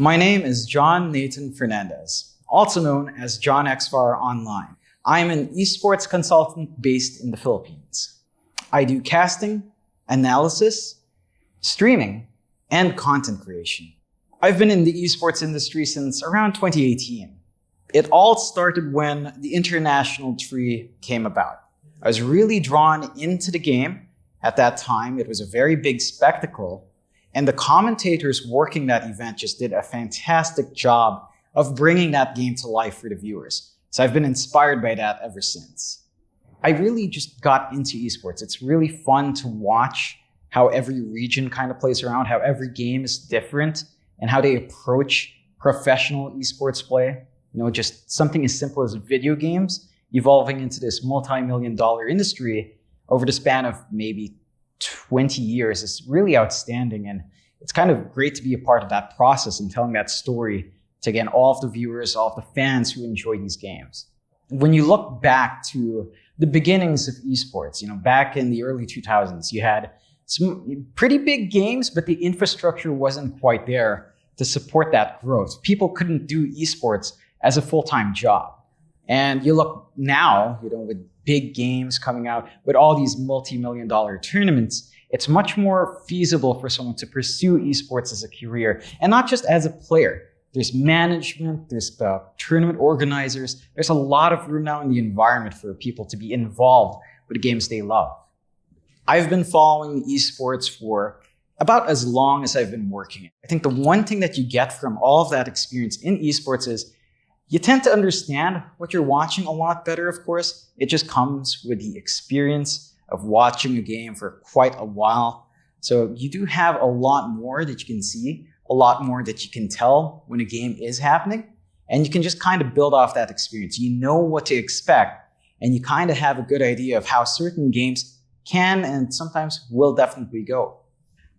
My name is John Nathan Fernandez, also known as John Xfar Online. I'm an esports consultant based in the Philippines. I do casting, analysis, streaming, and content creation. I've been in the esports industry since around 2018. It all started when the Invitational tree came about. I was really drawn into the game. At that time, it was a very big spectacle, and the commentators working that event just did a fantastic job of bringing that game to life for the viewers. So I've been inspired by that ever since. I really just got into esports. It's really fun to watch how every region kind of plays around, how every game is different, and how they approach professional esports play. Just something as simple as video games evolving into this multi-million-dollar industry over the span of maybe 20 years is really outstanding. And it's kind of great to be a part of that process and telling that story to, again, all of the viewers, all of the fans who enjoy these games. When you look back to the beginnings of esports, back in the early 2000s, you had some pretty big games, but the infrastructure wasn't quite there to support that growth. People couldn't do esports as a full-time job. And you look now, with big games coming out, with all these multi-million-dollar tournaments, it's much more feasible for someone to pursue esports as a career, and not just as a player. There's management, there's tournament organizers. There's a lot of room now in the environment for people to be involved with the games they love. I've been following esports for about as long as I've been working. I think the one thing that you get from all of that experience in esports is you tend to understand what you're watching a lot better, of course. It just comes with the experience of watching a game for quite a while. So you do have a lot more that you can see, a lot more that you can tell when a game is happening. And you can just kind of build off that experience. You know what to expect, and you kind of have a good idea of how certain games can and sometimes will definitely go.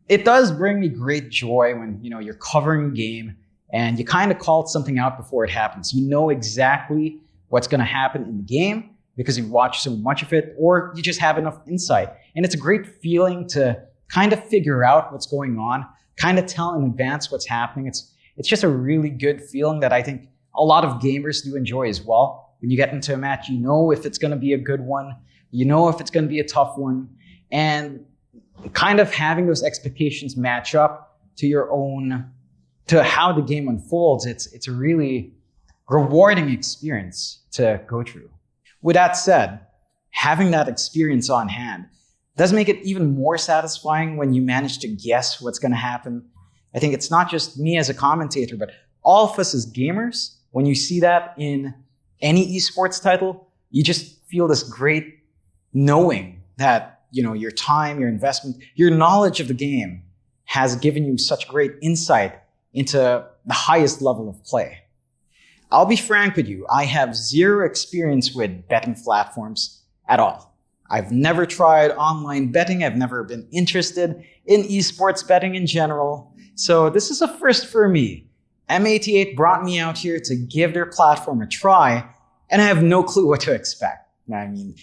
It does bring me great joy when you're covering a game and you kind of called something out before it happens. You know exactly what's going to happen in the game because you've watched so much of it, or you just have enough insight. And it's a great feeling to kind of figure out what's going on, kind of tell in advance what's happening. It's just a really good feeling that I think a lot of gamers do enjoy as well. When you get into a match, you know if it's going to be a good one, you know if it's going to be a tough one, and kind of having those expectations match up to your own, to how the game unfolds. It's a really rewarding experience to go through. With that said, having that experience on hand does make it even more satisfying when you manage to guess what's going to happen. I think it's not just me as a commentator, but all of us as gamers. When you see that in any esports title, you just feel this great knowing that your time, your investment, your knowledge of the game has given you such great insight into the highest level of play. I'll be frank with you, I have zero experience with betting platforms at all. I've never tried online betting. I've never been interested in esports betting in general. So this is a first for me. M88 brought me out here to give their platform a try, and I have no clue what to expect. I mean,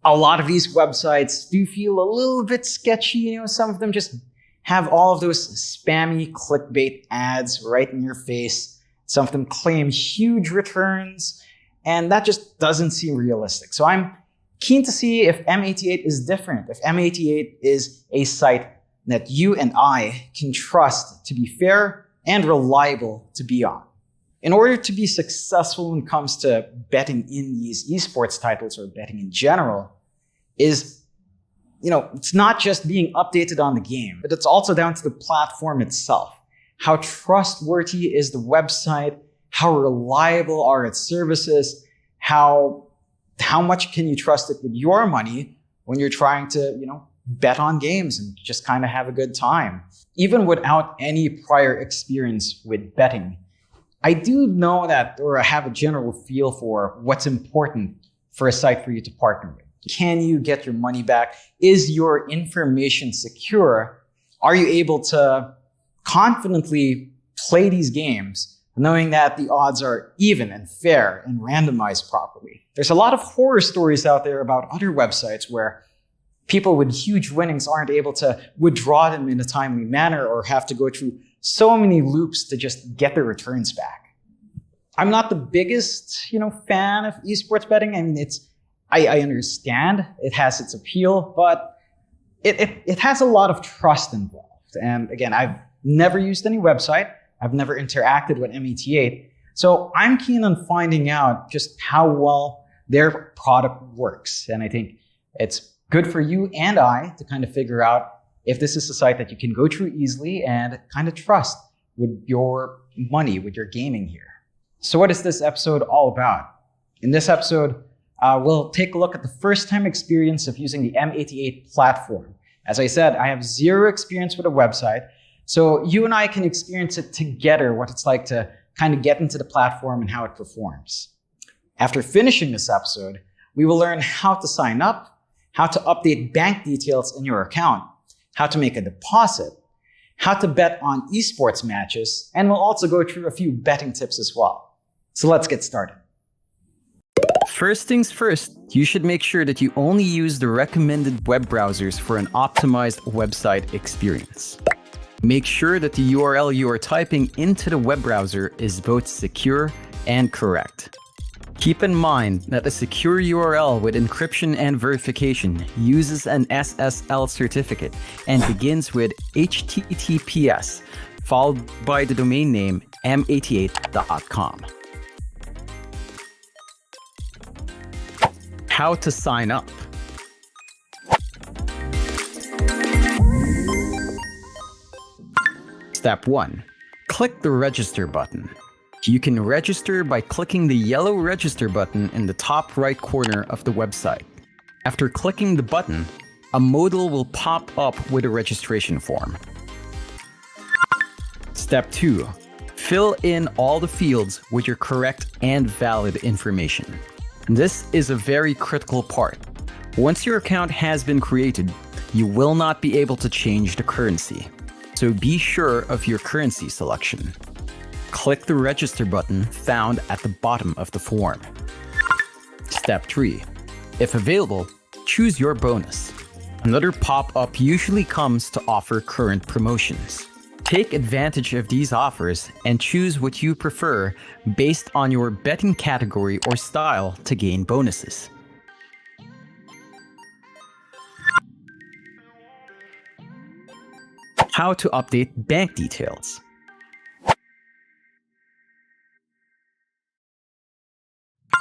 a lot of these websites do feel a little bit sketchy. Some of them just have all of those spammy clickbait ads right in your face. Some of them claim huge returns, and that just doesn't seem realistic. So I'm keen to see if M88 is different, if M88 is a site that you and I can trust to be fair and reliable to be on. In order to be successful when it comes to betting in these esports titles or betting in general, it's not just being updated on the game, but it's also down to the platform itself. How trustworthy is the website? How reliable are its services? How much can you trust it with your money when you're trying to, bet on games and just kind of have a good time? Even without any prior experience with betting, I do know that, or I have a general feel for what's important for a site for you to partner with. Can you get your money back? Is your information secure? Are you able to confidently play these games knowing that the odds are even and fair and randomized properly? There's a lot of horror stories out there about other websites where people with huge winnings aren't able to withdraw them in a timely manner or have to go through so many loops to just get the returns back. I'm not the biggest, fan of esports betting. I mean, I understand it has its appeal, but it has a lot of trust involved. And again, I've never used any website. I've never interacted with M88. So I'm keen on finding out just how well their product works. And I think it's good for you and I to kind of figure out if this is a site that you can go through easily and kind of trust with your money, with your gaming here. So what is this episode all about? In this episode, we'll take a look at the first-time experience of using the M88 platform. As I said, I have zero experience with a website, so you and I can experience it together, what it's like to kind of get into the platform and how it performs. After finishing this episode, we will learn how to sign up, how to update bank details in your account, how to make a deposit, how to bet on esports matches, and we'll also go through a few betting tips as well. So let's get started. First things first, you should make sure that you only use the recommended web browsers for an optimized website experience. Make sure that the URL you are typing into the web browser is both secure and correct. Keep in mind that a secure URL with encryption and verification uses an SSL certificate and begins with HTTPS, followed by the domain name m88.com. How to sign up. Step 1. Click the register button. You can register by clicking the yellow register button in the top right corner of the website. After clicking the button, a modal will pop up with a registration form. Step 2. Fill in all the fields with your correct and valid information. This is a very critical part. Once your account has been created, you will not be able to change the currency. So be sure of your currency selection. Click the register button found at the bottom of the form. Step 3. If available, choose your bonus. Another pop-up usually comes to offer current promotions. Take advantage of these offers and choose what you prefer based on your betting category or style to gain bonuses. How to update bank details.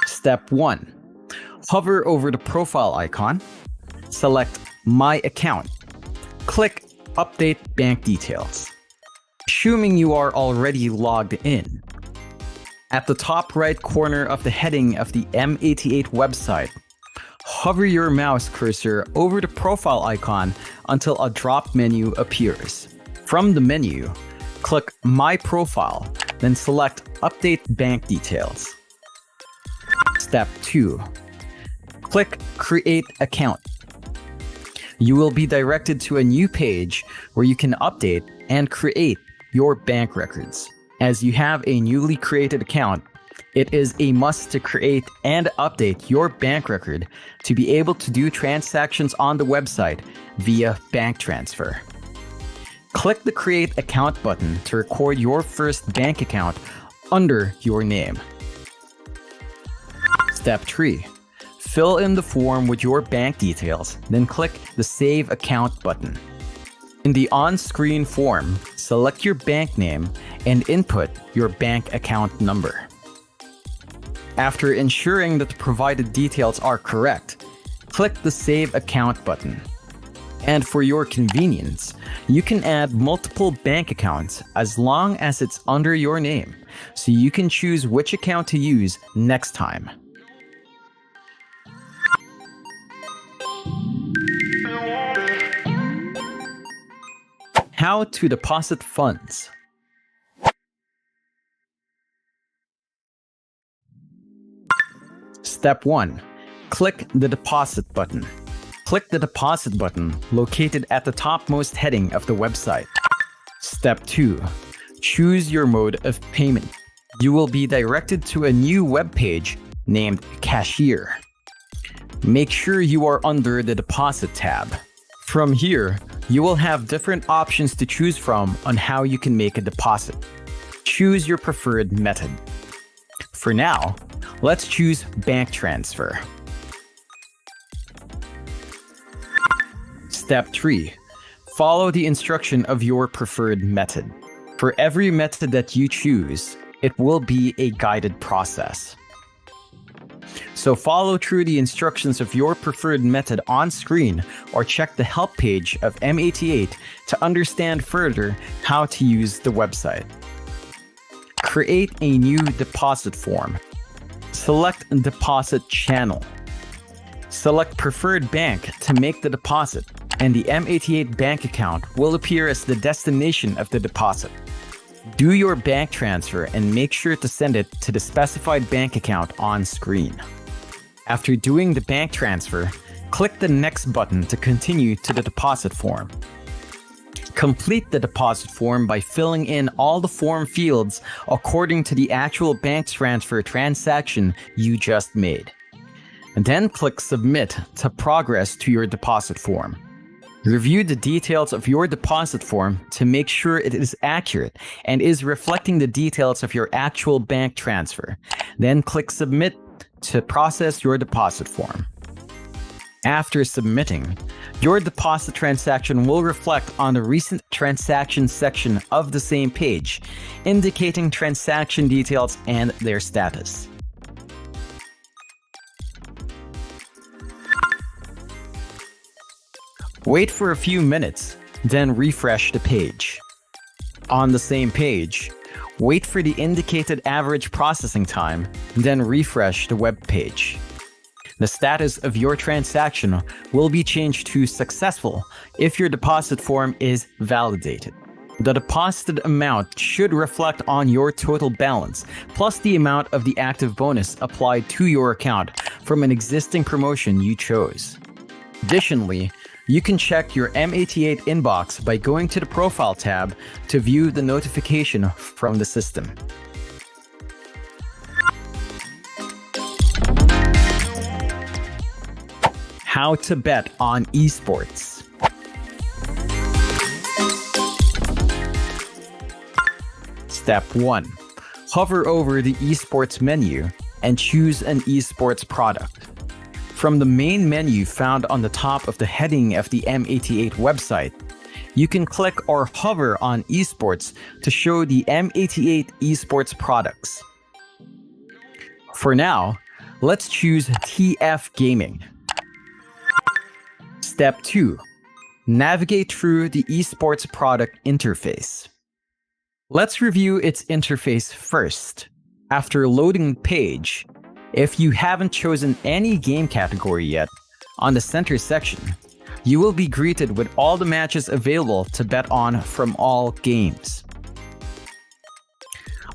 Step 1. Hover over the profile icon. Select My Account. Click Update Bank Details. Assuming you are already logged in. At the top right corner of the heading of the M88 website, hover your mouse cursor over the profile icon until a drop menu appears. From the menu, click My Profile, then select Update Bank Details. Step 2. Click Create Account. You will be directed to a new page where you can update and create your bank records. As you have a newly created account, it is a must to create and update your bank record to be able to do transactions on the website via bank transfer. Click the Create Account button to record your first bank account under your name. Step 3. Fill in the form with your bank details, then click the Save Account button. In the on-screen form, select your bank name and input your bank account number. After ensuring that the provided details are correct, click the Save Account button. And for your convenience, you can add multiple bank accounts as long as it's under your name, so you can choose which account to use next time. How to deposit funds. Step 1. Click the Deposit button. Click the Deposit button located at the topmost heading of the website. Step 2. Choose your mode of payment. You will be directed to a new web page named Cashier. Make sure you are under the Deposit tab. From here, you will have different options to choose from on how you can make a deposit. Choose your preferred method. For now, let's choose bank transfer. Step 3. Follow the instruction of your preferred method. For every method that you choose, it will be a guided process. So follow through the instructions of your preferred method on screen or check the help page of M88 to understand further how to use the website. Create a new deposit form. Select deposit channel. Select preferred bank to make the deposit, and the M88 bank account will appear as the destination of the deposit. Do your bank transfer and make sure to send it to the specified bank account on screen. After doing the bank transfer, click the Next button to continue to the deposit form. Complete the deposit form by filling in all the form fields according to the actual bank transfer transaction you just made. And then click Submit to progress to your deposit form. Review the details of your deposit form to make sure it is accurate and is reflecting the details of your actual bank transfer. Then click Submit to process your deposit form. After submitting, your deposit transaction will reflect on the recent transactions section of the same page, indicating transaction details and their status. Wait for a few minutes, then refresh the page. On the same page, wait for the indicated average processing time, then refresh the web page. The status of your transaction will be changed to successful if your deposit form is validated. The deposited amount should reflect on your total balance, plus the amount of the active bonus applied to your account from an existing promotion you chose. Additionally, you can check your M88 inbox by going to the Profile tab to view the notification from the system. How to bet on esports. Step 1. Hover over the esports menu and choose an esports product. From the main menu found on the top of the heading of the M88 website, you can click or hover on esports to show the M88 esports products. For now, let's choose TF Gaming. Step 2. Navigate through the esports product interface. Let's review its interface first. After loading the page, if you haven't chosen any game category yet, on the center section, you will be greeted with all the matches available to bet on from all games.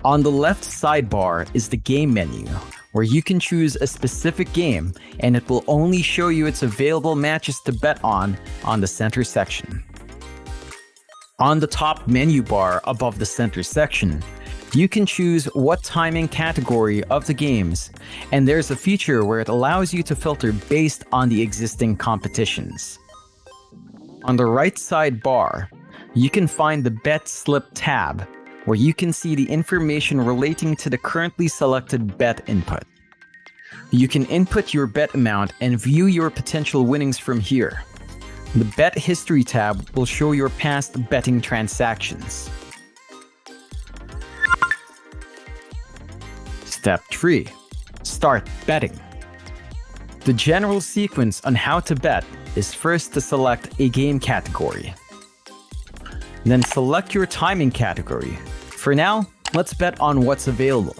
On the left sidebar is the game menu, where you can choose a specific game and it will only show you its available matches to bet on the center section. On the top menu bar above the center section, you can choose what timing category of the games, and there's a feature where it allows you to filter based on the existing competitions. On the right side bar, you can find the Bet Slip tab, where you can see the information relating to the currently selected bet input. You can input your bet amount and view your potential winnings from here. The Bet History tab will show your past betting transactions. Step 3. Start betting. The general sequence on how to bet is first to select a game category. Then select your timing category. For now, let's bet on what's available.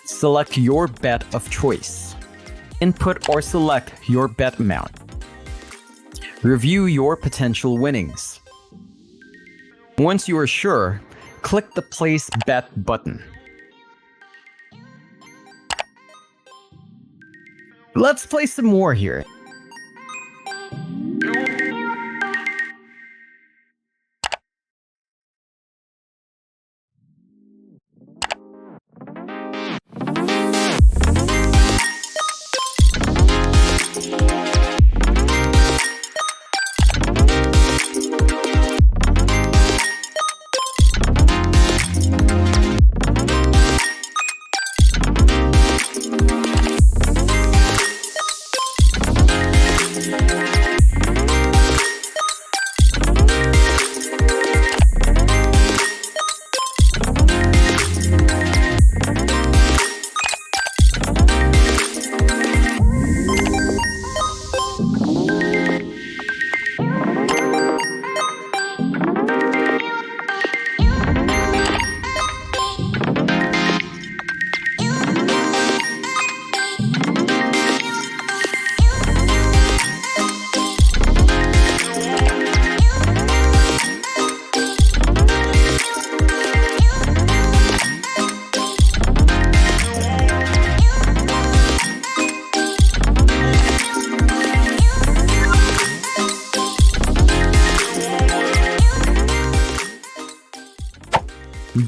Select your bet of choice. Input or select your bet amount. Review your potential winnings. Once you are sure, click the Place Bet button. Let's play some more here.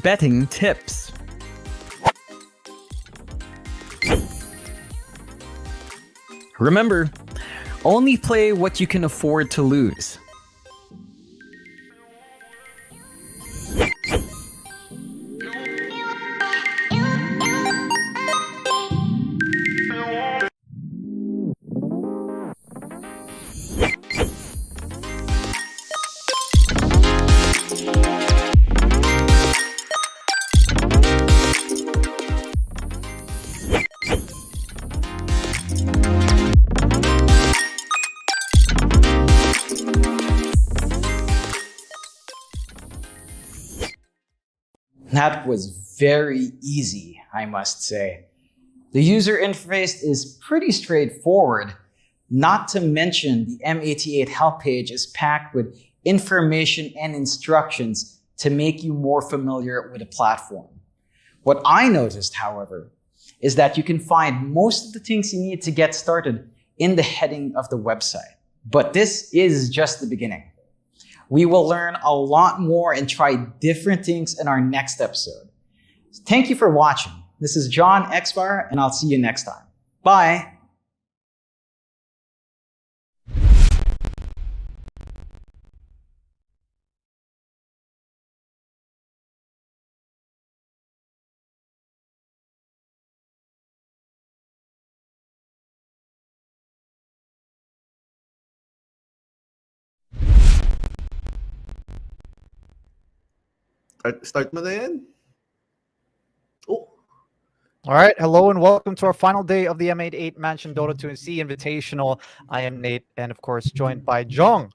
betting tips. Remember, only play what you can afford to lose. That was very easy, I must say. The user interface is pretty straightforward, not to mention the M88 help page is packed with information and instructions to make you more familiar with the platform. What I noticed, however, is that you can find most of the things you need to get started in the heading of the website. But this is just the beginning. We will learn a lot more and try different things in our next episode. Thank you for watching. This is John Xbar, and I'll see you next time. Bye! Start mo na yan? Oh. All right, hello and welcome to our final day of the M88 Mansion Dota 2 and C Invitational. I am Nate, and of course, joined by Jong.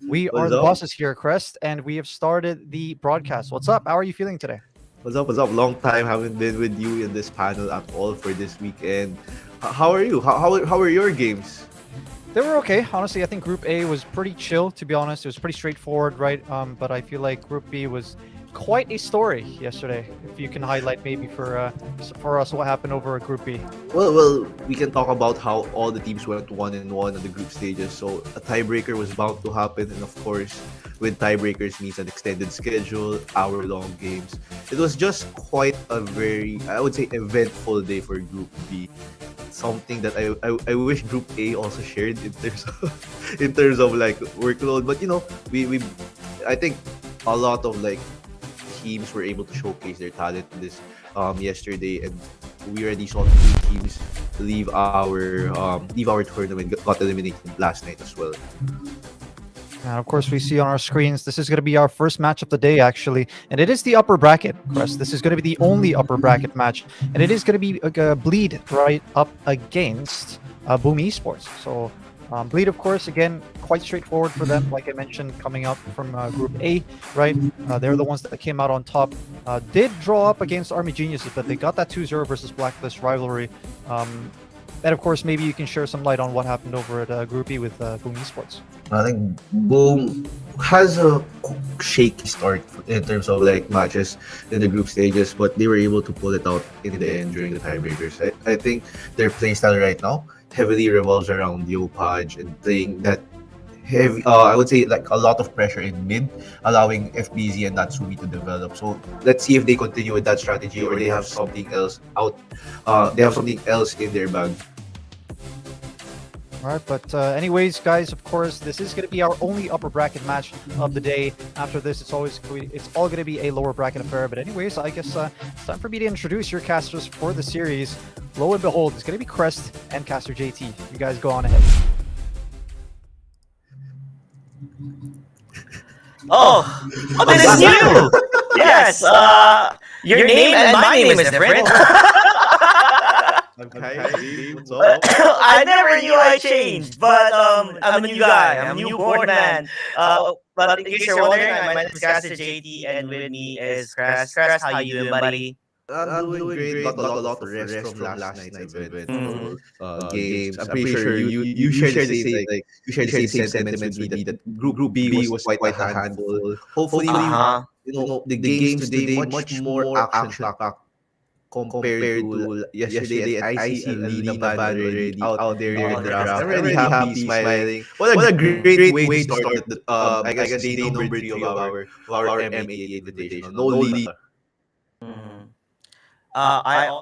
We are the bosses here, Crest, and we have started the broadcast. What's up? How are you feeling today? What's up? What's up? Long time haven't been with you in this panel at all for this weekend. How are you? How are your games? They were okay. Honestly, I think Group A was pretty chill, to be honest. It was pretty straightforward, right? But I feel like Group B was quite a story yesterday. If you can highlight maybe for us what happened over at Group B. Well, we can talk about how all the teams went 1-1 on the group stages. So a tiebreaker was bound to happen, and of course, with tiebreakers means an extended schedule, hour-long games. It was just quite a very, I would say, eventful day for Group B. Something that I wish Group A also shared in terms of like workload. But you know, we I think a lot of like teams were able to showcase their talent this yesterday, and we already saw 2 teams leave our tournament, got eliminated last night as well. And of course, we see on our screens, this is going to be our first match of the day, actually. And it is the upper bracket, Crest. This is going to be the only upper bracket match. And it is going to be a Bleed right up against Boom Esports. So Bleed, of course, again, quite straightforward for them. Like I mentioned, coming up from Group A, right? They're the ones that came out on top. Did draw up against Army Geniuses, but they got that 2-0 versus Blacklist rivalry. And of course, maybe you can share some light on what happened over at Group E with Boom Esports. I think Boom has a shaky start in terms of like matches in the group stages, but they were able to pull it out in the end during the tiebreakers. I think their playstyle right now heavily revolves around Yopaj and playing that heavy, I would say like a lot of pressure in mid, allowing FBZ and Natsumi to develop. So let's see if they continue with that strategy or they have something else out. They have something else in their bag. All right, but anyways, guys, of course, this is going to be our only upper bracket match of the day. After this, it's all going to be a lower bracket affair. But anyways, I guess it's time for me to introduce your casters for the series. Lo and behold, it's going to be Crest and caster JT. You guys go on ahead. Oh, this is you! Yes, your name and my name is different. I never knew I changed, but I'm a new guy. I'm a newborn man. But in case you're wondering, my name is Caster JT, and with me is Crash. Crash, how you doing, buddy? I'm doing great. Got a lot of rest from last night's event. Games. I'm pretty sure you shared the same sentiments with me that Group B was quite a handful. Hopefully, you know the games today much more action-packed compared to yesterday, and I see Lina Ban already out there in the draft. I'm really happy, smiling. What a great way to start I guess day number 3 of our M88 Invitational. No Lina. Mhm. I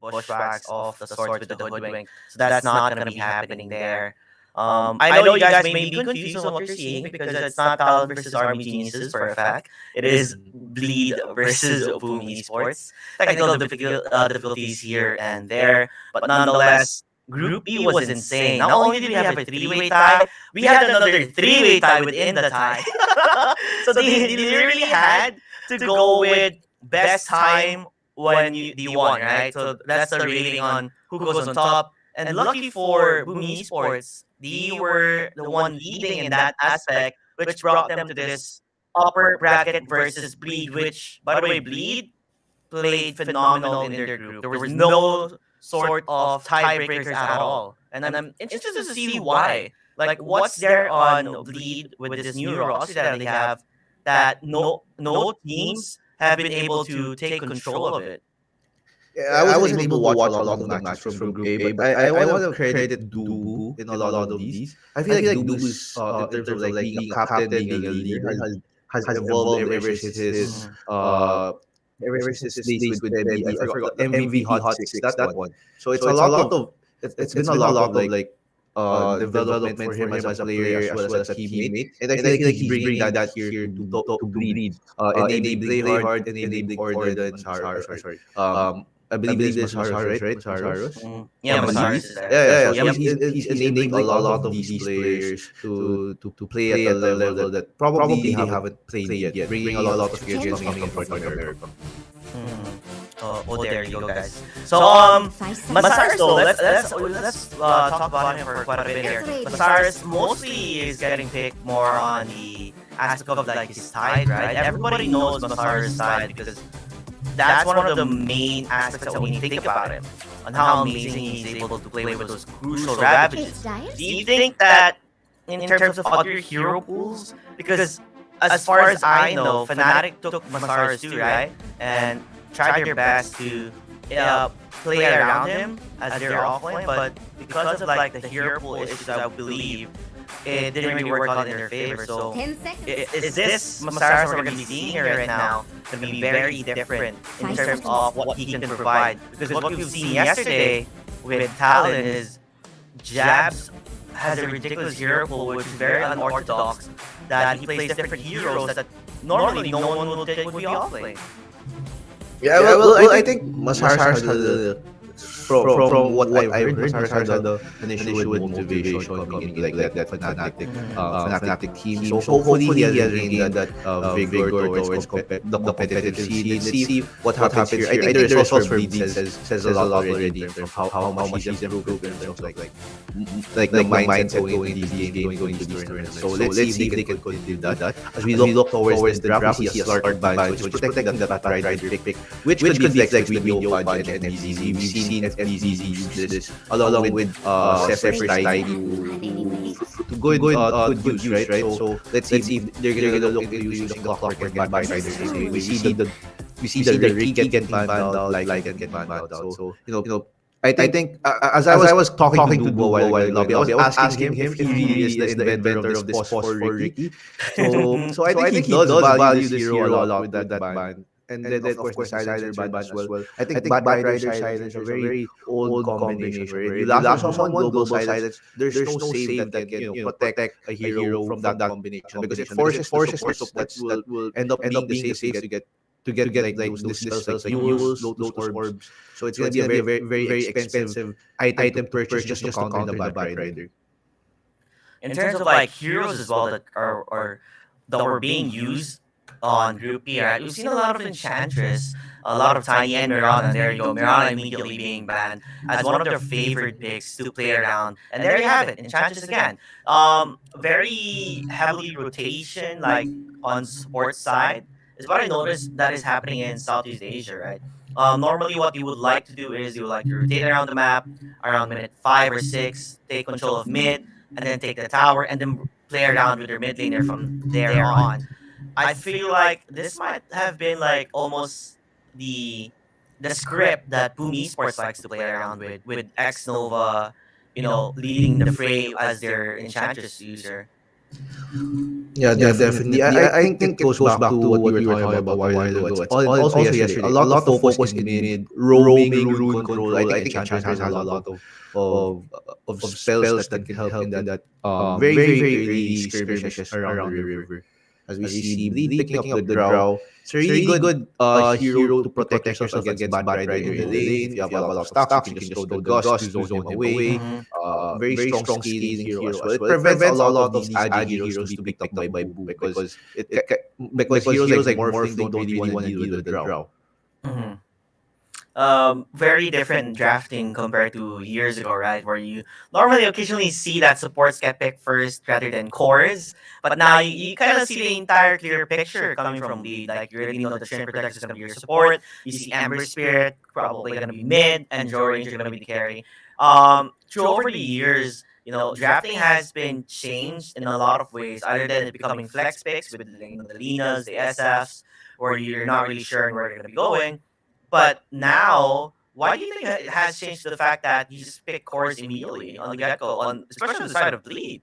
bushwhacks off the swords with the hoodwink. So that's not gonna be happening there. I know you guys may be confused on what you're seeing because it's not Talon versus Army Geniuses for a fact. It is Bleed versus Boom Esports. Technical difficulties here and there, but nonetheless, Group B was insane. Not only did we have a three-way tie, we had another three-way tie within the tie. So they literally had to go with best time when you won, right? So that's the rating on who goes on top. And lucky for Boom Esports, they were the one leading in that aspect, which brought them to this upper bracket versus Bleed, which, by the way, Bleed played phenomenal in their group. There was no sort of tiebreakers at all. And I'm interested to see why. Like, what's there on Bleed with this new roster that they have that no teams have been able to take control of it? Yeah, I wasn't able to watch a lot of the matches from Group A, but I want to credit Dubu in a lot of these. I feel like Dubu's in terms of like being a captain, being a leader, has evolved ever since his days with MV. I forgot MVP Hot Six, that one. So it's a lot of it's been a lot of like development for him as a player as well as a teammate, and I feel like he's bringing that here to Bleed, enabling play hard, enabling order than sorry. I believe this is Haros, right? Haros. Yeah, Believe. Masaris is there. Yeah. So Yep. he's enabling a lot of these players to play at a level that probably they haven't played yet, bringing a lot of experience coming from North America. Mhm. Oh, there you go, guys. So, Masaris though, let's talk about him for quite a bit here. Masaris mostly is getting picked more on the aspect of like his side, right? Everybody knows Masaris' side because that's one of the main aspects that when you think about him, on how amazing he's able to play with those crucial ravages. Do you think that in terms of other hero pools, because as far as I know, Fnatic took Masaris too, right? And tried their best to play around him as their offlane, but because of like the hero pool issues, I believe it didn't really work out in their favor. So, is this Masaris we're going to be seeing here right now going to be very different in terms of what he can provide? Because what we've seen yesterday with Talon is Jabs has a ridiculous hero pool, which is very unorthodox, that he plays different heroes that normally no one would be offlane. Yeah, well, I think Masaris had from what I've heard, Masaris had an issue with motivation coming into like that Fnatic team. So hopefully he has regained that vigor towards the competitive scene. Let's see what happens here. I think the results for Bleed says a lot already in terms of how much he's improved in terms of like the mindset going into these games, going into these tournaments. So let's see if they can continue that. As we look towards the draft, we see a start ban, which is protecting that rider pick, which could be like Video Punch and FBZZ. We've seen FBZZ use this along with Zephyr's Tiny to good use, right? So let's see if they're gonna look into using the clockwork and ban riders. We see the Ricky get banned out, like can get banned out. So I think as I was talking to Dubo while in lobby, I was asking him if he really is the inventor of this pause for Ricky. So I think he does value this hero a lot with that ban. And then of course the silencer ban as well. I think bad rider silence is a very old combination where you last on someone global silence, there's no save that can protect a hero from that combination because it forces the support that will end up being the saves to get like those dispels like mules, those orbs. So it's gonna be a very expensive item purchase just to counter the bad rider. In terms of like heroes as well that are that were being used on Group B, right? We've seen a lot of Enchantress, a lot of Tiny and Mirana. There you go, Mirana immediately being banned as one of their favorite picks to play around. And there you have it, Enchantress again. Very heavily rotation, like on sports side, is what I noticed that is happening in Southeast Asia, right? Normally, what you would like to do is you would like to rotate around the map around minute 5 or 6, take control of mid, and then take the tower, and then play around with your mid laner from there on. I feel like this might have been like almost the script that Boom Esports likes to play around with X Nova, leading the fray as their Enchantress user. Yeah, definitely. I think it goes back to what you were talking about a while ago. And also yesterday, a lot of focus in mid, roaming, rune control. I think Enchantress has a lot of of spells that can help in that very early skirmishes around the river. As we see Bleed picking up the Drow. It's a really good hero to protect yourself against Bad Rider in the lane. If you have a lot of stocks, you can just throw the Gust to zone him away. Mhm. Very strong scaling hero as well. It prevents a lot of these agi heroes to be picked up by Boom because because heroes like Morphling don't really want to deal with the Drow. Mhm. Very different drafting compared to years ago, right? Where you normally occasionally see that supports get picked first rather than cores, but now you kind of see the entire clear picture coming from lead. Like you already know that Shin Protector is going to be your support. You see Ember Spirit probably going to be mid, and Joe Ranger going to be the carry. Through over the years, drafting has been changed in a lot of ways, other than it becoming flex picks with the Linas, the SFs, where you're not really sure where they're going to be going. But now, why do you think it has changed to the fact that you just pick cores immediately on the get go, on especially on the side of bleed?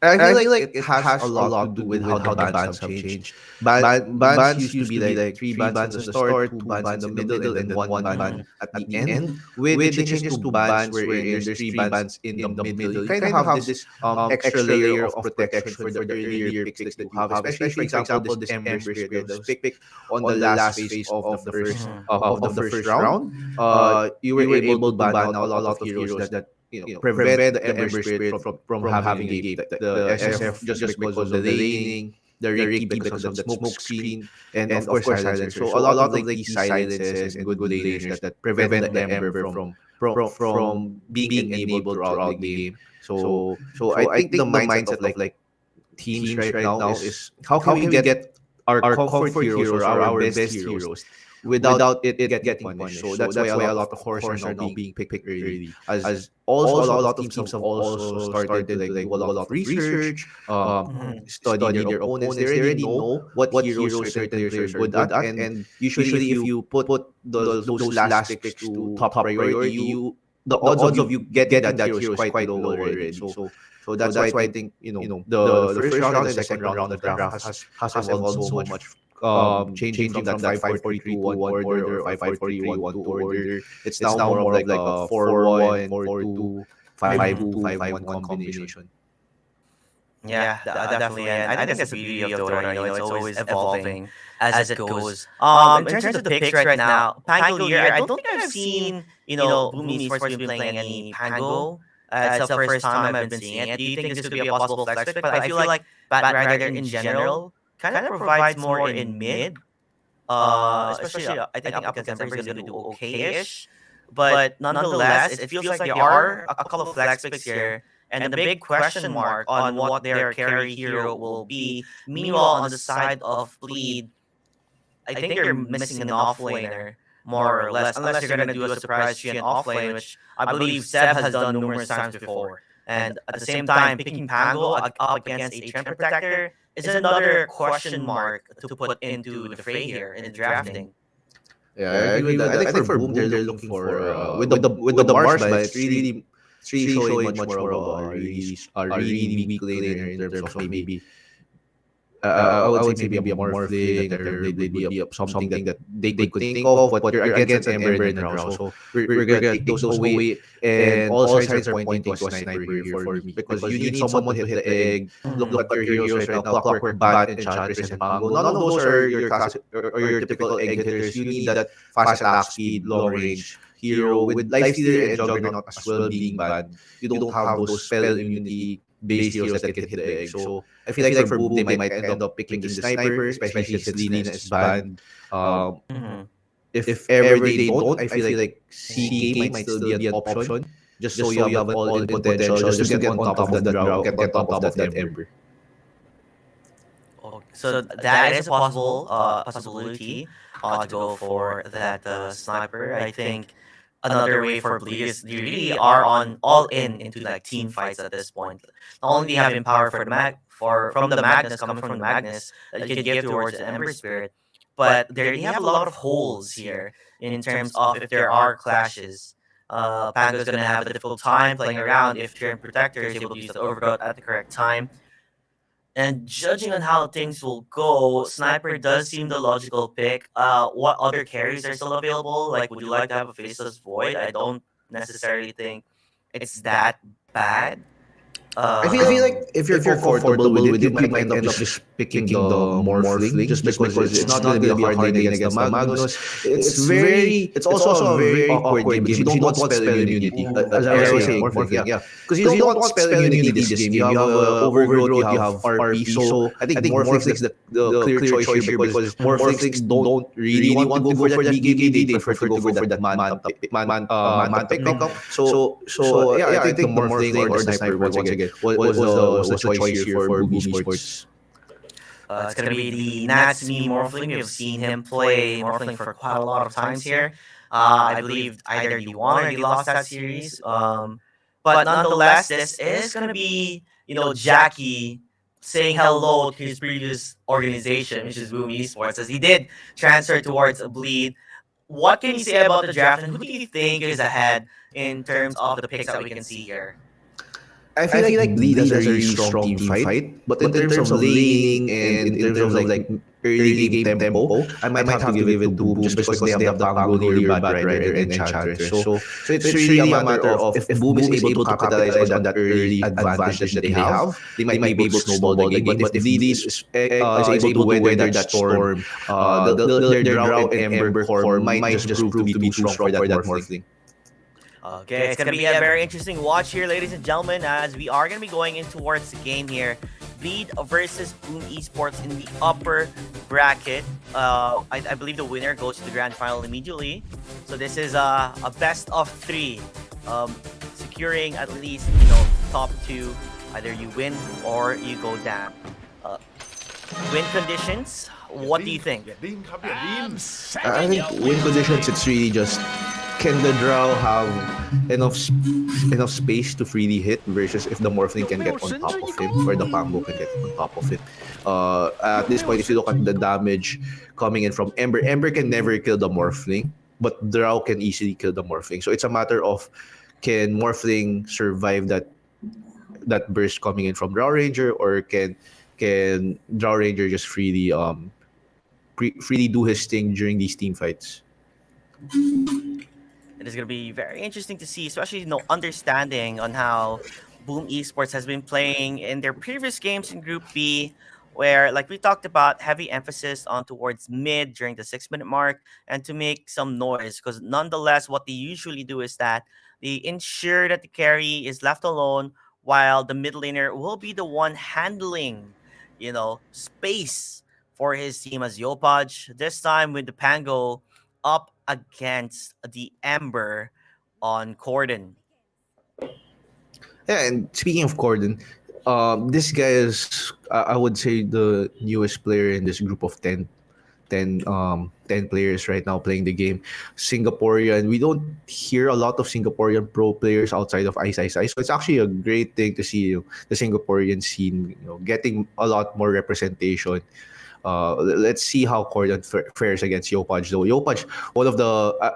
I feel like it has a lot to do with how the bands have changed. Bands used to be like three bands in the start, two bands in the middle, and then one band at the end. With the changes to bands wherein there's three bands in the middle, you kind of have this extra layer of protection for the earlier picks that you have. Especially, for example, this Ember Spirit that was picked on the last phase of the first round. You were able to ban out a lot of heroes that prevent the Ember Spirit from having a game. The SF just because of the laning, the Ricky because of that smoke screen, and of course silencer. So a lot of like these silences and good laners that prevent the Ember from being enabled throughout the game. So I think the mindset of like teams right now is how can we get our comfort heroes or our best heroes without it getting punished. So that's why a lot of cores are now being picked early. As also a lot of teams have also started to like do a lot of research, Mhm. study their opponents. They already know what heroes certain players are good at, and usually if you put those last picks to top priority, the odds of you getting that hero is quite low already. So that's why I think the first round and the second round of the draft has evolved so much, changing from that 5-4-3-2-1 order or 5-4-3-1-2 order. It's now more of like a 4-1, 4-2, 5-2, 5-1 combination. Yeah, definitely. And I think that's the beauty of Dota. It's always evolving as it goes. In terms of the picks right now, Pango year, I don't think I've seen, Boom Esports been playing any Pango. It's the first time I've been seeing it. Do you think this could be a possible flex pick? But I feel like Bat Rider in general kind of provides more in mid. Especially, I think up against Ember is going to do okay-ish. But nonetheless, it feels like there are a couple of flex picks here. And the big question mark on what their carry hero will be. Meanwhile, on the side of Bleed, I think you're missing an offlaner, more or less, unless you're gonna do a surprise Shen offlane, which I believe Seb has done numerous times before. And at the same time, picking Pango up against a Trend Protector is another question mark to put into the fray here in the drafting. Yeah, I agree with that. I think for Boom, they're looking for with the Mars, but it's really showing much more of a really weak laner in terms of maybe I would say maybe a Morphling or Blade would be something that they could think of, but you're against an Ember in the draw. So we're gonna take those away, and all sides are pointing to a sniper here for me because you need someone to hit the egg. Look at your heroes right now: Clockwork, Bat, Enchantress, and Pango. None of those are your classic or your typical egg hitters. You need that fast attack speed, long range hero with Lifestealer and Juggernaut as well being bad. You don't have those spell immunity based heroes that can hit the egg. So I feel like for Boom, they might end up picking the sniper, especially since Lina is banned. Mhm. If ever they don't, I feel like CK might still be an option. Just so you have an all-in potential, just to get on top of that draw, get on top of that Ember. Okay. So that is a possibility to go for that sniper. I think another way for Bleed is you really are on all into like team fights at this point. Not only do you have empower for the from the Magnus coming from the Magnus that you can give towards the Ember Spirit, but there you have a lot of holes here in terms of if there are clashes. Pango's gonna have a difficult time playing around if Trend Protector is able to use the Overgrowth at the correct time. And judging on how things will go, Sniper does seem the logical pick. What other carries are still available? Like, would you like to have a Faceless Void? I don't necessarily think it's that bad. I feel like if you're comfortable with it, You you might end up just picking the Morphling just because it's not gonna be a hard lane against the Magnus. It's also a very awkward game because you don't want spell immunity. As I was saying, Morphling, yeah. Because you don't want spell immunity this game. You have Overgrowth, you have RP, so I think Morphling's the clear choice here because Morphlings don't really want to go for that BKB, they prefer to go for that Manta pickup. So yeah, I think the Morphling or the Sniper once again was the choice here for Boom Esports. It's gonna be the Natsumi Morphling. We've seen him play Morphling for quite a lot of times here. I believe either he won or he lost that series. But nonetheless, this is gonna be Jackie saying hello to his previous organization, which is Boom Esports, as he did transfer towards a Bleed. What can you say about the draft, and who do you think is ahead in terms of the picks that we can see here? I feel like Bleed has a really strong team fight, but in terms of laning and in terms of like early game tempo, I might have to give it to Boom just because they have the Pangolier, Bad Rider, and Enchantress. So it's really a matter of if Boom is able to capitalize on that early advantage that they have, they might be able to snowball the game. But if Bleed is able to weather that storm, their Drow and Ember core might just prove to be too strong for that Morphling. Okay, it's gonna be a very interesting watch here, ladies and gentlemen, as we are gonna be going in towards the game here. Bleed versus Boom Esports in the upper bracket. I believe the winner goes to the grand final immediately. So this is a best of 3, securing at least top 2. Either you win or you go down. Win conditions. What do you think? I think win conditions, it's really just can the Drow have enough space to freely hit versus if the Morphling can get on top of him or the Pango can get on top of him. At this point, if you look at the damage coming in from Ember, Ember can never kill the Morphling, but Drow can easily kill the Morphling. So it's a matter of can Morphling survive that burst coming in from Drow Ranger, or can Drow Ranger just freely freely do his thing during these team fights. It is going to be very interesting to see, especially understanding on how Boom Esports has been playing in their previous games in Group B, where, like we talked about, heavy emphasis on towards mid during the 6-minute mark and to make some noise. Because nonetheless, what they usually do is that they ensure that the carry is left alone while the mid laner will be the one handling, space for his team as Yopaj. This time with the Pango up against the Ember on Corden. Yeah, and speaking of Corden, this guy is, I would say, the newest player in this group of 10 players right now playing the game. Singaporean. We don't hear a lot of Singaporean pro players outside of Ice Ice Ice. So it's actually a great thing to see the Singaporean scene getting a lot more representation. Let's see how Corden fares against Yopaj. Though Yopaj,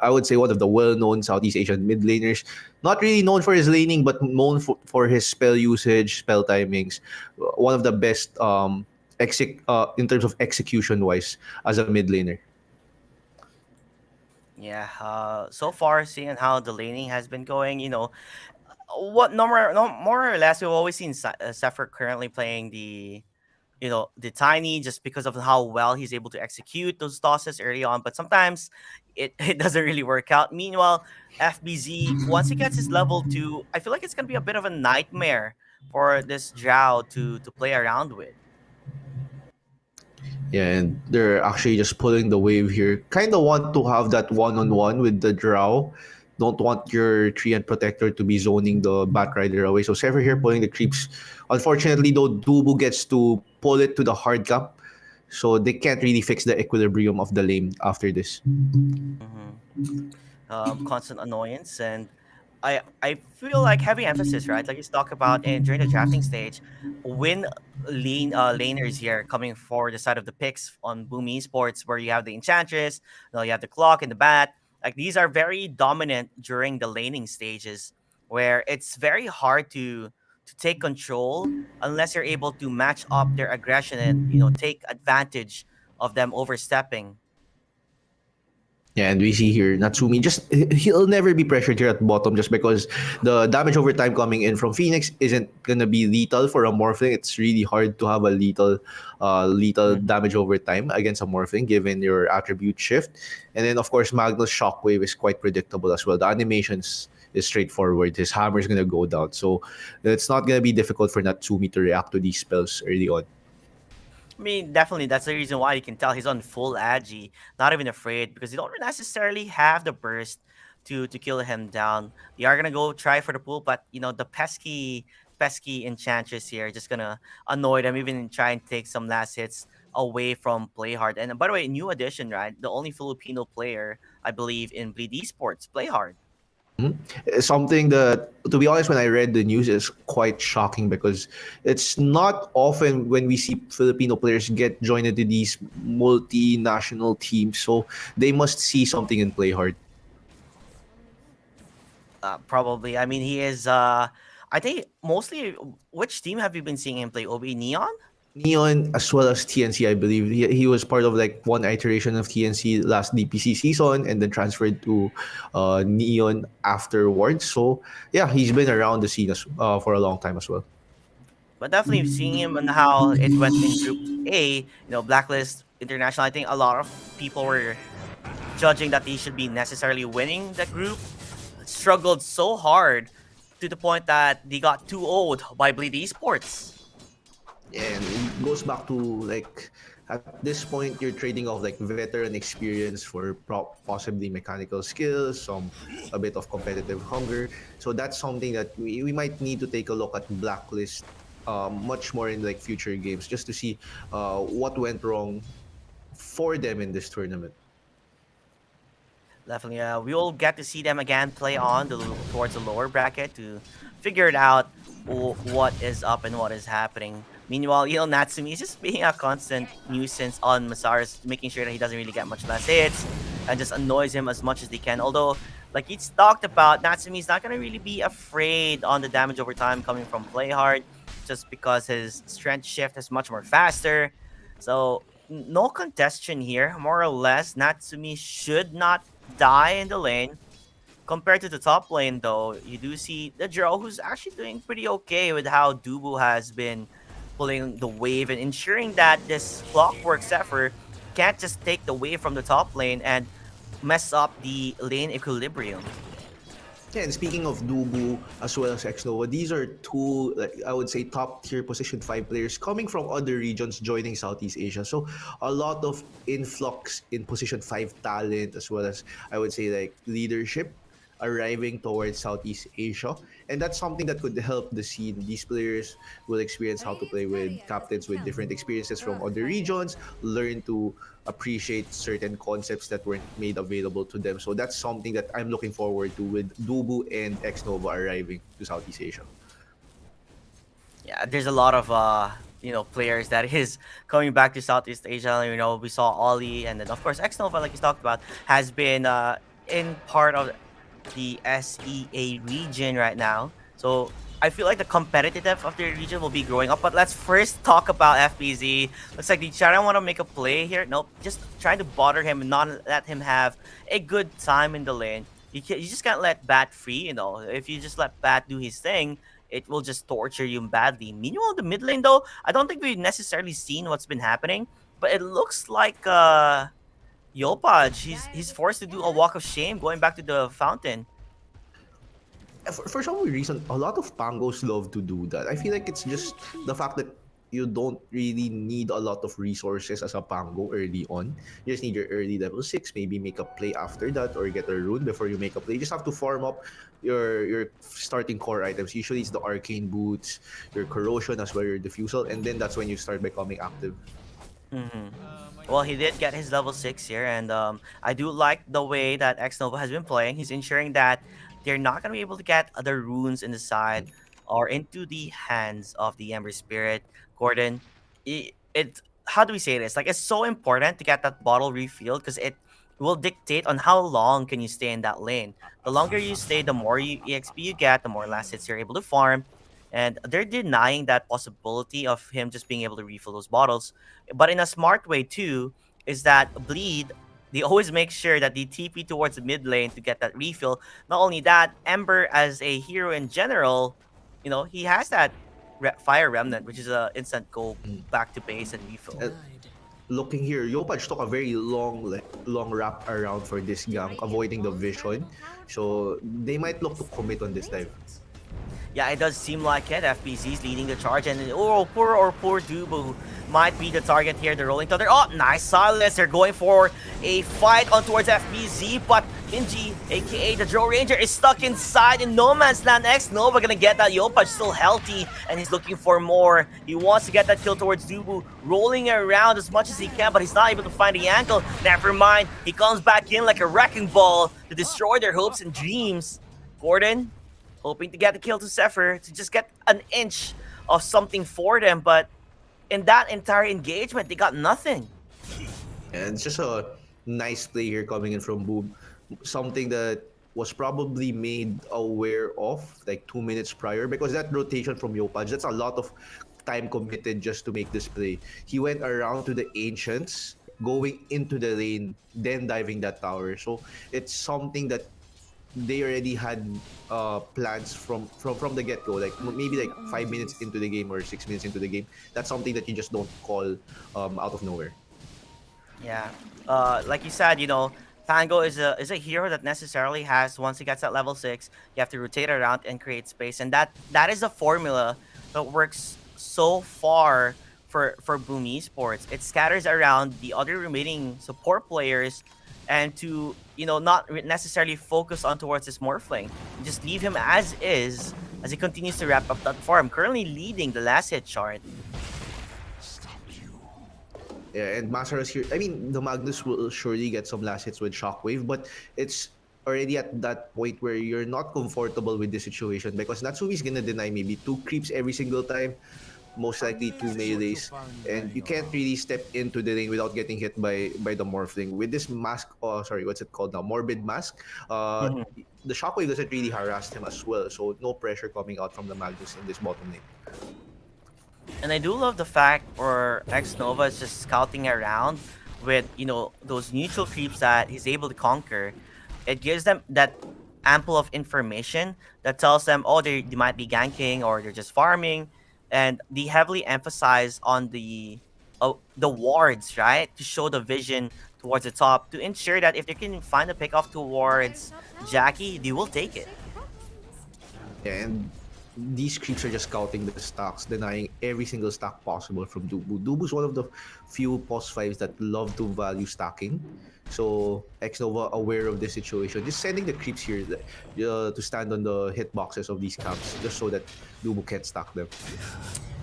I would say one of the well-known Southeast Asian mid laners, not really known for his laning, but known for his spell usage, spell timings. One of the best in terms of execution-wise as a mid laner. Yeah, so far, seeing how the laning has been going, what more or less we've always seen Zephyr currently playing the Tiny, just because of how well he's able to execute those tosses early on. But sometimes it doesn't really work out. Meanwhile, FBZ, once he gets his level 2, I feel like it's going to be a bit of a nightmare for this Drow to play around with. Yeah, and they're actually just pulling the wave here. Kind of want to have that one-on-one with the Drow. Don't want your Treant Protector to be zoning the Batrider away. So Sever here pulling the creeps. Unfortunately, though, Dubu gets to pull it to the hard cap. So they can't really fix the equilibrium of the lane after this. Constant annoyance, and I feel like heavy emphasis, right? Like you talk about and during the drafting stage, when laners here coming for the side of the picks on Boom Esports, where you have the Enchantress, you have the Clock and the Bat. Like these are very dominant during the laning stages, where it's very hard to to take control unless you're able to match up their aggression and take advantage of them overstepping. Yeah, and we see here Natsumi just he'll never be pressured here at bottom just because the damage over time coming in from Phoenix isn't gonna be lethal for a Morphling. It's really hard to have a lethal Mhm. damage over time against a Morphling given your attribute shift. And then of course Magnus Shockwave is quite predictable as well. The animations is straightforward. His hammer is gonna go down, so it's not gonna be difficult for Natsumi to react to these spells early on. I mean, definitely, that's the reason why you can tell he's on full agi, not even afraid, because you don't necessarily have the burst to kill him down. They are gonna go try for the pool, but the pesky enchantress here just gonna annoy them, even try and take some last hits away from Play Hard. And by the way, new addition, right? The only Filipino player I believe in Bleed Esports, Play Hard. Something that, to be honest, when I read the news, is quite shocking because it's not often when we see Filipino players get joined into these multinational teams. So they must see something in Play Hard. Probably. I mean, he is. I think mostly. Which team have you been seeing him play? OB Neon. Neon as well as TNC, I believe. He was part of like one iteration of TNC last DPC season and then transferred to Neon afterwards. So yeah, he's been around the scene for a long time as well. But definitely seeing him and how it went in Group A, Blacklist International. I think a lot of people were judging that he should be necessarily winning the group. Struggled so hard to the point that they got too old by Bleed Esports. And it goes back to like at this point you're trading off like veteran experience for possibly mechanical skills, a bit of competitive hunger. So that's something that we might need to take a look at Blacklist much more in like future games just to see what went wrong for them in this tournament. Definitely, we will get to see them again play on towards the lower bracket to figure it out what is up and what is happening. Meanwhile, Natsumi is just being a constant nuisance on Masaris, making sure that he doesn't really get much less hits and just annoys him as much as they can. Although, like it's talked about, Natsumi is not gonna really be afraid on the damage over time coming from Play Hard, just because his strength shift is much more faster. So no contestation here. More or less, Natsumi should not die in the lane. Compared to the top lane, though, you do see the Jiro, who's actually doing pretty okay with how Dubu has been pulling the wave and ensuring that this Clockwork Zephyr can't just take the wave from the top lane and mess up the lane equilibrium. Yeah, and speaking of Dubu as well as Xnova, these are two, like, I would say, top tier position 5 players coming from other regions joining Southeast Asia. So a lot of influx in position 5 talent as well as, I would say, like leadership arriving towards Southeast Asia. And that's something that could help the scene. These players will experience how to play with captains with different experiences from other regions, learn to appreciate certain concepts that weren't made available to them. So that's something that I'm looking forward to with Dubu and Xnova arriving to Southeast Asia. Yeah, there's a lot of players that is coming back to Southeast Asia. We saw Ollie, and then of course Xnova, like you talked about, has been in part of the SEA region right now. So I feel like the competitiveness of the region will be growing up. But let's first talk about FBZ. Looks like the Chara want to make a play here. Nope, just trying to bother him and not let him have a good time in the lane. You just can't let Bat free, If you just let Bat do his thing, it will just torture you badly. Meanwhile, the mid lane, though, I don't think we've necessarily seen what's been happening. But it looks like Yopaj, he's forced to do a walk of shame going back to the fountain. For some reason, a lot of Pangos love to do that. I feel like it's just the fact that you don't really need a lot of resources as a Pango early on. You just need your early level 6, maybe make a play after that or get a rune before you make a play. You just have to farm up your starting core items. Usually it's the arcane boots, your corrosion as well, your diffusal, and then that's when you start becoming active. Mm-hmm. Well, he did get his level 6 here, and I do like the way that Xnova has been playing. He's ensuring that they're not going to be able to get other runes in the side or into the hands of the Ember Spirit. Gordon, it how do we say this? Like, it's so important to get that bottle refilled because it will dictate on how long can you stay in that lane. The longer you stay, the more EXP you get, the more last hits you're able to farm. and they're denying that possibility of him just being able to refill those bottles. But in a smart way too, is that Bleed, they always make sure that they TP towards the mid lane to get that refill. Not only that, Ember as a hero in general, he has that fire remnant, which is a instant go Mm. back to base and refill. And looking here, Yopaj took a very long wrap around for this gank, avoiding the vision. So they might look to commit on this dive. Yeah, it does seem like it. FBZ's leading the charge, and poor Dubu might be the target here. They're rolling thunder. Oh, nice silence. They're going for a fight on towards FBZ, but Hinji, aka the Drow Ranger, is stuck inside in no man's land. X Nova gonna get that. Yopaj still healthy, and he's looking for more. He wants to get that kill towards Dubu, rolling around as much as he can, but he's not able to find the ankle. Never mind. He comes back in like a wrecking ball to destroy their hopes and dreams. Gordon, hoping to get the kill to Zephyr to just get an inch of something for them, but in that entire engagement, they got nothing. And it's just a nice play here coming in from Boob. Something that was probably made aware of like 2 minutes prior, because that rotation from Yopaj, that's a lot of time committed just to make this play. He went around to the Ancients, going into the lane, then diving that tower. So it's something that they already had plans from the get-go, like maybe like 5 minutes into the game or 6 minutes into the game. That's something that you just don't call out of nowhere. Yeah, like you said, Fango is a hero that necessarily has, once he gets at level 6, you have to rotate around and create space, and that is a formula that works so far for Boom Esports. It scatters around the other remaining support players, and to not necessarily focus on towards his Morphling. Just leave him as is as he continues to wrap up that farm, currently leading the last hit chart. Yeah, and Masaros here, I mean, the Magnus will surely get some last hits with Shockwave, but it's already at that point where you're not comfortable with the situation, because Natsumi's gonna deny maybe 2 creeps every single time, most likely 2 melees, and you can't really step into the lane without getting hit by the Morphling. With this mask, sorry, what's it called now? Morbid mask. The Shockwave doesn't really harass him as well, so no pressure coming out from the Magnus in this bottom lane. And I do love the fact where X Nova is just scouting around with, those neutral creeps that he's able to conquer. It gives them that ample of information that tells them, oh, they might be ganking or they're just farming. And they heavily emphasize on the wards, right? To show the vision towards the top, to ensure that if they can find a pick off towards Jackie, they will take it. Yeah, and these creeps are just scouting the stacks, denying every single stack possible from Dubu. Dubu's one of the few post 5s that love to value stacking. So Xnova, aware of this situation, just sending the creeps here to stand on the hitboxes of these camps, just so that Dubu can't stack them.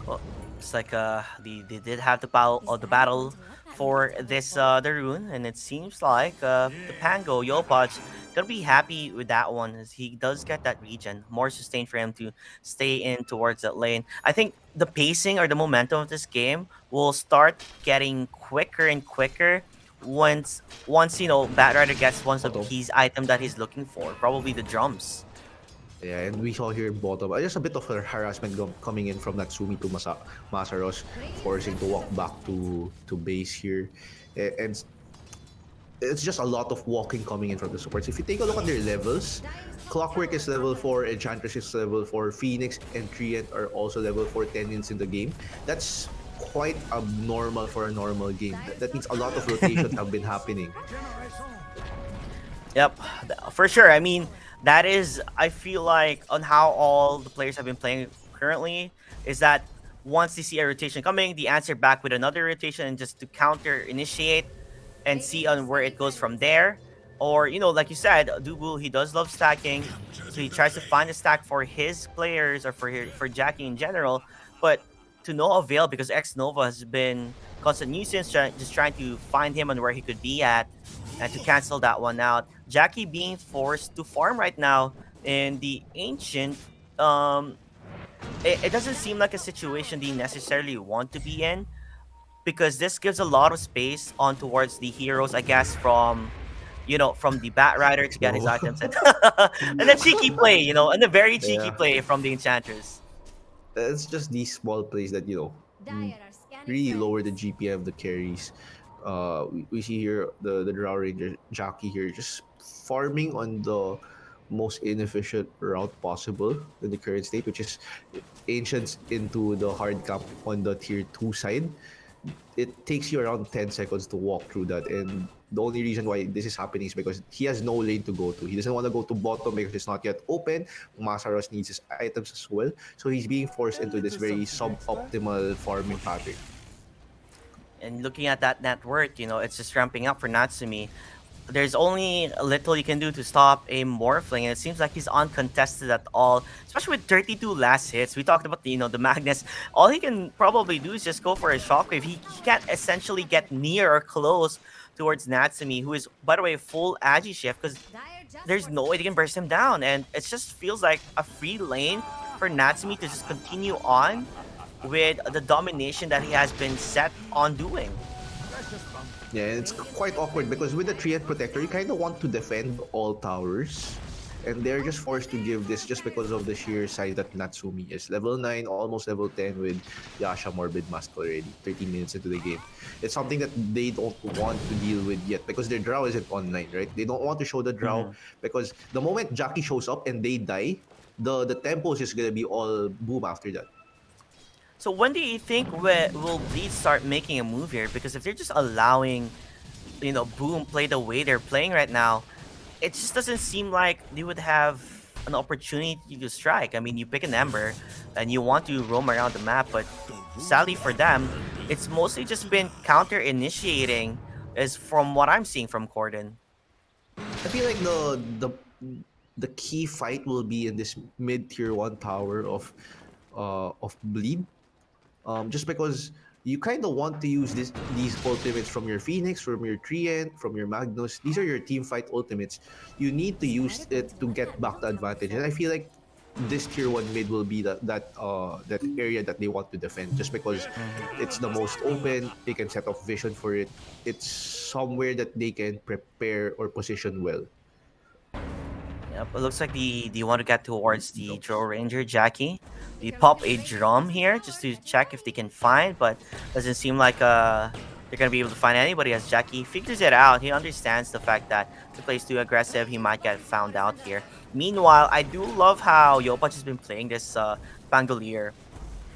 Well, it's like they did have the battle for this the rune, and it seems like the Pango Yopaj gonna be happy with that one, as he does get that regen, more sustain for him to stay in towards that lane. I think the pacing or the momentum of this game will start getting quicker and quicker once Batrider gets one of the keys item that he's looking for, probably the drums. Yeah, and we saw here bottom, just a bit of a harassment coming in from Natsumi to Masaros, forcing to walk back to base here. And it's just a lot of walking coming in from the supports. If you take a look at their levels, Clockwork is level 4, Enchantress is level 4, Phoenix and Treant are also level 4 tenants in the game. That's quite abnormal for a normal game. That means a lot of rotations have been happening. Yep, for sure. I mean, that is, I feel like, on how all the players have been playing currently, is that once they see a rotation coming, they answer back with another rotation, and just to counter initiate and see on where it goes from there. Or, like you said, Dubu, he does love stacking, so he tries to find a stack for his players or for Jackie in general, but to no avail, because X Nova has been constant nuisance, just trying to find him and where he could be at, and to cancel that one out. Jackie being forced to farm right now in the Ancient. It doesn't seem like a situation they necessarily want to be in, because this gives a lot of space on towards the heroes, I guess, from the Batrider to get his items, and a cheeky play, and a very cheeky play from the Enchantress. it's just these small plays that mm, really lower the GPM of the carries. We see here the Drow Ranger Jockey here just farming on the most inefficient route possible in the current state, which is Ancients into the hard cap on the tier 2 side. It takes you around 10 seconds to walk through that, and the only reason why this is happening is because he has no lane to go to. He doesn't want to go to bottom because it's not yet open. Masaros needs his items as well, so he's being forced into this very suboptimal farming pattern. And looking at that net worth, it's just ramping up for Natsumi. There's only a little you can do to stop a Morphling, and it seems like he's uncontested at all, especially with 32 last hits. We talked about the Magnus. All he can probably do is just go for a Shockwave. He can't essentially get near or close towards Natsumi, who is, by the way, full Agi shift, because there's no way they can burst him down, and it just feels like a free lane for Natsumi to just continue on with the domination that he has been set on doing. Yeah, and it's quite awkward because with the Triad Protector, you kind of want to defend all towers. And they're just forced to give this just because of the sheer size that Natsumi is. Level 9, almost level 10 with Yasha Morbid Mask already, 13 minutes into the game. It's something that they don't want to deal with yet because their Drow isn't online, right? They don't want to show the Drow because the moment Jackie shows up and they die, the tempo is just going to be all boom after that. So when do you think will Bleed start making a move here? Because if they're just allowing, Boom play the way they're playing right now, it just doesn't seem like they would have an opportunity to strike. I mean, you pick an Ember and you want to roam around the map, but sadly for them, it's mostly just been counter-initiating, is from what I'm seeing from Corden. I feel like the key fight will be in this mid tier 1 tower of Bleed. Just because you kind of want to use these ultimates from your Phoenix, from your Treant, from your Magnus. These are your team fight ultimates. You need to use it to get back the advantage. And I feel like this tier 1 mid will be that area that they want to defend just because it's the most open. They can set off vision for it. It's somewhere that they can prepare or position well. Yep, it looks like they want to get towards the Drow Ranger Jackie. They pop a drum here just to check if they can find, but doesn't seem like they're gonna be able to find anybody as Jackie figures it out. He understands the fact that if he plays too aggressive, he might get found out here. Meanwhile, I do love how Yopach has been playing this Pangolier.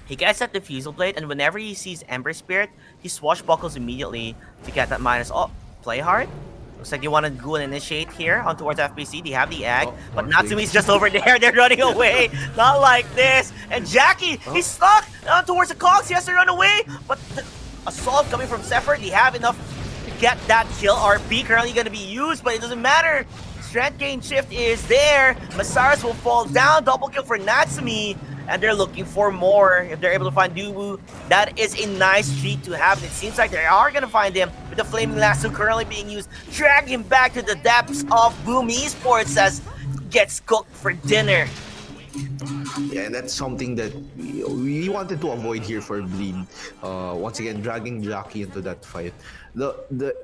He gets that Diffusal Blade, and whenever he sees Ember Spirit, he swashbuckles immediately to get that minus. Oh, play hard. Looks like they want to go and initiate here on towards FBC. They have the egg, but Natsumi's just over there. They're running away. Not like this. And Jackie, he's stuck towards the cogs. He has to run away, but the assault coming from Zephyr, they have enough to get that kill. RP currently going to be used, but it doesn't matter. Strength gain shift is there. Masaros will fall down. Double kill for Natsumi. And they're looking for more. If they're able to find Dubu, that is a nice treat to have. And it seems like they are going to find him with the Flaming Lasso currently being used. Drag him back to the depths of Boom Esports as gets cooked for dinner. Yeah, and that's something that we wanted to avoid here for Bleed. Once again, dragging Jackie into that fight. The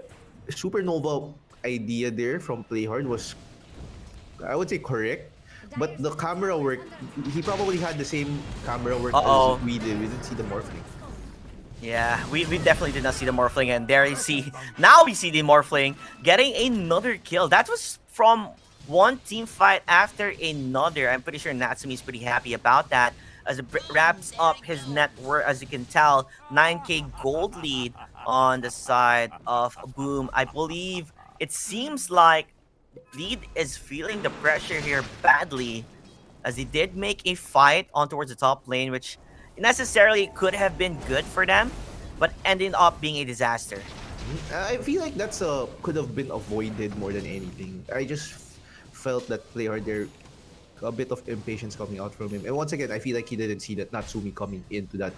Supernova idea there from Playhard was, I would say, correct. But the camera work, he probably had the same camera work as we did. We didn't see the Morphling. Yeah, we definitely did not see the Morphling, and there you see, now we see the Morphling getting another kill. That was from one team fight after another. I'm pretty sure Natsumi is pretty happy about that as it wraps up his net worth. As you can tell, 9k gold lead on the side of Boom. I believe it seems like Lead is feeling the pressure here badly, as he did make a fight on towards the top lane, which necessarily could have been good for them, but ended up being a disaster. I feel like that's could have been avoided more than anything. I just felt that Playhard there, a bit of impatience coming out from him. And once again, I feel like he didn't see that Natsumi coming into that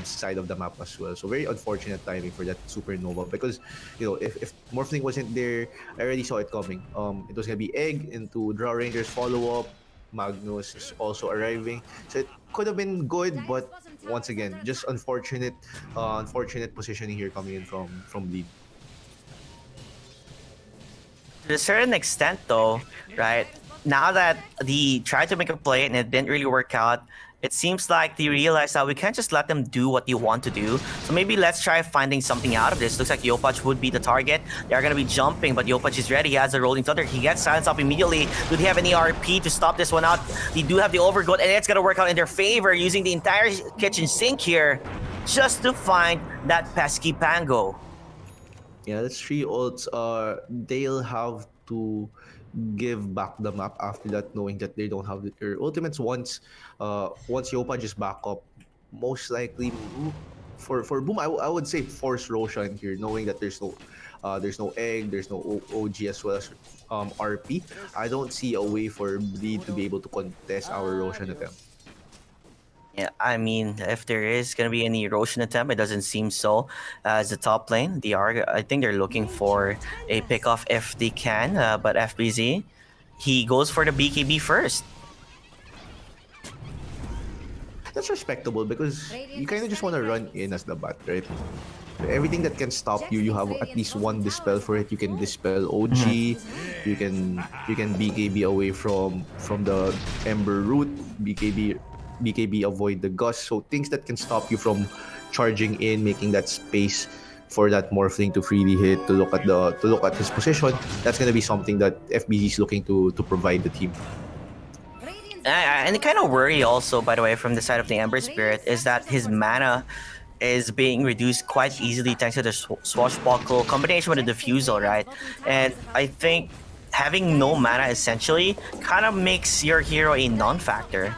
side of the map as well. So very unfortunate timing for that Supernova because, if Morphling wasn't there, I already saw it coming. It was going to be Egg into Drow Rangers follow-up. Magnus is also arriving. So it could have been good, but once again, just unfortunate positioning here coming in from Lead. To a certain extent though, right? Now that they tried to make a play and it didn't really work out, it seems like they realize that we can't just let them do what they want to do. So maybe let's try finding something out of this. Looks like Yopaj would be the target. They're going to be jumping, but Yopaj is ready. He has a rolling thunder. He gets silenced up immediately. Do they have any RP to stop this one out? They do have the overgrowth, and it's going to work out in their favor using the entire kitchen sink here just to find that pesky Pango. Yeah, that's 3 ults. They'll have to give back the map after that, knowing that they don't have their ultimates. Once Yopa just back up, most likely for Boom, I would say force Roshan here, knowing that there's no egg, there's no OG as well as RP. I don't see a way for Bleed to be able to contest our Roshan attempt. Yeah, I mean, if there is going to be any Roshan attempt, it doesn't seem so. As the top lane, I think they're looking for a pickoff if they can, but FBZ, he goes for the BKB first. That's respectable because you kind of just want to run in as the bot, right? Everything that can stop you, you have at least one dispel for it. You can dispel OG, you can BKB away from the Ember root, BKB avoid the gust. So things that can stop you from charging in, making that space for that Morphling to freely hit, to look at his position. That's gonna be something that FBZ is looking to provide the team. And the kind of worry also, by the way, from the side of the Ember Spirit is that his mana is being reduced quite easily thanks to the swashbuckle combination with the diffusal, right? And I think having no mana essentially kind of makes your hero a non-factor.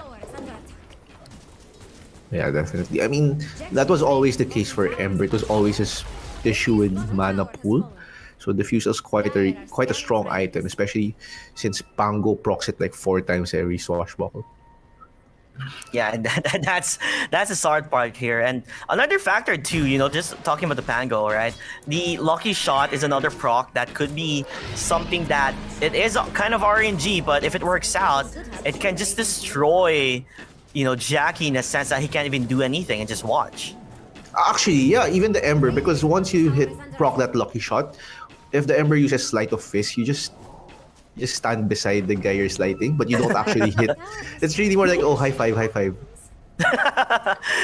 Yeah, definitely. I mean, that was always the case for Ember. It was always his issue with mana pool. So diffusal is quite a strong item, especially since Pango procs it like 4 times every swashbuckle. Yeah, and that's the hard part here. And another factor too, just talking about the Pango, right? The lucky shot is another proc that could be something that it is kind of RNG, but if it works out, it can just destroy, Jackie in a sense that he can't even do anything and just watch. Actually, yeah, even the Ember, because once you proc that lucky shot, if the Ember uses Sleight of Fist, you just stand beside the guy you're slighting, but you don't actually hit. It's really more like, oh, high five.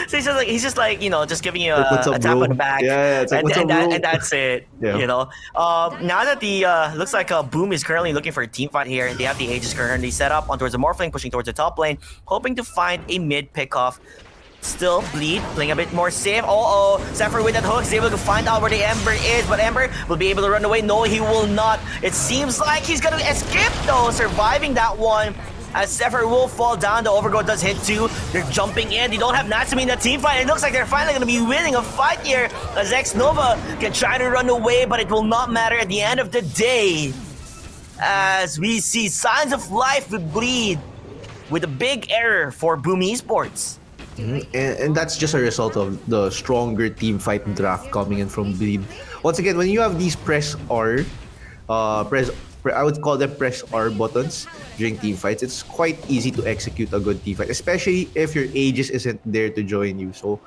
So he's just like just giving you a tap on the back, it's like, and that's it. Yeah. Now that the looks like Boom is currently looking for a team fight here. They have the Aegis currently set up on towards the Morphling, pushing towards the top lane, hoping to find a mid pickoff. Still Bleed, playing a bit more safe. Zephyr with that hook is able to find out where the Ember is, but Ember will be able to run away. No, he will not. It seems like he's gonna escape though, surviving that one. As Zephyr will fall down, the Overgrowth does hit too. They're jumping in. They don't have Natsumi in the team fight. It looks like they're finally gonna be winning a fight here. As X-Nova can try to run away, but it will not matter at the end of the day. As we see signs of life with Bleed, with a big error for Boom Esports. And that's just a result of the stronger team fight draft coming in from Bleed. Once again, when you have these press R, I would call them press R buttons during team fights, it's quite easy to execute a good team fight, especially if your Aegis isn't there to join you. So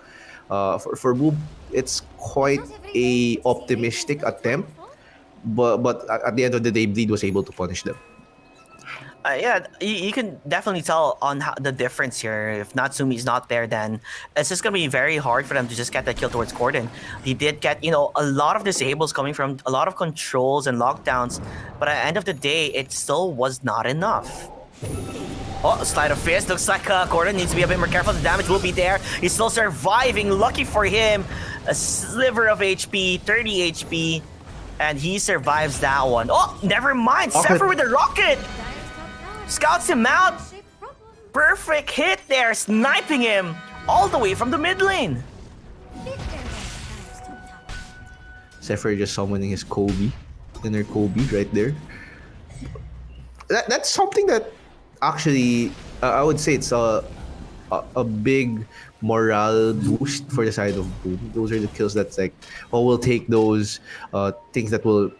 for Boom, it's quite a optimistic attempt, but at the end of the day, Bleed was able to punish them. Yeah, you can definitely tell on the difference here. If Natsumi's not there, then it's just going to be very hard for them to just get that kill towards Corden. He did get, a lot of disables coming from a lot of controls and lockdowns, but at the end of the day, it still was not enough. Sleight of Fist. Looks like Corden needs to be a bit more careful. The damage will be there. He's still surviving. Lucky for him. A sliver of HP, 30 HP, and he survives that one. Never mind. Zephyr with the rocket. Scouts him out. Perfect hit there, sniping him all the way from the mid lane. Zephyr just summoning his Kobe, inner Kobe right there. That's something that actually I would say it's a big morale boost for the side of Boom. Those are the kills that's like, we'll take those things that will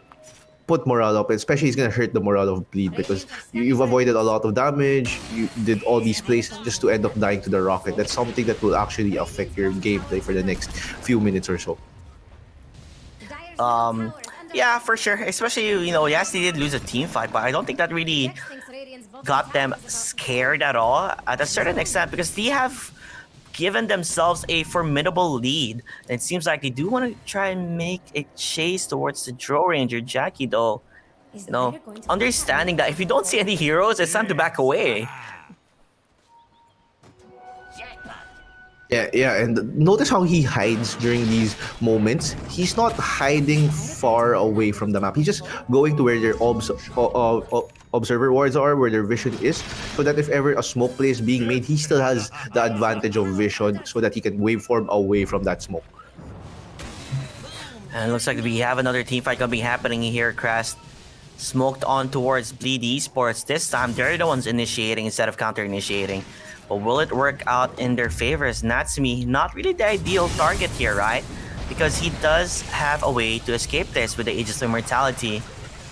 put morale up, especially it's gonna hurt the morale of Bleed because you've avoided a lot of damage. You did all these plays just to end up dying to the rocket. That's something that will actually affect your gameplay for the next few minutes or so. Yeah, for sure. Especially, yes, they did lose a team fight, but I don't think that really got them scared at all at a certain extent because they have given themselves a formidable lead. And it seems like they do want to try and make a chase towards the Draw Ranger. Jackie, though, understanding that if you don't see any heroes, it's time to back away. Yeah, and notice how he hides during these moments. He's not hiding far away from the map. He's just going to where their observer wards are, where their vision is, so that if ever a smoke play is being made, he still has the advantage of vision so that he can waveform away from that smoke. And it looks like we have another team fight gonna be happening here, Crest. Smoked on towards Bleed Esports. This time, they're the ones initiating instead of counter-initiating. But will it work out in their favor? As Natsumi, not really the ideal target here, right? Because he does have a way to escape this with the Aegis of Immortality.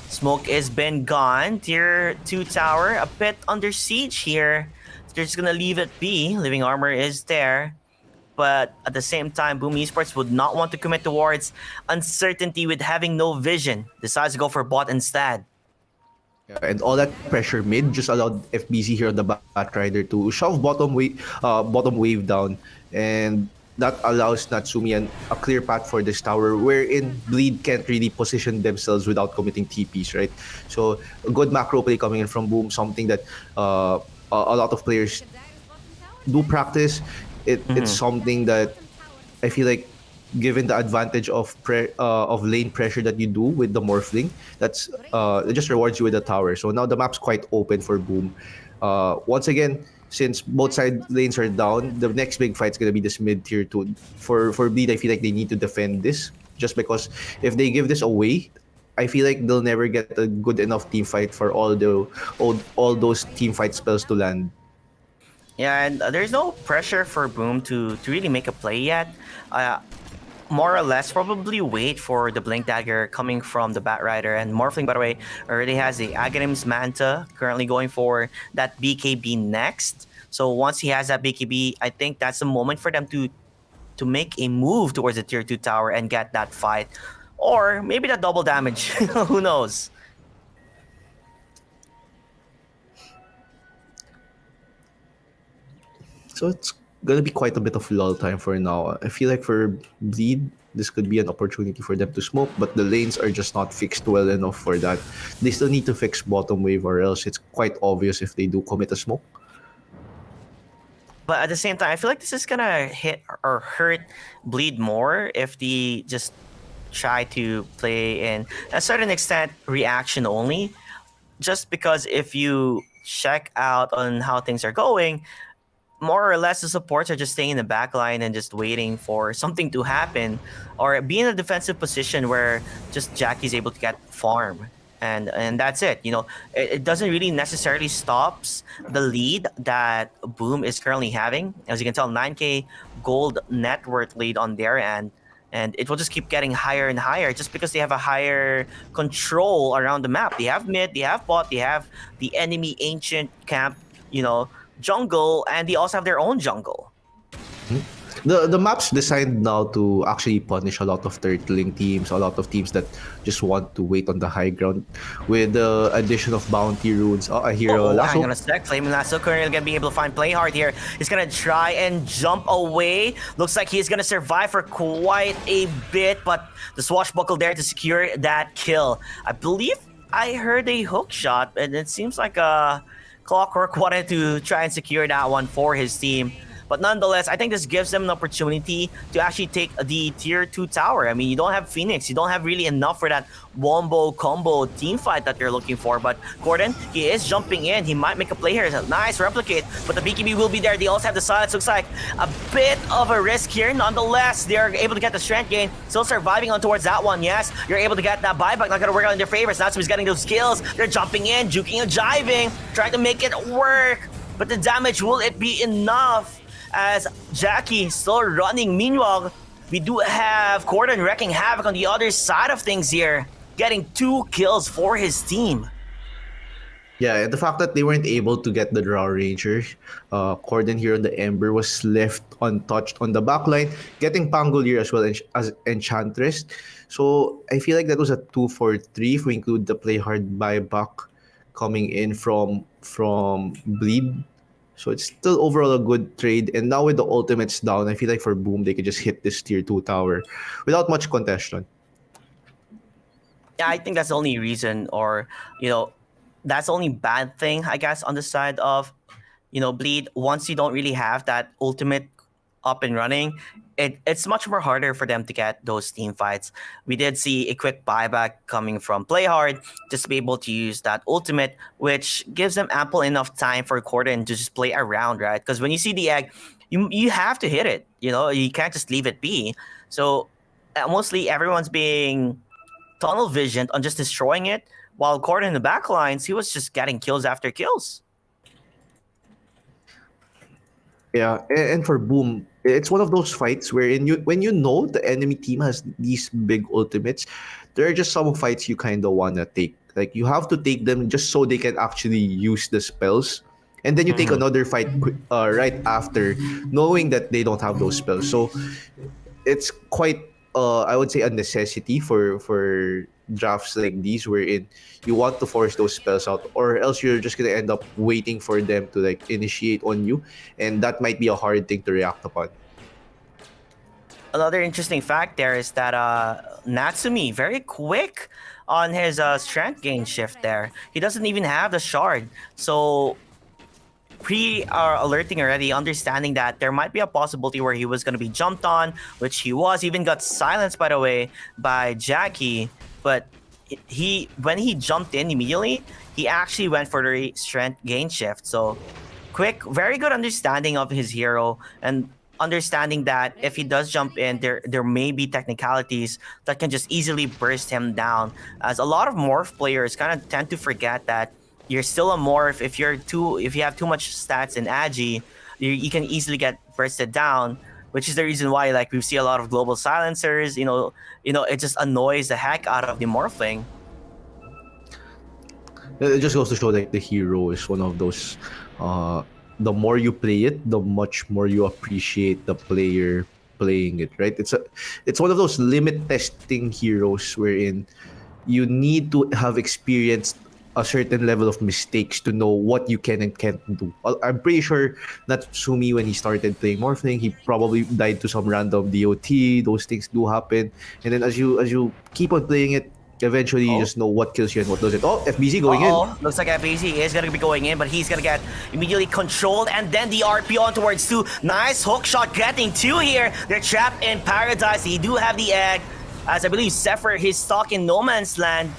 Smoke has been gone. Tier 2 tower, a bit under siege here. They're just gonna leave it be. Living Armor is there. But at the same time, Boom Esports would not want to commit towards uncertainty with having no vision. Decides to go for bot instead. And all that pressure mid just allowed FBZ here on the Batrider to shove bottom wave down, and that allows Natsumi a clear path for this tower, wherein Bleed can't really position themselves without committing TPs, right? So a good macro play coming in from Boom, something that a lot of players do practice. It's something that I feel like, given the advantage of lane pressure that you do with the Morphling, it just rewards you with the tower. So now the map's quite open for Boom. Once again, since both side lanes are down, the next big fight's gonna be this mid tier 2. For Bleed, I feel like they need to defend this, just because if they give this away, I feel like they'll never get a good enough team fight for all those team fight spells to land. Yeah, and there's no pressure for Boom to really make a play yet. More or less, probably wait for the Blink Dagger coming from the Batrider. And Morphling, by the way, already has the Aghanim's Manta, currently going for that BKB next. So once he has that BKB, I think that's the moment for them to make a move towards the tier 2 tower and get that fight. Or maybe that double damage. Who knows? So it's gonna be quite a bit of lull time for now. I feel like for Bleed, this could be an opportunity for them to smoke, but the lanes are just not fixed well enough for that. They still need to fix bottom wave, or else it's quite obvious if they do commit a smoke. But at the same time, I feel like this is gonna hit or hurt Bleed more if they just try to play in a certain extent reaction only. Just because if you check out on how things are going, more or less the supports are just staying in the back line and just waiting for something to happen, or be in a defensive position where just Jackie's able to get farm, and that's it. It doesn't really necessarily stops the lead that Boom is currently having. As you can tell, 9k gold net worth lead on their end, and it will just keep getting higher and higher just because they have a higher control around the map. They have mid, they have bot, they have the enemy ancient camp, jungle, and they also have their own jungle. The map's designed now to actually punish a lot of turtling teams, a lot of teams that just want to wait on the high ground. With the addition of bounty runes, a hero lasso. Hang on a sec, Flaming Lasso currently gonna be able to find play hard here. He's gonna try and jump away. Looks like he's gonna survive for quite a bit, but the swashbuckle there to secure that kill. I believe I heard a hook shot, and it seems like Clockwork wanted to try and secure that one for his team. But nonetheless, I think this gives them an opportunity to actually take the tier 2 tower. I mean, you don't have Phoenix. You don't have really enough for that wombo combo team fight that you're looking for. But Gordon, he is jumping in. He might make a play here. It's a nice replicate, but the BKB will be there. They also have the silence. Looks like a bit of a risk here. Nonetheless, they're able to get the strength gain. Still surviving on towards that one. Yes, you're able to get that buyback. Not going to work out in their favor. So Natsumi's getting those skills. They're jumping in, juking and jiving, trying to make it work. But the damage, will it be enough? As Jackie still running. Meanwhile, we do have Gordon wrecking havoc on the other side of things here, getting 2 kills for his team. Yeah, and the fact that they weren't able to get the Draw Ranger, Corden here on the Ember was left untouched on the backline, getting Pangolier as well as Enchantress. So I feel like that was a 2-for-3 if we include the play hard buyback coming in from Bleed. So it's still overall a good trade. And now with the ultimates down, I feel like for Boom, they could just hit this tier 2 tower without much contention. Yeah, I think that's the only reason, or that's the only bad thing, I guess, on the side of Bleed. Once you don't really have that ultimate up and running, it's much more harder for them to get those team fights. We did see a quick buyback coming from Playhard just to be able to use that ultimate, which gives them ample enough time for Corden to just play around, right? Because when you see the egg, you have to hit it. You can't just leave it be. So mostly everyone's being tunnel visioned on just destroying it, while Corden in the back lines, he was just getting kills after kills. Yeah, and for Boom, it's one of those fights wherein when you know the enemy team has these big ultimates, there are just some fights you kind of want to take. Like, you have to take them just so they can actually use the spells. And then you take another fight right after, knowing that they don't have those spells. So it's quite, I would say, a necessity for drafts like these, wherein you want to force those spells out, or else you're just gonna end up waiting for them to like initiate on you, and that might be a hard thing to react upon. Another interesting fact there is that Natsumi, very quick on his strength gain shift there. He doesn't even have the shard. So alerting already, understanding that there might be a possibility where he was going to be jumped on, which he was. Even got silenced, by the way, by Jackie. But when he jumped in immediately, he actually went for the strength gain shift. So quick, very good understanding of his hero, and understanding that if he does jump in, there may be technicalities that can just easily burst him down. As a lot of morph players kind of tend to forget that you're still a morph. If you have too much stats in Agi, you can easily get bursted down, which is the reason why like we see a lot of global silencers. It just annoys the heck out of the morphling. It just goes to show that the hero is one of those. The more you play it, the much more you appreciate the player playing it. Right? It's one of those limit testing heroes wherein you need to have experienced a certain level of mistakes to know what you can and can't do. I'm pretty sure Natsumi, when he started playing Morphling, he probably died to some random DOT. Those things do happen. And then as you keep on playing it, eventually you just know what kills you and what doesn't. Oh, FBZ going in. Looks like FBZ is going to be going in, but he's going to get immediately controlled, and then the RP on towards 2. Nice hook shot getting 2 here. They're trapped in paradise. They do have the egg, as I believe Zephyr, he's stuck in no man's land.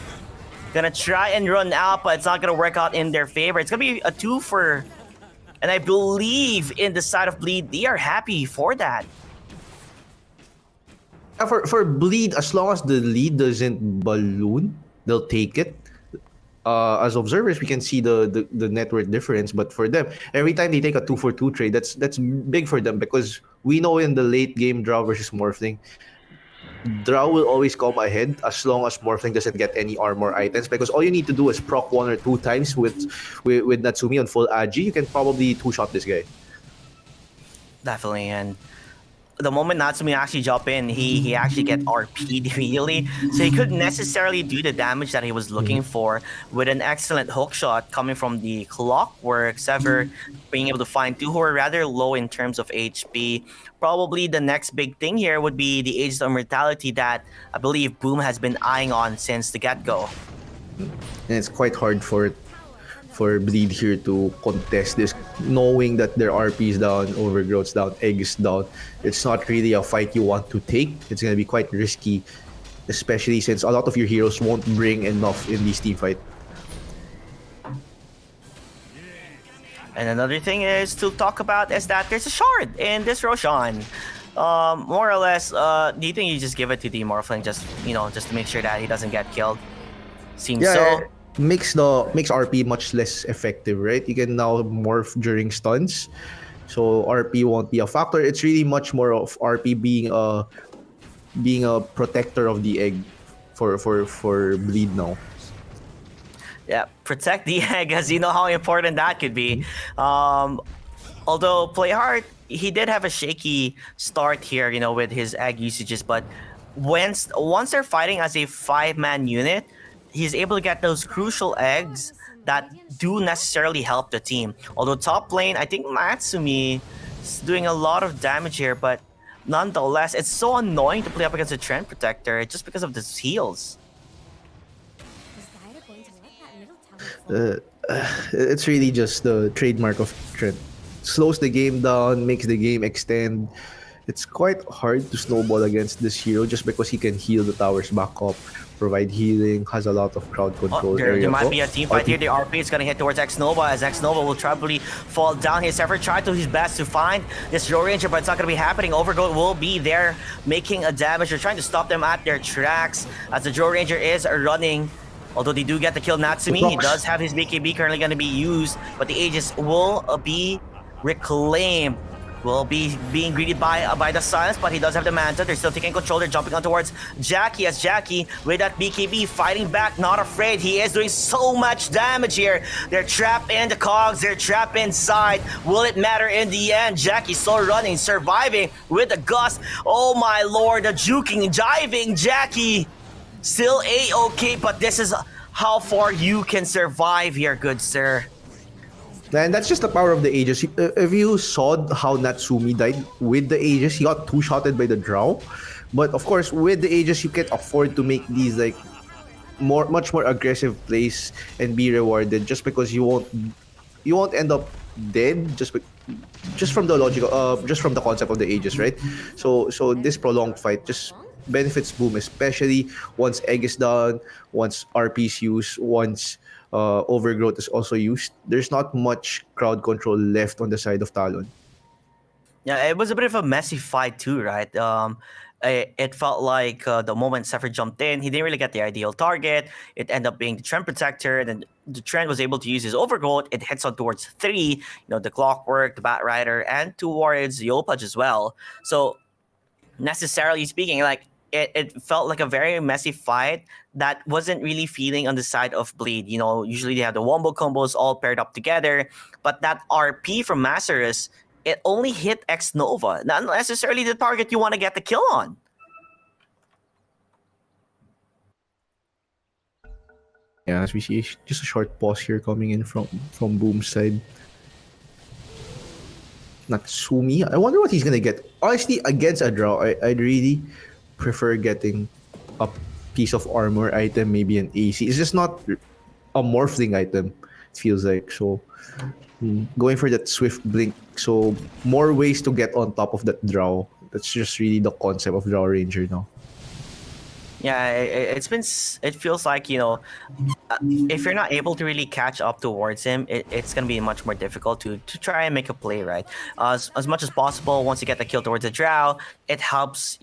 Gonna try and run out, but it's not gonna work out in their favor. It's gonna be a 2 for, and I believe in the side of Bleed, they are happy for that. For Bleed, as long as the lead doesn't balloon, they'll take it. As observers, we can see the net worth difference, but for them, every time they take a 2-for-2 trade, that's big for them, because we know in the late game Drow versus Morphling, Drow will always come ahead as long as Morphling doesn't get any armor items, because all you need to do is proc 1 or 2 times with Natsumi on full Agi. You can probably 2-shot this guy. Definitely, and the moment Natsumi actually jump in, he actually get RP'd immediately, so he couldn't necessarily do the damage that he was looking for. With an excellent hook shot coming from the Clockwork, Sever being able to find 2 who are rather low in terms of HP. Probably the next big thing here would be the Aegis of Immortality that I believe Boom has been eyeing on since the get-go. And it's quite hard for Bleed here to contest this, knowing that their RP is down, Overgrowth's down, Egg is down. It's not really a fight you want to take. It's going to be quite risky, especially since a lot of your heroes won't bring enough in these team fight. And another thing is to talk about is that there's a shard in this Roshan. More or less, do you think you just give it to the Morphling just to make sure that he doesn't get killed? Seems so. Makes RP much less effective, right? You can now morph during stuns, so RP won't be a factor. It's really much more of RP being a protector of the egg for Bleed now. Yeah, protect the egg, as you know how important that could be. Although Playhard, he did have a shaky start here, with his egg usages, but once they're fighting as a 5-man unit, he's able to get those crucial eggs that do necessarily help the team. Although top lane, I think Matsumi is doing a lot of damage here, but nonetheless, it's so annoying to play up against a Trend Protector just because of the heals. It's really just the trademark of Trent. Slows the game down, makes the game extend. It's quite hard to snowball against this hero just because he can heal the towers back up, provide healing, has a lot of crowd control. There might be a team fight here. The RP is going to hit towards X-Nova as X-Nova will probably fall down. His effort tried to his best to find this Joe Ranger, but it's not going to be happening. Overgrowth will be there making a damage. They're trying to stop them at their tracks as the Joe Ranger is running. Although they do get the kill, Natsumi, he does have his BKB currently going to be used, but the Aegis will be reclaimed. Will be being greeted by the silence, but he does have the Manta. They're still taking control. They're jumping on towards Jackie as Jackie with that BKB fighting back, not afraid. He is doing so much damage here. They're trapped in the cogs. They're trapped inside. Will it matter in the end? Jackie still running, surviving with the gust. Oh my lord, the juking, jiving Jackie. Still A-okay, but this is how far you can survive here, good sir. And that's just the power of the Aegis. If you saw how Natsumi died with the Aegis, he got two-shotted by the Drow. But of course, with the Aegis, you can afford to make these like much more aggressive plays and be rewarded just because you won't end up dead just from the logical just from the concept of the Aegis, right? So this prolonged fight just benefits Boom, especially once Egg is done, once RP is used, once Overgrowth is also used. There's not much crowd control left on the side of Talon. Yeah, it was a bit of a messy fight too, right? It felt like the moment Sephiroth jumped in, he didn't really get the ideal target. It ended up being the Trend Protector, and then the Trend was able to use his Overgrowth. It hits on towards 3, the Clockwork, the Bat Rider, and towards Yopaj as well. So, necessarily speaking, like, it felt like a very messy fight that wasn't really feeling on the side of Bleed. Usually they have the wombo combos all paired up together, but that RP from Macerus, it only hit X-Nova, not necessarily the target you want to get the kill on. Yeah, as we see, just a short pause here coming in from Boom's side. Natsumi, I wonder what he's gonna get. Honestly, against a draw, I'd really prefer getting a piece of armor item, maybe an AC. It's just not a morphling item, it feels like. So going for that swift blink, so more ways to get on top of that draw. That's just really the concept of Draw Ranger now. Yeah, it feels like, if you're not able to really catch up towards him, it's going to be much more difficult to try and make a play, right? As much as possible, once you get the kill towards the Drow, it helps,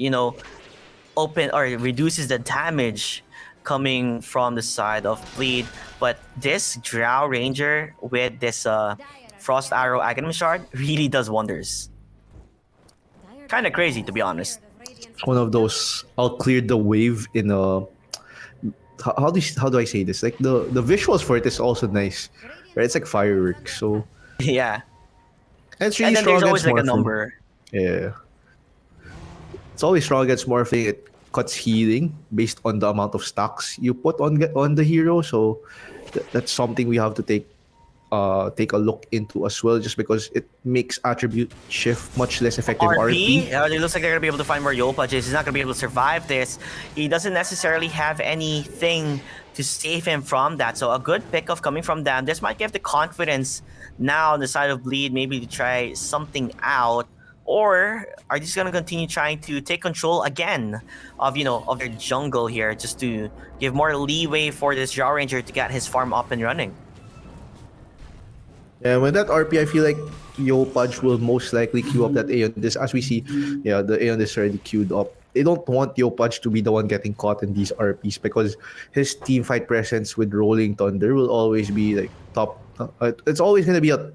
open or reduces the damage coming from the side of Bleed. But this Drow Ranger with this Frost Arrow Aghanim Shard really does wonders. Kind of crazy, to be honest. One of those, I'll clear the wave in a... How do I say this? Like, the visuals for it is also nice, right? It's like fireworks, so... Yeah. And it's really and then strong there's always against like a Morphling. number. Yeah. It's always strong against Morphling. It cuts healing based on the amount of stacks you put on the hero, so that's something we have to take a look into as well, just because it makes attribute shift much less effective. RP? It looks like they're going to be able to find where Yopaj is. He's not going to be able to survive this. He doesn't necessarily have anything to save him from that. So a good pickup coming from them. This might give the confidence now on the side of Bleed, maybe to try something out. Or are they just going to continue trying to take control again of their jungle here, just to give more leeway for this Drow Ranger to get his farm up and running? Yeah, with that RP, I feel like Yopaj will most likely queue up that Aeon Disc. As we see, yeah, the Aeon Disc already queued up. They don't want Yopaj to be the one getting caught in these RPs, because his team fight presence with Rolling Thunder will always be like top. It's always going to be a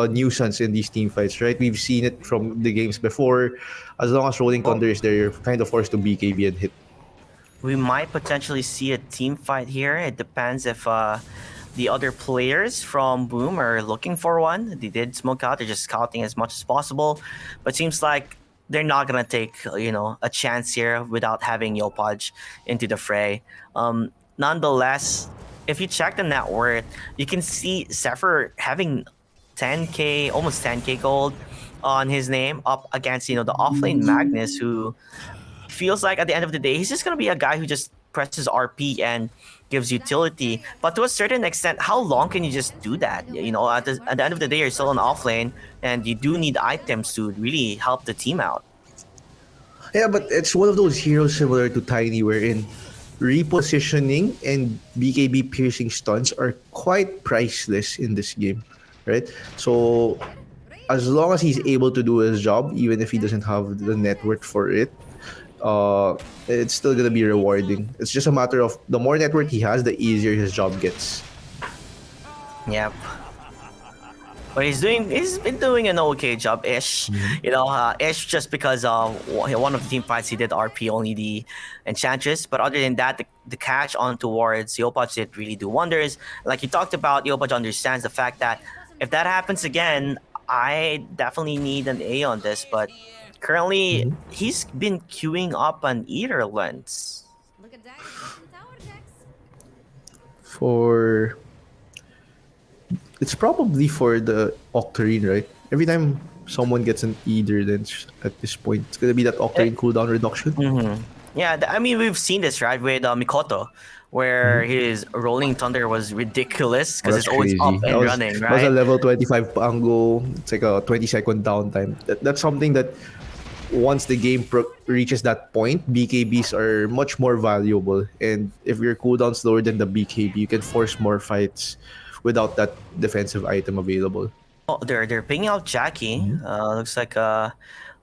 nuisance in these team fights, right? We've seen it from the games before. As long as Rolling Thunder is there, you're kind of forced to BKB and hit. We might potentially see a team fight here. It depends if the other players from Boom are looking for one. They did smoke out. They're just scouting as much as possible. But seems like they're not going to take, a chance here without having Yopaj into the fray. nonetheless, if you check the net worth, you can see Zephyr having 10k, almost 10k gold on his name up against the offlane Magnus, who feels like at the end of the day he's just gonna be a guy who just presses RP and gives utility. But to a certain extent, how long can you just do that? At the end of the day, you're still on offlane, and you do need items to really help the team out. Yeah, but it's one of those heroes similar to Tiny, wherein repositioning and BKB piercing stuns are quite priceless in this game, right? So as long as he's able to do his job, even if he doesn't have the network for it, it's still gonna be rewarding. It's just a matter of the more network he has, the easier his job gets. Yep. But he's been doing an okay job, Ish. Ish just because one of the team fights he did RP only the Enchantress, but other than that, the catch on towards Yopaj did really do wonders. Like you talked about, Yopaj understands the fact that if that happens again, I definitely need an A on this, but currently he's been queuing up an Eater lens. It's probably for the Octarine, right? Every time someone gets an Eater, then at this point, it's gonna be that Octarine cooldown reduction. Mm-hmm. Yeah, I mean, we've seen this, right, with Mikoto, where his Rolling Thunder was ridiculous because it's always up and running, right? That was a level 25 Pango. It's like a 20-second downtime. That's something that once the game reaches that point, BKBs are much more valuable. And if your cooldown's lower than the BKB, you can force more fights without that defensive item available. Oh, they're pinging out Jackie. Looks like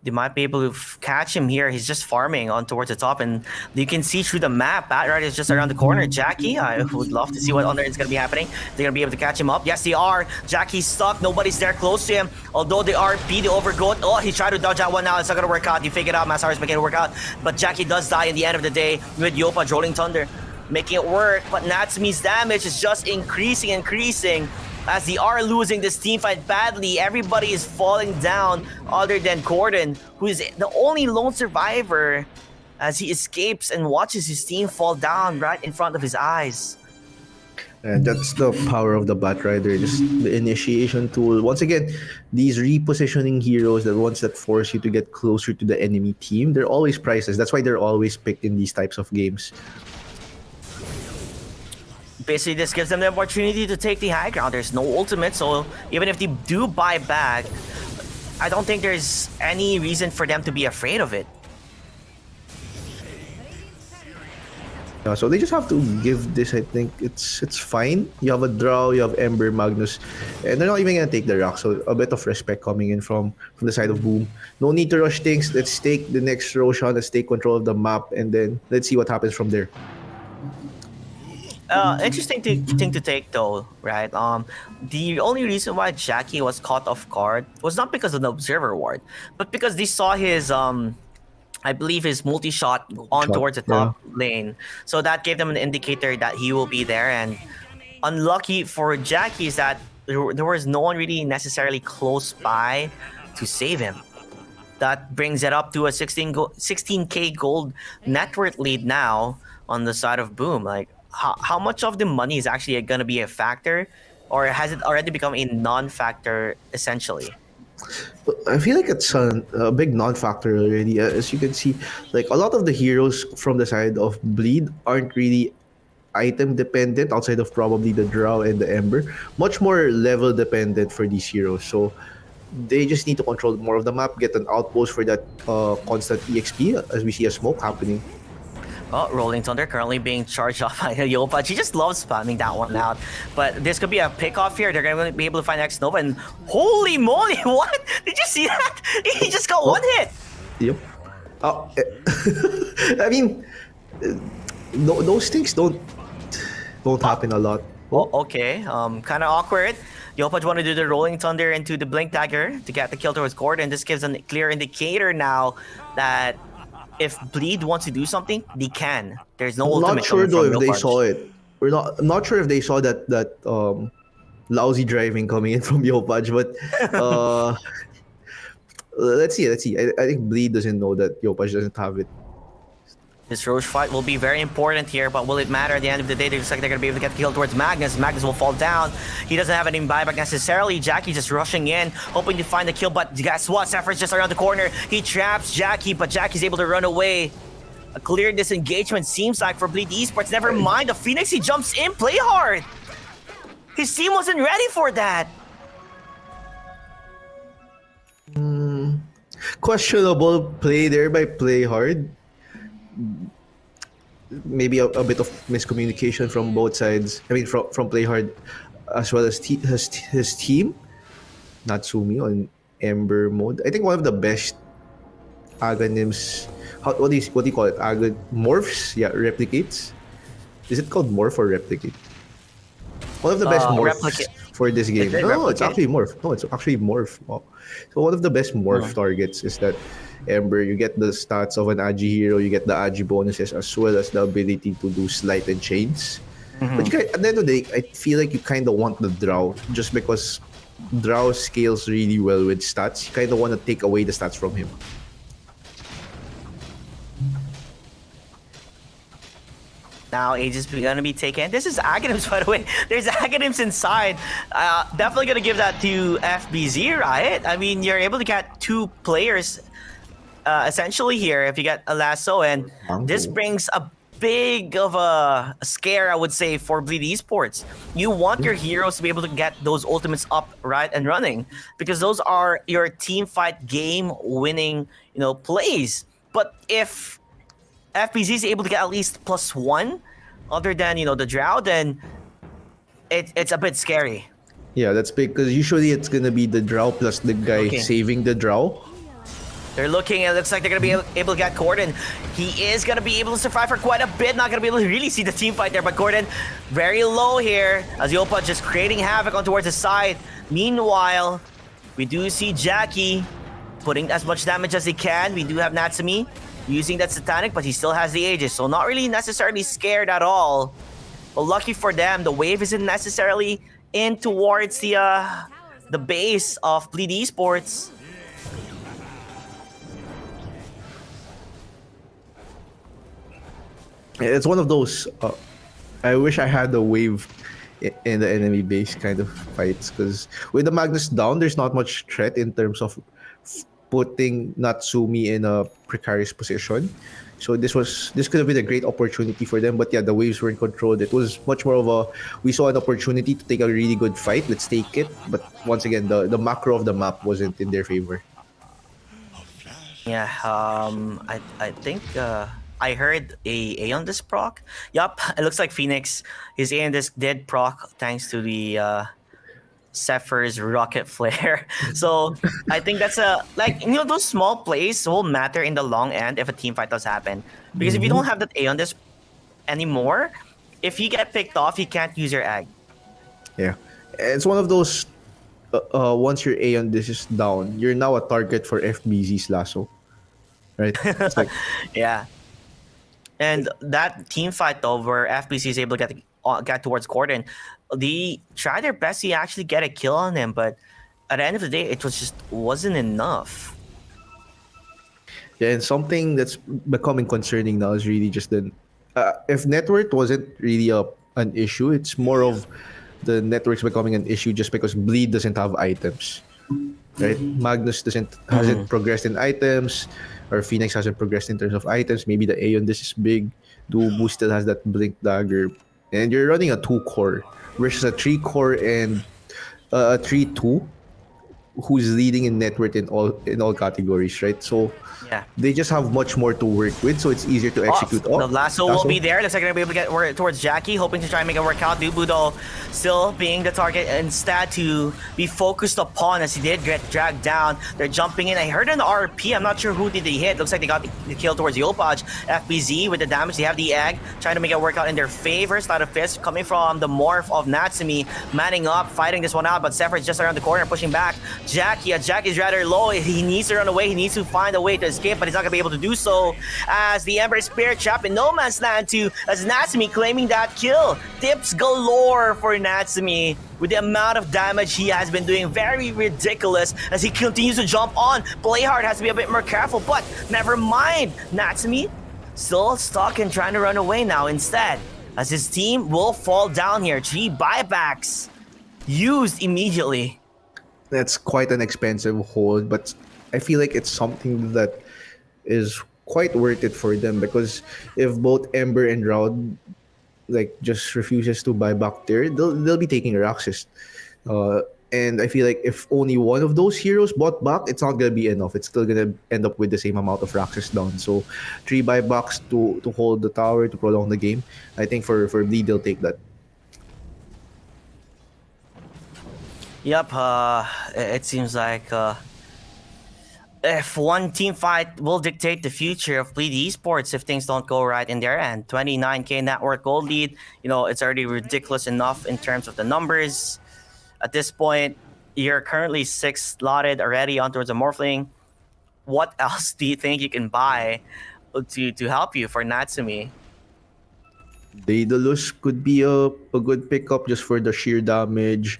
they might be able to catch him here. He's just farming on towards the top, and you can see through the map. Batrider is just around the corner. Jackie, I would love to see what on there is going to be happening. They're going to be able to catch him up. Yes, they are. Jackie's stuck. Nobody's there close to him. Although they are the overgrowth. Oh, he tried to dodge that one now. It's not going to work out. You figure it out. Masar is making it work out. But Jackie does die in the end of the day with Yopa Rolling Thunder making it work. But Natsumi's damage is just increasing. As they are losing this team fight badly, everybody is falling down other than Gordon, who is the only lone survivor as he escapes and watches his team fall down right in front of his eyes. And that's the power of the Batrider, just the initiation tool. Once again, these repositioning heroes, the ones that force you to get closer to the enemy team, they're always priceless. That's why they're always picked in these types of games. Basically, this gives them the opportunity to take the high ground. There's no ultimate, so even if they do buy back, I don't think there's any reason for them to be afraid of it. So they just have to give this, I think, it's fine. You have a Drow, you have Ember, Magnus, and they're not even going to take the rock, so a bit of respect coming in from the side of Boom. No need to rush things. Let's take the next Roshan, let's take control of the map, and then let's see what happens from there. Interesting thing to take though, right? The only reason why Jackie was caught off guard was not because of the observer ward, but because they saw his I believe his multi-shot on towards the top lane. So that gave them an indicator that he will be there. And unlucky for Jackie is that there was no one really necessarily close by to save him. That brings it up to a 16k gold net worth lead now on the side of Boom. Like, how much of the money is actually going to be a factor, or has it already become a non-factor essentially? I feel like it's a big non-factor already. As you can see, like a lot of the heroes from the side of Bleed aren't really item dependent outside of probably the Drow and the Ember. Much more level dependent for these heroes. So they just need to control more of the map, get an outpost for that constant EXP as we see a smoke happening. Oh, Rolling Thunder currently being charged off by Yopa. She just loves spamming that one out. But this could be a pick-off here. They're going to be able to find X-Nova. And holy moly, what? Did you see that? He just got one hit. Yep. I mean, those things don't happen a lot. Oh, okay. Kind of awkward. Yopa want to do the Rolling Thunder into the Blink Dagger to get the kill towards Gordon. This gives a clear indicator now that if Bleed wants to do something, they can. There's no ultimate. I'm not sure though if they saw it. I'm not sure if they saw that lousy driving coming in from Yopaj, but let's see. I think Bleed doesn't know that Yopaj doesn't have it. This Roche fight will be very important here, but will it matter at the end of the day? It looks like they're going to be able to get the kill towards Magnus. Magnus will fall down. He doesn't have any buyback necessarily. Jackie just rushing in, hoping to find the kill, but guess what? Zephyr's just around the corner. He traps Jackie, but Jackie's able to run away. A clear disengagement seems like for Bleed Esports. Never mind, the Phoenix, he jumps in, play hard. His team wasn't ready for that. Questionable play there by Play Hard. Maybe a bit of miscommunication from both sides. I mean, from Play Hard as well as his team. Natsumi on Ember mode. I think one of the best Aghanims. What do you call it? Morphs? Yeah, replicates. Is it called morph or replicate? One of the best morphs for this game. No, it's actually morph. No, it's actually morph. Oh. So one of the best morph targets is that Ember. You get the stats of an Agi hero, you get the Agi bonuses, as well as the ability to do sleight and chains. But at the end of the day, I feel like you kind of want the Drow, just because Drow scales really well with stats. You kind of want to take away the stats from him. Now Age is gonna be taken. This is Aghanims, by the way. There's Aghanims inside. Definitely gonna give that to FBZ, right? I mean, you're able to get 2 players essentially here if you get a lasso, and this brings a big of a scare, I would say, for Bleed Esports. You want your heroes to be able to get those ultimates up, right, and running, because those are your team fight game winning, plays. But if FBZ is able to get at least +1 other than, the Drow, then it's a bit scary. Yeah, that's big, because usually it's gonna be the Drow plus the guy saving the Drow. They're looking, it looks like they're going to be able to get Gordon. He is going to be able to survive for quite a bit. Not going to be able to really see the team fight there, but Gordon very low here as Yopa just creating havoc on towards his side. Meanwhile, we do see Jackie putting as much damage as he can. We do have Natsumi using that Satanic, but he still has the Aegis, so not really necessarily scared at all. But lucky for them, the wave isn't necessarily in towards the base of Bleed Esports. It's one of those. I wish I had a wave in the enemy base kind of fights, because with the Magnus down, there's not much threat in terms of putting Natsumi in a precarious position. So this could have been a great opportunity for them, but yeah, the waves weren't controlled. It was much more of we saw an opportunity to take a really good fight. Let's take it. But once again, the macro of the map wasn't in their favor. Yeah, I think I heard a on this proc. Yup, it looks like Phoenix. His A on this did proc thanks to the Zephyr's rocket flare. So I think that's those small plays will matter in the long end if a team fight does happen. Because if you don't have that A on this anymore, if you get picked off, you can't use your ag. Yeah, it's one of those. Once your A on this is down, you're now a target for FBZ's lasso, right? It's like yeah. And that team fight though, where FBC is able to get towards Gordon, they try their best to actually get a kill on him, but at the end of the day, it wasn't enough. Yeah, and something that's becoming concerning now is really just if network wasn't really an issue, it's more of the networks becoming an issue just because Bleed doesn't have items, right? Magnus hasn't progressed in items, or Phoenix hasn't progressed in terms of items. Maybe the Aeon this is big. Dubu still has that Blink Dagger, and you're running a 2-core versus a 3-core and a 3-2 who's leading in net worth in all categories, right? So yeah, they just have much more to work with, so it's easier to execute. The lasso will be there. Looks like they're going to be able to get towards Jackie, hoping to try and make it work out. Dubu though still being the target instead to be focused upon as he did get dragged down. They're jumping in. I heard an RP. I'm not sure who did they hit. Looks like they got the kill towards Yopaj. FBZ with the damage. They have the egg, trying to make it work out in their favor. Sleight of fist coming from the morph of Natsumi, manning up, fighting this one out, but Zephyr's just around the corner, pushing back. Jackie's rather low. He needs to run away. He needs to find a way to escape, but he's not going to be able to do so as the Ember Spirit trapped in no man's land too, as Natsumi claiming that kill. Tips galore for Natsumi with the amount of damage he has been doing. Very ridiculous as he continues to jump on. Playhard has to be a bit more careful, but never mind. Natsumi still stuck and trying to run away now instead, as his team will fall down here. 3 buybacks used immediately. That's quite an expensive hold, but I feel like it's something that is quite worth it for them, because if both Ember and Round like just refuses to buy back there, they'll be taking Roxas. And I feel like if only one of those heroes bought back, it's not gonna be enough. It's still gonna end up with the same amount of Roxas down. So 3 buybacks to hold the tower to prolong the game. I think for Bleed they'll take that. Yep, it seems like if one team fight will dictate the future of Bleed Esports if things don't go right in their end. 29k network gold lead, it's already ridiculous enough in terms of the numbers. At this point, you're currently 6 slotted already on towards a Morphling. What else do you think you can buy to help you for Natsumi? Daedalus could be a good pickup just for the sheer damage.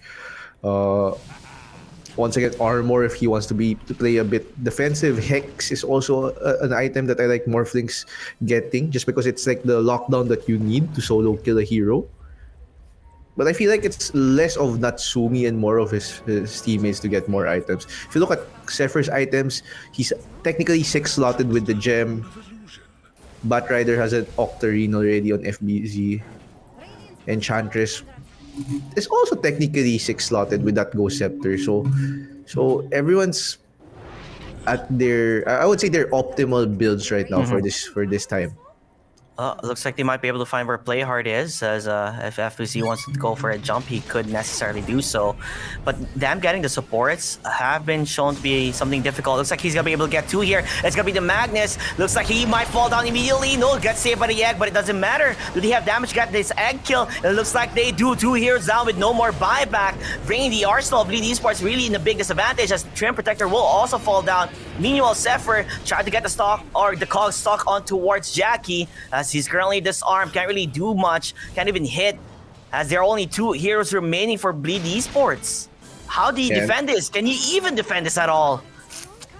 Once again, armor if he wants to play a bit defensive. Hex is also an item that I like Morphlings getting, just because it's like the lockdown that you need to solo kill a hero. But I feel like it's less of Natsumi and more of his teammates to get more items. If you look at Zephyr's items, he's technically 6 slotted with the gem. Batrider has an Octarine already on FBZ. Enchantress is also technically 6 slotted with that Ghost Scepter. So everyone's at their, I would say, their optimal builds right now for this time. Looks like they might be able to find where Playhard is, as if FBC wants to go for a jump, he could necessarily do so. But them getting the supports have been shown to be something difficult. Looks like he's going to be able to get 2 here. It's going to be the Magnus. Looks like he might fall down immediately. No, gets saved by the egg, but it doesn't matter. Do they have damage? Got this egg kill. It looks like they do. 2 heroes down with no more buyback. Bringing the arsenal of Bleed Esports really in a big disadvantage, as Trim Protector will also fall down. Meanwhile, Zephyr tried to get the stock, or the cog stock on towards Jackie, as he's currently disarmed, can't really do much, can't even hit, as there are only 2 heroes remaining for Bleed Esports. How do you defend this? Can you even defend this at all?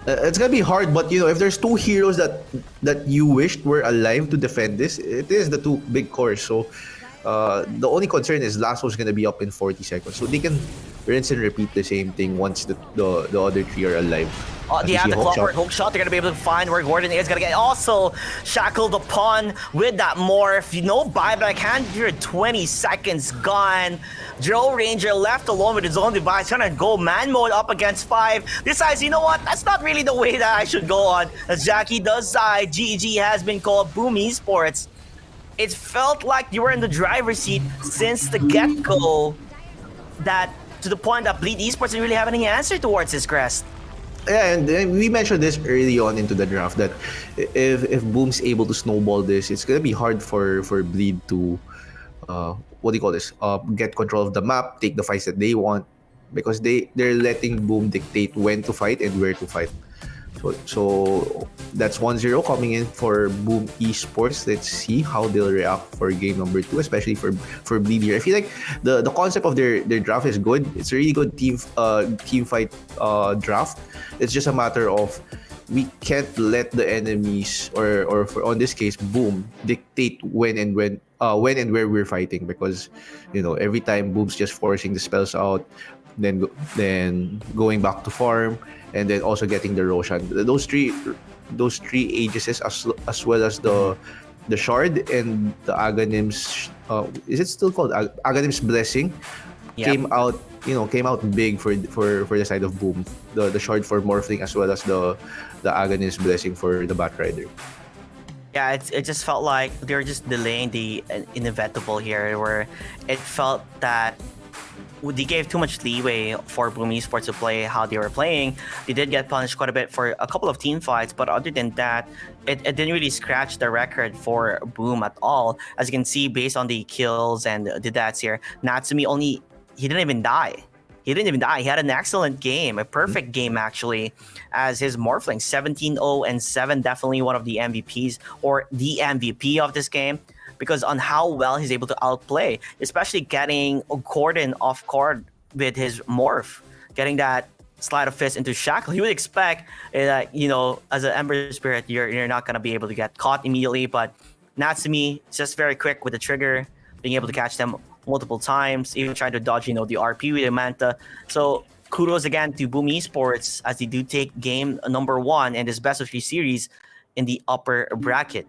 It's gonna be hard, but if there's 2 heroes that you wished were alive to defend this, it is the 2 big cores. So the only concern is Lasso's gonna be up in 40 seconds, so they can rinse and repeat the same thing once the other 3 are alive. They have the clockwork hook shot. They're going to be able to find where Gordon is going to get also shackled upon with that morph. No buyback, 120 seconds gone. Joe Ranger left alone with his own device, trying to go man mode up against 5. Decides, you know what, that's not really the way that I should go on. As Jackie does die, GG has been called. Boom Esports. It felt like you were in the driver's seat since the get-go, that to the point that Bleed Esports didn't really have any answer towards his crest. Yeah, and we mentioned this early on into the draft, that if Boom's able to snowball this, it's gonna be hard for Bleed to get control of the map, take the fights that they want, because they're letting Boom dictate when to fight and where to fight. So that's 1-0 coming in for Boom Esports. Let's see how they'll react for game number 2, especially for Bleed here. I feel like the concept of their draft is good. It's a really good team fight draft. It's just a matter of, we can't let the enemies, or for, on this case, Boom, dictate when and where we're fighting, because every time Boom's just forcing the spells out, then going back to farm, and then also getting the Roshan. Those three Aegises, as well as the Shard and the Aghanim's, is it still called Aghanim's Blessing? Yep. Came out big for the side of Boom. The Shard for Morphling, as well as the Aghanim's Blessing for the Batrider. Yeah, it just felt like they were just delaying the inevitable here, where it felt that they gave too much leeway for Boom Esports to play how they were playing. They did get punished quite a bit for a couple of team fights, but other than that, it didn't really scratch the record for Boom at all. As you can see, based on the kills and the deaths here, Natsumi he didn't even die. He had an excellent game, a perfect game actually, as his Morphling 17-0 and 7, definitely one of the MVPs, or the MVP of this game, because on how well he's able to outplay, especially getting Gordon off court with his morph, getting that slide of fist into shackle. You would expect that, as an Ember Spirit, you're not going to be able to get caught immediately, but Natsumi just very quick with the trigger, being able to catch them multiple times, even trying to dodge, the RP with the Manta. So kudos again to Boom Esports as they do take game number 1 in this best of 3 series in the upper bracket.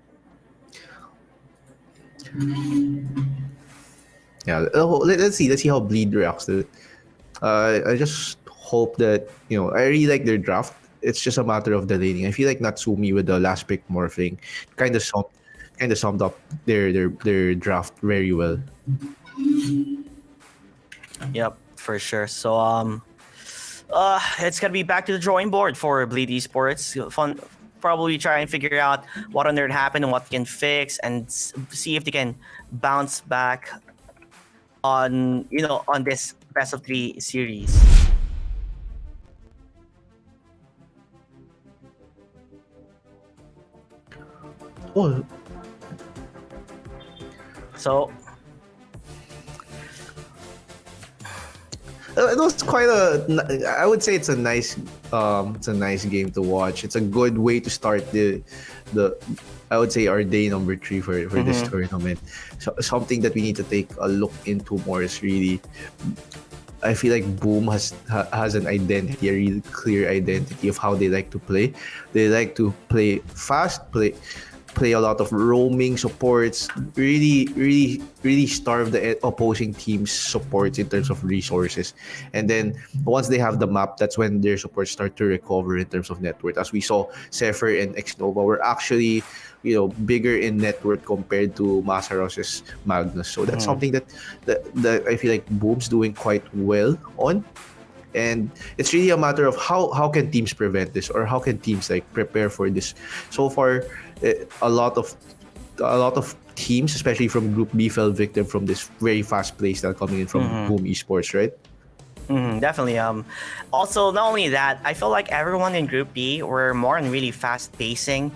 Yeah, let's see how Bleed reacts to it. I just hope that I really like their draft. It's just a matter of the laning. I feel like Natsumi with the last pick morphing kind of summed up their draft very well. Yep, for sure. So it's gonna be back to the drawing board for Bleed Esports. Fun, probably try and figure out what on earth happened and what they can fix, and see if they can bounce back on this best of 3 series. Oh, So it was quite I would say it's a nice game to watch. It's a good way to start the I would say our day number 3 for this tournament. So something that we need to take a look into more is really, I feel like Boom has an identity, a really clear identity of how they like to play. They like to play fast, play a lot of roaming supports, really starve the opposing team's supports in terms of resources. And then once they have the map, that's when their supports start to recover in terms of net worth. As we saw, Zephyr and Xnova were actually bigger in net worth compared to Mazaros's Magnus. So that's something that I feel like Boom's doing quite well on. And it's really a matter of how can teams prevent this, or how can teams prepare for this. So far, a lot of teams, especially from Group B, fell victim from this very fast play style coming in from Boom Esports, right? Definitely. Also, not only that, I feel like everyone in Group B were more on really fast pacing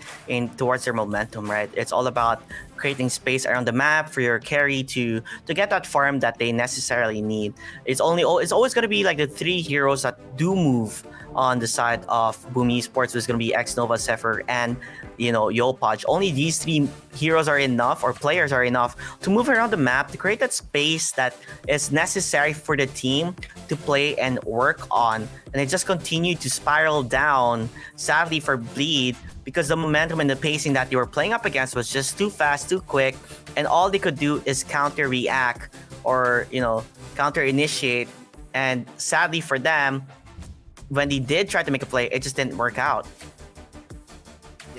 towards their momentum, right? It's all about creating space around the map for your carry to get that farm that they necessarily need. It's always going to be like the 3 heroes that do move on the side of Boom Esports, was going to be Xnova, Zephyr, and Yolpaj. Only these 3 heroes are enough, or players are enough, to move around the map to create that space that is necessary for the team to play and work on. And it just continued to spiral down, sadly for Bleed, because the momentum and the pacing that they were playing up against was just too fast, too quick, and all they could do is counter react or counter initiate. And sadly for them, when they did try to make a play, it just didn't work out.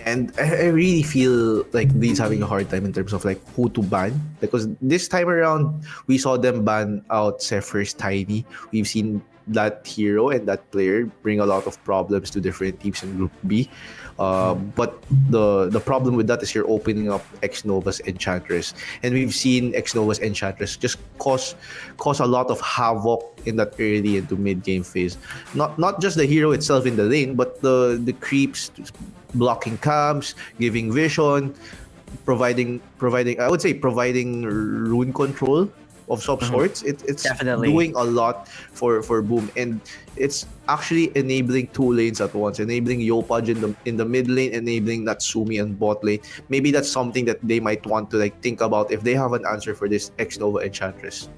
And I really feel like Bleed's having a hard time in terms of who to ban, because this time around we saw them ban out Zephyr's Tiny. We've seen that hero and that player bring a lot of problems to different teams in Group B. But the problem with that is you're opening up Xnova's Enchantress, and we've seen Xnova's Enchantress just cause a lot of havoc in that early into mid game phase. Not just the hero itself in the lane, but the creeps blocking camps, giving vision, providing I would say providing rune control of some sorts. It's Definitely doing a lot for Boom, and it's actually enabling 2 lanes at once, enabling Yopaj in the mid lane, enabling Natsumi and bot lane. Maybe that's something that they might want to think about if they have an answer for this Xnova Enchantress.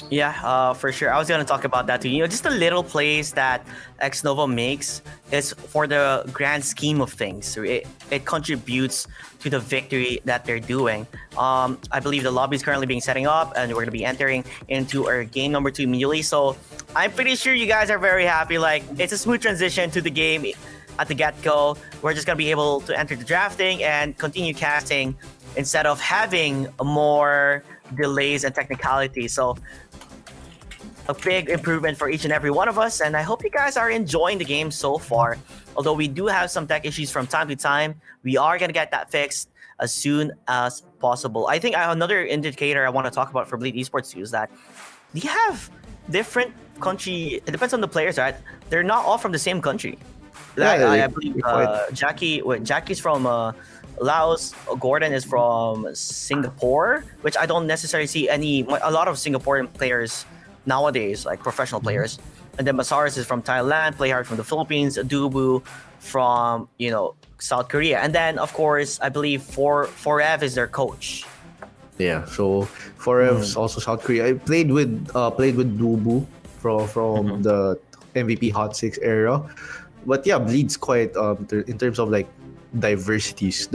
Yeah, for sure. I was gonna talk about that too. Just the little plays that Xnova makes is for the grand scheme of things. So it contributes to the victory that they're doing. I believe the lobby is currently being setting up, and we're gonna be entering into our game number 2 immediately. So I'm pretty sure you guys are very happy. It's a smooth transition to the game at the get-go. We're just gonna be able to enter the drafting and continue casting instead of having more delays and technicalities. So a big improvement for each and every one of us, and I hope you guys are enjoying the game so far. Although we do have some tech issues from time to time, we are going to get that fixed as soon as possible. I think another indicator I want to talk about for Bleed Esports too is that they have different country. It depends on the players, right? They're not all from the same country. I believe Jackie's from Laos. Gordon is from Singapore, which I don't necessarily see a lot of Singaporean players nowadays, like professional players. And then Masaris is from Thailand, Playhard from the Philippines, Adubu from, South Korea. And then, of course, I believe Forev is their coach. Yeah, so Forev's also South Korea. I played with Dubu from the MVP Hot Six era, but yeah, Bleed's quite in terms of like diversities,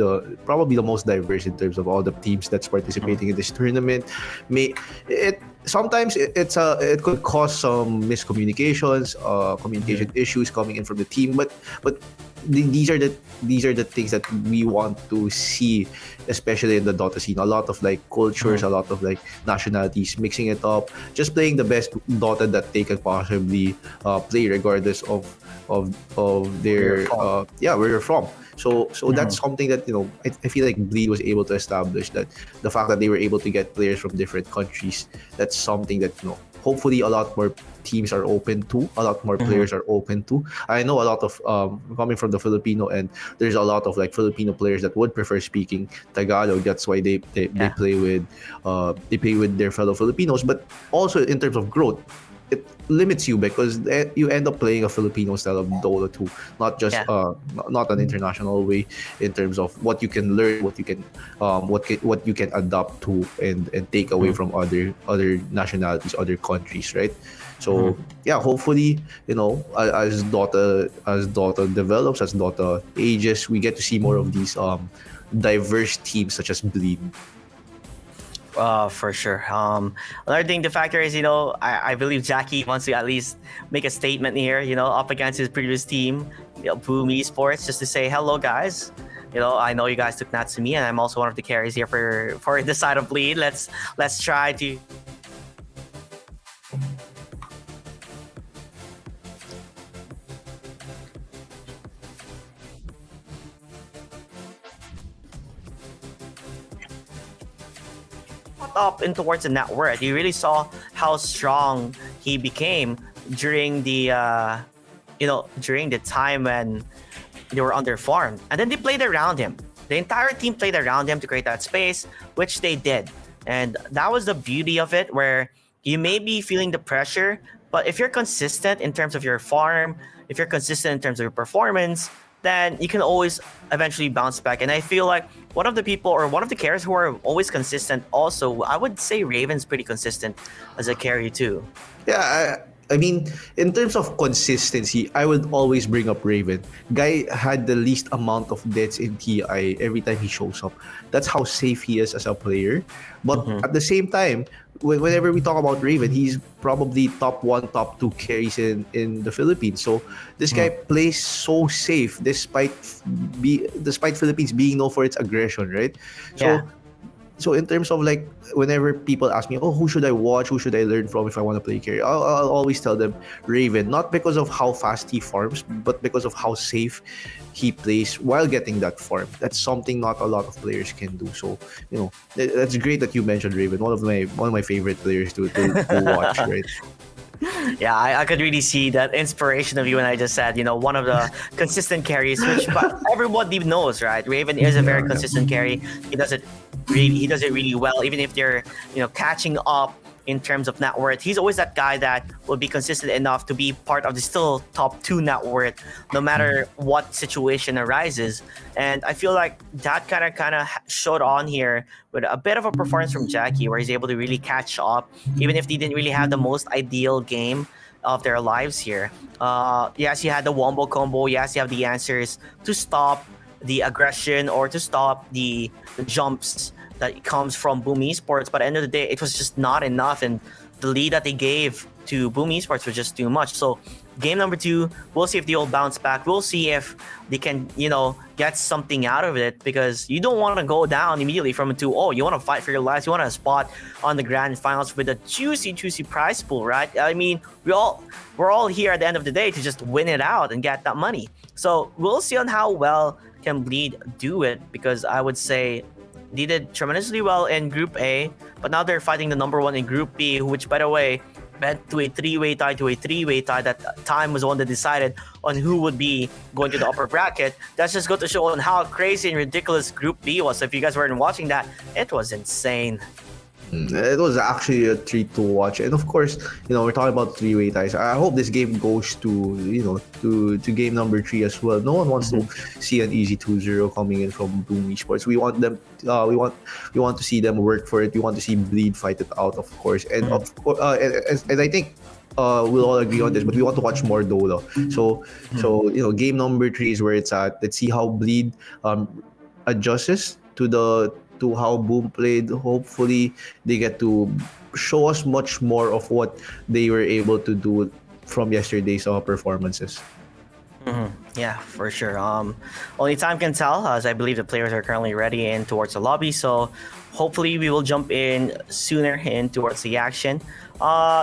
probably the most diverse in terms of all the teams that's participating in this tournament. Sometimes it could cause some miscommunications, communication issues coming in from the team, but these are the things that we want to see, especially in the Dota scene. A lot of like cultures, a lot of like nationalities, mixing it up, just playing the best Dota that they can possibly play, regardless of their where you're from. So that's something that I feel like Bleed was able to establish, that the fact that they were able to get players from different countries. That's something that hopefully a lot more teams are open to, a lot more players are open to. I know a lot of coming from the Filipino, and there's a lot of like Filipino players that would prefer speaking Tagalog. That's why they play with their fellow Filipinos. But also in terms of growth, it limits you because you end up playing a Filipino style of Dota 2, not just not an international way, in terms of what you can learn, what you can adapt to and take away from other nationalities, other countries, right? So hopefully, as Dota develops, as Dota ages, we get to see more of these diverse teams such as Bleed. For sure. Another thing to factor is, I believe Jackie wants to at least make a statement here, up against his previous team, Boom Esports, just to say hello, guys. I know you guys took Natsumi, and I'm also one of the carries here for this side of Bleed. Let's try to. Up and towards the net worth. You really saw how strong he became during the time when they were underfarmed, and then they played around him. The entire team played around him to create that space, which they did, and that was the beauty of it. Where you may be feeling the pressure, but if you're consistent in terms of your farm, if you're consistent in terms of your performance, then you can always eventually bounce back. And I feel like one of the carriers who are always consistent, also, I would say Raven's pretty consistent as a carry too. Yeah, I mean, in terms of consistency, I would always bring up Raven. Guy had the least amount of deaths in TI every time he shows up. That's how safe he is as a player. But at the same time, whenever we talk about Raven, he's probably top 1, top 2 carries in the Philippines. So this guy plays so safe despite Philippines being known for its aggression, right? So in terms of like, whenever people ask me, who should I watch, who should I learn from if I want to play carry, I'll always tell them Raven, not because of how fast he farms, but because of how safe he plays while getting that farm. That's something not a lot of players can do. So that's great that you mentioned Raven, one of my favorite players to watch, right? Yeah, I could really see that inspiration of you when I just said, one of the consistent carries, which everybody knows, right? Raven is a very consistent carry. He does it really well, even if they're, catching up in terms of net worth. He's always that guy that will be consistent enough to be part of the still top 2 net worth, no matter what situation arises. And I feel like that kind of showed on here with a bit of a performance from Jackie, where he's able to really catch up, even if he didn't really have the most ideal game of their lives here. Yes, he had the wombo combo. Yes, he have the answers to stop the aggression or to stop the jumps that comes from Boom Esports, but at the end of the day, it was just not enough, and the lead that they gave to Boom Esports was just too much. So game number 2, we'll see if they'll bounce back. We'll see if they can, get something out of it, because you don't want to go down immediately from a 2-0. You want to fight for your lives. You want a spot on the grand finals with a juicy prize pool, right? I mean, we're all here at the end of the day to just win it out and get that money. So we'll see on how well can Bleed do it, because I would say they did tremendously well in Group A, but now they're fighting the number 1 in Group B, which, by the way, went to a three-way tie. That time was the one that decided on who would be going to the upper bracket. That's just going to show on how crazy and ridiculous Group B was. So if you guys weren't watching that, it was insane. It was actually a treat to watch, and of course, we're talking about three-way ties. I hope this game goes to to game number 3 as well. No one wants to see an easy 2-0 coming in from Boom Esports. We want them. We want to see them work for it. We want to see Bleed fight it out, of course, and of course, and I think. We'll all agree on this, but we want to watch more Dolo. So game number 3 is where it's at. Let's see how Bleed adjusts to how Boom played. Hopefully, they get to show us much more of what they were able to do from yesterday's performances. Yeah, for sure. Only time can tell, as I believe the players are currently ready in towards the lobby. So hopefully we will jump in sooner in towards the action.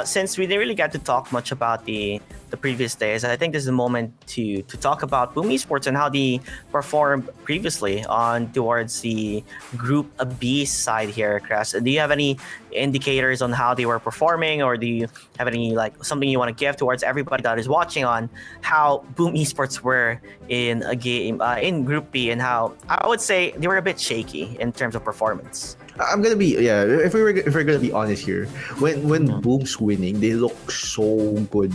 Since we didn't really get to talk much about the previous days, I think this is the moment to talk about Boom Esports and how they performed previously on towards the Group B side here, Chris. Do you have any indicators on how they were performing, or do you have any something you want to give towards everybody that is watching on how Boom Esports were in a game in Group B, and how I would say they were a bit shaky in terms of performance? I'm gonna be if we're gonna be honest here, when Boom's winning, they look so good.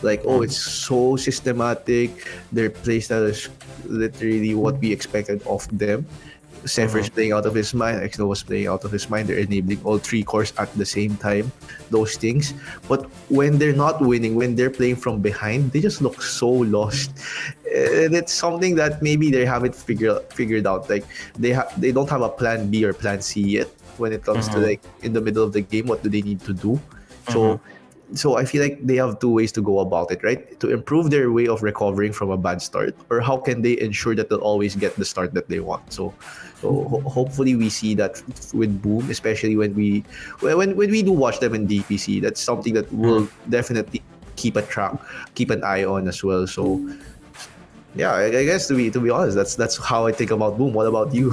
It's so systematic. Their playstyle is literally what we expected of them. Sephiroth's playing out of his mind, Exno was playing out of his mind. They're enabling all 3 cores at the same time, those things. But when they're not winning, when they're playing from behind, they just look so lost. And it's something that maybe they haven't figured out. They don't have a plan B or plan C yet when it comes to in the middle of the game. What do they need to do? So I feel like they have 2 ways to go about it, right? To improve their way of recovering from a bad start, or how can they ensure that they'll always get the start that they want? So hopefully we see that with Boom, especially when we do watch them in DPC. That's something that we'll definitely keep an eye on as well. So yeah, I guess to be honest, that's how I think about Boom. What about you?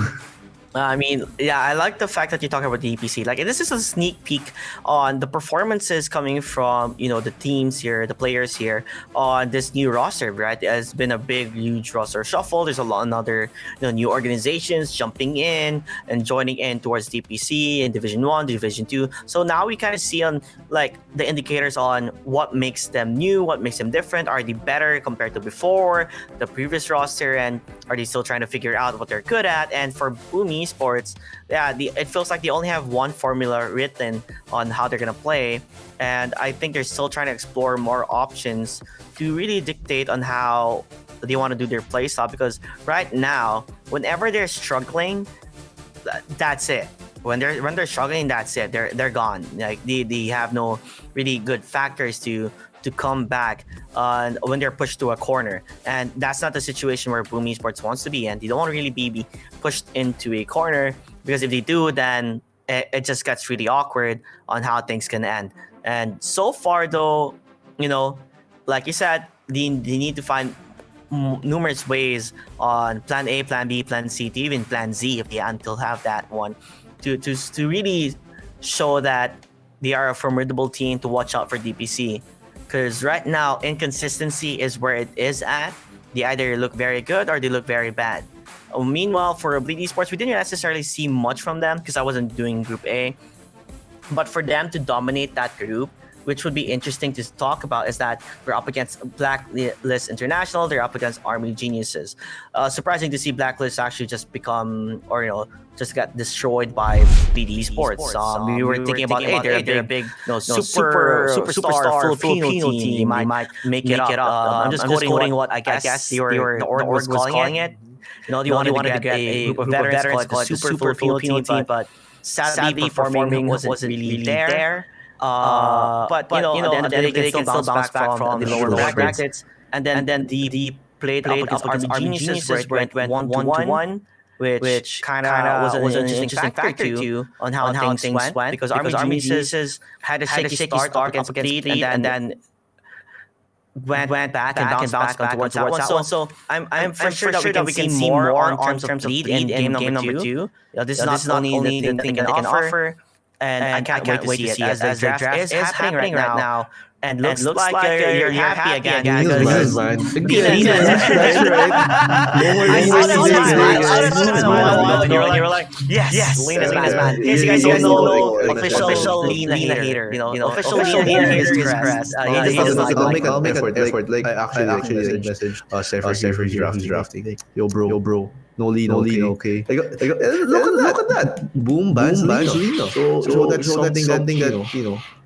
I mean, yeah, I like the fact that you talk about the EPC. This is a sneak peek on the performances coming from, the teams here, the players here on this new roster, right? It has been a big, huge roster shuffle. There's a lot of other, new organizations jumping in and joining in towards DPC in Division 1, Division 2. So now we kind of see on, the indicators on what makes them new, what makes them different. Are they better compared to before, the previous roster, and are they still trying to figure out what they're good at? And for Boom Esports, it feels like they only have one formula written on how they're gonna play, and I think they're still trying to explore more options to really dictate on how they want to do their play style. Because right now, whenever they're struggling, that's it. When they're struggling, that's it. They're gone. They have no really good factors to come back when they're pushed to a corner, and that's not the situation where Boom Esports wants to be, and they don't want to really be pushed into a corner, because if they do, then it just gets really awkward on how things can end. And so far, though, like you said, they need to find numerous ways on plan A, plan B, plan C, to even plan Z if they until have that one, to really show that they are a formidable team to watch out for DPC. Because right now, inconsistency is where it is at. They either look very good or they look very bad. Meanwhile, for Bleed Esports, we didn't necessarily see much from them because I wasn't doing Group A. But for them to dominate that group, which would be interesting to talk about, is that we're up against Blacklist International, they're up against Army Geniuses. Surprising to see Blacklist actually just become, just got destroyed by Bleed Esports. We were thinking about, they're a big superstar Filipino team. They might make it up. I'm just quoting what I guess the org was calling it. They wanted to get a group of veterans called the Super Filipino team, but sadly performing wasn't really there. But they can still bounce back from the lower brackets. And then the played up against Army Geniuses, where it went 1-1, which kind of was an interesting factor too on how things went, because Army Geniuses had a shaky start against Bleed, and then went back and bounced back towards that one. So I'm for sure that we can see more in terms of Bleed in game number 2. This is not only the thing that they can offer. and I can't wait to see it as the draft is happening right now. And looks like you're happy again. Because Man. That's right. You were like, yes, Lena's man. In case you guys don't know, official Lena hater. Official Lena hater is Chris. I'll make an effort. Like, I actually message Sefer who's drafting. Like, yo, bro. No Lena, okay. Look at that. Boom, bans Lena. So that's something that,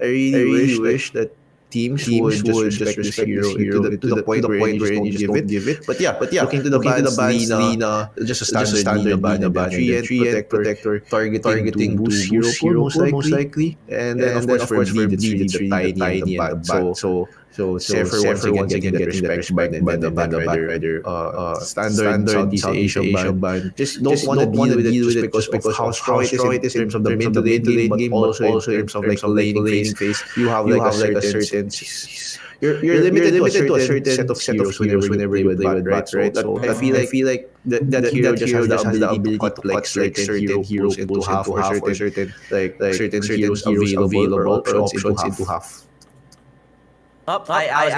I really wish that teams would just respect this hero to the point where you just don't give it. But yeah, looking to the bans, Lena, just a standard Lena ban, 3 protector, targeting boost hero most likely. And then of course for Bleed, it's really the tiny and the bad. So Sefer once again get respect by the band rider standard Southeast Asian band. Just don't want to deal with it because of how strong it is in terms of the mid to late game, but also in terms of like laning phase. You have like a certain you're limited to a certain set of heroes whenever you play with bad, right? So I feel like that hero just has the ability to cut like certain heroes into half or certain heroes available or options into half. I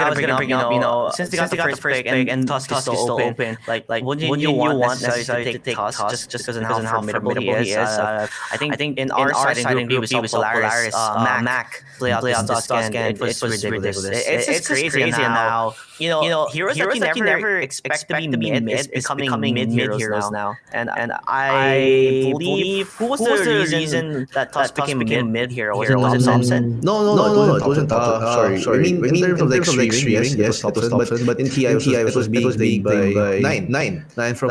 was gonna bring up, since they got the first pick and Tusk is still open, like wouldn't you want necessarily to take Tusk just because of how formidable he is? I think in our side in group we saw Polaris, Mac play out Tusk and it was ridiculous. It's crazy and how heroes that you never expect to be mid is becoming mid heroes now. And I believe who was the reason that Tusk became mid hero? Was it Thompson? No, it wasn't Thompson. Sorry. I mean, in terms of like streaming, yes, it was Thompson, but in TI it was being played by Nine from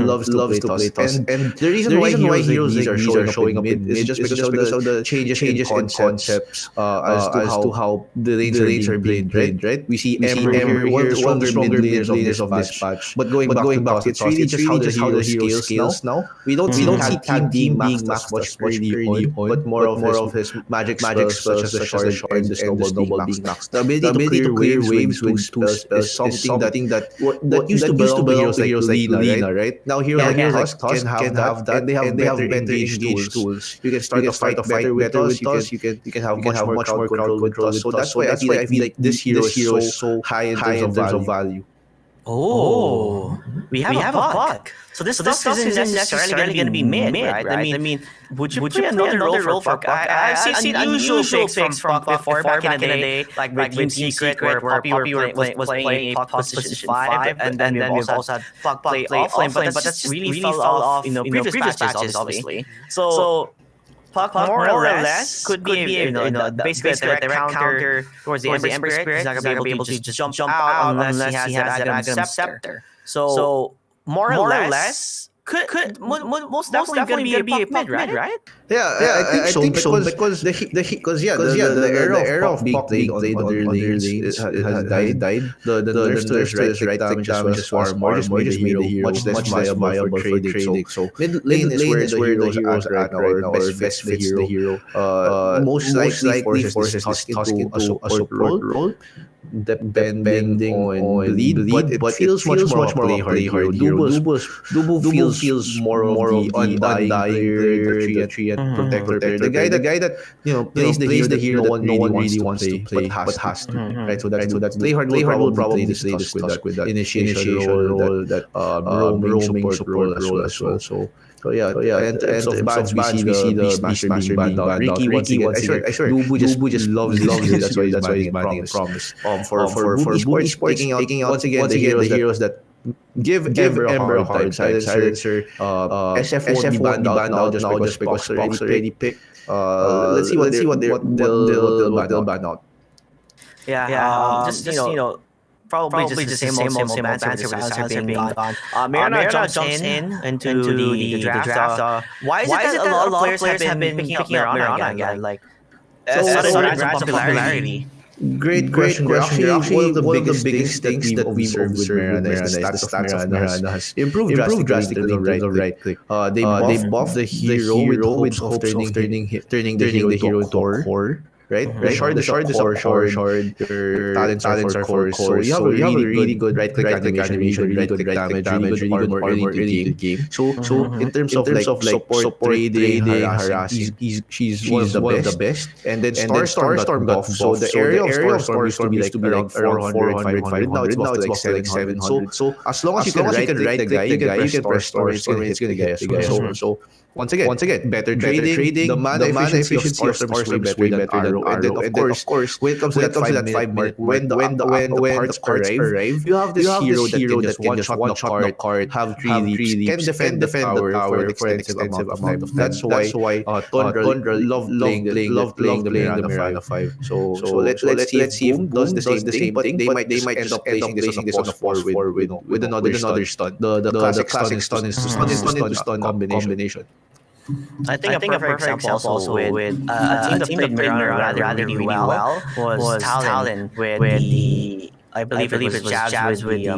loves to play Toss. And the reason why heroes like these are showing up in is just because of the changes in concepts as to how the lanes are played, right? We see Ember here, one of the stronger mid laners of this patch. But going back to Toss, it's really just how the hero scales now. We don't see Team being maxed much early on, but more of his magic spells such as the shard and the snowball being maxed. The ability to clear waves with spells is something that used to belong to heroes like Lina, right? Now heroes like Tusk can have that. They have better engaged tools. You can start a fight better with Tusk. You can have much more crowd control with Tusk. So that's why I feel like this hero is so high in terms of value. Oh, we have a bug. So this stuff isn't necessarily going to be mid, right? I mean, would you play another role for Puck? I've seen unusual picks from Puck before back in the day, like Team Secret, where Poppy was playing a Puck position 5, and then we've also had Puck play offlane, but that's really fell off in previous patches, obviously. So Puck more or less could be basically a direct counter towards the Ember Spirit. He's not going to be able to just jump out unless he has that Aghanim Scepter. So more or less could most definitely going to be a mid, right? Yeah, I think so because the era of Puck being played on other lanes has died. The nerfs right damage as well as more just made the hero much less viable for trading. So mid lane is where the heroes are at now, or best the hero. Most likely forces Tusk into a support role, depending on Bleed, but it feels much more play hard hero. Dubu feels more of the undying player, the tree and protector, the guy that plays the hero that no one really wants to play but has to, right? So that's play hard will probably play this with that initiation role, that roaming support role as well. So yeah, and of bans we see the Master being banned out. Ricky once again, I swear, Dubu just loves it. That's why he's banning it. Promise. For Esports, taking out once again the heroes that give Ember a hard time. Silencer, SF won't be banned out now just because Pox already picked. Let's see what they'll ban out. Yeah, just probably just the same old answer with Silencer being gone. Mirana jumps into the draft. Why is it that a lot of players have been picking up Mirana again? Like, sudden rise of popularity. Great question. Actually, one of the biggest things that we've observed with Mirana is the stats of Mirana has improved drastically in terms of right click. They buffed the hero with hopes of turning the hero into a core. right? The shard is a core shard. Your talents are for cores. So you have a really good right-click animation, really good damage, really good armor early in the game. So in terms of like support, trading, harassing, she's one of the best. And then Starstorm got buffed. So the area of Starstorm used to be like around 400, 500. Now it's buffed to like 700. So as long as you can right-click the guy, you can press Storm, it's gonna get the guy. So once again, better trading. The mana efficiency of Starstorm is way better than Arrow. And then of course, when it comes to that 5-minute mark, when the cards arrive, you have this hero that can just one shot knock card, have 3 leaps, can defend the tower for an extensive amount of time. That's why Tundra love playing the Mirana 5. So let's see if Boom does the same thing. They might end up placing this on a 4 with another stun. The classic stun is stun combination. I think a perfect example also with a team that played Mirana rather really well was Talon with the I believe it was Jabs with the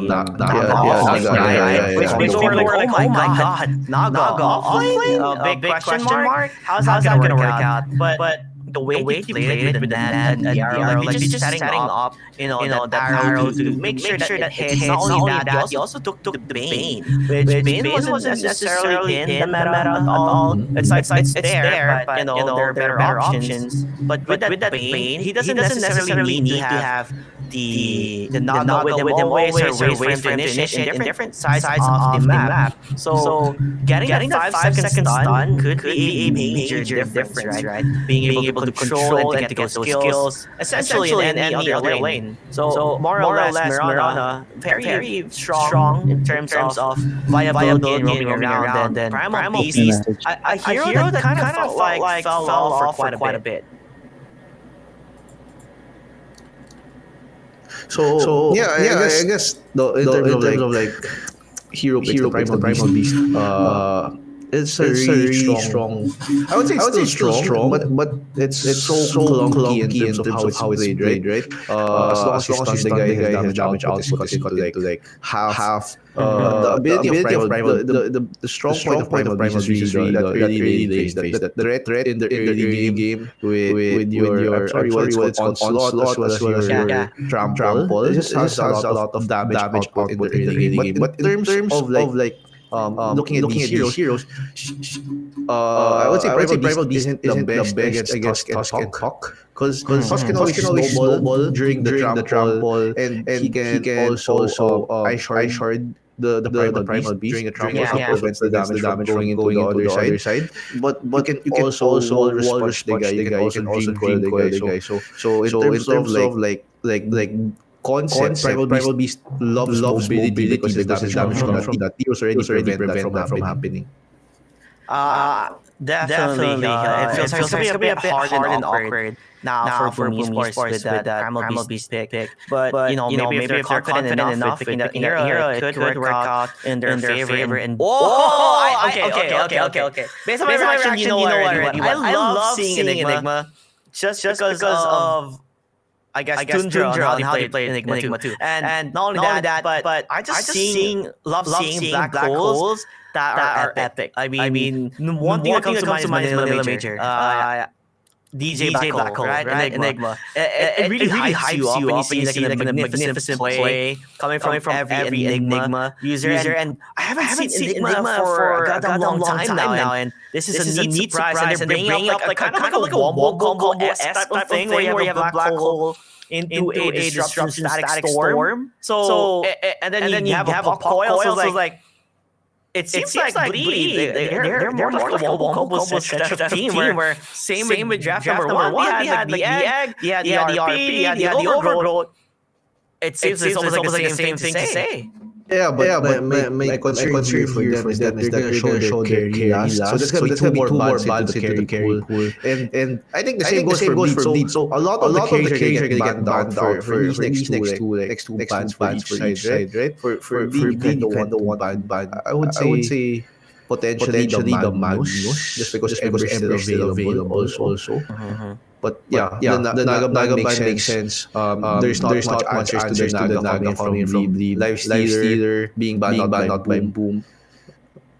which people were like, oh my god, Naga offlane? Big question mark? How's that gonna work out? But the way he played with the net and the arrow, like just setting up, the arrow to make sure that it hits. Not only that, he also took the Bane, which Bane wasn't necessarily in the meta at all. It's there, but there are better options. But with that Bane, he doesn't necessarily need to have the Naga with him always or wait for him to initiate in different sides of the map. So getting that 5-second stun could be a major difference, right? Being able to control and to get those skills essentially in any other lane. So more or less, Mirana very strong in terms of viability and roaming around. And then Primal Beast, a hero that kind of felt like fell off for quite a bit. So I guess in terms of like hero picks, the Primal Beast, it's a really strong. I would say it's still strong, but it's so clunky in terms of how it's played, right? As long as the guy has damage output into like half. The ability of Primal, the strong point of Primal Beast is really that early phase, that threat in the early game with your what it's called onslaught as well as your trample. It just has a lot of damage output in the early game. But in terms of like looking at these heroes, I would say Primal Beast isn't the best against Tusk and Hawk, because Tusk can always snowball during the trample, and he can also ice shard the Primal Beast during the trample, so prevents the damage from going into the other side. But you can also wall rush the guy. You can also dream coil the guy. So in terms of like concept, Primal Beast loves mobility because the damage from that heroes already prevent that from happening. Definitely. It feels a bit hard and awkward now for Boom Esports with that Primal Beast pick. But maybe if they're confident enough picking that hero, it could work out in their favor. And okay. Based on my reaction, you know already. I love seeing Enigma just because of, I guess, Tundra on how they play Enigma too. And not only that, but I just love seeing black holes that are epic. I mean, one thing that comes to mind is Manila Major. DJ Black Hole, right? Enigma. It really hypes you up when you see like a magnificent play coming from every Enigma user. And I haven't seen Enigma for a goddamn long time now. And this is a neat surprise. And they're bringing up like kind of like a wombo combo-esque type of thing where you have a black hole into a disruption static storm. So and then you have a pop coil. So it's like, it seems like Bleed, they're more like a wombo combo team where same with draft number one, we had the egg, you had the RP, you had the overgrowth. It seems it's almost like the same thing to say. Yeah, but my concern for them is that they're going to show their carry last. So there's going to be two more balance into the carry pool. And I think the same goes for Bleed. So a lot of the carries are going to get banned down for these next two bans for each side, right? For Bleed, you can the one ban. I would say potentially the Magnus, just because Ember is still available also. But the Naga ban makes sense. There's not much answers to the Naga coming from Bleed. Life Stealer being banned by Boom.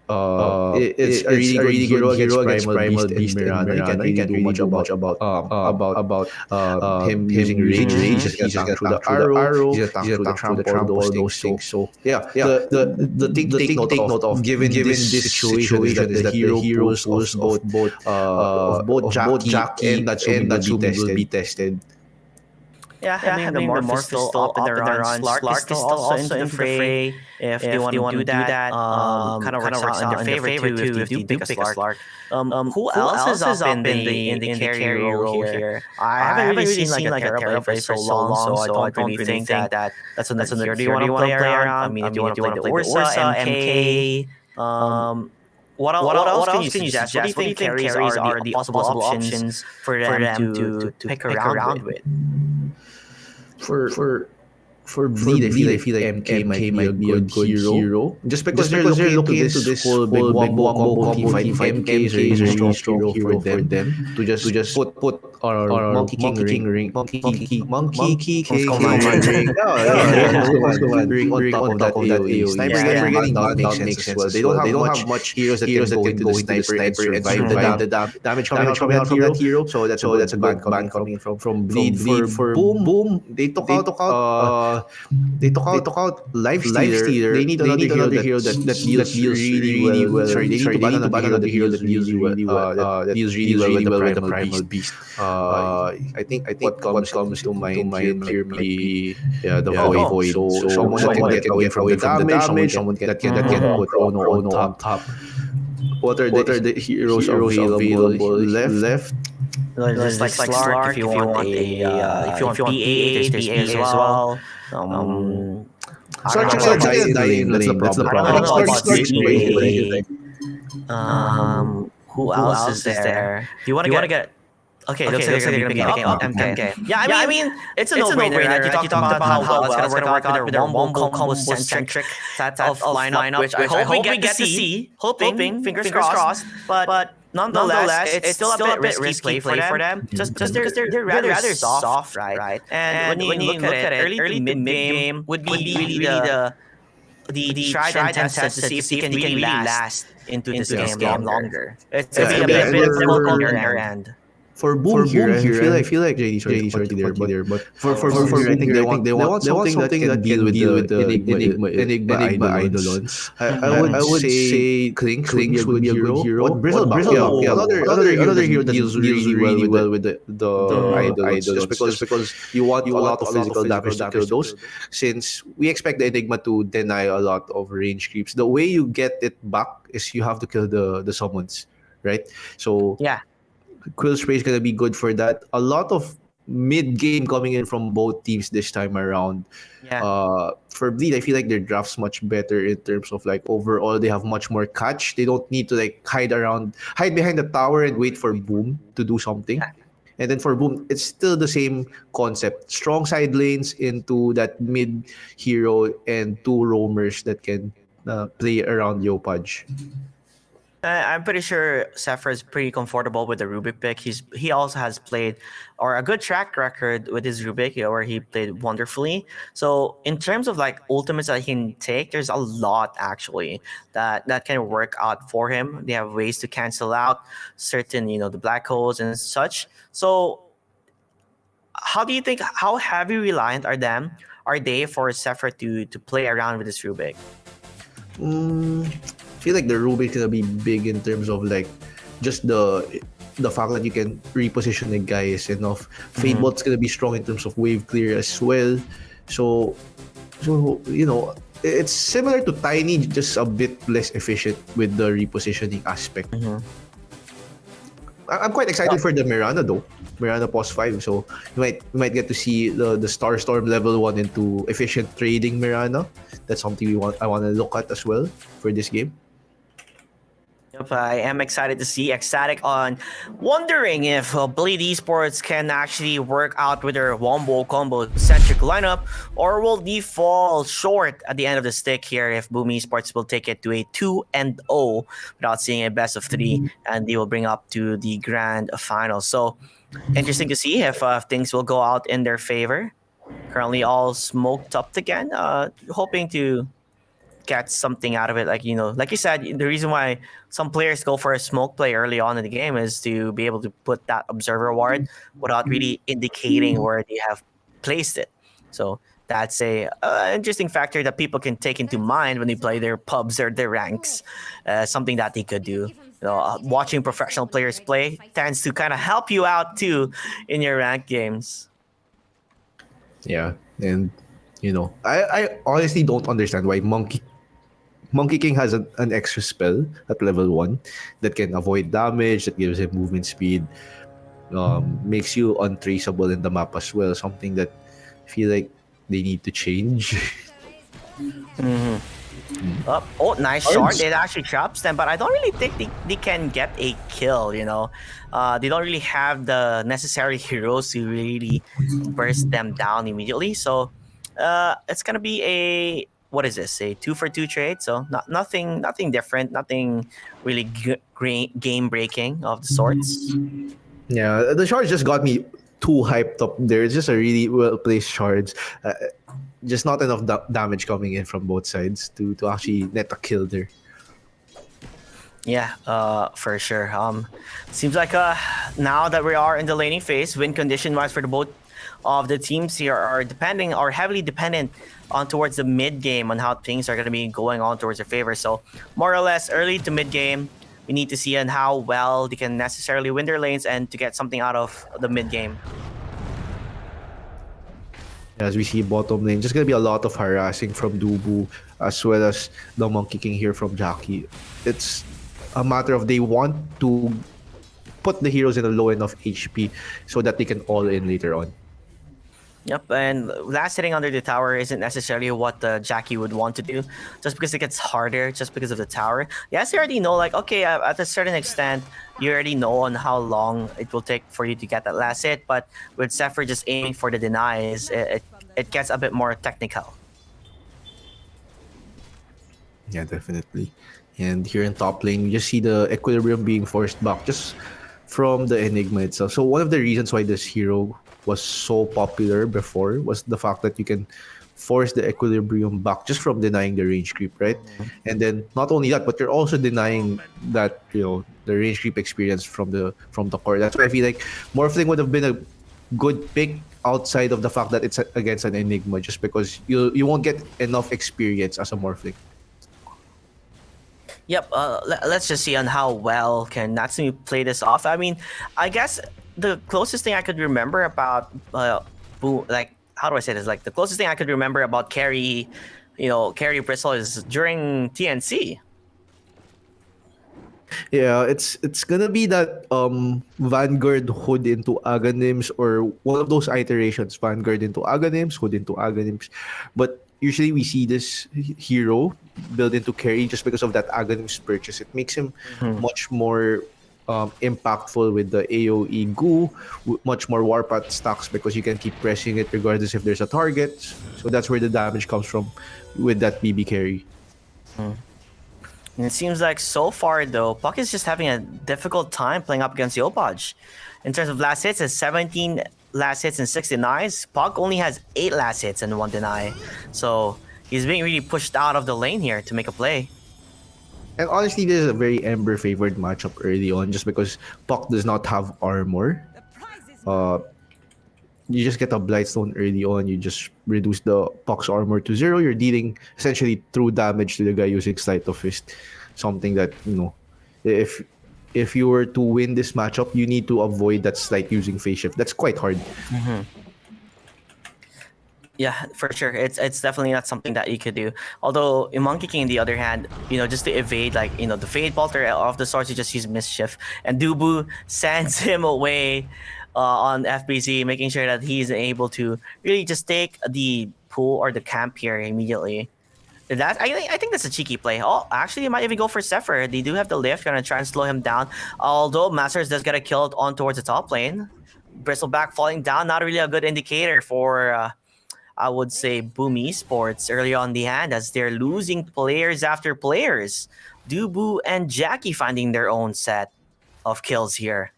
it's a really good hero against Primal Beast and Mirana. You can't really do much about him using rage. He's just gonna tank through the arrow. He's gonna tank through the trample, all those things. So yeah, the thing to take note of given this situation is that the hero pools of both Jackie and Natsumi will be tested. Yeah, having the Morph still up in the run. Slark is still also into the fray. If you want to do that, kind of works out in their favor too if you do pick a Slark. Who else is up in the carry role here? I haven't really seen like a Terra play for so long, so I don't really think that that's another hero you want to play around. I mean, if you want to play the Ursa, MK, what else can you suggest? What do you think carries are the possible options for them to pick around with? For Bleed, I feel like MK might be a good hero. Just because they're looking into this whole big wombo team fight. MK is a really strong hero for them to just put our Monkey King ring ring on top of that AoE. Sniper getting down makes sense as well. They don't have much heroes that can go into the sniper and survive the damage coming out from that hero. So that's a bad coming from Bleed. For Boom, they took out Life Stealer. They need another hero that deals really well. Sorry, they need to ban another hero that deals really well with the Primal Beast. I think what comes to mind here may be the Void. So someone that can get away from the damage, someone that can put Ono on top. What are the heroes available left? There's like Slark if you want BA8, there's BA as well. Slark is dying. That's the problem. Who else is there? Do you want to get? Okay, looks like they're gonna be MK. Yeah, I mean, it's a no-brainer. You talked about how it's gonna work out with their wombo combo-centric of lineup, which I hope we get to see. Hoping, fingers crossed. But nonetheless, it's still a bit risky play for them. Just because they're rather soft, right? And when you look at it, early to mid game would be really the tried and tested to see if we can really last into this game longer. It's a bit difficult on their end. For Boom here, I feel like JD's already there, but for I think they want something that can deal with the Enigma Eidolons. I would say Clinks would be a good hero. Bristleback, another hero that deals really well with the Eidolons, just because you want a lot of physical damage to kill those. Since we expect the Enigma to deny a lot of range creeps, the way you get it back is you have to kill the summons, right? So yeah. Quill Spray is going to be good for that. A lot of mid-game coming in from both teams this time around. Yeah. For Bleed, I feel like their draft's much better in terms of like overall they have much more catch. They don't need to like hide behind the tower and wait for Boom to do something. Yeah. And then for Boom, it's still the same concept. Strong side lanes into that mid hero and two roamers that can play around Yopaj. I'm pretty sure Sephra is pretty comfortable with the Rubik pick. He also has played a good track record with his Rubik, where he played wonderfully. So in terms of like ultimates that he can take, there's a lot actually that can work out for him. They have ways to cancel out certain, the black holes and such. So how heavy reliant are they for Sephra to play around with this Rubik? I feel like the Rubik's gonna be big in terms of like just the fact that you can reposition the guy is enough. Fadebot's gonna be strong in terms of wave clear as well. So it's similar to Tiny, just a bit less efficient with the repositioning aspect. I'm quite excited for the Mirana though. Mirana Post 5. So you might get to see the Starstorm level 1 into efficient trading Mirana. That's something I want to look at as well for this game. Yep, I am excited to see Ecstatic on wondering if Bleed Esports can actually work out with their wombo combo centric lineup, or will they fall short at the end of the stick here if Boom Esports will take it to a 2-0 without seeing a best of 3, and they will bring up to the grand final. So interesting to see if things will go out in their favor. Currently all smoked up again, hoping to get something out of it. Like, like you said, the reason why some players go for a smoke play early on in the game is to be able to put that observer ward without really indicating where they have placed it. So that's a interesting factor that people can take into mind when they play their pubs or their ranks. Something that they could do. Watching professional players play tends to kind of help you out too in your rank games. Yeah, and I honestly don't understand why Monkey King has an extra spell at level 1 that can avoid damage, that gives him movement speed, makes you untraceable in the map as well. Something that I feel like they need to change. Nice shot. It actually traps them, but I don't really think they can get a kill, They don't really have the necessary heroes to really burst them down immediately. So it's going to be a 2-for-2 trade. So nothing different, nothing really game breaking of the sorts. Yeah, the shards just got me too hyped up there. It's just a really well placed shards. Just not enough damage coming in from both sides to actually net a kill there. Yeah, for sure. Seems like now that we are in the laning phase, win condition wise for the both of the teams here are heavily dependent on towards the mid game on how things are going to be going on towards their favor. So more or less early to mid game, we need to see on how well they can necessarily win their lanes and to get something out of the mid game. As we see bottom lane, just gonna be a lot of harassing from Dubu as well as the Monkey King here from Jackie. It's a matter of they want to put the heroes in a low enough HP so that they can all in later on. Yep, and last hitting under the tower isn't necessarily what Jackie would want to do, just because it gets harder, just because of the tower. Yes, you already know, like, okay, at a certain extent, you already know on how long it will take for you to get that last hit, but with Zephyr just aiming for the denies, it gets a bit more technical. Yeah, definitely. And here in top lane, we just see the equilibrium being forced back just from the Enigma itself. So one of the reasons why this hero was so popular before was the fact that you can force the equilibrium back just from denying the range creep, right? And then not only that, but you're also denying that the range creep experience from the core. That's why I feel like Morphling would have been a good pick outside of the fact that it's against an Enigma, just because you won't get enough experience as a Morphling. Yep, let's just see on how well can Natsumi play this off. I mean, I guess the closest thing I could remember about how do I say this? Like, the closest thing I could remember about carry Bristle is during TNC. Yeah, it's gonna be that Vanguard Hood into Aghanims, or one of those iterations, Vanguard into Aghanims, Hood into Aghanims. But usually we see this hero build into carry just because of that Aghanims purchase. It makes him much more impactful with the AoE goo, much more Warpath stacks because you can keep pressing it regardless if there's a target. So that's where the damage comes from with that BB carry. And it seems like so far though, Puck is just having a difficult time playing up against Yopaj. In terms of last hits, it's 17 last hits and 6 denies. Puck only has 8 last hits and 1 deny. So he's being really pushed out of the lane here to make a play. And honestly, this is a very Ember favored matchup early on just because Puck does not have armor. You just get a Blightstone early on, you just reduce the Puck's armor to 0. You're dealing essentially true damage to the guy using Sleight of Fist. Something that, if you were to win this matchup, you need to avoid that slight using Phase Shift. That's quite hard. Yeah, for sure. It's definitely not something that you could do. Although in Monkey King, on the other hand, just to evade the Fade Bolter of the sorts, you just use Mischief. And Dubu sends him away on FBZ, making sure that he's able to really just take the pool or the camp here immediately. I think that's a cheeky play. Oh, actually, you might even go for Zephyr. They do have the lift, gonna try and slow him down. Although Masters does get a kill on towards the top lane. Bristleback falling down, not really a good indicator for I would say Boom Esports early on the hand, as they're losing players after players. Dubu and Jackie finding their own set of kills here.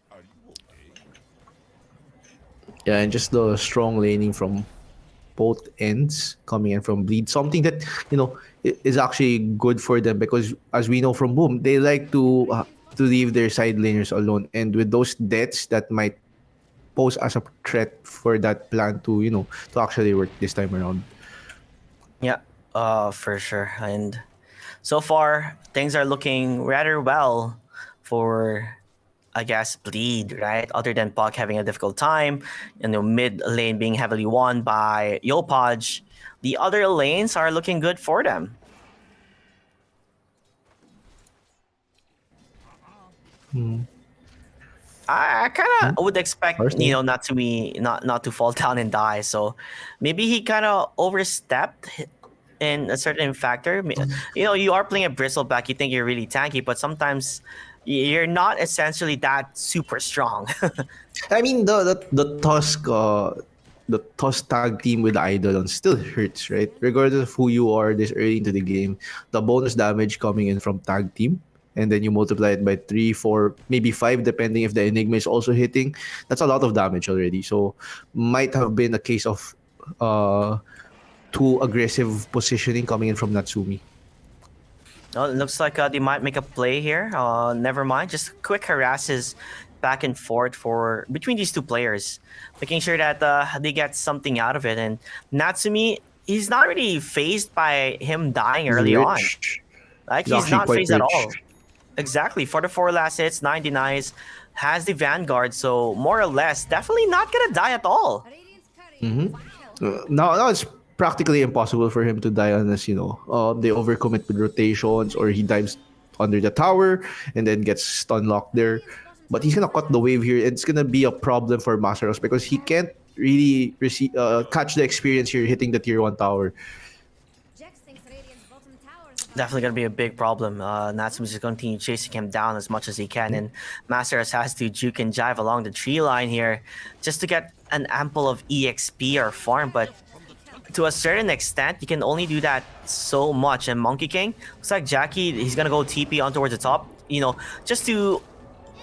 Yeah, and just the strong laning from both ends coming in from Bleed. Something that, is actually good for them because, as we know from Boom, they like to leave their side laners alone. And with those deaths, that might pose as a threat for that plan to, to actually work this time around. Yeah, for sure. And so far, things are looking rather well for, I guess, Bleed, right? Other than Puck having a difficult time, mid lane being heavily won by Yopaj, the other lanes are looking good for them. I kind of would expect Personally. Natsumi not to fall down and die. So maybe he kind of overstepped in a certain factor. You are playing a bristleback. You think you're really tanky, but sometimes you're not essentially that super strong. I mean, the Tusk tag team with Eidolon still hurts, right? Regardless of who you are this early into the game, the bonus damage coming in from tag team, and then you multiply it by 3, 4, maybe 5, depending if the Enigma is also hitting. That's a lot of damage already. So might have been a case of too aggressive positioning coming in from Natsumi. Oh, it looks like they might make a play here. Never mind. Just quick harasses back and forth for between these two players, making sure that they get something out of it. And Natsumi, he's not really phased by him dying early on. Like he's actually not quite phased at rich. all. Exactly. For the 4 last hits, 9 denies, has the Vanguard, so more or less, definitely not gonna die at all. Now it's practically impossible for him to die unless they overcommit with rotations or he dives under the tower and then gets stun locked there. But he's gonna cut the wave here. It's gonna be a problem for Masaros because he can't really catch the experience here hitting the tier 1 tower. Definitely going to be a big problem. Natsumi's just going to continue chasing him down as much as he can, and Masaros has to juke and jive along the tree line here just to get an ample of EXP or farm, but to a certain extent, you can only do that so much. And Monkey King, looks like Jackie, he's going to go TP on towards the top, just to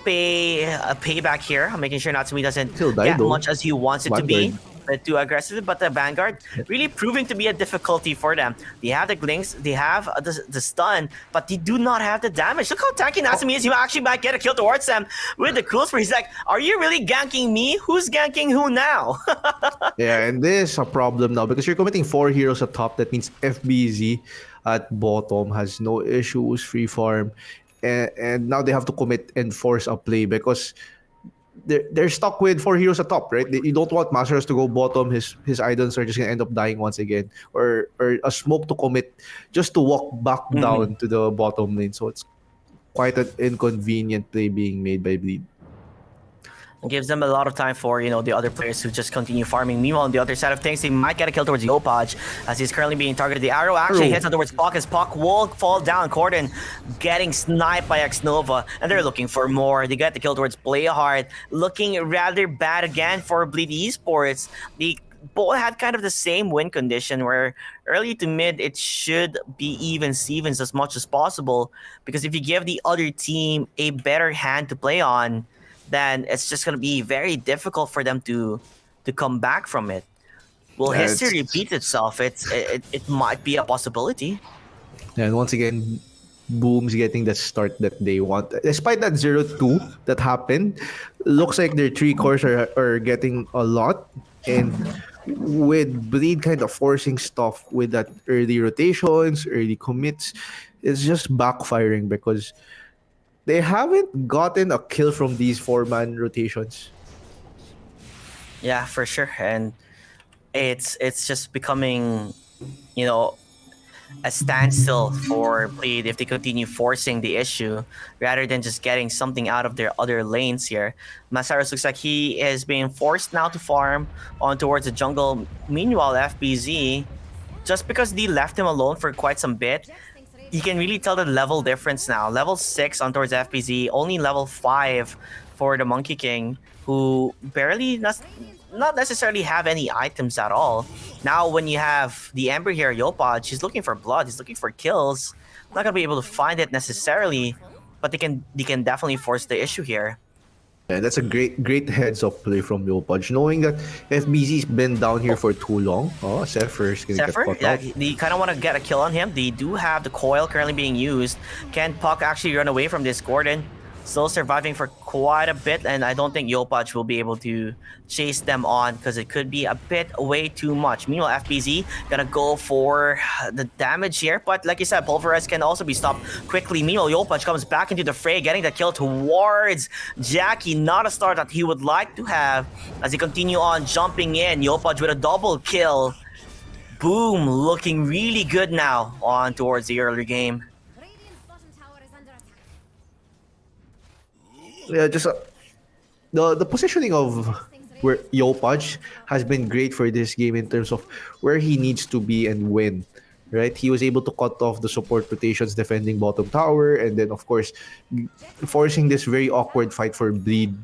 pay a payback here, making sure Natsumi doesn't He'll die, get though. much as he wants it to be. Too aggressive, but the Vanguard really proving to be a difficulty for them. They have the Glinks, they have the stun, but they do not have the damage. Look how tanky Natsumi is. He actually might get a kill towards them with the cools where he's like, are you really ganking me? Who's ganking who now? Yeah, and this is a problem now because you're committing 4 heroes at top. That means FBZ at bottom has no issues, free farm, and now they have to commit and force a play because they're stuck with 4 heroes at top, right? You don't want Masaros to go bottom. His idols are just gonna end up dying once again, or a smoke to commit just to walk back down to the bottom lane. So it's quite an inconvenient play being made by Bleed. It gives them a lot of time for, the other players to just continue farming. Meanwhile, on the other side of things, they might get a kill towards Yopaj as he's currently being targeted. The arrow actually hits on towards Puck as Puck will fall down. Corden getting sniped by X-Nova, and they're looking for more. They get the kill towards Playhard, looking rather bad again for Bleed Esports. The both had kind of the same win condition where early to mid, it should be even Stevens as much as possible, because if you give the other team a better hand to play on, then it's just going to be very difficult for them to come back from it. Well, Yeah, history repeats itself. It might be a possibility. And once again, Boom's getting the start that they want. Despite that 0-2 that happened, looks like their 3 cores are getting a lot. And with Bleed kind of forcing stuff with that early rotations, early commits, it's just backfiring because they haven't gotten a kill from these 4-man rotations. Yeah, for sure. And it's just becoming, a standstill for Bleed if they continue forcing the issue rather than just getting something out of their other lanes here. Masaros looks like he is being forced now to farm on towards the jungle. Meanwhile, FBZ, just because they left him alone for quite some bit, you can really tell the level difference now. Level 6 on towards FBZ, only level 5 for the Monkey King, who barely, not necessarily have any items at all. Now, when you have the Ember here, Yopaj, he's looking for blood, he's looking for kills. Not gonna be able to find it necessarily, but they can definitely force the issue here. And that's a great heads up play from Leopard, knowing that FBZ's been down here for too long. Oh, Zephyr's gonna get Zephyr, caught yeah, off. they kind of want to get a kill on him. They do have the coil currently being used. Can Puck actually run away from this Gordon? Still surviving for quite a bit, and I don't think Yopaj will be able to chase them on because it could be a bit way too much. Meanwhile, FBZ gonna go for the damage here, but like you said, Pulverize can also be stopped quickly. Meanwhile, Yopaj comes back into the fray, getting the kill towards Jackie. Not a start that he would like to have as he continue on jumping in. Yopaj with a double kill. Boom, looking really good now on towards the earlier game. Yeah, just the positioning of where Yopaj has been great for this game in terms of where he needs to be and when. Right, he was able to cut off the support rotations defending bottom tower, and then of course forcing this very awkward fight for bleed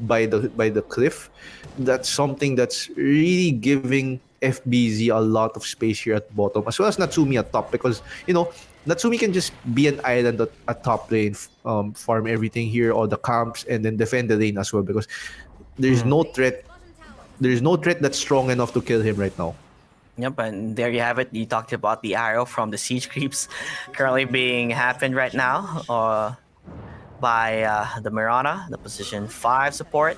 by the cliff. That's something that's really giving FBZ a lot of space here at bottom, as well as Natsumi at top, because Natsumi can just be an island at top lane, farm everything here, all the camps, and then defend the lane as well, because there's no threat. There's no threat that's strong enough to kill him right now. Yep, and there you have it. You talked about the arrow from the siege creeps currently being happened right now by the Mirana, the position 5 support,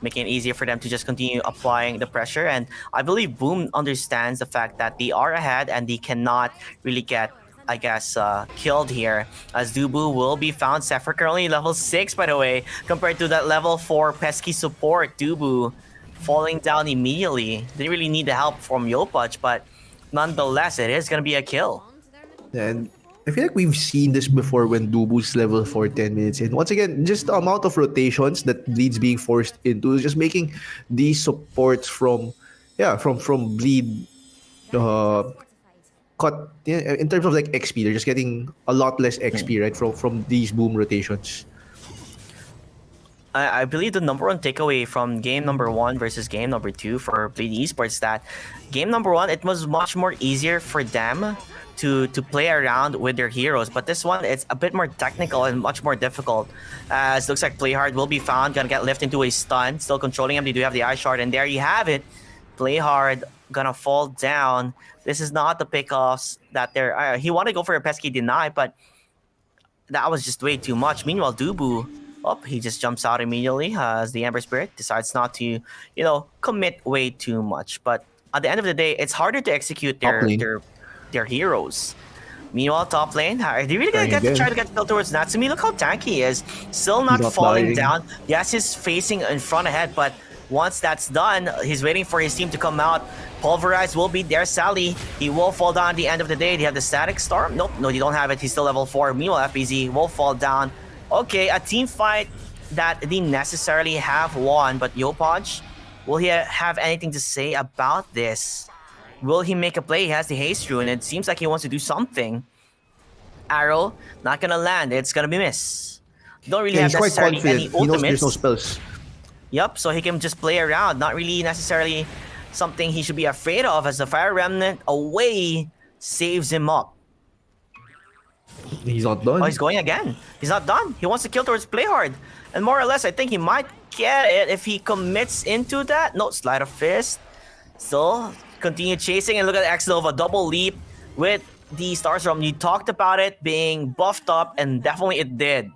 making it easier for them to just continue applying the pressure. And I believe Boom understands the fact that they are ahead and they cannot really get, I guess, killed here, as Dubu will be found. Zephyr currently level 6, by the way, compared to that level 4 pesky support. Dubu falling down immediately. Didn't really need the help from Yopaj, but nonetheless, it is going to be a kill. And I feel like we've seen this before when Dubu's level for 10 minutes in. Once again, just the amount of rotations that Bleed's being forced into is just making these supports from Bleed cut in terms of like XP. They're just getting a lot less XP, right, from these Boom rotations. I believe the number one takeaway from game number 1 versus game number 2 for Bleed Esports, that game number 1, it was much more easier for them to play around with their heroes, but this one, it's a bit more technical and much more difficult, as looks like Playhard will be found, gonna get lifted into a stun, still controlling him. They do have the Ice Shard, and there you have it. Playhard gonna fall down. This is not the pickoffs that they're he wanted to go for a pesky deny, but that was just way too much. Meanwhile, Dubu, he just jumps out immediately as the Ember Spirit decides not to, commit way too much. But at the end of the day, it's harder to execute their heroes. Meanwhile, top lane, are they really gonna try to get built towards Natsumi? Look how tanky he is. Still not falling down. Yes, he's facing in front ahead, but once that's done, he's waiting for his team to come out. Pulverize will be there. Sally, he will fall down at the end of the day. They have the Static Storm. Nope, no, they don't have it. He's still level 4. Meanwhile, FBZ will fall down. Okay, a team fight that they necessarily have won, but Yopaj, will he have anything to say about this? Will he make a play? He has the haste rune, and it seems like he wants to do something. Arrow, not gonna land. It's gonna be miss. Don't really have necessarily any ultimates. He knows there's no spells. Yep, so he can just play around. Not really necessarily something he should be afraid of, as the Fire Remnant away saves him up. He's not done. Oh, he's going again. He's not done. He wants to kill towards Playhard. And more or less, I think he might get it if he commits into that. No, Slide of Fist. Still, continue chasing. And look at X-Nova, double leap with the Starstorm. You talked about it being buffed up, and definitely it did.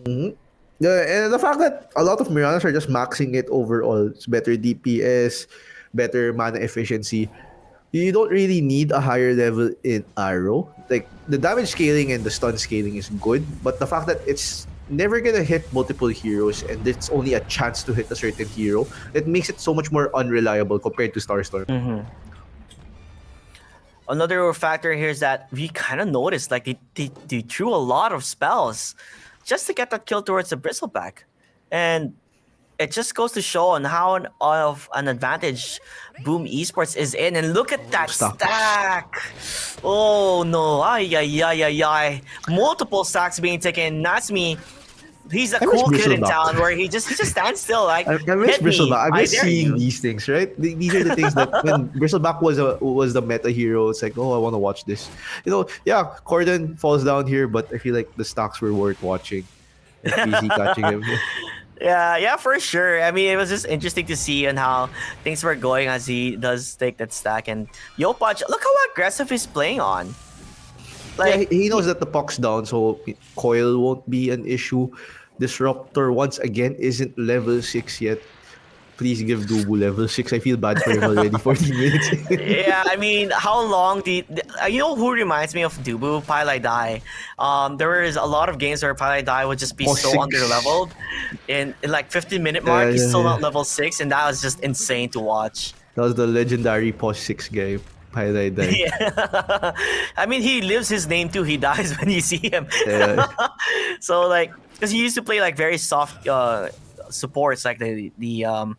Mm-hmm. Yeah, and the fact that a lot of Miranas are just maxing it overall. It's better DPS, better mana efficiency. You don't really need a higher level in Arrow. Like, the damage scaling and the stun scaling is good, but the fact that it's never gonna hit multiple heroes and it's only a chance to hit a certain hero, it makes it so much more unreliable compared to Starstorm. Mm-hmm. Another factor here is that we kind of noticed, like, they threw a lot of spells just to get that kill towards the Bristleback. And it just goes to show on how of an advantage Boom Esports is in. And look at that stack. Oh no, ay. Multiple stacks being taken. Natsumi, he's a cool kid in town where he just stands still, like, I miss Bristleback. I miss seeing these things, right? These are the things that when Bristleback was the meta hero, it's like, oh, I want to watch this. Corden falls down here, but I feel like the stocks were worth watching. FBZ catching him. Yeah, for sure. I mean, it was just interesting to see on how things were going as he does take that stack. And Yopaj, look how aggressive he's playing on. Yeah, Like, he knows that the puck's down, so coil won't be an issue. Disruptor once again isn't level 6 yet. Please give Dubu level 6. I feel bad for him already. 14 minutes. yeah, I mean, how long you know who reminds me of Dubu? Pilai Dai. There was a lot of games where Pilai Dai would just be Oh, so 6. under-leveled. In like 15-minute mark, Yeah, he's yeah, still yeah. not level 6, and that was just insane to watch. That was the legendary post 6 guy. Highlight that. Yeah. I mean, he lives his name too. He dies when you see him. Yeah. So like, because he used to play like very soft supports, like the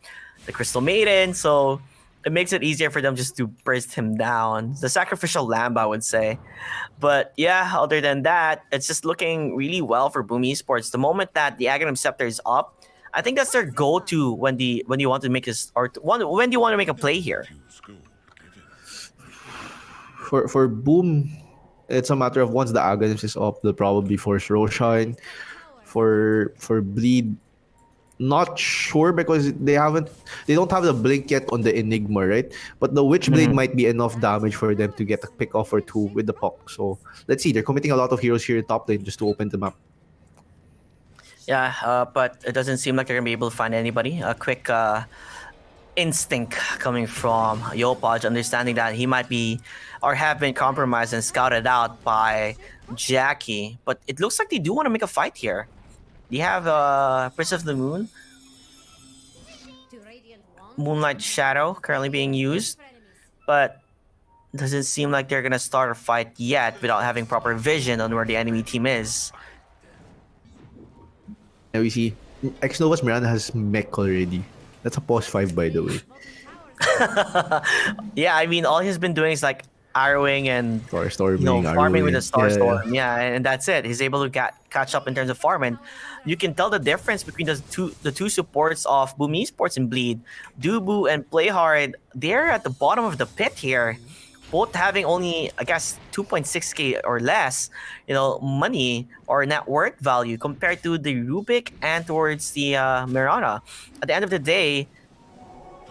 Crystal Maiden. So it makes it easier for them just to burst him down. The sacrificial lamb, I would say. But yeah, other than that, it's just looking really well for Boom Esports. The moment that the Aghanim Scepter is up, I think that's their go-to when you want to make when do you want to make a play here. For Boom, it's a matter of once the Aghanim is up, they'll probably force Roshan. For Bleed, not sure because they don't have the blink yet on the Enigma, right? But the Witchblade might be enough damage for them to get a pick off or two with the puck. So let's see. They're committing a lot of heroes here in top lane just to open the map. Yeah, but it doesn't seem like they're gonna be able to find anybody. A quick instinct coming from Yopaj, understanding that he might be or have been compromised and scouted out by Jackie. But it looks like they do want to make a fight here. They have Prince of the Moon, Moonlight Shadow currently being used, but doesn't seem like they're gonna start a fight yet without having proper vision on where the enemy team is. Now we see X-Nova's Miranda has mech already. That's a pause 5, by the way. Yeah, I mean, all he's been doing is like arrowing and Starstorming, farming with the arrowing. Starstorm. Yeah, and that's it. He's able to catch up in terms of farm, and you can tell the difference between the two supports of Boom Esports and Bleed. Dubu and Playhard, they're at the bottom of the pit here, both having only, I guess, 2.6k or less, money or net worth value compared to the Rubik and towards the Mirana. At the end of the day,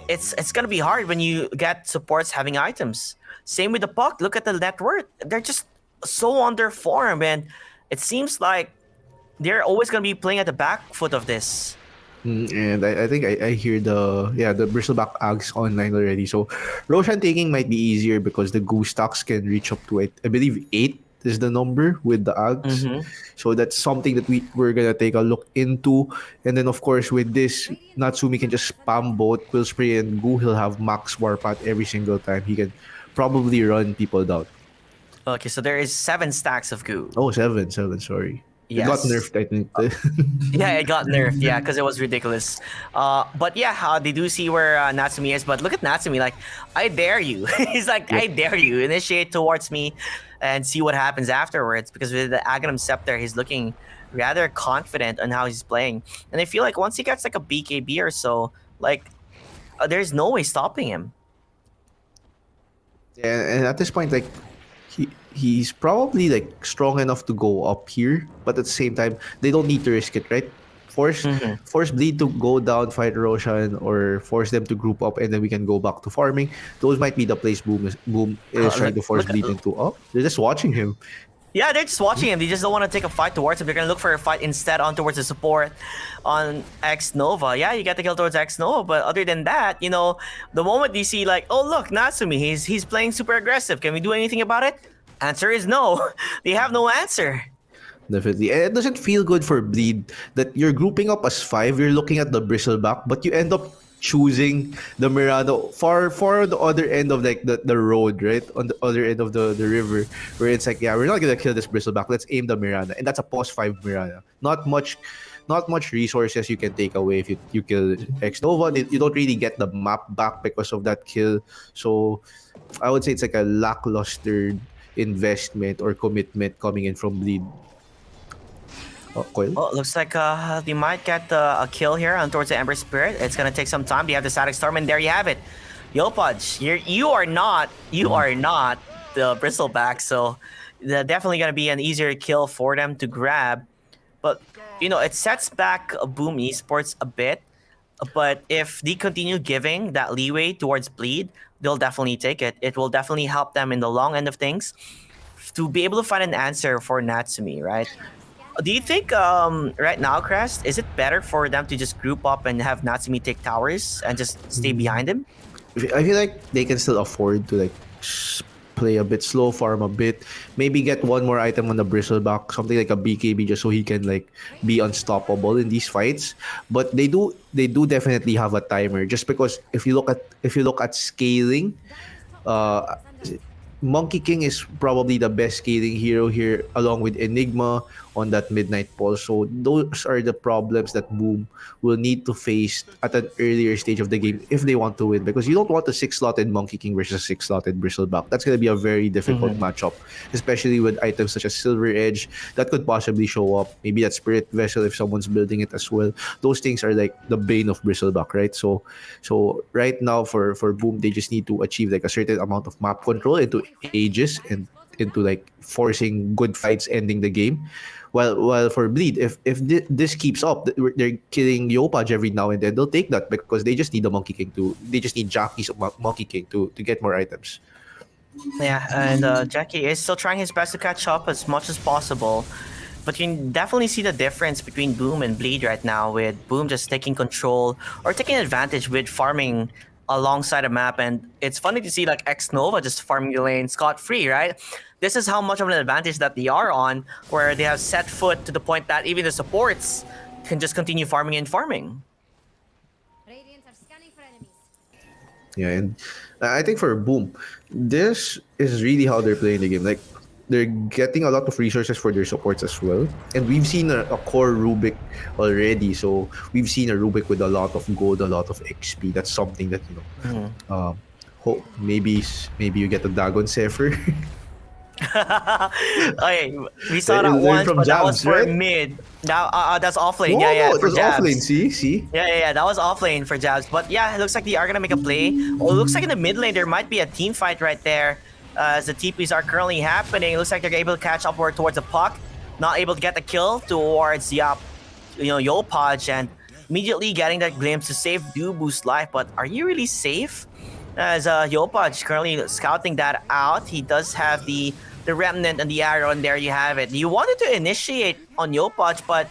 it's gonna be hard when you get supports having items. Same with the puck. Look at the net worth. They're just so under form, and it seems like they're always gonna be playing at the back foot of this. And I think I hear the bristleback Ags online already. So Roshan taking might be easier because the goose stocks can reach up to I believe 8 is the number with the Ags. So that's something that we're gonna take a look into. And then of course with this, Natsumi can just spam both Quill Spray and Goo. He'll have max Warpath every single time. He can probably run people down. Okay, so there is 7 stacks of goo. Oh, seven, sorry. Yes. It got nerfed, I think. Yeah, it got nerfed. Yeah, because it was ridiculous. But yeah, they do see where Natsumi is. But look at Natsumi, like, I dare you. He's like, I dare you. Initiate towards me and see what happens afterwards. Because with the Aghanim Scepter, he's looking rather confident on how he's playing. And I feel like once he gets like a BKB or so, like, there's no way stopping him. Yeah, and at this point, like, he's probably like strong enough to go up here, but at the same time, they don't need to risk it, right? Force Bleed to go down, fight Roshan, or force them to group up, and then we can go back to farming. Those might be the place Boom is trying to force Bleed into. Oh, they're just watching him. Yeah, they're just watching him. They just don't want to take a fight towards him. They're going to look for a fight instead on towards the support on X-Nova. Yeah, you get the kill towards X-Nova, but other than that, the moment you see like, oh look, Natsumi, he's playing super aggressive. Can we do anything about it? Answer is no. They have no answer. Definitely. And it doesn't feel good for Bleed that you're grouping up as 5, you're looking at the bristleback, but you end up choosing the Miranda far the other end of like the road, right? On the other end of the river, where it's like, yeah, we're not gonna kill this bristleback, let's aim the Miranda. And that's a pause 5 Miranda. Not much resources you can take away if you kill X-Nova. You don't really get the map back because of that kill. So I would say it's like a lackluster investment or commitment coming in from Bleed. Oh, Coil? Well, it looks like they might get a kill here on towards the Ember Spirit. It's gonna take some time. They have the Static Storm, and there you have it. Yopaj, you are not the bristleback, so they're definitely gonna be an easier kill for them to grab. But it sets back Boom Esports a bit. But if they continue giving that leeway towards Bleed, they'll definitely take it. It will definitely help them in the long end of things to be able to find an answer for Natsumi, right? Do you think right now, Crest, is it better for them to just group up and have Natsumi take towers and just stay behind him? I feel like they can still afford to like play a bit slow, farm a bit, maybe get one more item on the bristleback, something like a BKB, just so he can like be unstoppable in these fights. But they do definitely have a timer, just because if you look at scaling, uh, Monkey King is probably the best scaling hero here, along with Enigma on that Midnight Pulse. So those are the problems that Boom will need to face at an earlier stage of the game if they want to win. Because you don't want a 6-slotted Monkey King versus a 6-slotted Bristleback. That's going to be a very difficult matchup, especially with items such as Silver Edge that could possibly show up. Maybe that Spirit Vessel if someone's building it as well. Those things are like the bane of Bristleback, right? So right now for Boom, they just need to achieve like a certain amount of map control into ages and into like forcing good fights, ending the game. While for Bleed, if this keeps up, they're killing Yopaj every now and then. They'll take that because they just need the Monkey King they just need Jackie's Monkey King to get more items. Yeah, and Jackie is still trying his best to catch up as much as possible. But you can definitely see the difference between Boom and Bleed right now, with Boom just taking control or taking advantage with farming alongside a map. And it's funny to see like X Nova just farming the lane scot-free, right? This is how much of an advantage that they are on, where they have set foot to the point that even the supports can just continue farming and farming. Radiant are scanning for enemies. Yeah, and I think for Boom, this is really how they're playing the game. Like, they're getting a lot of resources for their supports as well. And we've seen a core Rubik already. So we've seen a Rubik with a lot of gold, a lot of XP. That's something that, hope maybe you get a Dagon Zephyr. Okay, we saw that Learn once, from but that was Jabs, for right? mid. Now that's offlane. No, Yeah, no, it for was Jabs. offlane. See? Yeah, that was offlane for Jabs. But yeah, it looks like they are gonna make a play. Oh, it looks like in the mid lane there might be a team fight right there. As the TPs are currently happening, it looks like they're able to catch upward towards the puck. Not able to get the kill towards Yopaj, and immediately getting that glimpse to save Dubu's life. But are you really safe? As Yopaj currently scouting that out, he does have the remnant and the arrow, and there you have it. You wanted to initiate on Yopaj, but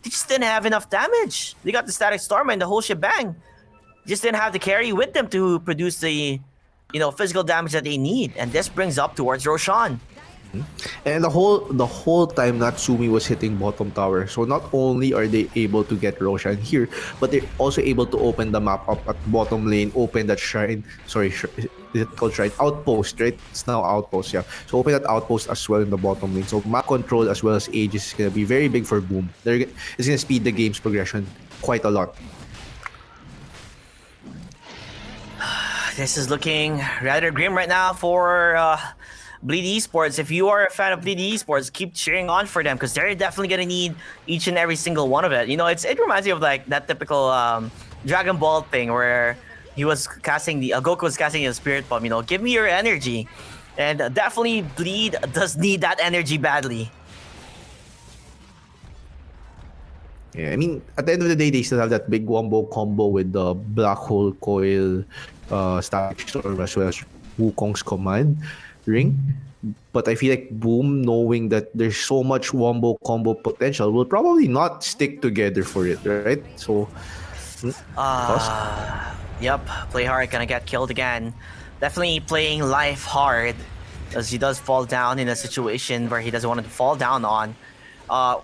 they just didn't have enough damage. They got the Static Storm and the whole shebang. Just didn't have the carry with them to produce the physical damage that they need, and this brings up towards Roshan. And the whole time Natsumi was hitting bottom tower. So not only are they able to get Roshan here, but they're also able to open the map up at bottom lane, open that shrine. Sorry, is it called shrine? Outpost, right? It's now outpost, yeah. So open that outpost as well in the bottom lane. So map control as well as age is gonna be very big for Boom. It's gonna speed the game's progression quite a lot. This is looking rather grim right now for Bleed Esports. If you are a fan of Bleed Esports, keep cheering on for them, because they're definitely gonna need each and every single one of it. It reminds me of like that typical Dragon Ball thing where he was casting Goku was casting the Spirit Bomb. Give me your energy, and definitely Bleed does need that energy badly. Yeah, I mean, at the end of the day, they still have that big wombo combo with the Black Hole Coil, Static Storm, as well as Wukong's Command Ring. But I feel like Boom, knowing that there's so much wombo combo potential, will probably not stick together for it, right? So, Yep, play hard, gonna get killed again. Definitely playing life hard, as he does fall down in a situation where he doesn't want to fall down on.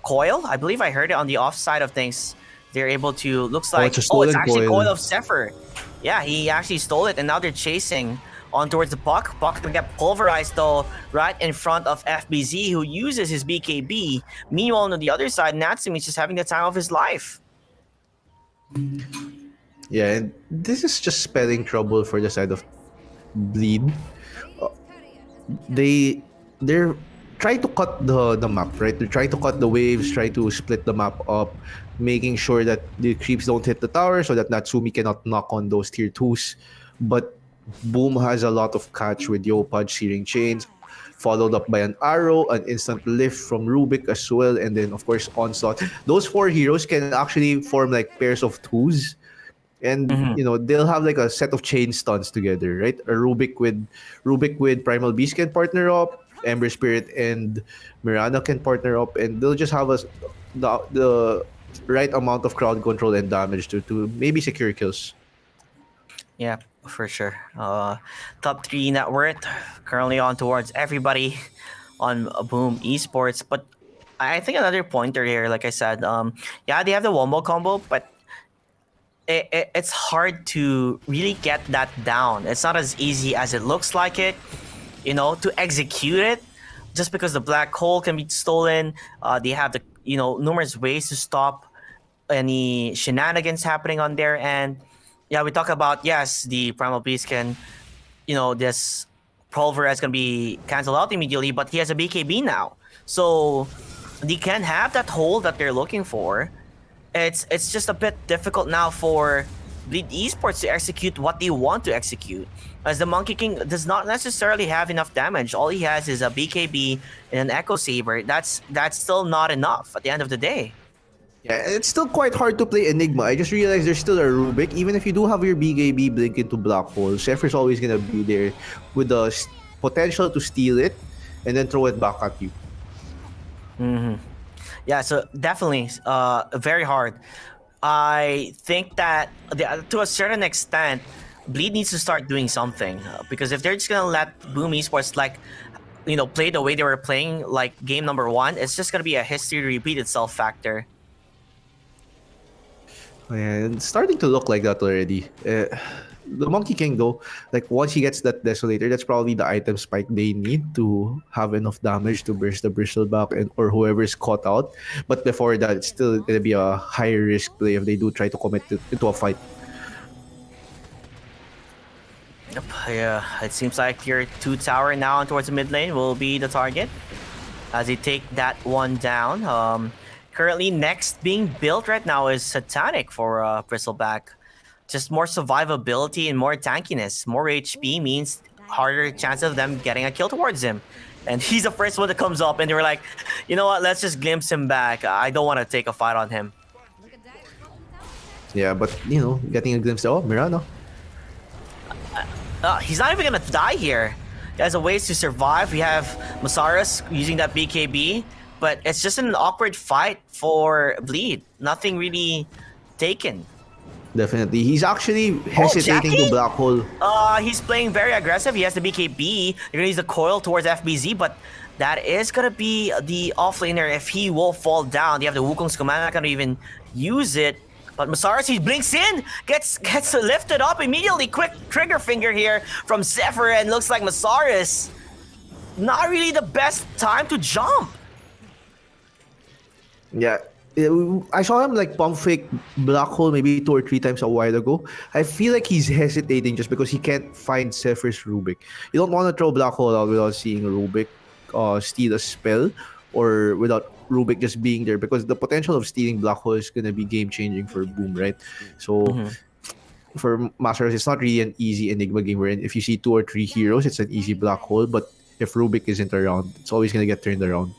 Coil, I believe I heard it on the offside of things. They're able to, looks like, it's a it's actually Coil. Coil of Zephyr. Yeah, he actually stole it, and now they're chasing on towards the puck. Puck gonna get pulverized though, right in front of FBZ, who uses his BKB. Meanwhile, on the other side, Natsumi is just having the time of his life. yeah, and this is just spelling trouble for the side of Bleed. They're trying to cut the map, right? They're trying to cut the waves, try to split the map up, making sure that the creeps don't hit the tower so that Natsumi cannot knock on those tier 2s. But Boom has a lot of catch with Yopaj, Searing Chains, followed up by an arrow, an instant lift from Rubik as well, and then of course onslaught. Those 4 heroes can actually form like pairs of twos, and Mhm. they'll have like a set of chain stuns together, right? A Rubik with Primal Beast can partner up, Ember Spirit and Mirana can partner up, and they'll just have the right amount of crowd control and damage to maybe secure kills. Yeah, for sure. Top 3 net worth currently on towards everybody on Boom Esports. But I think another pointer here, like I said, yeah, they have the wombo combo, but it's hard to really get that down. It's not as easy as it looks like it, to execute it. Just because the black hole can be stolen, they have the numerous ways to stop any shenanigans happening on their end. Yeah, we talk about, yes, the Primal Beast can, this Pulver is gonna be cancelled out immediately, but he has a BKB now, so they can have that hold that they're looking for. It's just a bit difficult now for Bleed Esports to execute what they want to execute, as the Monkey King does not necessarily have enough damage. All he has is a BKB and an Echo Saber. That's still not enough at the end of the day. Yeah, it's still quite hard to play Enigma. I just realized there's still a Rubik. Even if you do have your BKB blink into Black Hole, Zephyr's always gonna be there with the potential to steal it and then throw it back at you. Yeah, so definitely very hard. I think that to a certain extent, Bleed needs to start doing something, because if they're just gonna let Boom Esports play the way they were playing like game number 1, it's just gonna be a history repeat itself factor. And it's starting to look like that already. The Monkey King, though, like once he gets that Desolator, that's probably the item spike they need to have enough damage to burst the Bristleback or whoever's caught out. But before that, it's still gonna be a high risk play if they do try to commit into a fight. Yep, yeah, it seems like your 2 tower now towards the mid lane will be the target as they take that one down. Currently, next being built right now is Satanic for Bristleback. Just more survivability and more tankiness. More HP means harder chance of them getting a kill towards him. And he's the first one that comes up, and they were like, you know what, let's just glimpse him back. I don't want to take a fight on him. Look at that. Yeah, but getting a glimpse. Oh, Mirano. He's not even gonna die here. He has a ways to survive. We have Masaras using that BKB, but it's just an awkward fight for Bleed. Nothing really taken. Definitely. He's actually hesitating Jackie? to Black Hole. He's playing very aggressive. He has the BKB. You're gonna use the coil towards FBZ, but that is gonna be the offlaner if he will fall down. They have the Wukong's command, not gonna even use it. But Masaras, he blinks in, gets lifted up immediately. Quick trigger finger here from Zephyr, and looks like Masaras not really the best time to jump. Yeah. I saw him like pump fake Black Hole maybe 2 or 3 times a while ago. I feel like he's hesitating just because he can't find Zephyr's Rubik. You don't want to throw Black Hole out without seeing Rubik steal a spell, or without Rubik just being there, because the potential of stealing Black Hole is going to be game changing for Boom, right? So for Masters, it's not really an easy Enigma game wherein if you see 2 or 3 heroes, it's an easy Black Hole. But if Rubik isn't around, it's always going to get turned around.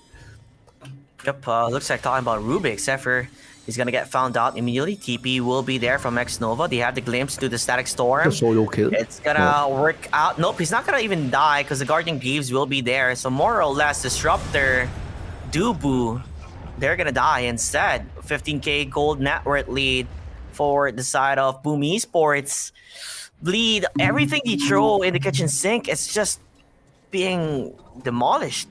Yep, looks like talking about Rubik. Zephyr is gonna get found out immediately. TP will be there from X Nova. They have the glimpse to the Static Storm. The solo kill. It's gonna work out. Nope, he's not gonna even die because the Guardian Greaves will be there. So more or less, Disruptor, Dubu, they're gonna die instead. 15k gold net worth lead for the side of Boom Esports. Bleed, everything they throw in the kitchen sink is just being demolished.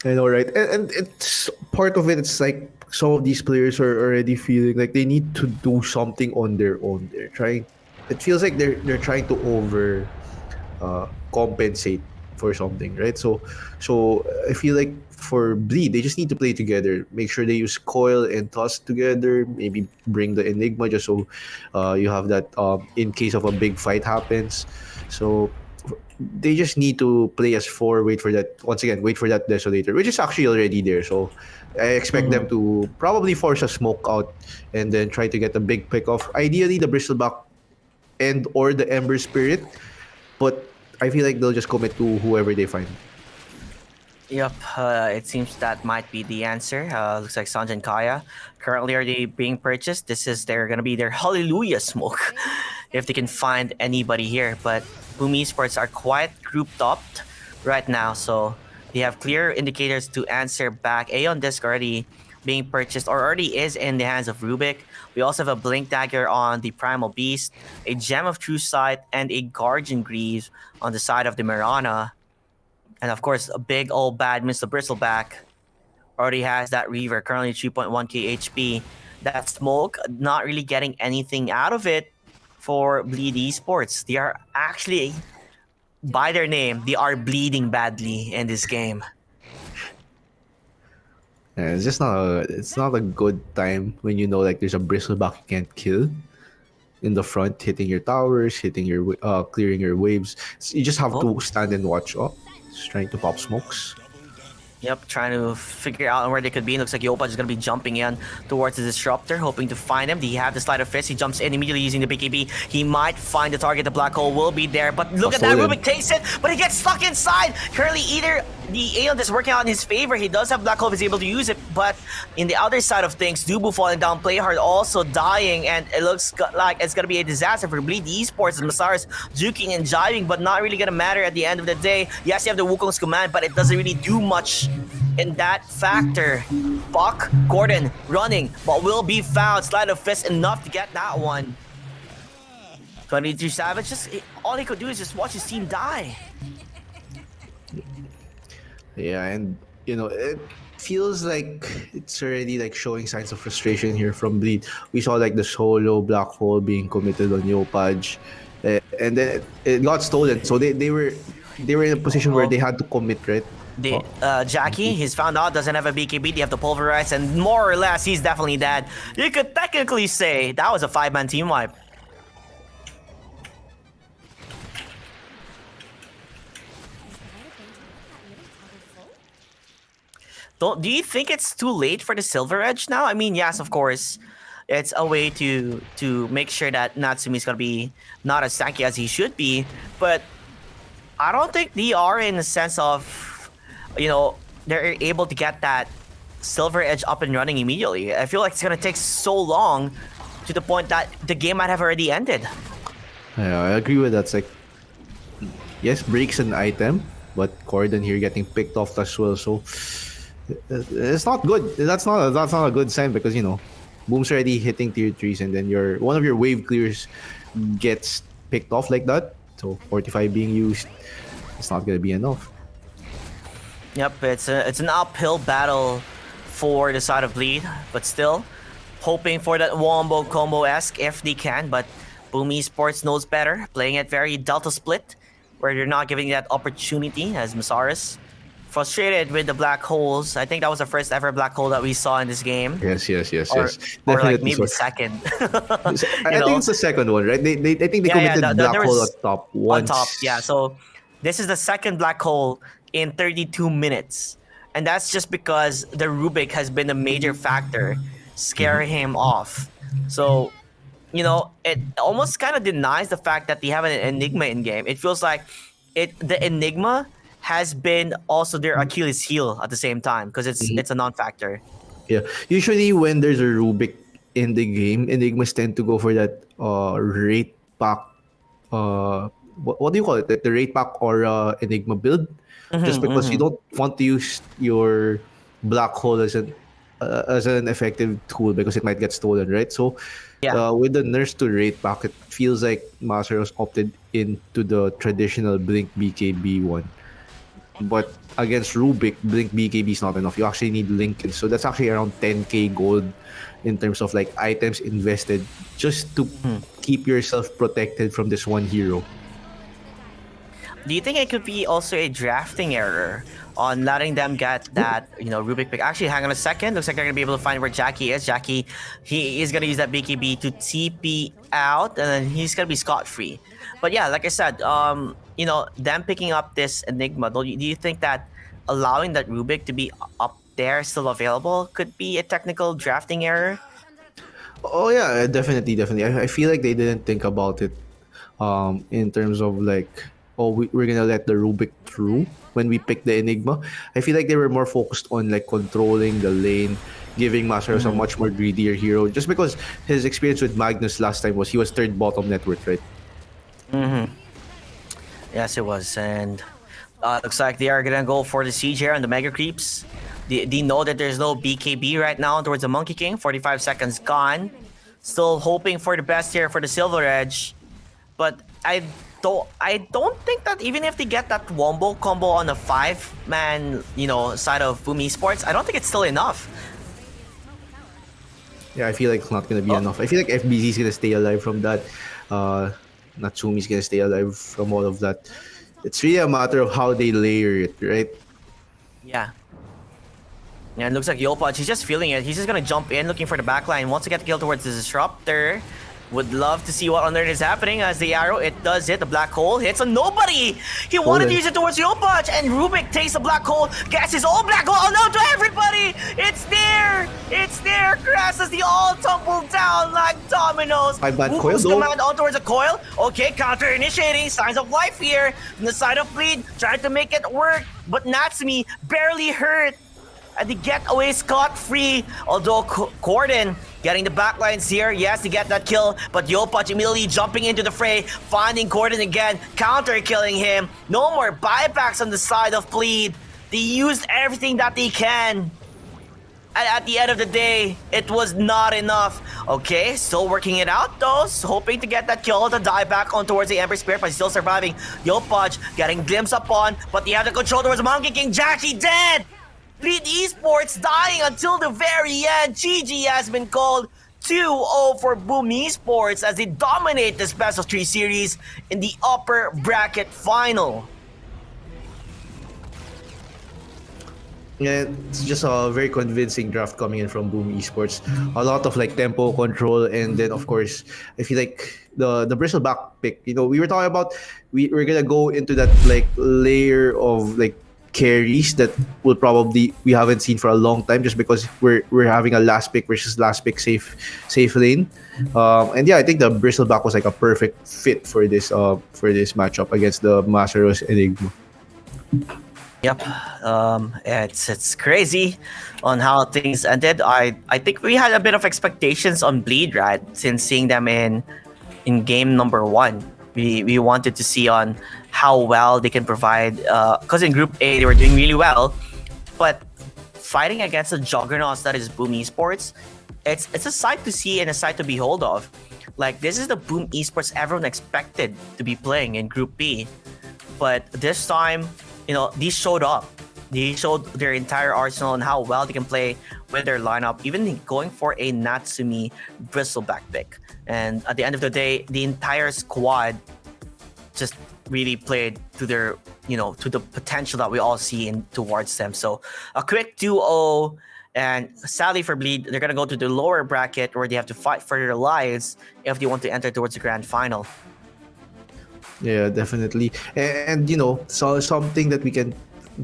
I know, right? And it's part of it. It's like some of these players are already feeling like they need to do something on their own. They're trying. It feels like they're trying to over compensate for something, right? So I feel like for Bleed, they just need to play together. Make sure they use Coil and Tusk together. Maybe bring the Enigma just so you have that in case of a big fight happens. So they just need to play as 4, wait for that Desolator, which is actually already there. So I expect them to probably force a smoke out and then try to get a big pick off. Ideally, the Bristleback and or the Ember Spirit. But I feel like they'll just commit to whoever they find. Yep, it seems that might be the answer. Looks like Sanj and Kaya currently are they being purchased. They're gonna be their hallelujah smoke if they can find anybody here. But Boom Esports are quite grouped up right now, so they have clear indicators to answer back. Aeon Disc already being purchased or already is in the hands of Rubik. We also have a Blink Dagger on the Primal Beast, a Gem of True Sight, and a Guardian Greaves on the side of the Mirana. And of course, a big old bad Mr. Bristleback already has that Reaver, currently 3.1k HP. That Smoke, not really getting anything out of it for Bleed Esports. They are actually, by their name, they are bleeding badly in this game. Yeah, it's not a good time when you know like there's a bristleback you can't kill in the front, hitting your towers, hitting your clearing your waves. So you just have to stand and watch. Oh, just trying to pop smokes. Yep, trying to figure out where they could be. Looks like Yopa is going to be jumping in towards the Disruptor, hoping to find him. He have the Sleight of Fist. He jumps in immediately using the BKB. He might find the target. The Black Hole will be there. But look at that. Rubik takes it, but he gets stuck inside. Currently, either the Aeon is working out in his favor. He does have Black Hole. He's able to use it. But in the other side of things, Dubu falling down. Playhard also dying. And it looks like it's going to be a disaster for Bleed Esports. Masaris juking and jiving, but not really going to matter at the end of the day. Yes, you have the Wukong's command, but it doesn't really do much in that factor. Buck, Gordon running, but will be found. Sleight of Fist enough to get that one. 23 Savage, all he could do is just watch his team die. Yeah, and you know it feels like it's already like showing signs of frustration here from Bleed. We saw like the solo Black Hole being committed on Yopaj, and then it got stolen. So they were in a position where they had to commit, right? Jackie, he's found out, doesn't have a BKB, they have to pulverize, and more or less, he's definitely dead. You could technically say that was a 5-man team wipe. Do you think it's too late for the Silver Edge now? I mean, yes, of course. It's a way to make sure that Natsumi's gonna be not as tanky as he should be, but I don't think they are in the sense of, you know, they're able to get that Silver Edge up and running immediately. I feel like it's gonna take so long to the point that the game might have already ended. Yeah, I agree with that. It's like, yes, breaks an item, but Corden here getting picked off as well. So it's not good. That's not a good sign because you know, Boom's already hitting tier 3s, and then one of your wave clears gets picked off like that. So 45 being used, it's not gonna be enough. Yep, it's an uphill battle for the side of Bleed, but still hoping for that wombo combo-esque if they can. But Boom Esports knows better, playing it very Delta split, where they're not giving that opportunity as Masaris. Frustrated with the black holes. I think that was the first ever black hole that we saw in this game. Yes. Or like maybe the second. I think it's the second one, right? I think they committed black hole on top once. On top, yeah. So this is the second black hole in 32 minutes. And that's just because the Rubik has been a major factor scaring him off. So, you know, it almost kind of denies the fact that they have an Enigma in game. It feels like the Enigma has been also their Achilles heel at the same time because it's a non-factor. Yeah, usually when there's a Rubik in the game, Enigmas tend to go for that rate pack. What do you call it? The rate pack or Enigma build, just because you don't want to use your black hole as an effective tool because it might get stolen, right? So with the nurse to rate pack, it feels like Masaros opted into the traditional Blink BKB one. But against Rubik, Blink BKB is not enough. You actually need Lincoln. So that's actually around 10k gold in terms of like items invested just to keep yourself protected from this one hero. Do you think it could be also a drafting error on letting them get that, you know, Rubik pick? Actually, hang on a second. Looks like they're going to be able to find where Jackie is. Jackie, he is going to use that BKB to TP out, and then he's going to be scot-free. But yeah, like I said, you know, them picking up this Enigma, do you think that allowing that Rubik to be up there still available could be a technical drafting error? Oh yeah, definitely. I feel like they didn't think about it in terms of like oh, we're gonna let the Rubik through when we picked the Enigma. I feel like they were more focused on like controlling the lane, giving Masaros a much more greedier hero. Just because his experience with Magnus last time was he was third bottom net worth, right? Mm-hmm. Yes, it was. And looks like they are gonna go for the siege here on the Mega Creeps. They know that there's no BKB right now towards the Monkey King. 45 seconds gone. Still hoping for the best here for the Silver Edge. But I don't think that even if they get that wombo combo on a 5-man, side of Boom Esports, I don't think it's still enough. Yeah, I feel like it's not gonna be enough. I feel like FBZ is gonna stay alive from that. Natsumi's gonna stay alive from all of that. It's really a matter of how they layer it, right? Yeah. Yeah, it looks like Yopaj, he's just feeling it. He's just gonna jump in, looking for the backline. Wants to get the kill towards the Disruptor. Would love to see what on earth is happening as the arrow, it does hit. The black hole hits on nobody. He wanted to use it towards Yopaj, and Rubik takes the black hole, gets his own black hole. Oh no, to everybody! It's there! It's there! Crash as they all tumble down like dominoes. Five-man coil, Moves though. command on towards the coil. Okay, counter initiating. Signs of life here. On the side of Bleed, trying to make it work, but Natsumi barely hurt. And they get away scot-free. Although Corden getting the backlines here. Yes, they get that kill. But Yopaj immediately jumping into the fray. Finding Corden again. Counter-killing him. No more buybacks on the side of Bleed. They used everything that they can. And at the end of the day, it was not enough. Okay, still working it out though. Hoping to get that kill to die back on towards the Ember Spirit, but still surviving. Yopaj getting glimpse upon, but they have the control towards Monkey King. Jackie dead! Bleed Esports dying until the very end. GG has been called 2-0 for Boom Esports as they dominate this best of 3 series in the upper bracket final. Yeah, it's just a very convincing draft coming in from Boom Esports. A lot of like tempo control, and then of course, I feel like the bristleback pick. We were talking about we're gonna go into that like layer of like carries that we haven't seen for a long time, just because we're having a last pick versus last pick safe lane. And yeah, I think the bristleback was like a perfect fit for this matchup against the Masaros Enigma. Yep, it's crazy on how things ended. I think we had a bit of expectations on Bleed, right? Since seeing them in game number 1, we wanted to see on how well they can provide. Because in Group A they were doing really well, but fighting against the juggernauts that is Boom Esports, it's a sight to see and a sight to behold of. Like, this is the Boom Esports everyone expected to be playing in Group B, but this time, these showed up. They showed their entire arsenal and how well they can play with their lineup, even going for a Natsumi bristleback pick. And at the end of the day, the entire squad just really played to their, to the potential that we all see towards them. So a quick 2-0, and sadly for Bleed, they're going to go to the lower bracket where they have to fight for their lives if they want to enter towards the grand final. Yeah, definitely. And so something that we can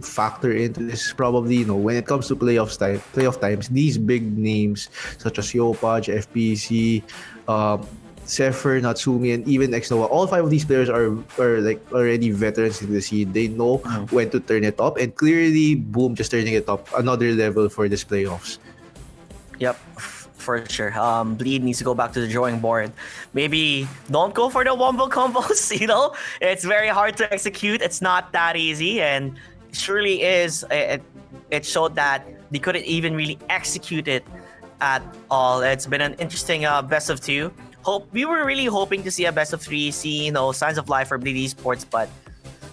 factor into this is probably, when it comes to playoff times, these big names such as Yopaj, FPC, Zephyr, Natsumi, and even Xnova, all 5 of these players are like already veterans in the scene. They know when to turn it up, and clearly Boom just turning it up another level for this playoffs. Yep, for sure. Bleed needs to go back to the drawing board. Maybe don't go for the wombo combos. It's very hard to execute. It's not that easy, and surely is. It showed that they couldn't even really execute it at all. It's been an interesting best of 2. We were really hoping to see a best of 3, see signs of life for Bleed Esports, but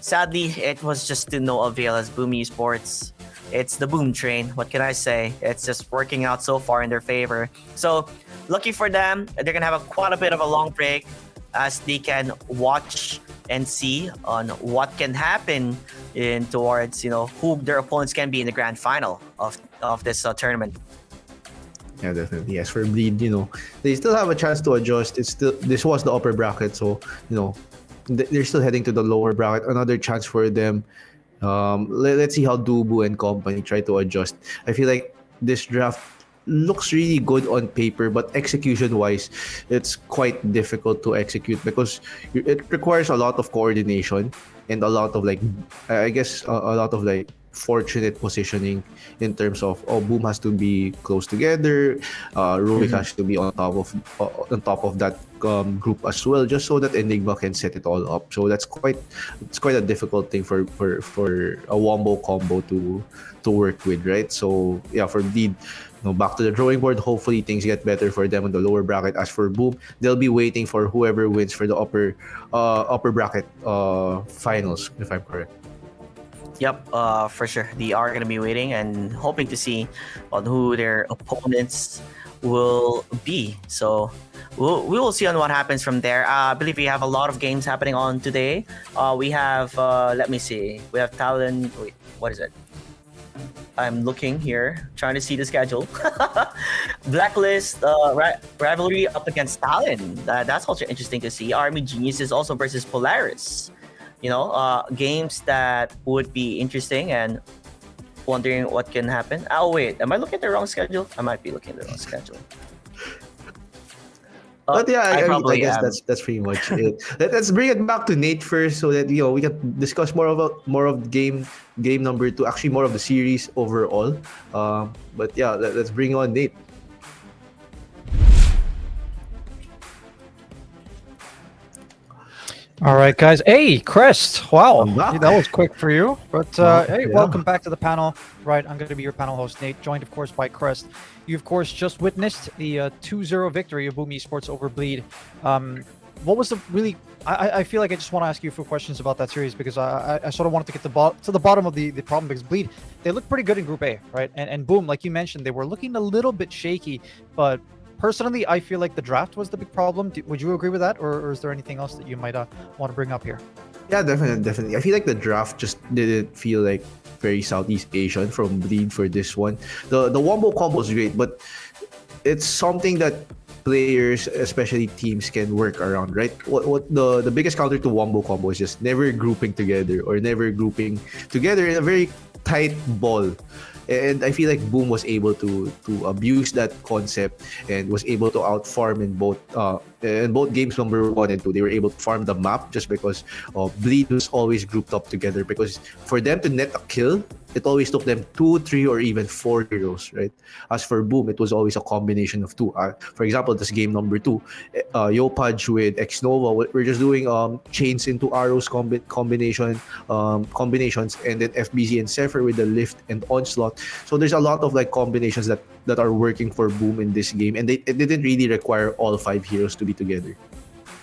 sadly it was just to no avail as Boom Esports. It's the Boom train. What can I say? It's just working out so far in their favor. So lucky for them, they're gonna have quite a bit of a long break as they can watch and see on what can happen towards who their opponents can be in the grand final of this tournament. Yeah, definitely. As for Bleed, they still have a chance to adjust. This was the upper bracket, so they're still heading to the lower bracket. Another chance for them. Let's see how Dubu and company try to adjust. I feel like this draft looks really good on paper, but execution-wise, it's quite difficult to execute because it requires a lot of coordination and a lot of like, I guess, a lot of like fortunate positioning in terms of Boom has to be close together, Rubik has to be on top of that group as well, just so that Enigma can set it all up. So it's quite a difficult thing for a wombo combo to work with, right? So yeah, for Bleed, back to the drawing board. Hopefully things get better for them on the lower bracket. As for Boom, they'll be waiting for whoever wins for the upper bracket finals, if I'm correct. Yep, for sure. They are going to be waiting and hoping to see on who their opponents will be. So we will see on what happens from there. I believe we have a lot of games happening on today. We have, let me see, we have Talon. Wait, what is it? I'm looking here, trying to see the schedule. Blacklist rivalry up against Talon. That's also interesting to see. Army Geniuses also versus Polaris. Games that would be interesting and wondering what can happen. Oh wait, am I looking at the wrong schedule? I might be looking at the wrong schedule. But yeah, I guess am. that's pretty much it. Let's bring it back to Nate first, so that we can discuss more of game number 2, actually more of the series overall. But yeah, let's bring on Nate. All right, guys. Hey, Crest. Wow, I'm back. that was quick for you. But hey, Yeah. welcome back to the panel. Right, I'm going to be your panel host, Nate, joined, of course, by Crest. You, of course, just witnessed the 2-0 victory of Boom Esports over Bleed. What was the really... I feel like I just want to ask you a few questions about that series because I sort of wanted to get to the bottom of the problem because Bleed, they look pretty good in Group A, right? And Boom, like you mentioned, they were looking a little bit shaky, but personally, I feel like the draft was the big problem. Would you agree with that, or is there anything else that you might want to bring up here? Yeah, definitely. I feel like the draft just didn't feel like very Southeast Asian from Bleed for this one. The wombo combo is great, but it's something that players, especially teams, can work around, right? What the biggest counter to wombo combo is just never grouping together or never grouping together in a very tight ball. And I feel like Boom was able to abuse that concept and was able to outfarm in both games number 1 and 2. They were able to farm the map just because Bleed was always grouped up together. Because for them to net a kill, it always took them 2, 3, or even 4 heroes, right? As for Boom, it was always a combination of 2. For example, this game number 2, Yopaj with Xnova, we're just doing chains into arrows combinations, and then FBZ and Zephyr with the lift and onslaught. So there's a lot of like combinations that are working for Boom in this game, and it didn't really require all 5 heroes to be together.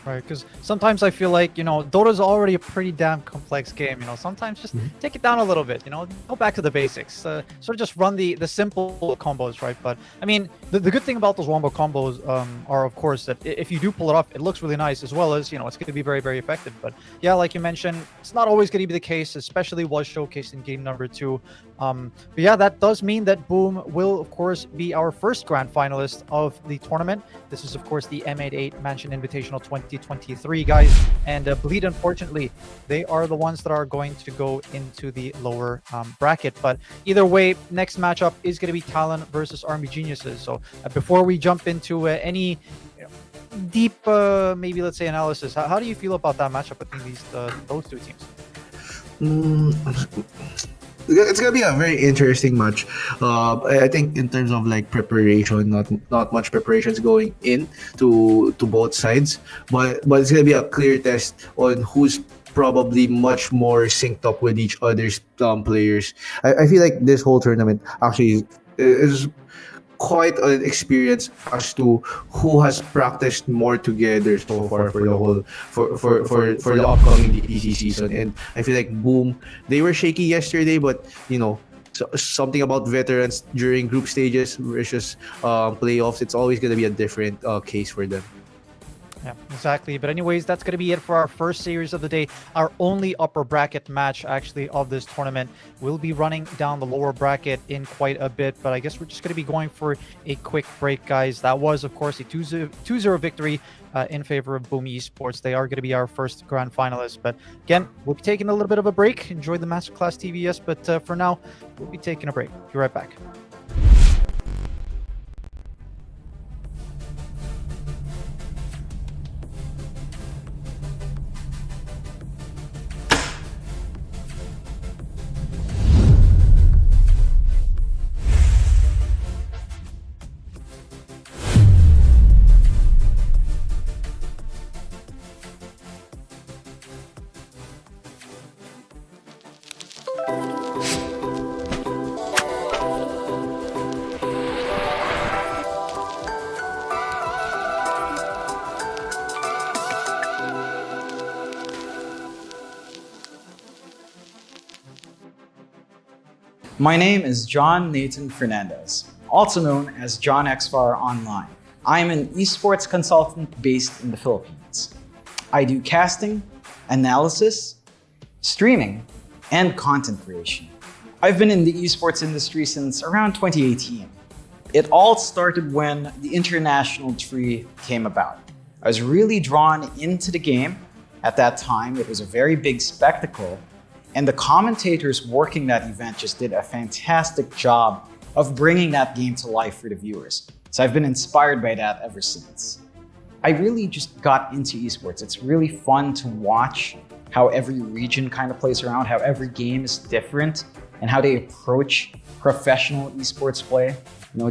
Right, because sometimes I feel like, Dota's already a pretty damn complex game. Sometimes just take it down a little bit, go back to the basics. Sort of just run the simple combos, right? But, I mean, the good thing about those wombo combos are, of course, that if you do pull it off, it looks really nice, as well as, it's going to be very, very effective. But, yeah, like you mentioned, it's not always going to be the case, especially was showcased in game number 2. But, yeah, that does mean that Boom will, of course, be our first grand finalist of the tournament. This is, of course, the M88 Mansion Invitational 2023, guys. And Bleed, unfortunately, they are the ones that are going to go into the lower bracket. But either way, next matchup is going to be Talon versus Army Geniuses. So before we jump into any deep, maybe let's say, analysis, how do you feel about that matchup between those two teams? It's gonna be a very interesting match. I think in terms of like preparation, not much preparations going in to both sides, but it's gonna be a clear test on who's probably much more synced up with each other's players. I feel like this whole tournament actually is quite an experience as to who has practiced more together so far for the whole for the upcoming DPC season. And I feel like Boom, they were shaky yesterday, but something about veterans during group stages versus playoffs, it's always going to be a different case for them. Yeah, exactly. But anyways, that's going to be it for our first series of the day. Our only upper bracket match, actually, of this tournament. We'll be running down the lower bracket in quite a bit, but I guess we're just going to be going for a quick break, guys. That was, of course, a 2-0 victory in favor of Boom Esports. They are going to be our first grand finalists. But again, we'll be taking a little bit of a break. Enjoy the Masterclass TVS, but for now, we'll be taking a break. Be right back. My name is John Nathan Fernandez, also known as John XFAR Online. I'm an esports consultant based in the Philippines. I do casting, analysis, streaming, and content creation. I've been in the esports industry since around 2018. It all started when the International tree came about. I was really drawn into the game. At that time, it was a very big spectacle, and the commentators working that event just did a fantastic job of bringing that game to life for the viewers. So I've been inspired by that ever since. I really just got into esports. It's really fun to watch how every region kind of plays around, how every game is different, and how they approach professional esports play.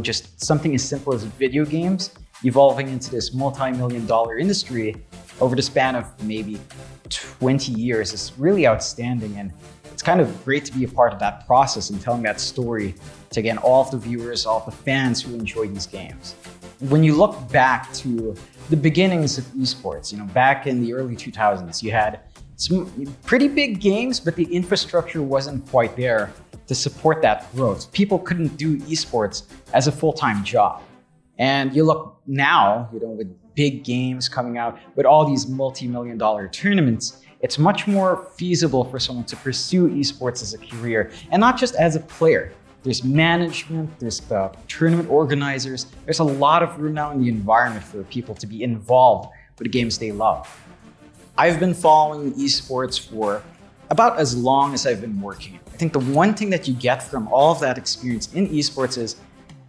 Just something as simple as video games evolving into this multi-million-dollar industry over the span of maybe 20 years is really outstanding. And it's kind of great to be a part of that process and telling that story to, again, all of the viewers, all of the fans who enjoy these games. When you look back to the beginnings of esports, back in the early 2000s, you had some pretty big games, but the infrastructure wasn't quite there to support that growth. People couldn't do esports as a full-time job. And you look now, with big games coming out, with all these multi-million-dollar tournaments, it's much more feasible for someone to pursue esports as a career, and not just as a player. There's management, there's the tournament organizers. There's a lot of room now in the environment for people to be involved with the games they love. I've been following esports for about as long as I've been working. I think the one thing that you get from all of that experience in esports is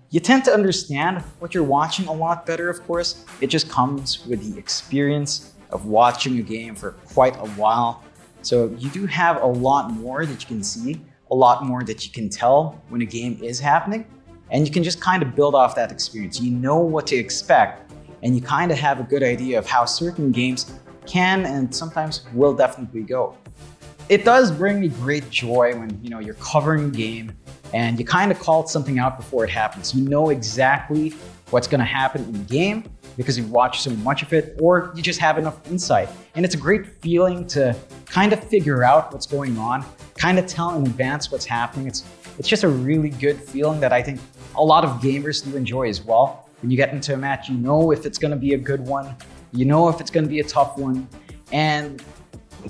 you tend to understand what you're watching a lot better, of course. It just comes with the experience of watching a game for quite a while. So you do have a lot more that you can see, a lot more that you can tell when a game is happening, and you can just kind of build off that experience. You know what to expect, and you kind of have a good idea of how certain games can and sometimes will definitely go. It does bring me great joy when you're covering a game and you kind of called something out before it happens. You know exactly what's going to happen in the game because you've watched so much of it, or you just have enough insight. And it's a great feeling to kind of figure out what's going on, kind of tell in advance what's happening. It's just a really good feeling that I think a lot of gamers do enjoy as well. When you get into a match, you know if it's going to be a good one, you know if it's going to be a tough one, and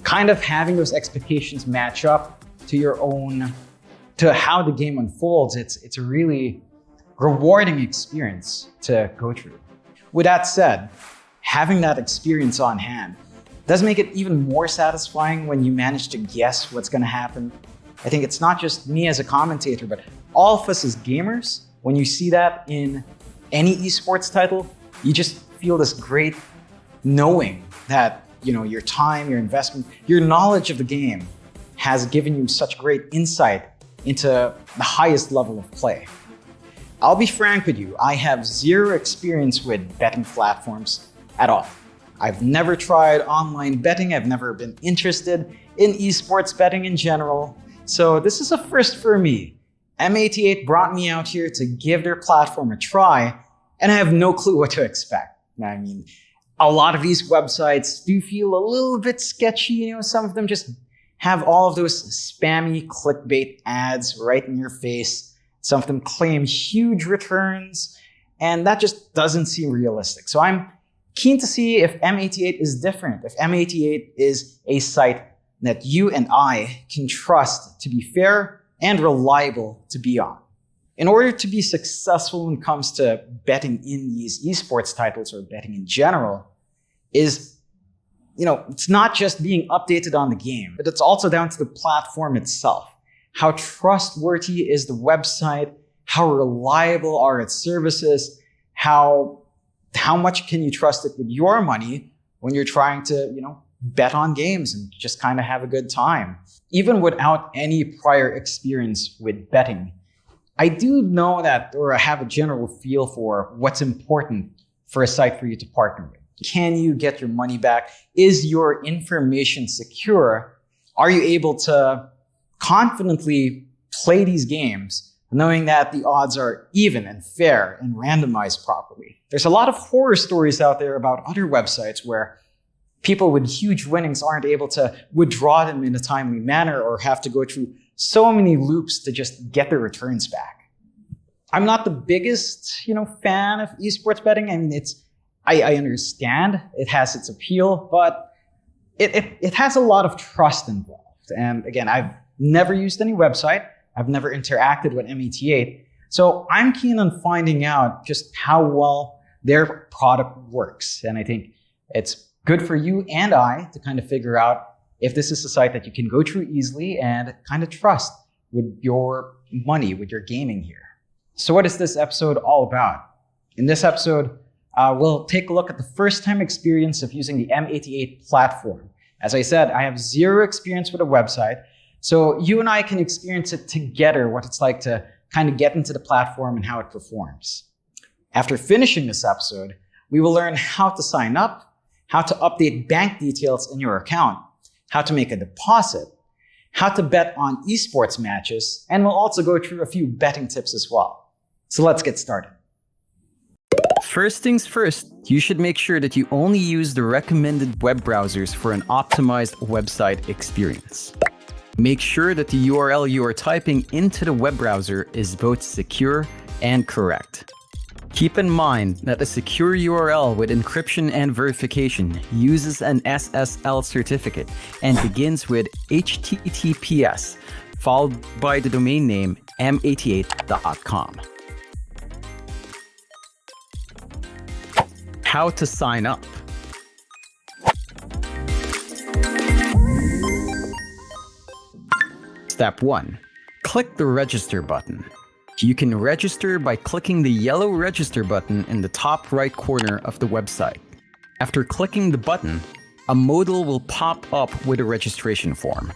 kind of having those expectations match up to how the game unfolds, it's a really rewarding experience to go through. With that said, having that experience on hand does make it even more satisfying when you manage to guess what's going to happen. I think it's not just me as a commentator, but all of us as gamers. When you see that in any esports title, you just feel this great knowing that your time, your investment, your knowledge of the game has given you such great insight into the highest level of play. I'll be frank with you, I have zero experience with betting platforms at all. I've never tried online betting, I've never been interested in esports betting in general, so this is a first for me. M88 brought me out here to give their platform a try, and I have no clue what to expect. I mean, a lot of these websites do feel a little bit sketchy. Some of them just have all of those spammy clickbait ads right in your face. Some of them claim huge returns, and that just doesn't seem realistic. So I'm keen to see if M88 is different, if M88 is a site that you and I can trust to be fair and reliable to be on. In order to be successful when it comes to betting in these esports titles or betting in general is, it's not just being updated on the game, but it's also down to the platform itself. How trustworthy is the website? How reliable are its services? How much can you trust it with your money when you're trying to, bet on games and just kind of have a good time? Even without any prior experience with betting, I do know that, or I have a general feel for what's important for a site for you to partner with. Can you get your money back? Is your information secure? Are you able to confidently play these games knowing that the odds are even and fair and randomized properly? There's a lot of horror stories out there about other websites where people with huge winnings aren't able to withdraw them in a timely manner or have to go through so many loops to just get the returns back. I'm not the biggest, fan of esports betting. I mean, I understand it has its appeal, but it has a lot of trust involved. And again, I've never used any website. I've never interacted with M88. So I'm keen on finding out just how well their product works. And I think it's good for you and I to kind of figure out if this is a site that you can go through easily and kind of trust with your money, with your gaming here. So what is this episode all about? In this episode, we'll take a look at the first time experience of using the M88 platform. As I said, I have zero experience with a website, so you and I can experience it together, what it's like to kind of get into the platform and how it performs. After finishing this episode, we will learn how to sign up, how to update bank details in your account, how to make a deposit, how to bet on esports matches, and we'll also go through a few betting tips as well. So let's get started. First things first, you should make sure that you only use the recommended web browsers for an optimized website experience. Make sure that the URL you are typing into the web browser is both secure and correct. Keep in mind that a secure URL with encryption and verification uses an SSL certificate and begins with HTTPS, followed by the domain name m88.com. How to sign up. Step 1. Click the register button. You can register by clicking the yellow register button in the top right corner of the website. After clicking the button, a modal will pop up with a registration form.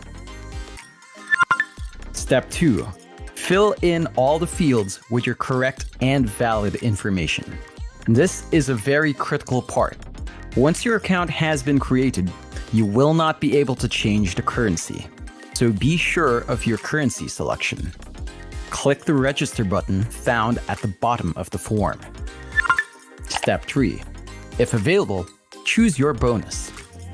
Step 2. Fill in all the fields with your correct and valid information. This is a very critical part. Once your account has been created, you will not be able to change the currency. So be sure of your currency selection. Click the register button found at the bottom of the form. Step 3. If available, choose your bonus.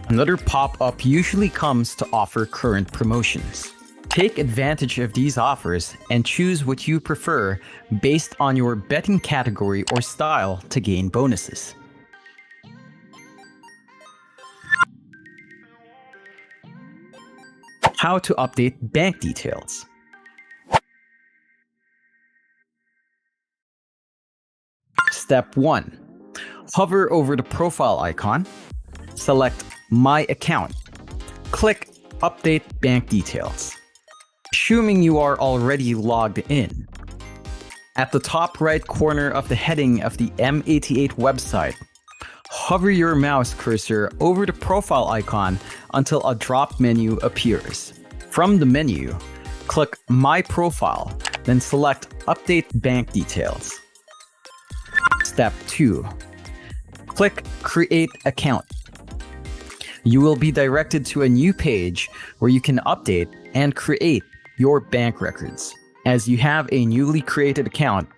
Another pop-up usually comes to offer current promotions. Take advantage of these offers and choose what you prefer based on your betting category or style to gain bonuses. How to update bank details. Step 1. Hover over the profile icon. Select My Account. Click Update Bank Details. Assuming you are already logged in. At the top right corner of the heading of the M88 website, hover your mouse cursor over the profile icon until a drop menu appears. From the menu, click My Profile, then select Update Bank Details. Step 2. Click Create Account. You will be directed to a new page where you can update and create your bank records. As you have a newly created account,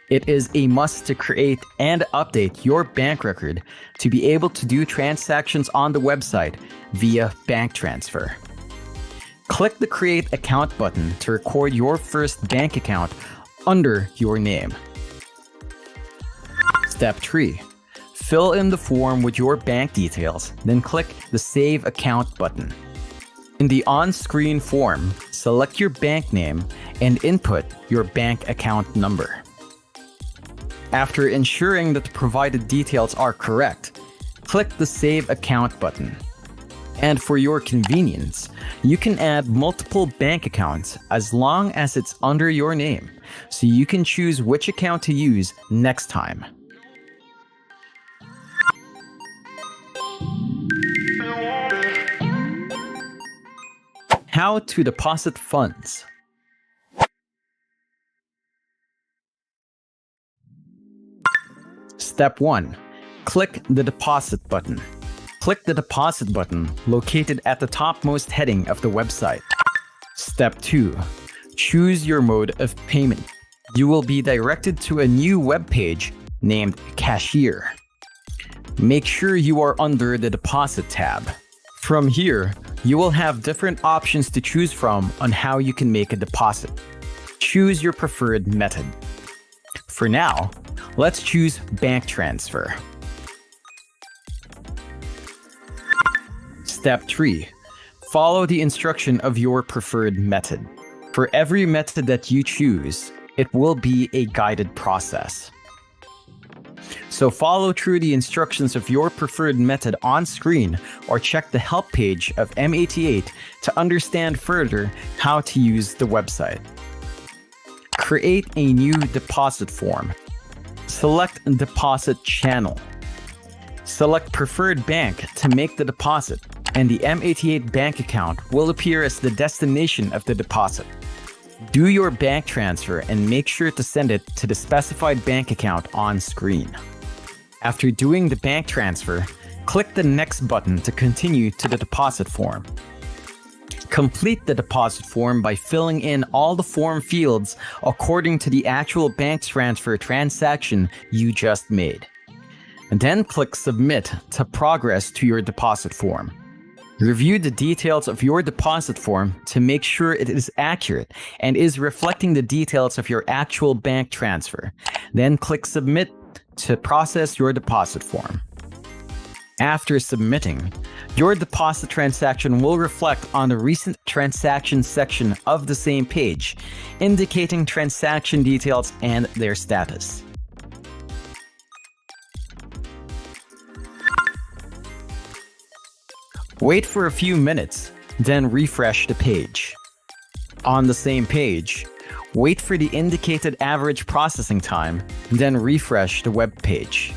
it is a must to create and update your bank record to be able to do transactions on the website via bank transfer. Click the Create Account button to record your first bank account under your name. Step 3. Fill in the form with your bank details, then click the Save Account button. In the on-screen form, select your bank name and input your bank account number. After ensuring that the provided details are correct, click the Save Account button. And for your convenience, you can add multiple bank accounts as long as it's under your name, so you can choose which account to use next time. How to deposit funds. Step 1. Click the Deposit button. Click the Deposit button located at the topmost heading of the website. Step 2. Choose your mode of payment. You will be directed to a new web page named Cashier. Make sure you are under the Deposit tab. From here, You will have different options to choose from on how you can make a deposit. Choose your preferred method. For now, let's choose bank transfer. Step 3. Follow the instruction of your preferred method. For every method that you choose, it will be a guided process. So follow through the instructions of your preferred method on screen or check the help page of M88 to understand further how to use the website. Create a new deposit form. Select deposit channel. Select preferred bank to make the deposit, and the M88 bank account will appear as the destination of the deposit. Do your bank transfer and make sure to send it to the specified bank account on screen. After doing the bank transfer, click the Next button to continue to the deposit form. Complete the deposit form by filling in all the form fields according to the actual bank transfer transaction you just made. And then click Submit to progress to your deposit form. Review the details of your deposit form to make sure it is accurate and is reflecting the details of your actual bank transfer. Then click Submit to process your deposit form. After submitting, your deposit transaction will reflect on the recent transactions section of the same page, indicating transaction details and their status. Wait for a few minutes, then refresh the page. On the same page, wait for the indicated average processing time, then refresh the web page.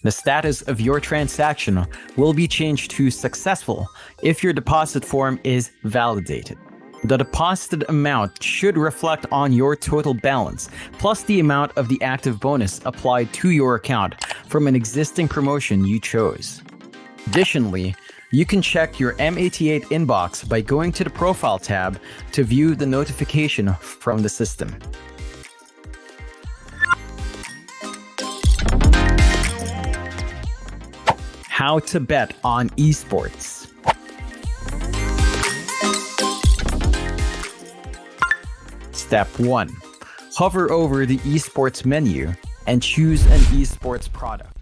The status of your transaction will be changed to successful if your deposit form is validated. The deposited amount should reflect on your total balance, plus the amount of the active bonus applied to your account from an existing promotion you chose. Additionally, you can check your M88 inbox by going to the Profile tab to view the notification from the system. How to bet on esports. Step 1. Hover over the esports menu and choose an esports product.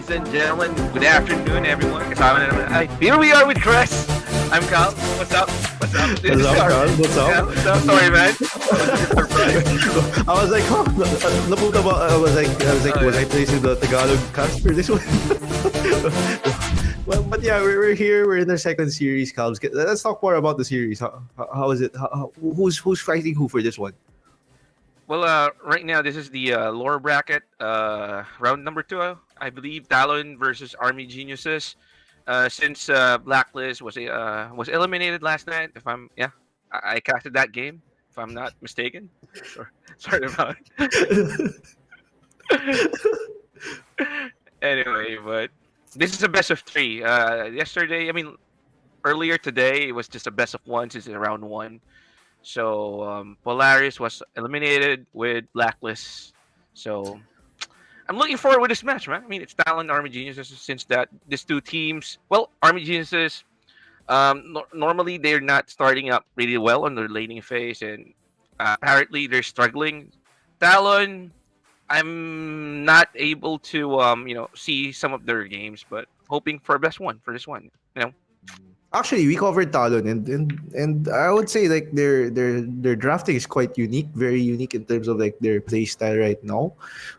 ladies and gentlemen. Good afternoon, everyone. Here we are with Chris. I'm Cal. What's up? What's up? This What's is up, our- Carl? What's Yeah, up? what's up? Sorry, man. Surprise. I was like, huh? Napunta ba? Was I placing the Tagalog cast for this one? Well, but yeah, we're here. We're in our second series, Calves. Let's talk more about the series. How is it? Who's fighting who for this one? Well, right now this is the lower bracket, round number 2. I believe Talon versus Army Geniuses. Since Blacklist was eliminated last night, if I'm I casted that game, if I'm not mistaken. Sorry about it. Anyway, but this is a best of 3. Yesterday, I mean, earlier today, it was just a best of 1 since it's round 1. So Polaris was eliminated with Blacklist. So I'm looking forward with this match, man. I mean, it's Talon Army Geniuses since that these two teams. Well, Army Geniuses, normally they're not starting up really well on their laning phase, and apparently they're struggling. Talon, I'm not able to see some of their games, but hoping for a best one for this one. You know. Actually, we covered Talon, and I would say like their drafting is quite unique, very unique in terms of like their play style right now.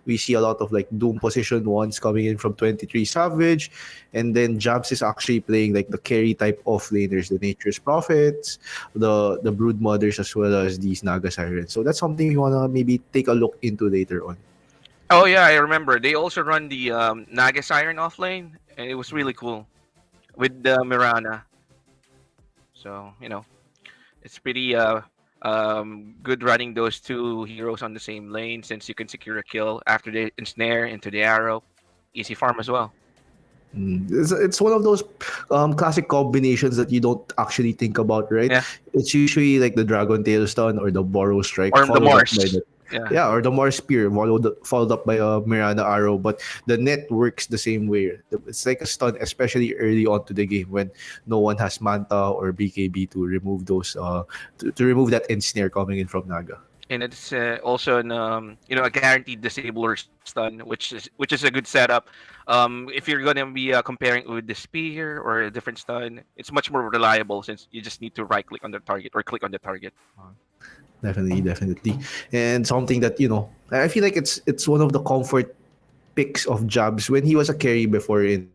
We see a lot of like Doom position ones coming in from 23 Savage, and then Jabs is actually playing like the carry type offlaners, the Nature's Prophets, the Brood Mothers, as well as these Naga Sirens. So that's something we wanna maybe take a look into later on. Oh yeah, I remember. They also run the Naga Siren offlane, and it was really cool with the Mirana. So it's pretty good running those two heroes on the same lane since you can secure a kill after they ensnare into the arrow. Easy farm as well. It's one of those classic combinations that you don't actually think about, right? Yeah. It's usually like the Dragon Tail Stun or the Borrow Strike, Or the followed up Mars. by the Yeah. or the Mars Spear, followed up by a Miranda Arrow. But the net works the same way. It's like a stun, especially early on to the game when no one has Manta or BKB to remove those to remove that ensnare coming in from Naga. And it's also an a guaranteed disabler stun, which is a good setup. If you're gonna be comparing it with the spear or a different stun, it's much more reliable since you just need to right click on the target or click on the target. Definitely, and something that I feel like it's one of the comfort picks of Jabs when he was a carry before in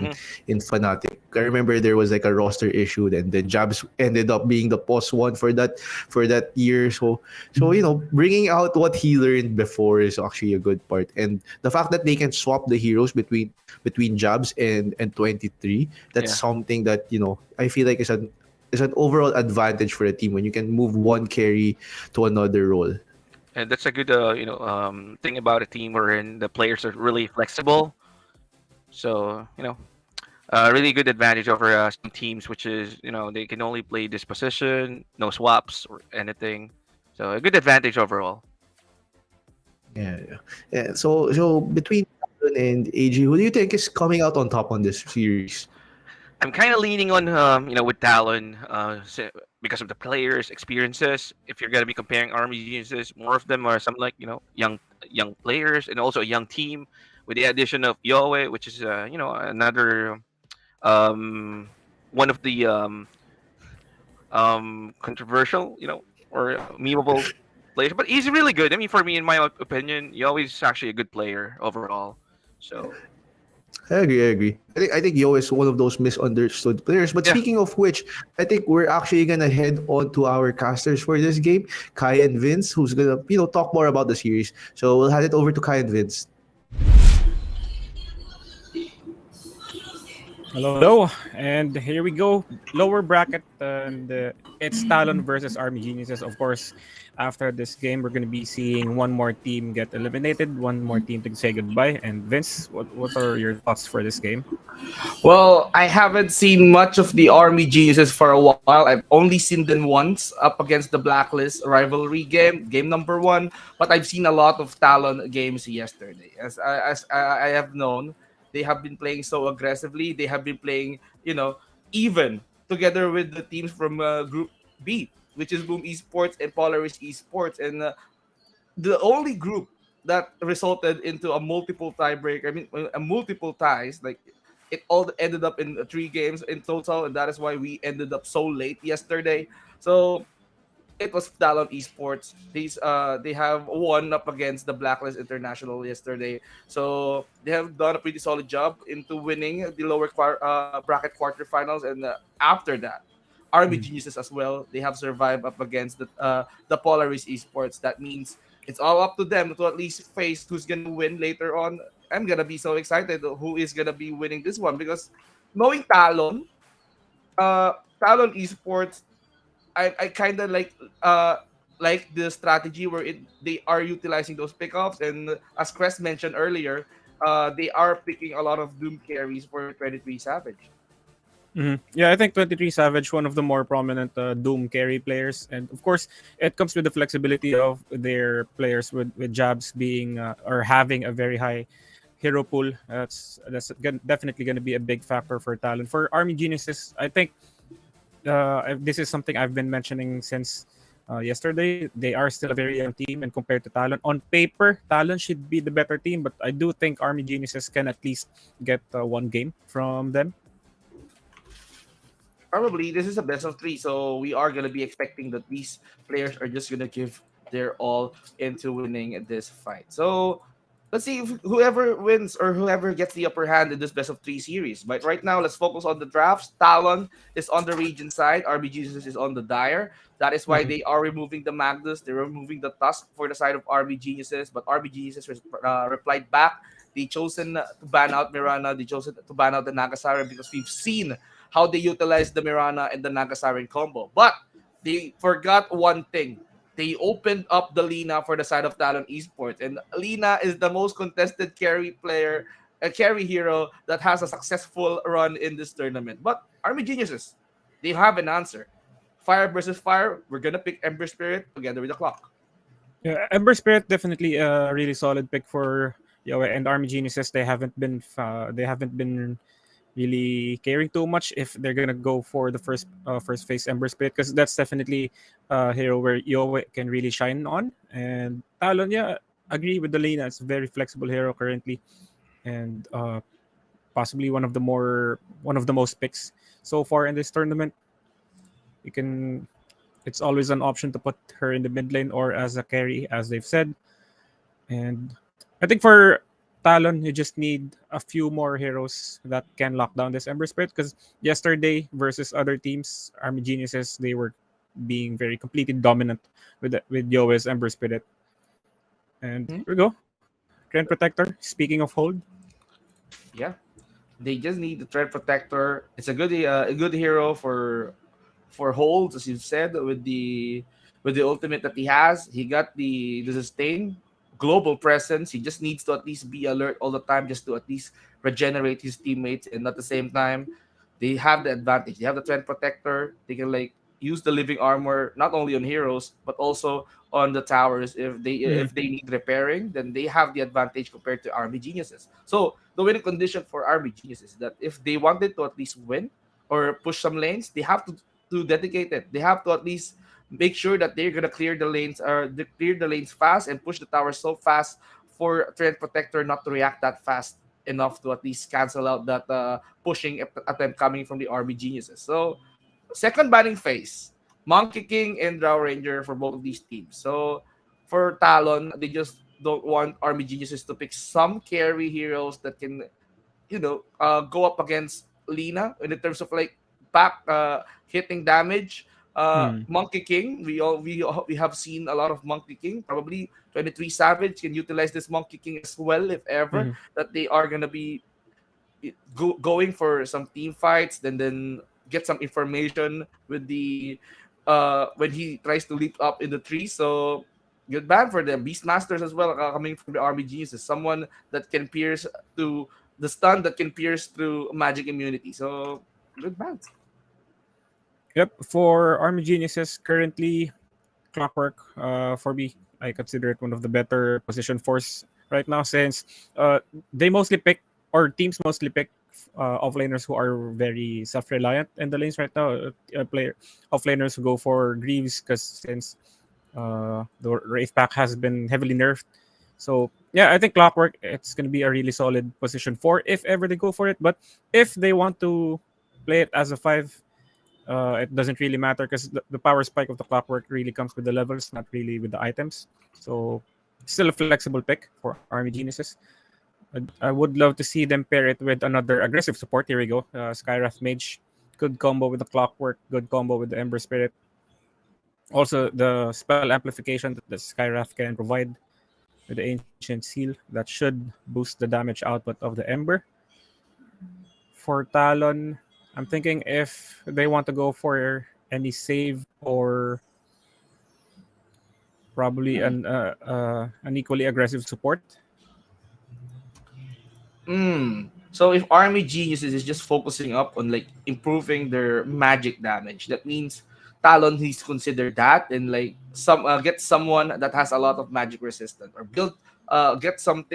Fnatic. I remember there was like a roster issue, and then Jabs ended up being the post one for that year. So bringing out what he learned before is actually a good part, and the fact that they can swap the heroes between Jabs and 23, that's something that I feel like is an overall advantage for a team when you can move one carry to another role. And that's a good thing about a team wherein the players are really flexible. So really good advantage over some teams, which is they can only play this position, no swaps or anything. So a good advantage overall. Yeah. So between Talon and AG, who do you think is coming out on top on this series? I'm kind of leaning on with Talon because of the players' experiences. If you're gonna be comparing army geniuses, more of them are some like young players and also a young team with the addition of Yowie, which is another one of the controversial or memeable players, but he's really good. I mean, for me, in my opinion, Yowie is actually a good player overall. So I agree. I think Yo is one of those misunderstood players. But Yeah. speaking of which, I think we're actually gonna head on to our casters for this game, Kai and Vince, who's gonna talk more about the series. So we'll hand it over to Kai and Vince. Hello, and here we go. Lower bracket, and it's Talon versus Army Geniuses. Of course, after this game, we're going to be seeing one more team get eliminated, one more team to say goodbye. And Vince, what are your thoughts for this game? Well, I haven't seen much of the Army Geniuses for a while. I've only seen them once up against the Blacklist rivalry game number 1. But I've seen a lot of Talon games yesterday. As I have known, they have been playing so aggressively. They have been playing, even together with the teams from Group B, which is Boom Esports and Polaris Esports. And the only group that resulted into a multiple tiebreaker. I mean, a multiple ties. Like it all ended up in 3 games in total, and that is why we ended up so late yesterday. So it was Talon Esports. They have won up against the Blacklist International yesterday. So they have done a pretty solid job into winning the lower bracket quarterfinals, and after that, Army Geniuses as well. They have survived up against the Polaris Esports. That means it's all up to them to at least face who's gonna win later on. I'm gonna be so excited who is gonna be winning this one because knowing uh, Talon Esports, I kind of like the strategy where they are utilizing those pickups, and as Crest mentioned earlier, they are picking a lot of Doom carries for 23 Savage. Yeah, I think 23 Savage, one of the more prominent Doom carry players, and of course, it comes with the flexibility of their players with jabs being or having a very high hero pool. Definitely going to be a big factor for Talon. For Army Geniuses, I think this is something I've been mentioning since yesterday. They are still a very young team, and compared to Talon, on paper, Talon should be the better team. But I do think Army Geniuses can at least get one game from them. Probably this is a best of three, so we are gonna be expecting that these players are just gonna give their all into winning this fight. So let's see if whoever wins or whoever gets the upper hand in this best of three series. But right now, let's focus on the drafts. Talon is on the region side. RBG is on the Dire. That is why they are removing the Magnus. They're removing the Tusk for the side of RB Geniuses. But RB Geniuses replied back. They chosen to ban out Mirana. They chosen to ban out the Nagasaren because we've seen how they utilize the Mirana and the Nagasaren combo. But they forgot one thing. They opened up the Lina for the side of Talon Esports. And Lina is the most contested carry player, a carry hero that has a successful run in this tournament. But Army Geniuses, they have an answer. Fire versus fire, we're gonna pick Ember Spirit together with the clock. Yeah, Ember Spirit definitely a really solid pick for Yowie and Army Geniuses. They haven't been really caring too much if they're gonna go for the first phase Ember Spirit, because that's definitely a hero where Yowie can really shine on. And Talon, yeah, agree with the Lena. It's a very flexible hero currently, and possibly one of the most picks so far in this tournament. You can It's always an option to put her in the mid lane or as a carry, as they've said. And I think for Talon, you just need a few more heroes that can lock down this Ember Spirit. Because yesterday versus other teams, Army Geniuses, they were being very completely dominant with Yoe's Ember Spirit. And here we go. Trend Protector. Speaking of hold, Yeah, they just need the Thread Protector. It's a good hero for holds, as you've said, with the ultimate that he has. He got the sustain global presence. He just needs to at least be alert all the time, just to at least regenerate his teammates. And at the same time, they have the advantage. They have the Trend Protector. They can like use the living armor not only on heroes but also on the towers. If they need repairing, then they have the advantage compared to Army Geniuses. So the winning condition for Army Geniuses is that if they wanted to at least win or push some lanes, they have to dedicate it. They have to at least make sure that they're gonna clear the lanes or clear the lanes fast and push the towers so fast for Trend Protector not to react that fast enough to at least cancel out that pushing attempt coming from the RB Geniuses. So second banning phase, Monkey King and Drow Ranger for both of these teams. So for Talon, they just don't want Army Geniuses to pick some carry heroes that can, go up against Lina in terms of like back hitting damage. Monkey King, we have seen a lot of Monkey King. Probably 23 Savage can utilize this Monkey King as well if ever that they are gonna be going for some team fights, then get some information with the when he tries to leap up in the tree. So good ban for them. Beastmasters as well coming from the RBGs is someone that can pierce to the stun that can pierce through magic immunity. So good bans. yep. For Army Geniuses, currently Clockwork, for me, I consider it one of the better position force right now, since they mostly pick, or teams mostly pick offlaners who are very self-reliant in the lanes right now. Player offlaners who go for Greaves, because since the Wraith pack has been heavily nerfed, So yeah, I think Clockwork it's gonna be a really solid position four if ever they go for it. But if they want to play it as a five, it doesn't really matter because the power spike of the Clockwork really comes with the levels, not really with the items. So still a flexible pick for Army Geniuses. I would love to see them pair it with another aggressive support. Here we go, Skywrath Mage, good combo with the Clockwork, good combo with the Ember Spirit. Also, the spell amplification that the Skywrath can provide with the Ancient Seal that should boost the damage output of the Ember. For Talon, I'm thinking if they want to go for any save or probably an equally aggressive support. So if Army Geniuses is just focusing up on like improving their magic damage, that means Talon needs to consider that and like get someone that has a lot of magic resistance or build get some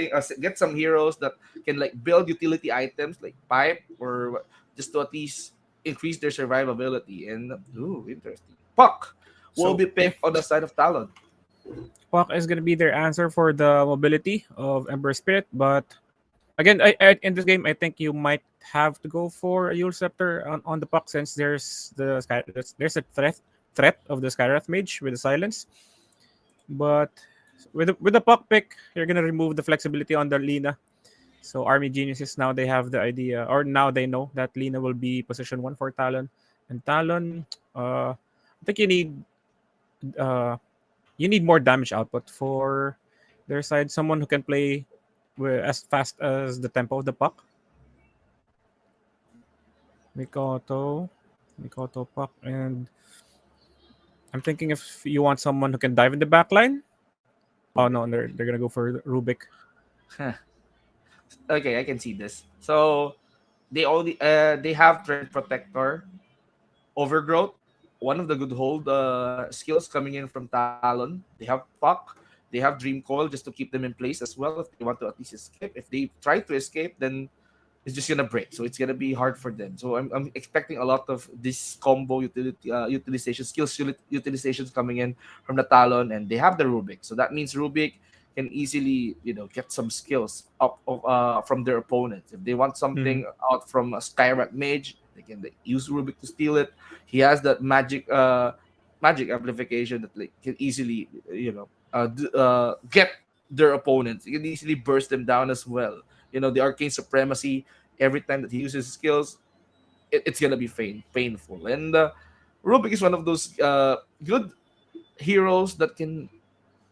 heroes that can like build utility items like pipe or just to at least increase their survivability. And ooh, interesting. Puck will So be picked on the side of Talon. Quack is going to be their answer for the mobility of Ember Spirit, but again, in this game, I think you might have to go for a Yule Scepter on the puck since there's a threat of the Skywrath Mage with the silence. But with the puck pick, you're gonna remove the flexibility on the Lina. So Army Geniuses now they have the idea, or now they know that Lina will be position one for Talon, and Talon, I think uh you need more damage output for their side. Someone who can play as fast as the tempo of the puck. Mikoto, Mikoto puck, and I'm thinking if you want someone who can dive in the back line. Oh no, they're gonna go for Rubik. Okay, I can see this. So they have Tread Protector, Overgrowth, one of the good hold skills coming in from Talon. They have Puck, they have Dream Coil just to keep them in place as well if they want to at least escape. If they try to escape, then it's just gonna break. So it's gonna be hard for them. So I'm expecting a lot of this combo utilization utilizations coming in from the Talon, and they have the Rubik. So that means Rubik can easily get some skills up from their opponents. If they want something out from a Skyrack Mage, they can use Rubik to steal it. He has that magic amplification that like can easily get their opponents. You can easily burst them down as well. The arcane supremacy. Every time that he uses skills, it's gonna be painful. And Rubik is one of those good heroes that can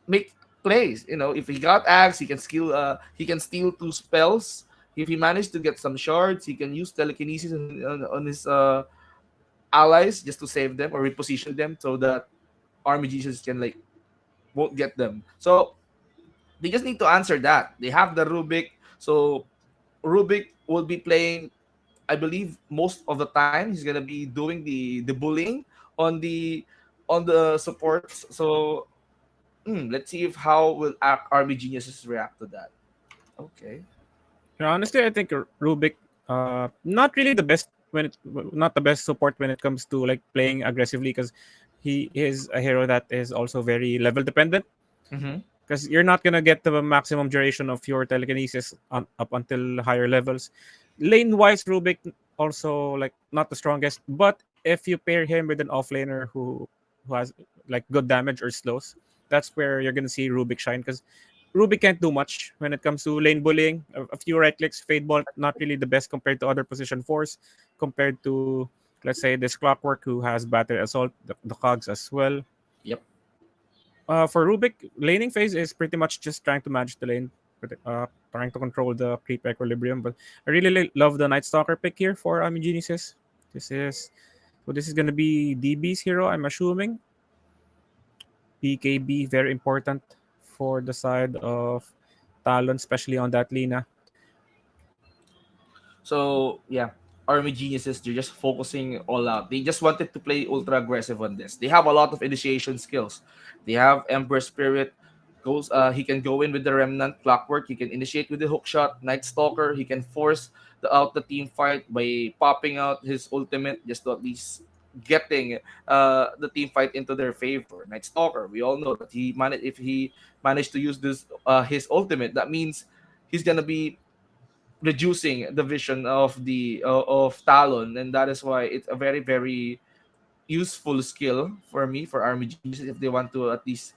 make plays. If he got axe, he can steal two spells. If he managed to get some shards, he can use telekinesis on his allies just to save them or reposition them so that Army Jesus can like won't get them. So they just need to answer that. They have the Rubik, so Rubik will be playing. I believe most of the time he's gonna be doing the bullying on the supports. So let's see if how will RB Geniuses react to that. Okay. Honestly, I think Rubik, not really the best not the best support when it comes to like playing aggressively because he is a hero that is also very level dependent. Mm-hmm. Because you're not gonna get the maximum duration of your telekinesis up until higher levels. Lane wise, Rubik also like not the strongest, but if you pair him with an offlaner who has like good damage or slows, that's where you're gonna see Rubik shine because Rubik can't do much when it comes to lane bullying. A few right clicks, fade ball, not really the best compared to other position fours, compared to let's say this Clockwork who has battery assault, the cogs as well. Yep. For Rubik, laning phase is pretty much just trying to manage the lane, trying to control the creep equilibrium. But I really love the Night Stalker pick here for Geniuses. This is gonna be DB's hero, I'm assuming. PKB very important for the side of Talon, especially on that Lina. So yeah, Army Geniuses, they're just focusing all out. They just wanted to play ultra aggressive on this. They have a lot of initiation skills. They have Ember Spirit. He can go in with the Remnant Clockwork. He can initiate with the hook shot. Night Stalker. He can force out the team fight by popping out his ultimate just to at least getting the team fight into their favor. Night Stalker, we all know that he managed if he managed to use this his ultimate, that means he's gonna be reducing the vision of the of Talon, and that is why it's a very very useful skill for me for army geniuses if they want to at least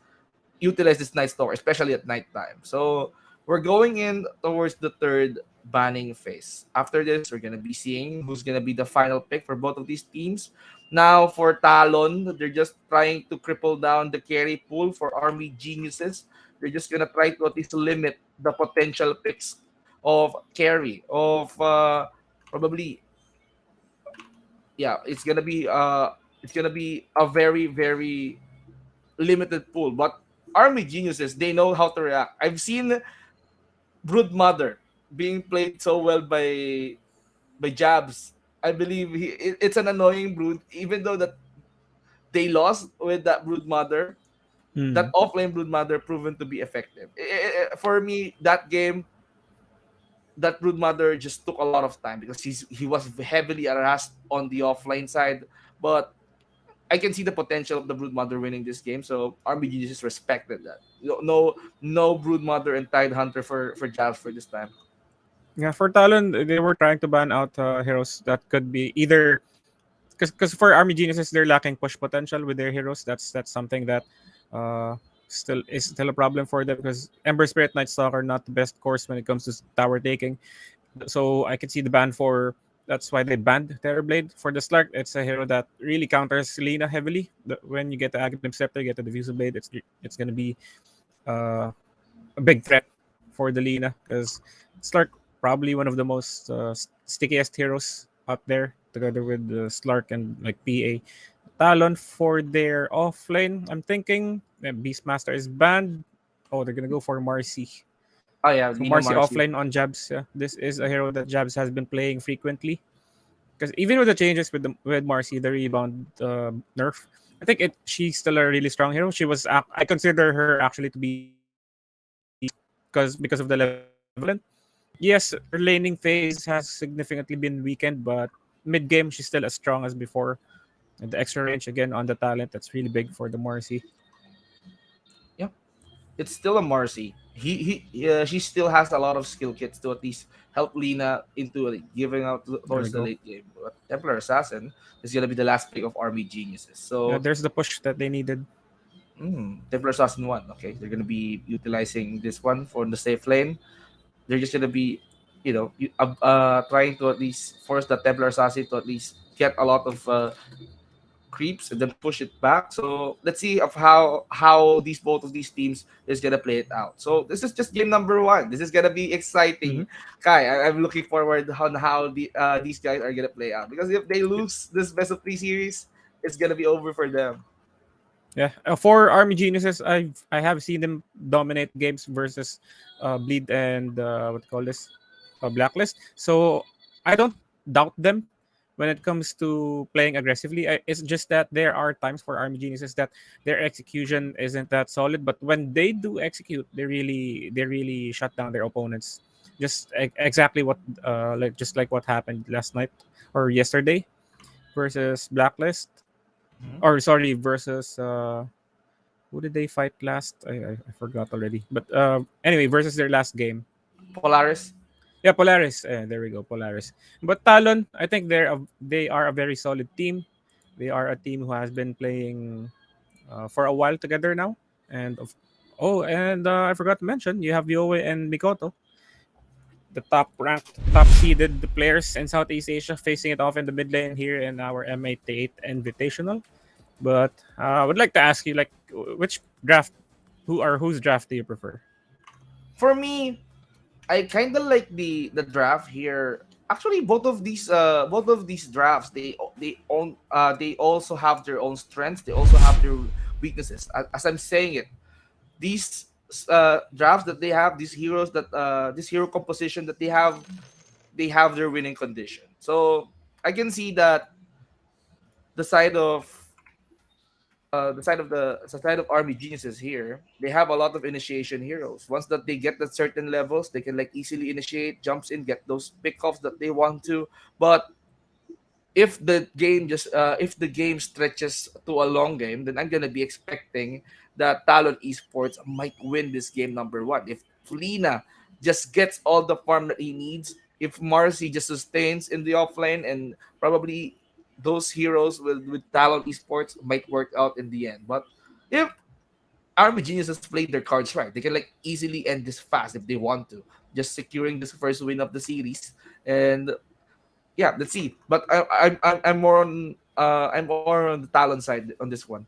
utilize this night stalker, especially at nighttime. So we're going in towards the third banning phase. After this, we're gonna be seeing who's gonna be the final pick for both of these teams. Now for Talon, they're just trying to cripple down the carry pool for army geniuses. They're just gonna try to at least limit the potential picks of carry of probably yeah it's gonna be a very very limited pool. But army geniuses, they know how to react. I've seen Brood Mother being played so well by Jabs. I believe it's an annoying Brood, even though that they lost with that Brood Mother. That Hmm. offlane Brood Mother proven to be effective. For me, that game, that Brood Mother just took a lot of time because he was heavily harassed on the offline side. But I can see the potential of the Broodmother winning this game, so RBG just respected that. No Broodmother and Tide Hunter for Jabs for this time. Yeah, for Talon, they were trying to ban out heroes that could be either because for Army Geniuses they're lacking push potential with their heroes. That's something that uh, still a problem for them because Ember Spirit Night Stalker not the best course when it comes to tower taking. So I can see the ban for that's why they banned Terrorblade for the Slark. It's a hero that really counters Lina heavily. When you get the Aghanim Scepter, you get the Diffusal Blade. It's gonna be uh, a big threat for the Lina because Slark probably one of the most stickiest heroes out there, together with Slark and like PA. Talon for their offlane. I'm thinking Beastmaster is banned. Oh, they're gonna go for Marcy. Oh yeah, So Nino Marcy Marcy. offline on Jabs. Yeah. This is a hero that Jabs has been playing frequently. Because even with the changes with Marcy, the rebound nerf, I think she's still a really strong hero. I consider her actually to be because of the level. Yes, her laning phase has significantly been weakened, but mid game she's still as strong as before. And the extra range again on the talent that's really big for the Marcy. Yeah, it's still a Marcy. She still has a lot of skill kits to at least help Lina into giving out There we towards the go. late game. But Templar Assassin is gonna be the last pick of Army Geniuses. Yeah, So there's the push that they needed. Templar Assassin one. Okay, they're gonna be utilizing this one for the safe lane. They're just gonna be, trying to at least force the Templar Assassin to at least get a lot of creeps and then push it back. So let's see of how these both of these teams is gonna play it out. So this is just game number one. This is gonna be Mm-hmm. exciting. Kai, I'm looking forward on how these guys are gonna play out because if they lose this best of three series, it's gonna be over for them. Yeah, for Army Geniuses, I have seen them dominate games versus Bleed and what do you call this, Blacklist. So I don't doubt them when it comes to playing aggressively. It's just that there are times for Army Geniuses that their execution isn't that solid. But when they do execute, they really shut down their opponents. Just exactly what just like what happened last night or yesterday versus Blacklist, Mhm. or sorry, versus who did they fight last? I forgot already. But anyway, versus their last game. Polaris. Yeah, Polaris. There we go, Polaris. But Talon, I think they are a very solid team. They are a team who has been playing for a while together now. And and I forgot to mention, you have Yowie and Mikoto, the top ranked, top seeded players in Southeast Asia, facing it off in the mid lane here in our M88 Invitational. But I would like to ask you, like, which draft, whose draft do you prefer? For me, I kind of like the draft here. Actually, both of these drafts, they also have their own strengths. They also have their weaknesses. As I'm saying it, these drafts that they have, these heroes that this hero composition that they have their winning condition. So I can see that the side of the side of army geniuses here, they have a lot of initiation heroes. Once that they get that certain levels, they can like easily initiate jumps in, get those pickoffs that they want to. But if the game stretches to a long game, then I'm gonna be expecting that Talon Esports might win this game number one. If Lina just gets all the farm that he needs, if Marcy just sustains in the offlane, and probably those heroes with Talon Esports might work out in the end. But if Army Geniuses played their cards right, they can like easily end this fast if they want to, just securing this first win of the series. And yeah, let's see. But I'm more on the Talon side on this one.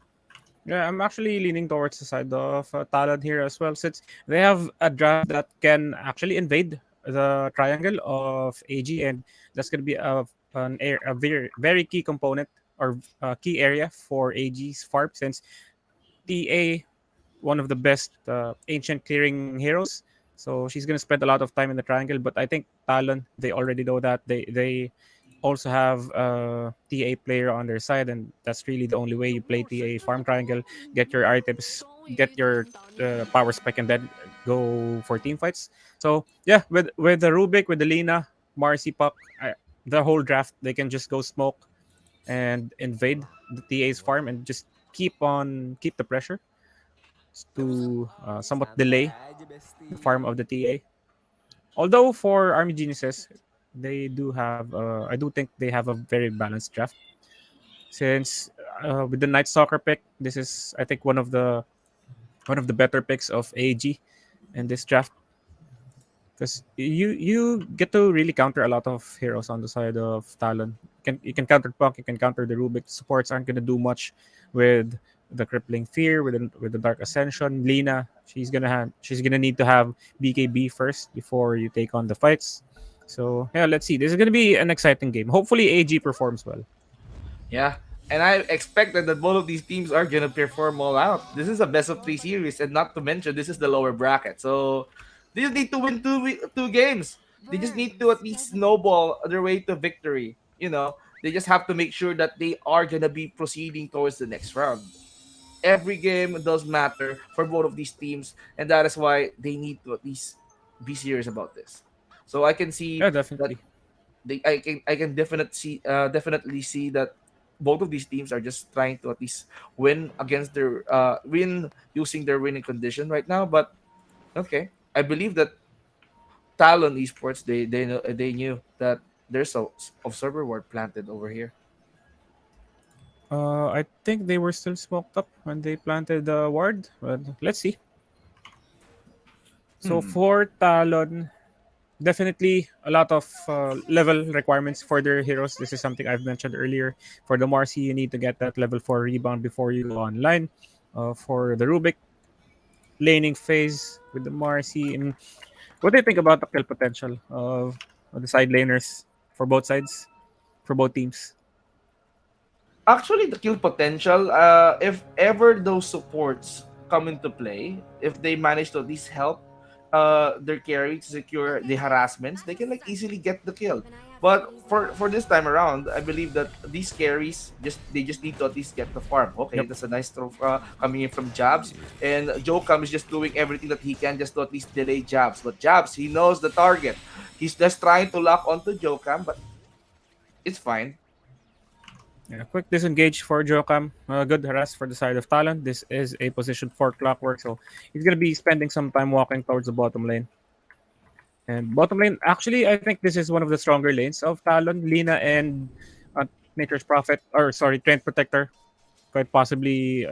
Yeah, I'm actually leaning towards the side of Talon here as well, since they have a draft that can actually invade the triangle of AG, and that's going to be a very very key component or key area for AG's farm, since TA one of the best ancient clearing heroes. So she's gonna spend a lot of time in the triangle. But I think Talon, they already know that they also have a TA player on their side, and that's really the only way you play TA farm triangle, get your items, get your power spec, and then go for team fights. So yeah, with the Rubik, with the Lina, Marcy, Puck, the whole draft, they can just go smoke and invade the TA's farm and just keep the pressure to somewhat delay the farm of the TA. Although for Army Geniuses, they do have, I do think they have a very balanced draft. Since with the Night Stalker pick, this is I think one of the better picks of AG in this draft, because you get to really counter a lot of heroes on the side of Talon. You can counter Punk, you can counter the Rubik. Supports aren't gonna do much with the Crippling Fear, with the Dark Ascension. Lina, she's gonna need to have BKB first before you take on the fights. So yeah, let's see. This is gonna be an exciting game. Hopefully AG performs well. Yeah. And I expected that both of these teams are gonna perform all out. This is a best of three series, and not to mention this is the lower bracket. So they just need to win two games. They just need to at least snowball their way to victory. They just have to make sure that they are gonna be proceeding towards the next round. Every game does matter for both of these teams, and that is why they need to at least be serious about this. So I can see Yeah, that definitely. I can definitely see that both of these teams are just trying to at least win against their win using their winning condition right now. But okay, I believe that Talon Esports, they knew that there's a observer ward planted over here. I think they were still smoked up when they planted the ward, but let's see. So Hmm. for Talon, definitely a lot of level requirements for their heroes. This is something I've mentioned earlier. For the Marcy, you need to get that level 4 rebound before you go online. For the Rubik, laning phase with the Marcy. And what do you think about the kill potential of the side laners for both sides, for both teams? Actually, the kill potential, if ever those supports come into play, if they manage to at least help their carry to secure the harassments, they can like easily get the kill. But for this time around, I believe that these carries just need to at least get the farm. Okay, Yep. that's a nice throw coming in from Jabs, and Jokam is just doing everything that he can just to at least delay Jabs. But Jabs, he knows the target. He's just trying to lock onto Jokam, but it's fine. Yeah, quick disengage for Jokam. Good harass for the side of Talon. This is a position for Clockwork, so he's gonna be spending some time walking towards the bottom lane. And bottom lane, actually, I think this is one of the stronger lanes of Talon. Lina and Nature's Prophet, or sorry, Trent Protector, quite possibly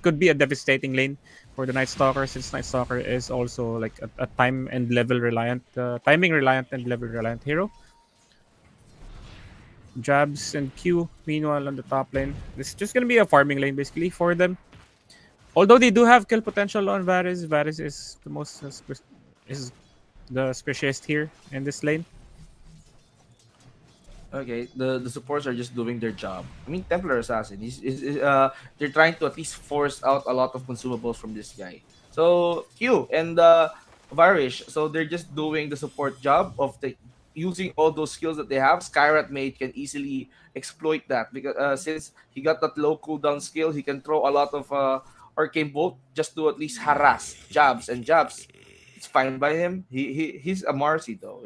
could be a devastating lane for the Night Stalker, since Night Stalker is also like a time and level reliant, timing reliant and level reliant hero. Jabs and Q, meanwhile, on the top lane. This is just gonna be a farming lane basically for them. Although they do have kill potential on Varys, Varys is the most is the specialist here in this lane. Okay, the supports are just doing their job. I mean, Templar Assassin, they're trying to at least force out a lot of consumables from this guy. So Q and Varish, so they're just doing the support job of the using all those skills that they have. Skyrat Mage can easily exploit that because since he got that low cooldown skill, he can throw a lot of arcane bolt just to at least harass Jabs, and Jabs, it's fine by him. He's a Marcy though.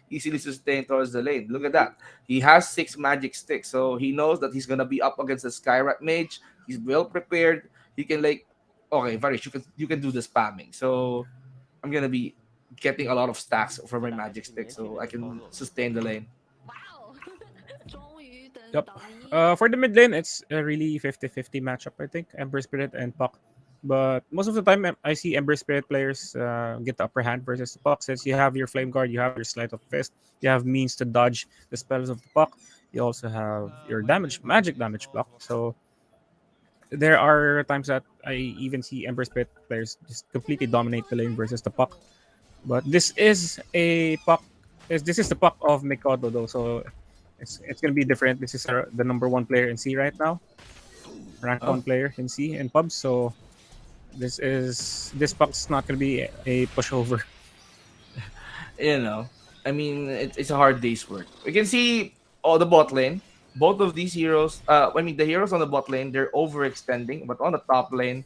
easily sustain towards the lane. Look at that. He has 6 magic sticks, so he knows that he's gonna be up against the Skyrat mage. He's well prepared. He can like, okay, Varish, you can do the spamming. So I'm gonna be getting a lot of stacks for my magic stick, so I can sustain the lane. Yep. For the mid lane, it's a really 50-50 matchup, I think. Ember Spirit and Puck. But most of the time, I see Ember Spirit players get the upper hand versus the Puck. Since you have your Flame Guard, you have your Sleight of Fist, you have means to dodge the spells of the Puck. You also have your magic damage block. So there are times that I even see Ember Spirit players just completely dominate the lane versus the Puck. But this is a Puck. This is the Puck of Mikado, though. So it's gonna be different. This is the number one player in C right now, rank one player in C in pubs. So this Puck's not gonna be a pushover. You know, I mean, it's a hard day's work. We can see all the bot lane. Both of these heroes, I mean, the heroes on the bot lane, they're overextending, but on the top lane,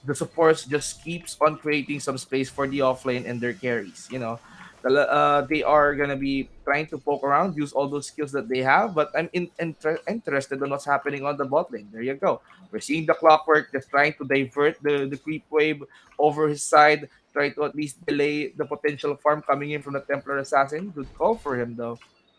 the supports just keeps on creating some space for the off lane and their carries. You know, they are gonna be trying to poke around, use all those skills that they have. But I'm interested in what's happening on the bot lane. There you go. We're seeing the Clockwork just trying to divert the creep wave over his side, try to at least delay the potential farm coming in from the Templar Assassin. Good call for him though.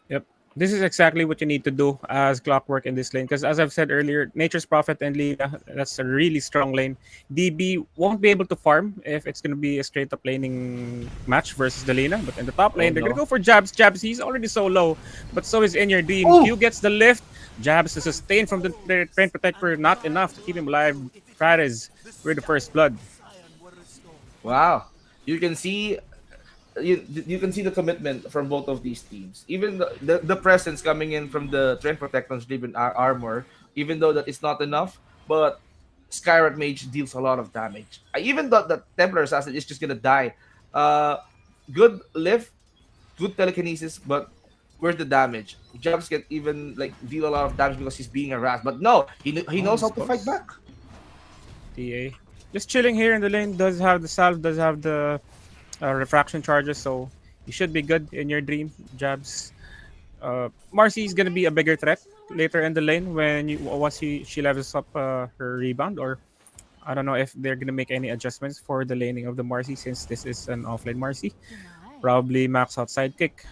Yep. This is exactly what you need to do as Clockwork in this lane. Because as I've said earlier, Nature's Prophet and Lina, that's a really strong lane. DB won't be able to farm if it's going to be a straight up laning match versus the Lina. But in the top lane, they're going to go for Jabs. Jabs, he's already so low. But so is In Your Dream. Q gets the lift. Jabs to sustain from the Train Protector. Not enough to keep him alive. Fares with the first blood. Wow. You can see you can see the commitment from both of these teams. Even the presence coming in from the Trend Protectance driven armor, even though that is not enough, but Skyrat Mage deals a lot of damage. I even thought that Templar Assassin is just gonna die. Good lift, good telekinesis, but where's the damage? Jabs can even like deal a lot of damage because he's being harassed. But no, he knows how to fight back. TA. Just chilling here in the lane, does have the salve, does have the refraction charges, so you should be good in your dream. Jabs. Marcy is gonna be a bigger threat later in the lane when once she levels up her rebound, or I don't know if they're gonna make any adjustments for the laning of the Marcy since this is an offlane Marcy. Probably max out sidekick.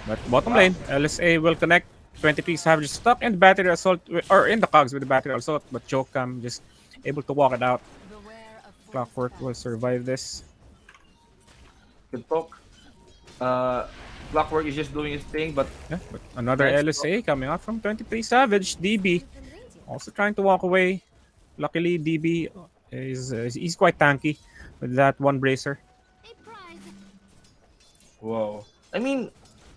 But bottom lane, LSA will connect. 23 Savage stuck in battery assault or in the cogs with the battery assault, but Chokam just able to walk it out. Clockwork will survive this. Good talk. Clockwork is just doing his thing, but Another LSA coming out from 23 Savage. DB also trying to walk away. Luckily, DB he's quite tanky with that one bracer. whoa. I mean,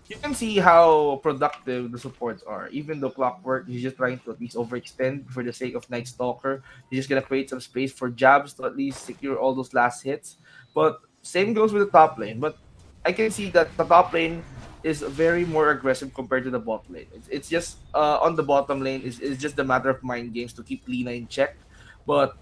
you can see how productive the supports are. Even though Clockwork is just trying to at least overextend for the sake of Night Stalker, he's just gonna create some space for Jabs to at least secure all those last hits. But same goes with the top lane. But I can see that the top lane is very more aggressive compared to the bot lane. It's just on the bottom lane is just a matter of mind games to keep Lina in check. But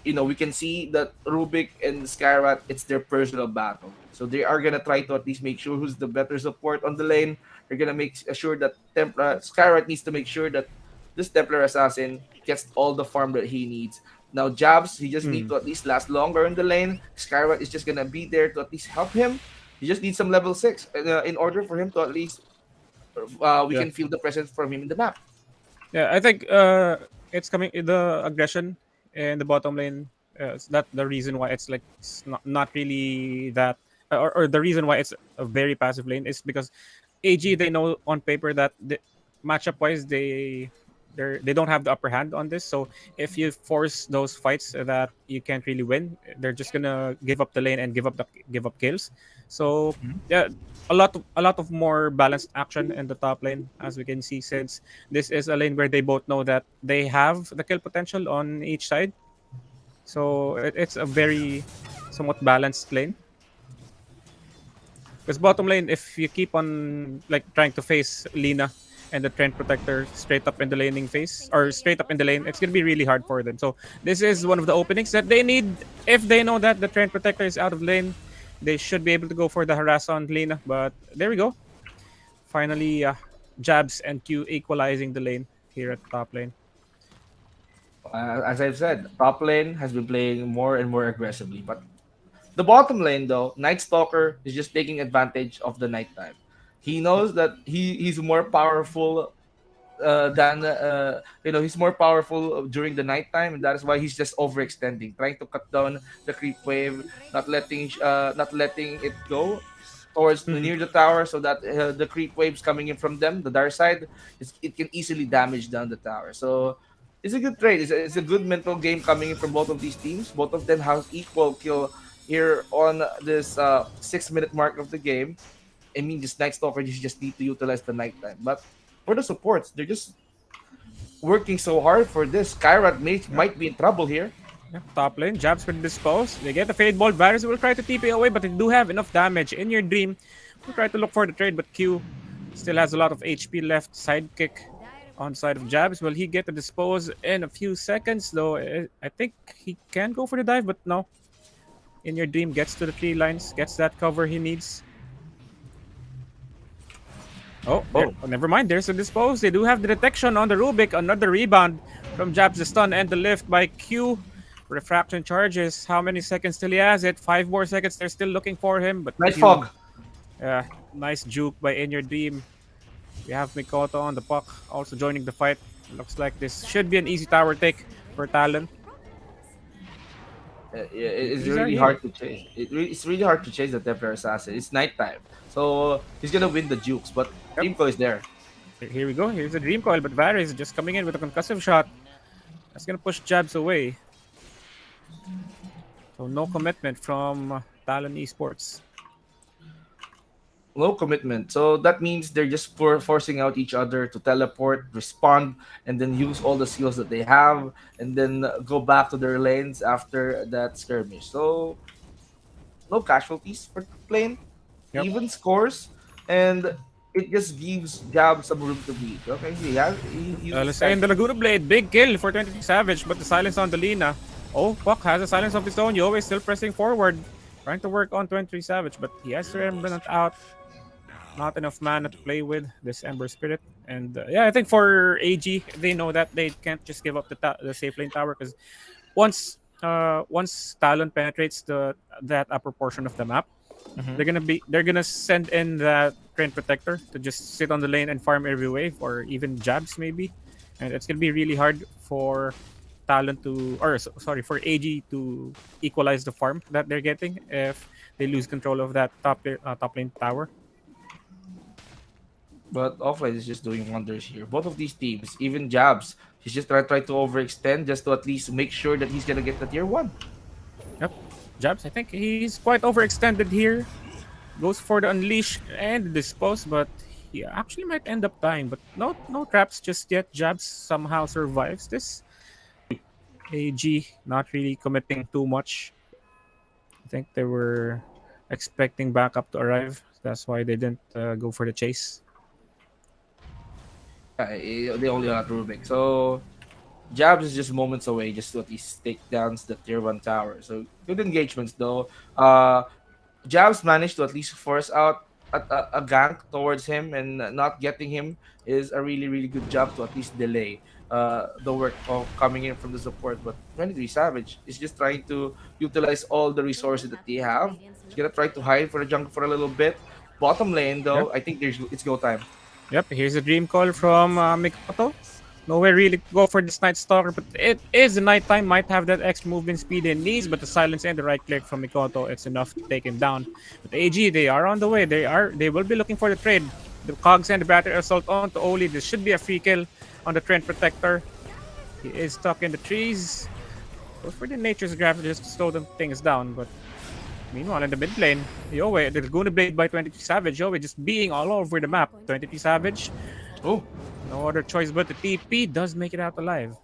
we can see that Rubik and Skyrat, it's their personal battle. So they are gonna try to at least make sure who's the better support on the lane. They're gonna make sure that Skyrat needs to make sure that this Templar Assassin gets all the farm that he needs. Now Jabs, he just needs to at least last longer in the lane. Skyrat is just gonna be there to at least help him. He just needs some level 6 in order for him to at least we can feel the presence from him in the map. Yeah, I think it's coming the aggression in the bottom lane. Is that the reason why it's like it's not really that, or the reason why it's a very passive lane is because AG, they know on paper that the matchup wise they don't have the upper hand on this. So if you force those fights that you can't really win, they're just gonna give up the lane and give up kills. So yeah, a lot of more balanced action in the top lane, as we can see, since this is a lane where they both know that they have the kill potential on each side. So it's a very somewhat balanced lane. Because bottom lane, if you keep on like trying to face Lina and the Trend Protector straight up in the laning phase or straight up in the lane, it's gonna be really hard for them. So this is one of the openings that they need. If they know that the Trend Protector is out of lane, They should be able to go for the harass on lane, but there we go. Finally, Jabs and Q equalizing the lane here at the top lane. As I've said, top lane has been playing more and more aggressively, but the bottom lane, though, Night Stalker is just taking advantage of the nighttime. He knows that he's more powerful than he's more powerful during the nighttime, and that is why he's just overextending, trying to cut down the creep wave, not letting it go towards near the tower, so that the creep waves coming in from them, the dark side, it can easily damage down the tower. So it's a good trade. It's a good mental game coming in from both of these teams. Both of them have equal kill here on this 6 minute mark of the game. I mean, this Night Stalker just need to utilize the nighttime. But for the supports, they're just working so hard for this. Kyrat might be in trouble here. Yeah, top lane, Jabs will dispose. They get the Fade Ball. Varus will try to TP away, but they do have enough damage. In your dream, we'll try to look for the trade, but Q still has a lot of HP left. Sidekick on side of Jabs. Will he get the dispose in a few seconds, though? I think he can go for the dive, but no. In your dream gets to the 3 lines, gets that cover he needs. Oh, never mind. There's a dispose. They do have the detection on the Rubik. Another rebound from Jabs, the stun and the lift by Q. Refraction charges. How many seconds till he has it? 5 more seconds. They're still looking for him. But Nice Q, fog. yeah, nice juke by In Your Dream. We have Mikoto on the puck, also joining the fight. Looks like this should be an easy tower take for Talon. It's These are really here. hard to chase. It's really hard to chase the Templar Assassin. It's nighttime, so he's gonna win the jukes. But Teamco is there. Here we go. Here's a Dream Coil, but Varys just coming in with a concussive shot. That's gonna push Jabs away. So no commitment from Talon Esports. Low commitment. So that means they're just forcing out each other to teleport, respond, and then use all the skills that they have, and then go back to their lanes after that skirmish. So no casualties for playing, Yep. even scores, and it just gives Jab some room to breathe. Okay, he Let's say in the Laguna Blade, big kill for 23 Savage, but the silence on the Lina. Oh, Puck has a silence of his own. Yo is still pressing forward, trying to work on 23 Savage, but he has the Remnant out. Not enough mana to play with this Ember Spirit, and yeah, I think for AG, they know that they can't just give up the safe lane tower, because once Talon penetrates that upper portion of the map, they're gonna send in that Train Protector to just sit on the lane and farm every wave, or even Jabs maybe, and it's gonna be really hard for Talon for AG to equalize the farm that they're getting if they lose control of that top lane tower. But offline is just doing wonders here. Both of these teams, even Jabs, he's just try to overextend just to at least make sure that he's gonna get the tier 1. Yep. Jabs, I think he's quite overextended here. Goes for the unleash and the dispose, but he actually might end up dying. But no traps just yet. Jabs somehow survives this. AG not really committing too much. I think they were expecting backup to arrive. That's why they didn't go for the chase. They only got Rubik. So Jabs is just moments away just to at least take down the tier 1 tower. So good engagements though. Jabs managed to at least force out a gank towards him, and not getting him is a really, really good job to at least delay the work of coming in from the support. But 23 Savage is just trying to utilize all the resources that they have. He's gonna try to hide for the jungle for a little bit. Bottom lane though, Yep. I think it's go time. Yep, here's a dream call from Mikoto. Nowhere really to go for this Night Stalker, but it is the nighttime, might have that extra movement speed it needs, but the silence and the right click from Mikoto, it's enough to take him down. But AG, they are on the way. They will be looking for the trade. The Cogs and the Battery Assault on to Oli. This should be a free kill on the Trent Protector. He is stuck in the trees. Goes for the Nature's Graph just to slow them things down, but meanwhile, in the mid lane, Yowie, the Laguna Blade by 23 Savage. Yowie just being all over the map. 23 Savage. Oh, No other choice but the TP does make it out alive.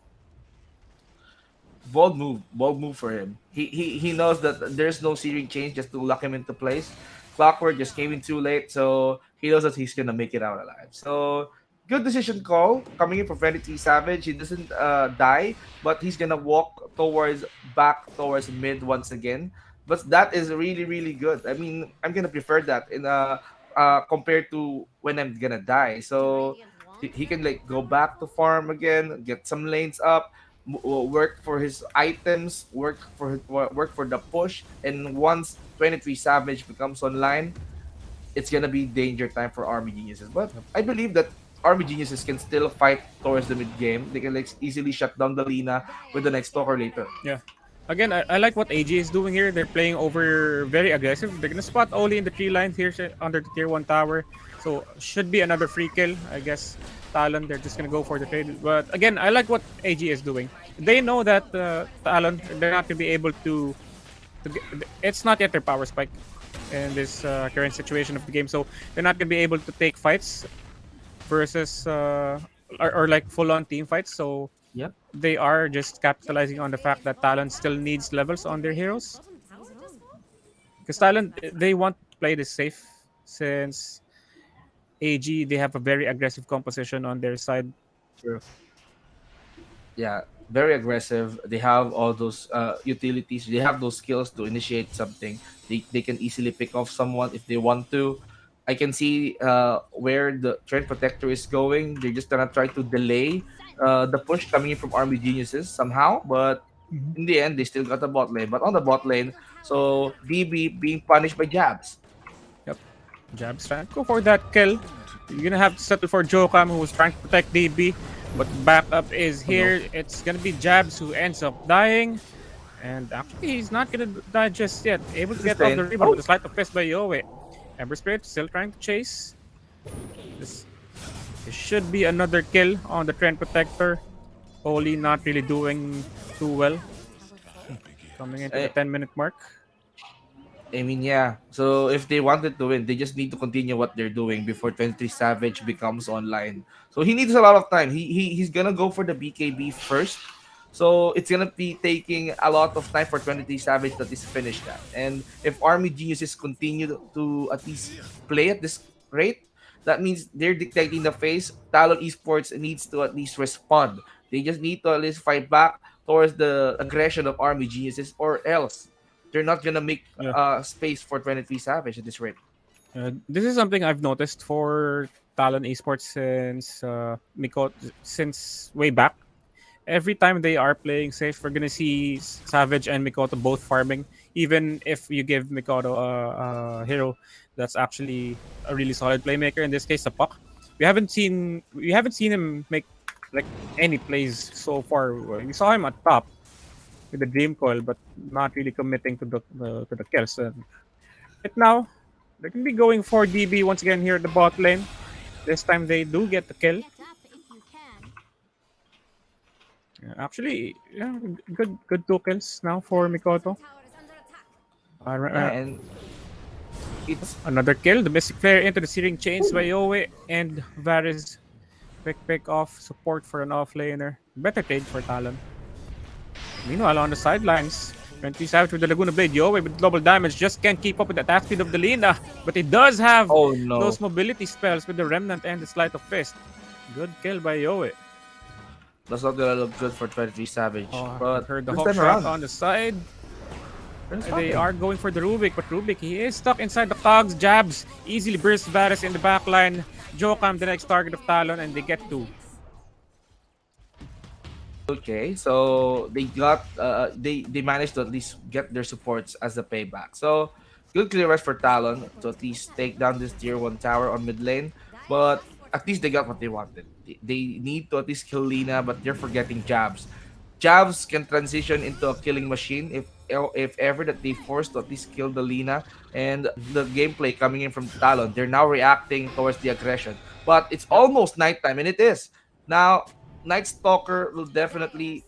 bold move for him. He knows that there's no searing change just to lock him into place. Clockwork just came in too late, so he knows that he's gonna make it out alive. So good decision call coming in from 23 Savage. He doesn't die, but he's gonna walk back towards mid once again. but that is really really good. I mean, I'm gonna prefer that in compared to when I'm gonna die. So he can like go back to farm again, get some lanes up, work for his items, work for the push, and once 23 Savage becomes online, it's gonna be danger time for Army Geniuses. But I believe that Army Geniuses can still fight towards the mid game. They can like easily shut down the Lina with the next stalker later. Yeah. Again, I like what AG is doing here. They're playing over very aggressive. They're gonna spot Oli in the tree line here under the tier 1 tower. So should be another free kill, I guess. Talon, they're just gonna go for the trade. But again, I like what AG is doing. They know that Talon, they're not gonna be able to get, it's not yet their power spike in this current situation of the game. So they're not gonna be able to take fights versus or like full on team fights. So Yep. they are just capitalizing on the fact that Talon still needs levels on their heroes. Because Talon, they want to play this safe since AG, they have a very aggressive composition on their side. True. Yeah, very aggressive. They have all those utilities. They have those skills to initiate something. They can easily pick off someone if they want to. I can see where the trend protector is going. They're just gonna try to delay the push coming in from Army Geniuses somehow, but in the end, they still got the bot lane. But on the bot lane, so DB being punished by jabs. Yep. Jabs trying to go for that kill. You're gonna have to settle for Jokam, who was trying to protect DB. But backup is here. It's gonna be Jabs who ends up dying. And actually, he's not gonna die just yet. Able to get off the rebound with a sleight of fist by Yowie. Ember Spirit still trying to chase. This should be another kill on the Trend Protector. Oli not really doing too well. Coming into the 10-minute mark. I mean, yeah. So if they wanted to win, they just need to continue what they're doing before 23 Savage becomes online. So he needs a lot of time. He's gonna go for the BKB first. So it's gonna be taking a lot of time for 23 Savage that is finished that. And if Army Geniuses continue to at least play at this rate, that means they're dictating the phase. Talon Esports needs to at least respond. They just need to at least fight back towards the aggression of Army Geniuses, or else they're not gonna make space for 23 Savage at this rate. This is something I've noticed for Talon Esports since Mikoto, since way back. Every time they are playing safe, we're gonna see Savage and Mikoto both farming. Even if you give Mikoto a hero that's actually a really solid playmaker, in this case, the Puck. We haven't seen him make like any plays so far. We saw him at top with the Dream Coil, but not really committing to the kills. Right now, they can be going for DB once again here at the bot lane. This time they do get the kill. Actually, yeah, good 2 kills now for Mikoto. And It's another kill. The Mystic Flare into the Searing Chains by Yowie, and Varys pick off support for an offlaner. Better trade for Talon. Meanwhile, on the sidelines, 20 Savage with the Laguna Blade. Yowie with double damage just can't keep up with the attack speed of the Lina, but he does have those mobility spells with the Remnant and the Sleight of Fist. Good kill by Yowie. That's not gonna look good for 23 Savage. But heard the hawk shot on the side. They are going for the Rubik, but Rubik, he is stuck inside the cogs. Jabs easily bursts Varys in the backline. Jokam, the next target of Talon, and they get 2. Okay, so they got they managed to at least get their supports as a payback. So good clearance for Talon to at least take down this tier 1 tower on mid lane. But at least they got what they wanted. They need to at least kill Lina, but they're forgetting Jabs. Jabs can transition into a killing machine if ever that they force to at least kill the Lina. And the gameplay coming in from Talon, they're now reacting towards the aggression. But it's almost nighttime, and it is. Now, Night Stalker will definitely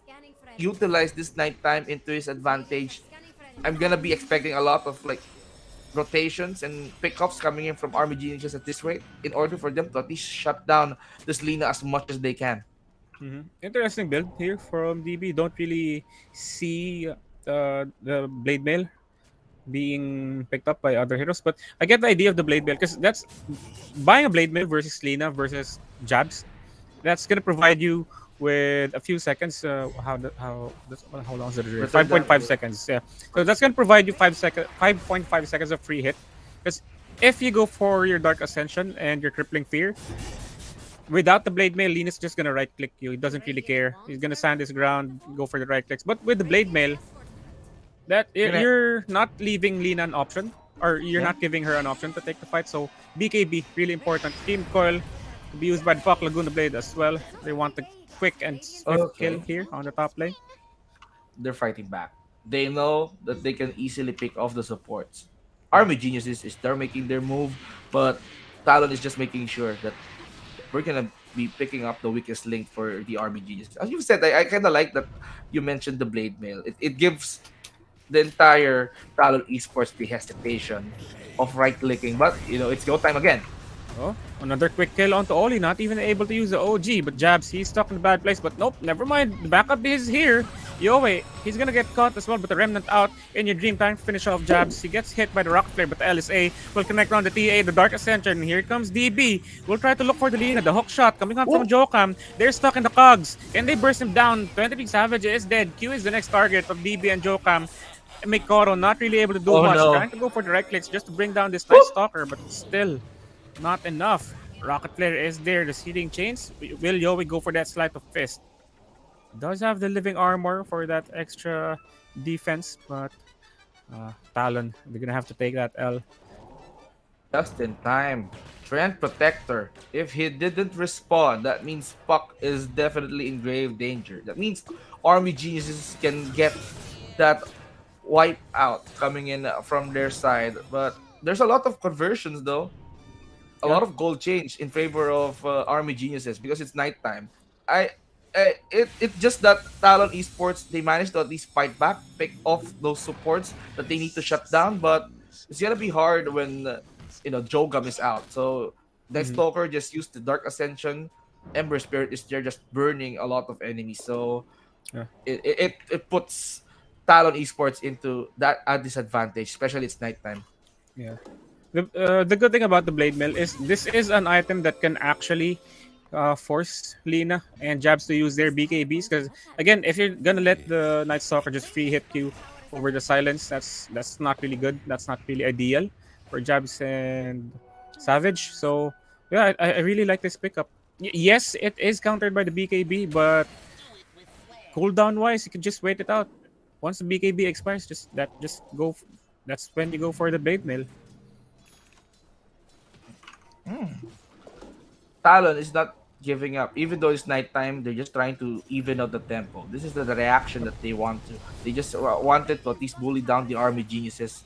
utilize this nighttime into his advantage. I'm gonna be expecting a lot of like rotations and pickups coming in from Army Geniuses at this rate in order for them to at least shut down this Lina as much as they can. Interesting build here from DB. Don't really see the Blade Mail being picked up by other heroes, but I get the idea of the Blade Mail because that's buying a Blade Mail versus Lina versus Jabs. That's gonna provide you with a few seconds. How long is the duration? Return that- 5.5 seconds. Yeah. So that's gonna provide you 5.5 seconds of free hit. Because if you go for your Dark Ascension and your Crippling Fear, without the Blade Mail, Lean is just gonna right click you. He doesn't really care. He's gonna stand his ground, go for the right clicks. But with the Blade Mail, that you're not leaving Lean an option, or you're not giving her an option to take the fight. So BKB really important. Team Coil to be used by the Puck Laguna Blade as well. They want the quick and swift kill here on the top lane. They're fighting back. They know that they can easily pick off the supports. Army Geniuses is they're making their move, but Talon is just making sure that we're gonna be picking up the weakest link for the Army Geniuses. As you said, I kind of like that you mentioned the Blade Mail. It gives the entire Talon Esports the hesitation of right clicking, but it's go time again. Oh, another quick kill onto Oli, not even able to use the OG, but Jabs, he's stuck in a bad place, but nope, never mind, the backup is here. Yowie, he's gonna get caught as well, but the Remnant out in your dream time to finish off Jabs. He gets hit by the Rocket Flare, but the LSA will connect around the TA, the Dark Ascension. Here comes DB. We'll try to look for the Lina, the hook shot coming up from Jokam. They're stuck in the cogs. Can they burst him down? 23 Savage is dead. Q is the next target of DB and Jokam. Mikoro not really able to do much, trying to go for the right clicks just to bring down this nice stalker, but still not enough. Rocket Flare is there, the seeding chains. Will Yowie go for that sleight of fist? Does have the living armor for that extra defense, but Talon, they're gonna have to take that L. Just in time. Trent Protector. If he didn't respond, that means Puck is definitely in grave danger. That means Army Geniuses can get that wipe out coming in from their side. But there's a lot of conversions though. A lot of gold change in favor of Army Geniuses because it's nighttime. It's just that Talon Esports, they managed to at least fight back, pick off those supports that they need to shut down, but it's gonna be hard when Jogam is out. So Death Stalker just used the Dark Ascension. Ember Spirit is there just burning a lot of enemies. So it puts Talon Esports into that a disadvantage, especially it's nighttime. Yeah. The good thing about the Blade Mill is this is an item that can actually force Lina and Jabs to use their BKBs. Because again, if you're gonna let the Night Stalker just free hit you over the silence, that's not really good. That's not really ideal for Jabs and Savage. So yeah, I really like this pickup. Yes, it is countered by the BKB, but cooldown wise, you can just wait it out. Once the BKB expires, that's when you go for the Blade Mill. Talon is not giving up. Even though it's nighttime, they're just trying to even out the tempo. This is the reaction that they want to. They just wanted to at least bully down the Army Geniuses.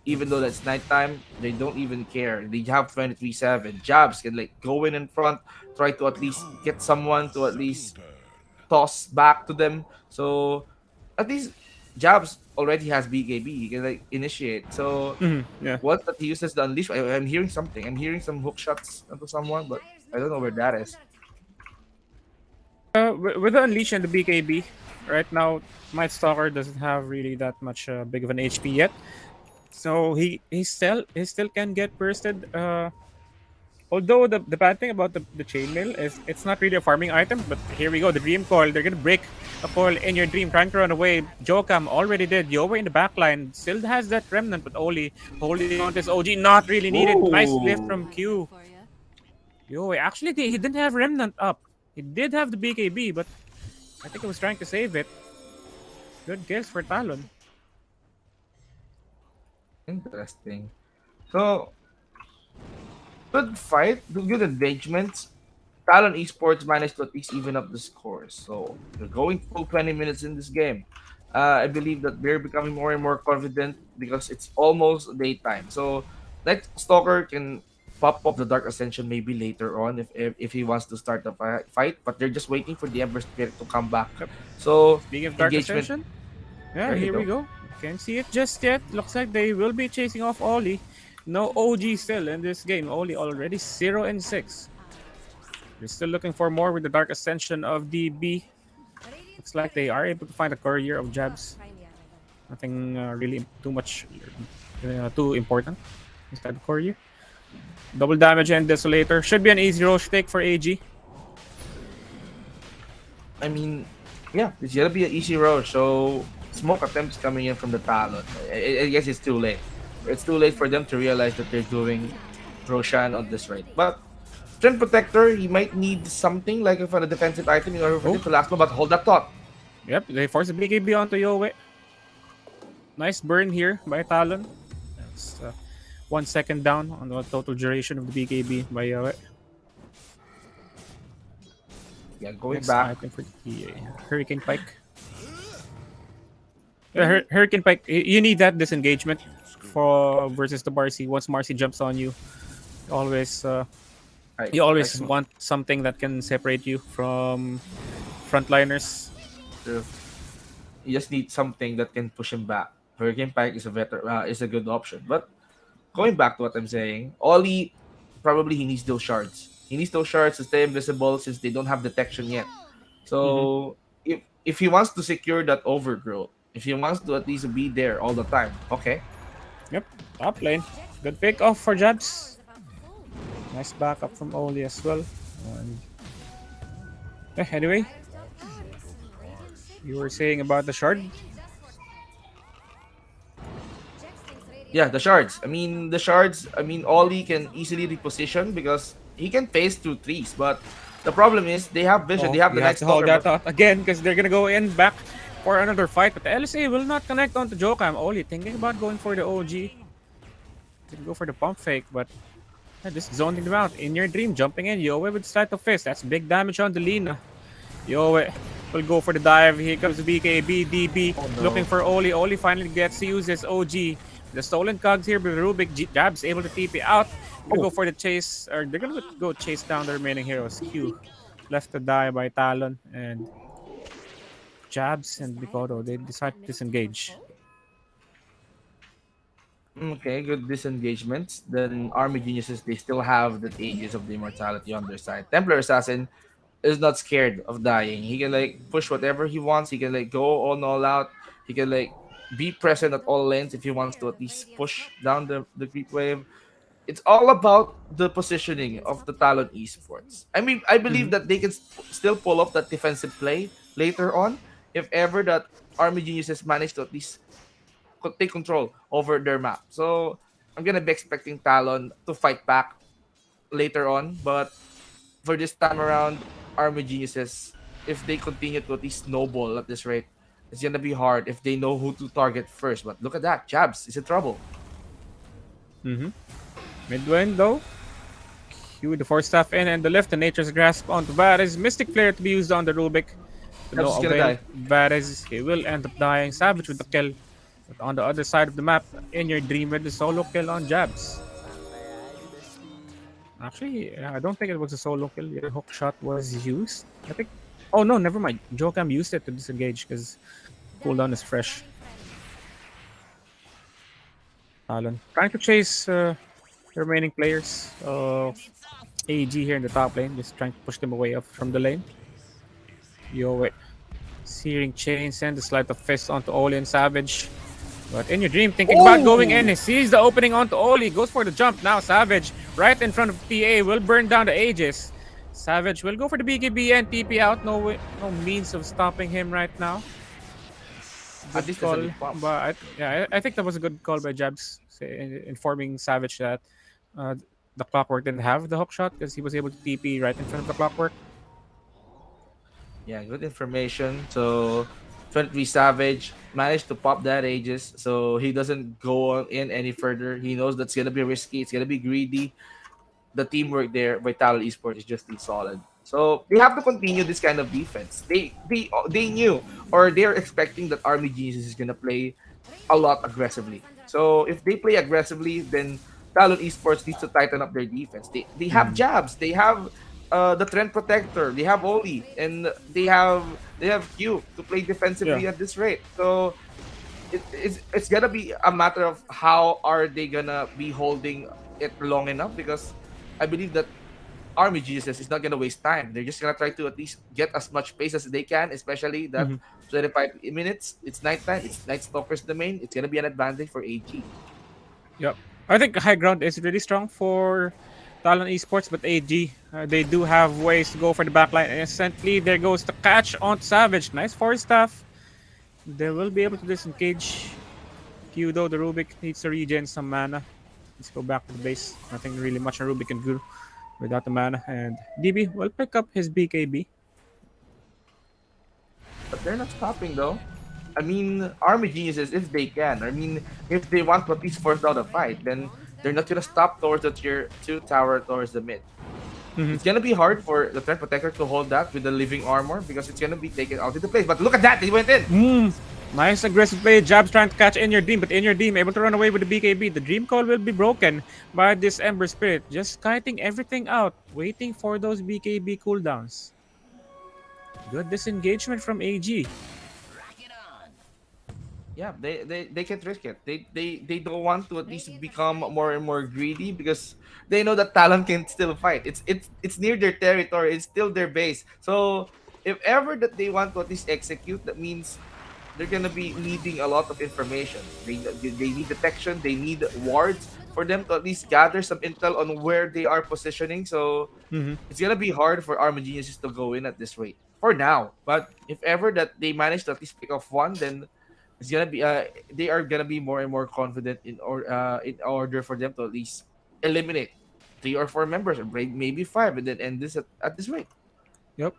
Even though it's nighttime, they don't even care. They have 23-7. Jabs can go in front, try to at least get someone to at least toss back to them. So at least Jabs already has BKB. He can initiate. So once that he uses the unleash, I'm hearing something. I'm hearing some hook shots into someone, but I don't know where that is. With the unleash and the BKB, right now, Might Stalker doesn't have really that much big of an HP yet. So he still can get bursted. Although the bad thing about the chainmail is it's not really a farming item, but here we go, the Dream Coil. They're gonna break a coil in your dream, trying to run away. Jokam already did. Yowie in the backline still has that remnant, but Oli holding on this OG, not really needed. Ooh. Nice lift from Q. Yowie, actually he didn't have remnant up. He did have the BKB, but I think he was trying to save it. Good kills for Talon. Interesting. So, good fight, good engagements. Talon Esports managed to at least even up the scores. So, they're going full 20 minutes in this game. I believe that they're becoming more and more confident because it's almost daytime. So, Night Stalker can pop up the Dark Ascension maybe later on if he wants to start the fight. But they're just waiting for the Ember Spirit to come back. So, Speaking of Dark Ascension, yeah, here we go. Can't see it just yet. Looks like they will be chasing off Oli. No OG still in this game. Oli already 0-6. They're still looking for more with the Dark Ascension of DB. Looks like they are able to find a courier of Jabs. Nothing really too important inside the courier. Double damage and Desolator. Should be an easy roche take for AG. I mean, yeah, it's gonna be an easy road. So smoke attempts coming in from the Talon. I guess it's too late. It's too late for them to realize that they're doing Roshan on this right. But Trend Protector, he might need something like for a defensive item in order for Oh, them to last long. But hold that thought. yep, they force the BKB onto Yowie. Nice burn here by Talon. That's 1 second down on the total duration of the BKB by Yowie. Yeah, going Next back. item for the Hurricane Pike. Hurricane Pike, you need that disengagement for versus the Marcy. Once Marcy jumps on you, always you always want something that can separate you from frontliners. You just need something that can push him back. Hurricane Pike is is a good option. But going back to what I'm saying, Ollie probably he needs those shards. He needs those shards to stay invisible since they don't have detection yet. So if he wants to secure that overgrowth, if he wants to at least be there all the time, okay. Yep, top lane. Good pick off for Jabs. Nice backup from Oli as well. And anyway, you were saying about the shard? Yeah, the shards. I mean, the shards. I mean, Ollie can easily reposition because he can phase through trees. But the problem is they have vision. They have the you have next to hold stalker, that out again because they're gonna go in back for another fight. But the LSA will not connect onto Jokam. Oli thinking about going for the OG. Didn't go for the pump fake, but just zoning them out. In your dream, jumping in. Yowie with Sleight of Fist. That's big damage on the Lina. Yowie will go for the dive. Here comes the BKB, DB. Looking for Oli. Oli finally gets to use his OG. The stolen cogs here, but Rubik Jabs able to TP out. Gonna go for the chase, or they're gonna go chase down the remaining heroes. Q left to die by Talon, and Jabs and Bikodo, they decide to disengage. Okay, good disengagements. Then Army Geniuses, they still have the Aegis of the Immortality on their side. Templar Assassin is not scared of dying. He can like push whatever he wants. He can like go on all out. He can like be present at all lanes if he wants to at least push down the creep wave. It's all about the positioning of the Talon Esports. I mean, I believe that they can still pull off that defensive play later on if ever that Army Geniuses manage to at least take control over their map. So I'm gonna be expecting Talon to fight back later on, but for this time around, Army Geniuses, if they continue to at least snowball at this rate, it's gonna be hard if they know who to target first. But look at that, Jabs is in trouble. Midway though. Q with the force staff in and the left, the Nature's Grasp onto Varys. Mystic Flare to be used on the Rubik. Jabs is gonna die. Varys, he will end up dying. Savage with the kill. But on the other side of the map, in your dream with the solo kill on Jabs. Actually, I don't think it was a solo kill. Your hook shot was used. I think. Oh no, never mind. Jokam used it to disengage because cooldown is fresh. Talon trying to chase the remaining players of AG here in the top lane, just trying to push them away from the lane. Yowie, Searing Chains and the Sleight of Fist onto Oli and Savage. But in your dream, thinking about going in, he sees the opening onto Oli, goes for the jump. Now Savage, right in front of TA, will burn down the Aegis. Savage will go for the BKB and TP out. No means of stopping him right now. At least Call, there's a big bump. but I think that was a good call by Jabs, informing Savage that the Clockwork didn't have the hook shot because he was able to TP right in front of the Clockwork. Yeah, good information. So 23 Savage managed to pop that Aegis, so he doesn't go in any further. He knows that's gonna be risky. It's gonna be greedy. The teamwork there by Talon Esports is just too solid. So they have to continue this kind of defense. They knew or they're expecting that Army Genius is gonna play a lot aggressively. So if they play aggressively, then Talon Esports needs to tighten up their defense. They have Jabs, they have the Trend Protector, they have Oli, and they have Q to play defensively at this rate. So it's gonna be a matter of how are they gonna be holding it long enough, because I believe that Army Jesus is not gonna waste time. They're just gonna try to at least get as much pace as they can, especially that 25 minutes. It's nighttime. It's Night Stalker's domain. It's gonna be an advantage for AG. Yep. I think high ground is really strong for Talon Esports, but AG, they do have ways to go for the backline. And instantly, there goes the catch on Savage. Nice forward staff. They will be able to disengage. Q though, the Rubik needs to regen some mana. Let's go back to the base. Nothing really much on Rubik can do without the mana. And DB will pick up his BKB. But they're not stopping though. I mean, Army Geniuses, if they can. I mean, if they want to at least force out a fight, then they're not gonna stop towards the tier 2 tower towards the mid. It's gonna be hard for the Threat Protector to hold that with the living armor because it's gonna be taken out into place. But look at that, they went in. Nice aggressive play. Jab's trying to catch In Your Dream, but In Your Dream able to run away with the BKB. The Dream Call will be broken by this Ember Spirit. Just kiting everything out, waiting for those BKB cooldowns. Good disengagement from AG. Yeah, they can't risk it. They don't want to at least become more and more greedy because they know that Talon can still fight. It's near their territory. It's still their base. So if ever that they want to at least execute, that means they're gonna be needing a lot of information. They need detection. They need wards for them to at least gather some intel on where they are positioning. So it's gonna be hard for Army Geniuses to go in at this rate for now. But if ever that they manage to at least pick off one, then it's gonna be they are gonna be more and more confident in order for them to at least eliminate 3 or 4 members, or maybe 5, and then end this at this rate. Yep.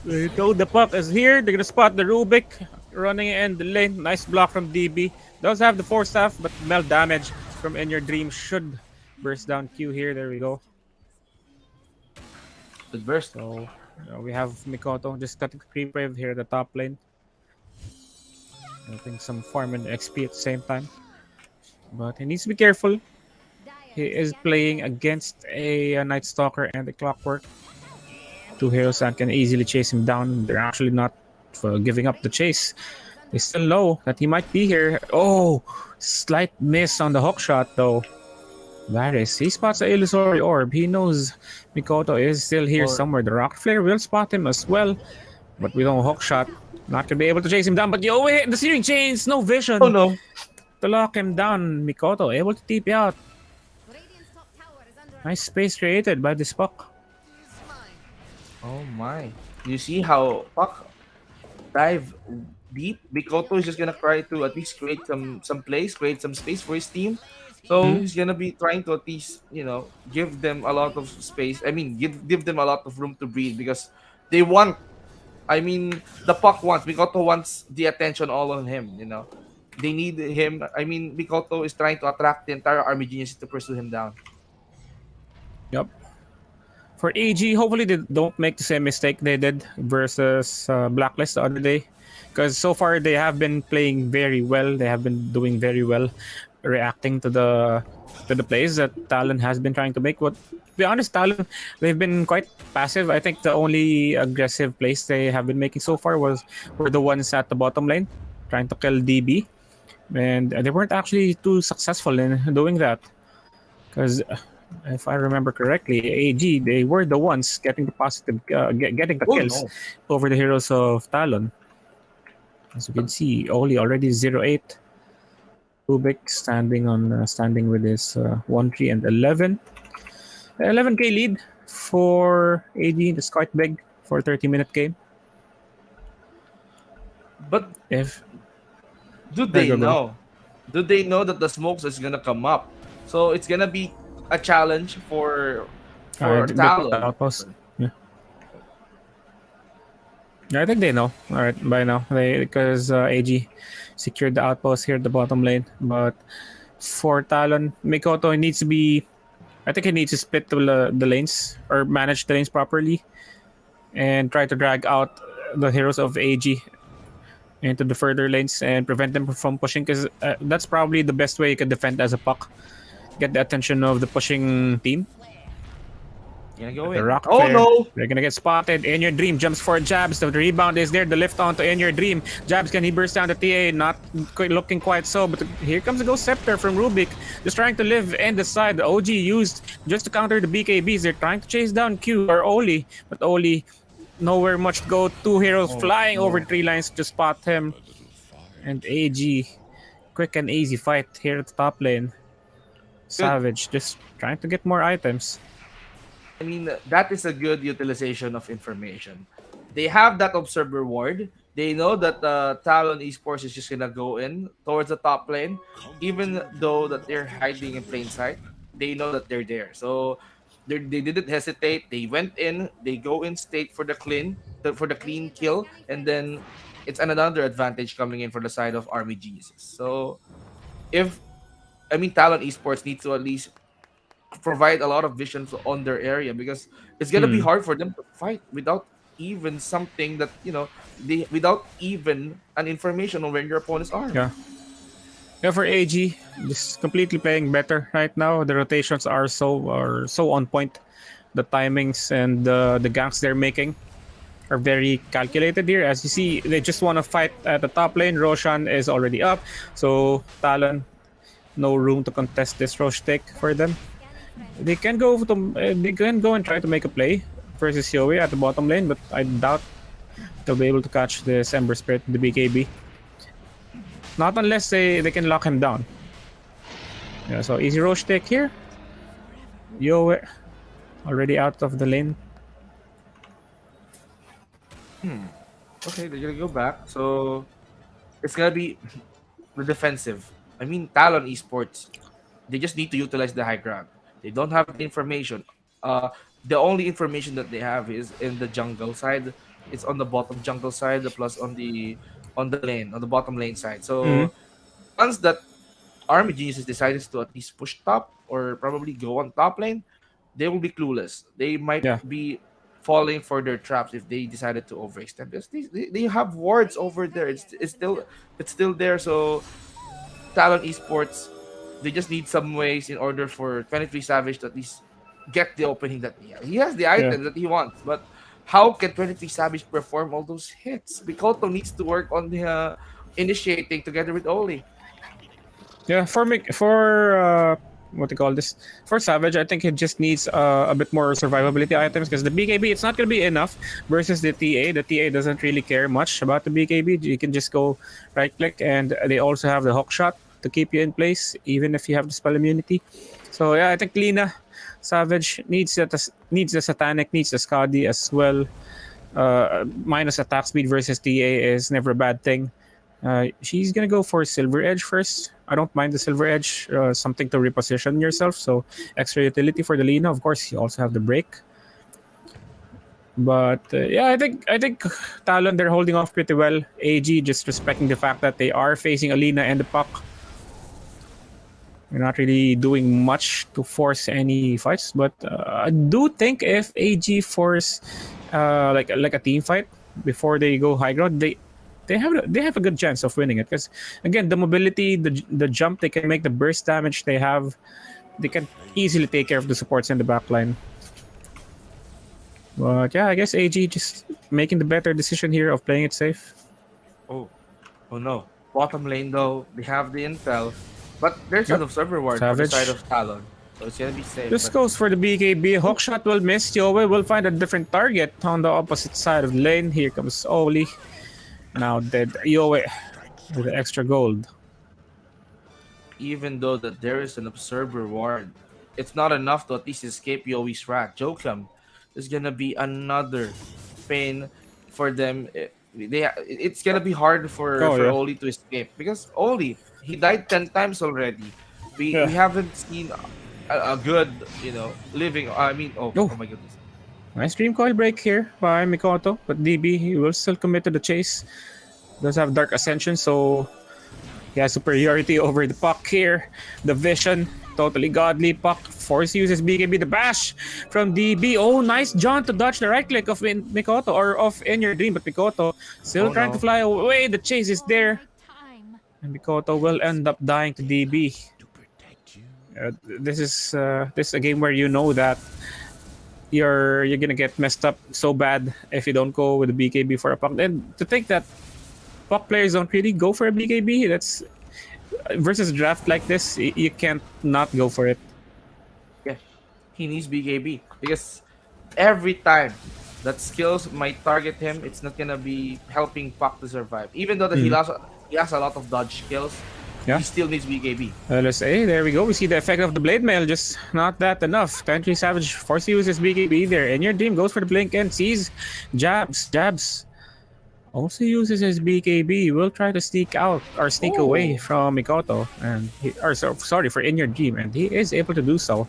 They know the puck is here. They're gonna spot the Rubik running in the lane. Nice block from DB. Does have the force staff, but melt damage from In Your Dream should burst down Q here. There we go. Good burst. So we have Mikoto just cutting creep wave here at the top lane. I think some farm and XP at the same time. But he needs to be careful. He is playing against a Night Stalker and a Clockwork. 2 heroes that can easily chase him down. They're actually not giving up the chase. They still know that he might be here. Oh, slight miss on the hook shot though. Varys, he spots the illusory orb. He knows Mikoto is still here somewhere. The rocket flare will spot him as well. But we don't hook shot. Not gonna be able to chase him down. But yo, wait, the searing chains, no vision. Oh no. To lock him down. Mikoto able to TP out. Nice space created by this puck. Oh my. You see how puck dive deep? Mikoto is just gonna try to at least create some create some space for his team. So he's gonna be trying to at least, give them a lot of space. I mean, give them a lot of room to breathe because they want. I mean, the puck wants. Mikoto wants the attention all on him. They need him. I mean, Mikoto is trying to attract the entire Army Genius to pursue him down. Yep. For AG, hopefully they don't make the same mistake they did versus Blacklist the other day, because so far they have been playing very well. They have been doing very well, reacting to the plays that Talon has been trying to make. But to be honest, Talon, they've been quite passive. I think the only aggressive plays they have been making so far were the ones at the bottom lane, trying to kill DB, and they weren't actually too successful in doing that. Because if I remember correctly, AG, they were the ones getting the positive, getting the kills over the heroes of Talon. As you can see, Oli already 0-8. Rubik standing with his 1-3 and 11. 11k lead for AG. That's quite big for a 30-minute game. But if do they know that the smokes is gonna come up? So it's gonna be a challenge for Talon. Outpost. Yeah, I think they know. All right, by now because AG secured the outpost here at the bottom lane. But for Talon, Mikoto needs to be. I think he needs to split the lanes or manage the lanes properly, and try to drag out the heroes of AG into the further lanes and prevent them from pushing. Because that's probably the best way you can defend as a puck. Get the attention of the pushing team. Gonna go the in. rock Oh flare. no! They're gonna get spotted. In Your Dream jumps for Jabs. The rebound is there. The lift onto In Your Dream. Jabs, can he burst down the TA? Not looking quite so. But here comes the Ghost Scepter from Rubik. Just trying to live in the side. The OG used just to counter the BKBs. They're trying to chase down Q or Oli. But Oli, nowhere much to go. 2 heroes flying over 3 lines to spot him. And AG, quick and easy fight here at the top lane. Savage just trying to get more items. I mean, that is a good utilization of information. They have that observer ward. They know that Talon Esports is just gonna go in towards the top lane, even though that they're hiding in plain sight. They know that they're there, so they didn't hesitate. They went in. They go in state for the clean kill, and then it's another advantage coming in for the side of Army Jesus. So if Talon Esports needs to at least provide a lot of vision on their area, because it's gonna be Hmm. hard for them to fight without even something that they without even an information on where your opponents are. Yeah. Yeah, for AG, just completely playing better right now. The rotations are so on point. The timings and the ganks they're making are very calculated here. As you see, they just want to fight at the top lane. Roshan is already up, so Talon, no room to contest this Rosh take for them. They can go and try to make a play versus Yowie at the bottom lane, but I doubt they'll be able to catch this Ember Spirit, the BKB. Not unless they can lock him down. Yeah, so easy Rosh take here. Yowie already out of the lane. Okay, they're gonna go back, so it's gonna be the defensive. Talon Esports, they just need to utilize the high ground. They don't have the information. Uh, the only information that they have is in the jungle side. It's on the bottom jungle side, plus on the bottom lane side. Mhm. So once that Army Geniuses decides to at least push top or probably go on top lane, they will be clueless. They might Yeah. be falling for their traps if they decided to overextend, because they have wards over there. It's still there. So Talon Esports, they just need some ways in order for 23 Savage to at least get the opening that he has. He has the items that he wants, but how can 23 Savage perform all those hits? Bikoto needs to work on the initiating together with Oli. Yeah, for what do you call this? For Savage, I think it just needs a bit more survivability items, because the BKB, it's not gonna be enough versus the TA. The TA doesn't really care much about the BKB. You can just go right click, and they also have the hook shot to keep you in place, even if you have the spell immunity. So yeah, I think Lina Savage needs the Satanic, needs the Skadi as well. Minus attack speed versus TA is never a bad thing. She's gonna go for Silver Edge first. I don't mind the Silver Edge, something to reposition yourself. So extra utility for the Lina. Of course, you also have the break. But yeah, I think Talon, they're holding off pretty well. AG just respecting the fact that they are facing Alina and the Puck. We're not really doing much to force any fights, but I do think if AG force like a team fight before they go high ground, they have a good chance of winning it, because again, the mobility, the jump, they can make the burst damage they have. They can easily take care of the supports in the back line. But yeah, I guess AG just making the better decision here of playing it safe. Oh, oh no. Bottom lane though, they have the intel, but there's Yep. an observer ward for the Savage. side of Talon, so it's gonna be safe. This but- goes for the BKB. Hookshot will miss. Yowie will find a different target on the opposite side of the lane. Here comes Oli. Now dead. Yowie with the extra gold. Even though that there is an observer ward, it's not enough to at least escape Yowi's rat. Jokum is gonna be another pain for them. It's gonna be hard for Oh, yeah. Oli to escape, because Oli, he died 10 times already. We Yeah. haven't seen a good living. Oh Oh. my goodness. Nice dream coil break here by Mikoto, but DB, he will still commit to the chase. Does have Dark Ascension, so he has superiority over the Puck here. The vision, totally godly. Puck force uses BKB. The bash from DB. Oh, nice John to dodge the right click of Mikoto, or of In Your Dream, but Mikoto still Oh, trying to no. fly away. The chase is there, Time. and Mikoto will end up dying to DB. This is a game where you know that you're gonna get messed up so bad if you don't go with the BKB for a Puck. And to think that Puck players don't really go for a BKB, that's versus a draft like this, you can't not go for it. Yeah, he needs BKB, because every time that skills might target him, it's not gonna be helping Puck to survive. Even though that he has a lot of dodge skills, Yeah. he still needs BKB. LSA, there we go. We see the effect of the Blade Mail, just not that enough. 23 Savage force uses BKB there. In your dream goes for the blink and sees jabs. Jabs also uses his BKB. Will try to sneak out or sneak away from Mikoto, and sorry for In Your Dream, and he is able to do so.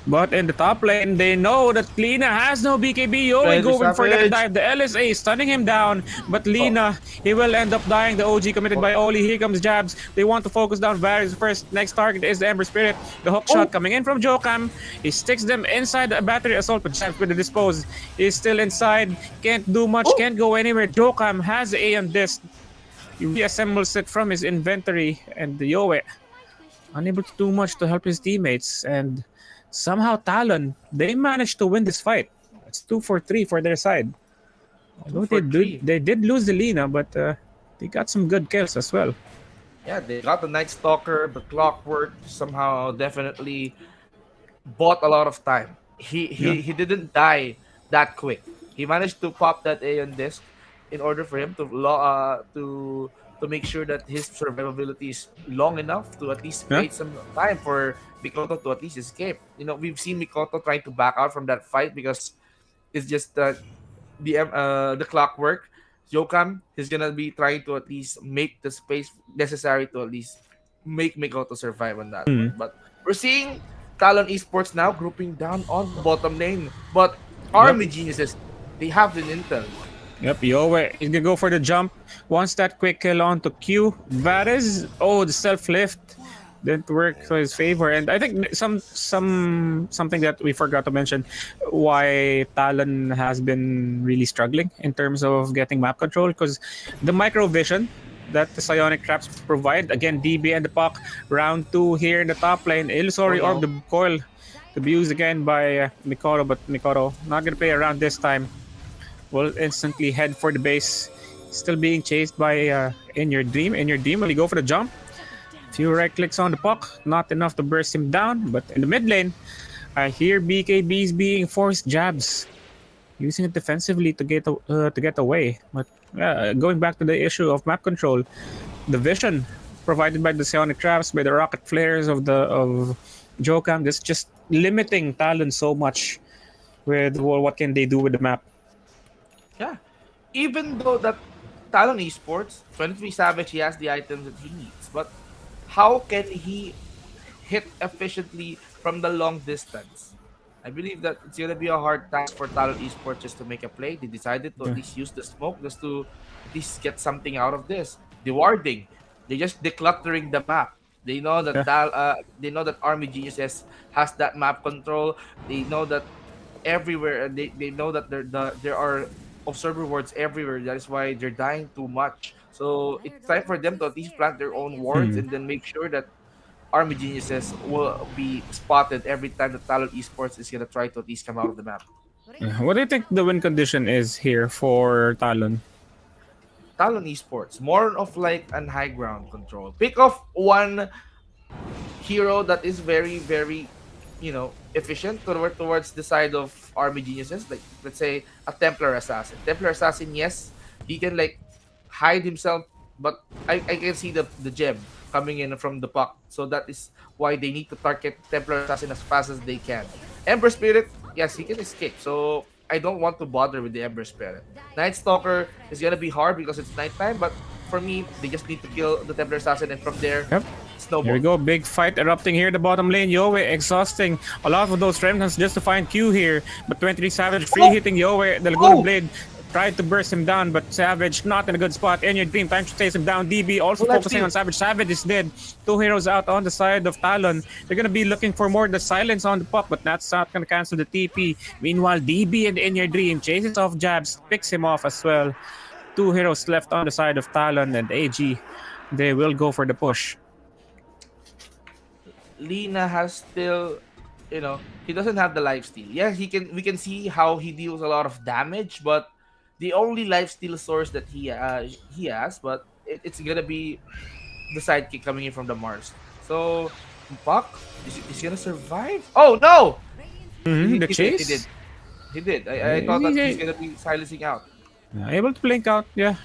But in the top lane, they know that Lina has no BKB. Yowie going for that dive. The LSA stunning him down. But Lina, he will end up dying. The OG committed by Oli. Here comes Jabs. They want to focus down Varys first. Next target is the Ember Spirit. The hook shot coming in from Jokam. He sticks them inside the battery assault. But Jabs with the dispose. He's still inside. Can't do much. Can't go anywhere. Jokam has the A on this. He reassembles it from his inventory. And the Yowie, unable to do much to help his teammates. And somehow Talon, they managed to win this fight. It's 2-3 for their side. Although they did lose the Lina, but they got some good kills as well. Yeah, they got the Night Stalker, the Clockwork definitely bought a lot of time. He didn't die that quick. He managed to pop that Aeon disc in order for him to make sure that his survivability is long enough to at least create some time for Mikoto to at least escape. You know, we've seen Mikoto trying to back out from that fight because it's just the Clockwork. Yokam is gonna be trying to at least make the space necessary to at least make Mikoto survive on that one. But we're seeing Talon Esports now grouping down on the bottom lane. But Army Geniuses, they have the intel. Yep, Yowie is gonna go for the jump. Wants that quick kill on to Q. Varys, the self lift didn't work to his favor. And I think something that we forgot to mention, why Talon has been really struggling in terms of getting map control, because the micro vision that the psionic traps provide, again DB and the puck, round 2 here in the top lane. Illusory Orb, the coil to be used again by Mikoto, but Mikoto not gonna play around this time. Will instantly head for the base. Still being chased by In Your Dream. In Your Dream, will he go for the jump? Few right clicks on the puck, not enough to burst him down. But in the mid lane, I hear BKBs being forced jabs, using it defensively to get away. But going back to the issue of map control, the vision provided by the psionic traps, by the rocket flares of Jokam, that's just limiting Talon so much with what can they do with the map. Yeah. Even though that Talon Esports, 23 Savage, he has the items that he needs. But how can he hit efficiently from the long distance? I believe that it's going to be a hard task for Talon Esports just to make a play. They decided to at least use the smoke just to at least get something out of this. The warding, they're just decluttering the map. They know that Army Geniuses has that map control. They know that everywhere. They know that there are observer wards everywhere. That is why they're dying too much. So it's time for them to at least plant their own wards and then make sure that Army Geniuses will be spotted every time that Talon Esports is gonna try to at least come out of the map. What do you think the win condition is here for Talon? Talon Esports, more of like an high ground control. Pick off one hero that is very, very, efficient towards the side of Army Geniuses. Like, let's say a Templar Assassin. Templar Assassin, yes, he can like hide himself, but I can see the gem coming in from the puck. So that is why they need to target Templar Assassin as fast as they can. Ember Spirit, yes, he can escape. So I don't want to bother with the Ember Spirit. Night Stalker is gonna be hard because it's nighttime, but for me, they just need to kill the Templar Assassin, and from there, snowball. Here we go, big fight erupting here in the bottom lane. Yowie exhausting a lot of those remnants just to find Q here, but 23 Savage free hitting Yowie. The Laguna Blade tried to burst him down, but Savage not in a good spot. In Your Dream, time to chase him down. DB also focusing on Savage. Savage is dead. 2 heroes out on the side of Talon. They're gonna be looking for more the silence on the puck, but that's not gonna cancel the TP. Meanwhile, DB and In Your Dream chases off jabs, picks him off as well. 2 heroes left on the side of Talon and AG. They will go for the push. Lina has still, he doesn't have the lifesteal. Yes, we can see how he deals a lot of damage, but the only lifesteal source that he has, but it's gonna be the sidekick coming in from the Mars. So Puck is gonna survive. Oh no! The chase. He did. I thought that he's gonna be silencing out. Able to blink out, yeah.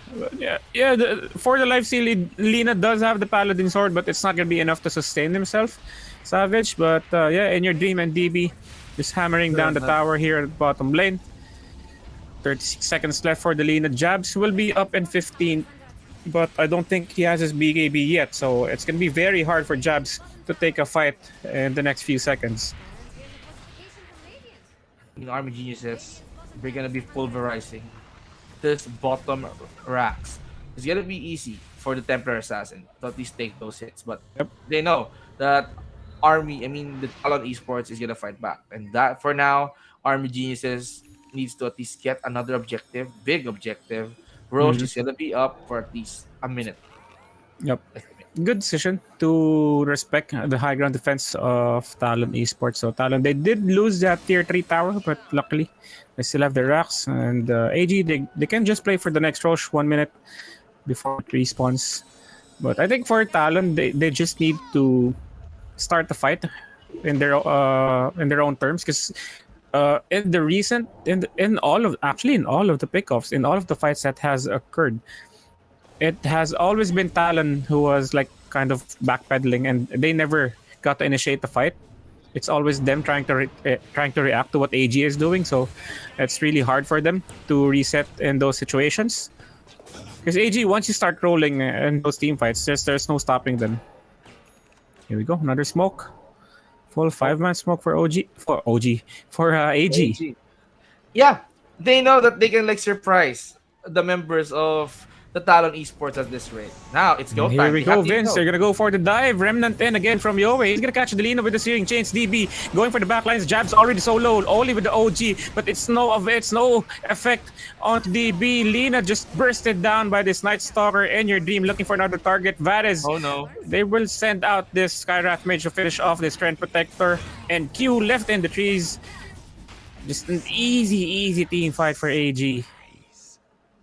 Yeah. For the life steal, Lina does have the paladin sword, but it's not gonna be enough to sustain himself. Savage, but yeah, in your dream and DB, just hammering down the tower here at bottom lane. 36 seconds left for the Lina. Jabs will be up in 15, but I don't think he has his BKB yet, so it's gonna be very hard for Jabs to take a fight in the next few seconds. In Army Geniuses, we're gonna be pulverizing this bottom racks. It's gonna be easy for the Templar Assassin to at least take those hits, but Yep. they know that the Talon Esports is gonna fight back, and that for now, Army Geniuses needs to at least get another objective, big objective. Roche Mhm. is gonna be up for at least a minute. Yep. Good decision to respect the high ground defense of Talon Esports. So Talon, they did lose that tier 3 tower, but luckily they still have their racks. And AG, they can just play for the next Roche 1 minute before it respawns. But I think for Talon, they just need to start the fight in their own terms, because in the recent in all of the pickoffs, in all of the fights that has occurred, it has always been Talon who was like kind of backpedaling, and they never got to initiate the fight. It's always them trying to react to what AG is doing. So it's really hard for them to reset in those situations. Because AG, once you start rolling in those team fights, there's no stopping them. Here we go, another smoke. Full 5-man smoke for AG. Yeah, they know that they can like surprise the members of the Talon Esports at this rate. Now it's go Here time. we They have go, to Vince. go. They're gonna go for the dive. Remnant in again from Yowie. He's gonna catch Delina with the searing chains. DB going for the backlines. Jab's already so low, only with the OG, but it's no effect on DB. Lina just bursted down by this Night Stalker in your dream, looking for another target. Varys. Oh no. They will send out this Skywrath Mage to finish off this Trend Protector, and Q left in the trees. Just an easy team fight for AG.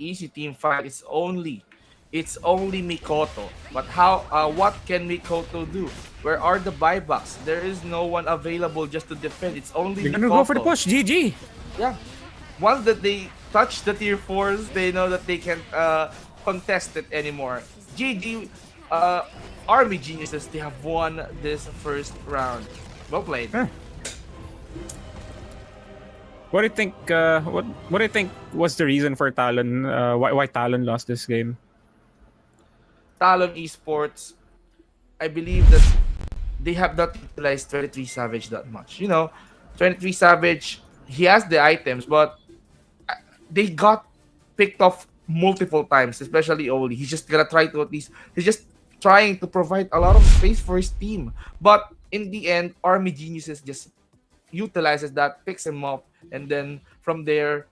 Easy team fight. It's only Mikoto. But what can Mikoto do? Where are the buybacks? There is no one available just to defend. It's only They're Mikoto. gonna go for the push. GG. Yeah. Once that they touch the tier 4s, they know that they can't contest it anymore. GG, Army Geniuses, they have won this first round. Well played. Huh. What do you think? What do you think was the reason for Talon? Why Talon lost this game? Talon Esports, I believe that they have not utilized 23 Savage that much. 23 Savage, he has the items, but they got picked off multiple times, especially Oli. He's just gonna try to he's just trying to provide a lot of space for his team. But in the end, Army Geniuses just utilizes that, picks him up, and then from there,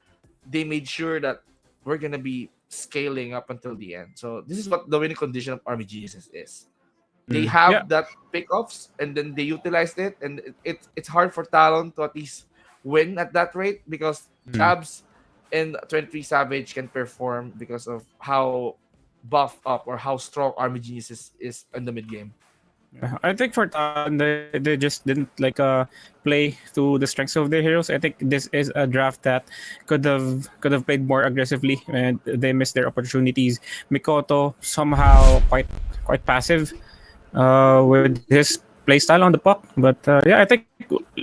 they made sure that we're gonna be scaling up until the end. So this is what the winning condition of Army Geniuses is. They have Yeah. that pickoffs, and then they utilized it, and it's hard for Talon to at least win at that rate because Jabs and 23 Savage can perform because of how buffed up or how strong Army Geniuses is in the mid game. I think for Talon, they just didn't play to the strengths of their heroes. I think this is a draft that could have played more aggressively, and they missed their opportunities. Mikoto somehow quite passive with his playstyle on the puck, but yeah, I think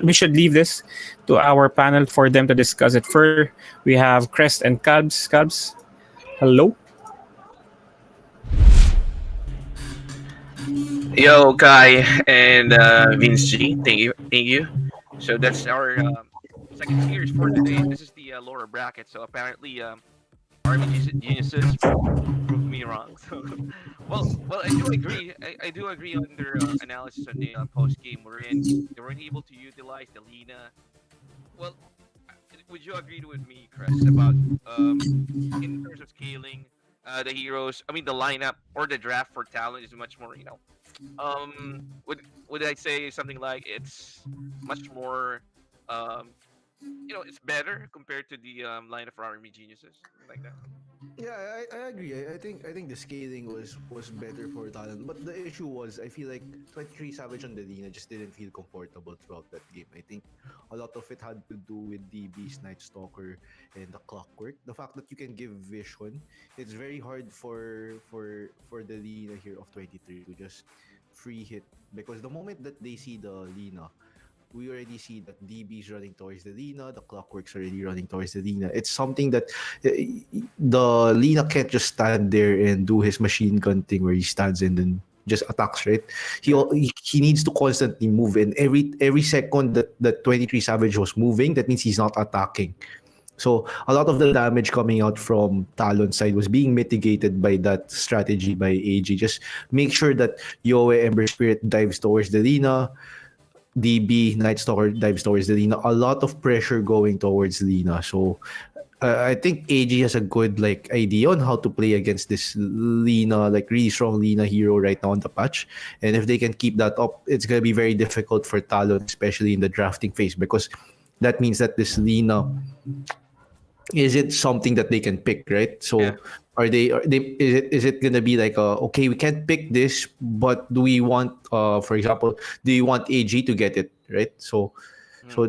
we should leave this to our panel for them to discuss it further. We have Crest and Calbs. Calbs, hello. Yo, Kai and Vince G. Thank you. So that's our second series for today. This is the lower bracket. So apparently, Army Geniuses proved me wrong. So, well, I do agree. I do agree on their analysis on the post game we're in. They weren't able to utilize the Lina. Well, would you agree with me, Chris, about in terms of scaling the heroes? I mean, the lineup or the draft for Talon is much more, would I say something like it's much more it's better compared to the line of Army Geniuses, something like that. Yeah, I agree. I think the scaling was better for Talon, but the issue was I feel like 23 Savage on the Lina just didn't feel comfortable throughout that game. I think a lot of it had to do with the Beast Night Stalker and the clockwork. The fact that you can give vision, it's very hard for the Lina here of 23 to just free hit, because the moment that they see the Lina, we already see that DB is running towards the Lina, the Clockwork's already running towards the Lina. It's something that the Lina can't just stand there and do his machine gun thing where he stands and then just attacks, right? He needs to constantly move, and every second that 23 Savage was moving, that means he's not attacking. So a lot of the damage coming out from Talon's side was being mitigated by that strategy by AG. Just make sure that Yoe Ember Spirit dives towards the Lina, DB Night Stalker dives towards the Lina. A lot of pressure going towards Lina. So I think AG has a good idea on how to play against this Lina, really strong Lina hero right now on the patch. And if they can keep that up, it's gonna be very difficult for Talon, especially in the drafting phase, because that means that this Lina, is it something that they can pick, right? So Yeah. is it gonna be okay, we can't pick this, but do we want for example, do you want AG to get it, right? So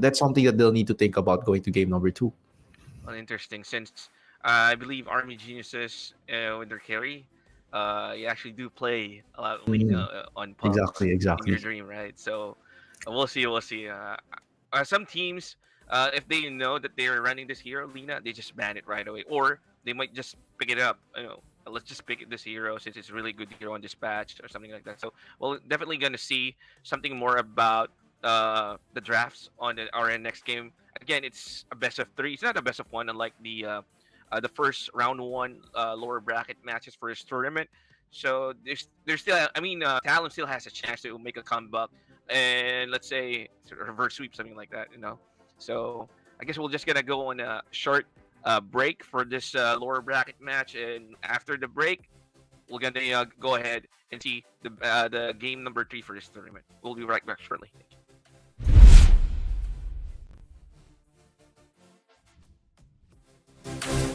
that's something that they'll need to think about going to game number 2. Well, interesting, since I believe Army Geniuses with their carry, you actually do play a lot of Lina on pumps in your Exactly. dream, right? So we'll see. We'll see. Some teams, if they know that they're running this hero Lina, they just ban it right away, or they might just pick it up. Let's just pick this hero since it's really good hero on dispatch or something like that. So we're definitely gonna see something more about the drafts on our next game. Again, it's a best of 3. It's not a best of 1, unlike the first round 1 lower bracket matches for this tournament. So there's still, I mean, Talon still has a chance to make a comeback and let's say sort of reverse sweep, something like that. So I guess we're just gonna go on a short break for this lower bracket match, and after the break, we're gonna go ahead and see the game number 3 for this tournament. We'll be right back shortly. Thank you.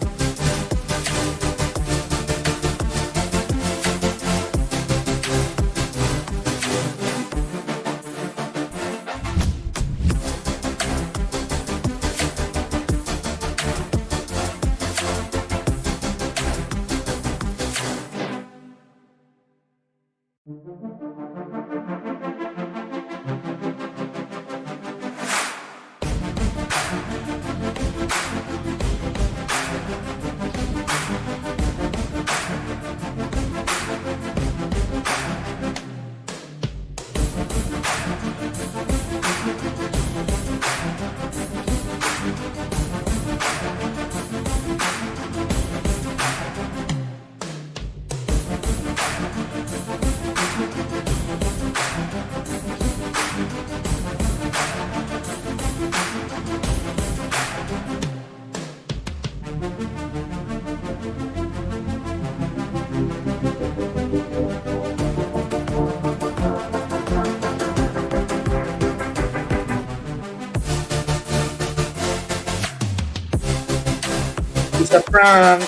It's a prank.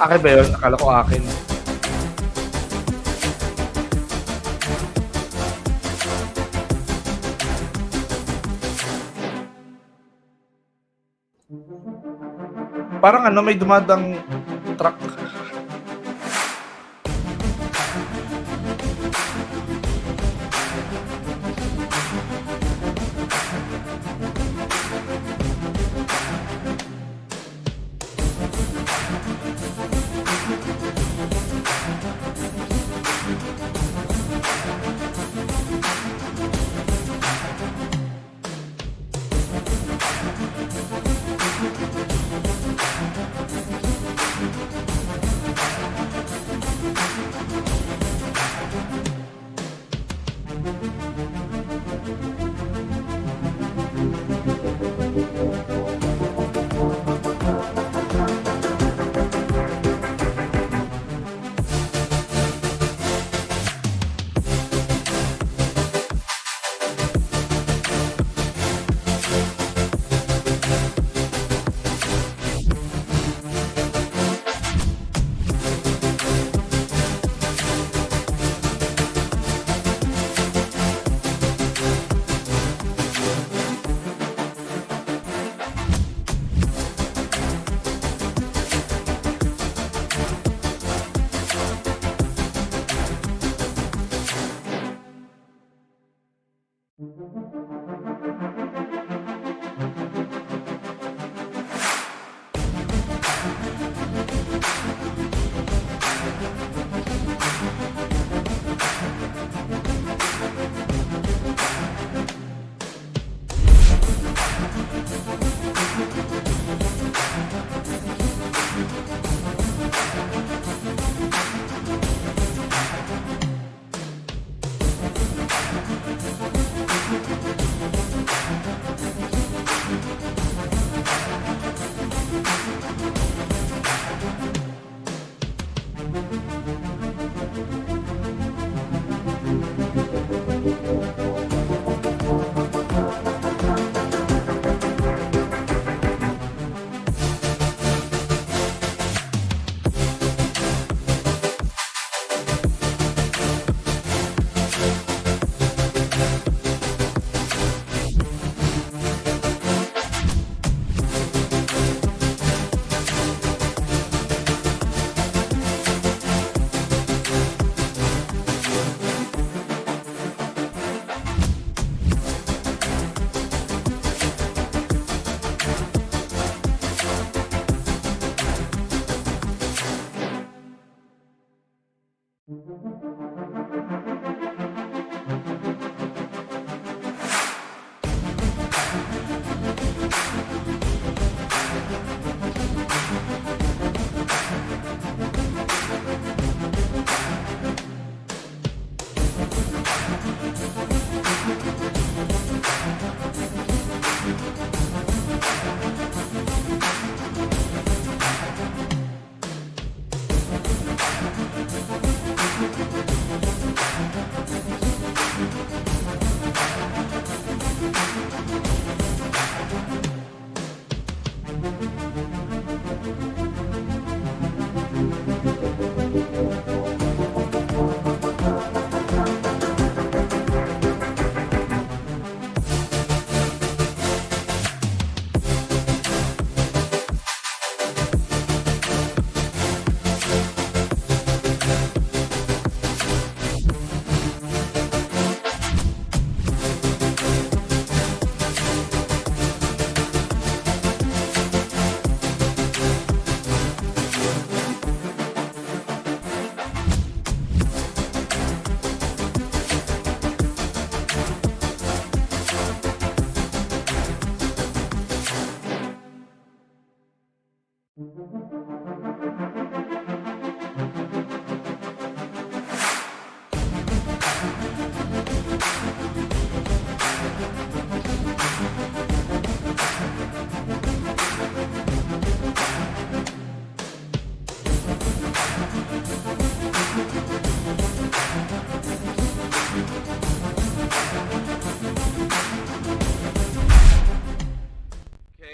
Akin ba yun? Akala ko akin. Parang may dumadang truck.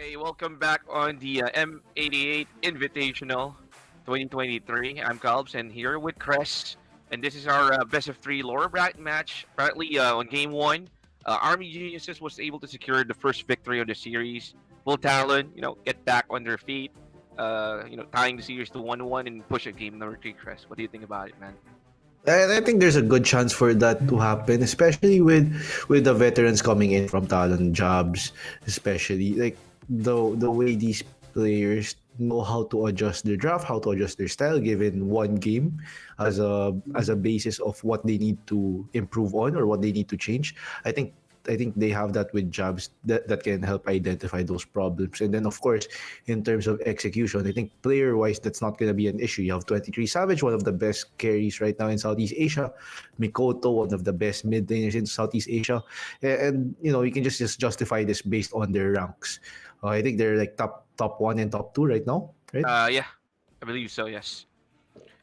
Okay, welcome back on the M88 Invitational 2023. I'm Calbs and here with Cress, and this is our best of three lower bracket match. Apparently, on game one, Army Geniuses was able to secure the first victory of the series. Will Talon, get back on their feet, tying the series to 1-1 and push a game number three. Cress, what do you think about it, man? I think there's a good chance for that to happen, especially with the veterans coming in from Talon jobs, especially like the way these players know how to adjust their draft, how to adjust their style given one game as a basis of what they need to improve on or what they need to change. I think they have that with jobs that can help identify those problems. And then of course, in terms of execution, I think player wise that's not gonna be an issue. You have 23 Savage, one of the best carries right now in Southeast Asia, Mikoto, one of the best mid laners in Southeast Asia. And you can just justify this based on their ranks. I think they're like top one and top two right now, right? Yeah, I believe so. Yes.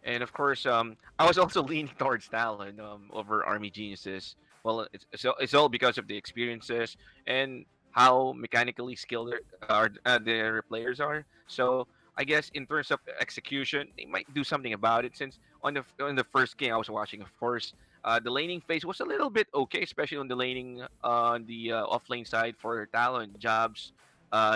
And of course, I was also leaning towards Talon over Army Geniuses. Well, it's all because of the experiences and how mechanically skilled their players are. So I guess in terms of execution, they might do something about it. Since on the first game I was watching, of course, the laning phase was a little bit okay, especially on the laning on the off lane side for Talon jobs.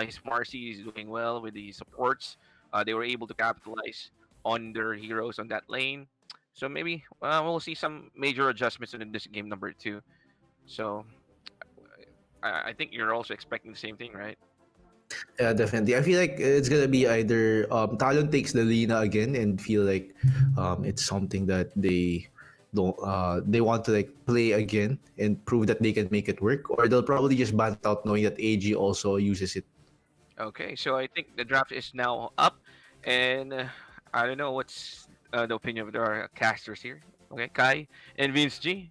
His Marcy is doing well with the supports. They were able to capitalize on their heroes on that lane. So maybe we'll see some major adjustments in this game number two. So I think you're also expecting the same thing, right? Yeah, definitely. I feel like it's gonna be either Talon takes the Lina again and feel like it's something that they want to like play again and prove that they can make it work, or they'll probably just ban it out knowing that AG also uses it. Okay, so I think the draft is now up, and I don't know what's the opinion of our casters here. Okay, Kai and Vince G.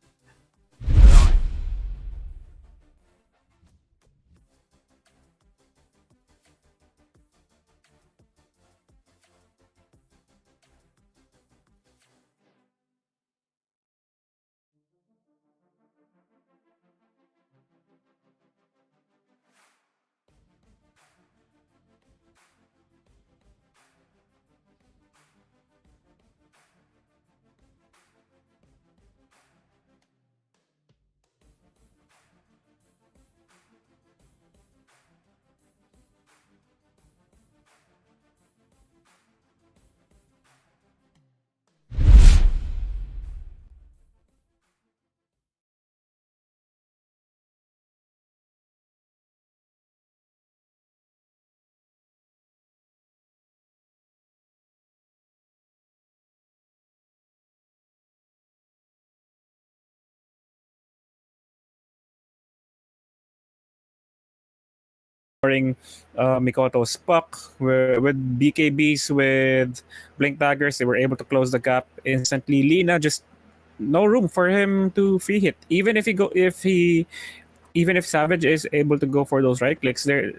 Ignoring Mikoto's puck with BKBs with Blink Daggers, they were able to close the gap instantly. Lina just no room for him to free hit. Even if Savage is able to go for those right clicks, the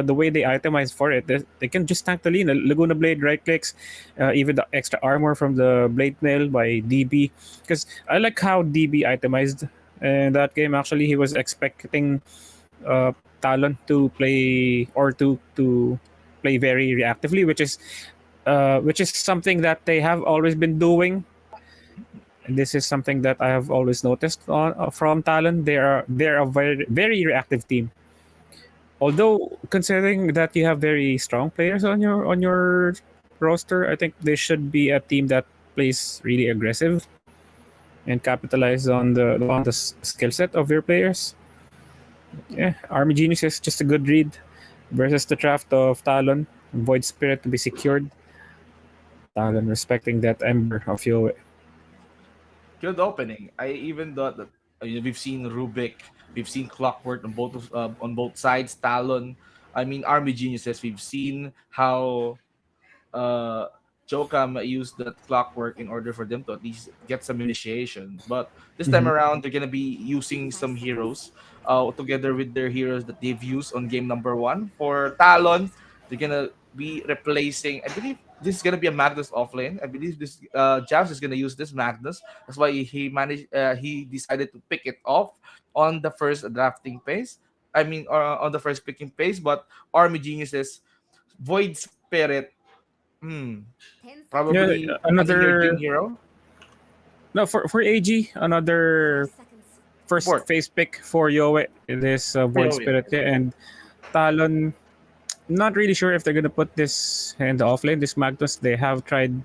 way they itemize for it, they can just tank the Lina. Laguna Blade right clicks, even the extra armor from the Blade Mail by DB. Because I like how DB itemized in that game. Actually, he was expecting uh, Talon to play or to play very reactively, which is something that they have always been doing. And this is something that I have always noticed from Talon. They're a very reactive team. Although considering that you have very strong players on your roster, I think they should be a team that plays really aggressive and capitalize on the skill set of their players. Yeah, Army Genius is just a good read versus the draft of Talon. Void Spirit to be secured. Talon respecting that Ember of Yoe. Good opening. I even thought that we've seen Rubik, we've seen Clockwork on both sides. Talon. I mean, Army Geniuses. We've seen how uh, Jokam used that Clockwork in order for them to at least get some initiation. But this time Mhm. around, they're gonna be using some heroes together with their heroes that they've used on game number one. For Talon, they're gonna be replacing. I believe this is gonna be a Magnus offlane. I believe this Javs is gonna use this Magnus. That's why he managed. He decided to pick it off on the first drafting phase. I mean, on the first picking phase. But Army Geniuses, Void Spirit. Hmm. 10 seconds. Yeah, Probably your dream another hero. no for AG, Five another seconds. first Support. phase pick for Yoe. This Void Oh yeah. Spirit, yeah, and Talon. Not really sure if they're gonna put this in the offlane. This Magnus, they have tried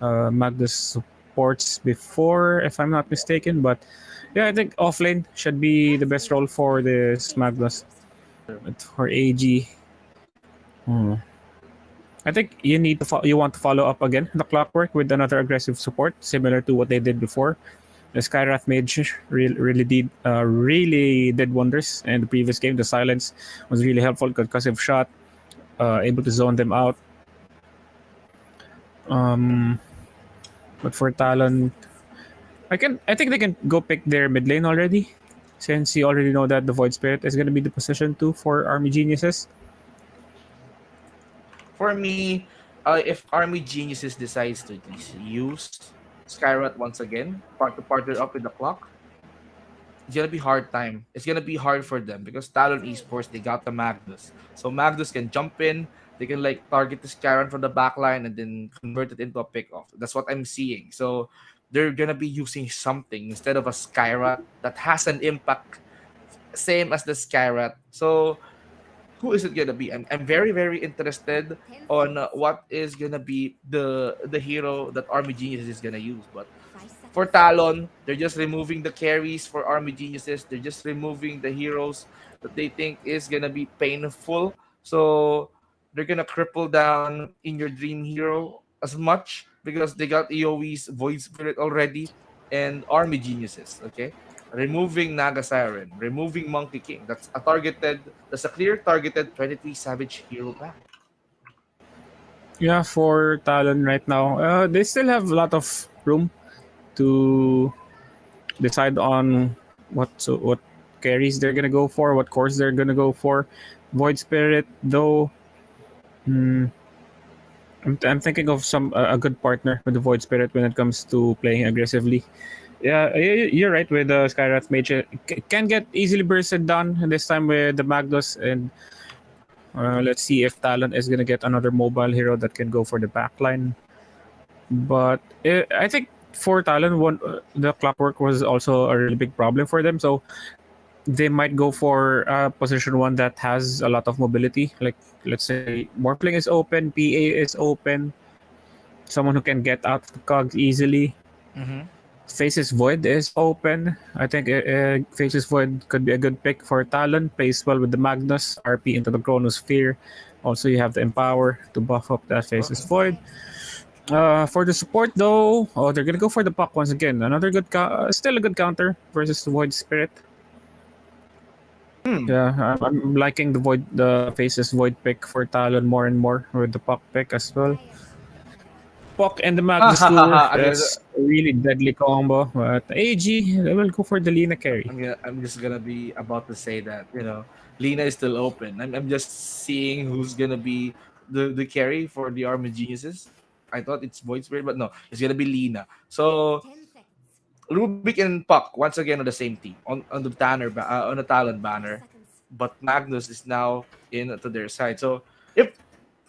Magnus supports before, if I'm not mistaken. But yeah, I think offlane should be the best role for this 10 Magnus. seconds. But for AG, hmm, I think you want to follow up again the Clockwork with another aggressive support, similar to what they did before. The Skywrath Mage really did wonders in the previous game. The silence was really helpful. Concussive shot, able to zone them out. Um, but for Talon, I think they can go pick their mid lane already, since you already know that the Void Spirit is going to be the position 2 for Army Geniuses. For me, if Army Geniuses decides to at least use Skywrath once again, to partner up with the clock, it's gonna be hard time. It's gonna be hard for them because Talon 3, Esports they got the Magnus, so Magnus can jump in. They can like target the Skyran from the back line and then convert it into a pick off. That's what I'm seeing. So they're gonna be using something instead of a Skyrat that has an impact same as the Skyrat. So who is it gonna be? I'm very very interested 10 on seconds. what is gonna be the hero that Army Genius is gonna use. But 5 for seconds. Talon, they're just removing the carries for Army Geniuses. They're just removing the heroes that they think is gonna be painful. So they're gonna cripple down in your Dream Hero as much because they got AoE's Void Spirit already and Army Geniuses. Okay, removing Naga Siren, removing Monkey King. That's a clear targeted 23 Savage Hero ban. Yeah, for Talon right now, they still have a lot of room to decide on what carries they're gonna go for, what cores they're gonna go for. Void Spirit, though, hmm, I'm thinking of a good partner with the Void Spirit when it comes to playing aggressively. Yeah, you're right with the Skyrath Mage. Can get easily bursted down this time with the Magnus, and let's see if Talon is gonna get another mobile hero that can go for the backline. But I think for Talon, the clockwork was also a really big problem for them. So they might go for position one that has a lot of mobility. Like, let's say Morphling is open, PA is open, someone who can get out of the cogs easily. Faces Void is open. I think Faces Void could be a good pick for Talon. Plays well with the Magnus, RP into the Chronosphere. Also, you have the Empower to buff up that Faces Void. For the support, though, they're gonna go for the Puck once again. Another good, still a good counter versus the Void Spirit. Yeah, I'm liking the Faces Void pick for Talon more and more with the Puck pick as well. Puck and the Magnus Lure, that's a really deadly combo. But AG, they will go for the Lina carry. I'm just gonna be about to say that Lina is still open. I'm just seeing who's gonna be the carry for the Army Geniuses. I thought it's Void Spirit, but no, it's gonna be Lina. So 10 seconds. Rubik and Puck once again on the same team on the on the Talon banner, but Magnus is now in to their side. So if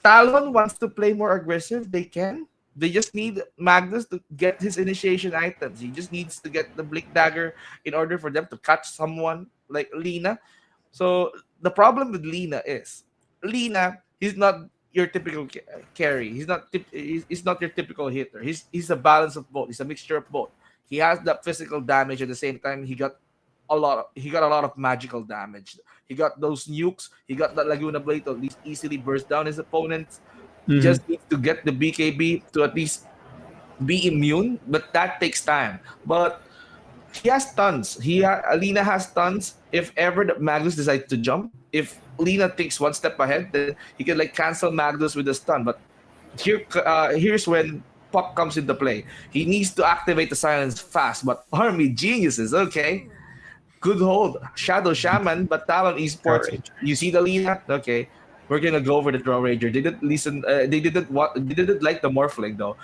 Talon wants to play more aggressive, they can. They just need Magnus to get his initiation items. He just needs to get the Blink Dagger in order for them to catch someone like Lina. So the problem with Lina is he's not your typical carry. He's not your typical hitter. He's a balance of both. He's a mixture of both. He has that physical damage at the same time. He got a lot of magical damage. He got those nukes. He got that Laguna Blade to at least easily burst down his opponents. He just needs to get the BKB to at least be immune, but that takes time. But he has stuns. Lina has stuns. If ever the Magnus decides to jump, if Lina takes one step ahead, then he can cancel Magnus with a stun. But here's when Puck comes into play. He needs to activate the silence fast. But Army Geniuses, okay. Good hold. Shadow Shaman, but Talon Esports. You see the Lina? Okay. We're gonna go over the Draw Ranger. They didn't listen. They didn't like the Morphling though.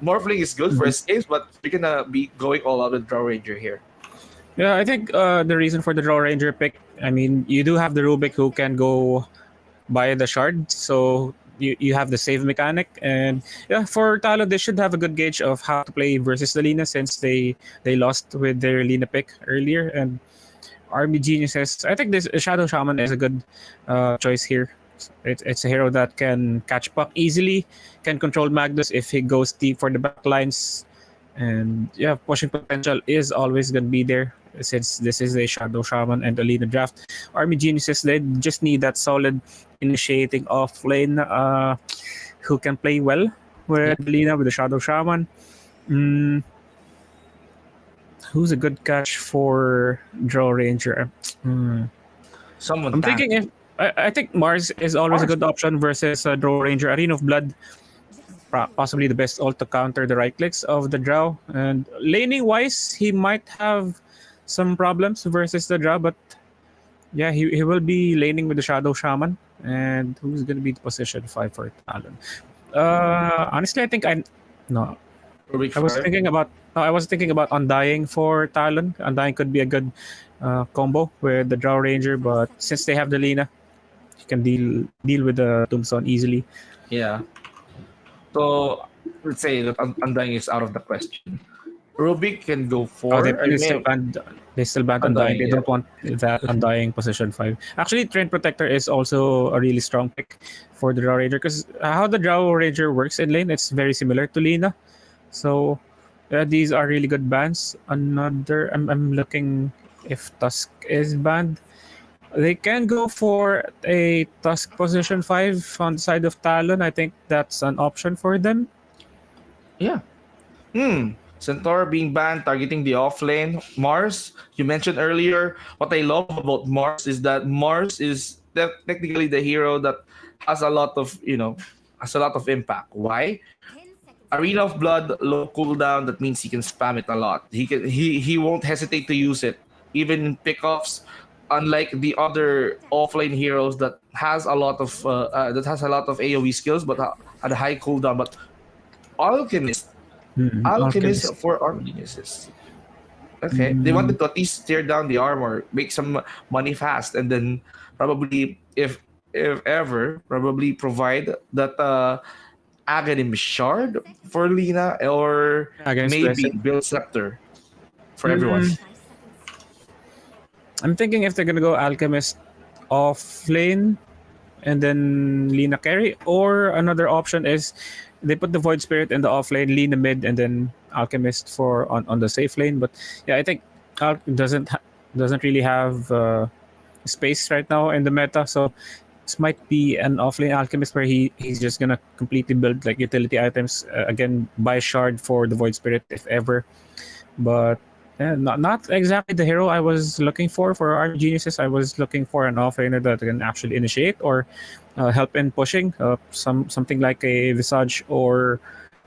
Morphling is good for escapes, but we're gonna be going all out with Draw Ranger here. Yeah, I think the reason for the Draw Ranger pick, I mean, you do have the Rubik who can go buy the shard, so you have the save mechanic. And yeah, for Talon, they should have a good gauge of how to play versus the Lina since they lost with their Lina pick earlier. And Army Geniuses, I think this Shadow Shaman is a good choice here. It's a hero that can catch Puck easily, can control Magnus if he goes deep for the backlines. And yeah, pushing potential is always going to be there since this is a Shadow Shaman and a Lina draft. Army Geniuses, they just need that solid initiating off lane who can play well with Lina, with the Shadow Shaman. Who's a good catch for Draw Ranger? Someone I'm thinking if I think Mars is always a good option versus Draw Ranger. Arena of Blood, possibly the best ult to counter the right clicks of the Drow. And laning wise, he might have some problems versus the Drow, but yeah, he will be laning with the Shadow Shaman. And who's going to be the position 5 for Talon? Honestly, I think I was thinking about Undying for Talon. Undying could be a good combo with the Drow Ranger, but since they have the Lina, you can deal with the Tombstone easily. Yeah. So let's say that Undying is out of the question. Rubik can go for. They still banned Undying. They don't want that Undying position 5. Actually, Trend Protector is also a really strong pick for the Drow Ranger because how the Drow Ranger works in lane, it's very similar to Lina. So these are really good bans. I'm looking if Tusk is banned. They can go for a Tusk position 5 on the side of Talon. I think that's an option for them. Yeah. Centaur being banned, targeting the off lane. Mars, you mentioned earlier. What I love about Mars is that Mars is technically the hero that has a lot of, has a lot of impact. Why? 10 seconds Arena left. of Blood, low cooldown. That means he can spam it a lot. He won't hesitate to use it, even in pickoffs. Unlike the other offlane heroes that has a lot of AOE skills, but at a high cooldown. But Alchemist, Alchemist Alchemist. for armor geniuses. Okay, they Mm, wanted to at least tear down the armor, make some money fast, and then probably, if ever, probably provide that Aghanim Shard for Lina, or Against maybe Blessing. Build Scepter for everyone. Mm, 5 seconds. I'm thinking if they're gonna go Alchemist off lane and then Lina carry, or another option is they put the Void Spirit in the off lane, Lina mid, and then Alchemist for on the safe lane. But yeah, I think doesn't really have space right now in the meta, so this might be an offlane Alchemist where he's just gonna completely build like utility items, again, buy shard for the Void Spirit if ever. But yeah, not exactly the hero I was looking for Army Geniuses. I was looking for an offlaner that can actually initiate or help in pushing, something like a Visage, or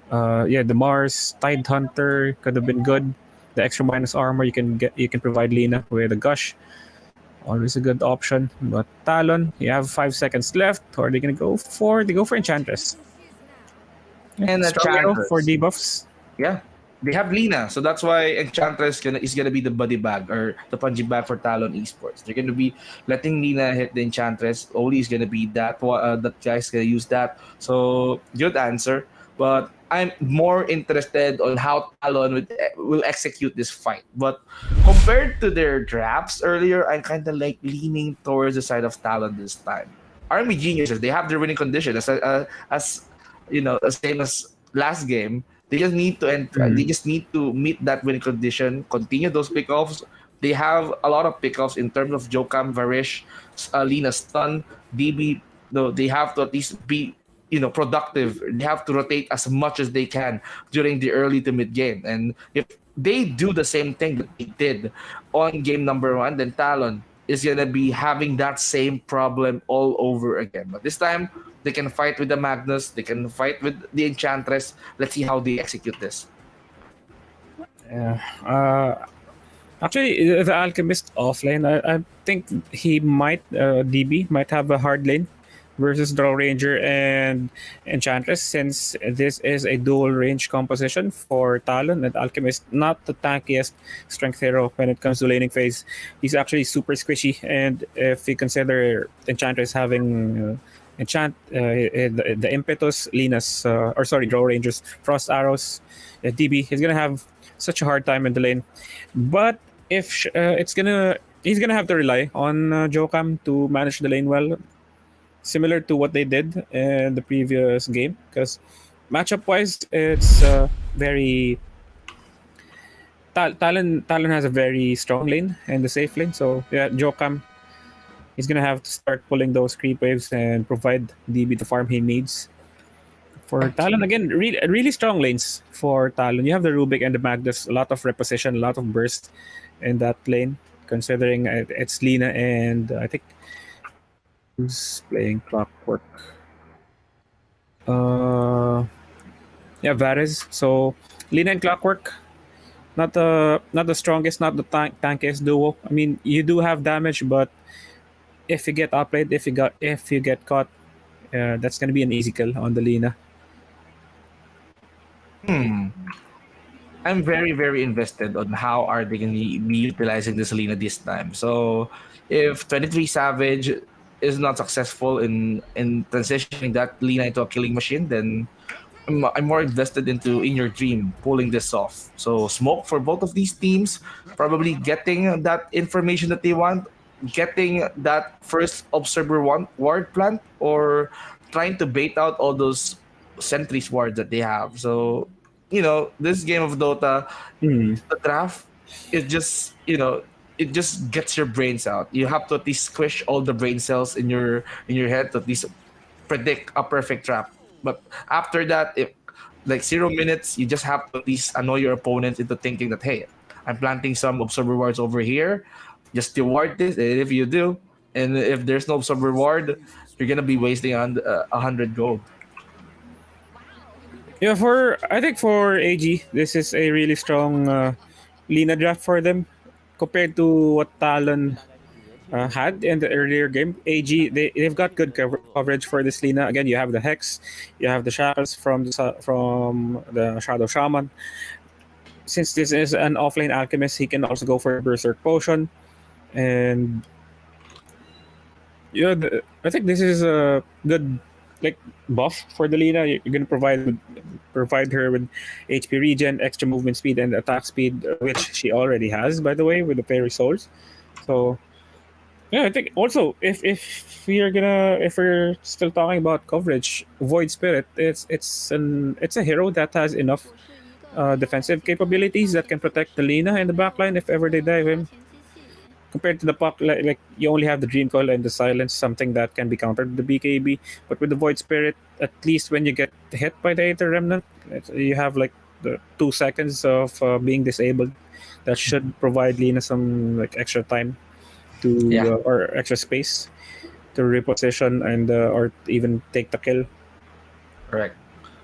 the Mars Tide Hunter could have been good. The extra minus armor you can provide Lina with a gush, always a good option. But Talon, you have 5 seconds left. Or are they gonna go for Enchantress? Yeah, And strong hero for Enchantress. debuffs. Yeah, they have Lina, so that's why Enchantress is gonna be the buddy bag or the punching bag for Talon Esports. They're gonna be letting Lina hit the Enchantress. Oli is gonna be that guy's gonna use that. So good answer, but I'm more interested on how Talon will execute this fight. But compared to their drafts earlier, I'm kind of like leaning towards the side of Talon this time. Army Geniuses, they have their winning condition as same as last game. They just need to they just need to meet that win condition, continue those pickoffs. They have a lot of pickoffs in terms of Jokam, Varish, Lina Stun, DB. No, they have to at least be productive. They have to rotate as much as they can during the early to mid game. And if they do the same thing that they did on game number 1, then Talon is gonna be having that same problem all over again. But this time they can fight with the Magnus, they can fight with the Enchantress. Let's see how they execute this. Yeah. Actually, the Alchemist offlane, I think he might DB might have a hard lane versus Draw Ranger and Enchantress, since this is a dual range composition for Talon. And Alchemist, not the tankiest strength hero when it comes to laning phase. He's actually super squishy, and if you consider Enchantress having the impetus, Lina's Draw Rangers, Frost Arrows, DB, he's gonna have such a hard time in the lane. But if he's gonna have to rely on Jokam to manage the lane well, similar to what they did in the previous game. Because matchup wise, it's very Talon has a very strong lane and the safe lane. So yeah, Jokam, he's gonna have to start pulling those creep waves and provide DB the farm he needs. For Talon, again, really strong lanes for Talon. You have the Rubik and the Magnus, a lot of reposition, a lot of burst in that lane, considering it's Lina and I think who's playing Clockwork. Varys. So Lina and Clockwork, not the strongest, not the tankiest duo. I mean, you do have damage, but if you get outplayed, if you get caught, that's gonna be an easy kill on the Lina. I'm very, very invested on how are they going to be utilizing this Lina this time. So if 23 Savage is not successful in transitioning that Lina into a killing machine, then I'm more invested in your dream pulling this off. So smoke for both of these teams, probably getting that information that they want, getting that first observer ward plant, or trying to bait out all those sentries wards that they have. So this game of Dota, the draft is just it just gets your brains out. You have to at least squish all the brain cells in your head to at least predict a perfect trap. But after that, if like 0 minutes, you just have to at least annoy your opponents into thinking that, hey, I'm planting some observer wards over here. Just reward this, and if you do, and if there's no observer reward, you're gonna be wasting 100 gold. Yeah, I think for AG, this is a really strong Lina draft for them compared to what Talon had in the earlier game. AG, they've got good coverage for this Lina. Again, you have the Hex, you have the Shackles from the Shadow Shaman. Since this is an offlane alchemist, he can also go for a Berserk Potion. And yeah, I think this is a good like buff for the Lina. You're gonna provide her with HP regen, extra movement speed, and attack speed, which she already has, by the way, with the Fairy Souls. So yeah, I think also if we're still talking about coverage, Void Spirit, it's a hero that has enough defensive capabilities that can protect the Lina in the backline if ever they dive in. Compared to the puck, like you only have the Dream Coil and the Silence, something that can be countered with the BKB. But with the Void Spirit, at least when you get hit by the Aether Remnant, you have like the 2 seconds of being disabled. That should provide Lina some like extra time to or extra space to reposition and or even take the kill. Correct.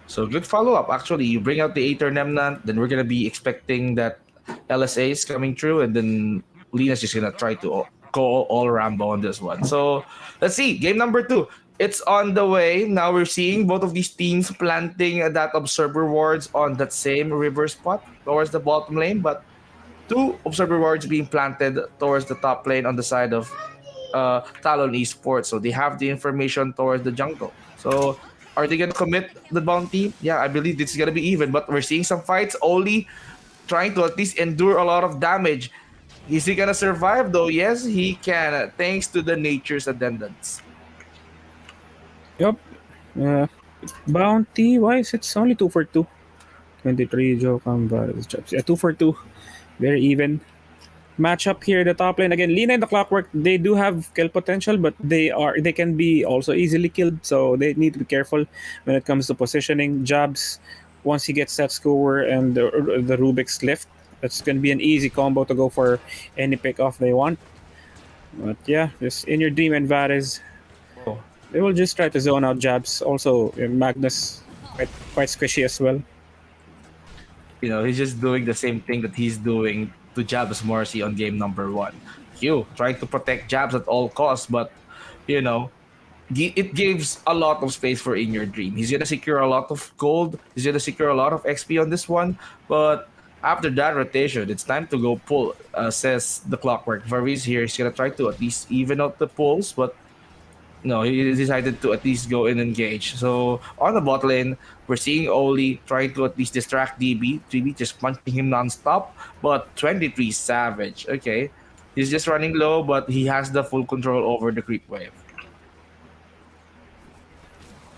So good follow up. Actually, you bring out the Aether Remnant, then we're gonna be expecting that LSA is coming through, and then Lina's just gonna try to go all Rambo on this one. So let's see. Game number 2. It's on the way. Now we're seeing both of these teams planting that observer wards on that same river spot towards the bottom lane, but 2 observer wards being planted towards the top lane on the side of Talon Esports. So they have the information towards the jungle. So are they gonna commit the bounty? Yeah, I believe this is gonna be even, but we're seeing some fights. Oli trying to at least endure a lot of damage. Is he gonna survive though? Yes, he can, thanks to the nature's addendums. Yup. Bounty wise, it's only 2 for 2. 23 Joe Combat. Yeah, 2 for 2. Very even. Matchup here, the top lane. Again, Lina and the Clockwork, they do have kill potential, but they can be also easily killed, so they need to be careful when it comes to positioning. Jabs, once he gets that skewer and the Rubik's Lift, that's going to be an easy combo to go for any pick off they want. But yeah, just in your Dream and Varys, they will just try to zone out Jabs. Also, Magnus, quite squishy as well. You know, he's just doing the same thing that he's doing to Jabs Morrissey on game number 1. Q trying to protect Jabs at all costs, but you know, it gives a lot of space for In Your Dream. He's gonna secure a lot of gold. He's gonna secure a lot of XP on this one, but after that rotation, it's time to go pull, says the Clockwork. Varys here is gonna try to at least even out the pulls, but no, he decided to at least go and engage. So on the bot lane, we're seeing Oli trying to at least distract DB. DB just punching him non-stop, but 23 Savage. Okay, he's just running low, but he has the full control over the creep wave.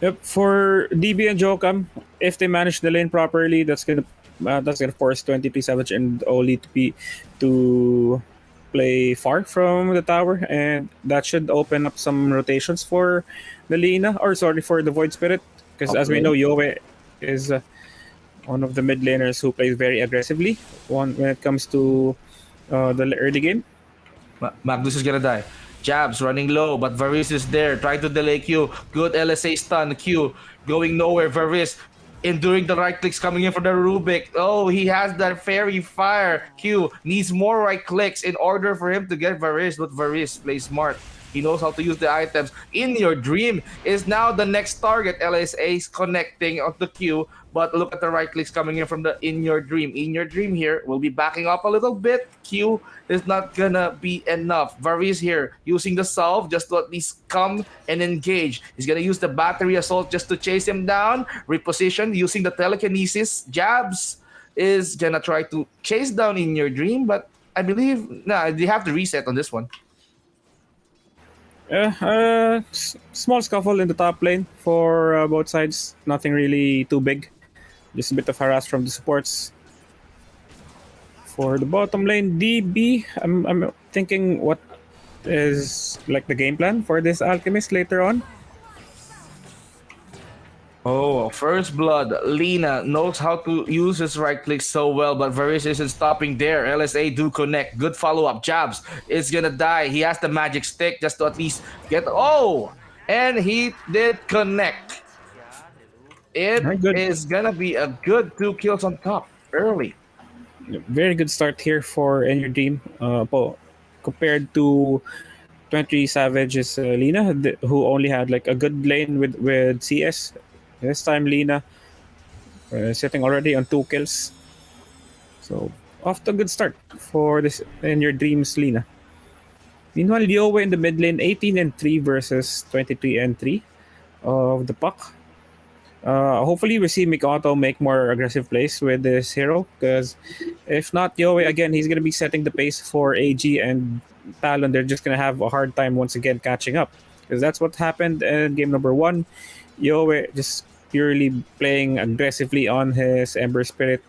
Yep, for DB and Jokam, if they manage the lane properly, that's gonna force 23 Savage and Oli to play far from the tower, and that should open up some rotations for the Lina, or sorry, for the Void Spirit, because as we know, Yowe is one of the mid laners who plays very aggressively when it comes to the early game. Magnus is gonna die. Jabs running low, but Varys is there, trying to delay Q. Good LSA stun. Q going nowhere. Varys enduring the right clicks coming in for the Rubik. Oh, he has that fairy fire. Q needs more right clicks in order for him to get Varys, but Varys plays smart. He knows how to use the items. In Your Dream is now the next target. LSA is connecting on the Q, but look at the right clicks coming in from the In Your Dream. In Your Dream here will be backing up a little bit. Q is not gonna be enough. Varys here using the salve just to at least come and engage. He's gonna use the battery assault just to chase him down. Reposition using the telekinesis. Jabs is gonna try to chase down In Your Dream, but I believe they have to reset on this one. Small scuffle in the top lane for both sides. Nothing really too big. Just a bit of harass from the supports. For the bottom lane, DB, I'm thinking what is like the game plan for this Alchemist later on. Oh, first blood. Lina knows how to use his right click so well, but Varys isn't stopping there. LSA do connect. Good follow up jabs. It's gonna die. He has the magic stick just to at least get. Oh, and he did connect. It Very good. is gonna be a good 2 kills on top early. Very good start here for Enyour Dream. Compared to 20 Savage's Lina, who only had like a good lane with CS. This time Lina sitting already on 2 kills. So off to a good start for this Enyour Dreams Lina. Meanwhile, Yowie in the mid lane, 18-3 versus 23-3 of the puck. Hopefully, we see Mikoto make more aggressive plays with this hero, because if not, Yowie again, he's gonna be setting the pace for AG and Talon. They're just gonna have a hard time once again catching up, because that's what happened in game number 1. Yowie just purely playing aggressively on his Ember Spirit,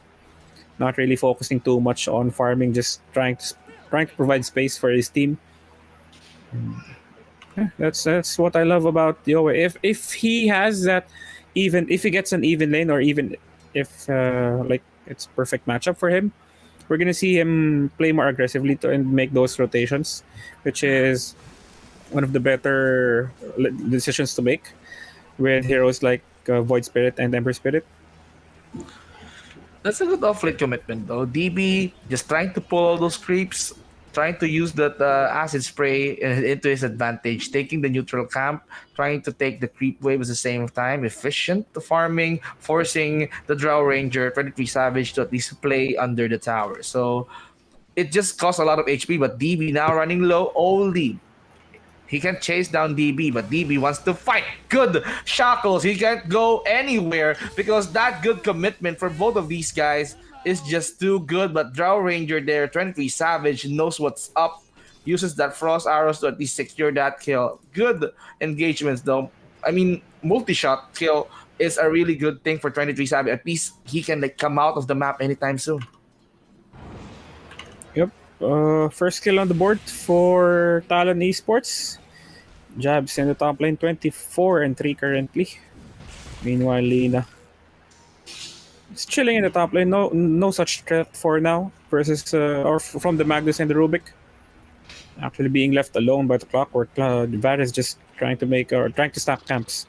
not really focusing too much on farming, just trying to provide space for his team. Yeah, that's what I love about Yowie. If he has that, even if he gets an even lane, or even if like it's perfect matchup for him, we're gonna see him play more aggressively and make those rotations, which is one of the better decisions to make with heroes like Void Spirit and Ember Spirit. That's a good off-lane commitment though. DB just trying to pull all those creeps, trying to use that acid spray into his advantage, taking the neutral camp, trying to take the creep wave at the same time, efficient farming, forcing the Drow Ranger 23 Savage to at least play under the tower. So it just costs a lot of HP, but DB now running low only. He can chase down DB, but DB wants to fight. Good shackles. He can't go anywhere because that good commitment for both of these guys is just too good. But Drow Ranger there, 23 Savage, knows what's up. Uses that Frost Arrows to at least secure that kill. Good engagements though. I mean, multi-shot kill is a really good thing for 23 Savage. At least he can like come out of the map anytime soon. Yep. First kill on the board for Talon Esports. Jabs in the top lane, 24-3 currently. Meanwhile, Lina is chilling in the top lane. No such threat for now versus or from the Magnus and the Rubik. Actually being left alone by the Clockwork. Varys just trying to stack camps.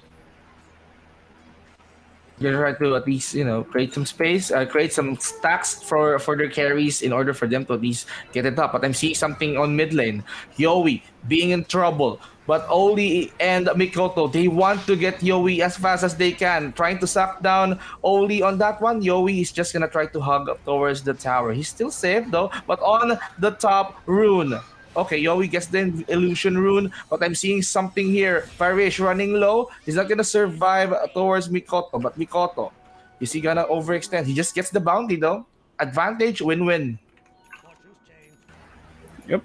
They try to at least create some space, create some stacks for their carries in order for them to at least get it up. But I'm seeing something on mid lane. Yowie being in trouble, but Oli and Mikoto, they want to get Yowie as fast as they can, trying to suck down Oli on that one. Yowie is just gonna try to hug up towards the tower. He's still safe though, but on the top rune. Okay, Yowie gets the illusion rune, but I'm seeing something here. Farish running low. He's not gonna survive towards Mikoto, but Mikoto, is he gonna overextend? He just gets the bounty though. Advantage, win-win. Yep.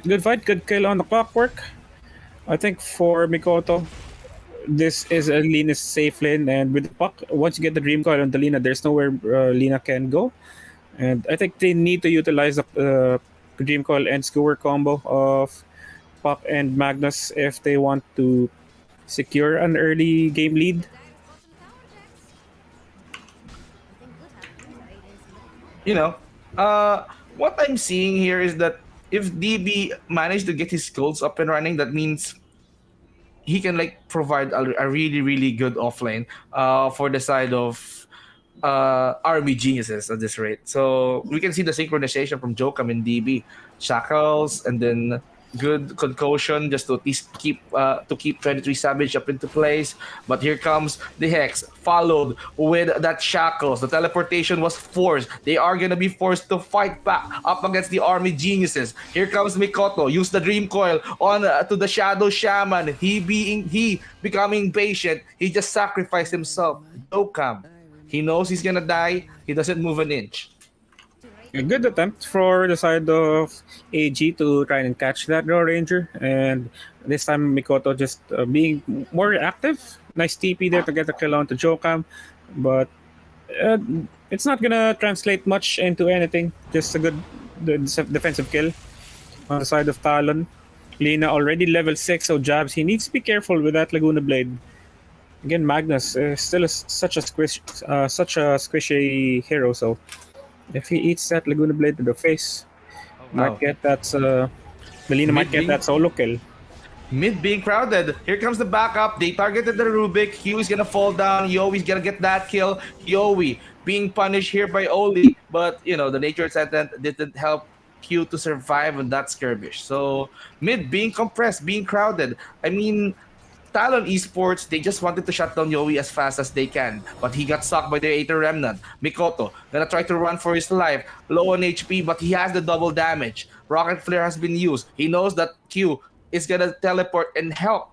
Good fight, good kill on the Clockwork. I think for Mikoto, this is a Lina's safe lane, and with the puck, once you get the Dream Coil on the Lina, there's nowhere Lina can go. And I think they need to utilize the Dream Coil and Skewer combo of Puck and Magnus if they want to secure an early game lead. What I'm seeing here is that if DB managed to get his goals up and running, that means he can provide a really, really good offlane for the side of army geniuses at this rate. So we can see the synchronization from Jokam and DB. Shackles and then good concussion just to at least keep 23 Savage up into place. But here comes the Hex, followed with that Shackles. The teleportation was forced. They are gonna be forced to fight back up against the army geniuses. Here comes Mikoto. Use the Dream Coil on to the Shadow Shaman. He becoming patient. He just sacrificed himself. Dokam. He knows he's gonna die. He doesn't move an inch. A good attempt for the side of AG to try and catch that Raw Ranger, and this time Mikoto just being more active. Nice TP there to get the kill onto Jokam, but uh, it's not gonna translate much into anything. Just a good defensive kill on the side of Talon. Lina already level 6, so jabs. He needs to be careful with that Laguna Blade. Again, Magnus is still such a squishy hero. So if he eats that Laguna Blade to the face, might Wow. get that. Melina might get that solo kill. Mid being crowded. Here comes the backup. They targeted the Rubik. Huey's gonna fall down. Yowi's gonna get that kill. Yowie being punished here by Oli. But, the nature sentence didn't help Q to survive on that skirmish. So, mid being compressed, being crowded. I mean, Talon Esports, they just wanted to shut down Yowie as fast as they can. But he got sucked by the Aether Remnant. Mikoto, gonna try to run for his life. Low on HP, but he has the double damage. Rocket Flare has been used. He knows that Q is gonna teleport and help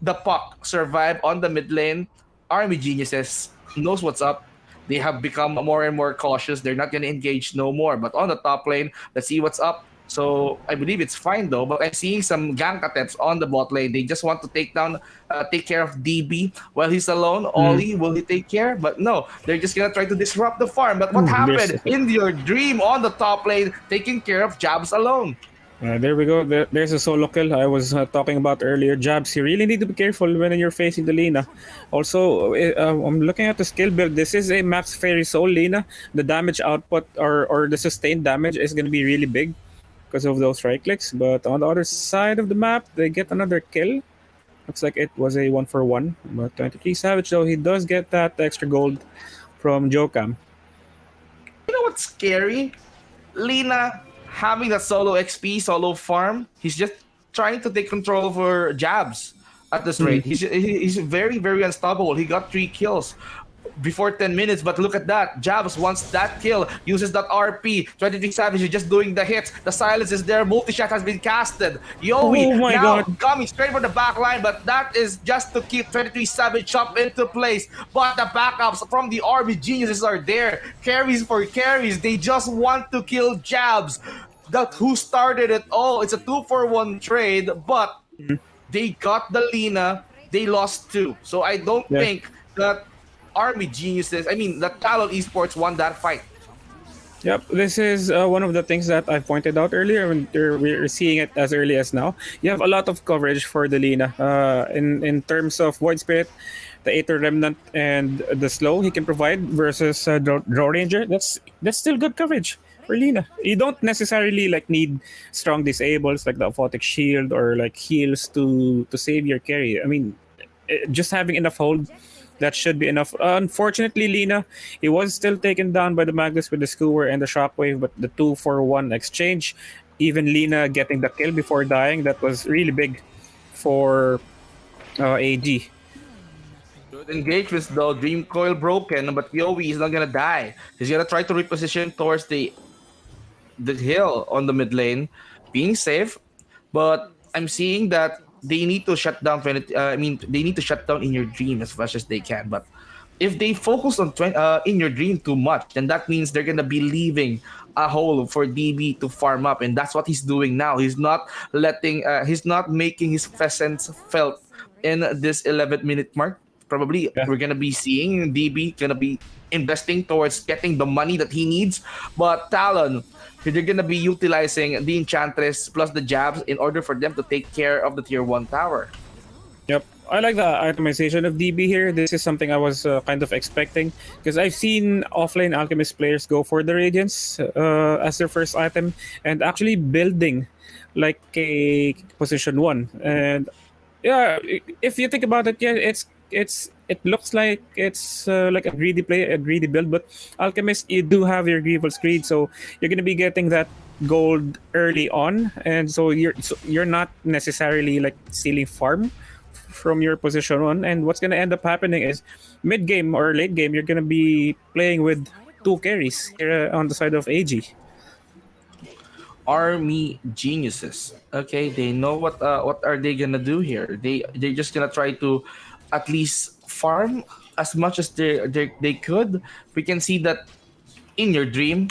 the puck survive on the mid lane. Army Geniuses knows what's up. They have become more and more cautious. They're not gonna engage no more. But on the top lane, let's see what's up. So I believe it's fine though. But I'm seeing some gank attempts on the bot lane. They just want to take care of DB while he's alone. Ollie, will he take care? But no, they're just gonna try to disrupt the farm. But what happened in your dream on the top lane, taking care of Jabs alone? There we go. There's a solo kill I was talking about earlier. Jabs, you really need to be careful when you're facing the Lina. Also, I'm looking at the skill build. This is a Max Fairy Soul Lina. The damage output or the sustained damage is going to be really big because of those right clicks. But on the other side of the map, they get another kill. Looks like it was a 1-for-1. But 23 Savage, though, he does get that extra gold from Jokam. You know what's scary? Lina having that solo XP, solo farm, he's just trying to take control over Jabs at this rate. He's very, very unstoppable. He got 3 kills before 10 minutes, but look at that. Jabs wants that kill, uses that RP. 23 Savage is just doing the hits. The silence is there. Multi-shot has been casted. Yowie now coming straight for the back line, but that is just to keep 23 Savage up into place. But the backups from the Army Geniuses are there. Carries for carries. They just want to kill Jabs. That who started it all. It's a 2-for-1 trade, but they got the Lina. They lost 2. So I don't think that Army Geniuses, that Talon Esports won that fight. Yep, this is one of the things that I pointed out earlier when we're seeing it as early as now. You have a lot of coverage for the Lina. In terms of Void Spirit, the Aether Remnant, and the slow he can provide versus Draw Ranger, that's still good coverage for Lina. You don't necessarily need strong disables like the Aphotic Shield or heals to save your carry. Just having enough hold, that should be enough. Unfortunately, Lina, he was still taken down by the Magnus with the Skewer and the Shockwave, but the 2-for-1 exchange, even Lina getting the kill before dying, that was really big for AG. Good engagements though. Dream Coil broken, but Yowie is not gonna die. He's gonna try to reposition towards the hill on the mid lane, being safe. But I'm seeing that they need to shut down. They need to shut down In Your Dream as much as they can. But if they focus on In Your Dream too much, then that means they're gonna be leaving a hole for DB to farm up, and that's what he's doing now. He's not making his presence felt in this 11-minute mark. Probably we're gonna be seeing DB gonna be investing towards getting the money that he needs, but Talon, they're gonna be utilizing the Enchantress plus the Jabs in order for them to take care of the tier 1 tower. Yep, I like the itemization of DB here. This is something I was kind of expecting because I've seen offlane Alchemist players go for the Radiance as their first item and actually building like a position 1. And yeah, if you think about it, it looks like it's like a greedy build, but Alchemist, you do have your Grievous Creed, so you're gonna be getting that gold early on, and so you're not necessarily stealing farm from your position 1. And what's gonna end up happening is mid game or late game, you're gonna be playing with 2 carries here on the side of AG. Army Geniuses. Okay, they know what are they gonna do here. They're just gonna try to at least farm as much as they could. We can see that In Your Dream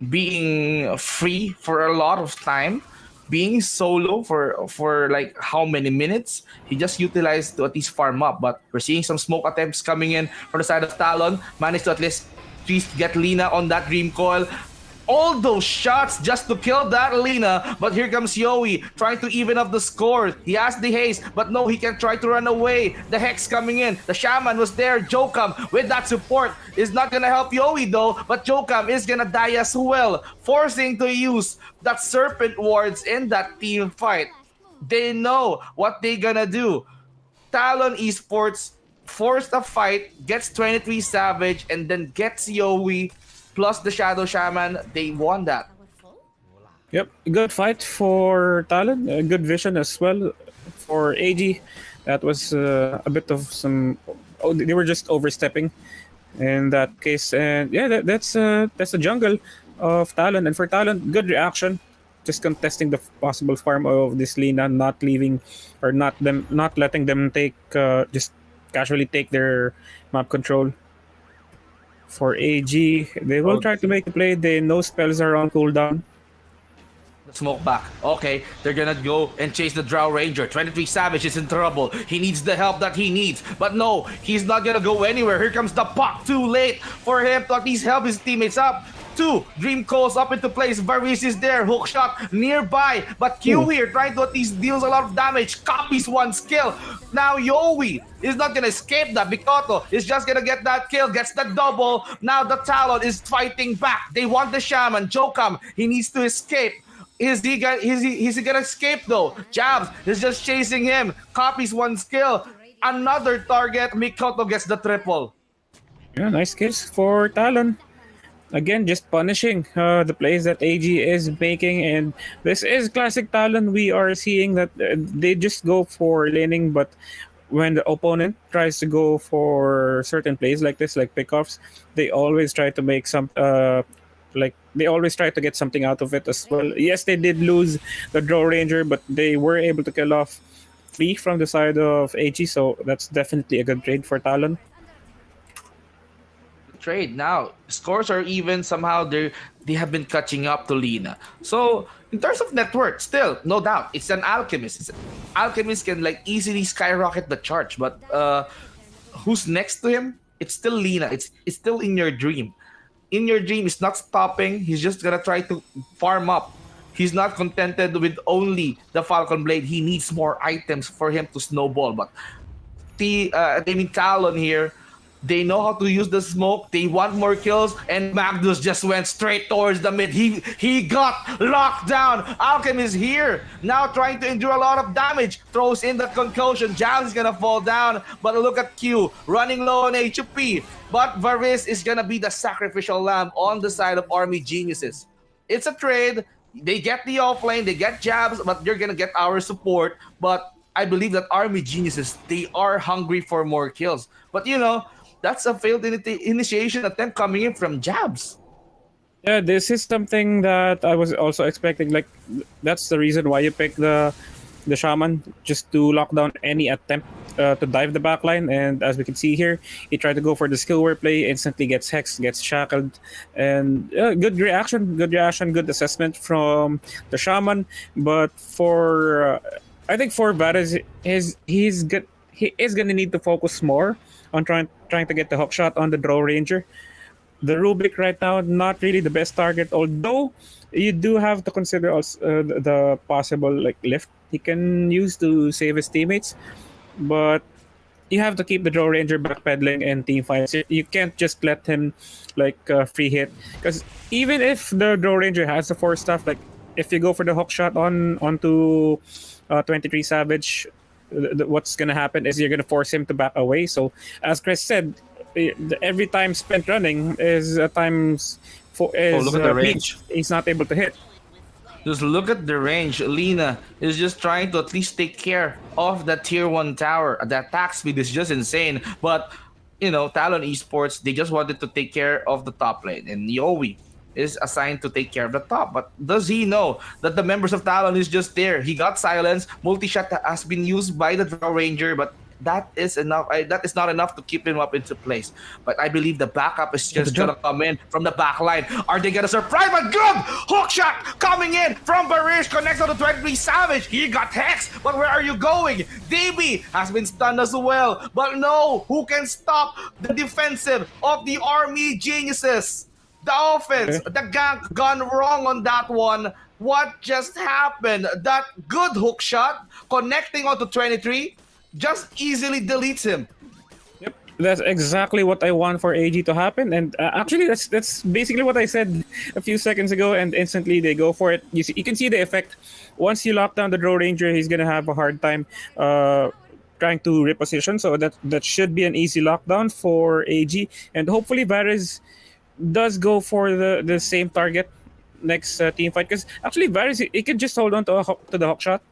being free for a lot of time, being solo for how many minutes, he just utilized to at least farm up. But we're seeing some smoke attempts coming in from the side of Talon, managed to at least Please get Lina on that Dream Coil. All those shots just to kill that Lina, but here comes Yowie trying to even up the score. He has the haste, but no, he can try to run away. The Hex coming in. The Shaman was there. Jokam with that support is not gonna help Yowie though, but Jokam is gonna die as well, forcing to use that Serpent Wards in that team fight. They know what they gonna do. Talon Esports forced a fight, gets 23 Savage, and then gets Yowie plus the Shadow Shaman. They won that. Yep, good fight for Talon. Good vision as well for AG. That was a bit of some. Oh, they were just overstepping in that case, and yeah, that's the jungle of Talon. And for Talon, good reaction, just contesting the possible farm of this Lina, not leaving or not letting them take just casually take their map control. For AG, they will try to make a play. They know spells are on cooldown. Smoke back. Okay, they're gonna go and chase the Drow Ranger. 23 Savage is in trouble. He needs the help that he needs. But no, he's not gonna go anywhere. Here comes the pop. Too late for him to at least help his teammates up. Two Dream Calls up into place. Varys is there. Hook shot nearby. But Q here trying to at least deals a lot of damage. Copies one skill. Now Yowie is not gonna escape that. Bikoto is just gonna get that kill. Gets the double. Now the Talon is fighting back. They want the Shaman. Jokam, he needs to escape. Is he gonna escape though? Jabs is just chasing him. Copies one skill. Another target. Mikoto gets the triple. Yeah, nice kills for Talon. Again, just punishing the plays that AG is making, and this is classic Talon. We are seeing that they just go for laning, but when the opponent tries to go for certain plays like this, like pickoffs, they always try to make some they always try to get something out of it as well. Yes, they did lose the Drow Ranger, but they were able to kill off 3 from the side of AG, so that's definitely a good trade for Talon. Trade now. Scores are even. Somehow they have been catching up to Lina. So in terms of net worth, still no doubt it's an alchemist. Alchemist can like easily skyrocket the charge, but who's next to him? It's still Lina. It's still in your dream. In your dream, it's not stopping. He's just gonna try to farm up. He's not contented with only the Falcon Blade. He needs more items for him to snowball. But Talon here, they know how to use the smoke. They want more kills, and Magnus just went straight towards the mid. He got locked down. Alchemist here, now trying to endure a lot of damage. Throws in the concussion. Jal is gonna fall down, but look at Q running low on HP. But Varys is gonna be the sacrificial lamb on the side of Army Geniuses. It's a trade. They get the offlane, they get jabs, but you're gonna get our support. But I believe that Army Geniuses, they are hungry for more kills. But you know, that's a failed initiation attempt coming in from jabs. Yeah, this is something that I was also expecting. Like, that's the reason why you pick the Shaman, just to lock down any attempt to dive the backline. And as we can see here, he tried to go for the skill war play, instantly gets hexed, gets shackled, and good reaction, good assessment from the Shaman. But for I think for Varys, he is gonna need to focus more on trying to get the hook shot on the Drow Ranger. The Rubik right now, not really the best target, although you do have to consider also the possible like lift he can use to save his teammates. But you have to keep the Drow Ranger backpedaling in team fights. You can't just let him like free hit, because even if the Drow Ranger has the force stuff, like if you go for the hook shot onto 23 Savage, what's gonna happen is you're gonna force him to back away. So as Chris said, every time spent running is a times for look at the range. He's not able to hit. Just look at the range. Lina is just trying to at least take care of that tier 1 tower. The attack speed is just insane. But you know, Talon Esports, they just wanted to take care of the top lane, and Yowie is assigned to take care of the top. But does he know that the members of Talon is just there? He got silence. Multi-shot has been used by the Drow Ranger, but that is enough. That is not enough to keep him up into place. But I believe the backup is just gonna come in from the back line. Are they gonna surprise? A good hook shot coming in from Barish, connects on the 23 Savage. He got Hex, but where are you going? DB has been stunned as well. But no, who can stop the defensive of the Army Geniuses? The offense, the gank gone wrong on that one. What just happened? That good hook shot connecting onto 23 just easily deletes him. Yep, that's exactly what I want for AG to happen, and actually, that's basically what I said a few seconds ago. And instantly they go for it. You can see the effect. Once you lock down the Draw Ranger, he's gonna have a hard time trying to reposition. So that should be an easy lockdown for AG, and hopefully Varys does go for the same target next team fight, because actually Varys he can just hold on to the hook shot.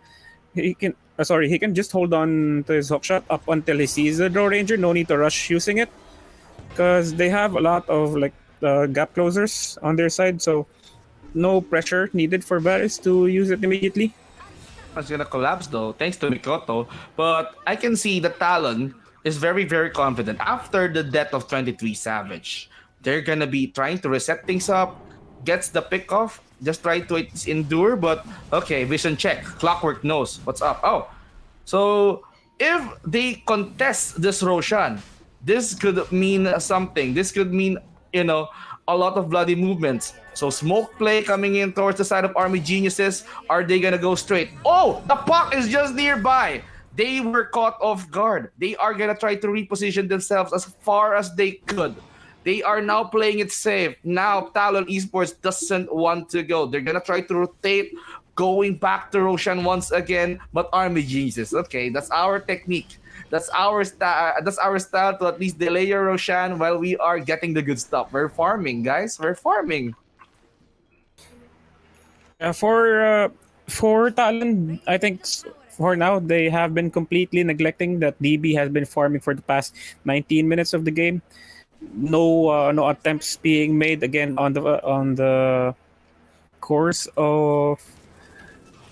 He can he can just hold on to his hook shot up until he sees the Draw Ranger. No need to rush using it, because they have a lot of gap closers on their side, so no pressure needed for Varys to use it immediately. It's gonna collapse though, thanks to Mikoto. But I can see that Talon is very, very confident after the death of 23 Savage. They're gonna be trying to reset things up, gets the pick off, just try to endure, but okay, vision check. Clockwork knows what's up. Oh, so if they contest this Roshan, this could mean something. This could mean, a lot of bloody movements. So smoke play coming in towards the side of Army Geniuses. Are they gonna go straight? Oh, the puck is just nearby. They were caught off guard. They are gonna try to reposition themselves as far as they could. They are now playing it safe. Now Talon Esports doesn't want to go. They're gonna try to rotate, going back to Roshan once again. But Army Geniuses, okay, that's our technique. That's our style to at least delay your Roshan while we are getting the good stuff. We're farming, guys. We're farming. For Talon, I think for now they have been completely neglecting that DB has been farming for the past 19 minutes of the game. No attempts being made again on the course of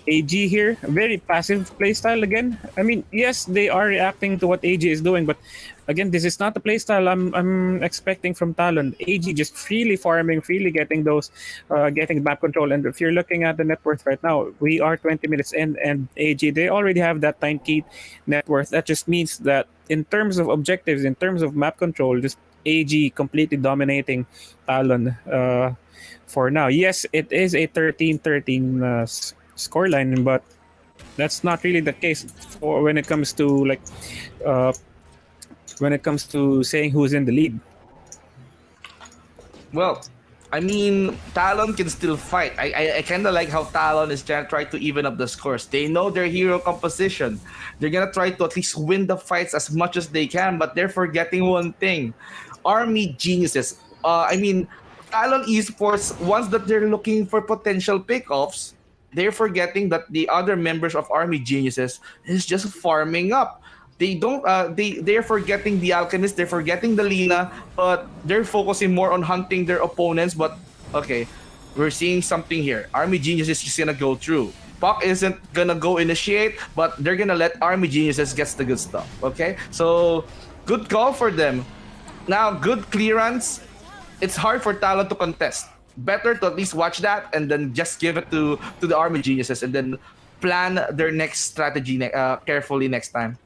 AG here. Very passive playstyle again. I mean, yes, they are reacting to what AG is doing, but again, this is not the playstyle I'm expecting from Talon. AG just freely farming, freely getting those, getting map control. And if you're looking at the net worth right now, we are 20 minutes in, and AG, they already have that 90 net worth. That just means that in terms of objectives, in terms of map control, just AG completely dominating Talon for now. Yes, it is a 13-13 scoreline, but that's not really the case for when it comes to saying who's in the lead. Well, I mean, Talon can still fight. I kind of like how Talon is trying to try to even up the scores. They know their hero composition. They're gonna try to at least win the fights as much as they can, but they're forgetting one thing. Army Geniuses. Talon Esports, once that they're looking for potential pickoffs, they're forgetting that the other members of Army Geniuses is just farming up. They're forgetting the Alchemist, they're forgetting the Lina, but they're focusing more on hunting their opponents. But okay, we're seeing something here. Army Geniuses is just gonna go through. Puck isn't gonna go initiate, but they're gonna let Army Geniuses get the good stuff. Okay, so good call for them. Now, good clearance. It's hard for Talon to contest. Better to at least watch that and then just give it to the Army Geniuses and then plan their next strategy carefully next time.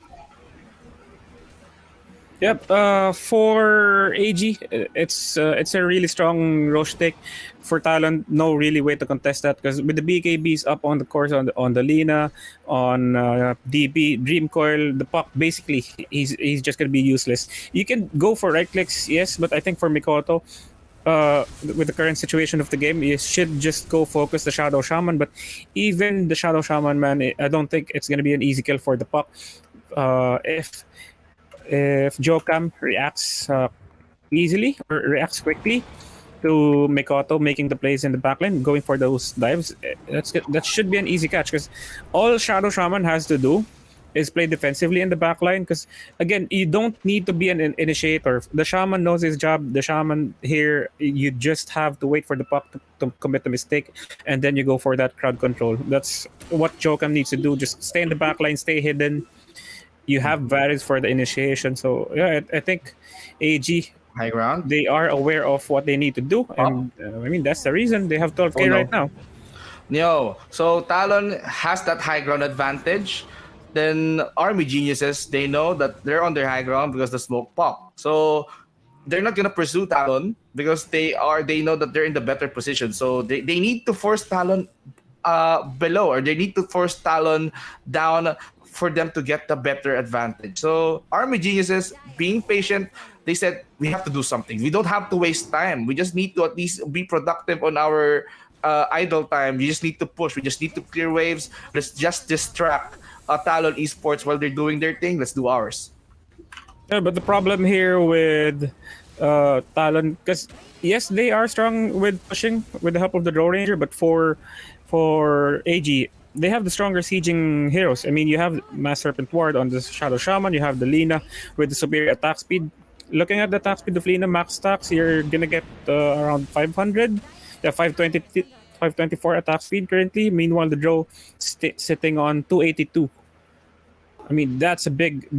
Yep. For AG, it's a really strong Roche take. For Talon, no really way to contest that, because with the BKBs up on the course on the Lina, on DB Dream Coil, the puck basically he's just gonna be useless. You can go for right clicks, yes, but I think for Mikoto, with the current situation of the game, you should just go focus the Shadow Shaman. But even the Shadow Shaman, man, I don't think it's gonna be an easy kill for the puck. If Jokam reacts easily or reacts quickly to Mikoto making the plays in the backline, going for those dives, that should be an easy catch, because all Shadow Shaman has to do is play defensively in the backline, because again, you don't need to be an initiator. The Shaman knows his job. The Shaman here, you just have to wait for the puck to commit a mistake, and then you go for that crowd control. That's what Jokam needs to do. Just stay in the backline, stay hidden, You have Varys for the initiation. So yeah, I think AG, High ground. they are aware of what they need to do, and I mean that's the reason they have 12K Oh right no. now. No. So Talon has that high ground advantage. Then Army Geniuses, they know that they're on their high ground because the smoke pop. So they're not gonna pursue Talon because they know that they're in the better position. So they need to force Talon below, or they need to force Talon down for them to get the better advantage. So Army Geniuses, being patient, they said we have to do something. We don't have to waste time. We just need to at least be productive on our idle time. We just need to push. We just need to clear waves. Let's just distract Talon Esports while they're doing their thing. Let's do ours. Yeah, but the problem here with Talon, because yes, they are strong with pushing with the help of the Draw Ranger, but for AG, they have the stronger sieging heroes. I mean, you have Mass Serpent Ward on the Shadow Shaman, you have the Lina with the superior attack speed. Looking at the attack speed of Lina max stacks, you're gonna get around 500. Yeah, 520, 524 attack speed currently. Meanwhile, the Draw sitting on 282. I mean, that's a big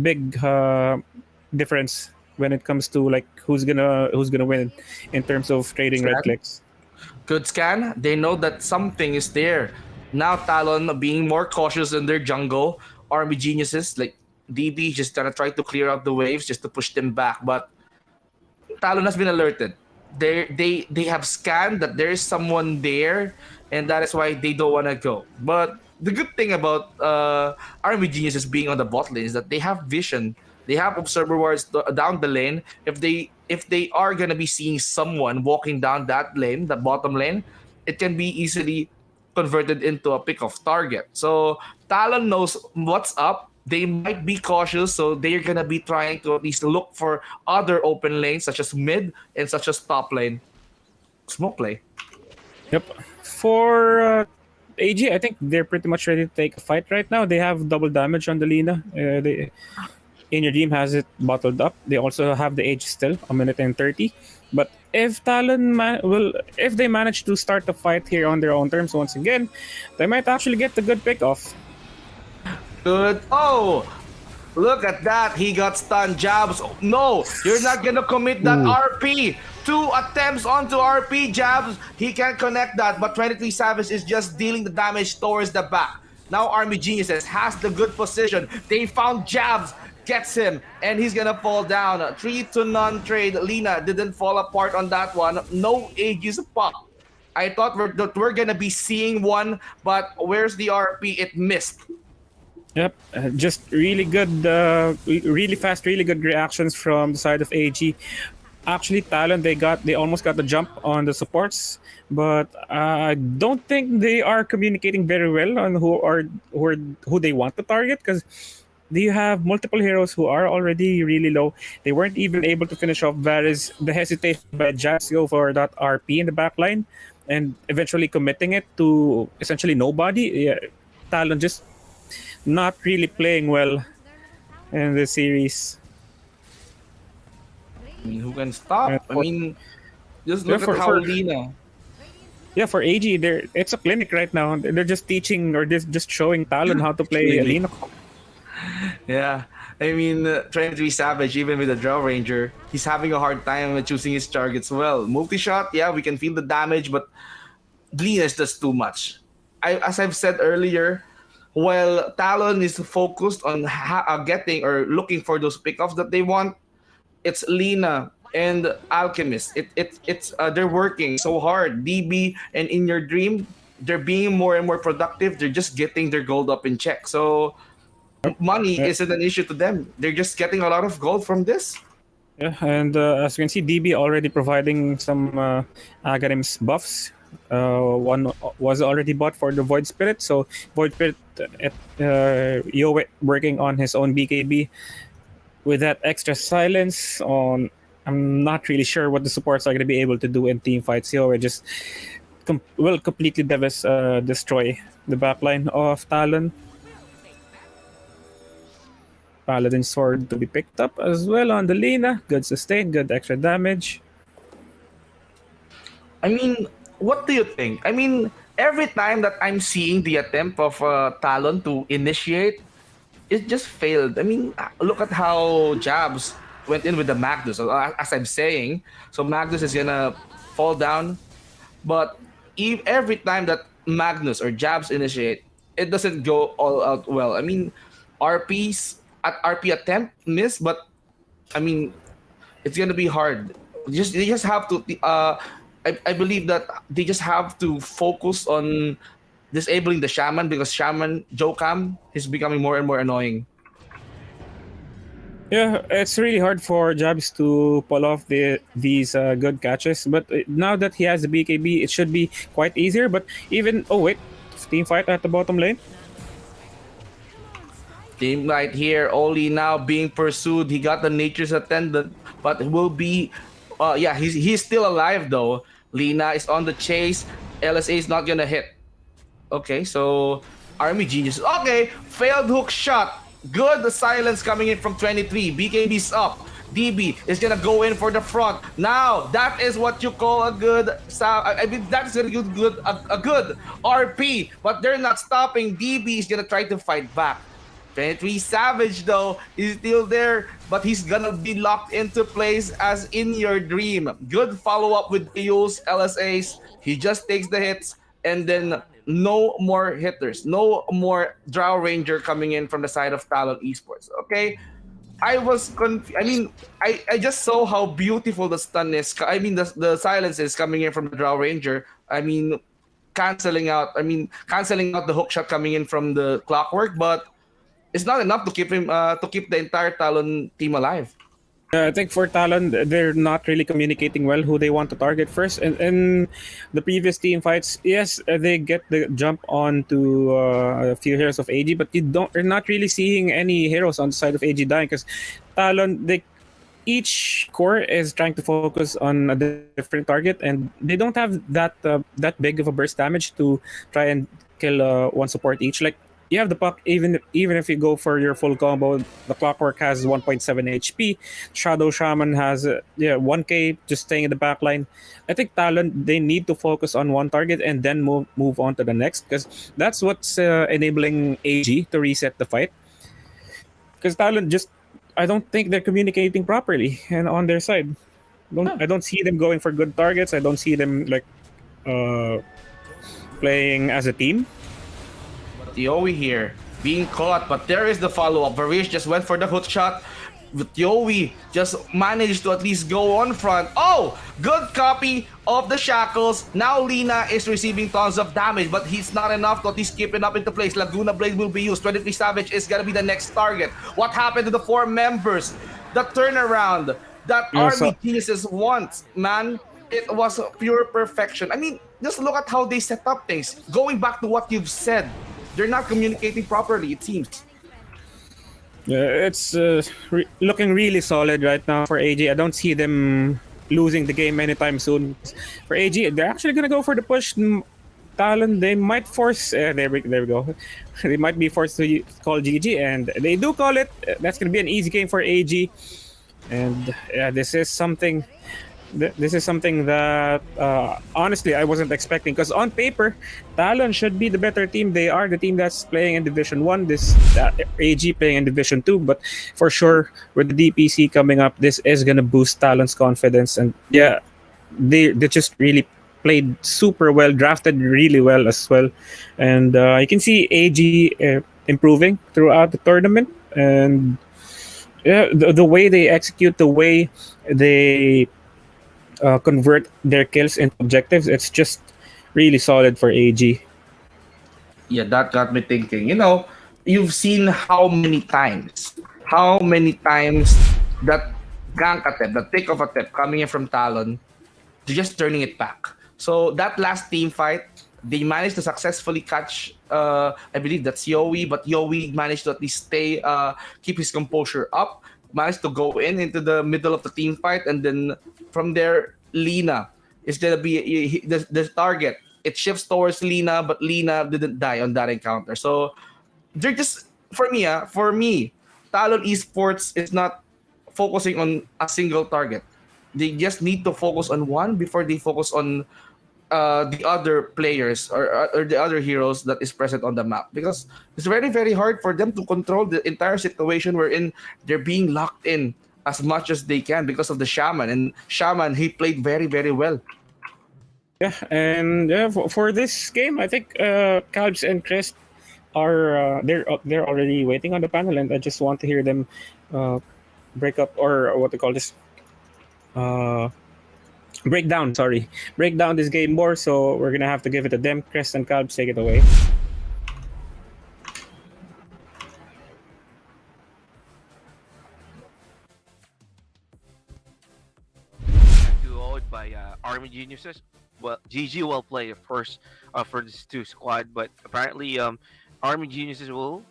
difference when it comes to like who's gonna win in terms of trading red Scan. clicks. Good scan. They know that something is there. Now Talon being more cautious in their jungle. Army Geniuses like DB just gonna try to clear out the waves just to push them back. But Talon has been alerted. They have scanned that there is someone there, and that is why they don't wanna go. But the good thing about Army Geniuses being on the bot lane is that they have vision. They have observer wards down the lane. If they are gonna be seeing someone walking down that lane, the bottom lane, it can be easily converted into a pick off target. So Talon knows what's up. They might be cautious, so they're gonna be trying to at least look for other open lanes, such as mid and such as top lane. Smoke play. Yep. For AG, I think they're pretty much ready to take a fight right now. They have double damage on the Lina. In Your Dream has it bottled up. They also have the age still, a minute and 30. But if Talon if they manage to start the fight here on their own terms once again, they might actually get the good pick off. Good. Oh, look at that. He got stun jabs. Oh, no, you're not gonna commit that RP. 2 attempts onto RP jabs. He can't connect that, but 23 Savage is just dealing the damage towards the back. Now Army Geniuses has the good position. They found jabs. Gets him, and he's gonna fall down. 3-0 trade. Lina didn't fall apart on that one. No Aegis pop. I thought we're gonna be seeing one, but where's the RP? It missed. Yep, just really good, really fast, really good reactions from the side of AG. Actually, Talon, they almost got the jump on the supports, but I don't think they are communicating very well on who they want to target, because you have multiple heroes who are already really low. They weren't even able to finish off Varys. The hesitation by Jaxio for that RP in the backline, and eventually committing it to essentially nobody. Yeah, Talon just not really playing well in the series. I mean, who can stop? I mean, just look Yeah, at how Lina. Yeah, for AG, it's a clinic right now. They're just teaching or just showing Talon how to play Clinic. Alina. Yeah, I mean, 23 Savage, even with the Draw Ranger, he's having a hard time with choosing his targets well. Multi-shot, yeah, we can feel the damage, but Lina is just too much. As I've said earlier, while Talon is focused on getting or looking for those pickoffs that they want, it's Lina and Alchemist. It's they're working so hard. DB and In Your Dream, they're being more and more productive. They're just getting their gold up in check. So money isn't an issue to them. They're just getting a lot of gold from this. Yeah, and as you can see, DB already providing some Aghanim's buffs. One was already bought for the Void Spirit, so Void Spirit Yoe working on his own BKB with that extra silence on. I'm not really sure what the supports are going to be able to do in team fights. Yoe just will completely destroy the backline of Talon. Paladin Sword to be picked up as well on the Lina. Good sustain, good extra damage. I mean, what do you think? I mean, every time that I'm seeing the attempt of Talon to initiate, it just failed. I mean, look at how Jabs went in with the Magnus. So, as I'm saying, so Magnus is gonna fall down, but every time that Magnus or Jabs initiate, it doesn't go all out well. I mean, RP attempt miss, but I mean, it's gonna be hard. They just have to. I believe that they just have to focus on disabling the shaman because shaman Jokam is becoming more and more annoying. Yeah, it's really hard for Jabs to pull off these good catches. But now that he has the BKB, it should be quite easier. But even team fight at the bottom lane. Team right here, only now being pursued. He got the nature's attendant, but it will be. Yeah, he's still alive though. Lina is on the chase. LSA is not gonna hit. Okay, so Army Genius. Okay, failed hook shot. Good silence coming in from 23. BKB's up. DB is gonna go in for the front. Now that is what you call a good. I mean that's a good RP. But they're not stopping. DB is gonna try to fight back. 23 Savage though is still there, but he's gonna be locked into place as in your dream. Good follow up with Eos LSAs. He just takes the hits and then no more hitters, no more Drow Ranger coming in from the side of Talon Esports. Okay, I was I mean, I just saw how beautiful the stun is. I mean, the silence is coming in from the Drow Ranger. I mean, canceling out the hook shot coming in from the Clockwork, but it's not enough to keep him to keep the entire Talon team alive. I think for Talon, they're not really communicating well who they want to target first. And in the previous team fights, yes, they get the jump on to a few heroes of AG, but you're not really seeing any heroes on the side of AG dying because Talon, each core is trying to focus on a different target, and they don't have that big of a burst damage to try and kill one support each. Like you have the puck, even if you go for your full combo, the Clockwork has 1.7 HP. Shadow Shaman has 1k just staying in the back line. I think Talon, they need to focus on one target and then move on to the next because that's what's enabling AG to reset the fight. Because Talon I don't think they're communicating properly and on their side. I don't see them going for good targets. I don't see them playing as a team. Yowie here being caught, but there is the follow-up. Varish just went for the hook shot. But Yowie just managed to at least go on front. Oh, good copy of the shackles. Now Lina is receiving tons of damage, but he's not enough to at least keep it up into place. Laguna Blade will be used. 23 Savage is gonna be the next target. What happened to the 4 members? The turnaround that Army Geniuses wants, man. It was pure perfection. I mean, just look at how they set up things. Going back to what you've said, they're not communicating properly, it seems. Yeah, it's looking really solid right now for AG. I don't see them losing the game anytime soon. For AG, they're actually going to go for the push. Talon, they might force... there we go. They might be forced to call GG, and they do call it. That's going to be an easy game for AG. And this is something... This is something that honestly I wasn't expecting because on paper Talon should be the better team. They are the team that's playing in Division 1, this AG playing in Division 2, but for sure with the DPC coming up, this is going to boost Talon's confidence. And yeah, they just really played super well, drafted really well as well, and you can see AG improving throughout the tournament. And yeah, the way they execute, the way they convert their kills into objectives, it's just really solid for AG. Yeah, that got me thinking. You know, you've seen how many times that gank attempt, the take of attempt coming in from Talon, they're just turning it back. So that last team fight, they managed to successfully catch, I believe that's Yowie, but Yowie managed to at least keep his composure up, managed to go into the middle of the team fight, and then from there, Lina is gonna be the target. It shifts towards Lina, but Lina didn't die on that encounter. So they're just for me, Talon Esports is not focusing on a single target. They just need to focus on one before they focus on the other players or the other heroes that is present on the map, because it's very very hard for them to control the entire situation wherein they're being locked in as much as they can because of the shaman. And shaman, he played very very well. Yeah, and yeah, for this game, I think Calbs and Chris are they're already waiting on the panel, and I just want to hear them uh, break up, or what they call this, uh, break down. Sorry, break down this game more. So we're gonna have to give it to them. Chris and Calbs, take it away. Duoed by Army Geniuses. Well, GG will play of course for this two squad, but apparently Army Geniuses will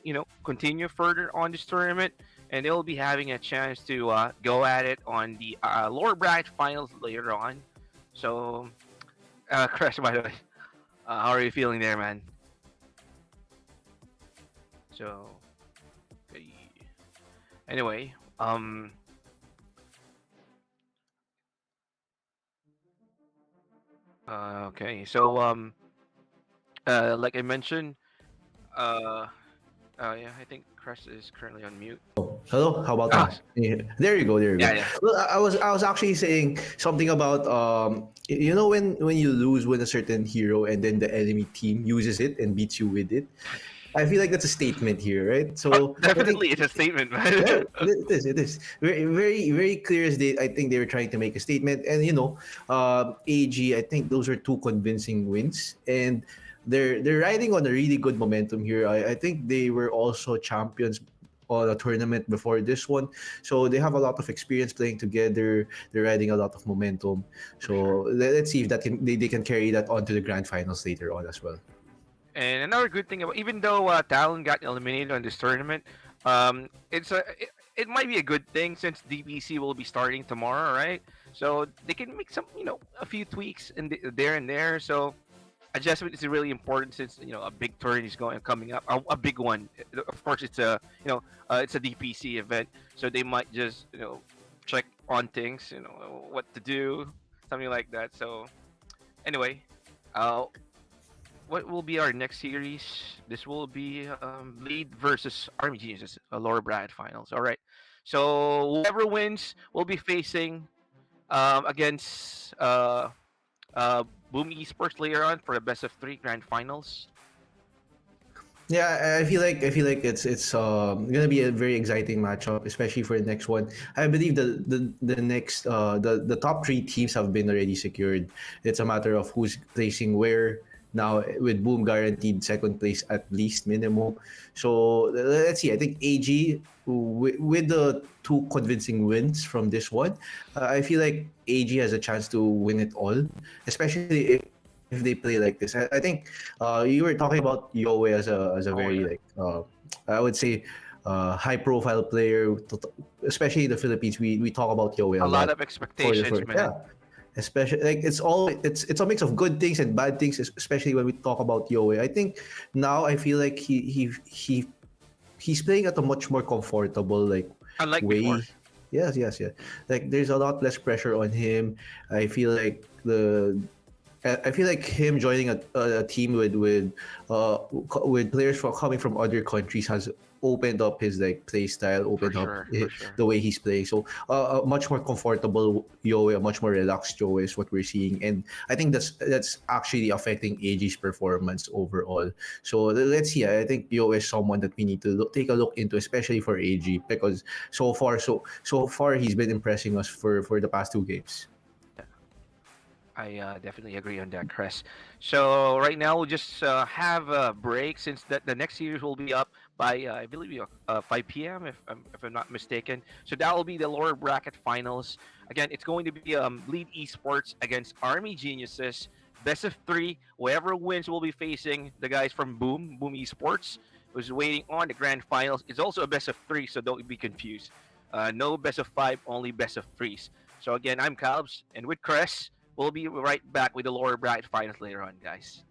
continue further on this tournament, and they'll be having a chance to go at it on the lower bracket finals later on. So, Crash, by the way, how are you feeling there, man? So, okay. Anyway, okay, so like I mentioned, yeah, I think Crest is currently on mute. Hello, how about Ah. that? Yeah. There you go. There you go. Yeah, yeah. Well, I was actually saying something about when you lose with a certain hero and then the enemy team uses it and beats you with it. I feel like that's a statement here, right? So I think- Definitely, it's a statement, man. yeah, it is very very very clear as they. I think they were trying to make a statement, and AG. I think those are two convincing wins, and they're riding on a really good momentum here. I think they were also champions on a tournament before this one, so they have a lot of experience playing together. They're riding a lot of momentum. So let's see if they can carry that on to the grand finals later on as well. And another good thing about, even though Talon got eliminated on this tournament, it might be a good thing since DBC will be starting tomorrow, right? So they can make some, a few tweaks there and there. So adjustment is really important since a big tournament is coming up, a big one. Of course, it's it's a DPC event, so they might just check on things, what to do, something like that. So anyway, what will be our next series? This will be Lead versus Army Geniuses, lower bracket finals. All right. So whoever wins will be facing against Boom Esports later on for the best of 3 grand finals. Yeah, I feel like it's gonna be a very exciting matchup, especially for the next one. I believe the next the top 3 teams have been already secured. It's a matter of who's placing where now, with Boom guaranteed second place at least minimum. So let's see. I think AG with the 2 convincing wins from this one, I feel like AG has a chance to win it all, especially if they play like this. I think you were talking about Youe as a very I would say high profile player, especially in the Philippines. We talk about Youe A lot of for expectations, man. yeah. Especially it's a mix of good things and bad things, especially when we talk about Youe. I think now I feel like he's playing at a much more comfortable Unlike way. before. Yes. Like there's a lot less pressure on him. I feel like him joining a team with players coming from other countries has opened up his play style, opened up the way he's playing. So a much more comfortable Youe, a much more relaxed Youe is what we're seeing, and I think that's actually affecting AG's performance overall. So let's see. I think Youe is someone that we need to take a look into, especially for AG, because so far he's been impressing us for the past 2 games. I definitely agree on that, Chris. So right now we'll just have a break since the next series will be up by I believe 5 p.m. if I'm not mistaken. So that will be the lower bracket finals. Again, it's going to be Lead Esports against Army Geniuses, best of 3. Whoever wins will be facing the guys from Boom Esports, who's waiting on the grand finals. It's also a best of 3, so don't be confused. No best of 5, only best of 3s. So again, I'm Calbs, and with Chris. We'll be right back with the lower bracket finals later on, guys.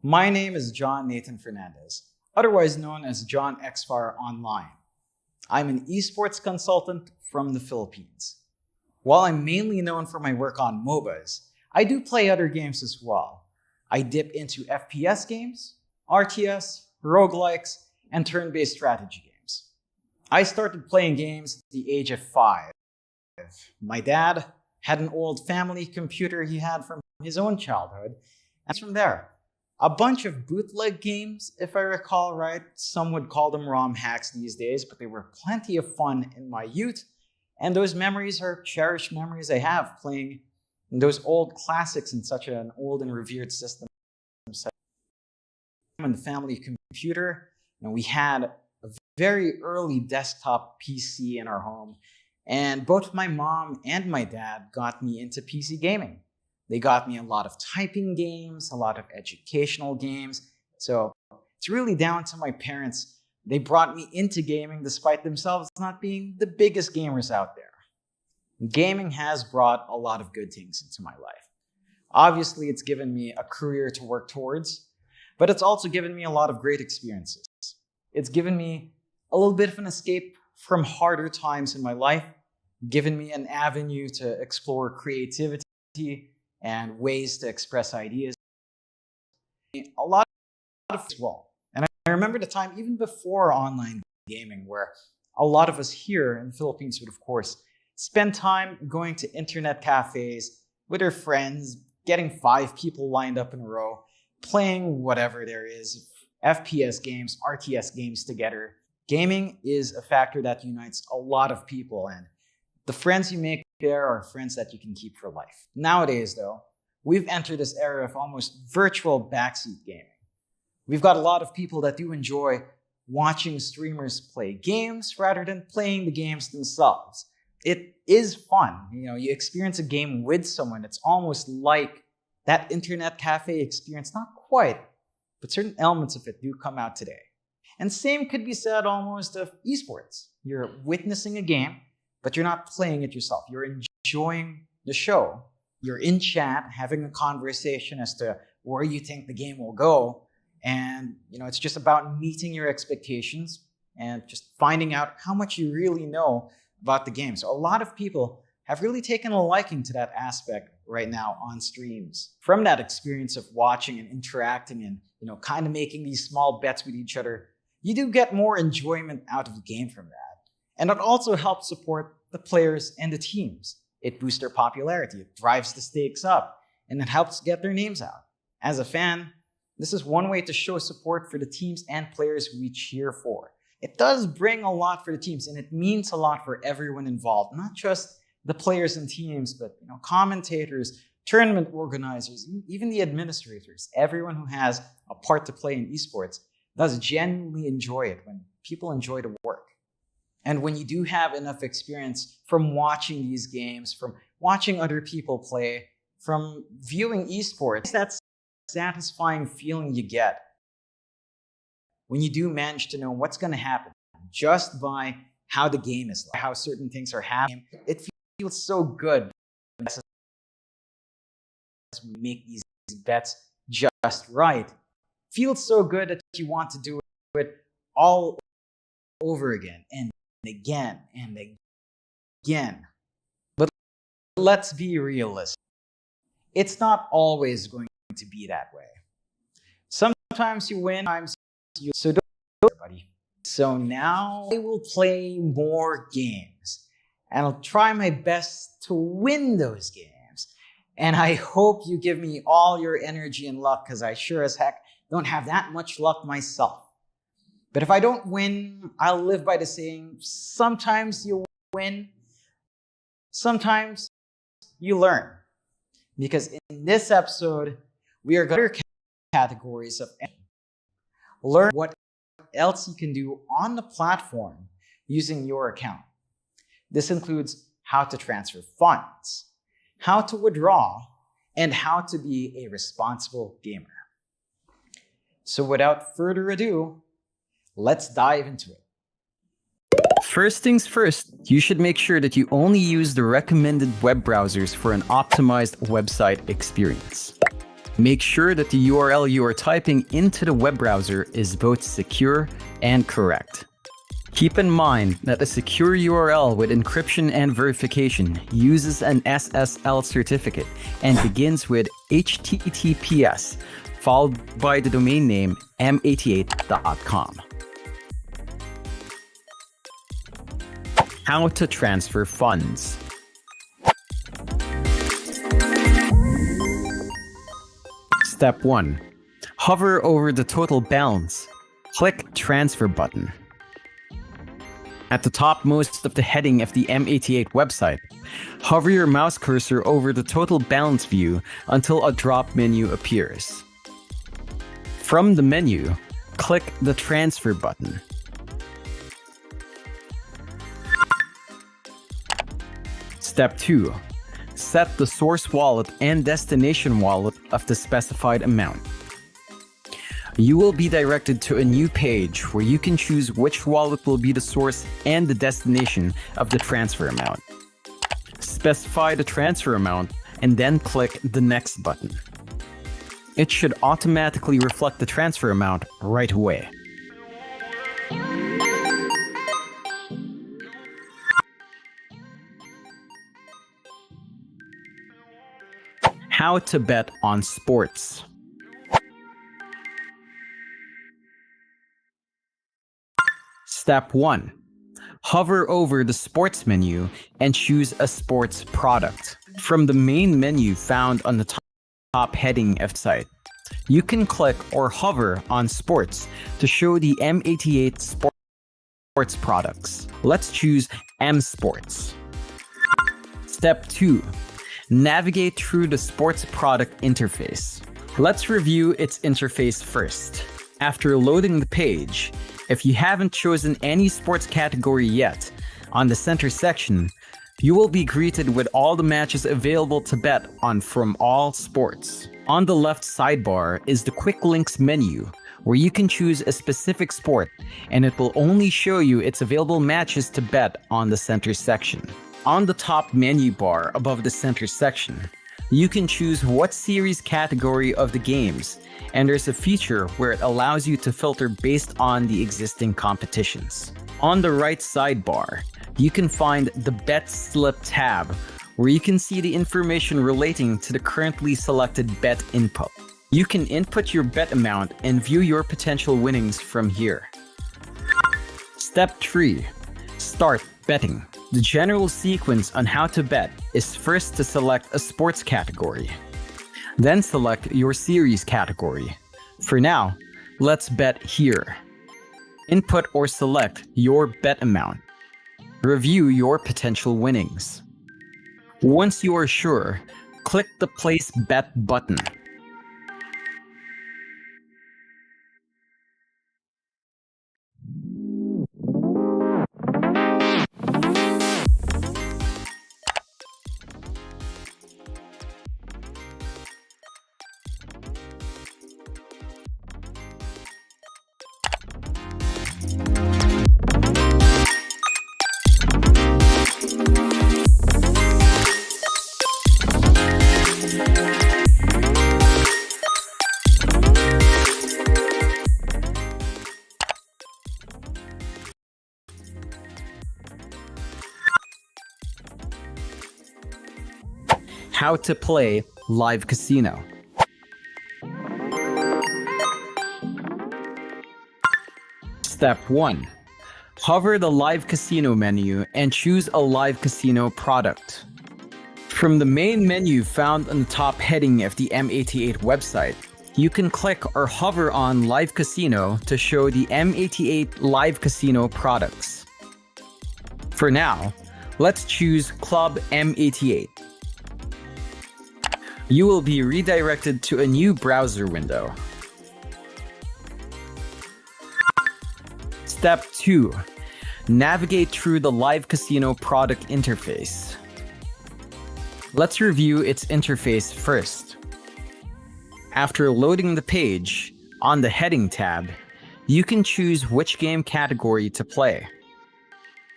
My name is John Nathan Fernandez, otherwise known as John Xfar Online. I'm an esports consultant from the Philippines. While I'm mainly known for my work on MOBAs, I do play other games as well. I dip into FPS games, RTS, roguelikes, and turn-based strategy games. I started playing games at the age of 5. My dad had an old family computer he had from his own childhood, and from there, a bunch of bootleg games, if I recall right. Some would call them ROM hacks these days, but they were plenty of fun in my youth. And those memories are cherished memories I have playing those old classics in such an old and revered system. On the family computer, we had a very early desktop PC in our home. And both my mom and my dad got me into PC gaming. They got me a lot of typing games, a lot of educational games. So it's really down to my parents. They brought me into gaming despite themselves not being the biggest gamers out there. Gaming has brought a lot of good things into my life. Obviously, it's given me a career to work towards, but it's also given me a lot of great experiences. It's given me a little bit of an escape from harder times in my life, given me an avenue to explore creativity and ways to express ideas. A lot of as well. And I remember the time even before online gaming where a lot of us here in the Philippines would, of course, spend time going to internet cafes with our friends, getting 5 people lined up in a row, playing whatever there is, FPS games, RTS games together. Gaming is a factor that unites a lot of people, and the friends you make there are friends that you can keep for life. Nowadays, though, we've entered this era of almost virtual backseat gaming. We've got a lot of people that do enjoy watching streamers play games rather than playing the games themselves. It is fun. You experience a game with someone. It's almost like that internet cafe experience. Not quite, but certain elements of it do come out today. And same could be said almost of esports. You're witnessing a game, but you're not playing it yourself. You're enjoying the show. You're in chat, having a conversation as to where you think the game will go. And, it's just about meeting your expectations and just finding out how much you really know about the game. So a lot of people have really taken a liking to that aspect right now on streams. From that experience of watching and interacting and, kind of making these small bets with each other, you do get more enjoyment out of the game from that. And it also helps support the players and the teams. It boosts their popularity, it drives the stakes up, and it helps get their names out. As a fan, this is one way to show support for the teams and players we cheer for. It does bring a lot for the teams, and it means a lot for everyone involved, not just the players and teams, but commentators, tournament organizers, even the administrators. Everyone who has a part to play in esports does genuinely enjoy it when people enjoy the work. And when you do have enough experience from watching these games, from watching other people play, from viewing esports, that's satisfying feeling you get when you do manage to know what's going to happen just by how the game is, how certain things are happening. It feels so good as we make these bets just right. Feels so good that you want to do it all over again and again and again. But let's be realistic. It's not always going to be that way. Sometimes you win, sometimes you so don't, buddy. So now I will play more games and I'll try my best to win those games. And I hope you give me all your energy and luck, because I sure as heck don't have that much luck myself. But if I don't win, I'll live by the saying, sometimes you win, sometimes you learn. Because in this episode, we are going to categories of learn what else you can do on the platform using your account. This includes how to transfer funds, how to withdraw, and how to be a responsible gamer. So without further ado, let's dive into it. First things first, you should make sure that you only use the recommended web browsers for an optimized website experience. Make sure that the URL you are typing into the web browser is both secure and correct. Keep in mind that a secure URL with encryption and verification uses an SSL certificate and begins with HTTPS, followed by the domain name M88.com. How to transfer funds. Step 1. Hover over the total balance. Click Transfer button. At the topmost of the heading of the M88 website, hover your mouse cursor over the total balance view until a drop menu appears. From the menu, click the Transfer button. Step 2. Set the source wallet and destination wallet of the specified amount. You will be directed to a new page where you can choose which wallet will be the source and the destination of the transfer amount. Specify the transfer amount and then click the Next button. It should automatically reflect the transfer amount right away. How to bet on sports. Step 1. Hover over the sports menu and choose a sports product. From the main menu found on the top heading of the site, you can click or hover on sports to show the M88 sports products. Let's choose M Sports. Step 2. Navigate through the sports product interface. Let's review its interface first. After loading the page, if you haven't chosen any sports category yet, on the center section, you will be greeted with all the matches available to bet on from all sports. On the left sidebar is the Quick Links menu, where you can choose a specific sport, and it will only show you its available matches to bet on the center section. On the top menu bar above the center section, you can choose what series category of the games, and there's a feature where it allows you to filter based on the existing competitions. On the right sidebar, you can find the Bet Slip tab, where you can see the information relating to the currently selected bet input. You can input your bet amount and view your potential winnings from here. Step 3. Start betting. The general sequence on how to bet is first to select a sports category. Then select your series category. For now, let's bet here. Input or select your bet amount. Review your potential winnings. Once you are sure, click the Place Bet button. How to play live casino. Step 1. Hover the live casino menu and choose a live casino product. From the main menu found on the top heading of the M88 website, you can click or hover on Live Casino to show the M88 Live Casino products. For now, let's choose Club M88. You will be redirected to a new browser window. Step 2. Navigate through the Live Casino product interface. Let's review its interface first. After loading the page, on the Heading tab, you can choose which game category to play.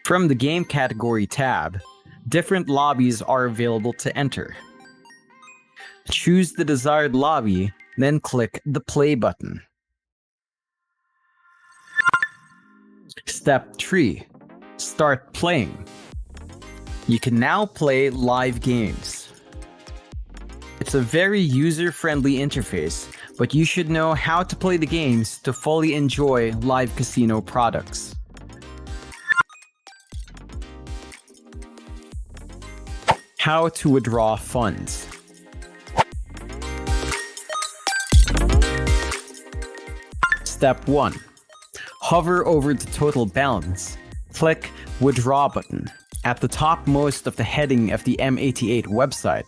From the Game Category tab, different lobbies are available to enter. Choose the desired lobby, then click the Play button. Step 3. Start playing. You can now play live games. It's a very user-friendly interface, but you should know how to play the games to fully enjoy live casino products. How to withdraw funds. Step 1. Hover over the total balance. Click Withdraw button at the topmost of the heading of the M88 website.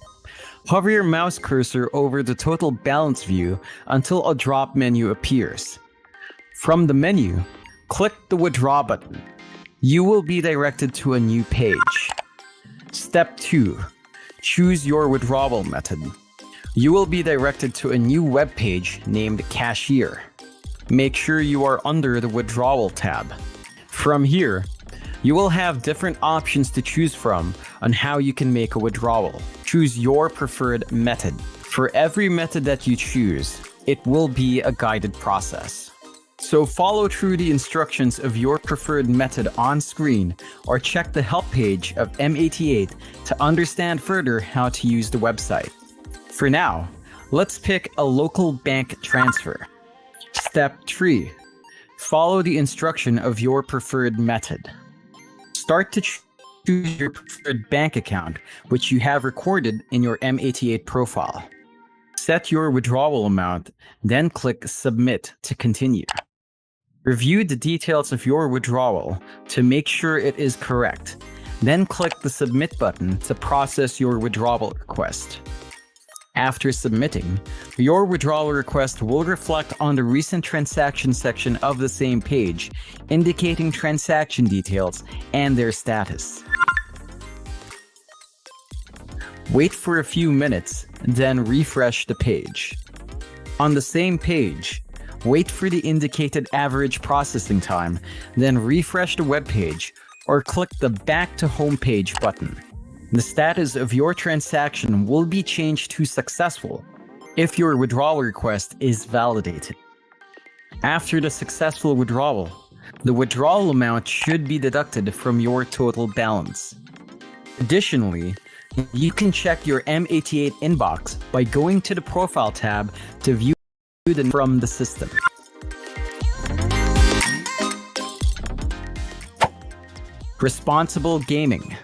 Hover your mouse cursor over the total balance view until a drop menu appears. From the menu, click the Withdraw button. You will be directed to a new page. Step 2. Choose your withdrawal method. You will be directed to a new web page named Cashier. Make sure you are under the Withdrawal tab. From here, you will have different options to choose from on how you can make a withdrawal. Choose your preferred method. For every method that you choose, it will be a guided process. So follow through the instructions of your preferred method on screen or check the help page of M88 to understand further how to use the website. For now, let's pick a local bank transfer. Step 3. Follow the instruction of your preferred method. Start to choose your preferred bank account, which you have recorded in your M88 profile. Set your withdrawal amount, then click Submit to continue. Review the details of your withdrawal to make sure it is correct. Then click the Submit button to process your withdrawal request. After submitting, your withdrawal request will reflect on the recent transaction section of the same page, indicating transaction details and their status. Wait for a few minutes, then refresh the page. On the same page, wait for the indicated average processing time, then refresh the web page or click the Back to Home Page button. The status of your transaction will be changed to successful if your withdrawal request is validated. After the successful withdrawal, the withdrawal amount should be deducted from your total balance. Additionally, you can check your M88 inbox by going to the Profile tab to view them from the system. Responsible gaming.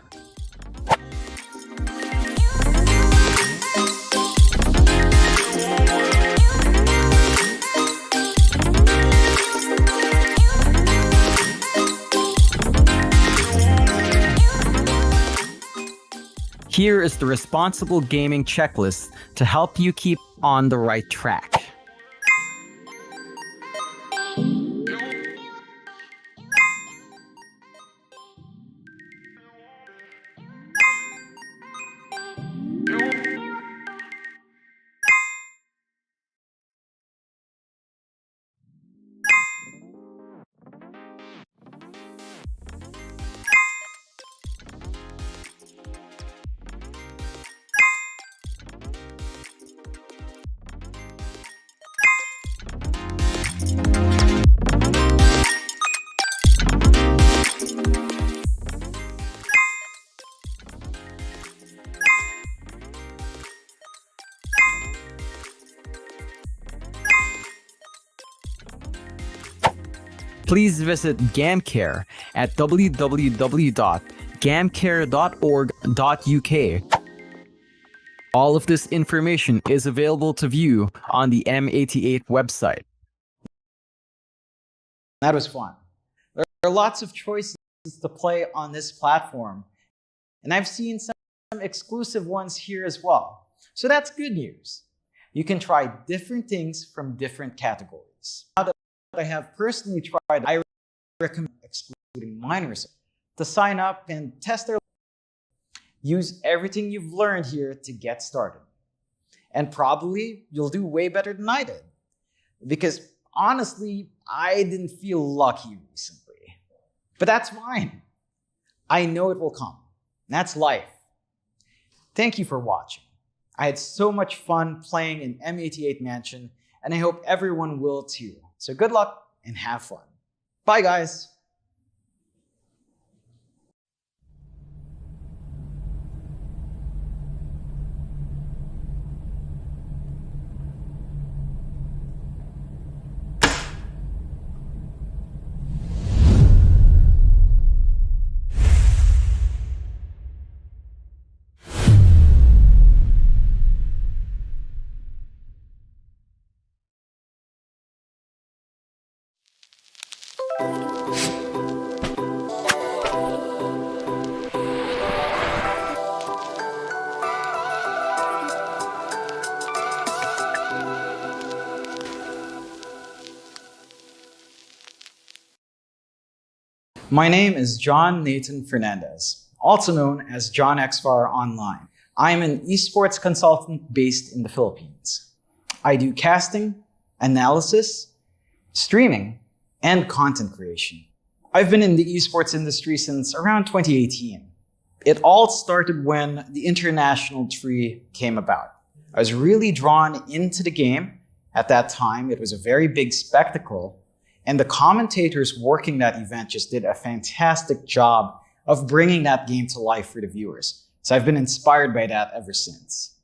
Here is the responsible gaming checklist to help you keep on the right track. please visit GamCare at www.gamcare.org.uk. All of this information is available to view on the M88 website. That was fun. There are lots of choices to play on this platform, and I've seen some exclusive ones here as well. So that's good news. You can try different things from different categories. Now that I have personally tried, I recommend excluding minors to sign up and test their. Use everything you've learned here to get started. And probably you'll do way better than I did. Because honestly, I didn't feel lucky recently. But that's fine. I know it will come. That's life. Thank you for watching. I had so much fun playing in M88 Mansion, and I hope everyone will too. So good luck and have fun. Bye, guys. My name is John Nathan Fernandez, also known as John Xfar Online. I am an esports consultant based in the Philippines. I do casting, analysis, streaming, and content creation. I've been in the esports industry since around 2018. It all started when the international tree came about. I was really drawn into the game. At that time, it was a very big spectacle. And the commentators working that event just did a fantastic job of bringing that game to life for the viewers. So I've been inspired by that ever since.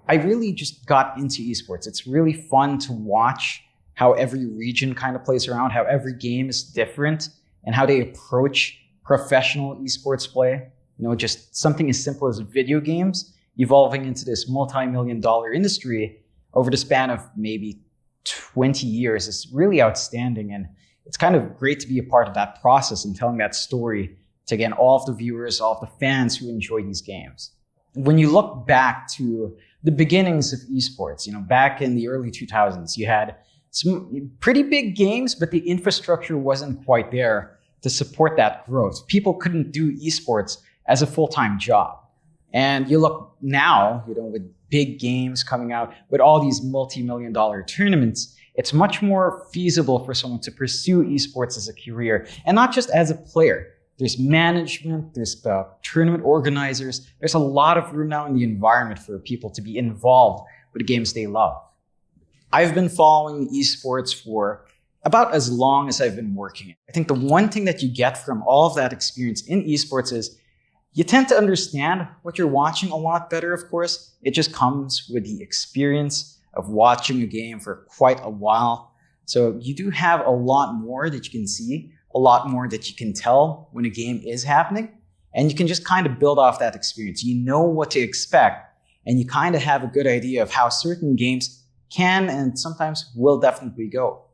I really just got into esports. It's really fun to watch how every region kind of plays around, how every game is different, and how they approach professional esports play. You know, just something as simple as video games evolving into this multi-million-dollar industry over the span of maybe 20 years is really outstanding, and it's kind of great to be a part of that process and telling that story to, again, all of the viewers, all of the fans who enjoy these games. When you look back to the beginnings of esports, you know, back in the early 2000s, you had some pretty big games, but the infrastructure wasn't quite there to support that growth. People couldn't do esports as a full-time job. And you look now, you know, with big games coming out, with all these multi-million-dollar tournaments, it's much more feasible for someone to pursue esports as a career, and not just as a player. There's management, there's the tournament organizers. There's a lot of room now in the environment for people to be involved with the games they love. I've been following esports for about as long as I've been working. I think the one thing that you get from all of that experience in esports is you tend to understand what you're watching a lot better, of course. It just comes with the experience of watching a game for quite a while. So you do have a lot more that you can see, a lot more that you can tell when a game is happening. And you can just kind of build off that experience. You know what to expect, and you kind of have a good idea of how certain games can and sometimes will definitely go.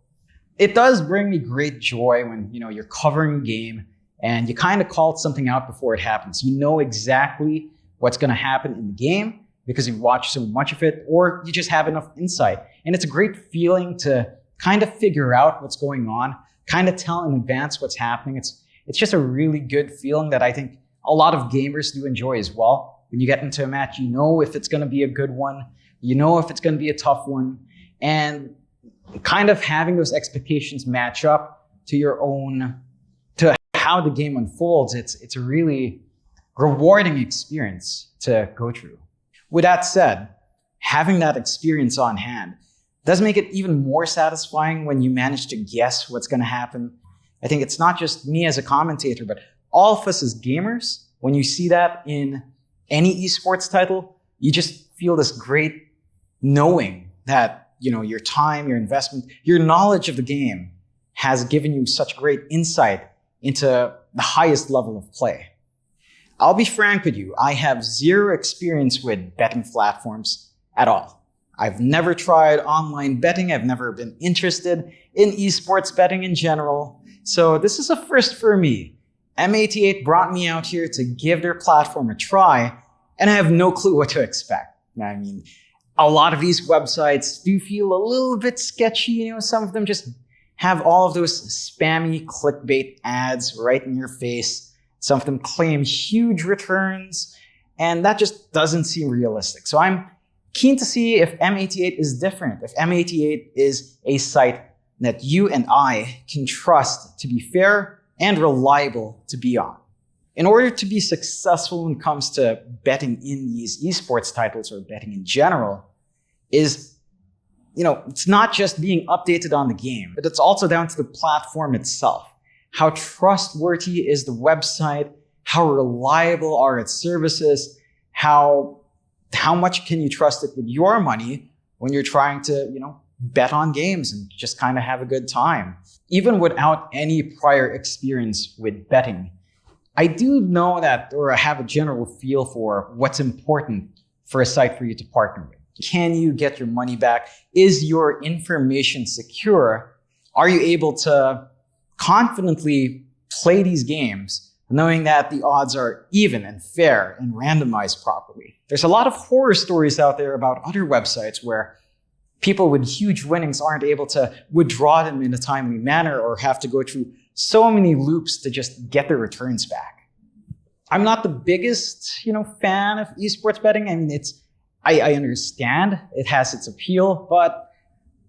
It does bring me great joy when, you know, you're covering a game and you kind of called something out before it happens. You know exactly what's going to happen in the game because you've watched so much of it, or you just have enough insight. And it's a great feeling to kind of figure out what's going on, kind of tell in advance what's happening. It's just a really good feeling that I think a lot of gamers do enjoy as well. When you get into a match, you know if it's going to be a good one, you know if it's going to be a tough one, and kind of having those expectations match up to your own, to how the game unfolds. It's a really rewarding experience to go through. With that said, having that experience on hand does make it even more satisfying when you manage to guess what's going to happen. I think it's not just me as a commentator, but all of us as gamers. When you see that in any esports title, you just feel this great knowing that, you know, your time, your investment, your knowledge of the game has given you such great insight into the highest level of play. I'll be frank with you, I have zero experience with betting platforms at all. I've never tried online betting, I've never been interested in esports betting in general, so this is a first for me. M88 brought me out here to give their platform a try, and I have no clue what to expect. I mean, a lot of these websites do feel a little bit sketchy, some of them just have all of those spammy clickbait ads right in your face. Some of them claim huge returns, and that just doesn't seem realistic. So I'm keen to see if M88 is different, if M88 is a site that you and I can trust to be fair and reliable to be on. In order to be successful when it comes to betting in these esports titles or betting in general, it's not just being updated on the game, but it's also down to the platform itself. How trustworthy is the website? How reliable are its services? How much can you trust it with your money when you're trying to, bet on games and just kind of have a good time? Even without any prior experience with betting, I do know that, or I have a general feel for what's important for a site for you to partner with. Can you get your money back? Is your information secure? Are you able to confidently play these games knowing that the odds are even and fair and randomized properly? There's a lot of horror stories out there about other websites where people with huge winnings aren't able to withdraw them in a timely manner or have to go through so many loops to just get their returns back. I'm not the biggest, fan of esports betting. I mean, I understand it has its appeal, but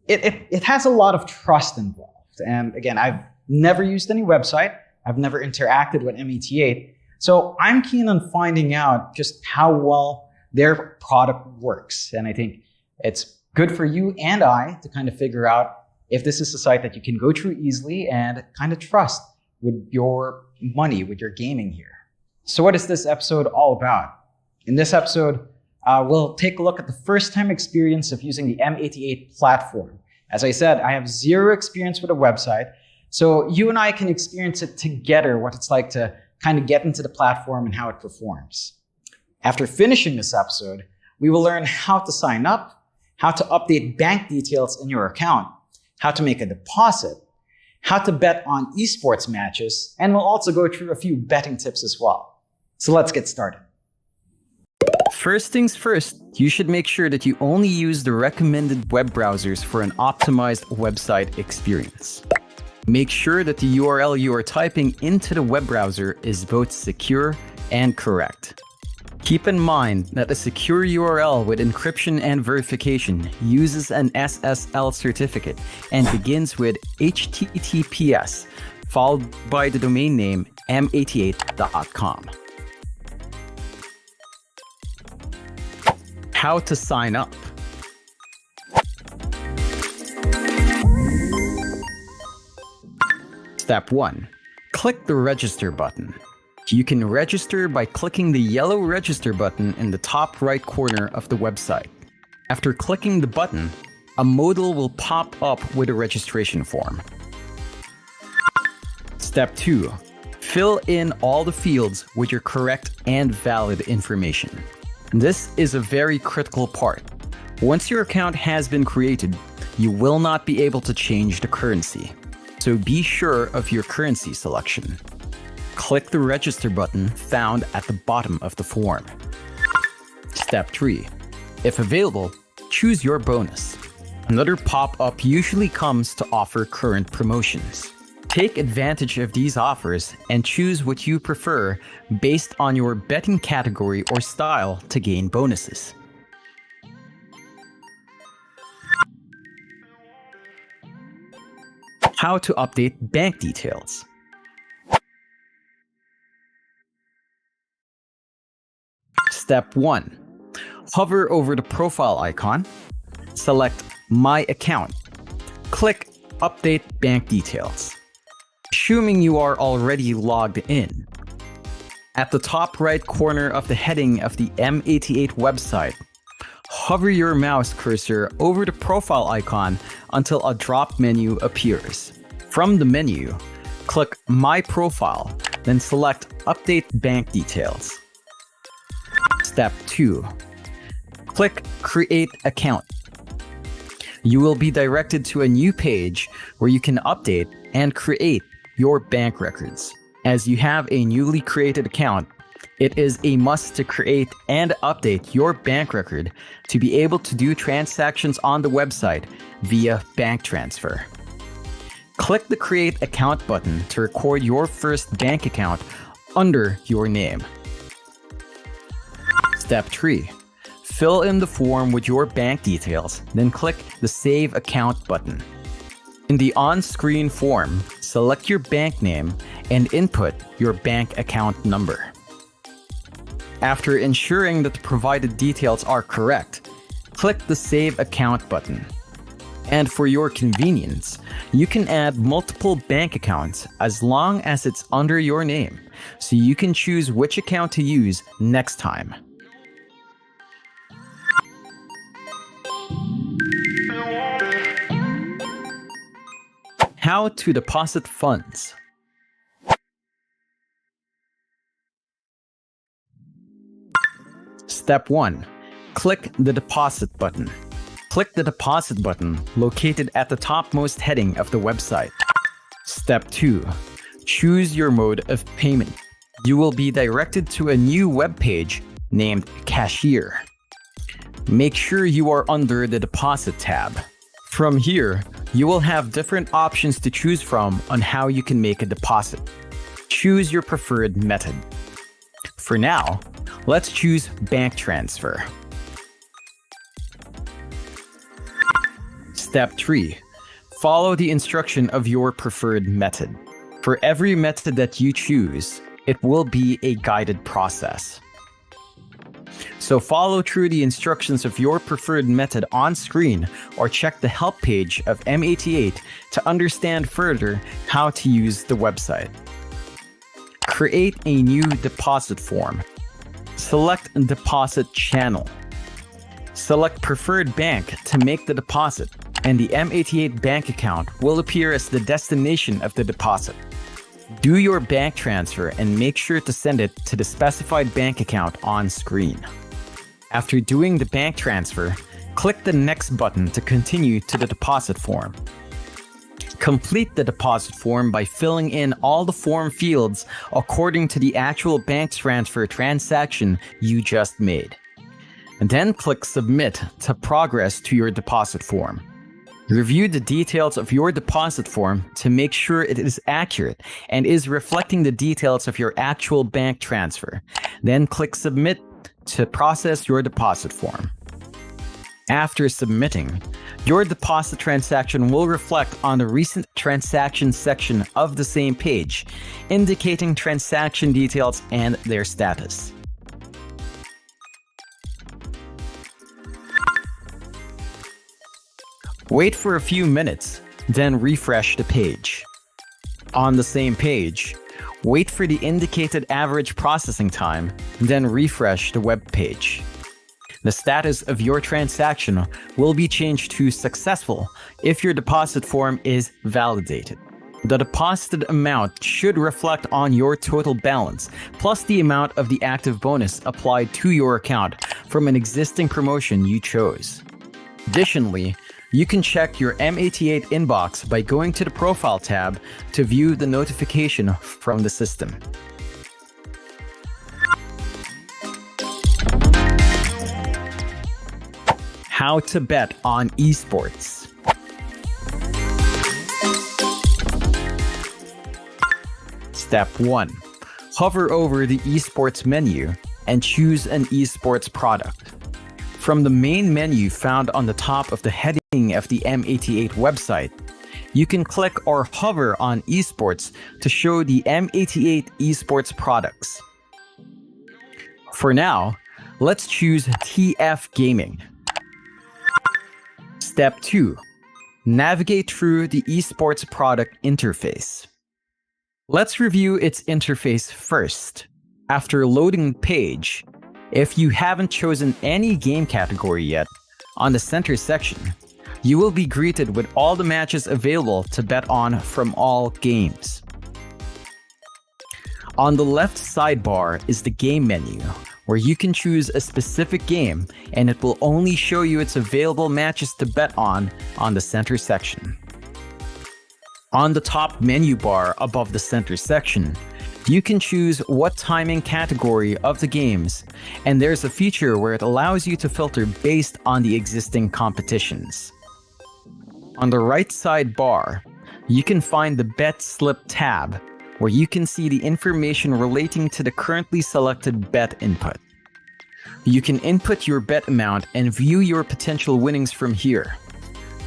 it has a lot of trust involved. And again, I've never used any website. I've never interacted with M88. So I'm keen on finding out just how well their product works. And I think it's good for you and I to kind of figure out if this is a site that you can go through easily and kind of trust with your money, with your gaming here. So what is this episode all about? In this episode, we'll take a look at the first-time experience of using the M88 platform. As I said, I have zero experience with a website, so you and I can experience it together, what it's like to kind of get into the platform and how it performs. After finishing this episode, we will learn how to sign up, how to update bank details in your account, how to make a deposit, how to bet on esports matches, and we'll also go through a few betting tips as well. So let's get started. First things first, you should make sure that you only use the recommended web browsers for an optimized website experience. Make sure that the URL you are typing into the web browser is both secure and correct. Keep in mind that a secure URL with encryption and verification uses an SSL certificate and begins with HTTPS, followed by the domain name m88.com. How to sign up. Step 1. Click the register button. You can register by clicking the yellow register button in the top right corner of the website. After clicking the button, a modal will pop up with a registration form. Step 2. Fill in all the fields with your correct and valid information. This is a very critical part. Once your account has been created, you will not be able to change the currency. So be sure of your currency selection. Click the register button found at the bottom of the form. Step 3. If available, choose your bonus. Another pop-up usually comes to offer current promotions. Take advantage of these offers and choose what you prefer based on your betting category or style to gain bonuses. How to update bank details. Step 1. Hover over the profile icon. Select My Account. Click Update Bank Details. Assuming you are already logged in. At the top right corner of the heading of the M88 website, hover your mouse cursor over the profile icon until a drop menu appears. From the menu, click My Profile, then select Update Bank Details. Step 2. Click Create Account. You will be directed to a new page where you can update and create your bank records. As you have a newly created account, it is a must to create and update your bank record to be able to do transactions on the website via bank transfer. Click the Create Account button to record your first bank account under your name. Step 3. Fill in the form with your bank details, then click the Save Account button. In the on-screen form, select your bank name and input your bank account number. After ensuring that the provided details are correct, click the Save Account button. And for your convenience, you can add multiple bank accounts as long as it's under your name, so you can choose which account to use next time. How to deposit funds. Step 1. Click the Deposit button. Click the Deposit button located at the topmost heading of the website. Step 2. Choose your mode of payment. You will be directed to a new web page named Cashier. Make sure you are under the Deposit tab. From here, you will have different options to choose from on how you can make a deposit. Choose your preferred method. For now, let's choose bank transfer. Step 3. Follow the instruction of your preferred method. For every method that you choose, it will be a guided process. So follow through the instructions of your preferred method on screen or check the help page of M88 to understand further how to use the website. Create a new deposit form. Select Deposit Channel. Select Preferred Bank to make the deposit, and the M88 bank account will appear as the destination of the deposit. Do your bank transfer and make sure to send it to the specified bank account on screen. After doing the bank transfer, click the Next button to continue to the deposit form. Complete the deposit form by filling in all the form fields according to the actual bank transfer transaction you just made. And then click Submit to progress to your deposit form. Review the details of your deposit form to make sure it is accurate and is reflecting the details of your actual bank transfer. Then click Submit to process your deposit form. After submitting, your deposit transaction will reflect on the recent transactions section of the same page, indicating transaction details and their status. Wait for a few minutes, then refresh the page. On the same page, wait for the indicated average processing time, then refresh the web page. The status of your transaction will be changed to successful if your deposit form is validated. The deposited amount should reflect on your total balance, plus the amount of the active bonus applied to your account from an existing promotion you chose. Additionally, you can check your M88 inbox by going to the Profile tab to view the notification from the system. How to bet on esports. Step 1. Hover over the esports menu and choose an esports product. From the main menu found on the top of the heading of the M88 website, you can click or hover on esports to show the M88 esports products. For now, let's choose TF Gaming. Step 2. Navigate through the esports product interface. Let's review its interface first. After loading the page, if you haven't chosen any game category yet, on the center section, you will be greeted with all the matches available to bet on from all games. On the left sidebar is the game menu, where you can choose a specific game and it will only show you its available matches to bet on the center section. On the top menu bar above the center section, you can choose what timing category of the games, and there's a feature where it allows you to filter based on the existing competitions. On the right side bar, you can find the Bet Slip tab, where you can see the information relating to the currently selected bet input. You can input your bet amount and view your potential winnings from here.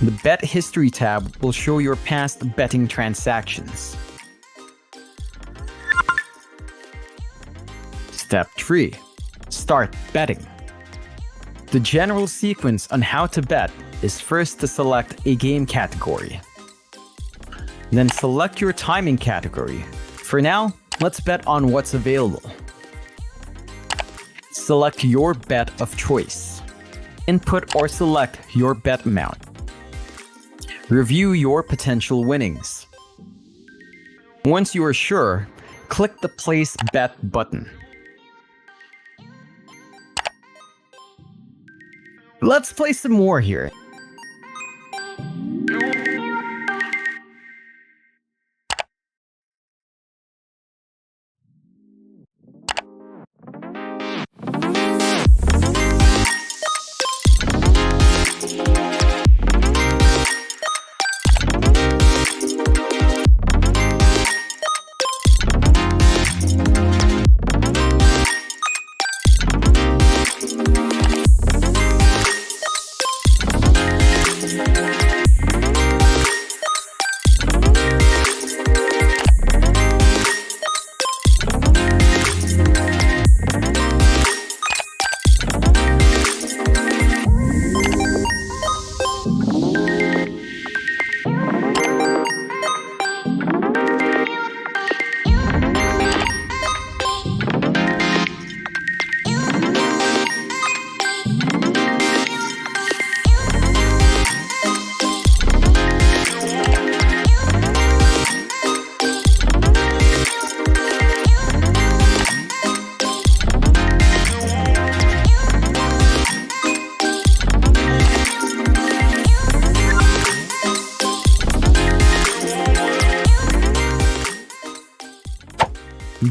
The Bet History tab will show your past betting transactions. Step 3. Start betting. The general sequence on how to bet is first to select a game category. Then select your timing category. For now, let's bet on what's available. Select your bet of choice. Input or select your bet amount. Review your potential winnings. Once you are sure, click the Place Bet button. Let's play some more here.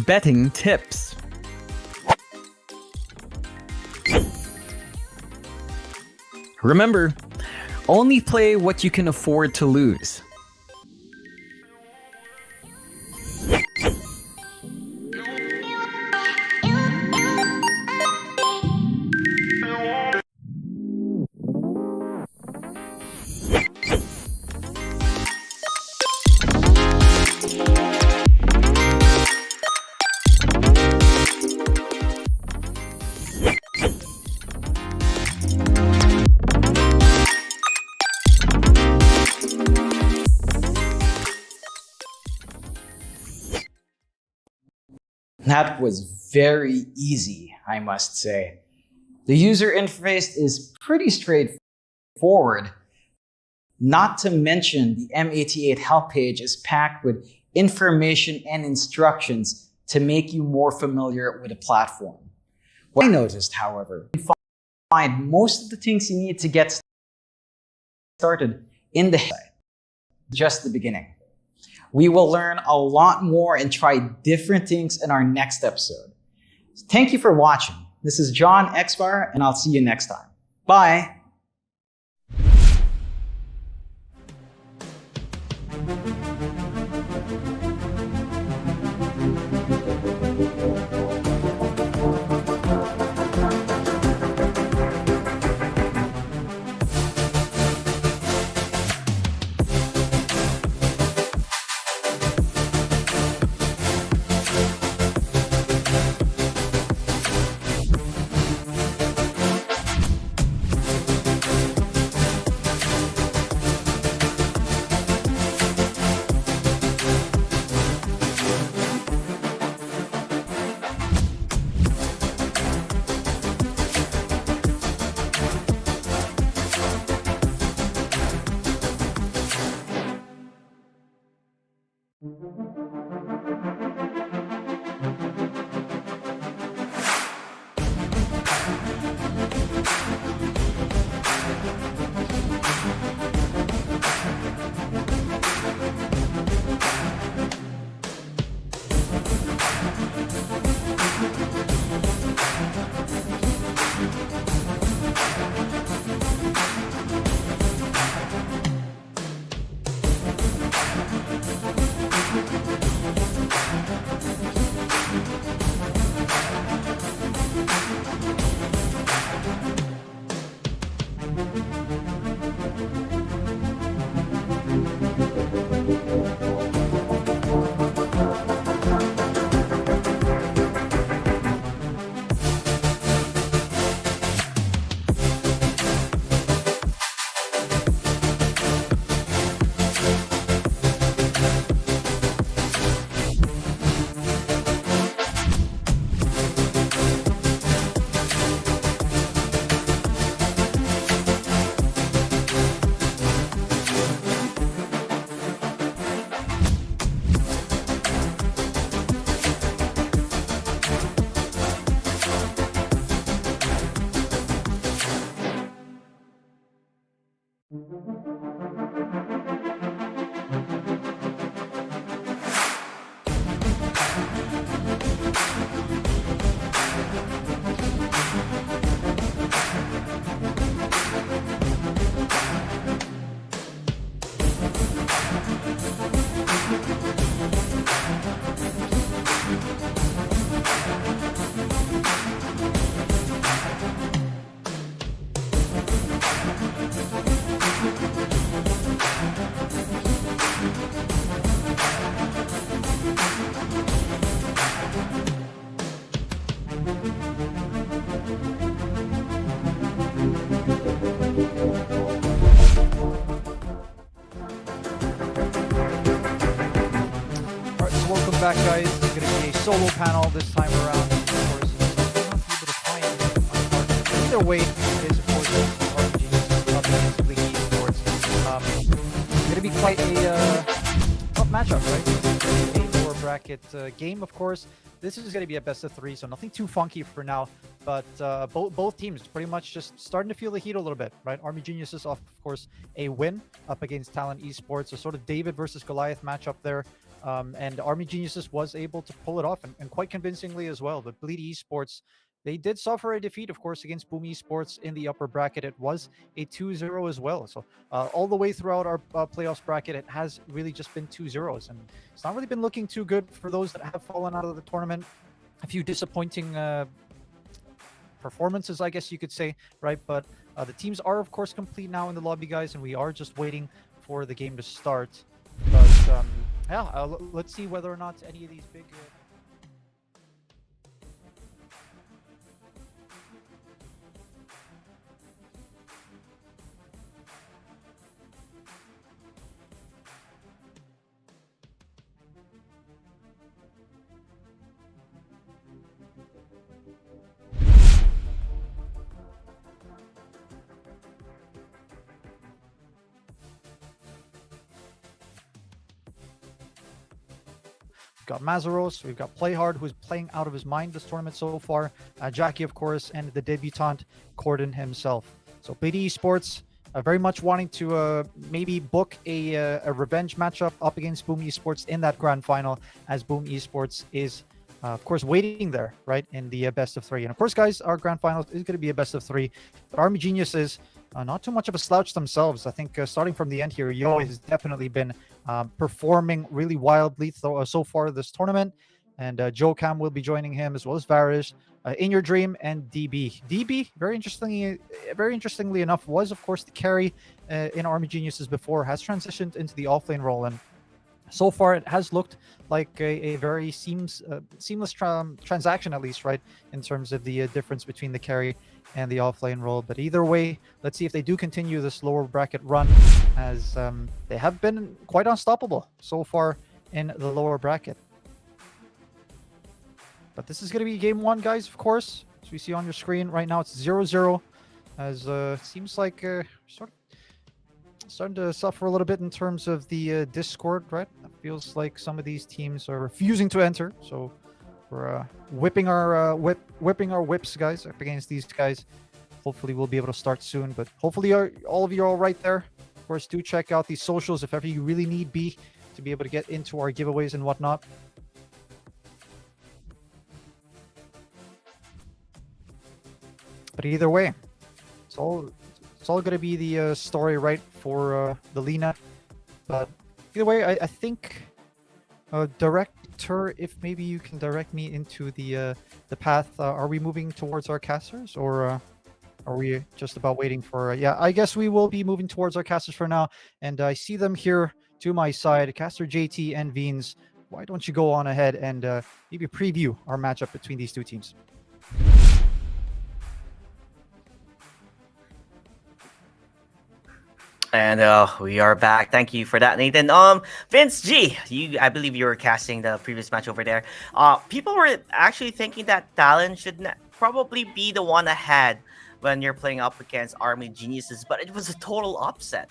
Betting tips. Remember, only play what you can afford to lose. That was very easy, I must say. The user interface is pretty straightforward. Not to mention, the M88 help page is packed with information and instructions to make you more familiar with the platform. What I noticed, however, you find most of the things you need to get started in the site, just the beginning. We will learn a lot more and try different things in our next episode. Thank you for watching. This is John Xvar, and I'll see you next time. Bye! Alright, so welcome back, guys. It's going to be a solo panel this time around. Of course, we'll not be able to find my partner. Either way, it is, of course, RPGs up against League Esports. Going to be quite a tough matchup, right? A lower bracket game, of course. This is going to be a best of 3, so nothing too funky for now. But both teams pretty much just starting to feel the heat a little bit, right? Army Geniuses, of course, a win up against Talon Esports, a sort of David versus Goliath matchup there. And Army Geniuses was able to pull it off and quite convincingly as well. But Bleed Esports, they did suffer a defeat, of course, against Boom Esports in the upper bracket. It was a 2-0 as well. So all the way throughout our playoffs bracket, it has really just been 2-0s. And it's not really been looking too good for those that have fallen out of the tournament. A few disappointing performances, I guess you could say, right? But the teams are, of course, complete now in the lobby, guys, and we are just waiting for the game to start. But yeah, let's see whether or not any of these big... We've got Mazaros, we've got Playhard, who's playing out of his mind this tournament so far. Jackie, of course, and the debutant, Corden himself. So BD Esports very much wanting to maybe book a revenge matchup up against Boom Esports in that grand final, as Boom Esports is, of course, waiting there, right, in the best of 3. And of course, guys, our grand final is going to be a best of 3. But Army Geniuses, not too much of a slouch themselves. I think starting from the end here, Yo has definitely been performing really wildly so far this tournament. And Joe Cam will be joining him, as well as Varish, In Your Dream, and DB. DB, very interestingly enough, was, of course, the carry in Army Geniuses before, has transitioned into the offlane role. And so far, it has looked like a very seamless transaction, at least, right, in terms of the difference between the carry and the offlane role. But either way, let's see if they do continue this lower bracket run, as they have been quite unstoppable so far in the lower bracket. But this is going to be game 1, guys, of course. As we see on your screen right now, it's 0-0, as it seems like sort of starting to suffer a little bit in terms of the Discord, right? It feels like some of these teams are refusing to enter, so we're whipping our whips, guys, up against these guys. Hopefully, we'll be able to start soon. But hopefully, all of you are all right there. Of course, do check out the socials if ever you really need be to be able to get into our giveaways and whatnot. But either way, it's all gonna be the story, right, for the Lena. But either way, I think director, if maybe you can direct me into the path. Are we moving towards our casters, or are we just about waiting for? Yeah, I guess we will be moving towards our casters for now. And I see them here to my side, caster JT and Veens. Why don't you go on ahead and maybe preview our matchup between these two teams? And we are back. Thank you for that, Nathan. Vince G, I believe you were casting the previous match over there. People were actually thinking that Talon should probably be the one ahead when you're playing up against Army Geniuses, but it was a total upset.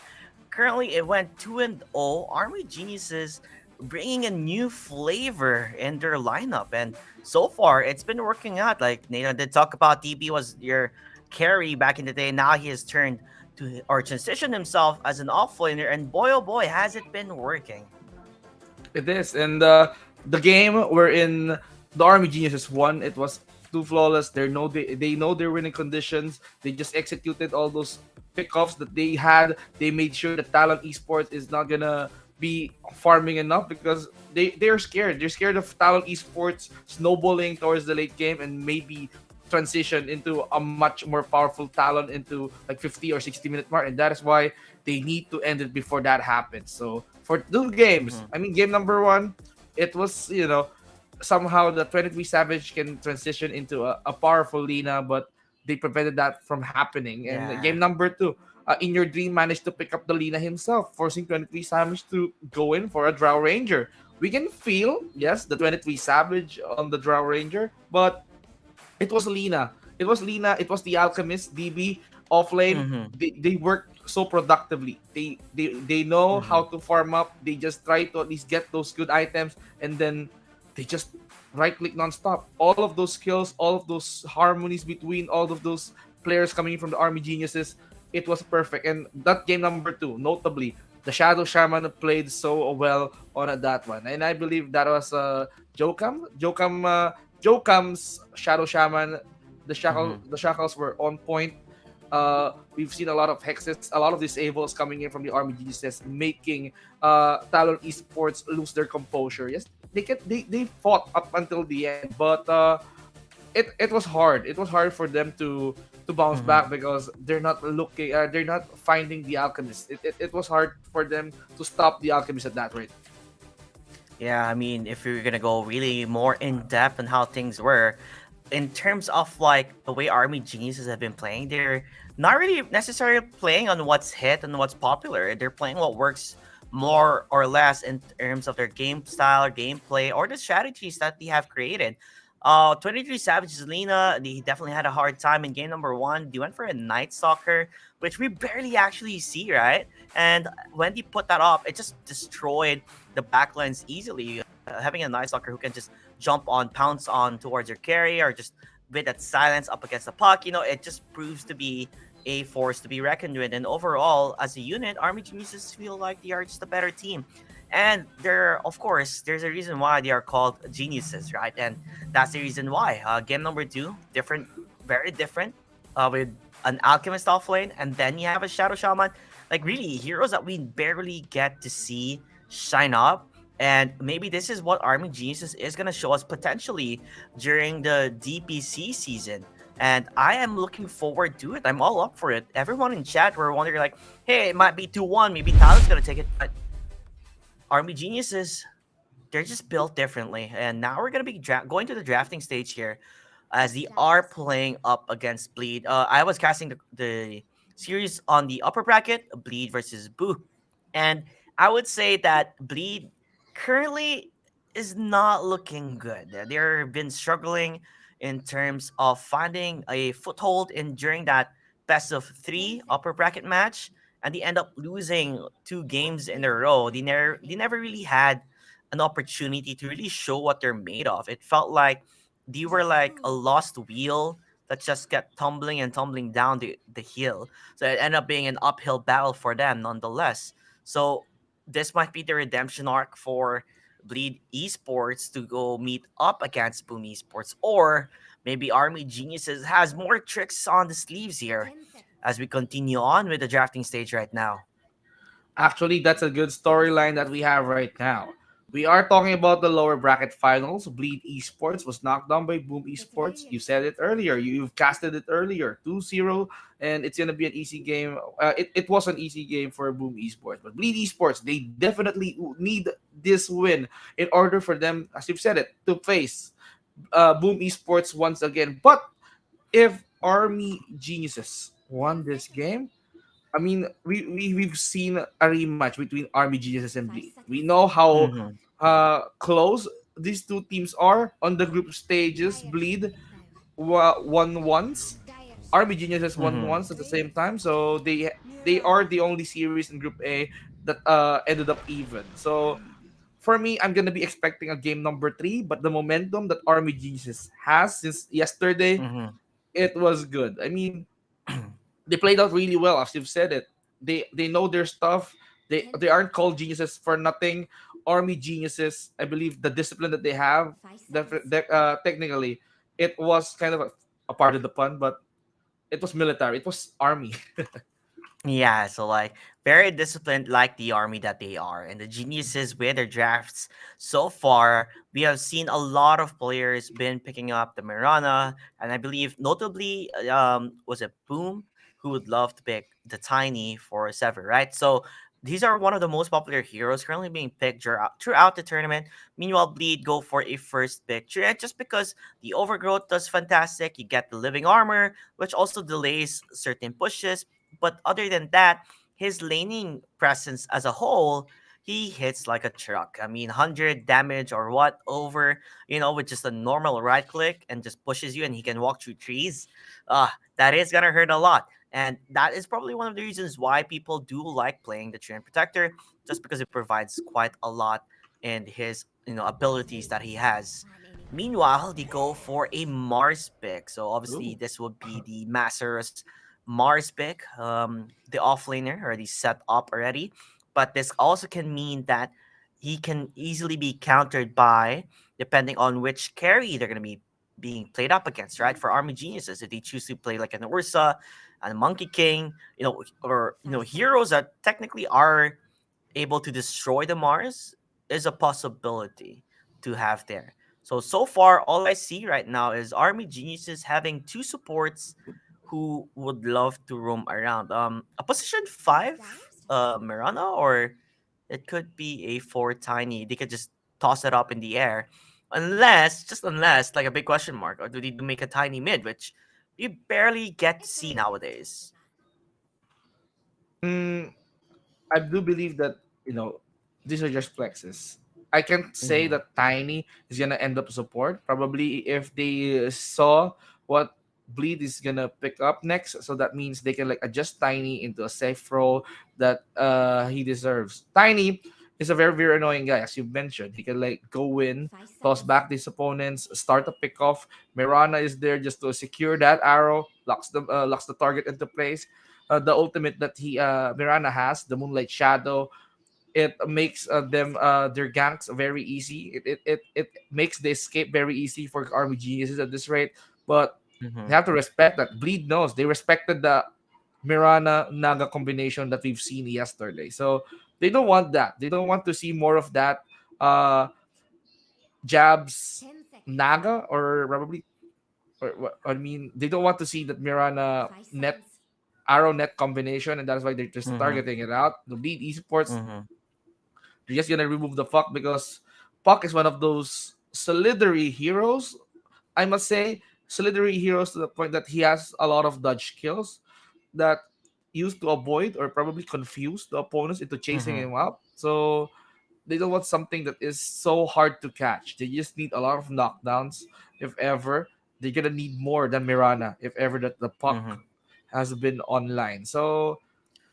Currently, it went 2-0. Army Geniuses bringing a new flavor in their lineup, and so far it's been working out. Like Nathan did talk about, DB was your carry back in the day. Now he has turned to or transitioned himself as an offlaner, and boy oh boy has it been working. It is, and the game wherein the Army Geniuses won, it was too flawless. They know their winning conditions. They just executed all those pickoffs that they had. They made sure that Talon Esports is not gonna be farming enough because they're scared. They're scared of Talon Esports snowballing towards the late game and maybe transition into a much more powerful Talon into like 50 or 60-minute mark, and that is why they need to end it before that happens. So for 2 games, I mean, game number 1, it was, somehow the 23 Savage can transition into a powerful Lina, but they prevented that from happening. And Yeah. game number 2, In Your Dream managed to pick up the Lina himself, forcing 23 Savage to go in for a Drow Ranger. We can feel, yes, the 23 Savage on the Drow Ranger, but it was Lina. It was Lina. It was the Alchemist, DB, offlane. They work so productively. They know how to farm up. They just try to at least get those good items, and then they just right click nonstop. All of those skills, all of those harmonies between all of those players coming from the Army Geniuses, it was perfect. And that game number 2, notably, the Shadow Shaman played so well on that one, and I believe that was Jokam's Shadow Shaman. The shackles were on point. We've seen a lot of hexes, a lot of disables coming in from the Army Geniuses, making Talon Esports lose their composure. Yes, they fought up until the end, but it was hard. It was hard for them to bounce back because they're not finding the Alchemist. It was hard for them to stop the Alchemist at that rate. Yeah, I mean, if you're gonna go really more in depth on how things were, in terms of like the way Army Geniuses have been playing, they're not really necessarily playing on what's hit and what's popular. They're playing what works more or less in terms of their game style, or gameplay, or the strategies that they have created. 23 Savage's Lena, they definitely had a hard time in game number 1. They went for a Night Stalker, which we barely actually see, right? And when they put that up, it just destroyed the backlines easily. Having a Night Stalker who can just jump on, pounce on towards your carry, or just with that silence up against the puck, it just proves to be a force to be reckoned with. And overall, as a unit, Army Geniuses feel like they are just a better team. And of course, there's a reason why they are called geniuses, right? And that's the reason why. Game number 2, different, very different, with an Alchemist offlane, and then you have a Shadow Shaman. Like, really, heroes that we barely get to see shine up. And maybe this is what Army Geniuses is going to show us potentially during the DPC season. And I am looking forward to it. I'm all up for it. Everyone in chat were wondering, like, hey, it might be 2-1. Maybe Talon's going to take it. But Army Geniuses, they're just built differently. And now we're going to be going to the drafting stage here as they are playing up against Bleed. I was casting the series on the upper bracket, Bleed versus Boo. And I would say that Bleed currently is not looking good. They've been struggling in terms of finding a foothold during that best of 3 upper bracket match. and they end up losing 2 games in a row. They never really had an opportunity to really show what they're made of. It felt like they were like a lost wheel that just kept tumbling and tumbling down the hill. So it ended up being an uphill battle for them nonetheless. So this might be the redemption arc for Bleed Esports to go meet up against Boom Esports, or maybe Army Geniuses has more tricks on the sleeves here 10 seconds. as we continue on with the drafting stage right now. Actually, that's a good storyline that we have right now. We are talking about the lower bracket finals. Bleed Esports was knocked down by Boom Esports. You said it earlier. You've casted it earlier. 2-0, and it's going to be an easy game. It was an easy game for Boom Esports. But Bleed Esports, they definitely need this win in order for them, as you've said it, to face Boom Esports once again. But if Army Geniuses won this game, I mean, we've seen a rematch between Army Geniuses and 5 Bleed. We seconds. know how Mm-hmm. close these two teams are on the group stages. Dire Bleed style. won once. Dire Army style. Geniuses won Mm-hmm. once at the same time. So they are the only series in Group A that ended up even. So for me, I'm gonna be expecting a game number three. But the momentum that Army Geniuses has since yesterday, Mm-hmm. it was good. I mean, they played out really well, as you've said it. They know their stuff. They 10 they aren't seconds. called geniuses for nothing. Army Geniuses, I believe the discipline that they have, 5 seconds. technically, it was kind of a part of the pun, but it was military. It was army. Yeah, so like very disciplined, like the army that they are, and the geniuses with their drafts so far. We have seen a lot of players been picking up the Mirana, and I believe notably, was it Boom who would love to pick the Tiny for Sever, right? So these are one of the most popular heroes currently being picked throughout the tournament. Meanwhile, Bleed go for a first pick, just because the overgrowth does fantastic. You get the living armor, which also delays certain pushes, but other than that, his laning presence as a whole, he hits like a truck. I mean, 100 damage or what over, with just a normal right click and just pushes you and he can walk through trees. That is going to hurt a lot. And that is probably one of the reasons why people do like playing the Treant Protector, just because it provides quite a lot in his, abilities that he has. Meanwhile, they go for a Mars pick. So obviously, Ooh. this would be the Master's Mars pick, the offlaner already set up already. But this also can mean that he can easily be countered by, depending on which carry they're going to be being played up against, right? For Army Geniuses, if they choose to play like an Ursa and a Monkey King, or, 5 heroes seconds. that technically are able to destroy the Mars is a possibility to have there. So far, all I see right now is Army Geniuses having two supports who would love to roam around. A position five, Dire style. Mirana, or it could be a four Tiny. They could just toss it up in the air, just unless, like a big question mark, or do they do make a Tiny mid, which you barely get to see M88. nowadays. Mm, I do believe that these are just flexes. I can't say Mm-hmm. that Tiny is gonna end up support. Probably if they saw what Bleed is gonna pick up next, so that means they can like adjust Tiny into a safe role that he deserves. Tiny is a very very annoying guy, as you mentioned. He can like go in, 5 toss seconds. back these opponents, start a pick off. Mirana is there just to secure that arrow, locks the target into place. The ultimate that he Mirana has, the Moonlight Shadow, it makes them their ganks very easy. It makes the escape very easy for Army Geniuses at this rate. But Mm-hmm. they have to respect that. Bleed knows they respected the Mirana Naga combination that we've seen yesterday. So they don't want that. They don't want to see more of that uh jabs 10 seconds. Naga, or probably, I mean, they don't want to see that Mirana 5 net seconds. arrow net combination, and that's why they're just Mm-hmm. targeting it out. The Bleed Esports, Mm-hmm. they're just gonna remove the Puck because Puck is one of those solidarity heroes. I must say, solidarity heroes to the point that he has a lot of dodge skills that used to avoid or probably confuse the opponents into chasing Mm-hmm. him up. So they don't want something that is so hard to catch. They just need a lot of knockdowns. If ever, they're gonna need more than Mirana. If ever that the Mm-hmm. Puck has been online. So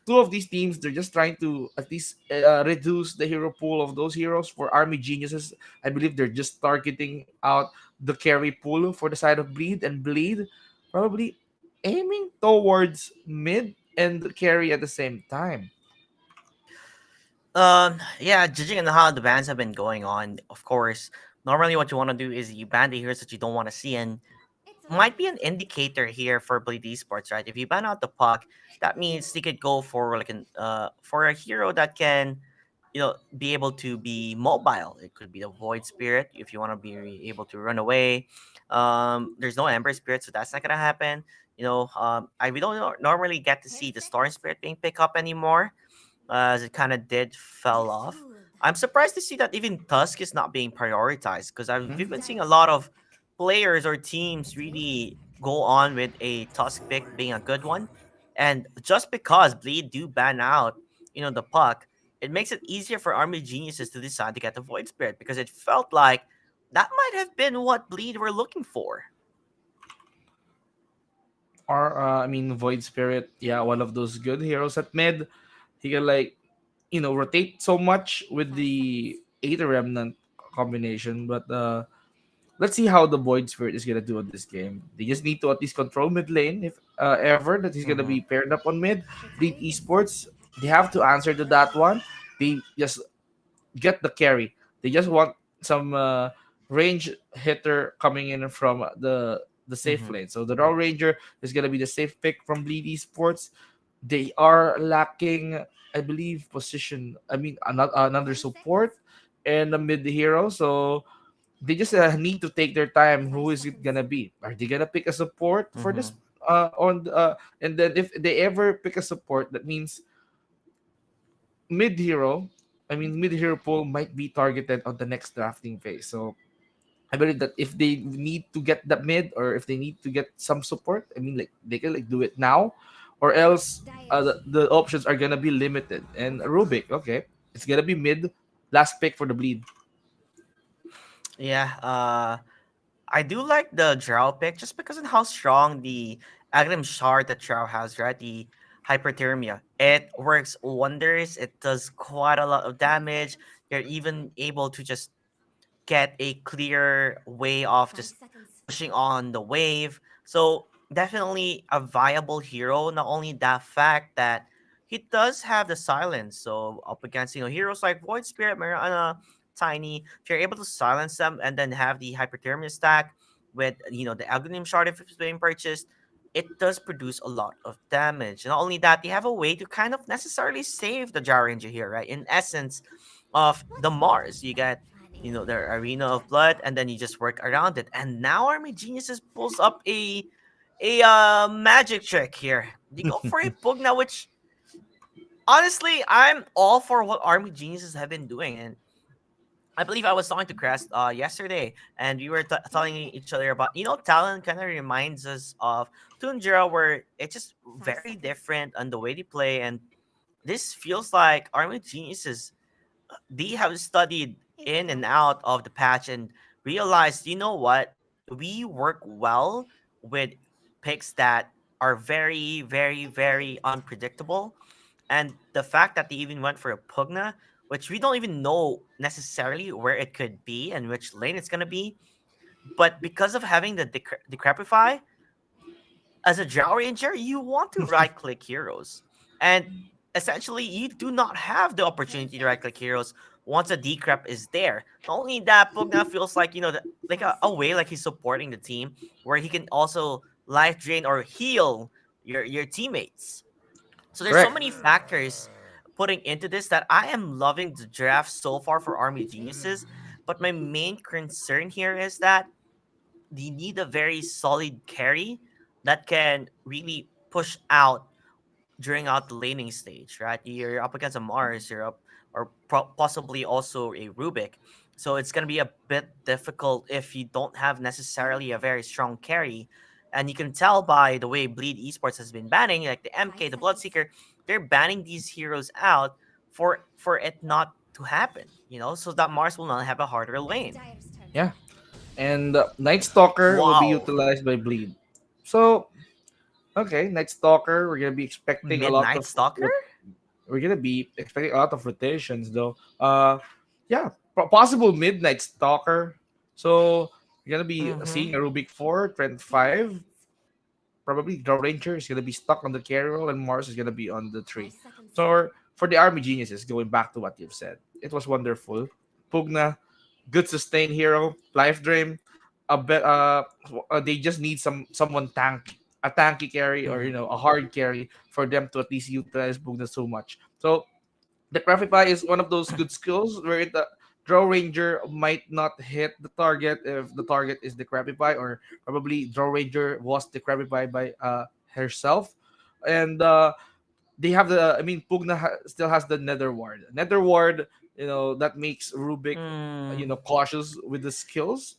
two of these teams, they're just trying to at least reduce the hero pool of those heroes. For Army Geniuses, I believe they're just targeting out the carry pool for the side of Bleed, and Bleed probably aiming towards mid and carry at the same time. Yeah, judging on how the bans have been going on, of course, normally what you want to do is you ban the heroes that you don't want to see, and It's a might win. be an indicator here for Bleed Esports, right? If you ban out the puck, that means they could go for like an for a hero that can, be able to be mobile. It could be the Void Spirit if you want to be able to run away. There's no Ember Spirit, so that's not gonna happen. We don't normally get to 10 see the Storm seconds. Spirit being picked up anymore, as it kind of did fell Just off. hold. I'm surprised to see that even Tusk is not being prioritized because we've been seeing a Dire lot of strike. players or teams Take really go on with a Tusk pick being a good one. And just because Bleed do ban out, the puck, it makes it easier for Army Geniuses to decide to get the Void Spirit because it felt like that might have been what Bleed were looking for. Or I mean, Void Spirit, yeah, one of those good heroes at mid. He can like rotate so much with 5 the seconds. Aether Remnant combination, but let's see how the Void Spirit is gonna do in this game. They just need to at least control mid lane if ever that he's gonna Mm-hmm. be paired up on mid. It's Bleed big and Esports, sticky. they have to answer to that one. They just get the carry. They just want some range hitter coming in from the safe Mm-hmm. lane. So the Raw Ranger is gonna be the safe pick from Bleed Esports. They are lacking, I believe, position. I mean, another 10 seconds. support and a mid hero. So they just need to take their time. 5 Who is it seconds. gonna be? Are they gonna pick a support for Mm-hmm. this? And then if they ever pick a support, that means mid hero. I mean, mid hero pool might be targeted on the next drafting phase. So I believe that if they need to get the mid, or if they need to get some support, I mean, like they can like do it now, or else Dire the options are gonna be limited. And Rubik, okay, it's gonna be mid, last pick for the bleed. Yeah, I do like the Drow pick just because of how strong the Aghanim shard that Drow has, right? The hyperthermia. It works wonders. It does quite a lot of 10 damage. seconds. You're even able to just get a clear way of 5 just seconds. pushing on the wave. So definitely a viable hero. Not only that fact that he does have the silence. So up against heroes like Void Spirit, Mariana, Tiny, if you're able to silence them and then have the hyperthermia stack with the Aghanim shard if it's being purchased, it does produce a lot of damage. Not only that, they have a way to kind of necessarily save the Jar Ranger here, right? In essence, of the Let's make Mars, this you fun get funny. their arena of blood, and then you just work around it. And now Army Geniuses pulls up a magic trick here. They go for a Pugna, which honestly I'm all for what Army Geniuses have been doing. And I believe I was talking to Crest yesterday, and we were telling each other about Talon kind of reminds us of Tunjira, where it's just 5 very seconds. different on the way they play, and this feels like Army Geniuses, they have studied It's a in and riot. out of the patch and realized, you know what, we work well with picks that are very, very, It's a very hit. unpredictable. And the fact that they even went for a Pugna, which we don't even know necessarily where it could be and which lane it's going to be, but because of having the Decrepify, as a Drow Ranger, you want to right click heroes. And essentially, you do not have the 10 opportunity to right seconds. click heroes once a decrep is there. Not only that, Pugna feels like, like 5 a way seconds. like he's supporting the team where he can also life drain or heal your teammates. So there's so Correct. many factors putting into this that I am loving the draft so far for Army Geniuses. But my main concern here is that they need a very solid carry that can really push out during out the laning stage, right? You're up against a Mars, you're up, or possibly also a Rubik. So it's going to be a bit difficult if you don't have necessarily a very strong carry. And you can tell by the way Bleed Esports has been banning, like the 5 MK, the seconds. Bloodseeker, they're banning these heroes out for it not to happen, so that Mars will not have a harder lane. Dire's turn. Yeah, and Night Stalker will be Wow. utilized by bleed. So okay, Night Stalker, we're gonna be expecting a lot Midnight of Stalker? we're gonna be expecting a lot of rotations though. Yeah, possible Midnight Stalker. So you're gonna be seeing Mm-hmm. a Rubik 4, Trent 5. Probably Draw Ranger is gonna be stuck on the carry roll, and Mars is gonna be on the tree. So for the Army Geniuses, going back to what you've said, it was wonderful. Pugna, good sustain hero, life drain. A bit, they just need someone a tanky carry, or Mm-hmm. a hard carry for them to at least utilize Pugna so much. So the Craftify is one of those good skills where the Draw Ranger might not hit the target if the target is the Crappify, or probably Draw Ranger was the Crappify by herself. And they have Pugna still has the Nether Ward. Nether Ward, that makes Rubik, Mm. cautious with the skills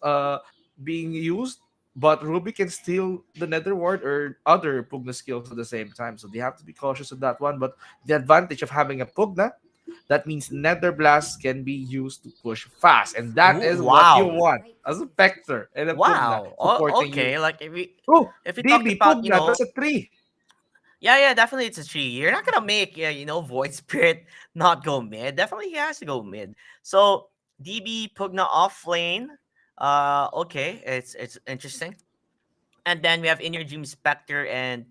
being used. But Rubik can steal the Nether Ward or other Pugna skills at the same time. So they have to be cautious of that one. But the advantage of having a Pugna, that means Nether Blast can be used to push fast. And that Ooh, is what you wow. want as a Vector and a Pugna Wow. Oh, supporting you. okay. Like Oh, if we talked DB about, Pugna, that's a 3. yeah, yeah, definitely it's a tree. You're not gonna make Void Spirit not go mid. Definitely he has to go mid. So DB Pugna off lane. Okay, it's interesting. And then we have In Your Dream Spectre and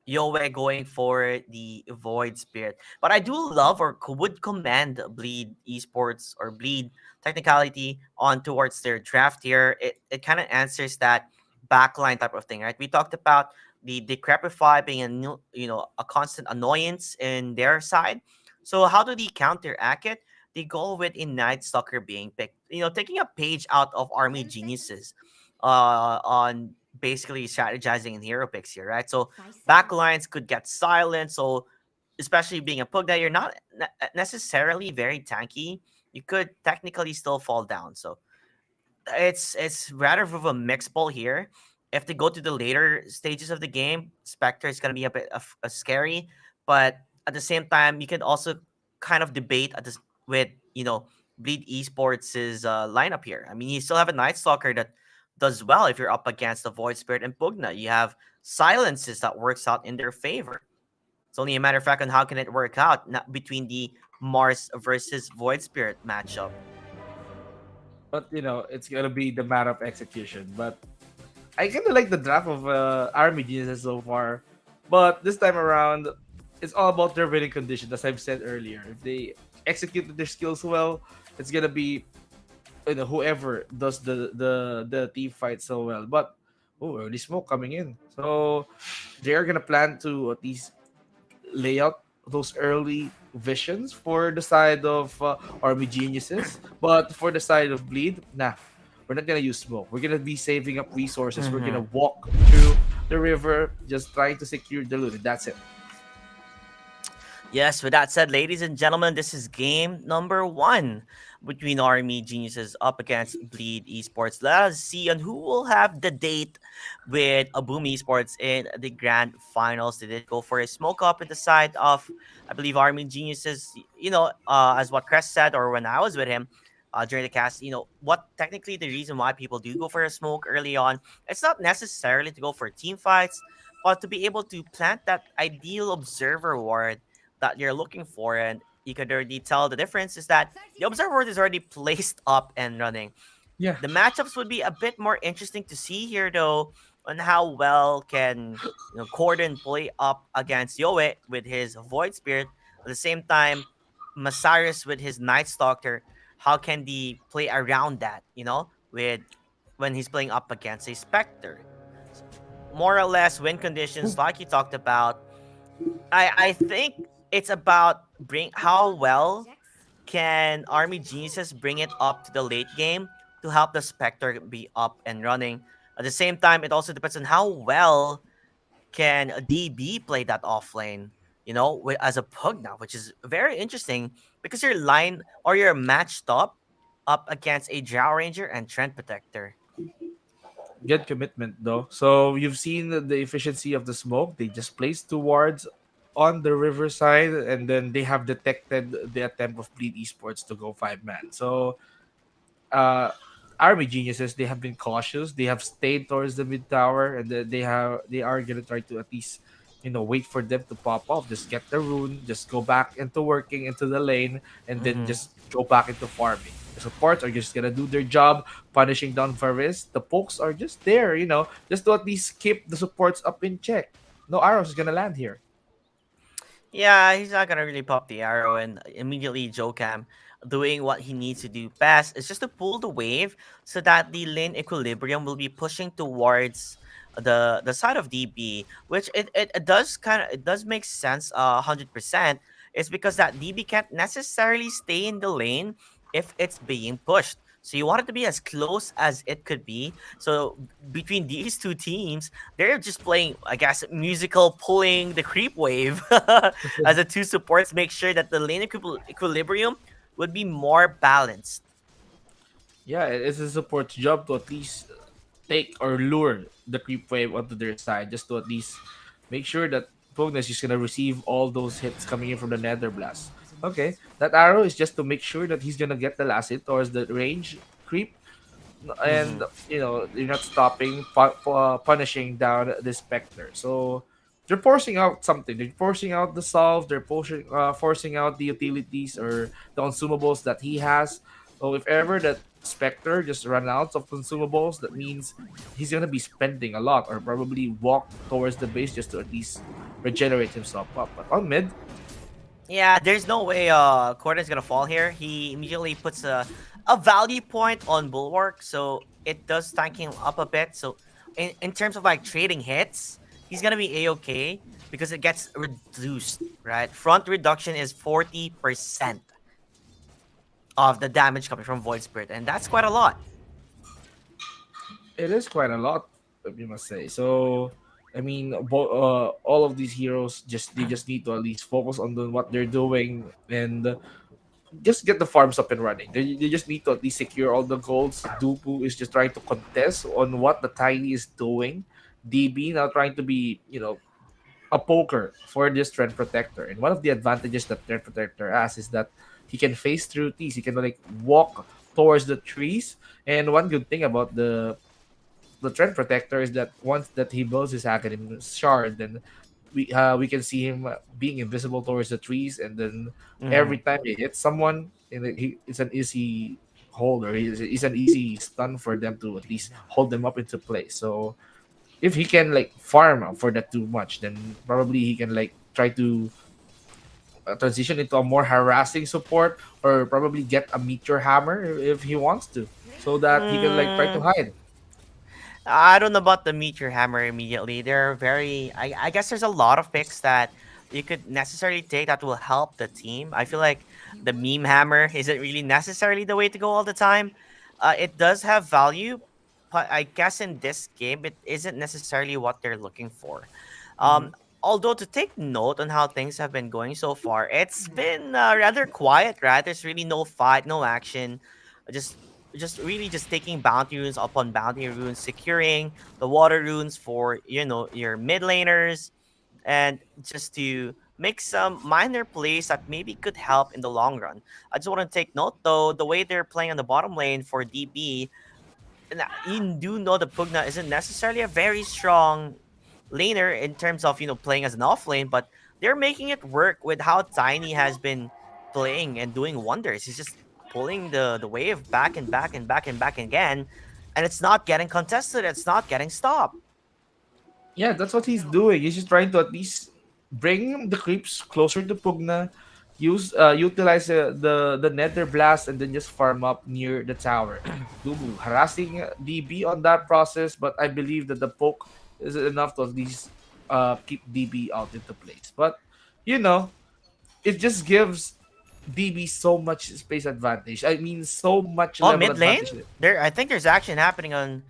Youe going for the Void Spirit. But I do love or would commend Bleed Esports or Bleed Technicality on towards their draft here. It kind of answers that backline type of thing, right? We talked about the Decrepify being a constant annoyance in their side. So how do they counteract it? They go with a Night Stalker being picked. Taking a page out of Army Geniuses on basically strategizing in hero picks here, right? So backlines could get silent. So especially being a Pugna, you're not necessarily very tanky. You could technically still fall down. So it's rather of a mixed ball here. If they go to the later stages of the game, Spectre is gonna be a bit of a scary, but at the same time, you can also kind of debate at this with Bleed Esports' lineup here. I mean, you still have a Night Stalker that does well if you're up against the Void Spirit and Pugna. You have silences that works out in their favor. It's only a matter of fact on how can it work out not between the Mars versus Void Spirit matchup. But it's gonna be the matter of execution. But I kind of like the draft of Army Geniuses so far, but this time around, it's all about their winning condition. As I've said earlier, if they execute their skills well, it's gonna be whoever does the team fight so well. But early smoke coming in, so they are gonna plan to at least lay out those early visions for the side of Army Geniuses, but for the side of Bleed, nah, we're not gonna use smoke. We're gonna be saving up resources. We're gonna Mhm. walk through the river, just trying to secure the loot. And that's it. Yes, with that said, ladies and gentlemen, this is game number one between Army Geniuses up against Bleed Esports. Let us see on who will have the date with Boom Esports in the grand finals. They did go for a smoke up at the side of, I believe, Army Geniuses. As what Crest said, or when I was with him during the cast, what technically the reason why people do go for a smoke early on, it's not necessarily to go for team fights, but to be able to plant that ideal observer ward that you're looking for. And you could already tell the difference is that the observer ward is already placed up and running. Yeah. The matchups would be a bit more interesting to see here, though, on how well can Corden play up against Yoe with his Void Spirit. At the same time, Masarius with his Night Stalker. How can they play around that? With when he's playing up against a Spectre. More or less, win conditions, like you talked about. I think it's about bring how well can Army Geniuses bring it up to the late game to help the Spectre be up and running. At the same time, it also depends on how well can a DB play that off lane, as a pug now, which is very interesting because your line or your matched up against a Drow Ranger and Trend Protector. Good commitment though. So you've seen the efficiency of the smoke. They just placed two wards on the riverside, and then they have detected the attempt of Bleed Esports to go 5-man. So uh Army Geniuses, they have been cautious. They have stayed towards the mid tower, and they are gonna try to at least wait for them to pop off. Just get the rune, just go back into working into the lane, and then Mm-hmm. just go back into farming. The supports are just gonna do their job, punishing down Varys. The pokes are just there, just to at least keep the supports up in check. No arrows is gonna land here. Yeah, he's not gonna really pop the arrow and immediately Jokam doing what he needs to do best is just to pull the wave so that the lane equilibrium will be pushing towards the side of DB, which it does it does make sense 100%. It's because that DB can't necessarily stay in the lane if it's being pushed. So you want it to be as close as it could be. So between these two teams, they're just playing, I guess, musical pulling the creep wave as the two supports make sure that the lane equilibrium would be more balanced. Yeah, it's a support's job to at least take or lure the creep wave onto their side, just to at least make sure that Pugnas is gonna receive all those hits coming in from the Nether Blast. Okay, that arrow is just to make sure that he's gonna get the last hit towards the range creep, and Mm-hmm. you're not stopping punishing down the Spectre. So they're forcing out something. They're forcing out the solve. They're forcing out the utilities or the consumables that he has. So if ever that Spectre just run out of consumables, that means he's gonna be spending a lot, or probably walk towards the base just to at least regenerate himself up. But on mid, Yeah, there's no way Cordon's gonna fall here. He immediately puts a value point on Bulwark, so it does tank him up a bit. So in terms of like trading hits, he's gonna be a-okay because it gets reduced, right? Front reduction is 40% of the damage coming from Void Spirit, and that's quite a lot. it is quite a lot, you must say. So, I mean, all of these heroes just need to at least focus on what they're doing, and just get the farms up and running. They just need to at least secure all the golds. Dupu is just trying to contest on what the Tiny is doing. DB now trying to be, a poker for this Trend Protector. And one of the advantages that Trend Protector has is that he can phase through trees. He can like walk towards the trees. And one good thing about the Trend Protector is that once that he builds his Academy shard, then we can see him being invisible towards the trees, and then Mm-hmm. every time he hits someone, it's an easy hold, or it's an easy stun for them to at least hold them up into place. So if he can like farm for that too much, then probably he can like try to transition into a more harassing support, or probably get a meteor hammer if he wants to, so that he can like try to Mm, hide. I don't know about the Meteor Hammer immediately. They're very. I guess there's a lot of picks that you could necessarily take that will help the team. I feel like the Meme Hammer isn't really necessarily the way to go all the time. It does have value, but I guess in this game, it isn't necessarily what they're looking for. Um, Mhm. although to take note on how things have been going so far, it's been rather quiet, right? There's really no fight, no action, just really just taking bounty runes upon bounty runes, securing the water runes for your mid laners, and just to make some minor plays that maybe could help in the long run. I just want to take note though, the way they're playing on the bottom lane for DB, and you do know the Pugna isn't necessarily a very strong laner in terms of playing as an off lane, but they're making it work with how Tiny has been playing and doing wonders. He's just pulling the wave back and back and back and back again, and it's not getting contested. It's not getting stopped. Yeah, that's what he's doing. He's just trying to at least bring the creeps closer to Pugna, utilize the Nether Blast, and then just farm up near the tower. Dubu harassing DB on that process, but I believe that the poke is enough to at least keep DB out into place. But you know, it just gives DB so much space advantage. I mean, so much On level mid lane, advantage. I think there's action happening on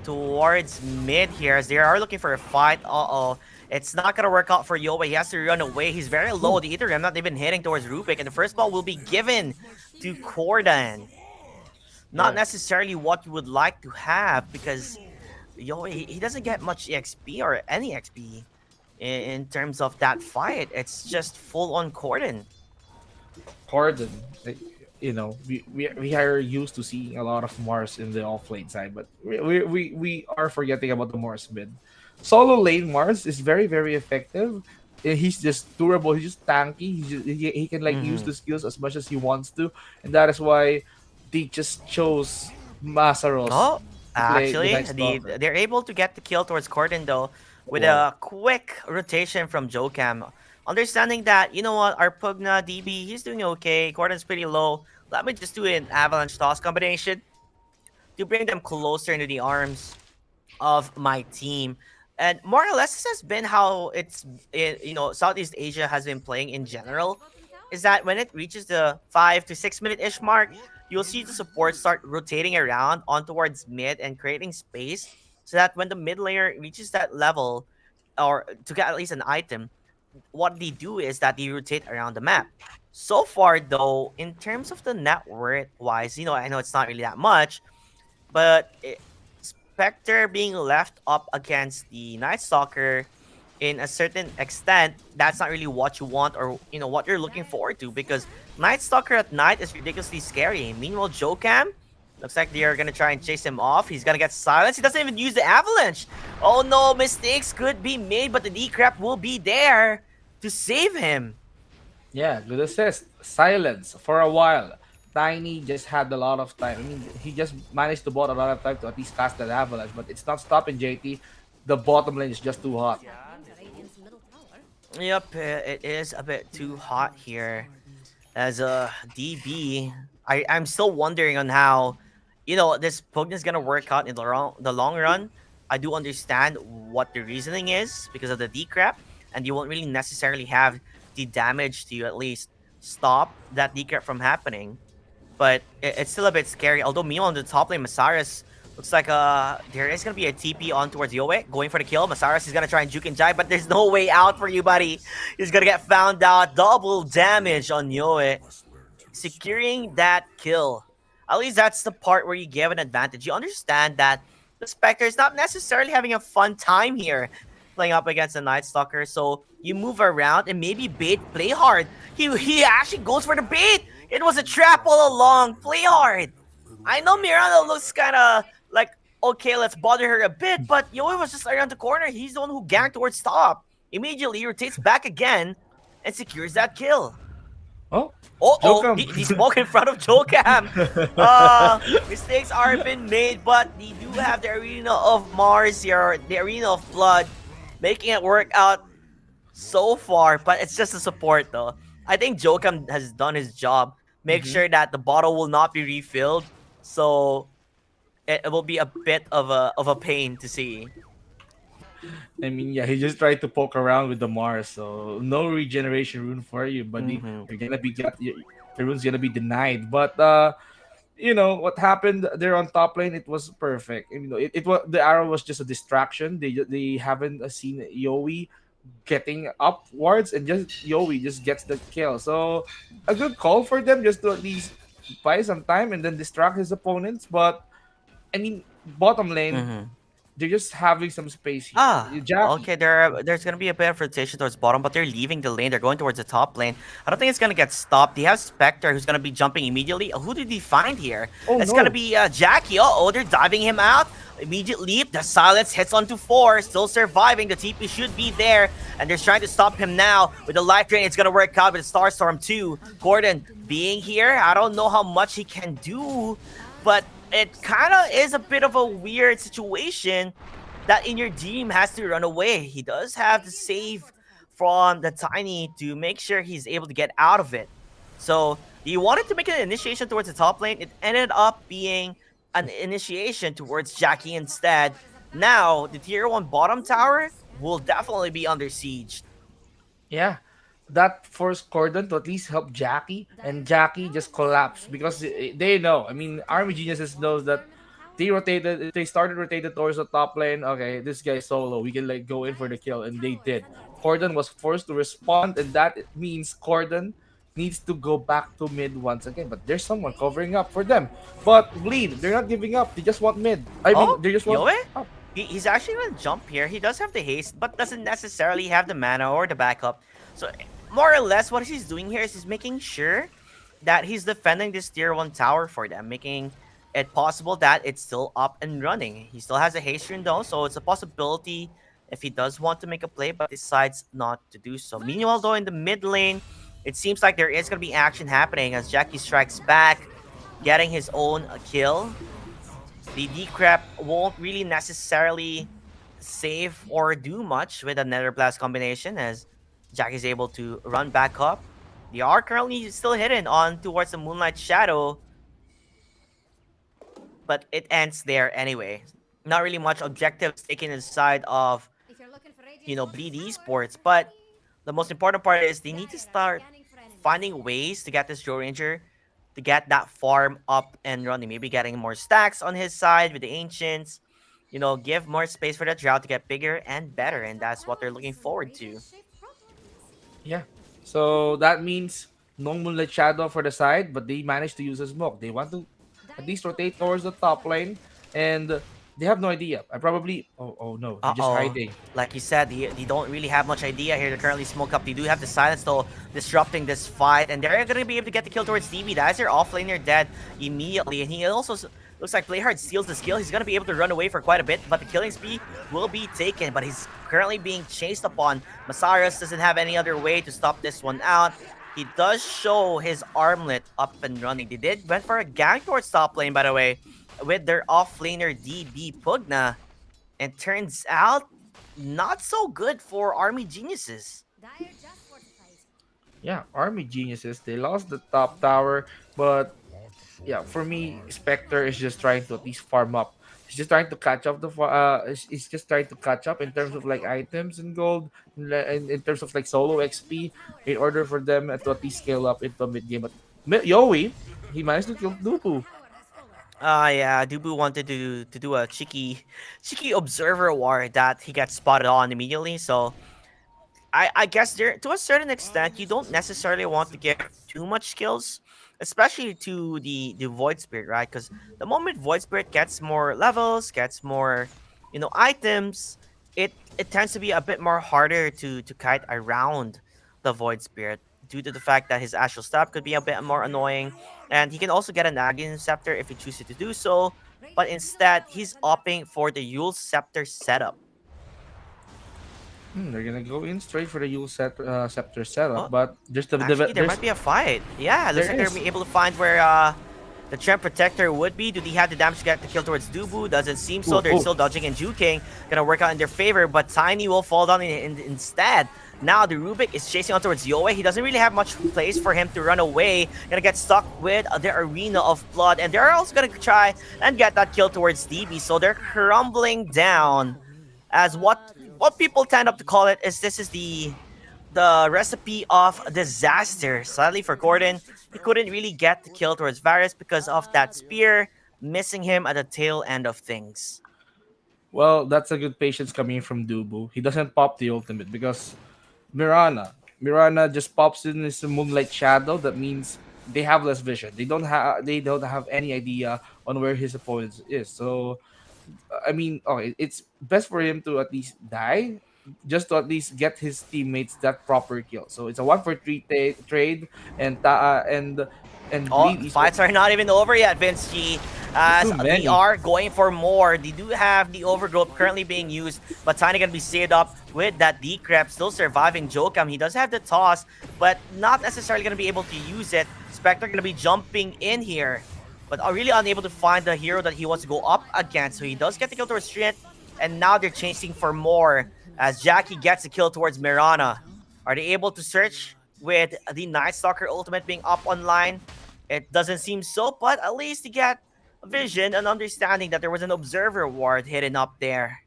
towards mid here as they are looking for a fight. Uh-oh. It's not gonna work out for Yoba. He has to run away. He's very low. The Ether Remnant, they've been hitting towards Rubik, and the first ball will be given to Cordon. Not Yeah. necessarily what you would like to have because he doesn't get much XP or any XP in terms of that fight. It's just full on Cordon. Harden. We are used to seeing a lot of Mars in the off lane side, but we are forgetting about the Mars mid. Solo lane Mars is very very effective. He's just durable. He's just tanky. He can like use Mm-hmm. the skills as much as he wants to, and that is why they just chose Masaros Oh, to play the actually, Night Stalker. they're able to get the kill towards Corden though, with Wow. a quick rotation from Jokam. Understanding that, you know what, our Pugna DB, he's doing okay. Corden's pretty low. Let me just do an avalanche toss combination to bring them closer into the arms of my team. And more or less, this has been how Southeast Asia has been playing in general. Is that when it reaches the 5 to 6 minute ish mark, you'll see the support start rotating around on towards mid and creating space so that when the mid layer reaches that level or to get at least an item, what they do is that they rotate around the map. So far, though, in terms of the net worth wise, I know it's not really that much, but Spectre being left up against the Night Stalker in a certain extent, that's not really what you want or what you're looking forward to because Night Stalker at night is ridiculously scary. Meanwhile, Jokam looks like they are gonna try and chase him off. He's gonna get silenced. He doesn't even use the avalanche. Oh no, mistakes could be made, but the decrep will be there to save him. Yeah, good assist. Silence for a while. Tiny just had a lot of time. I mean, he just managed to bought a lot of time to at least cast that avalanche, but it's not stopping JT. The bottom lane is just too hot. Yep, it is a bit too hot here. As a DB, I'm still wondering on how, this Pugna is gonna work out in the long run. I do understand what the reasoning is because of the decrep, and you won't really necessarily have the damage to at least stop that decrep from happening. But it's still a bit scary. Although meanwhile on the top lane, Masaris looks like there is gonna be a TP on towards Yoe, going for the kill. Masaris is gonna try and juke and jive, but there's no way out for you, buddy. He's gonna get found out. Double damage on Yoe, securing that kill. At least that's the part where you give an advantage. You understand that the Spectre is not necessarily having a fun time here playing up against the Night Stalker, so you move around and maybe bait play hard. He actually goes for the bait. It was a trap all along. Play hard. I know Miranda looks kind of like, okay, let's bother her a bit, but Yoe was just around the corner. He's the one who ganked towards top. Immediately rotates back again and secures that kill. Oh, Oh, Jokam. he spoke in front of Jokam. Mistakes are been made, but they do have the Arena of Mars here, the Arena of Blood, making it work out so far. But it's just a support, though. I think Jokam has done his job. Make sure that the bottle will not be refilled, so it will be a bit of a pain to see. I mean, yeah, he just tried to poke around with the Mars, so no regeneration rune for you, buddy. Mm-hmm. The rune's gonna be denied. But what happened there on top lane, it was perfect. It was the arrow was just a distraction. They haven't seen Yowie getting upwards, and just Yowie just gets the kill. So a good call for them just to at least buy some time and then distract his opponents. But I mean, bottom lane, Mm-hmm. they're just having some space here. Jackie. Okay. There's gonna be a bit of rotation towards bottom, but they're leaving the lane. They're going towards the top lane. I don't think it's gonna get stopped. They have Spectre, who's gonna be jumping immediately. Who did he find here? Oh, It's no. gonna be Jackie. Oh, they're diving him out. Immediate leap. The silence hits onto 4. Still surviving. The TP should be there, and they're trying to stop him now with the life drain. It's gonna work out with Starstorm 2. Gordon being here. I don't know how much he can do, but it kind of is a bit of a weird situation that in your team has to run away. He does have to save from the Tiny to make sure he's able to get out of it. So he wanted to make an initiation towards the top lane. It ended up being an initiation towards Jackie instead. Now, the tier 1 bottom tower will definitely be under siege. Yeah, that forced Cordon to at least help Jackie, and Jackie just collapsed because they know. I mean, Army Geniuses knows that they started rotated towards the top lane. Okay, this guy's solo. We can like go in for the kill, and they did. Cordon was forced to respond, and that means Cordon needs to go back to mid once again. But there's someone covering up for them. But Bleed, they're not giving up. They just want mid. I mean, they just want. Yoe? He's actually going to jump here. He does have the haste, but doesn't necessarily have the mana or the backup. So, more or less, what he's doing here is he's making sure that he's defending this tier 1 tower for them, making it possible that it's still up and running. He still has a haste rune though, so it's a possibility if he does want to make a play, but decides not to do so. Meanwhile, though, in the mid lane, it seems like there is going to be action happening as Jackie strikes back, getting his own kill. The Decrep won't really necessarily save or do much with a Nether Blast combination as Jack is able to run back up. They are currently still hidden on towards the Moonlight Shadow, but it ends there anyway. Not really much objectives taken inside of, If you're looking for Radiant Bleed Ultimate power, Esports, look no but need. the most important part is they need to Dire are start scanning for enemies. finding ways to get this Joe Ranger to get that farm up and running. Maybe getting more stacks on his side with the Ancients. Give more space for the drought to get bigger and better, Your and top that's what they're tower looking needs some forward to. Radiant-shaped proteins. Yeah. So that means no Moonlight Shadow for the side, but they managed to use a smoke. They want to at Dire's least top rotate tower towards the is top under lane, attack. and they have no idea. I probably. Oh no, they're just Uh-oh. hiding. Like you said, they don't really have much idea here. They're currently smoke up. They do have the silence though, disrupting this fight, and they're gonna be able to get the kill towards DB. That is their offlaner dead immediately, and he also looks like Playhard steals the skill. He's gonna be able to run away for quite a bit, but the killing spree will be taken. But he's currently being chased upon. Masarius doesn't have any other way to stop this one out. He does show his armlet up and running. They did went for a gang towards top lane, by the way, with their offlaner DB Pugna. And turns out, not so good for Army Geniuses. Dire just fortified. Yeah, Army Geniuses. They lost the top tower, but yeah, for me, Spectre is just trying to at least farm up. He's just trying to catch up he's just trying to catch up in terms of like items and gold, in terms of like solo XP, in order for them to at least scale up into mid game. But Yowie, he managed to kill Dupu. Tower has fallen. Yeah, Dubu wanted to do a cheeky observer war that he got spotted on immediately. So I guess there, to a certain extent, you don't necessarily want to give too much skills, especially to the Void Spirit, right? Because the moment Void Spirit gets more levels, gets more, items, it tends to be a bit more harder to kite around the Void Spirit due to the fact that his Astral Stab could be a bit more annoying, and he can also get an Aghanim Scepter if he chooses to do so. But Radiant's middle instead, tower is he's under opting attack. for the Yule Scepter setup. They're gonna go in straight for the Scepter setup, Oh, but actually, there might be a fight. Yeah, looks there like they're is. be able to find where the Trend Protector would be. Do they have the damage to get the kill towards Dubu? Doesn't seem so. Ooh, They're ooh. still dodging and juking. Gonna work out in their favor, but Tiny will fall down instead. Now the Rubik is chasing on towards Yoe. He doesn't really have much place for him to run away. Gonna get stuck with the Arena of Blood, and they're also gonna try and get that kill towards DB. So they're crumbling down. As what people tend up to call it is this is the recipe of disaster. Sadly for Gordon, he couldn't really get the kill towards Varus because of that spear missing him at the tail end of things. Well, that's a good patience coming from Dubu. He doesn't pop the ultimate because Mirana. Mirana just pops in his Moonlight Shadow. That means they have less vision. They don't have any idea on where his opponent is. So I mean, okay, it's best for him to at least die, just to at least get his teammates that proper kill. So it's a 1 for 3 trade, and Oh, Bleed Esports fights are not even over yet, Vince G. As too they many. are going for more. They do have the overgrowth currently being used, but Tiny gonna be saved up with that decrep, still surviving Jokam. He does have the toss, but not necessarily gonna be able to use it. Spectre gonna be jumping in here, but are really unable to find the hero that he wants to go up against. So he does get the kill towards Trent, and now they're chasing for more as Jackie gets the kill towards Mirana. Are they able to search with the Night Stalker ultimate being up online? It doesn't seem so, but at least you get a vision and understanding that there was an observer ward hidden up there.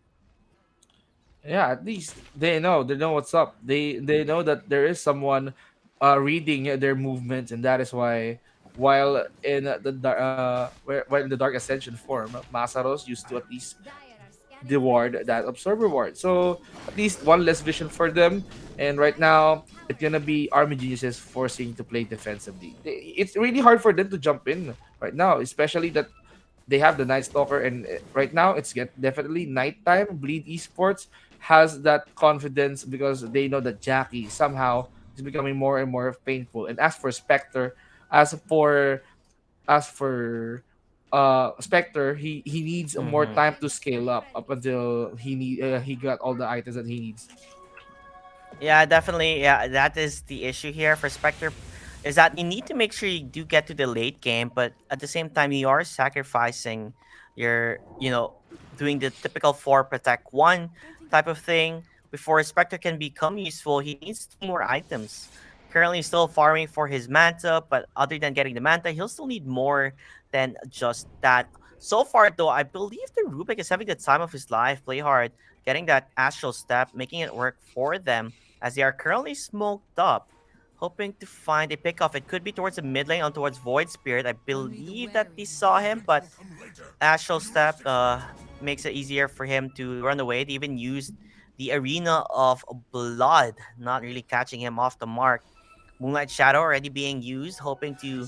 Yeah, at least they know what's up. They know that there is someone reading their movements, and that is why while in while in the Dark Ascension form, Masaros used to at least Dire are the scanning for ward, enemies. that observer ward. So at least one less vision for them. And right Dire's now, top it's tower gonna is be under Army attack. Geniuses forcing to play defensively. It's really hard for them to jump in right now, especially that they have the Night Stalker, and right now it's get definitely nighttime. Bleed Esports has that confidence because they know that Jackie somehow is becoming more and more painful. And as for Spectre, as for as for Spectre, he needs more Mhm. time to scale up until he got all the items that he needs. Yeah, definitely. Yeah, that is the issue here for Spectre, is that you need to make sure you do get to the late game, but at the same time you are sacrificing your, doing the typical four protect one type of thing. Before Spectre can become useful, he needs two more items. Currently still farming for his Manta, but other than getting the Manta, he'll still need more than just that. So far though, I believe the Rubik is having the time of his life. Play hard, getting that astral step, making it work for them as they are currently smoked up, hoping to find a pickoff. It could be towards the mid lane or towards Void Spirit. I believe that they saw him, but Astral Step makes it easier for him to run away. They even used the Arena of Blood, not really catching him off the mark. Moonlight Shadow already being used, hoping to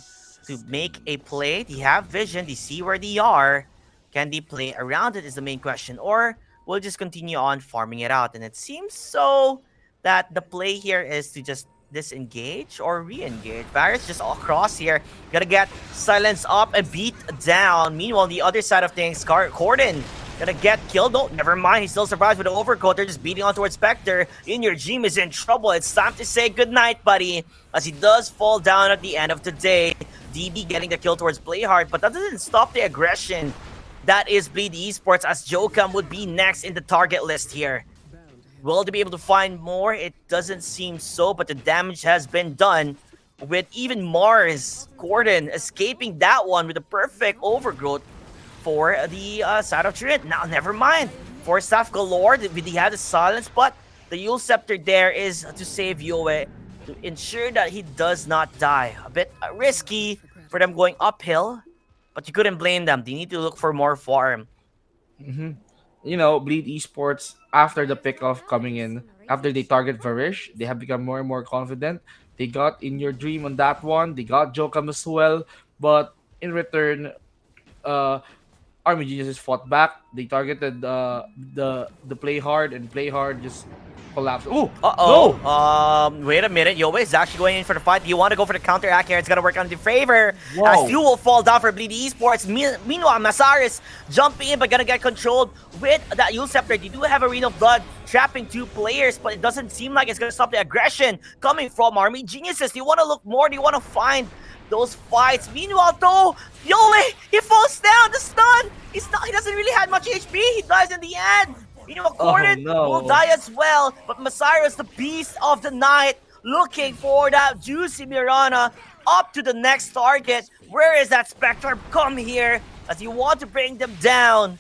make a play. They have vision, they see where they are. Can they play around it is the main question, or will just continue on farming it out? And it seems so that the play here is to just disengage or re-engage. Varus just all across here, gonna get silence up and beat down. Meanwhile, on the other side of things, Corden gonna get killed. No, never mind. He still survives with the overcoat. They're just beating on towards Spectre. In your Dream is in trouble. It's time to say goodnight, buddy, as he does fall down at the end of the day. DB getting the kill towards Playhard, but that doesn't stop the aggression. That is Bleed Esports, as Jokam would be next in the target list here. Will they be able to find more? It doesn't seem so, but the damage has been done with even Mars Gordon escaping that one with a perfect overgrowth for the side of Trinit. Now, never mind. For staff galore, they have the silence, but the Yule Scepter there is to save Yoe, to ensure that he does not die. A bit risky for them going uphill, but you couldn't blame them. They need to look for more farm. Bleed Esports, after the pickoff coming in, after they target Varish, they have become more and more confident. They got In Your Dream on that one. They got Jokam as well. But in return, uh, Army Geniuses fought back. They targeted the Play Hard, and Play Hard just collapsed. Oh, Uh-oh. no! Wait a minute. Yoe is actually going in for the fight. You want to go for the counteract here. It's going to work on the favor. Wow. As you will fall down for Bleed Esports. Meanwhile, Masaris jumping in but going to get controlled with that Yule Scepter. They do have Arena of Blood trapping two players, but it doesn't seem like it's going to stop the aggression coming from Army Geniuses. They want to look more. They want to find those fights. Meanwhile, though, Yoe, he falls down. The stun. He doesn't really have much HP. He dies in the end. Gordon no. will die as well, but Masairo's the beast of the night, looking for that juicy Mirana up to the next target. Where is that Spectre? Come here, as you want to bring them down.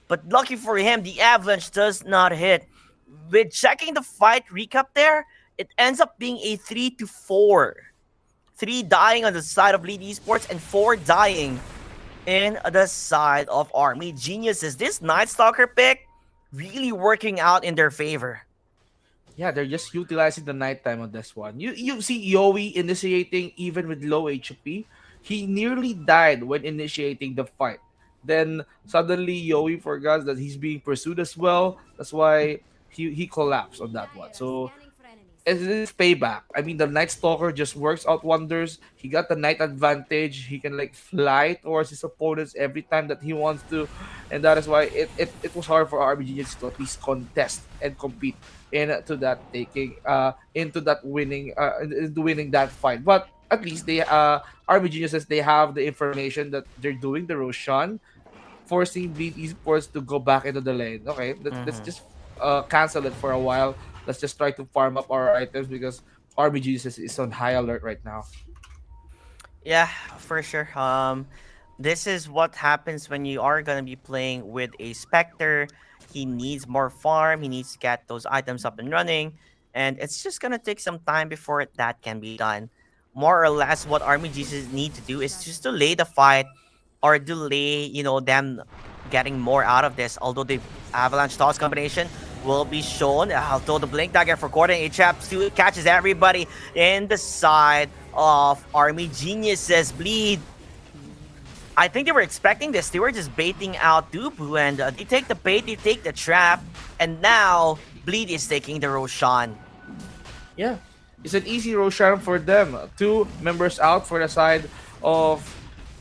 But lucky for him, the Avalanche does not hit. With checking the fight recap there, it ends up being a 3-4. 3 dying on the side of Bleed Esports and 4 dying in the side of Army Geniuses. This Night Stalker pick really working out in their favor. Yeah, they're just utilizing the nighttime on this one. You see Yoe initiating even with low HP. He nearly died when initiating the fight. Then suddenly Yoe forgot that he's being pursued as well. That's why he collapsed on that one. So it is payback. I mean, the Night Stalker just works out wonders. He got the night advantage. He can like fly towards his opponents every time that he wants to, and that is why it was hard for RBGs to at least contest and compete into that into winning that fight. But at least they RBGs, they have the information that they're doing the Roshan, forcing Bleed Esports to go back into the lane. Okay, let's just cancel it for a while. Let's just try to farm up our items because RBGs is on high alert right now. Yeah, for sure. This is what happens when you are gonna be playing with a Spectre. He needs more farm. He needs to get those items up and running, and it's just gonna take some time before that can be done. More or less, what Army Jesus need to do is just delay the fight or delay, them getting more out of this. Although the Avalanche toss combination will be shown. Although the Blink Dagger for Gordon HF2 catches everybody in the side of Army Geniuses. Bleed, I think they were expecting this. They were just baiting out Dubu, and they take the bait, they take the trap, and now Bleed is taking the Roshan. Yeah, it's an easy Roshan for them. 2 members out for the side of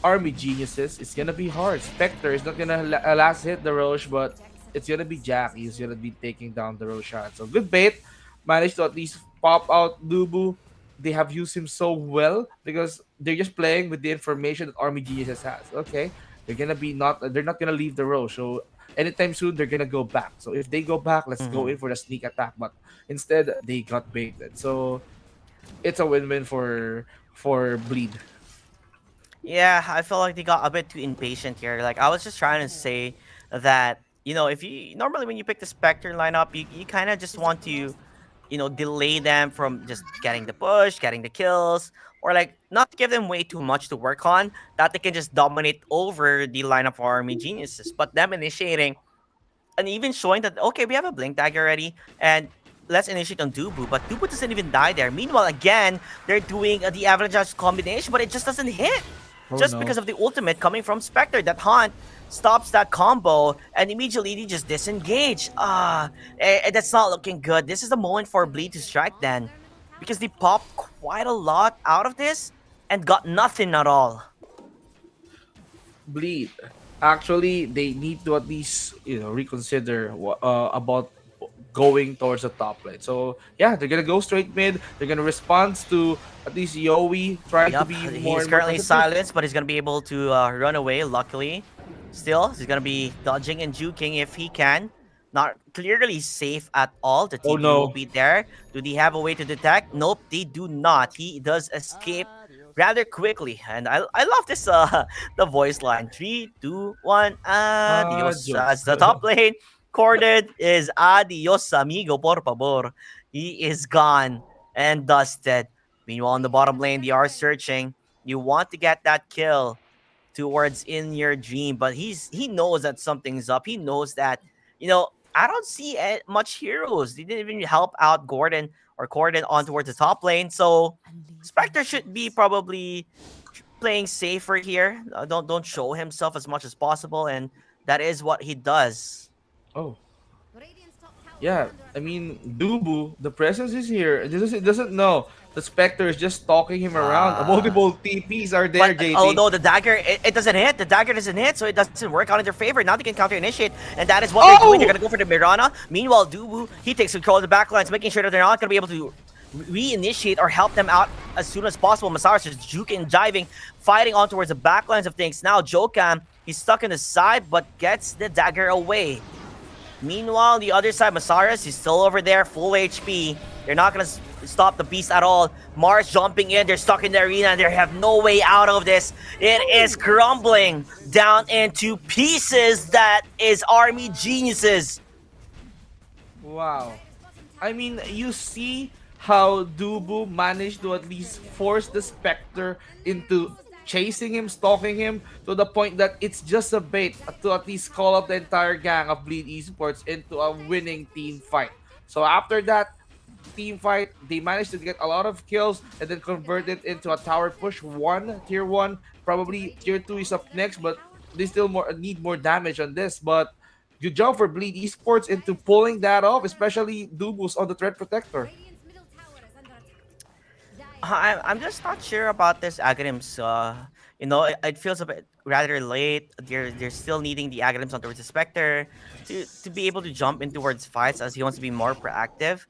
Army Geniuses, it's gonna be hard. Spectre is not gonna last hit the Roche, but it's gonna be Jackie who's gonna be taking down the Roche shot. So good bait. Managed to at least pop out Dubu. They have used him so well because they're just playing with the information that Army Geniuses has. Okay, they're not gonna leave the Roche. So anytime soon they're gonna go back. So if they go back, let's go in for the sneak attack. But instead they got baited. So it's a win-win for Bleed. Yeah, I feel like they got a bit too impatient here. Like I was just trying to say that, if you normally when you pick the Spectre lineup, you kind of just want to, delay them from just getting the push, getting the kills, or like not give them way too much to work on that they can just dominate over the lineup of Army Geniuses. But them initiating and even showing that, okay, we have a Blink Dagger already, and let's initiate on Dubu, but Dubu doesn't even die there. Meanwhile, again, they're doing the Avalanche combination, but it just doesn't hit. Oh, Just no. because of the ultimate coming from Spectre. That Hunt stops that combo, and immediately they just disengage. That's not looking good. This is the moment for Bleed to strike then, because they popped quite a lot out of this and got nothing at all. Bleed. Actually, they need to at least reconsider about going towards the top lane. So yeah, they're gonna go straight mid. They're gonna respond to at least Yowie trying to Yep, be more. he's and more currently aggressive. silenced, but he's gonna be able to run away. Luckily, still he's gonna be dodging and juking if he can. Not clearly safe at all. The Oh, TP no. will be there. Do they have a way to detect? Nope, they do not. He does escape rather quickly, and I love this the voice line. 3, 2, 1, adios. Adios. As the top lane corded is adios amigo por favor. He is gone and dusted. Meanwhile, on the bottom lane, they are searching. You want to get that kill towards in your dream, but he knows that something's up. He knows that, I don't see much heroes. They didn't even help out Gordon or Corden on towards the top lane. So Spectre should be probably playing safer here. Don't show himself as much as possible, and that is what he does. Oh. Radiant's top tower Yeah, is under I attack. mean, Dubu, the presence is here. It doesn't know. The Spectre is just stalking him around. Ah. Multiple TPs are there, But JT. oh no, the dagger it doesn't hit. The dagger doesn't hit, so it doesn't work out in their favor. Now they can counter initiate, and that is what they're doing. They're gonna go for the Mirana. Meanwhile, Dubu he takes control of the backlines, making sure that they're not gonna be able to reinitiate or help them out as soon as possible. Masaris is juking, jiving, fighting on towards the backlines of things. Now Jokam he's stuck in the side, but gets the dagger away. Meanwhile, the other side, Masaris is still over there, full HP. They're not gonna stop the beast at all. Mars jumping in, they're stuck in the arena, and they have no way out of this. It is crumbling down into pieces. That is Army Geniuses. Wow. I mean, you see how Dubu managed to at least force the Spectre into chasing him, stalking him, to the point that it's just a bait to at least call up the entire gang of Bleed Esports into a winning team fight. So after that team fight, they managed to get a lot of kills and then convert it into a tower push. Tier 1, probably tier 2 is up next, but they still need more damage on this. But good job for Bleed Esports into pulling that off, especially Dubu's on the threat protector. Radiant's middle tower is under attack. I'm just not sure about this Aghanim's. It feels a bit rather late. They're still needing the Aghanims on towards the Spectre to be able to jump in towards fights as he wants to be more proactive.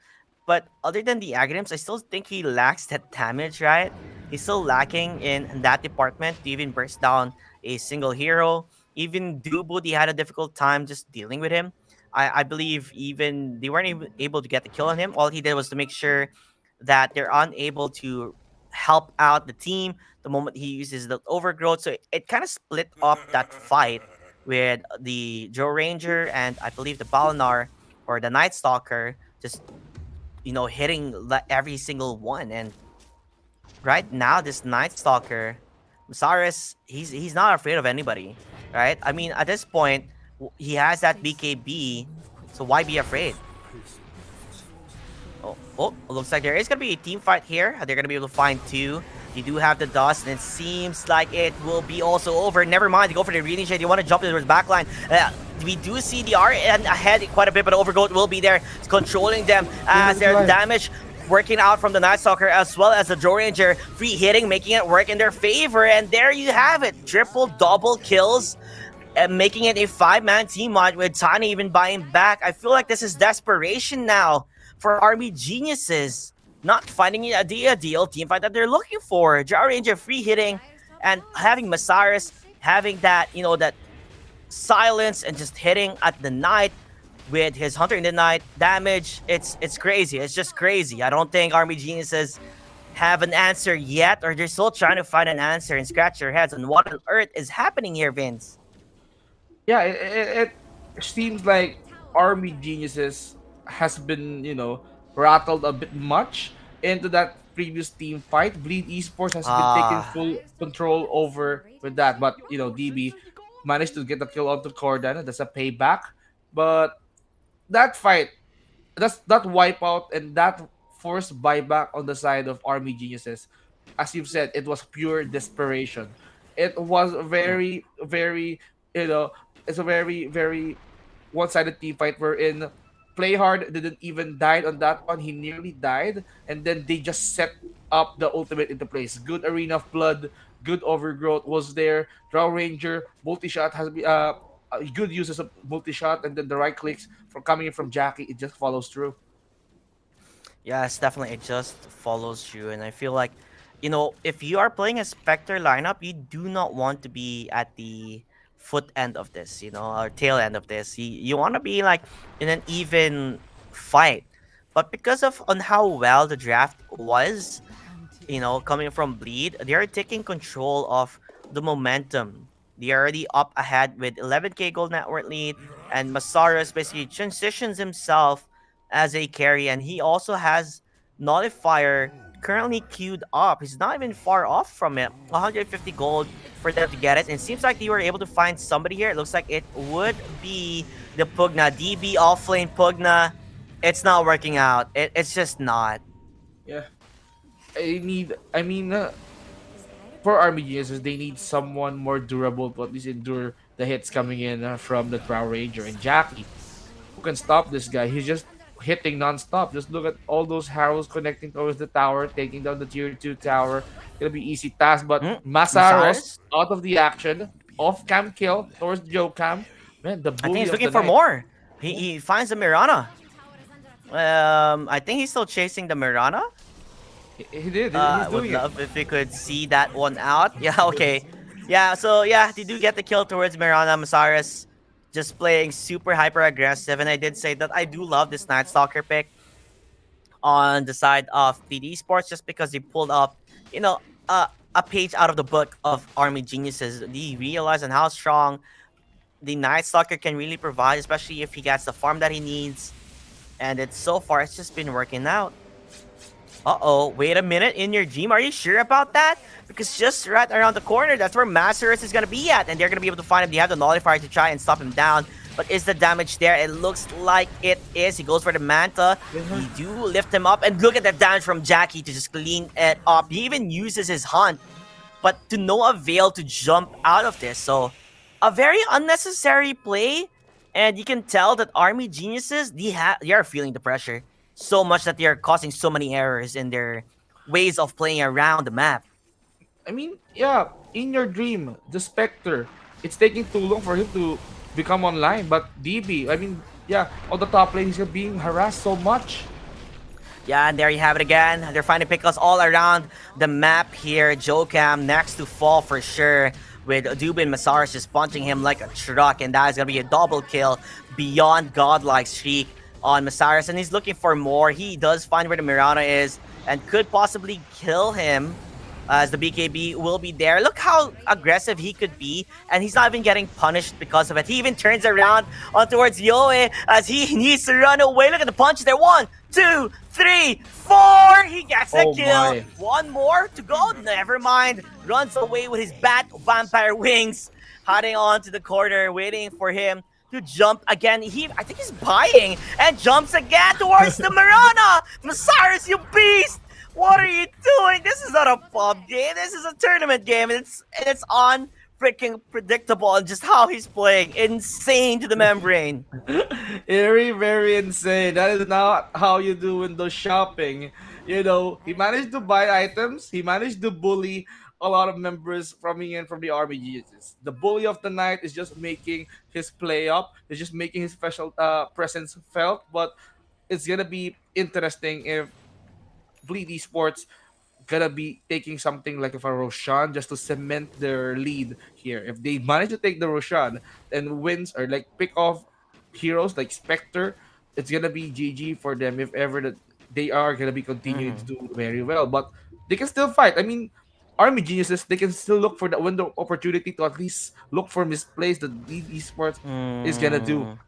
But other than the Aghanims, I still think he lacks that damage, right? He's still lacking in that department to even burst down a single hero. Even Dubu, they had a difficult time just dealing with him. I believe even they weren't able to get the kill on him. All he did was to make sure that they're unable to help out the team the moment he uses the overgrowth. So it kind of split up that fight with the Joe Ranger and I believe the Balinar or the Night Stalker just hitting every single one. And right now this Night Stalker, Masaris, he's not afraid of anybody, right? I mean, at this point he has that BKB, so why be afraid? Oh, looks like there is going to be a team fight here. They're going to be able to find two. You do have the dust, and it seems like it will be also over. Never mind, they go for the reinitiate. They want to jump into his backline. We do see the RN ahead quite a bit, but Overgrowth will be there. It's controlling them as their damage working out from the Night Stalker as well as the Joe Ranger. Free hitting, making it work in their favor. And there you have it. Triple, double kills. And making it a 5-man team mod with Tiny even buying back. I feel like this is desperation now for Army Geniuses. Not finding a deal team fight that they're looking for. Joe Ranger free hitting and having Masaris having that, that silence and just hitting at the night with his Hunter in the Night damage. It's crazy. It's just crazy. I don't think Army Geniuses have an answer yet, or they're still trying to find an answer and scratch their heads on what on earth is happening here, Vince. Yeah, it seems like Army Geniuses has been, rattled a bit much into that previous team fight. Bleed Esports has been taking full control over with that, but DB managed to get the kill onto Cordan. That's a payback, but that fight, that wipeout and that forced buyback on the side of Army Geniuses, as you've said, it was pure desperation. It was very, very, it's a very, very one-sided team fight wherein Play Hard didn't even die on that one. He nearly died, and then they just set up the ultimate into place. Good Arena of Blood, good Overgrowth was there. Draw Ranger, multi-shot has been good uses of multi-shot, and then the right clicks from coming in from Jackie, it just follows through. Yes, definitely. It just follows you. And I feel like, if you are playing a Spectre lineup, you do not want to be at the foot end of this, or tail end of this. You want to be like in an even fight. But because of on how well the draft was, coming from Bleed, they are taking control of the momentum. They are already up ahead with 11k gold net worth lead, and Masaros basically transitions himself as a carry, and he also has Nullifier currently queued up. He's not even far off from it. 150 gold for them to get it, and it seems like they were able to find somebody here. It looks like it would be the Pugna. DB offlane Pugna. It's not working out. It's just not. Yeah. For Army Geniuses, they need someone more durable to at least endure the hits coming in from the Drow Ranger. And Jackie, who can stop this guy? He's just hitting non-stop. Just look at all those arrows connecting towards the tower, taking down the tier 2 tower. It'll be easy task, but Masaros out of the action, off cam kill towards Joe Cam. Man, the bully I think he's of looking the for night. more. He finds the Mirana. I think he's still chasing the Mirana. He did. I He's would doing love if we could see that one out. Yeah, okay. Yeah, so yeah, they do get the kill towards Mirana. Masaris just playing super hyper aggressive, and I did say that I do love this Night Stalker pick on the side of PD Esports just because they pulled up, a page out of the book of Army Geniuses. They realize on how strong the Night Stalker can really provide, especially if he gets the farm that he needs. And so far, it's just been working out. Uh-oh, wait a minute, in your dream, are you sure about that? Because just right around the corner, that's where Masaris is going to be at, and they're going to be able to find him. They have the Nullifier to try and stop him down, but is the damage there? It looks like it is. He goes for the Manta. He do lift him up, and look at that damage from Jackie to just clean it up. He even uses his Hunt, but to no avail to jump out of this. So, a very unnecessary play, and you can tell that Army Geniuses, they are feeling the pressure so much that they are causing so many errors in their ways of playing around the map. I mean, yeah, in your dream, the Spectre, it's taking too long for him to become online. But DB, on the top lane, he's being harassed so much. Yeah, and there you have it again. They're finding pickles all around the map here. Jokam next to fall for sure, with Dubin Masaris just punching him like a truck, and that is going to be a double kill beyond godlike streak on Masaris, and he's looking for more. He does find where the Mirana is and could possibly kill him, as the BKB will be there. Look how aggressive he could be, and he's not even getting punished because of it. He even turns around on towards Yoe as he needs to run away. Look at the punches there. 1, 2, 3, 4. He gets the kill. My. One more to go. Never mind. Runs away with his bat vampire wings, hiding onto the corner, waiting for him to jump again. I think he's buying and jumps again towards the Mirana. Masaris, you beast! What are you doing? This is not a pub game. This is a tournament game, and it's on freaking predictable and just how he's playing. Insane to the membrane. Very, very insane. That is not how you do window shopping. He managed to buy items. He managed to bully a lot of members coming in from the army geniuses. The bully of the night is just making his play up. He's just making his special presence felt. But it's gonna be interesting if Bleed Esports gonna be taking something like a Roshan just to cement their lead here. If they manage to take the Roshan and wins or like pick off heroes like Spectre, it's gonna be GG for them if ever that they are gonna be continuing to do very well. But they can still fight. I mean, Army Geniuses, they can still look for that window of opportunity to at least look for misplays that Lead Esports is gonna do.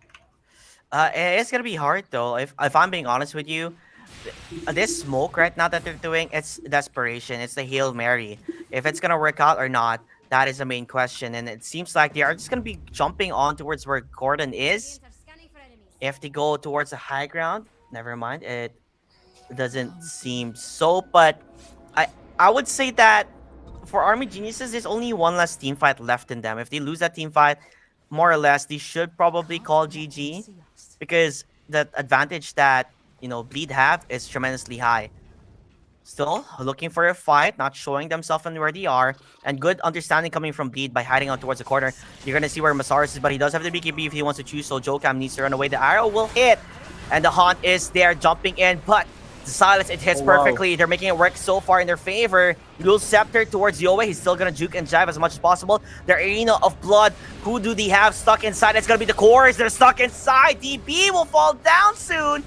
It's gonna be hard though. If I'm being honest with you, this smoke right now that they're doing, it's desperation. It's the Hail Mary. If it's gonna work out or not, that is the main question. And it seems like they are just gonna be jumping on towards where Gordon is. Radiant are scanning for enemies. If they go towards the high ground, never mind. It doesn't seem so, but I I would say that for Army Geniuses, there's only one less team fight left in them. If they lose that team fight, more or less, they should probably call GG because the advantage that Bleed have is tremendously high. Still looking for a fight, not showing themselves on where they are, and good understanding coming from Bleed by hiding out towards the corner. You're gonna see where Masaris is, but he does have the BKB if he wants to choose, so Jokam needs to run away. The arrow will hit, and the Haunt is there jumping in, but the silence, it hits perfectly. They're making it work so far in their favor. Dual Scepter towards Yoe. He's still gonna juke and jive as much as possible. Their Arena of Blood. Who do they have stuck inside? It's gonna be the cores. They're stuck inside. DB will fall down soon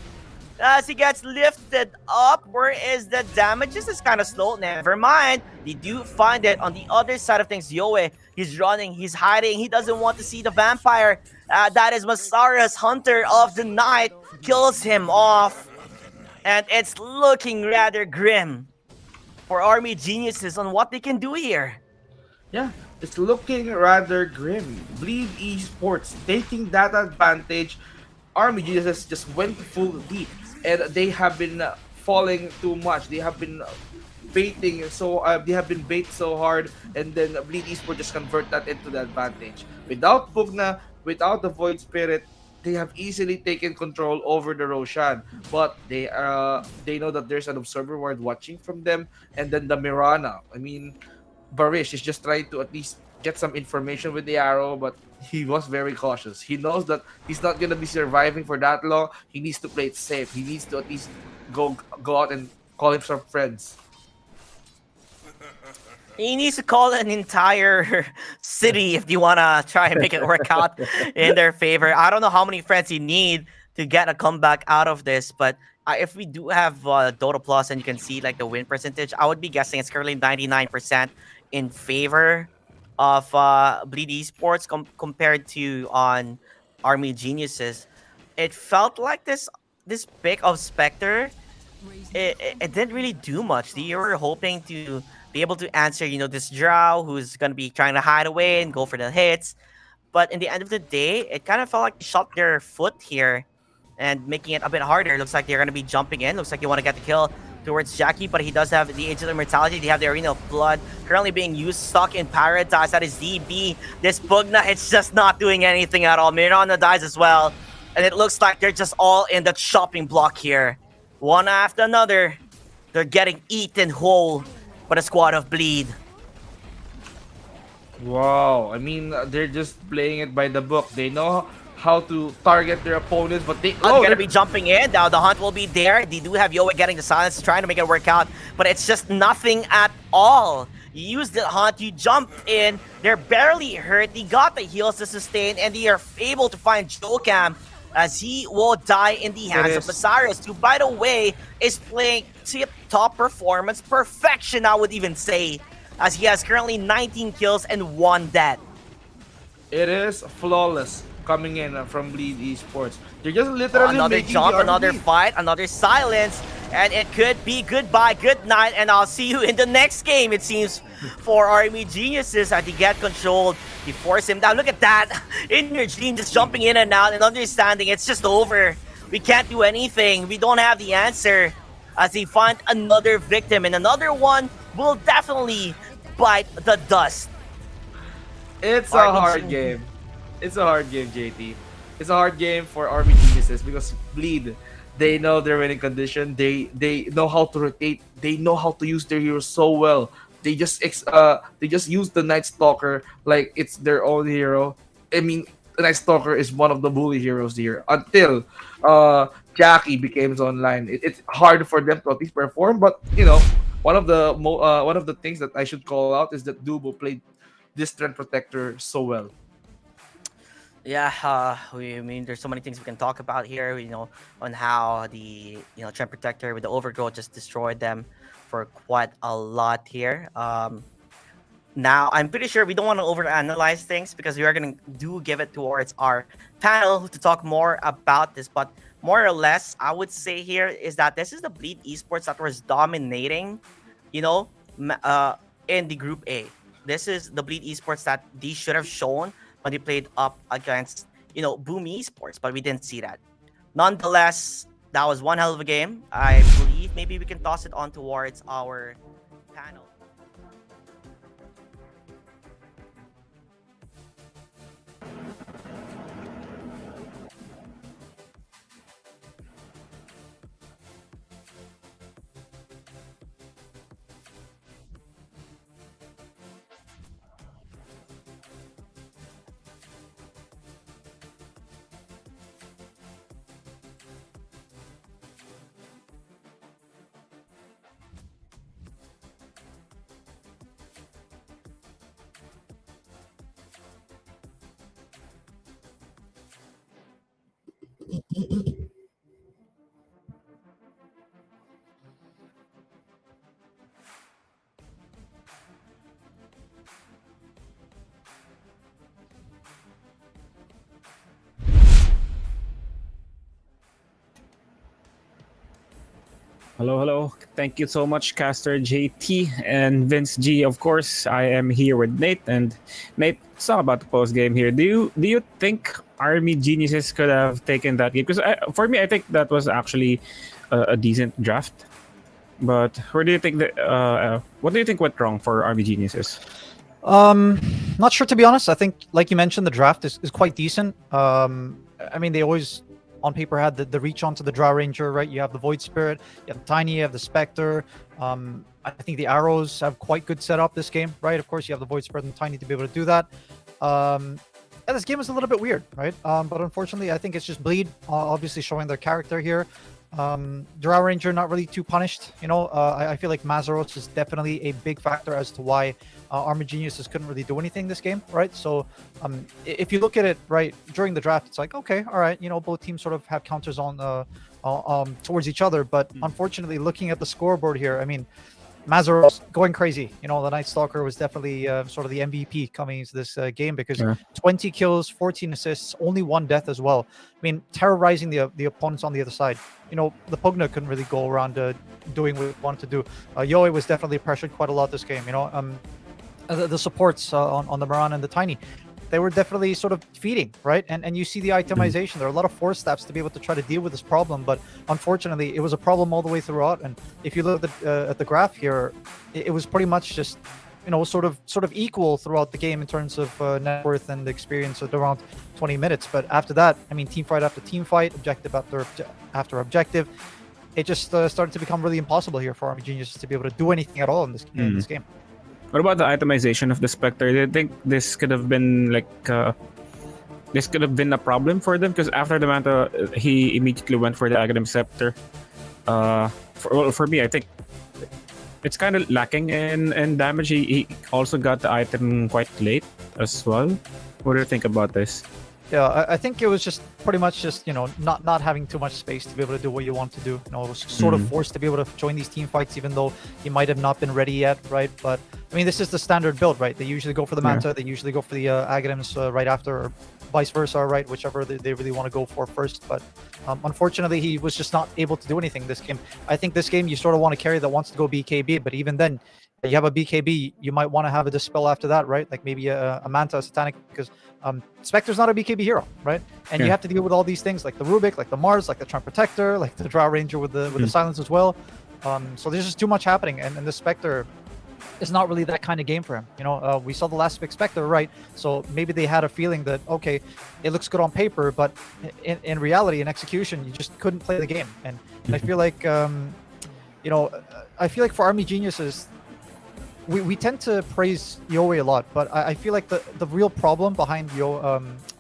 as he gets lifted up. Where is the damage? This is kind of slow. Never mind. They do find it on the other side of things. Yoe, he's running. He's hiding. He doesn't want to see the vampire. That is Masara's Hunter of the Night. Kills him off. And it's looking rather grim for Army Geniuses on what they can do here. Yeah, it's looking rather grim. Bleed Esports taking that advantage. Army Geniuses just went full deep, and they have been falling too much. They have been baiting they have been bait so hard, and then Bleed Esports just convert that into the advantage. Without Pugna, without the Void Spirit, they have easily taken control over the Roshan, but they know that there's an observer ward watching from them, and then the Mirana. I mean, Barish is just trying to at least get some information with the arrow, but he was very cautious. He knows that he's not gonna be surviving for that long. He needs to play it safe. He needs to at least go out and call him some friends. He needs to call an entire city if you want to try and make it work out in their favor. I don't know how many friends you need to get a comeback out of this, but if we do have Dota Plus and you can see like the win percentage, I would be guessing it's currently 99% in favor of Bleed Esports compared to on Army Geniuses. It felt like this pick of Spectre, it didn't really do much. They were hoping to be able to answer, this Drow who's going to be trying to hide away and go for the hits. But in the end of the day, it kind of felt like they shot their foot here and making it a bit harder. Looks like they're going to be jumping in. Looks like they want to get the kill towards Jackie, but he does have the Age of Immortality. They have the Arena of Blood currently being used, stuck in Paradise. That is DB. This Pugna, it's just not doing anything at all. Mirana dies as well. And it looks like they're just all in the chopping block here. One after another, they're getting eaten whole by the squad of Bleed. Wow, I mean, they're just playing it by the book. They know how to target their opponents, but they're gonna be jumping in. Now the Hunt will be there. They do have Yoe getting the silence, trying to make it work out, but it's just nothing at all. You use the Hunt, you jump in, they're barely hurt, they got the heals to sustain, and they are able to find Jokam as he will die in the hands of Basarius, who, by the way, is playing tip-top performance perfection, I would even say, as he has currently 19 kills and 1 death. It is flawless coming in from Bleed Esports. They're just literally another making jump, the another RB. fight, another silence, and it could be goodbye, good night, and I'll see you in the next game, it seems, for Army Geniuses as they get controlled. They force him down. Look at that. Inner Dream just jumping in and out and understanding it's just over. We can't do anything. We don't have the answer as they find another victim, and another one will definitely bite the dust. It's a hard game. It's a hard game, JT. It's a hard game for Army Geniuses because Bleed, They know their winning condition. They know how to rotate. They know how to use their heroes so well. They just use the Night Stalker like it's their own hero. I mean, the Night Stalker is one of the bully heroes here until Jackie becomes online. It's hard for them to at least perform, but one of the things that I should call out is that Dubo played this Trend Protector so well. Yeah, I mean, there's so many things we can talk about here. On how the Trend Protector with the Overgrowth just destroyed them for quite a lot here. Now, I'm pretty sure we don't want to overanalyze things because we are going to give it towards our panel to talk more about this. But more or less, I would say here is that this is the Bleed Esports that was dominating, in the Group A. This is the Bleed Esports that they should have shown when they played up against, Boom Esports, but we didn't see that. Nonetheless, that was one hell of a game. I believe maybe we can toss it on towards our panel. Hello, hello. Thank you so much, Caster JT and Vince G. Of course, I am here with Nate, and Nate, let's talk about the post game here. Do you think Army Geniuses could have taken that game? Because for me, I think that was actually a decent draft. But where do you think what do you think went wrong for Army Geniuses? Not sure, to be honest. I think, like you mentioned, the draft is quite decent. I mean, they always on paper had the reach onto the Drow Ranger, right? You have the Void Spirit, you have the Tiny, you have the Spectre. I think the Arrows have quite good setup this game, right? Of course, you have the Void Spirit and the Tiny to be able to do that. And this game is a little bit weird, right? But unfortunately, I think it's just Bleed, obviously showing their character here. Drow Ranger not really too punished, I feel like Mazaros is definitely a big factor as to why Armor Geniuses couldn't really do anything this game, right? So if you look at it right during the draft, it's like, okay, all right, both teams sort of have counters on towards each other, but unfortunately, looking at the scoreboard here, I mean, Mazaros going crazy. The Night Stalker was definitely sort of the MVP coming into this game because 20 kills, 14 assists, only 1 death as well. I mean, terrorizing the opponents on the other side. The Pugna couldn't really go around doing what he wanted to do. Yoe was definitely pressured quite a lot this game. The supports on the Moran and the Tiny, they were definitely sort of feeding, right? And you see the itemization. There are a lot of force steps to be able to try to deal with this problem, but unfortunately, it was a problem all the way throughout. And if you look at the graph here, it was pretty much just, sort of equal throughout the game in terms of net worth and experience at around 20 minutes. But after that, I mean, team fight after team fight, objective after objective, it just started to become really impossible here for Army Geniuses to be able to do anything at all in this game. What about the itemization of the Spectre? Do you think this could have been this could have been a problem for them? Because after the Manta, he immediately went for the Aghanim Scepter. For me, I think it's kind of lacking in damage. He also got the item quite late as well. What do you think about this? Yeah, I think it was just pretty much just, not having too much space to be able to do what you want to do. It was sort of forced to be able to join these team fights, even though he might have not been ready yet, right? But, I mean, this is the standard build, right? They usually go for the Manta, they usually go for the Aghanims right after, or vice versa, right? Whichever they really want to go for first. But unfortunately, he was just not able to do anything this game. I think this game, you sort of want a carry that wants to go BKB, but even then, you have a BKB, you might want to have a Dispel after that, right? Like maybe a Manta, a Satanic, because Spectre's not a BKB hero, right? And you have to deal with all these things like the Rubik, like the Mars, like the Trump Protector, like the Drow Ranger with the Silence as well. So there's just too much happening, and the Spectre, is not really that kind of game for him. We saw the last Big Spectre, right? So maybe they had a feeling that, okay, it looks good on paper, but in reality, in execution, you just couldn't play the game. And I feel like, I feel like for Army Geniuses, we tend to praise Yowie a lot, but I feel like the real problem behind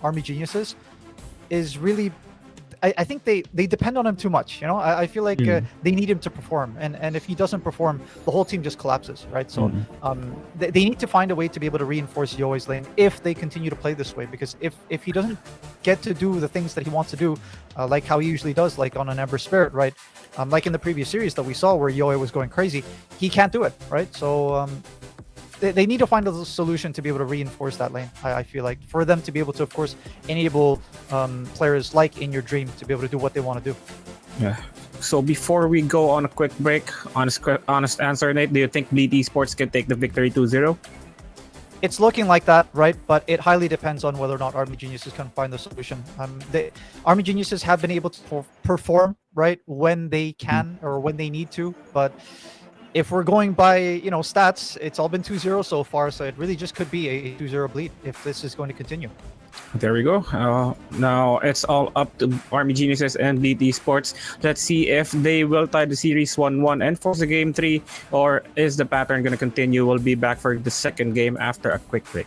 Army Geniuses is really, I think they depend on him too much. I feel like they need him to perform, and if he doesn't perform, the whole team just collapses, right? So they need to find a way to be able to reinforce Yoe's lane if they continue to play this way, because if he doesn't get to do the things that he wants to do, like how he usually does, like on an Ember Spirit, right? Like in the previous series that we saw where Yoe was going crazy, he can't do it, right? So they need to find a solution to be able to reinforce that lane. I feel like for them to be able to, of course, enable players like In Your Dream to be able to do what they want to do. Yeah. So before we go on a quick break, honest answer, Nate, do you think Bleed Esports can take the victory 2-0? It's looking like that, right? But it highly depends on whether or not Army Geniuses can find the solution. Army Geniuses have been able to perform, right, when they can or when they need to, but if we're going by, stats, it's all been 2-0 so far, so it really just could be a 2-0 bleed if this is going to continue. There we go. Now it's all up to Army Geniuses and Bleed Esports. Let's see if they will tie the series 1-1 and force the game 3, or is the pattern going to continue? We'll be back for the second game after a quick break.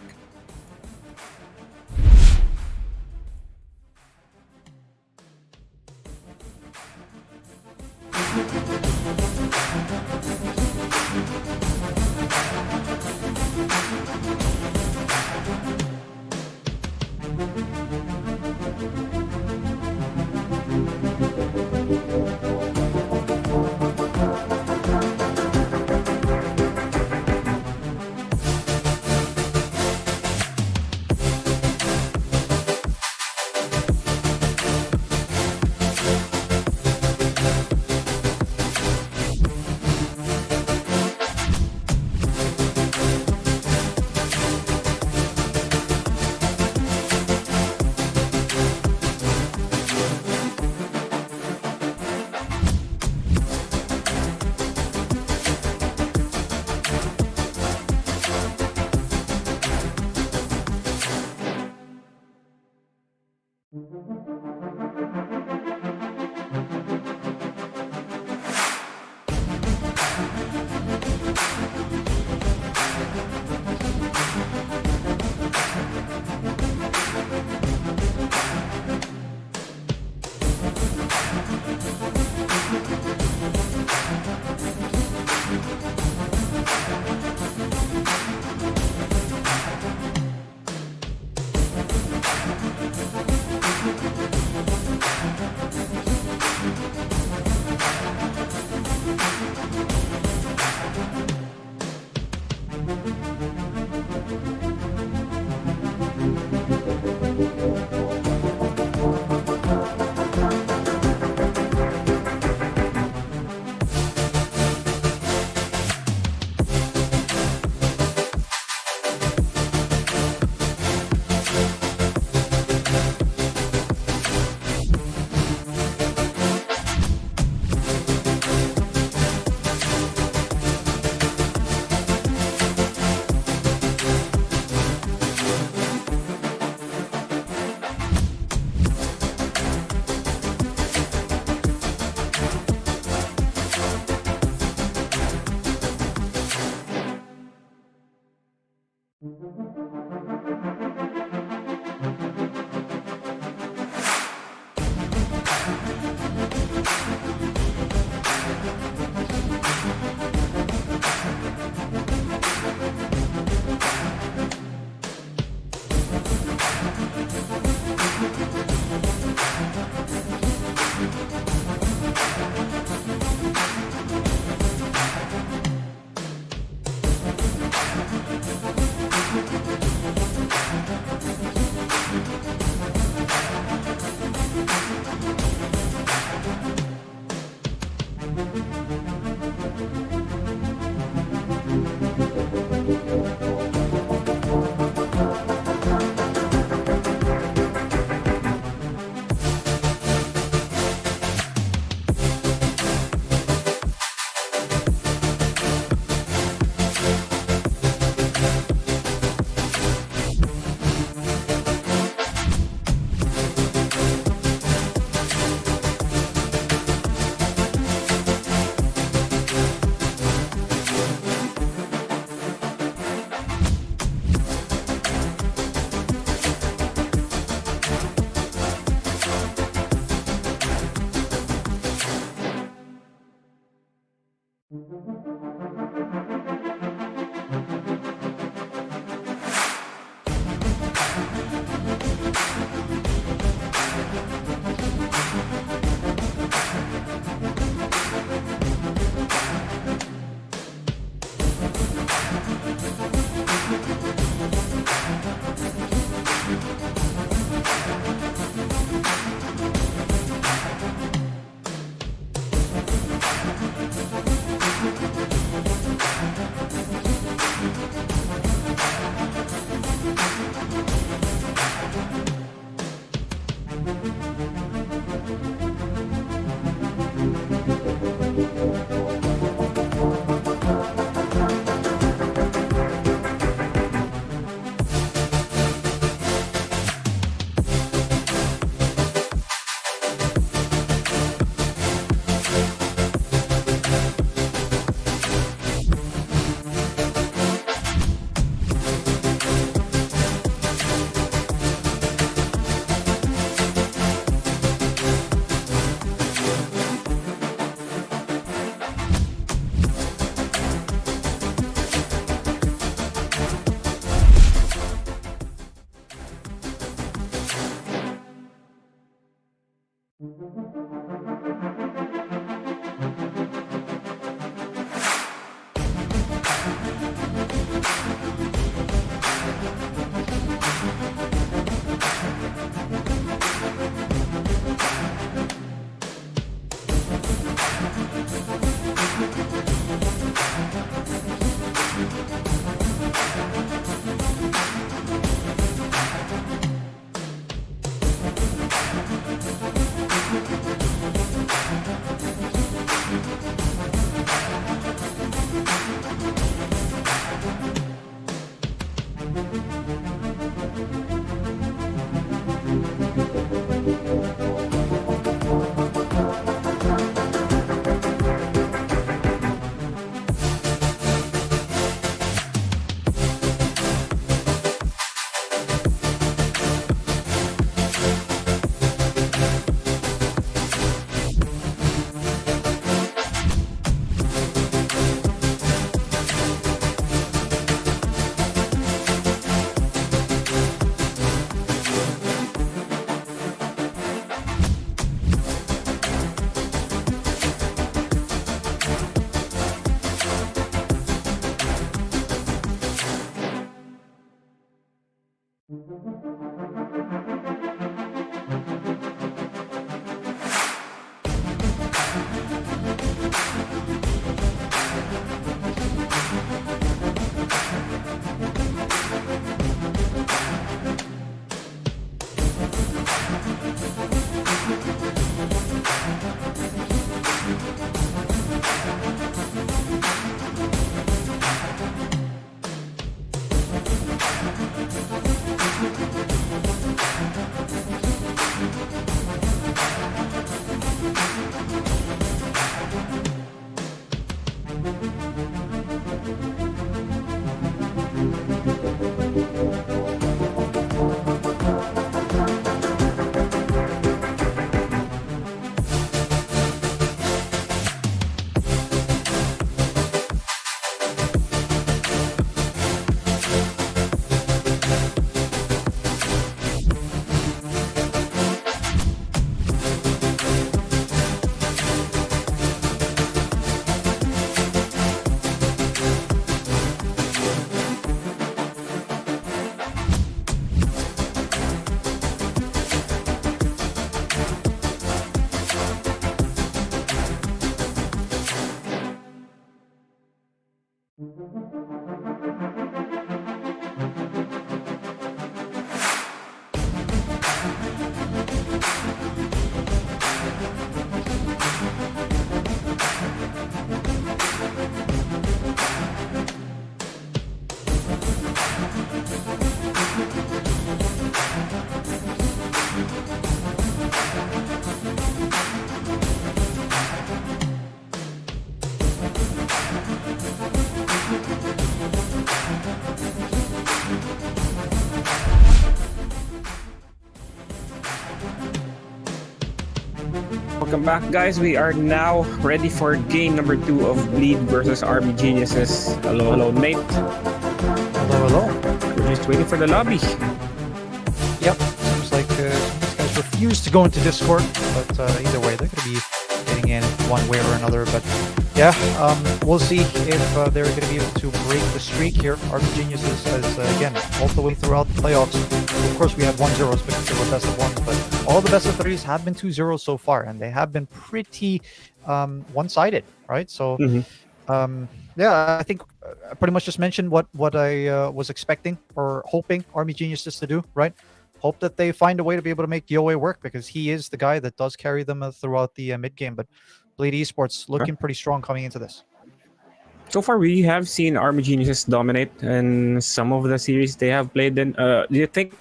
Welcome back, guys. We are now ready for game number 2 of Bleed versus Army Geniuses. Hello, mate. Hello, hello. We're just waiting for the lobby. Yep, seems like these guys refuse to go into Discord, but either way, they're going to be getting in one way or another. But yeah, we'll see if they're going to be able to break the streak here. RB Geniuses has, again, all the way throughout the playoffs. Of course, we have 1-0s because they were best of ones, but all the best of threes have been 2-0 so far, and they have been pretty one-sided, right? So, yeah, I think I pretty much just mentioned what I was expecting or hoping Army Geniuses to do, right? Hope that they find a way to be able to make Yoe work, because he is the guy that does carry them throughout the mid game. But Bleed Esports looking pretty strong coming into this. So far, we have seen Army Geniuses dominate in some of the series they have played in. Do you think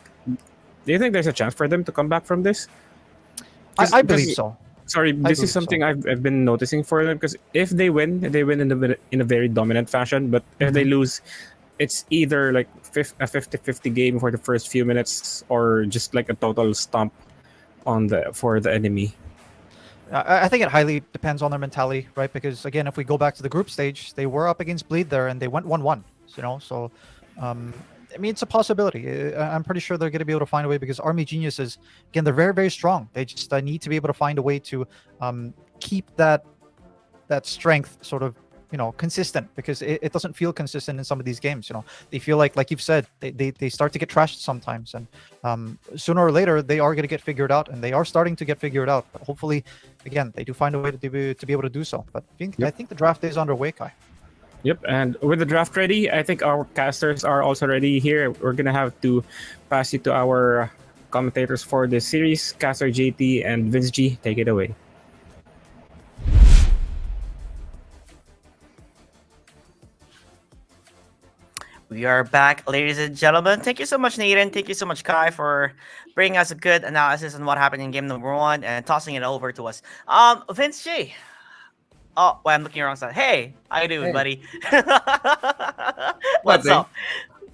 there's a chance for them to come back from this? I believe so. Sorry, this is believe something so. I've been noticing for them, because if they win in a very dominant fashion. But if they lose, it's either like a 50-50 game for the first few minutes, or just like a total stomp for the enemy. I think it highly depends on their mentality, right? Because again, if we go back to the group stage, they were up against Bleed there, and they went 1-1. You know, so I mean, it's a possibility. I'm pretty sure they're going to be able to find a way, because Army Geniuses, again, they're very, very strong. They just need to be able to find a way to keep that strength sort of, you know, consistent, because it doesn't feel consistent in some of these games. You know, they feel like you've said, they start to get trashed sometimes, and sooner or later they are going to get figured out, and they are starting to get figured out. But hopefully, again, they do find a way to be able to do so. But I think the draft is underway, Kai. Yep, and with the draft ready, I think our casters are also ready here. We're gonna have to pass it to our commentators for this series, Caster JT and Vince G. Take it away. We are back, ladies and gentlemen. Thank you so much, Nathan. Thank you so much, Kai, for bringing us a good analysis on what happened in game number 1 and tossing it over to us. Vince J. Oh, well, I'm looking wrong side. Hey, how you doing, buddy? What's Nothing. up?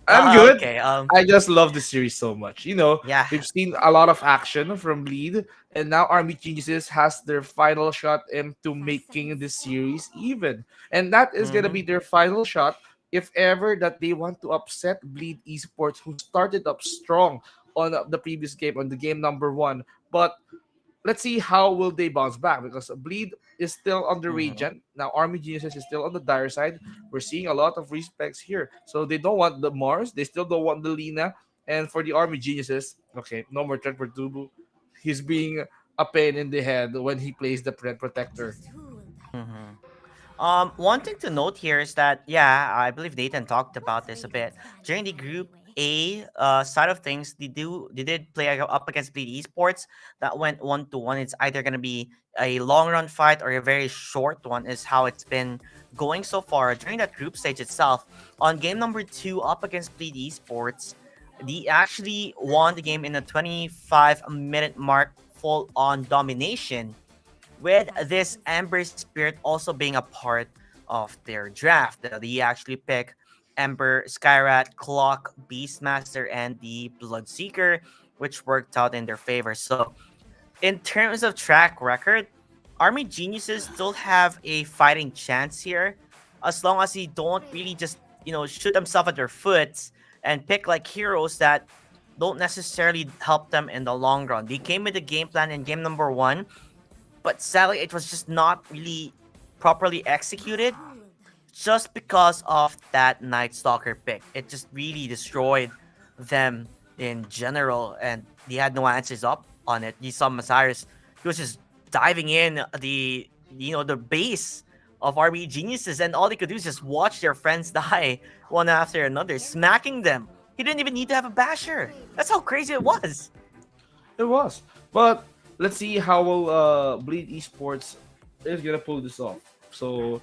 I'm good. Okay. I just love the series so much. You know, Yeah. we've seen a lot of action from Bleed, and now Army Geniuses has their final shot into making this series even. And that is going to be their final shot if ever that they want to upset Bleed Esports, who started up strong on the previous game, on the game number 1. But let's see how will they bounce back, because Bleed is still on the region. Now Army Geniuses is still on the dire side. We're seeing a lot of respects here. So they don't want the Mars. They still don't want the Lina. And for the Army Geniuses, okay, no more threat for Dubu. He's being a pain in the head when he plays the Threat Protector. Just who will die? Mhm. One thing to note here is that, yeah, I believe Nathan talked about What's this a bit Radiant's value during the group anyway? A side of things. They did play up against Bleed Esports that went 1-1. It's either gonna be a long run fight or a very short one. Is how it's been going so far during that group stage itself. On game number two up against Bleed Esports, they actually won the game in a 25-minute mark, full on domination, with this Ember Spirit also being a part of their draft. They actually pick Ember, Skyrat, Clock, Beastmaster, and the Bloodseeker, which worked out in their favor. So, in terms of track record, Army Geniuses still have a fighting chance here, as long as they don't really just, shoot themselves at their foot and pick like heroes that don't necessarily help them in the long run. They came with a game plan in game number one, but sadly it was just not really properly executed, Who will die? just because of that Night Stalker pick. It just really destroyed them in general, and they had no answers up on it. You saw Masiris, he was just diving in the base of RB Geniuses, and all they could do is just watch their friends die one after another, smacking them. He didn't even need to have a basher. That's how crazy it was. It was. But let's see how will Bleed Esports is gonna pull this off. So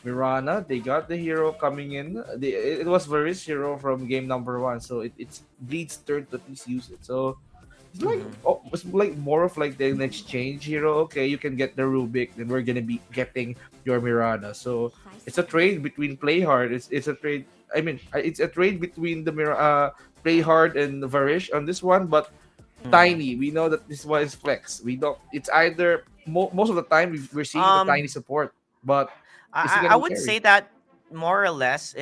Mirana, they got the hero coming in. It was Varys hero from game number one, so it's Bleed's turn to at least use it. So it's like more of like an exchange hero. Okay, you can get the Rubik, then we're gonna be getting your Mirana. So it's a trade between Play Hard. It's a trade. I mean, it's a trade between the Play Hard and Varish on this one, but Mhm. Tiny. We know that this one is flex. We don't. It's either most of the time we're seeing the Tiny Um, support, but is he I gonna be would carry? say that more or less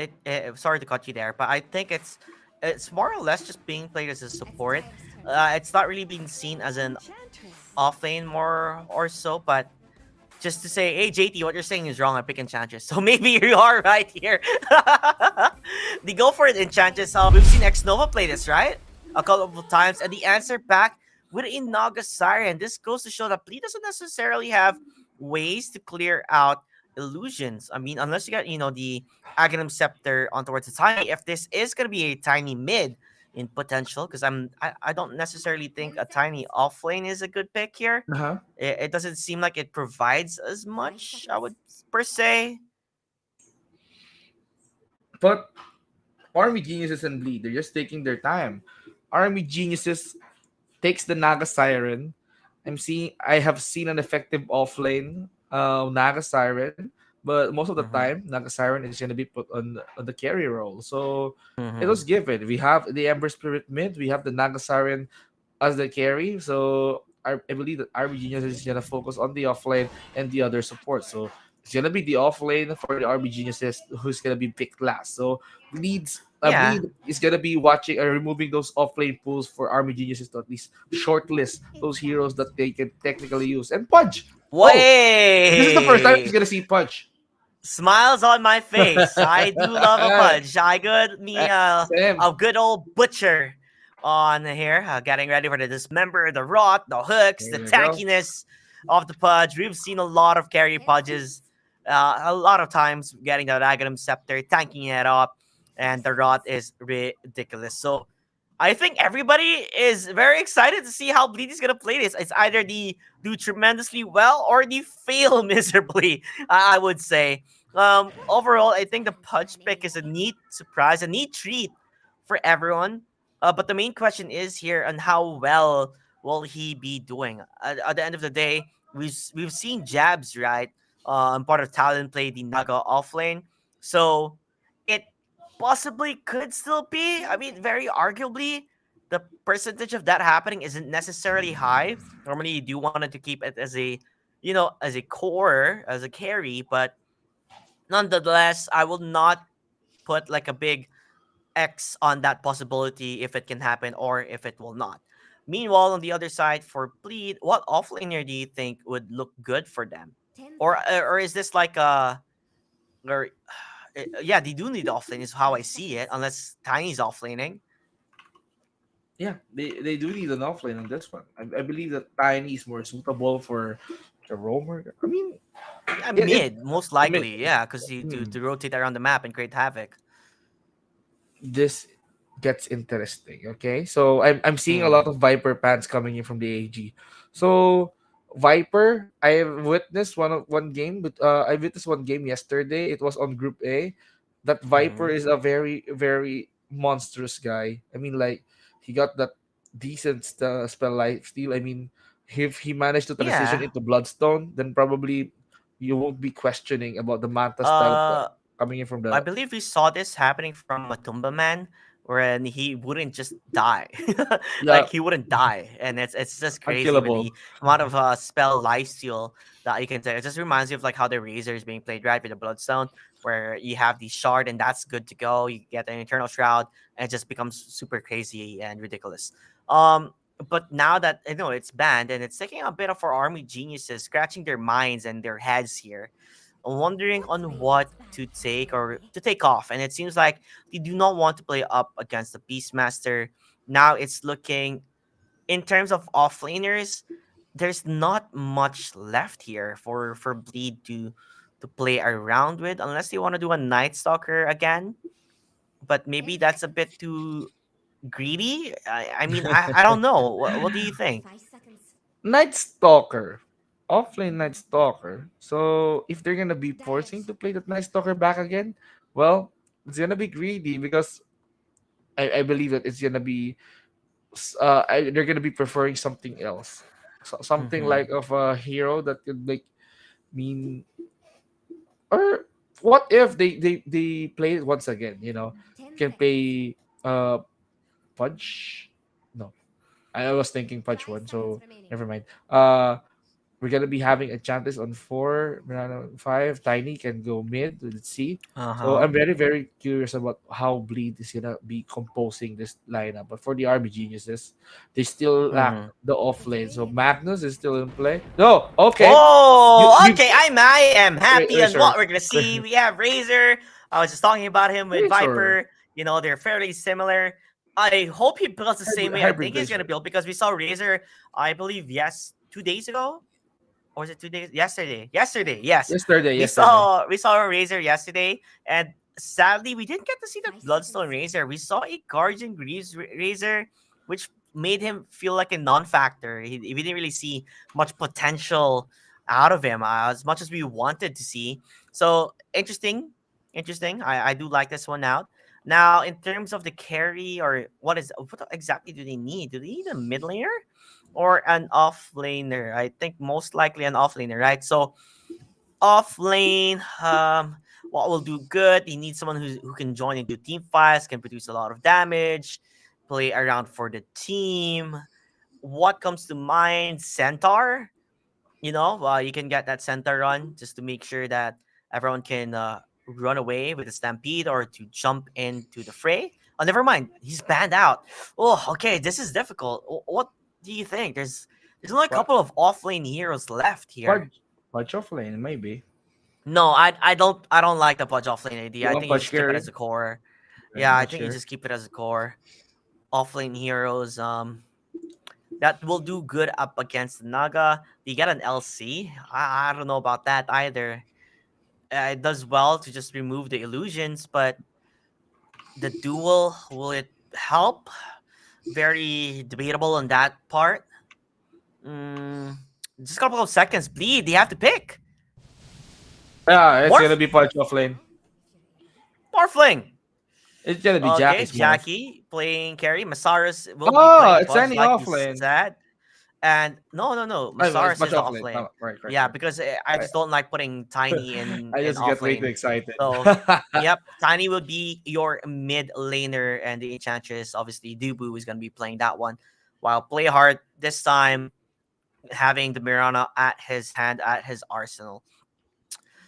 sorry to cut you there, but I think it's more or less just being played as a support. Attack's turn. It's not really being seen as an Enchantress. off lane more or so, but just to say, hey JT, what you're saying is wrong. I pick Enchantress, so maybe you are right here. The go for it, Enchantress. We've seen X Nova play this, right? A couple of times, and the answer back with a Naga Siren. This goes to show that Bleed doesn't necessarily have ways to clear out illusions. I mean, unless you got, the Aghanim Scepter on towards the Tiny. If this is gonna be a Tiny mid in potential, because I don't necessarily think a Tiny off lane is a good pick here. Uh-huh. It doesn't seem like it provides as 5 much, I would seconds. per se. But Army Geniuses and Bleed, they're just taking their time. Army Geniuses takes the Naga Siren. I have seen an effective offlane Naga Siren, but most of the Mm-hmm. time Naga Siren is gonna be put on the carry role. So it Mm-hmm. was given. We have the Ember Spirit mid, we have the Naga Siren as the carry. So I believe that RB Genius is gonna focus on the offlane and the other support. So it's gonna be the offlane for the RB Geniuses who's gonna be picked last. So Yeah. Bleed is gonna be watching removing those offlane pools for Army Geniuses to at least shortlist those heroes that they can technically use. And Pudge! Oh, this is the first time he's Way. gonna see Pudge. Smiles on my face. I do love a punch. I good me Same. a good old butcher on here, getting ready for the dismember, the rot, the hooks, the There you go. tankiness of the pudge. We've seen a lot of carry pudges, a lot of times getting that Aghanim Scepter, tanking it up, and the rot is ridiculous. So I think everybody is very excited to see how Bleed is gonna play this. It's either the do tremendously well or the fail miserably. I would say. Overall, I think the Pudge pick is a neat surprise, a neat treat for everyone. But the main question is here on how well will he be doing. At the end of the day, we've seen Jabs, right? And part of Talon play the Naga offlane, so it possibly could still be. I mean, very arguably, the percentage of that happening isn't necessarily high. Normally, you do want to keep it as as a core, as a carry, but nonetheless, I will not put like a big X on that possibility if it can happen or if it will not. Meanwhile, on the other side for Bleed, what offlaner do you think would look good for them? 10 Or seconds. is this like a or yeah, they do need offlane is how I see it, unless Tiny's offlaning. Yeah, they do need an offlane on this one. I believe that Tiny is more suitable for the roamer. I mean, Yeah, it mid most I mean, likely. Yeah, because hmm, to rotate around the map and create havoc. this gets interesting. Okay, so I'm seeing a Mm. lot of Viper pants coming in from the AG. So Viper, I have witnessed one game, but I witnessed one game yesterday. It was on Group A. That Viper Mm-hmm. is a very monstrous guy. I mean, like he got that decent spell life steal. I mean, if he managed to transition Yeah. into Bloodstone, then probably you won't be questioning about the Manta style Uh, coming in from I the believe we saw this happening from Matumba Man, wherein he wouldn't just die, yeah like he wouldn't die, and it's just crazy with unkillable. the amount of spell lifesteal that you can take. It just reminds you of like how the Razor is being played right with the Bloodstone, where you have the shard and that's good to go. You get an Eternal Shroud, and it just becomes super crazy and ridiculous. Um, but now that it's banned and it's taking a bit of our army geniuses scratching their minds and their heads here, wondering What's on Radiant's what plan? to take or to take off. And it seems like they do not want to play up against the Beastmaster. Now it's looking in terms of offlaners, there's not much left here for Bleed to play around with unless they want to do a Night Stalker again. But maybe that's a bit too greedy. I mean, I don't know. What do you think? 5 seconds. Night Stalker. Offlane Night Stalker. So if they're gonna be forcing Darius. to play that Night Stalker back again, well, it's gonna be greedy because I believe that it's gonna be they're gonna be preferring something else. Something Mm-hmm. like of a hero that could like mean or what if they play it once again, you know? 10 Can seconds. play Pudge? No. I was thinking Pudge 5 one, seconds so remaining. never mind. We're gonna be having Enchantress on 4, Mirana on 5. Tiny can go mid. Let's see. So Uh-huh. I'm very curious about how Bleed is gonna be composing this lineup. But for the RB geniuses, they still lack Mm-hmm. the off The lane. So Radiant top Magnus is tower still is in under play. attack. No, okay. Oh, You okay. I am happy on Razor. what we're gonna see. We have Razor. I was just talking about him with Razor. Viper. They're fairly similar. I hope he builds the same way I Hybrid think he's gonna Razor. build because we saw Razor, I believe, yes, 2 days ago, or was it 2 days? Yesterday. Yesterday, yes. Yesterday. We saw a Razor yesterday, and sadly we didn't get to see the 5 seconds. Bloodstone Razor. We saw a Guardian Greaves Razor, which made him feel like a non-factor. We didn't really see much potential out of him as much as we wanted to see. So interesting. I do like this one out. Now, in terms of the carry, or what exactly do they need? Do they need a mid laner or an off laner? I think most likely an off laner, right? So off lane, what will do good? They need someone who can join into team fights, can produce a lot of damage, play around for the team. What comes to mind? Centaur. You can get that center run just to make sure that everyone can run away with the stampede or to jump into the fray. Oh, never mind. He's banned out. Oh, okay. This is difficult. What do you think? There's only a What? couple of offlane heroes left here. Pudge off lane, maybe. No, I don't like the Pudge offlane idea. You I want think you Pudge just keep it carry? as a core. Okay, Yeah, I not think you sure. just keep it as a core. Offlane heroes. That will do good up against Naga. You get an LC. I don't know about that either. It does well to just remove the illusions, but the duel, will it help? Very debatable on that part. Mm, just a couple of seconds. Bleed. They have to pick. Yeah, it's gonna Morph. be Pudge off lane. Morphling. It's gonna be Okay, Jackie's morph. Jackie playing carry. Masaris will be Oh, playing it's Pudge, any like you off lane. said. And no. It's Masaris much is off off lane. lane. Oh, right. Yeah, because I I, just don't like putting Tiny in I in just get off way too lane. excited. So, yep, Tiny will be your mid laner, and the Enchantress, obviously, Dubu is going to be playing that one. While Play Hard this time having the Mirana at his hand, at his arsenal.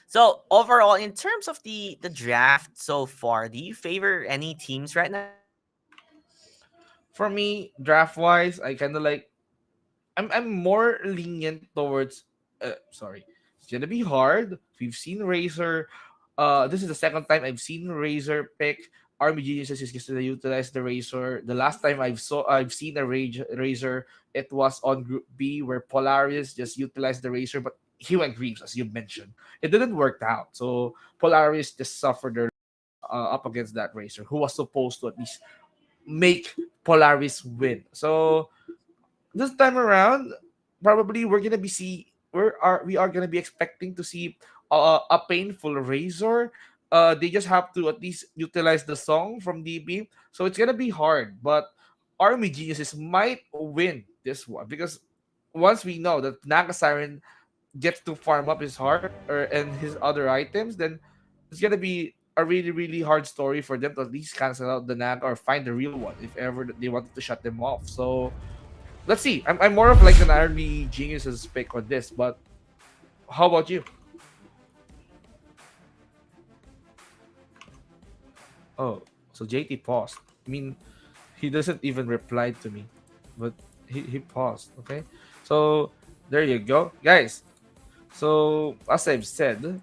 So overall, in terms of the draft so far, do you favor any teams right now? For me, draft wise, I kind of like. I'm more lenient towards. Sorry, it's gonna be hard. We've seen Razor. This is the second time I've seen Razor pick Army Geniuses is just to utilize the Razor. The last time I've seen a Razor, it was on Group B where Polaris just utilized the Razor, but he went Greaves, as you mentioned. It didn't work out. So Polaris just suffered their up against that Razor, who was supposed to at least make Polaris win. So this time around, probably we are gonna be expecting to see a painful Razor. They just have to at least utilize the song from DB, so it's gonna be hard. But Army Geniuses might win this one because once we know that Naga Siren gets to farm up his heart and his other items, then it's gonna be a really really hard story for them to at least cancel out the Naga or find the real one if ever they wanted to shut them off. So let's see. I'm more of like an Army Geniuses pick on this, but how about you? Oh, so JT paused. I mean, he doesn't even reply to me, but he paused. Okay, so there you go, guys. So as I've said,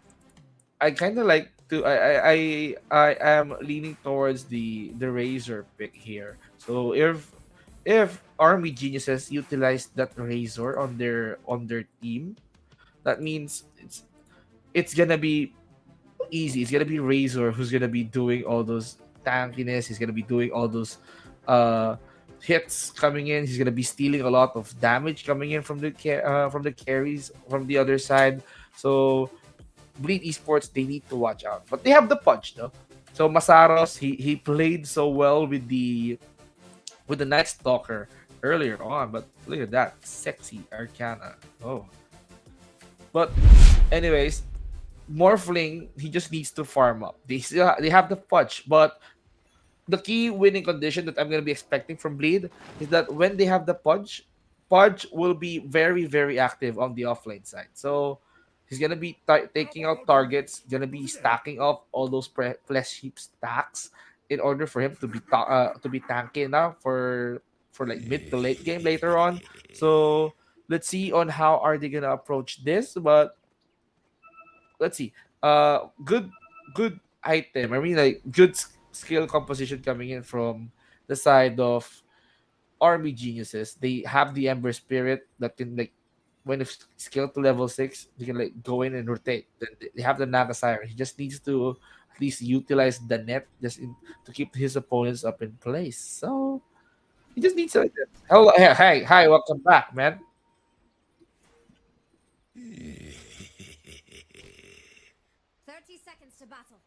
I kind of like to I am leaning towards the Razor pick here. So if Army Geniuses utilize that Razor on their team, that means it's gonna be easy. It's gonna be Razor who's gonna be doing all those tankiness. He's gonna be doing all those uh hits coming in. He's gonna be stealing a lot of damage coming in from the carries from the other side. So Bleed Esports, they need to watch out. But they have the punch though. So Masaros, he played so well with the Night Stalker earlier on, but look at that sexy Arcana. Oh, but anyways, Morphling, he just needs to farm up. They have the punch, but the key winning condition that I'm gonna be expecting from Bleed is that when they have the Pudge will be very very active on the offlane side. So he's gonna be taking out targets, gonna be stacking up all those flesh heap stacks in order for him to be tanky enough for like mid to late game later on. So let's see on how are they gonna approach this, but let's see. Good item. I mean, like good skill composition coming in from the side of Army Geniuses. They have the Ember Spirit that can like when it's scaled to level 6, they can like go in and rotate. Then they have the Naga Siren. He just needs to at least utilize the net to keep his opponents up in place. So he just needs to like that. Hello, hi, welcome back, man. 30 seconds to battle.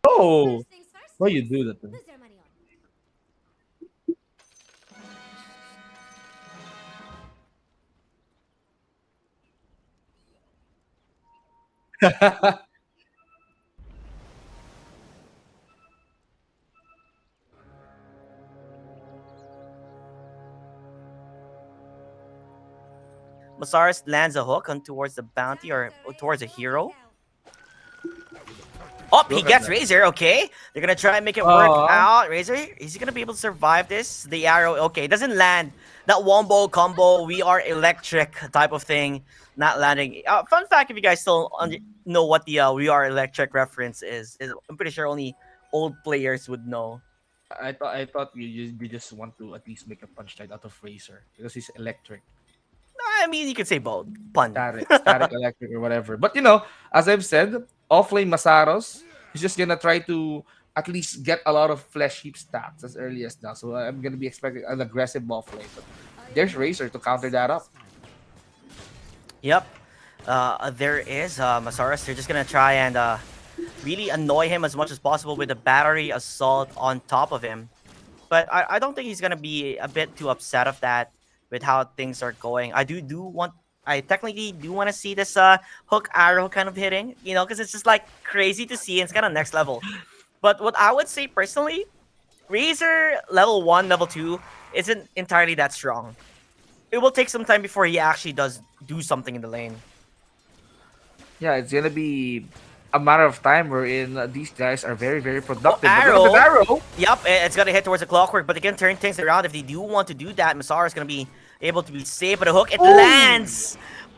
Oh, First things first. why you do that to me? Who's their money on? Masaris lands a hook on towards the bounty or towards a hero. Oh, he Look at gets that. Razor. Okay, they're gonna try and make it work out. Razor, is he gonna be able to survive this? The arrow, okay, it doesn't land. That wombo combo, we are electric type of thing, not landing. Fun fact, if you guys still know what the we are electric reference is, I'm pretty sure only old players would know. I thought you just want to at least make a punch light out of Razor because he's electric. I mean, you could say both. Pun. Static electric or whatever. But you know, as I've said, offlane Masaros is just gonna try to at least get a lot of flesh heap stacks as early as now. So I'm gonna be expecting an aggressive offlane. But there's Razor to counter that up. Yep. There is Masaris. They're just gonna try and really annoy him as much as possible with a battery assault on top of him. But I don't think he's gonna be a bit too upset of that with how things are going. I technically do want to see this hook arrow kind of hitting, you know, because it's just like crazy to see. It's kind of next level. But what I would say personally, Razor level 1, level 2 isn't entirely that strong. It will take some time before he actually does do something in the lane. Yeah, it's gonna be a matter of time wherein these guys are very, very productive. Arrow. But look at Arrow. Yep, it's gonna hit towards the clockwork, but they can turn things around if they do want to do that. Masara is gonna be able to be safe, but a hook, it lands!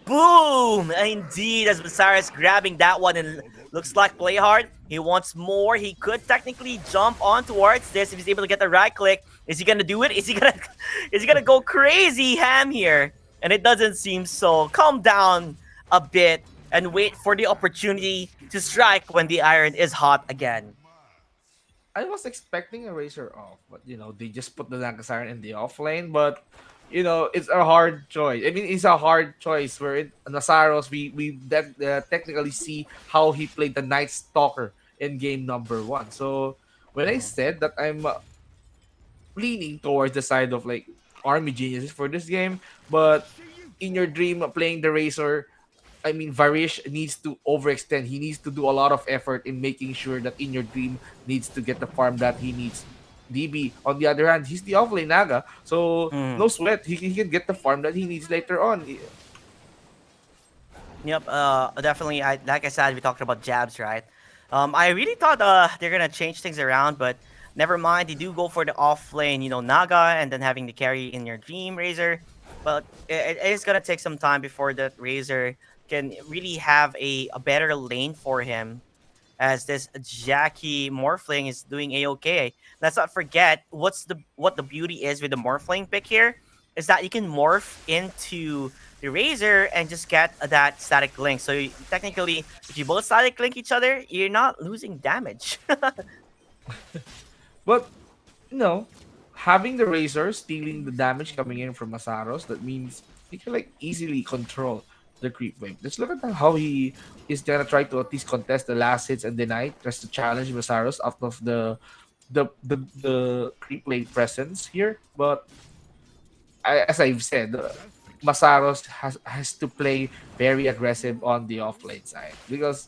Boom! Indeed, as Masaris grabbing that one and looks like play hard. He wants more. He could technically jump on towards this if he's able to get the right click. Is he gonna do it? Is he gonna is he gonna go crazy ham here? And it doesn't seem so. Calm down a bit and wait for the opportunity to strike when the iron is hot again. I was expecting a Razor off, but they just put the Nagasaren in the off lane. But it's a hard choice. I mean, it's a hard choice. Where Nasaros, we technically see how he played the Night Stalker in game number one. So when I said that I'm leaning towards the side of like Army Geniuses for this game, but in your dream playing the Razor, I mean, Varish needs to overextend. He needs to do a lot of effort in making sure that in your dream needs to get the farm that he needs. DB, on the other hand, he's the offlane Naga, so no sweat. He can get the farm that he needs later on. Yep, definitely. Like I said, we talked about jabs, right? I really thought they're gonna change things around, but never mind. They do go for the off lane, Naga, and then having the carry in your Dream Razor. But it is gonna take some time before that Razor can really have a better lane for him, as this Jackie Morphling is doing a-okay. Let's not forget what the beauty is with the Morphling pick here is that you can morph into the Razor and just get that static link. So technically, if you both static link each other, you're not losing damage. But having the Razor stealing the damage coming in from Masaros, that means he can like easily control the creep wave. Let's look at how he is gonna try to at least contest the last hits and deny, just to challenge Masaros out of the creep lane presence here. But as I've said, Masaros has to play very aggressive on the offlane side, because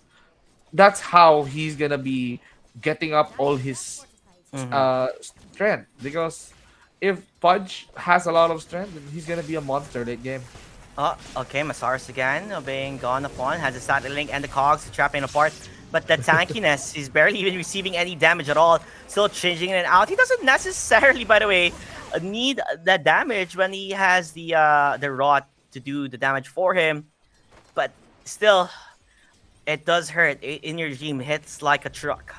that's how he's gonna be getting up all his strength. Because if Pudge has a lot of strength, then he's gonna be a monster late game. Oh, okay, Masaris again, being gone upon, has the static link and the cogs trapping apart. But the tankiness, he's barely even receiving any damage at all. Still changing in and out. He doesn't necessarily, by the way, need that damage when he has the rot to do the damage for him. But still, it does hurt. In your dream, hits like a truck.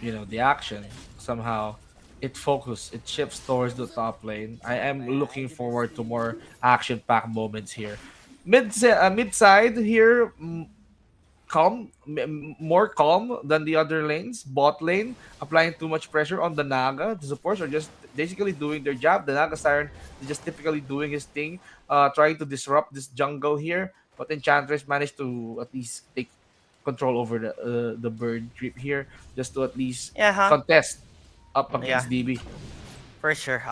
The action somehow it shifts towards the top lane. I am looking forward to more action-packed moments here. Mid side here, more calm than the other lanes. Bot lane applying too much pressure on the Naga. The supports are just basically doing their job. The Naga Siren is just typically doing his thing, trying to disrupt this jungle here. But Enchantress managed to at least take control over the bird creep here, just to at least contest up against DB. For sure.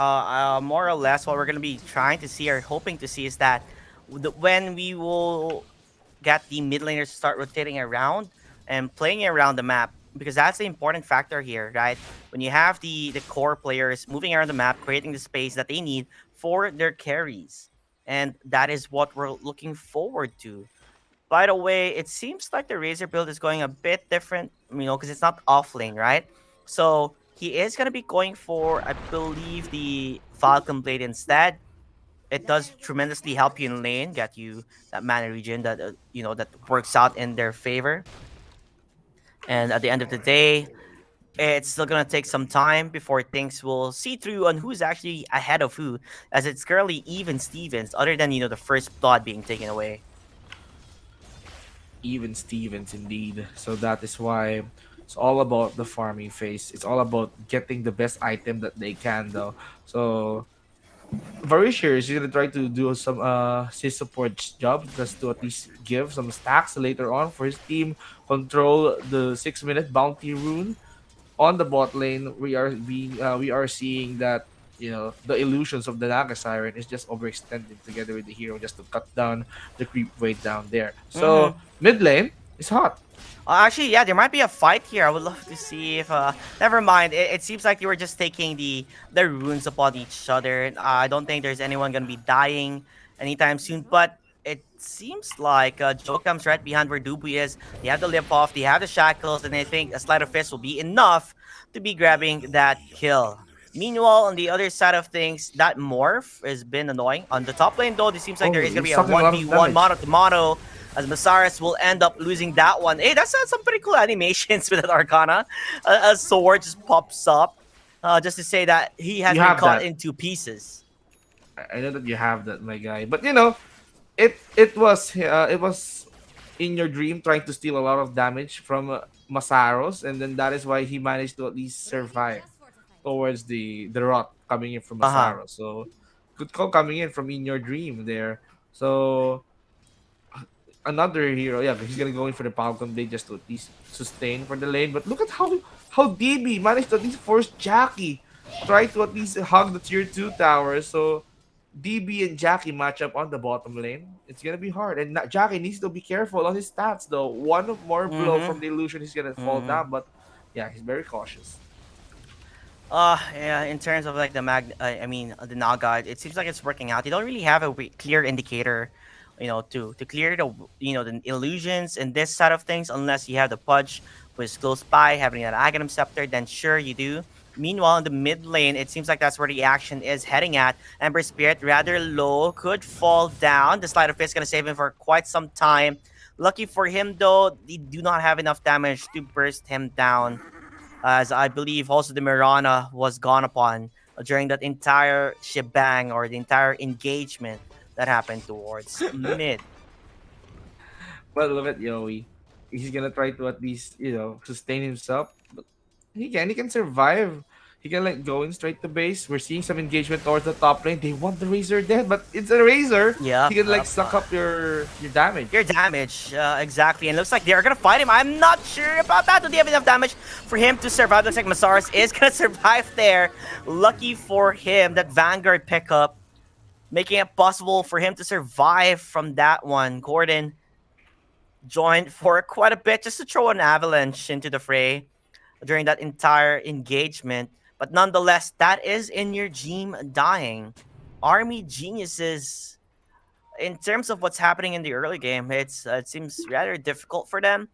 More or less, what we're gonna be trying to see or hoping to see is that when we will get the mid laners to start rotating around and playing around the map, because that's the important factor here, right? When you have the core players moving around the map, creating the space that they need for their carries, and that is what we're looking forward to. By the way, it seems like the Razor build is going a bit different, because it's not off lane, right? So he is going to be going for, I believe, the Falcon Blade instead. It does tremendously help you in lane, get you that mana regen that that works out in their favor. And at the end of the day, it's still gonna take some time before things will see through on who's actually ahead of who, as it's currently even Stevens, other than the first blood being taken away. Even Stevens, indeed. So that is why it's all about the farming phase. It's all about getting the best item that they can, though. So Varishir is gonna try to do some his support job, just to at least give some stacks later on for his team. Control the 6-minute bounty rune on the bot lane. We are seeing that the illusions of the Naga Siren is just overextended together with the hero, just to cut down the creep weight down there. So mid lane is hot. Actually, yeah, there might be a fight here. I would love to see if. Never mind. It seems like you were just taking the runes upon each other. I don't think there's anyone gonna be dying anytime soon. But it seems like Joe comes right behind where Dubu is. They have the lip off. They have the shackles, and I think a sleight of fist will be enough to be grabbing that kill. Meanwhile, on the other side of things, that morph has been annoying. On the top lane, though, it seems like Oh, there is going to he's be a sucking a lot of 1v1 damage. mono to mono, as Masaris will end up losing that one. Hey, that's some pretty cool animations with that Arcana. A sword just pops up, just to say that he has You been have cut that. into pieces. I know that you have that, my guy. But you know, it was in your dream trying to steal a lot of damage from Masaros, and then that is why he managed to at least survive towards the rot coming in from Uh-huh. Masaros. So good call coming in from in your dream there. So another hero, yeah, he's gonna go in for the Falcon Blade just to at least sustain for the lane. But look at how DB managed to at least force Jackie try to at least hug the tier 2 tower. So DB and Jackie match up on the bottom lane. It's gonna be hard, and Jackie needs to be careful on his stats though. One more blow Mm-hmm. from the illusion, he's gonna fall Mm-hmm. down. But yeah, he's very cautious. Yeah, in terms of like the Naga, it seems like it's working out. They don't really have a clear indicator, to clear the illusions and this side of things, unless you have the Pudge with close by, having an Aghanim Scepter, then sure you do. Meanwhile, in the mid lane, it seems like that's where the action is heading at. Ember Spirit, rather low, could fall down. The Sleight of Fist gonna save him for quite some time. Lucky for him, though, they do not have enough damage to burst him down, as I believe also the Mirana was gone upon during that entire shebang or the entire engagement that happened towards mid. But look at Yowie. He's gonna try to at least, sustain himself. But he can survive. He can like go in straight to base. We're seeing some engagement towards the top lane. They want the Razor dead, but it's a Razor. Yeah, He can like suck up your damage. your damage, exactly. And looks like they're gonna fight him. I'm not sure about that. Do they have enough damage for him to survive? Looks like Masaris is gonna survive there. Lucky for him, that Vanguard pickup, making it possible for him to survive from that one. Gordon joined for quite a bit just to throw an avalanche into the fray during that entire engagement. But nonetheless, that is in your dream dying. Army Geniuses, in terms of what's happening in the early game, it seems rather difficult for them,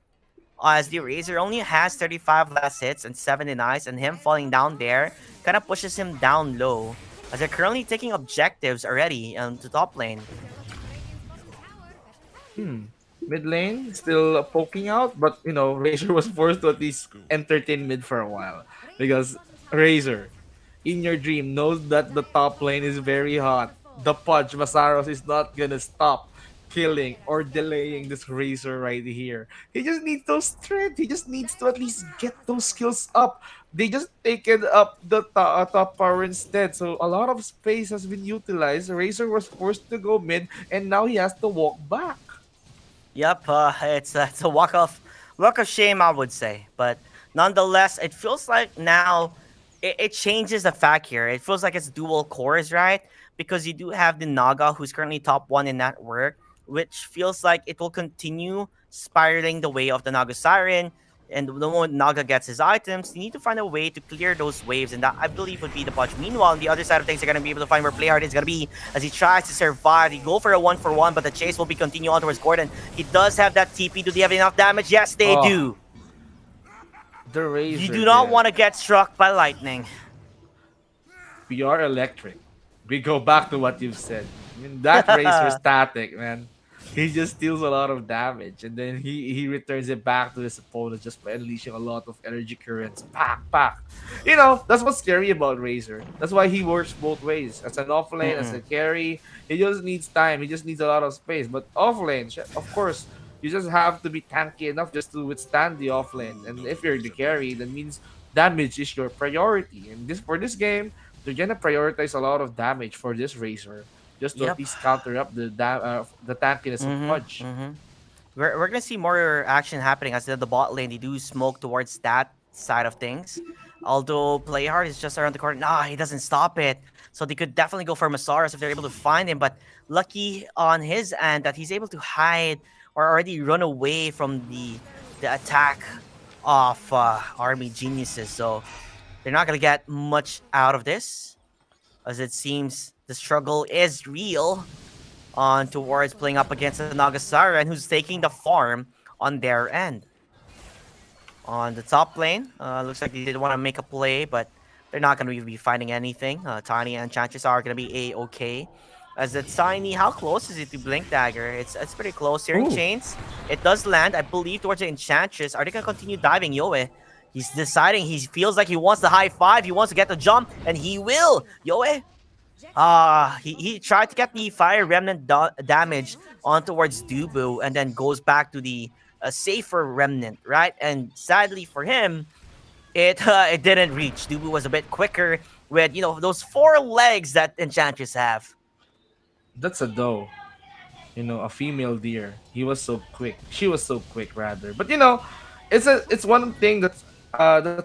as the Razor only has 35 last hits and 7 denies, and him falling down there kind of pushes him down low, as they're currently taking objectives already to top lane. Mid lane still poking out, but Razor was forced to at least entertain mid for a while because Razor, in your dream, knows that the top lane is very hot. The Pudge Masaros is not gonna stop killing or delaying this Razor right here. He just needs those strength. He just needs to at least get those skills up. They just taken up the top power instead. So a lot of space has been utilized. Razor was forced to go mid, and now he has to walk back. Yep, it's a walk of shame, I would say. But nonetheless, it feels like now it changes the fact here. It feels like it's dual cores, right? Because you do have the Naga, who's currently top one in that work, which feels like it will continue spiraling the way of the Naga Siren. And the moment Naga gets his items, you need to find a way to clear those waves, and that I believe would be the punch. Meanwhile, on the other side of things, they're gonna be able to find where Playhard is gonna be as he tries to survive. He go for a 1-for-1, but the chase will be continue on towards Gordon. He does have that TP. Do they have enough damage? Yes, they Oh, do. The Razor. You do not there. want to get struck by lightning. We are electric. We go back to what you've said. I mean, that Razor static, man. He just steals a lot of damage, and then he returns it back to his opponent just by unleashing a lot of energy currents. Pack, pack. That's what's scary about Razor. That's why he works both ways. As an offlane, as a carry, he just needs time. He just needs a lot of space. But offlane, of course, you just have to be tanky enough just to withstand the offlane. And if you're the carry, that means damage is your priority. And for this game, they're gonna prioritize a lot of damage for this Razor, just to at Yep. least counter up the tankiness of Pudge. We're gonna see more action happening as the bot lane. They do smoke towards that side of things. Although Playhard is just around the corner. Nah, he doesn't stop it. So they could definitely go for Masaros if they're able to find him. But lucky on his end that he's able to hide or already run away from the attack of Army Geniuses. So they're not gonna get much out of this, as it seems the struggle is real on towards playing up against the Nagasara, and who's taking the farm on their end. On the top lane, looks like they did want to make a play, but they're not going to be finding anything. Tiny and Enchantress are going to be a-okay. As the Tiny, how close is it to Blink Dagger? It's pretty close. Searing Ooh. Chains, it does land, I believe, towards the Enchantress. Are they going to continue diving Yoe? He's deciding, he feels like he wants the high five, he wants to get the jump, and he will! Yoe, he tried to get the Fire Remnant damage on towards Dubu, and then goes back to the safer Remnant, right? And sadly for him, it didn't reach. Dubu was a bit quicker with, you know, those 4 legs that Enchantress have. That's a doe. You know, a female deer. He was so quick. She was so quick, rather. But you know, it's one thing that's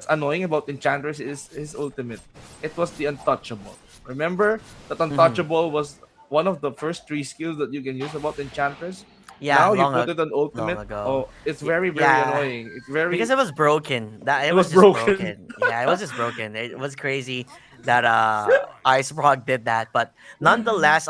annoying about Enchantress is his ultimate. It was the untouchable. Remember that untouchable was one of the first 3 skills that you can use about Enchantress. Yeah, Now you long, put it on long ultimate. ago. Oh, it's very annoying. It's very because it was broken. That it was was just broken. broken. Yeah, it was just broken. It was crazy that Ice Rock did that, but nonetheless,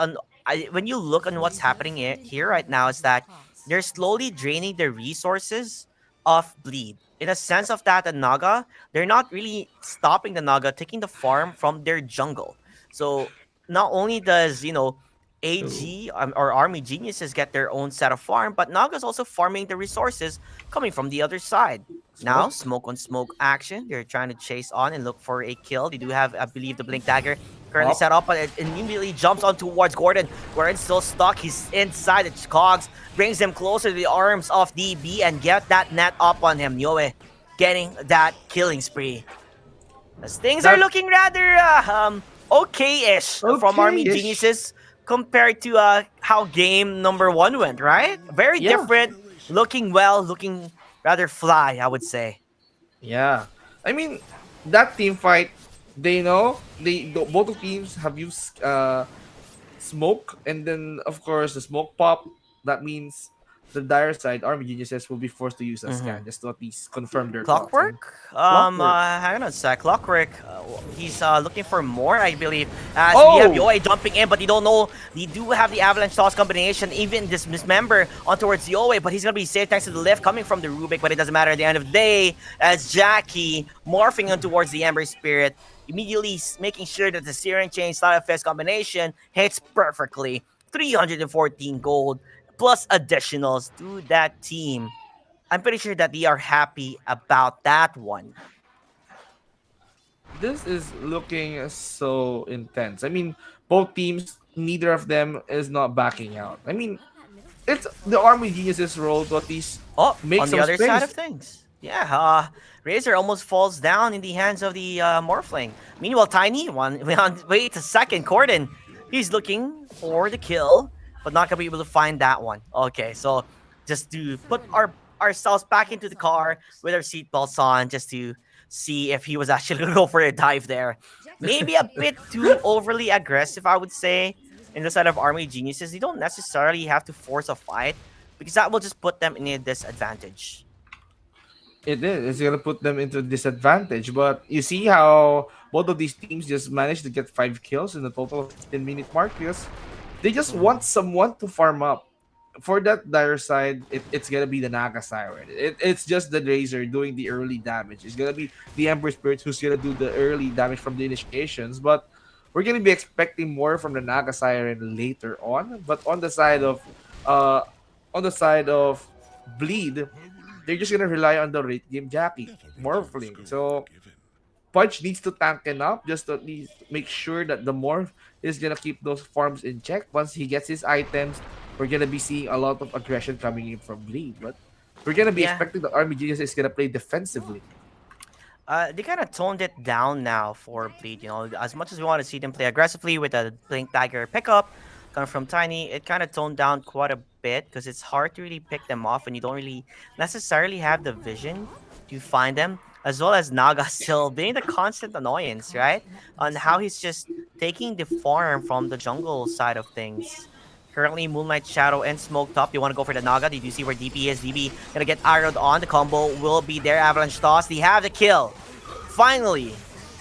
when you look on what's happening here right now, is that they're slowly draining the resources of Bleed. In a sense of that, the Naga, they're not really stopping the Naga, taking the farm from their jungle. So not only does, you know, AG or Army Geniuses get their own set of farm, but Naga's also farming the resources coming from the other side. Now, smoke on smoke action. They're trying to chase on and look for a kill. They do have, I believe, the Blink Dagger currently set up, but it immediately jumps on towards Gordon. Gordon's still stuck. He's inside the cogs, brings him closer to the arms of DB and get that net up on him. Yoe getting that killing spree. As things are looking rather okay-ish from Army Geniuses compared to how game number 1 went, right? Very different, looking well, looking rather fly, I would say. Yeah, I mean that team fight. They know both teams have used smoke, and then of course the smoke pop. That means the dire side Army Geniuses will be forced to use a scan just to at least confirm their thoughts. Clockwork? Hang on a sec. Clockwork, he's looking for more, I believe. As we have Yoe jumping in, but you don't know. They do have the Avalanche Toss combination, even this Mismember on towards Yoe, but he's going to be safe thanks to the lift coming from the Rubik, but it doesn't matter at the end of the day, as Jackie morphing on towards the Ember Spirit, immediately making sure that the Searing Chain Slide of Fist combination hits perfectly. 314 gold. Plus additionals to that team. I'm pretty sure that they are happy about that one. This is looking so intense. I mean, both teams, neither of them is not backing out. I mean, it's the Army Geniuses role to at least make on some the other space. side of things. Yeah, Razor almost falls down in the hands of the Morphling. Meanwhile, Tiny, wait a second, Corden, he's looking for the kill, but not gonna be able to find that one. Okay, so just to put ourselves back into the car with our seatbelts on, just to see if he was actually gonna go for a dive there. Maybe a bit too overly aggressive, I would say, in the side of Army Geniuses. You don't necessarily have to force a fight, because that will just put them in a disadvantage. It is. It's gonna put them into disadvantage. But you see how both of these teams just managed to get 5 kills in the total of 15-minute mark, because they just want someone to farm up. For that dire side, it's gonna be the Naga Siren. It's just the Razor doing the early damage. It's gonna be the Ember Spirit who's gonna do the early damage from the initiations. But we're gonna be expecting more from the Naga Siren later on. But on the side of Bleed, they're just gonna rely on the late game Jackie Morphling. So Punch needs to tank enough just to at least make sure that the Morph is gonna keep those farms in check. Once he gets his items, we're gonna be seeing a lot of aggression coming in from Bleed. But we're gonna be expecting the Army Genius is gonna play defensively. They kind of toned it down now for Bleed. You know, as much as we want to see them play aggressively with a Blink Dagger pickup coming from Tiny, it kind of toned down quite a bit because it's hard to really pick them off and you don't really necessarily have the vision to find them. As well as Naga still being the constant annoyance, right? On how he's just taking the farm from the jungle side of things. Currently, Moonlight Shadow and Smoke Top. You want to go for the Naga? Did you see where DP is? DP gonna get arrowed on. The combo will be there. Avalanche Toss. They have the kill. Finally,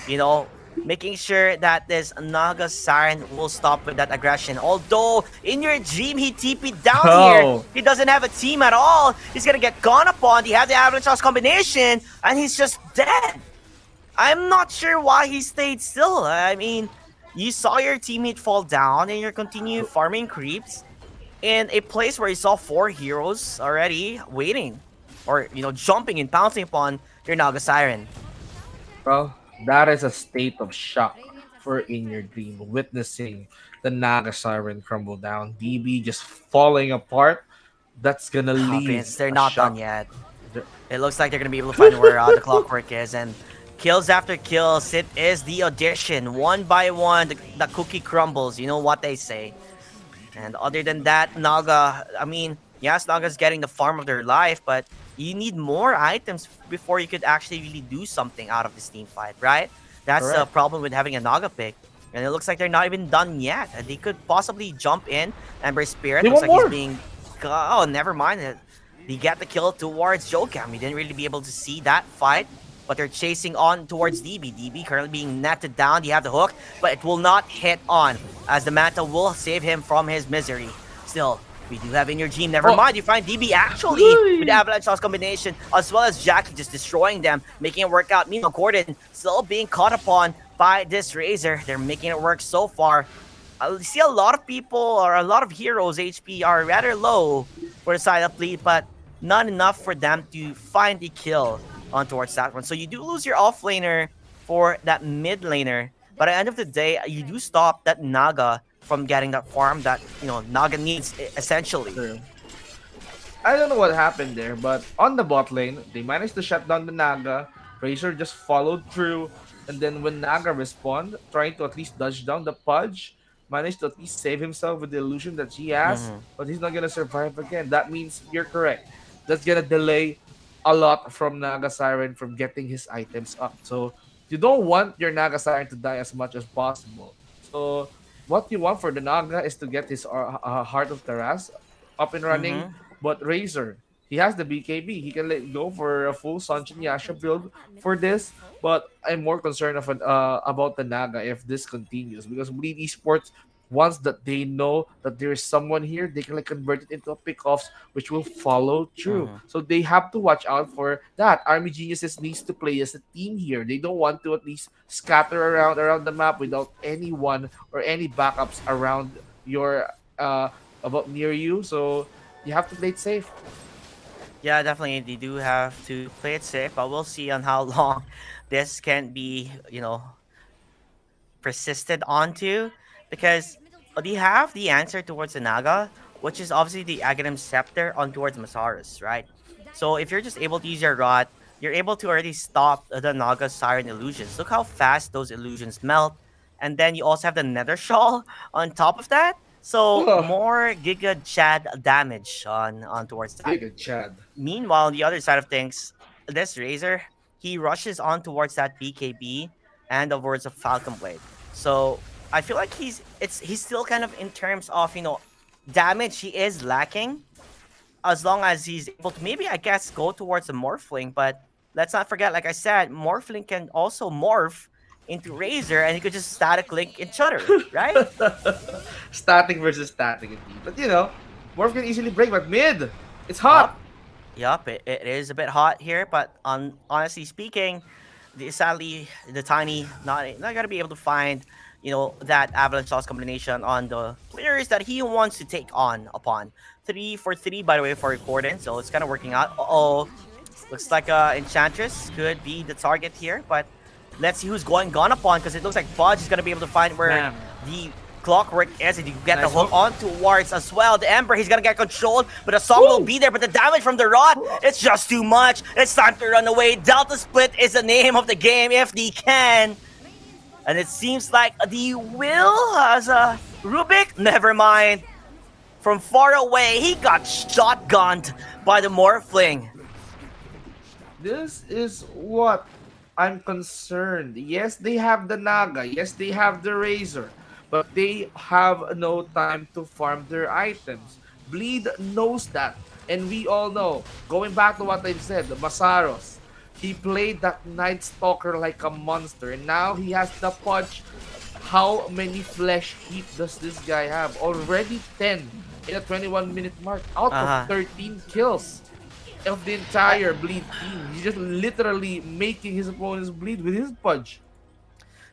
you know, making sure that this Naga Siren will stop with that aggression. Although, in your dream, he TP'd down here. He doesn't have a team at all. He's gonna get gone upon. He has the Avalanche Toss combination, and he's just dead. I'm not sure why he stayed still. I mean, you saw your teammate fall down and you're continue farming creeps in a place where you saw 4 heroes already waiting. Or, jumping and pouncing upon your Naga Siren. Well, that is a state of shock for In Your Dream, witnessing the Naga Siren crumble down, DB just falling apart. That's gonna leave Vince, they're a not done shock. yet. The- It looks like they're gonna be able to find where the clockwork is, and kills after kills. It is the audition. One by one, the cookie crumbles. You know what they say. And other than that, Naga, I mean, yes, Naga's getting the farm of their life, but you need more items before you could actually really do something out of this team fight, right? That's the Correct. problem with having a Naga pick. And it looks like they're not even done yet. They could possibly jump in. Ember Spirit They looks want like more. he's being... Oh, never mind. They get the kill towards Jokam. We didn't really be able to see that fight, but they're chasing on towards DB. DB currently being netted down. You have the hook, but it will not hit on, as the Manta will save him from his misery. Still, we do have In Your Dream. Never mind, you find DB actually with the Avalanche Sauce combination, as well as Jackie just destroying them, making it work out. Meanwhile, Gordon still being caught upon by this Razor. They're making it work so far. I see a lot of people, or a lot of heroes' HP are rather low for the side up lead, but not enough for them to find the kill on towards that one. So you do lose your offlaner for that mid laner, but at the end of the day, you do stop that Naga from getting that farm that, Naga needs, essentially. True. I don't know what happened there, but on the bot lane, they managed to shut down the Naga. Razor just followed through, and then when Naga respond, trying to at least dodge down the Pudge, managed to at least save himself with the illusion that he has, but he's not gonna survive again. That means you're correct. That's gonna delay a lot from Naga Siren from getting his items up. So you don't want your Naga Siren to die as much as possible. So what you want for the Naga is to get his Heart of Taras up and running. But Razor, he has the BKB. He can let go for a full Sunshine Yasha build for this. But I'm more concerned about the Naga if this continues, because Bleed Esports, once that they know that there is someone here, they can convert it into a pickoffs, which will follow through. So they have to watch out for that. Army Geniuses needs to play as a team here. They don't want to at least scatter around the map without anyone or any backups around your about near you. So you have to play it safe. Yeah, definitely. They do have to play it safe, but we'll see on how long this can be, persisted onto, because they have the answer towards the Naga, which is obviously the Aghanim Scepter on towards Masaris, right? So if you're just able to use your Rod, you're able to already stop the Naga Siren illusions. Look how fast those illusions melt. And then you also have the Nether Shawl on top of that. So Ugh. more Giga Chad damage on towards that. Big Chad. Meanwhile, on the other side of things, this Razor, he rushes on towards that BKB and the words of Falcon Blade. So I feel like he's still kind of in terms of, damage he is lacking, as long as he's able to maybe, I guess, go towards the Morphling. But let's not forget, like I said, Morphling can also morph into Razor, and he could just static link each other, right? Static versus static indeed. But Morph can easily break, but mid, it's hot. Yup, it is a bit hot here, but honestly speaking, sadly, the Tiny not gonna be able to find, that Avalanche Sauce combination on the players that he wants to take on upon. 3 for 3, by the way, for Gordon, so it's kind of working out. Looks like Enchantress could be the target here, but let's see who's gone upon, because it looks like Fudge is gonna be able to find where Man. the clockwork is, and you get Nice the hook hook. on towards as well. The Ember, he's gonna get controlled, but the song will be there, but the damage from the rod, it's just too much. It's time to run away. Delta Split is the name of the game if they can. And it seems like the will has a Rubik. Never mind. From far away, he got shotgunned by the Morphling. This is what I'm concerned. Yes, they have the Naga. Yes, they have the Razor. But they have no time to farm their items. Bleed knows that. And we all know, going back to what I've said, the Masaros, he played that Night Stalker like a monster. And now he has the Pudge. How many flesh heat does this guy have? Already 10 in a 21-minute mark out of 13 kills. of the entire bleed team. He's just literally making his opponents bleed with his punch.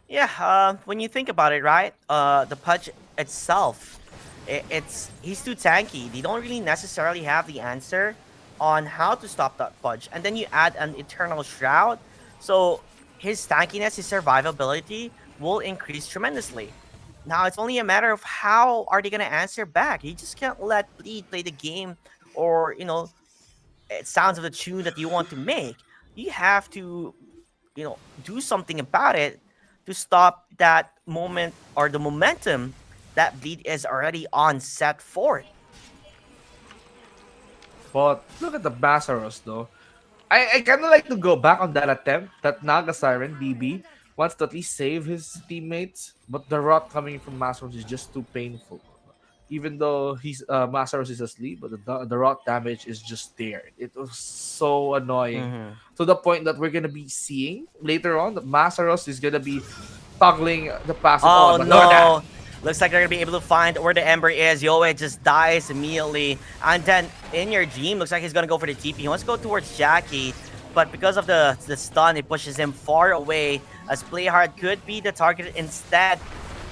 Yeah, when you think about it, right? The Pudge itself, it's he's too tanky. They don't really necessarily have the answer on how to stop that Pudge. And then you add an Eternal Shroud, so his tankiness, his survivability will increase tremendously. Now it's only a matter of how are they gonna answer back. You just can't let Bleed play the game, or it sounds of the tune that you want to make. You have to do something about it to stop that moment or the momentum that Bleed is already on set for. But look at the Bassaros though. I kind of like to go back on that attempt that Naga Siren BB wants to at least save his teammates, but the rot coming from Bassaros is just too painful. Even though he's Masaros is asleep, but the rot damage is just there. It was so annoying to the point that we're gonna be seeing later on that Masaros is gonna be toggling the passive. Oh But look at that. no! Looks like they're gonna be able to find where the Ember is. Yoe just dies immediately. And then in your dream, looks like he's gonna go for the TP. He wants to go towards Jackie, but because of the stun, it pushes him far away. As Playhard could be the target instead.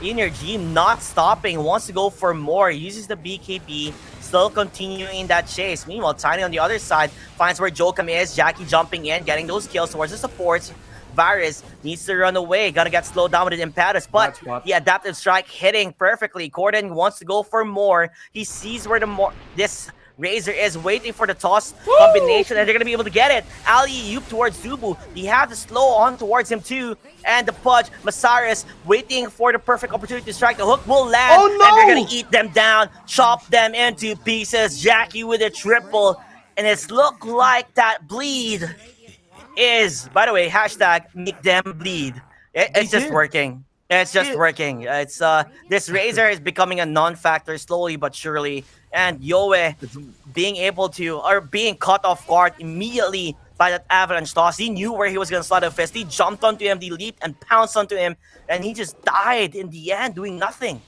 In your dream, not stopping, wants to go for more. Uses the BKB, still continuing that chase. Meanwhile, Tiny on the other side finds where Jokum is. Jackie jumping in, getting those kills towards the supports. Varus needs to run away. Gonna get slowed down with an Impetus, but the adaptive strike hitting perfectly. Gordon wants to go for more. He sees where this Razor is waiting for the toss combination, and they're gonna be able to get it. Ali Yoop towards Zubu. He had to slow on towards him too. And the Pudge, Masaris, waiting for the perfect opportunity to strike. The hook will land, and they're gonna eat them down, chop them into pieces. Jackie with a triple, and it's look like that Bleed is, by the way, hashtag make them bleed. It's just working. It's just working. It's this Razor is becoming a non-factor slowly but surely, and Yoe being able to or being caught off guard immediately by that avalanche toss. He knew where he was gonna slot a fist. He jumped onto him, he leaped and pounced onto him, and he just died in the end, doing nothing.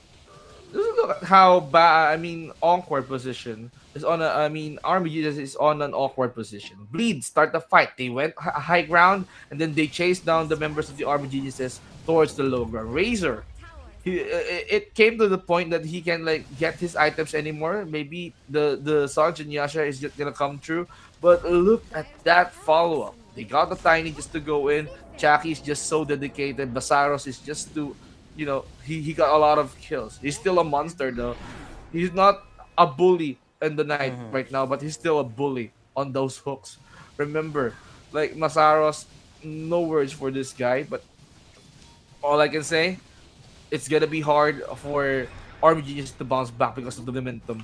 Look at how bad. I mean, awkward position is on a. I mean, Army Jesus is on an awkward position. Bleed start the fight. They went high ground and then they chased down the members of the Army Geniuses towards the low ground. Razor, it came to the point that he can like get his items anymore. Maybe the Sanj and Yasha is just gonna come through. But look at that follow up. They got the Tiny just to go in. Jackie is just so dedicated. Basaros is just to, he got a lot of kills. He's still a monster though. He's not a bully in the night right now, but he's still a bully on those hooks. Remember, like Masaros, no words for this guy, but all I can say, it's gonna be hard for Army Genius to bounce back because of the momentum.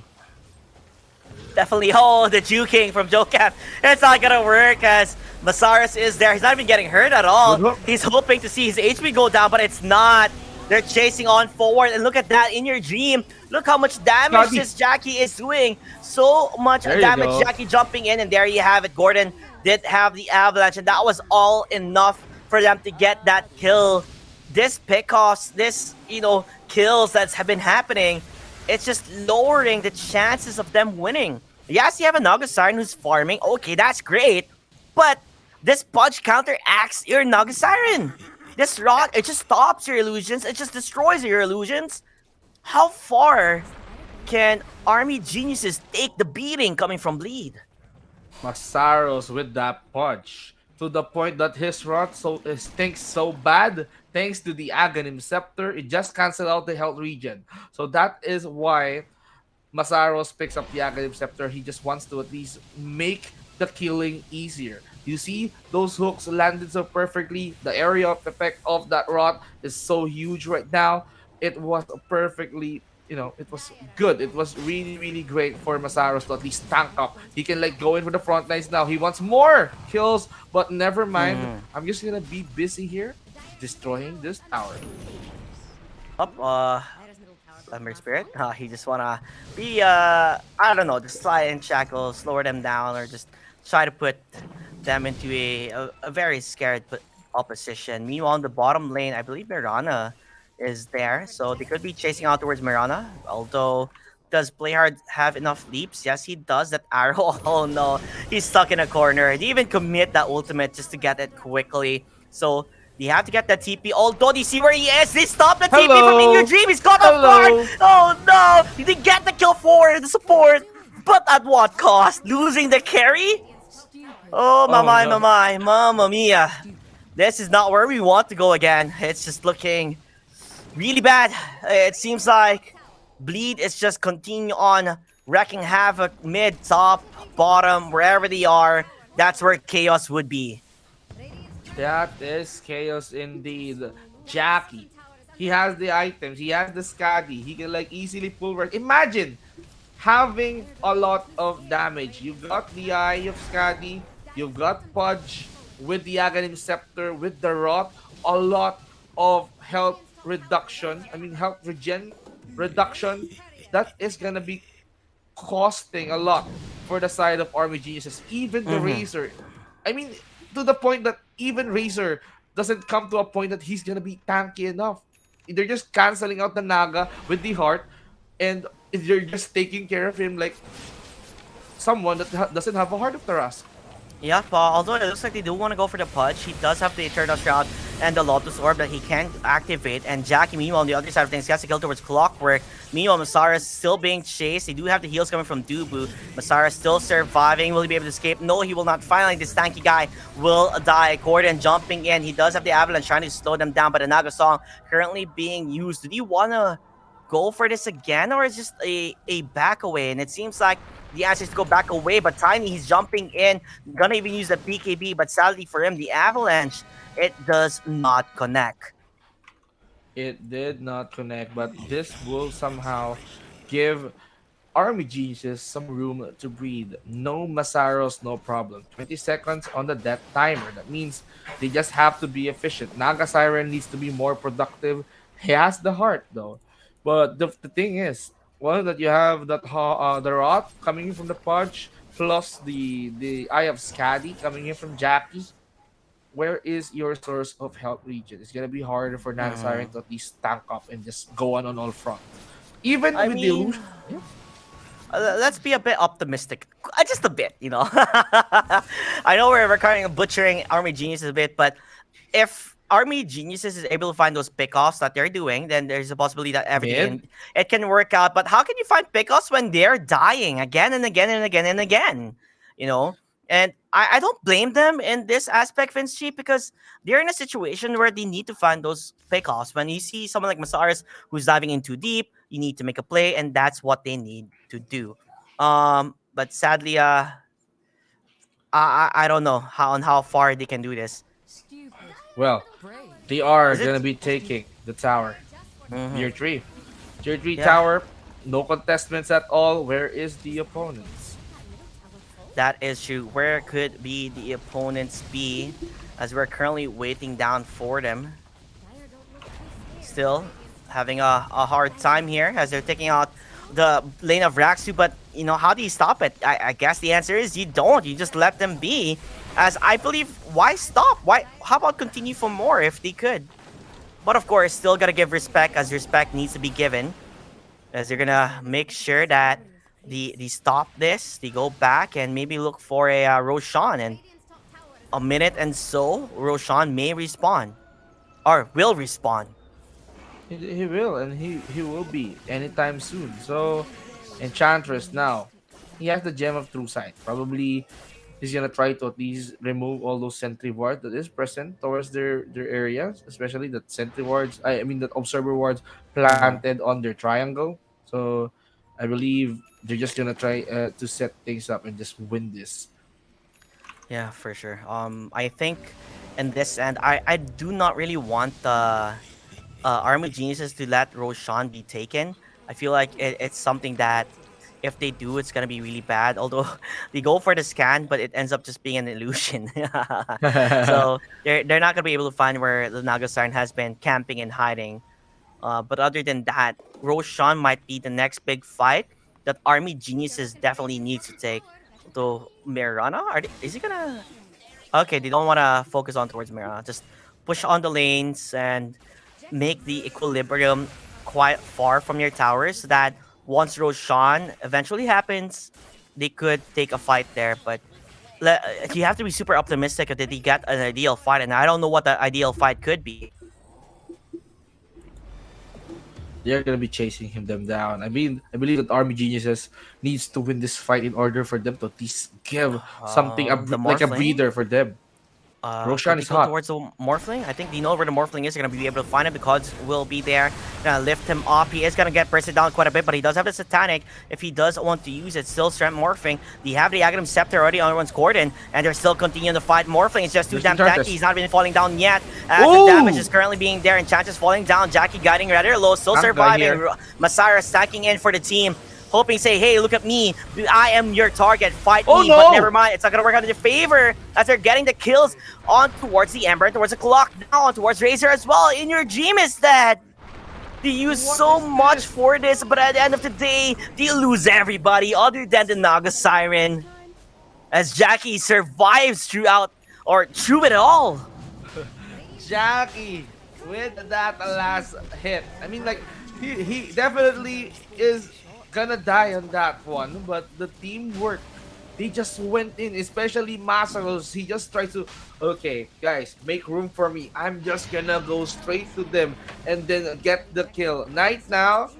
Definitely. Oh, the juking from Jocap. It's not gonna work as Masaris is there. He's not even getting hurt at all. He's hoping to see his HP go down, but it's not. They're chasing on forward, and look at that in your dream. Look how much damage this Jackie is doing. So much damage. Jackie jumping in, and there you have it. Gordon did have the avalanche, and that was all enough for them to get that kill. This pickoffs, this kills that have been happening, it's just lowering the chances of them winning. Yes, you have a Naga Siren who's farming. Okay, that's great. But this Pudge counteracts your Naga Siren. This Rot, it just stops your illusions. It just destroys your illusions. How far can Army Geniuses take the beating coming from Bleed? Masaros with that punch. To the point that his rot stinks so bad, thanks to the Aghanim Scepter, it just canceled out the health regen. So that is why Masaros picks up the Aghanim Scepter. He just wants to at least make the killing easier. You see, those hooks landed so perfectly. The area of effect of that rot is so huge right now. It was perfectly, it was good. It was really, really great for Masaros to at least tank up. He can go in for the front lines now. He wants more kills, but never mind. I'm just gonna be busy here destroying this tower. Lemmer Spirit. He just wanna be I don't know, just slide in shackles, slow them down, or just try to put them into a very scared opposition. Meanwhile, on the bottom lane, I believe Mirana is there, so they could be chasing out towards Mirana. Although does Playhard have enough leaps? Yes, he does. That arrow. Oh no, he's stuck in a corner. He even commit that ultimate just to get it quickly. So they have to get that TP. Although they see where he is, they stop the TP from In Your Hello. Dream. He's caught off guard. Hello. Oh no, he did get the kill for the support, but at what cost? Losing the carry? Oh Oh, my, no. mamma mia. This is not where we want to go again. It's just looking really bad. It seems like Bleed is just continue on wrecking havoc mid, top, bottom, wherever they are. That's where chaos would be. That is chaos indeed. Jackie. He has the items. He has the Scotty. He can like easily pull right. Imagine having a lot of damage. You got the Eye of Scotty. You've got Pudge with the Aghanim Scepter, with the Rot. A lot of health reduction. I mean, health regen reduction. That is gonna be costing a lot for the side of Army Geniuses. Even the Razor. I mean, to the point that even Razor doesn't come to a point that he's gonna be tanky enough. They're just canceling out the Naga with the heart, and they're just taking care of him like someone that doesn't have a heart of Taras. Yeah, although it looks like they do want to go for the Pudge, he does have the Eternal Shroud and the Lotus Orb that he can activate. And Jackie, meanwhile, on the other side of things, he has to kill towards Clockwork. Meanwhile, Masara is still being chased. They do have the heals coming from Dubu. Masara still surviving. Will he be able to escape? No, he will not. Finally, this tanky guy will die. Corden jumping in. He does have the Avalanche trying to slow them down, but the Naga Song currently being used. Do you want to go for this again, or is just a back away? And it seems like the answer is to go back away, but Tiny, he's jumping in, gonna even use the BKB, but sadly for him, the Avalanche, it does not connect. It did not connect, but this will somehow give Army Jesus some room to breathe. No Masaros, no problem. 20 seconds on the death timer. That means they just have to be efficient. Naga Siren needs to be more productive. He has the heart though. But the thing is, well, that you have that the Rot coming in from the Pudge, plus the Eye of Scaddy coming in from Jackie. Where is your source of health region? It's gonna be harder for Naga Siren to at least tank up and just go on all front. Even I with the mean, illusion. let's be a bit optimistic. Just a bit, you know. I know we're kind of butchering Army Geniuses a bit, but if Army Geniuses is able to find those pickoffs that they're doing, then there's a possibility that everything it can work out. But how can you find pickoffs when they're dying again and again and again and again? You know? And I don't blame them in this aspect, Vince G, because they're in a situation where they need to find those pickoffs. When you see someone like Masaris who's diving in too deep, you need to make a play, and that's what they need to do. But sadly, I don't know how far they can do this. Well, they are Is it- gonna be taking the tower. Mhm. Tier 3. Tier 3 Yeah. tower, no contestments at all. Where is the opponents? That is true. Where could be the opponents be? As we're currently waiting down for them. Still having a hard time here as they're taking out the lane of Raksu. But, you know, how do you stop it? I guess the answer is you don't. You just let them be. As I believe, why stop? How about continue for more if they could? But of course, still gotta give respect, as respect needs to be given. As they're gonna make sure that they stop this, they go back and maybe look for a Roshan, and a minute and so Roshan may respawn or will respawn. He will, and he will be anytime soon. So, Enchantress now. He has the Gem of True Sight. Probably he's gonna try to at least remove all those sentry wards that is present towards their areas, especially that sentry wards. I mean that observer wards planted on their triangle. So I believe they're just gonna try to set things up and just win this. Yeah, for sure. I think in this end, I do not really want the Army Geniuses to let Roshan be taken. I feel like it's something that if they do, it's gonna be really bad. Although they go for the scan, but it ends up just being an illusion. So they're not gonna be able to find where the Naga Siren has been camping and hiding. But other than that, Roshan might be the next big fight that Army Geniuses definitely needs to take. To Mirana, is he gonna? Okay, they don't want to focus on towards Mirana. Just push on the lanes and make the equilibrium quite far from your towers so that once Roshan eventually happens, they could take a fight there. But you have to be super optimistic that they get an ideal fight, and I don't know what the ideal fight could be. They're gonna be chasing them down. I mean, I believe that Army Geniuses needs to win this fight in order for them to at least give something The like a Morphling. breather for them. Could Roshan they is go hot. towards the Morphling? I think they know where the Morphling is. They're going to be able to find him. The Gods will be there. Gonna lift him up. He is going to get pressed down quite a bit, but he does have the Satanic. If he does want to use it, still Strength Morphing. They have the Aghanim Scepter already on one's Gordon, and they're still continuing to fight. Morphling is just too damn Enchantress. tanky. He's not even falling down yet. As the Ooh! damage is currently being there. Enchantress falling down. Jackie guiding rather low. Still Tank guy surviving. here. Masara stacking in for the team. Hoping, say, hey, look at me. I am your target. Fight Oh, me. no! But never mind. It's not going to work out in their favor as they're getting the kills on towards the Ember, towards the clock, now on towards Razor as well. In your dream is that they use so much for this, but at the end of the day, they lose everybody other than the Naga Siren. As Jackie survives throughout, or through it all. Jackie with that last hit. I mean, like, he definitely is gonna die on that one, but the teamwork, they just went in, especially Masaros. He just tried to, okay, guys, make room for me. I'm just gonna go straight to them and then get the kill. Right now,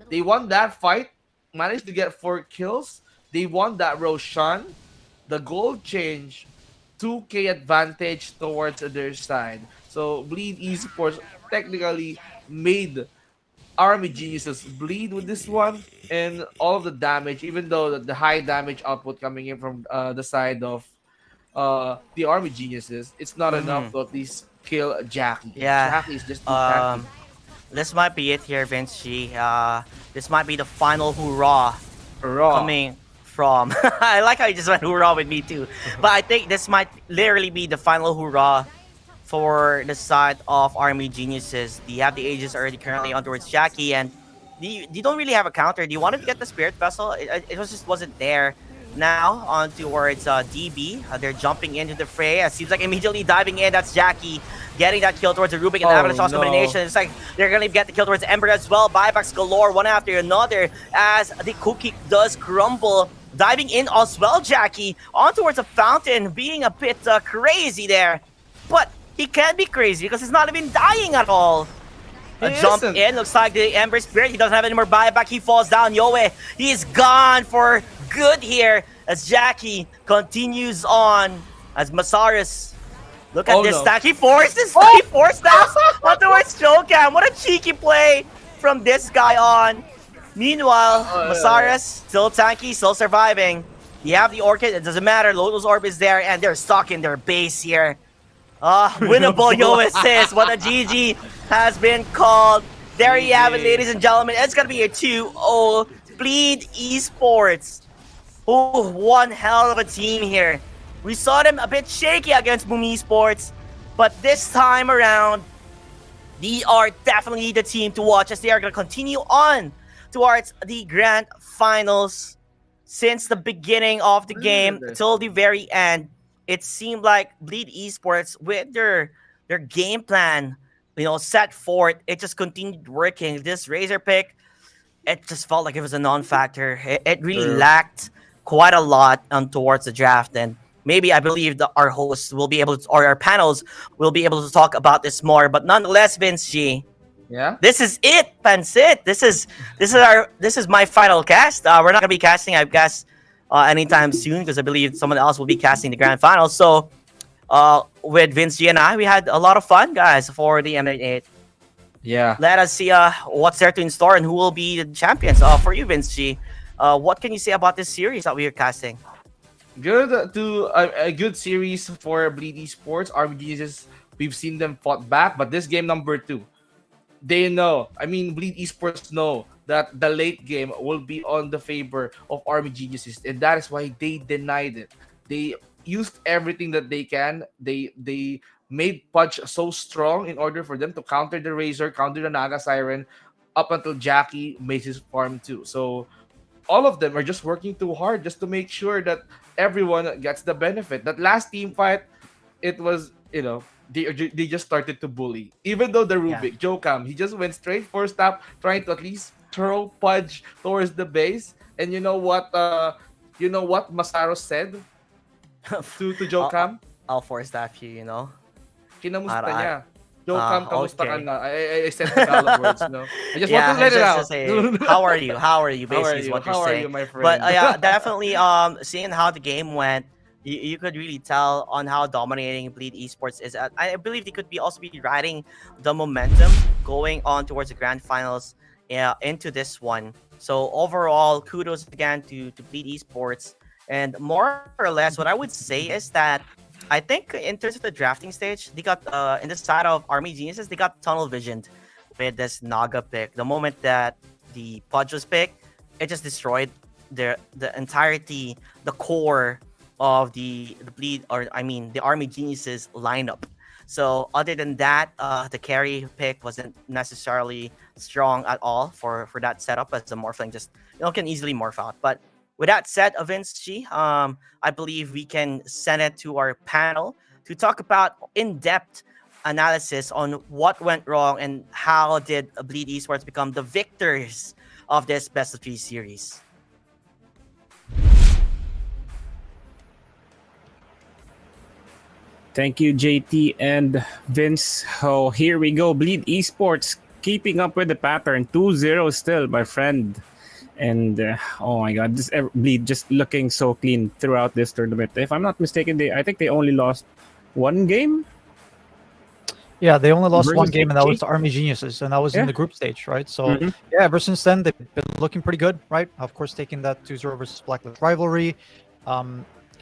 they won that fight, managed to get 4 kills. They won that Roshan. The goal change, 2k advantage towards their side. So Bleed Esports technically made Army Geniuses bleed with this one, and all of the damage, even though the high damage output coming in from the side of the Army Geniuses, it's not enough to at least kill Jackie. Yeah. Jackie is just too tanky. This might be it here, Vince G. This might be the final hoorah Raw. coming from. I like how you just went hoorah with me too. But I think this might literally be the final hoorah for the side of Army Geniuses. They have the Aegis already currently on towards Jackie, and they don't really have a counter. They wanted to get the Spirit Vessel. It just wasn't there. Now on towards DB. They're jumping into the fray. It seems like immediately diving in. That's Jackie getting that kill towards the Rubik and the Avalanche Toss no. combination. It's like they're gonna get the kill towards Ember as well. Buybacks galore, one after another, as the cookie does crumble. Diving in as well, Jackie on towards the fountain, being a bit crazy there, but he can't be crazy because he's not even dying at all. A He jump isn't. in, looks like the Ember Spirit. He doesn't have any more buyback. He falls down. Yoe, he's gone for good here as Jackie continues on. As Masaris, look at Oh, this no. stack. He forced that on towards Chokam. What a cheeky play from this guy on. Meanwhile, Oh, yeah, Masaris still tanky, still surviving. You have the Orchid. It doesn't matter. Lotus Orb is there, and they're stuck in their base here. Winnable Yo assist. What a GG has been called. There you have it, ladies and gentlemen. It's going to be a 2-0 Bleed Esports. Oh, one hell of a team here. We saw them a bit shaky against Boom Esports, but this time around, they are definitely the team to watch as they are going to continue on towards the grand finals. Since the beginning of the game till the very end, it seemed like Bleed Esports with their game plan, set forth, it just continued working. This Razor pick, it just felt like it was a non-factor. It really lacked quite a lot towards the draft, and maybe I believe that our hosts will be able to, or our panels will be able to talk about this more. But nonetheless, Vince G, Yeah. this is it, Pansit. This is my final cast. We're not gonna be casting, I guess, anytime soon because I believe someone else will be casting the grand final. So, with Vince G and I, we had a lot of fun, guys, for the M88. Yeah. Let us see what's there to in store and who will be the champions. For you, Vince G, what can you say about this series that we are casting? Good to a good series for Bleed Esports. RBGs, we've seen them fought back, but this game number 2, they know. I mean, Bleed Esports know that the late game will be on the favor of Army Geniuses, and that is why they denied it. They used everything that they can. They made Punch so strong in order for them to counter the Razor, counter the Naga Siren, up until Jackie made his farm too. So all of them are just working too hard just to make sure that everyone gets the benefit. That last team fight, it was, they just started to bully. Even though the Rubik, Jokam, he just went straight for stop, trying to at least throw Pudge towards the base. And you know what? Masaro said to Joe Cam? I'll force that you, Kinamusta I- niya? Joe Cam, kamusta ka okay. na? I said Tagalog words, no? I just want to let it just out. to say, how are you? How are you? How are Basically, is you? what you're How are saying. you, my friend? But yeah, definitely. Seeing how the game went, you could really tell on how dominating Bleed Esports is. I believe they could be also be riding the momentum going on towards the grand finals into this one. So overall, kudos again to Bleed Esports. And more or less, what I would say is that I think in terms of the drafting stage, they got in the side of Army Geniuses, they got tunnel visioned with this Naga pick. The moment that the Pudge was picked, it just destroyed the entirety, the core of the Bleed, or I mean the Army Geniuses lineup. So other than that, the carry pick wasn't necessarily strong at all for that setup, as the Morphling just can easily morph out. But with that said, Vince G, I believe we can send it to our panel to talk about in-depth analysis on what went wrong and how did Bleed Esports become the victors of this best of 3 series. Thank you, JT and Vince. Oh, here we go. Bleed Esports keeping up with the pattern. 2-0 still, my friend. And oh my God, this Bleed just looking so clean throughout this tournament. If I'm not mistaken, I think they only lost one game. Yeah, they only lost Versus one game, and that was HG? to Army Geniuses, and that was in Yeah. the group stage, right? So, Mhm. yeah, ever since then, they've been looking pretty good, right? Of course, taking that 2-0 versus Blacklist rivalry.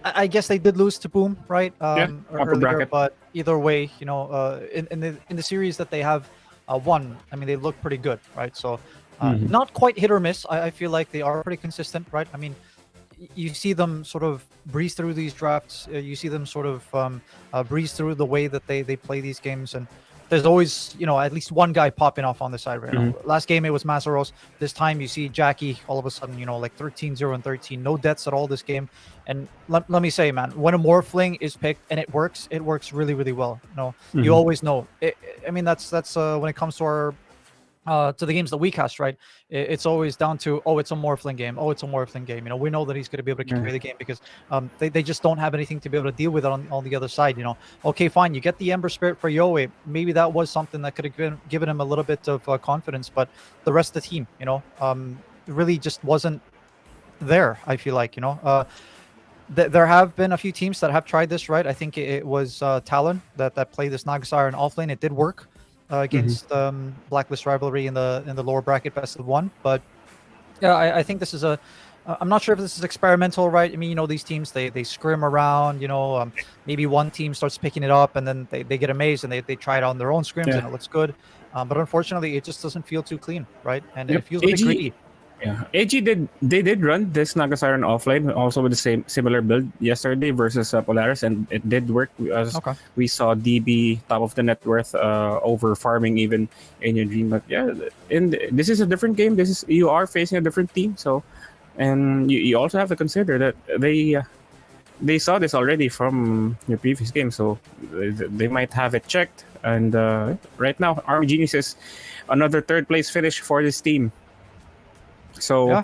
I guess they did lose to Boom, right? Upper Earlier, bracket. but either way, in the series that they have won, I mean, they look pretty good, right? So, Mhm. not quite hit or miss. I feel like they are pretty consistent, right? I mean, you see them sort of breeze through these drafts. You see them sort of breeze through the way that they play these games, and there's always at least one guy popping off on the side right now. Last game it was Masaros. This time you see Jackie all of a sudden like 13-0 and 13, no deaths at all this game. And let me say, man, when a Morphling is picked and it works really really well. You Mhm. always know. I mean that's when it comes to our to the games that we cast, right? It's always down to, it's a Morphling game. Oh, it's a Morphling game. We know that he's going to be able to carry the game because they just don't have anything to be able to deal with it on the other side. Okay, fine. You get the Ember Spirit for Yoe. Maybe that was something that could have given him a little bit of confidence, but the rest of the team, really just wasn't there. I feel like, there have been a few teams that have tried this, right? I think it was Talon that played this Nagasar in offlane. It did work against Blacklist rivalry in the lower bracket best of 1. But yeah, I think this is I'm not sure if this is experimental, right? I mean, these teams they scrim around. Maybe one team starts picking it up and then they get amazed and they try it on their own scrims and it looks good. But unfortunately, it just doesn't feel too clean, right? And it feels a bit greedy. Yeah, AG did run this Nagasiren offline also with the similar build yesterday versus Polaris, and it did work. As we saw DB top of the net worth over farming even in your dream. But yeah, this is a different game. You are facing a different team, so and you also have to consider that they saw this already from your previous game, so they might have it checked. And right now, Army Genius is another third place finish for this team. So,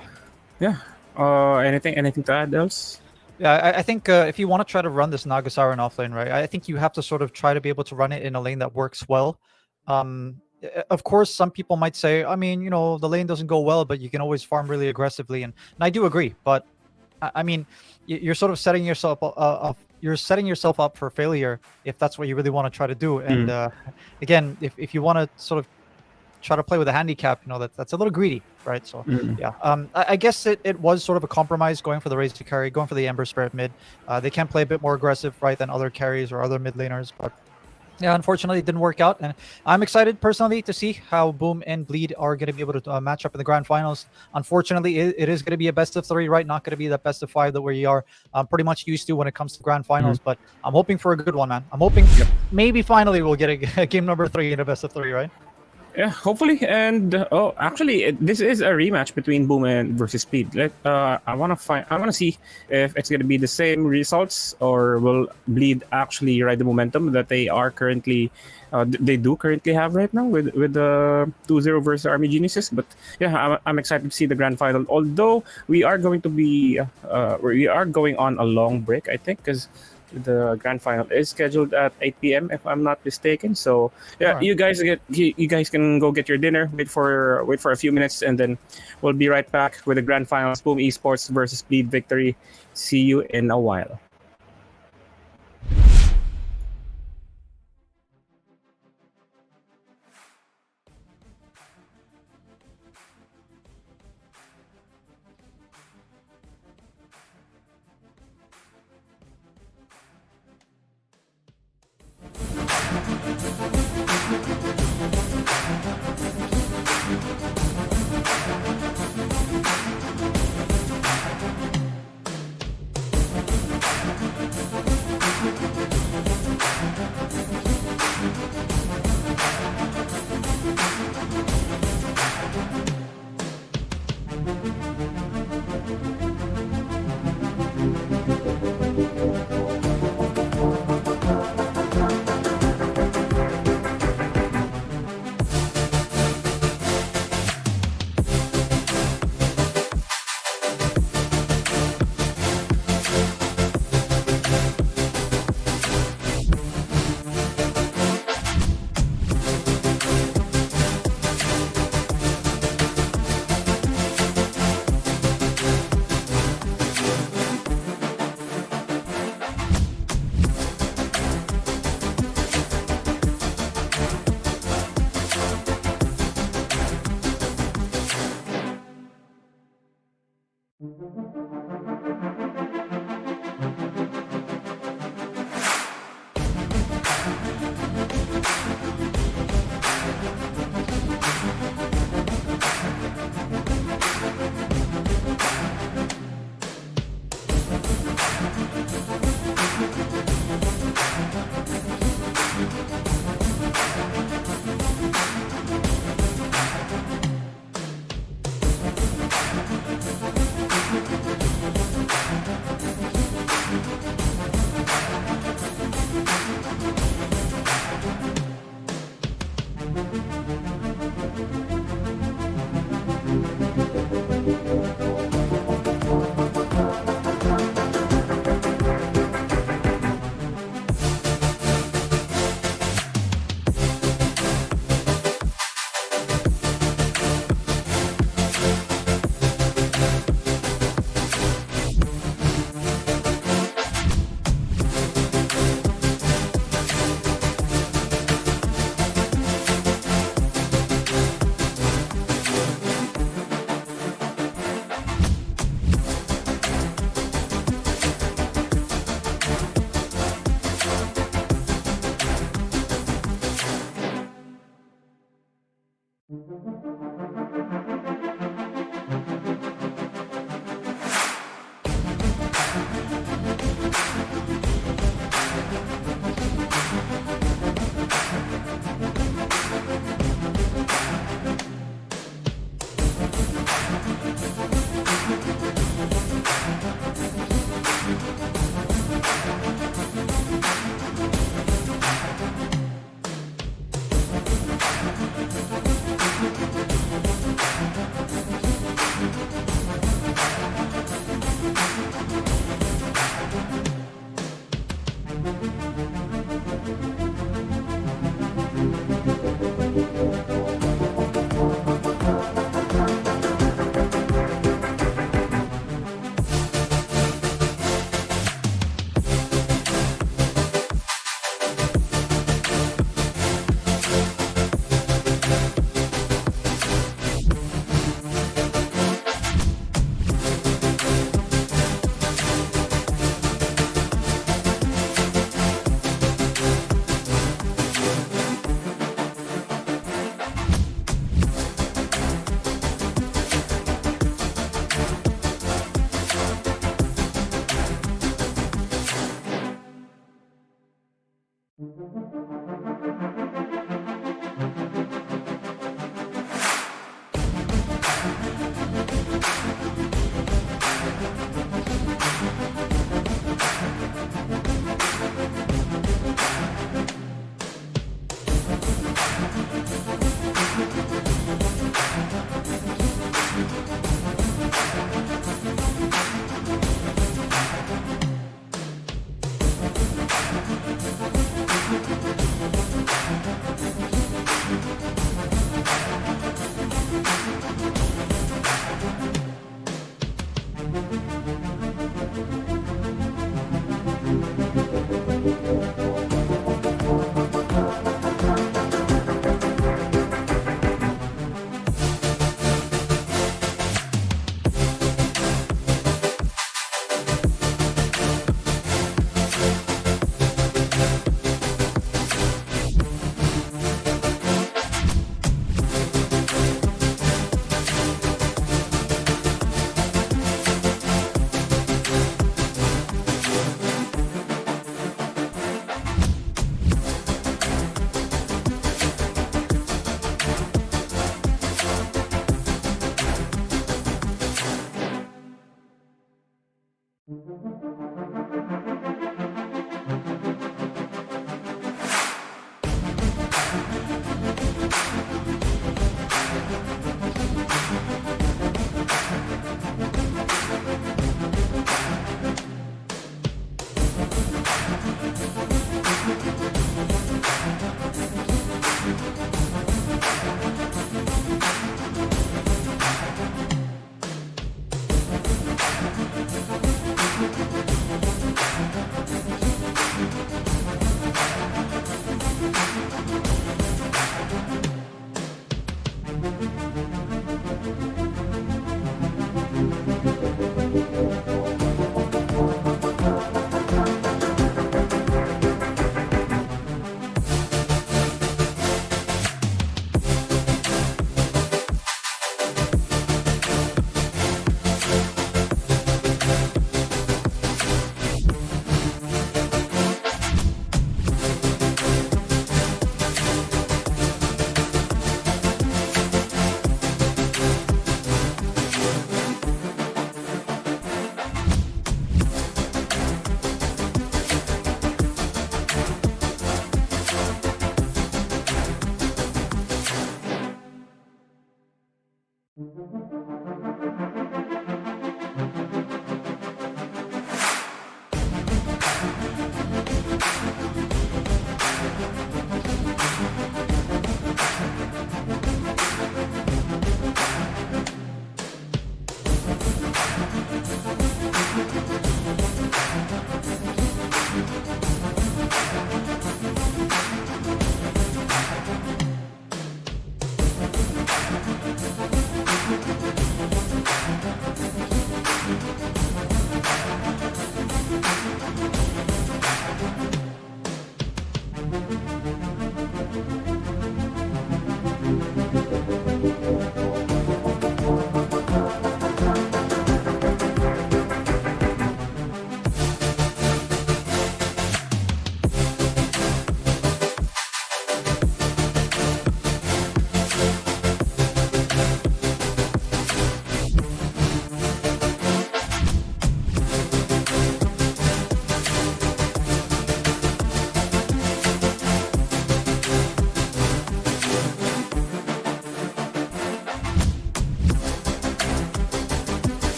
yeah. Anything to add else? Yeah, I think if you want to try to run this Nagasara in offlane, right, I think you have to sort of try to be able to run it in a lane that works well. Of course, some people might say, I mean, the lane doesn't go well, but you can always farm really aggressively, and I do agree. But I mean, you're sort of setting yourself up for failure if that's what you really want to try to do. And again, if you want to sort of try to play with a handicap, that's a little greedy, right? So yeah, I guess it was sort of a compromise going for the Razor carry, going for the Ember Spirit mid. They can play a bit more aggressive, right, than other carries or other mid laners, but yeah, unfortunately it didn't work out. And I'm excited personally to see how Boom and Bleed are going to be able to match up in the grand finals. Unfortunately, it is going to be a best of 3, right? Not going to be that best of 5 that we are pretty much used to when it comes to grand finals, but I'm hoping for a good one, man. I'm hoping maybe finally we'll get a game number 3 in a best of 3, right? Yeah, hopefully. And oh, actually, this is a rematch between Boom and versus Speed. I want to find. I want to see if it's going to be the same results or will Bleed actually ride the momentum that they are currently, they do currently have right now with the 2-0 versus Army Geniuses. But yeah, I'm excited to see the grand final. Although we are going to be, we are going on a long break, I think, because the grand final is scheduled at 8 p.m. if I'm not mistaken. So yeah, Alright. you guys can go get your dinner, wait for a few minutes, and then we'll be right back with the grand finals. Boom Esports versus Bleed Victory. See you in a while.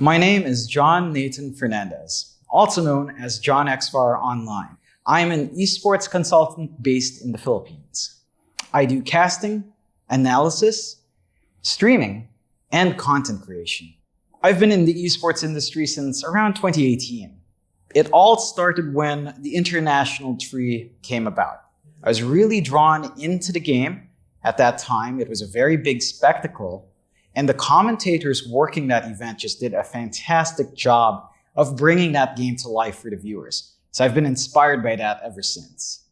My name is John Nathan Fernandez, also known as John XFAR Online. I am an esports consultant based in the Philippines. I do casting, analysis, streaming, and content creation. I've been in the esports industry since around 2018. It all started when the international tree came about. I was really drawn into the game. At that time, it was a very big spectacle, and the commentators working that event just did a fantastic job of bringing that game to life for the viewers. So I've been inspired by that ever since.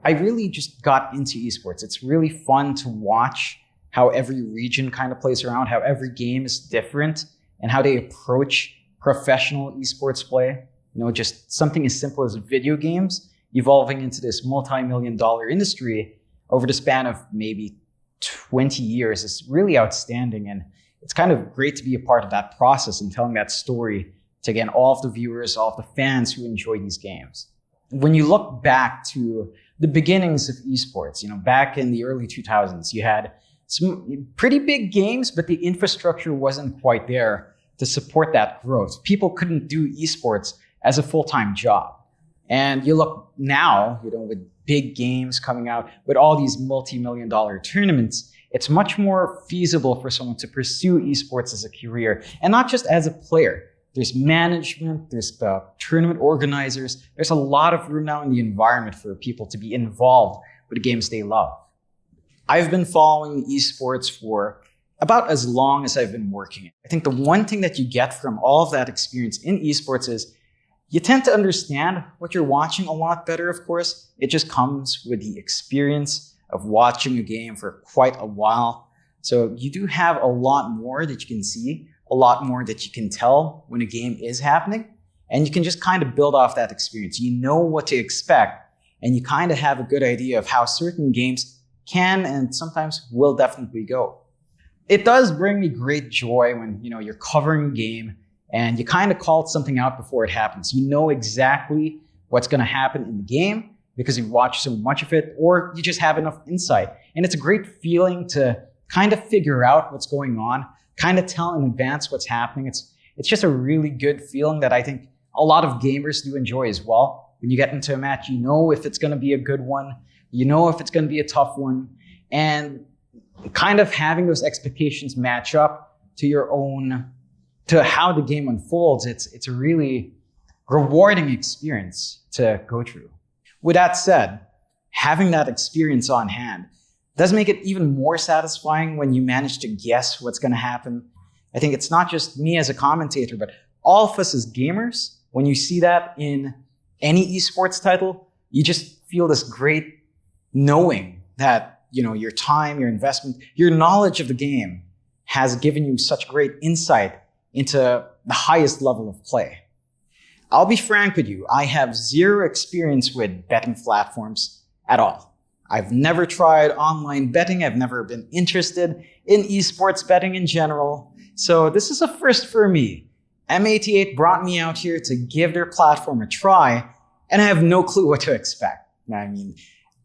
I really just got into esports. It's really fun to watch how every region kind of plays around, how every game is different, and how they approach professional esports play. You know, just something as simple as video games evolving into this multi-million-dollar industry over the span of maybe 20 years is really outstanding. And it's kind of great to be a part of that process and telling that story to, again, all of the viewers, all of the fans who enjoy these games. When you look back to the beginnings of esports, you know, back in the early 2000s, you had some pretty big games, but the infrastructure wasn't quite there to support that growth. People couldn't do esports as a full-time job. And you look now, with big games coming out, with all these multi-million-dollar tournaments, it's much more feasible for someone to pursue esports as a career, and not just as a player. There's management, there's the tournament organizers. There's a lot of room now in the environment for people to be involved with the games they love. I've been following esports for about as long as I've been working. I think the one thing that you get from all of that experience in esports is you tend to understand what you're watching a lot better, of course. It just comes with the experience of watching a game for quite a while. So you do have a lot more that you can see, a lot more that you can tell when a game is happening. And you can just kind of build off that experience. You know what to expect, and you kind of have a good idea of how certain games can and sometimes will definitely go. It does bring me great joy when you're covering a game and you kind of called something out before it happens. You know exactly what's going to happen in the game because you've watched so much of it, or you just have enough insight. And it's a great feeling to kind of figure out what's going on, kind of tell in advance what's happening. It's just a really good feeling that I think a lot of gamers do enjoy as well. When you get into a match, you know if it's going to be a good one, you know if it's going to be a tough one, and kind of having those expectations match up to how the game unfolds. It's a really rewarding experience to go through. With that said, having that experience on hand does make it even more satisfying when you manage to guess what's going to happen. I think it's not just me as a commentator, but all of us as gamers. When you see that in any esports title, you just feel this great knowing that your time, your investment, your knowledge of the game has given you such great insight into the highest level of play. I'll be frank with you, I have zero experience with betting platforms at all. I've never tried online betting. I've never been interested in esports betting in general. So this is a first for me. M88 brought me out here to give their platform a try, and I have no clue what to expect. I mean,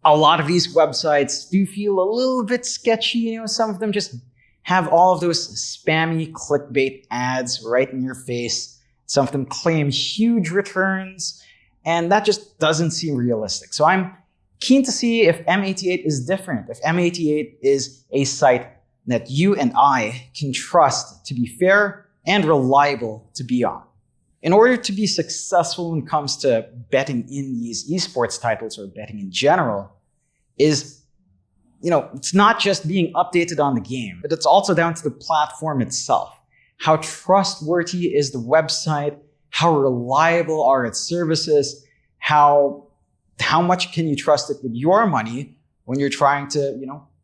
a lot of these websites do feel a little bit sketchy. Some of them just have all of those spammy clickbait ads right in your face. Some of them claim huge returns, and that just doesn't seem realistic. So I'm keen to see if M88 is different, if M88 is a site that you and I can trust to be fair and reliable to be on. In order to be successful when it comes to betting in these esports titles or betting in general, it's not just being updated on the game, but it's also down to the platform itself. How trustworthy is the website? How reliable are its services? How much can you trust it with your money when you're trying to,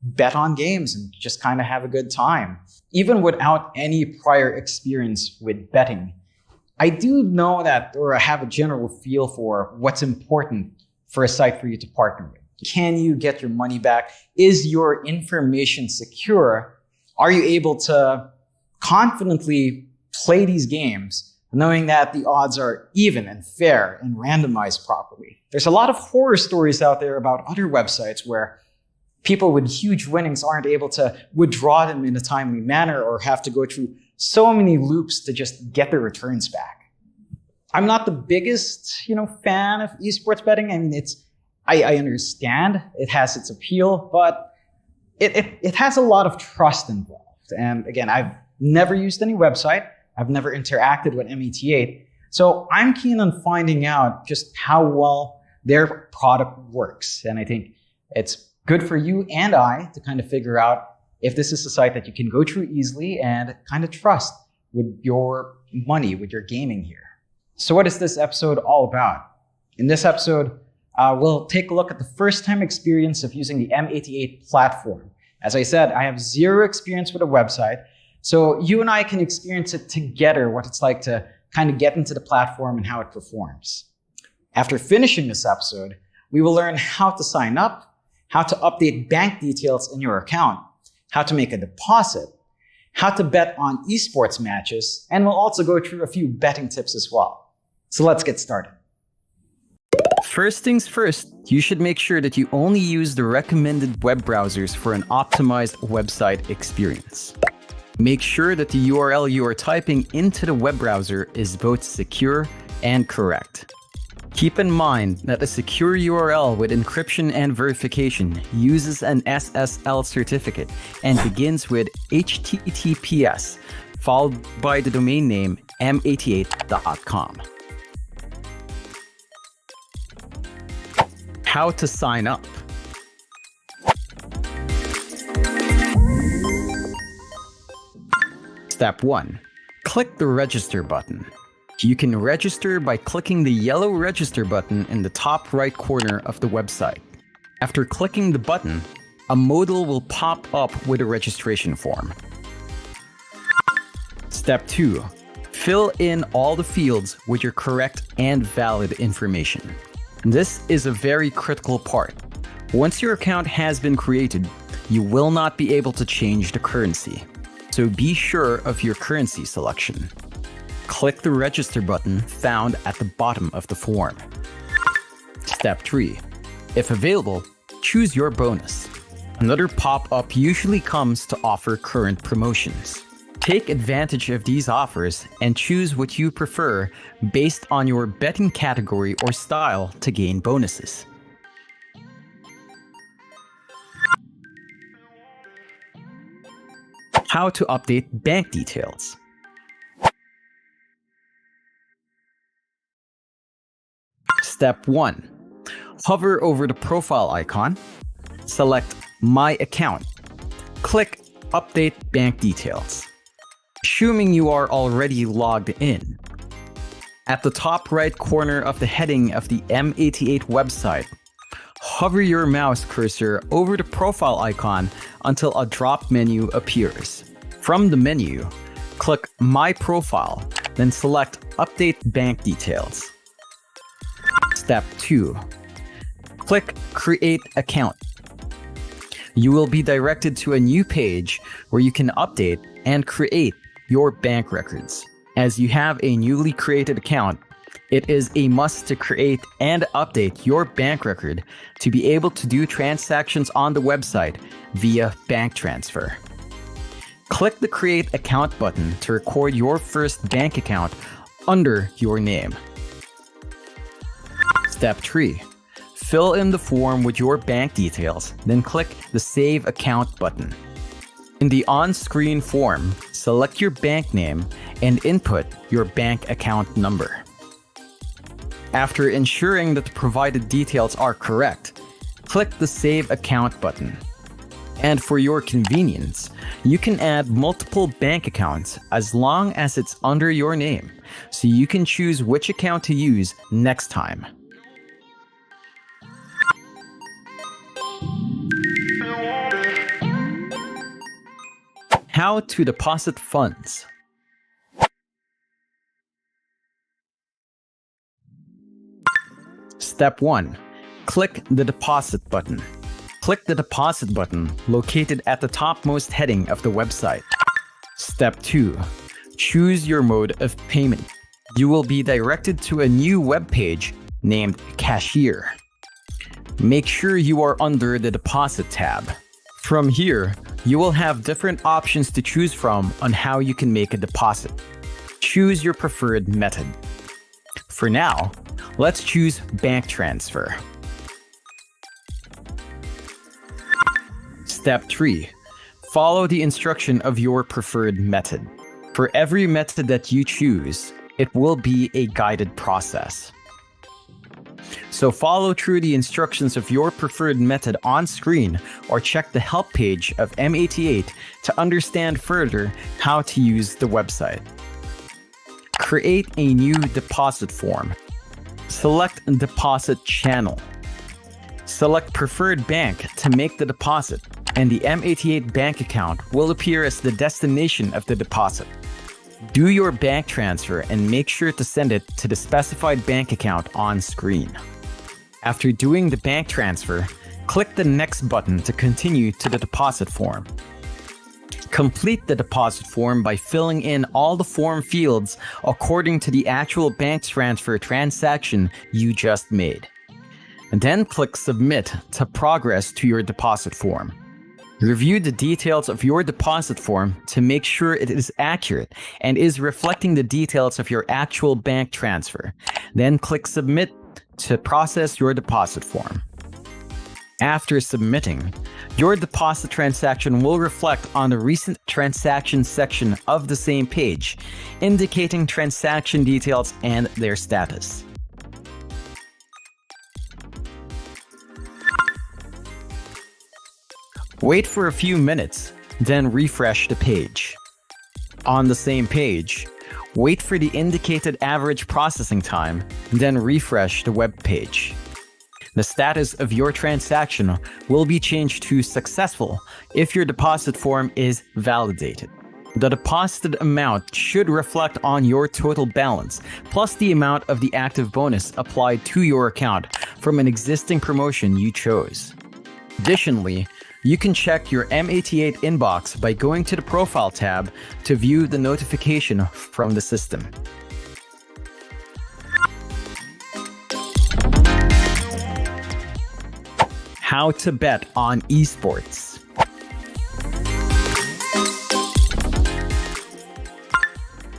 bet on games and just kind of have a good time? Even without any prior experience with betting, I do know that, or I have a general feel for what's important for a site for you to partner with. Can you get your money back? Is your information secure? Are you able to confidently play these games knowing that the odds are even and fair and randomized properly? There's a lot of horror stories out there about other websites where people with huge winnings aren't able to withdraw them in a timely manner or have to go through so many loops to just get their returns back. I'm not the biggest, fan of esports betting. I mean, I understand it has its appeal, but it has a lot of trust involved. And again, I've never used any website. I've never interacted with M88. So I'm keen on finding out just how well their product works. And I think it's good for you and I to kind of figure out if this is a site that you can go through easily and kind of trust with your money, with your gaming here. So what is this episode all about? In this episode, we'll take a look at the first-time experience of using the M88 platform. As I said, I have zero experience with a website, so you and I can experience it together, what it's like to kind of get into the platform and how it performs. After finishing this episode, we will learn how to sign up, how to update bank details in your account, how to make a deposit, how to bet on esports matches, and we'll also go through a few betting tips as well. So let's get started. First things first, you should make sure that you only use the recommended web browsers for an optimized website experience. Make sure that the URL you are typing into the web browser is both secure and correct. Keep in mind that a secure URL with encryption and verification uses an SSL certificate and begins with HTTPS, followed by the domain name M88.com. How to sign up. Step 1. Click the register button. You can register by clicking the yellow register button in the top right corner of the website. After clicking the button, a modal will pop up with a registration form. Step 2. Fill in all the fields with your correct and valid information. This is a very critical part. Once your account has been created, you will not be able to change the currency. So be sure of your currency selection. Click the register button found at the bottom of the form. Step 3. If available, choose your bonus. Another pop-up usually comes to offer current promotions. Take advantage of these offers and choose what you prefer based on your betting category or style to gain bonuses. How to update bank details. Step 1. Hover over the profile icon. Select My Account. Click Update Bank Details. Assuming you are already logged in. At the top right corner of the heading of the M88 website, hover your mouse cursor over the profile icon until a drop menu appears. From the menu, click My Profile, then select Update Bank Details. Step 2. Click Create Account. You will be directed to a new page where you can update and create your bank records. As you have a newly created account, it is a must to create and update your bank record to be able to do transactions on the website via bank transfer. Click the Create Account button to record your first bank account under your name. Step 3. Fill in the form with your bank details, then click the Save Account button. In the on-screen form, select your bank name and input your bank account number. After ensuring that the provided details are correct, click the Save Account button. And for your convenience, you can add multiple bank accounts as long as it's under your name, so you can choose which account to use next time. How to deposit funds. Step 1. Click the Deposit button. Click the Deposit button located at the topmost heading of the website. Step 2. Choose your mode of payment. You will be directed to a new web page named Cashier. Make sure you are under the Deposit tab. From here, you will have different options to choose from on how you can make a deposit. Choose your preferred method. For now, let's choose bank transfer. Step 3. Follow the instruction of your preferred method. For every method that you choose, it will be a guided process. So follow through the instructions of your preferred method on screen or check the help page of M88 to understand further how to use the website. Create a new deposit form. Select Deposit Channel. Select Preferred Bank to make the deposit, and the M88 bank account will appear as the destination of the deposit. Do your bank transfer and make sure to send it to the specified bank account on screen. After doing the bank transfer, click the Next button to continue to the deposit form. Complete the deposit form by filling in all the form fields according to the actual bank transfer transaction you just made. and then click Submit to progress to your deposit form. Review the details of your deposit form to make sure it is accurate and is reflecting the details of your actual bank transfer. Then click Submit to process your deposit form. After submitting, your deposit transaction will reflect on the recent transactions section of the same page, indicating transaction details and their status. Wait for a few minutes, then refresh the page. On the same page, wait for the indicated average processing time, then refresh the web page. The status of your transaction will be changed to successful if your deposit form is validated. The deposited amount should reflect on your total balance, plus the amount of the active bonus applied to your account from an existing promotion you chose. Additionally, you can check your M88 inbox by going to the Profile tab to view the notification from the system. How to bet on esports.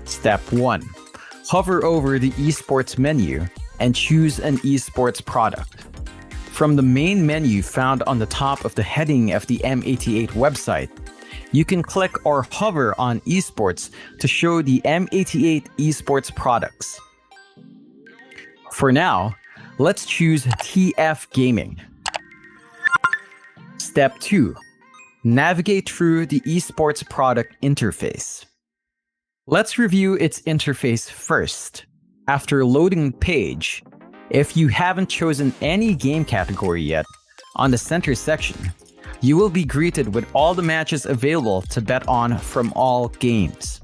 Step 1. Hover over the esports menu and choose an esports product. From the main menu found on the top of the heading of the M88 website, you can click or hover on esports to show the M88 esports products. For now, let's choose TF Gaming. Step 2. Navigate through the esports product interface. Let's review its interface first. After loading the page, if you haven't chosen any game category yet, on the center section, you will be greeted with all the matches available to bet on from all games.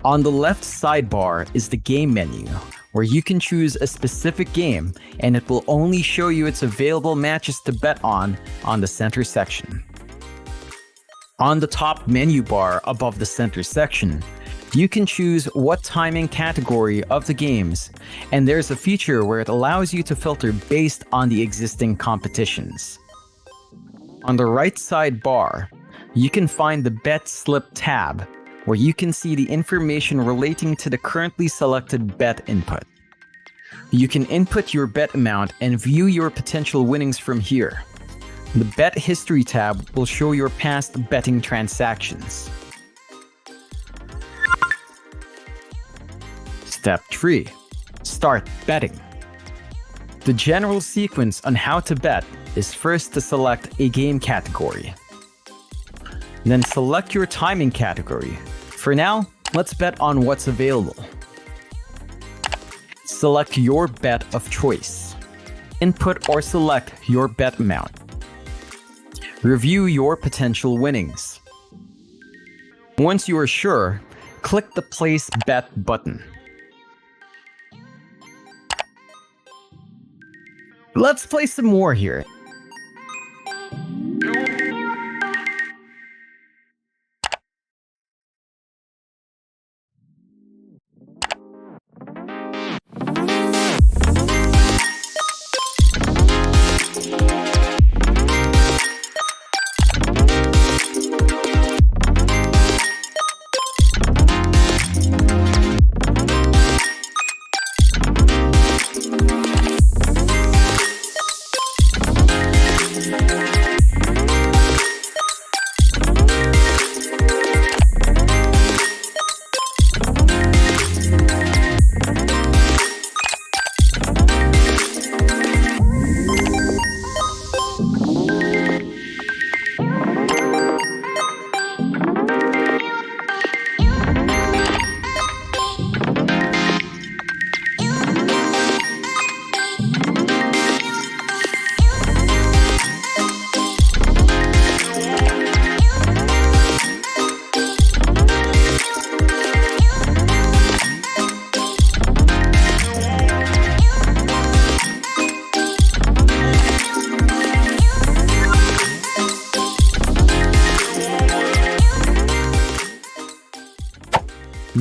On the left sidebar is the game menu, where you can choose a specific game and it will only show you its available matches to bet on the center section. On the top menu bar above the center section, you can choose what timing category of the games, and there's a feature where it allows you to filter based on the existing competitions. On the right side bar, you can find the Bet Slip tab, where you can see the information relating to the currently selected bet input. You can input your bet amount and view your potential winnings from here. The Bet History tab will show your past betting transactions. Step 3. Start betting. The general sequence on how to bet is first to select a game category. Then select your timing category. For now, let's bet on what's available. Select your bet of choice. Input or select your bet amount. Review your potential winnings. Once you are sure, click the Place Bet button. Let's play some more here.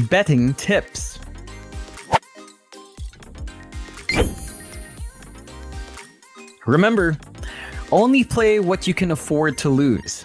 Betting tips. Remember, only play what you can afford to lose.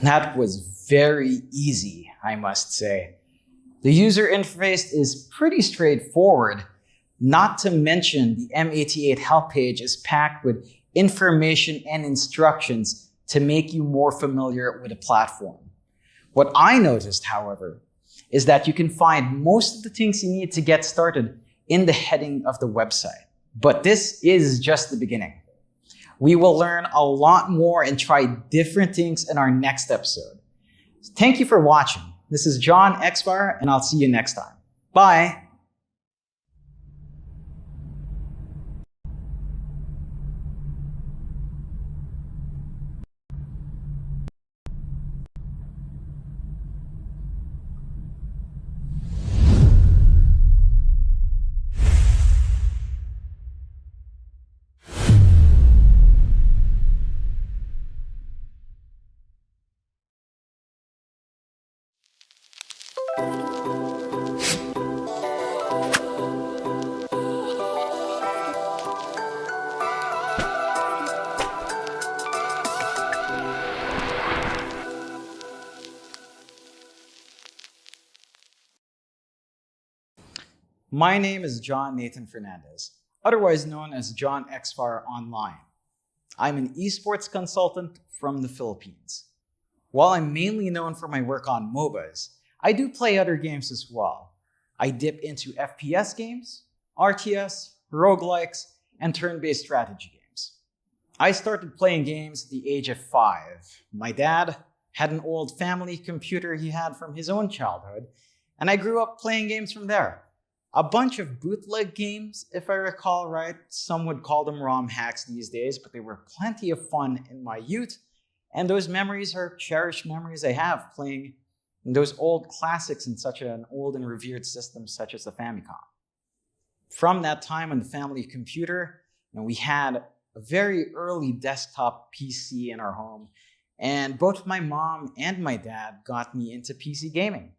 That was very easy, I must say. The user interface is pretty straightforward, not to mention the M88 help page is packed with information and instructions to make you more familiar with the platform. What I noticed, however, is that you can find most of the things you need to get started in the heading of the website. But this is just the beginning. We will learn a lot more and try different things in our next episode. Thank you for watching. This is John Xfire, and I'll see you next time. Bye! My name is John Nathan Fernandez, otherwise known as John Xfire Online. I'm an esports consultant from the Philippines. While I'm mainly known for my work on MOBAs, I do play other games as well. I dip into FPS games, RTS, roguelikes, and turn-based strategy games. I started playing games at the age of 5. My dad had an old family computer he had from his own childhood, and I grew up playing games from there. A bunch of bootleg games, if I recall right. Some would call them ROM hacks these days, but they were plenty of fun in my youth. And those memories are cherished memories I have playing those old classics in such an old and revered system such as the Famicom. From that time on the family computer, we had a very early desktop PC in our home. And both my mom and my dad got me into PC gaming.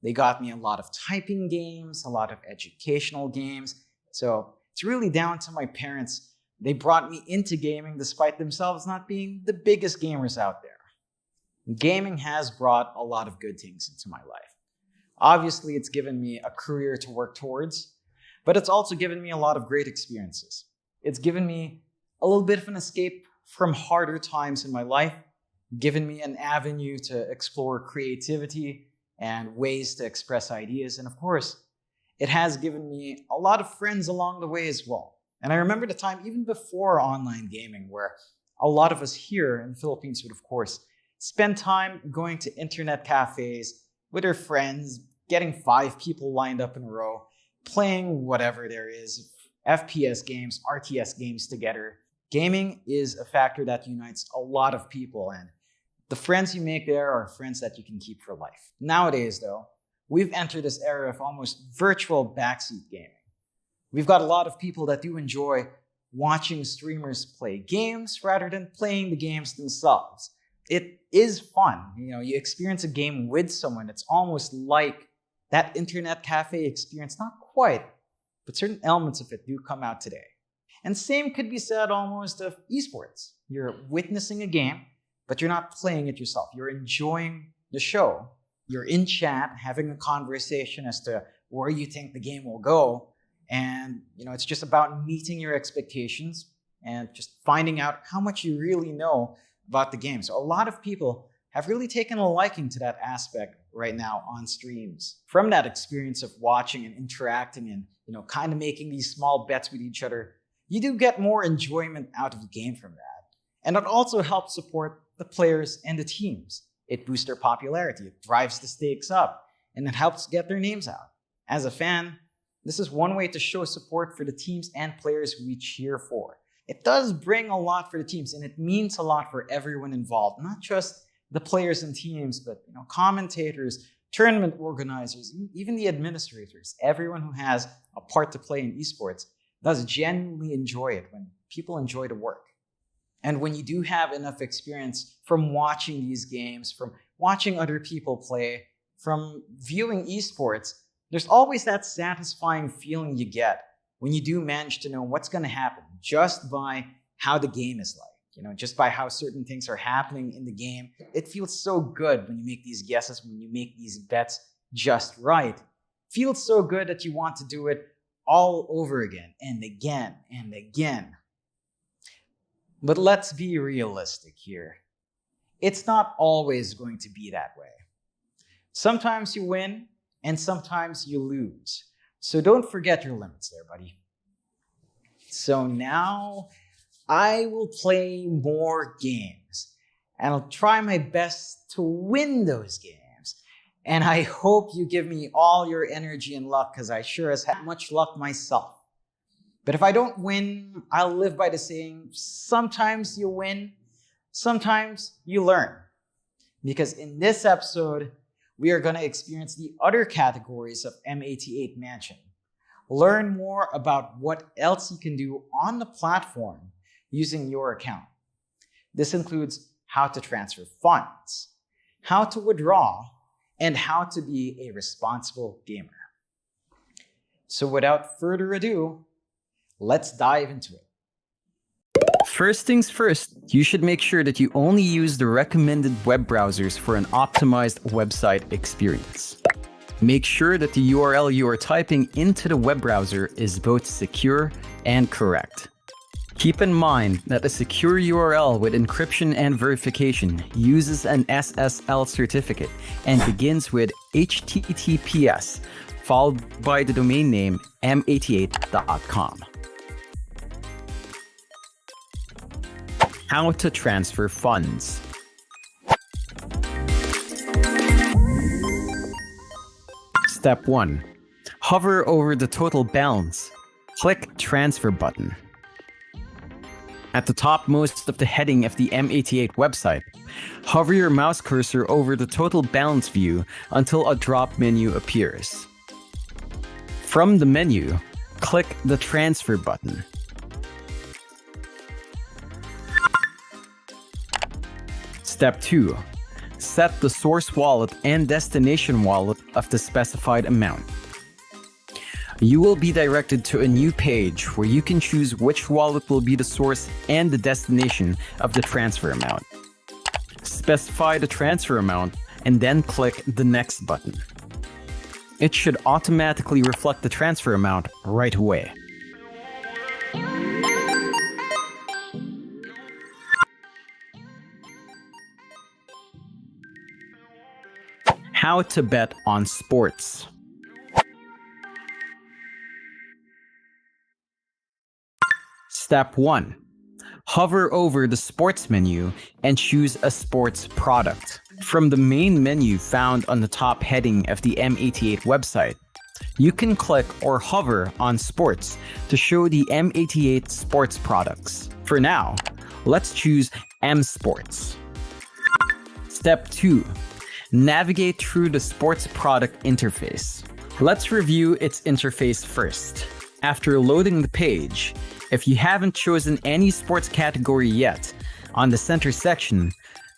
They got me a lot of typing games, a lot of educational games. So it's really down to my parents. They brought me into gaming despite themselves not being the biggest gamers out there. Gaming has brought a lot of good things into my life. Obviously, it's given me a career to work towards, but it's also given me a lot of great experiences. It's given me a little bit of an escape from harder times in my life, given me an avenue to explore creativity and ways to express ideas. And of course, it has given me a lot of friends along the way as well. And I remember the time even before online gaming where a lot of us here in the Philippines would, of course, spend time going to internet cafes with our friends, getting 5 people lined up in a row, playing whatever there is, FPS games, RTS games together. Gaming is a factor that unites a lot of people, and the friends you make there are friends that you can keep for life. Nowadays, though, we've entered this era of almost virtual backseat gaming. We've got a lot of people that do enjoy watching streamers play games rather than playing the games themselves. It is fun. You experience a game with someone. It's almost like that internet cafe experience. Not quite, but certain elements of it do come out today. And same could be said almost of esports. You're witnessing a game, but you're not playing it yourself. You're enjoying the show. You're in chat, having a conversation as to where you think the game will go. And it's just about meeting your expectations and just finding out how much you really know about the game. So a lot of people have really taken a liking to that aspect right now on streams. From that experience of watching and interacting and kind of making these small bets with each other, you do get more enjoyment out of the game from that. And it also helps support the players and the teams. It boosts their popularity, it drives the stakes up, and it helps get their names out. As a fan, This is one way to show support for the teams and players we cheer for. It does bring a lot for the teams, and it means a lot for everyone involved, not just the players and teams, but commentators, tournament organizers, even the administrators. Everyone who has a part to play in esports does genuinely enjoy it when people enjoy the work. And when you do have enough experience from watching these games, from watching other people play, from viewing esports, there's always that satisfying feeling you get when you do manage to know what's going to happen just by how the game is like, just by how certain things are happening in the game. It feels so good when you make these guesses, when you make these bets just right. It feels so good that you want to do it all over again and again and again. But let's be realistic here. It's not always going to be that way. Sometimes you win and sometimes you lose. So don't forget your limits there, buddy. So now I will play more games and I'll try my best to win those games. And I hope you give me all your energy and luck, because I sure as had much luck myself. But if I don't win, I'll live by the saying, sometimes you win, sometimes you learn. Because in this episode, we are going to experience the other categories of M88 Mansion. Learn more about what else you can do on the platform using your account. This includes how to transfer funds, how to withdraw, and how to be a responsible gamer. So without further ado, let's dive into it. First things first, you should make sure that you only use the recommended web browsers for an optimized website experience. Make sure that the URL you are typing into the web browser is both secure and correct. Keep in mind that a secure URL with encryption and verification uses an SSL certificate and begins with HTTPS, followed by the domain name m88.com. How to transfer funds. Step 1. Hover over the total balance. Click Transfer button. At the topmost of the heading of the M88 website, hover your mouse cursor over the total balance view until a drop menu appears. From the menu, click the Transfer button. Step 2. Set the source wallet and destination wallet of the specified amount. You will be directed to a new page where you can choose which wallet will be the source and the destination of the transfer amount. Specify the transfer amount and then click the Next button. It should automatically reflect the transfer amount right away. How to bet on sports. Step 1. Hover over the sports menu and choose a sports product. From the main menu found on the top heading of the M88 website, you can click or hover on sports to show the M88 sports products. For now, let's choose M Sports. Step 2. Navigate through the sports product interface. Let's review its interface first. After loading the page, if you haven't chosen any sports category yet, on the center section,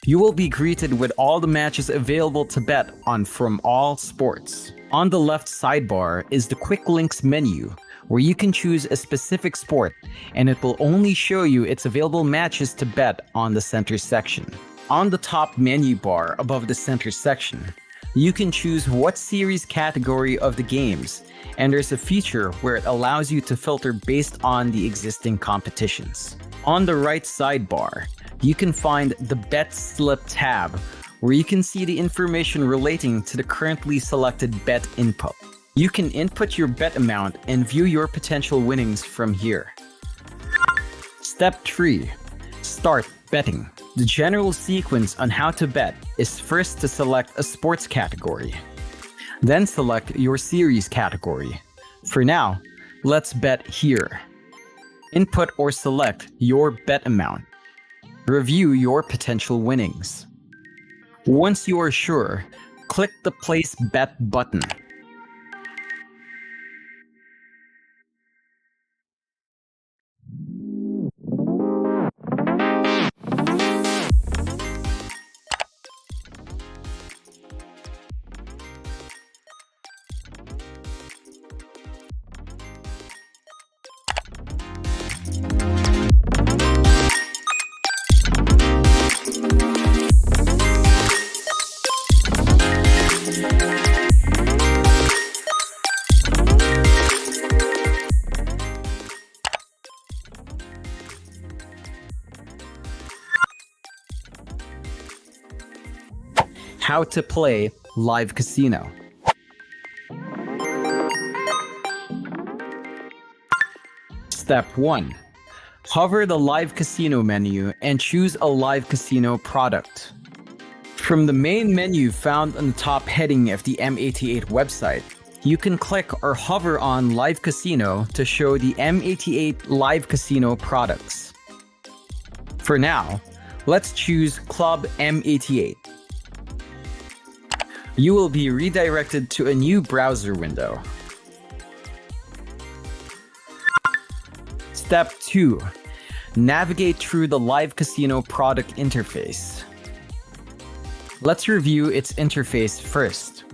you will be greeted with all the matches available to bet on from all sports. On the left sidebar is the Quick Links menu, where you can choose a specific sport, and it will only show you its available matches to bet on the center section. On the top menu bar above the center section, you can choose what series category of the games, and there's a feature where it allows you to filter based on the existing competitions. On the right sidebar, you can find the Bet Slip tab, where you can see the information relating to the currently selected bet input. You can input your bet amount and view your potential winnings from here. Step 3. Start betting. The general sequence on how to bet is first to select a sports category. Then select your series category. For now, let's bet here. Input or select your bet amount. Review your potential winnings. Once you are sure, click the Place Bet button. How to play live casino. Step 1. Hover the live casino menu and choose a live casino product. From the main menu found on the top heading of the M88 website, you can click or hover on Live Casino to show the M88 Live Casino products. For now, let's choose Club M88. You will be redirected to a new browser window. Step 2. Navigate through the Live Casino product interface. Let's review its interface first.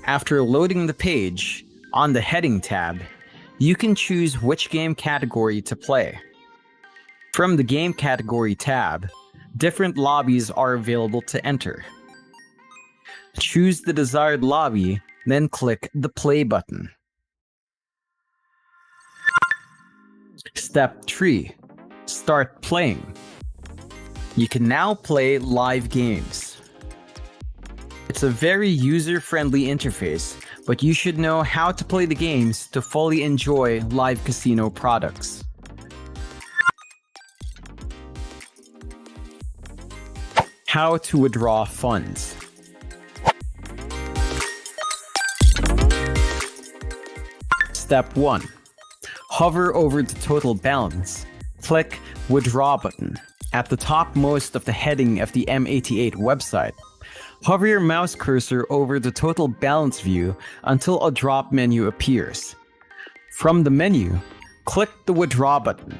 After loading the page, on the Heading tab, you can choose which game category to play. From the Game Category tab, different lobbies are available to enter. Choose the desired lobby, then click the Play button. Step 3. Start playing. You can now play live games. It's a very user-friendly interface, but you should know how to play the games to fully enjoy live casino products. How to withdraw funds. Step 1. Hover over the total balance. Click Withdraw button at the topmost of the heading of the M88 website. Hover your mouse cursor over the total balance view until a drop menu appears. From the menu, click the Withdraw button.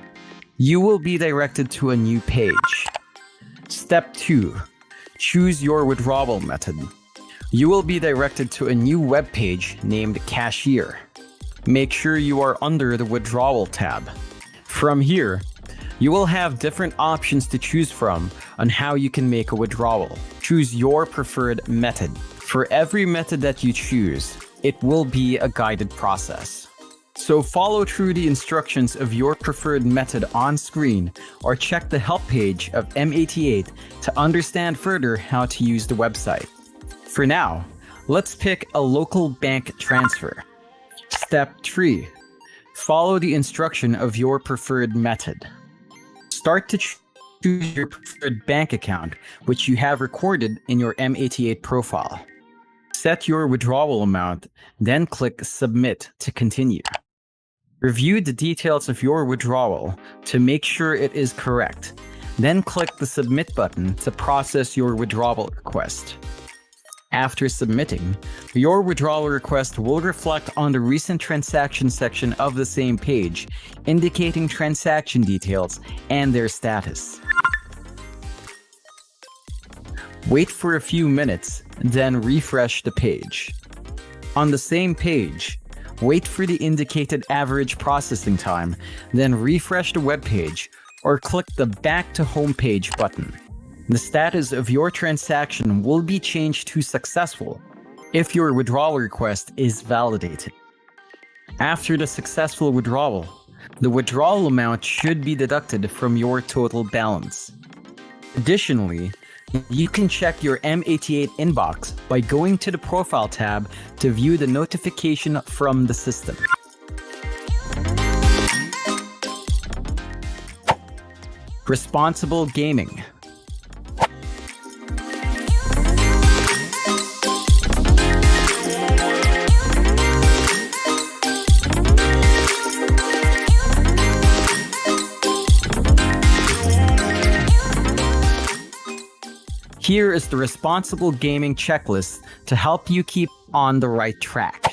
You will be directed to a new page. Step 2. Choose your withdrawal method. You will be directed to a new web page named Cashier. Make sure you are under the Withdrawal tab. From here, you will have different options to choose from on how you can make a withdrawal. Choose your preferred method. For every method that you choose, it will be a guided process. So follow through the instructions of your preferred method on screen or check the help page of M88 to understand further how to use the website. For now, let's pick a local bank transfer. Step 3. Follow the instruction of your preferred method. Start to choose your preferred bank account, which you have recorded in your M88 profile. Set your withdrawal amount, then click Submit to continue. Review the details of your withdrawal to make sure it is correct. Then click the Submit button to process your withdrawal request. After submitting, your withdrawal request will reflect on the recent transaction section of the same page, indicating transaction details and their status. Wait for a few minutes, then refresh the page. On the same page, wait for the indicated average processing time, then refresh the web page or click the Back to Homepage button. The status of your transaction will be changed to successful if your withdrawal request is validated. After the successful withdrawal, the withdrawal amount should be deducted from your total balance. Additionally, you can check your M88 inbox by going to the Profile tab to view the notification from the system. Responsible gaming. Here is the responsible gaming checklist to help you keep on the right track.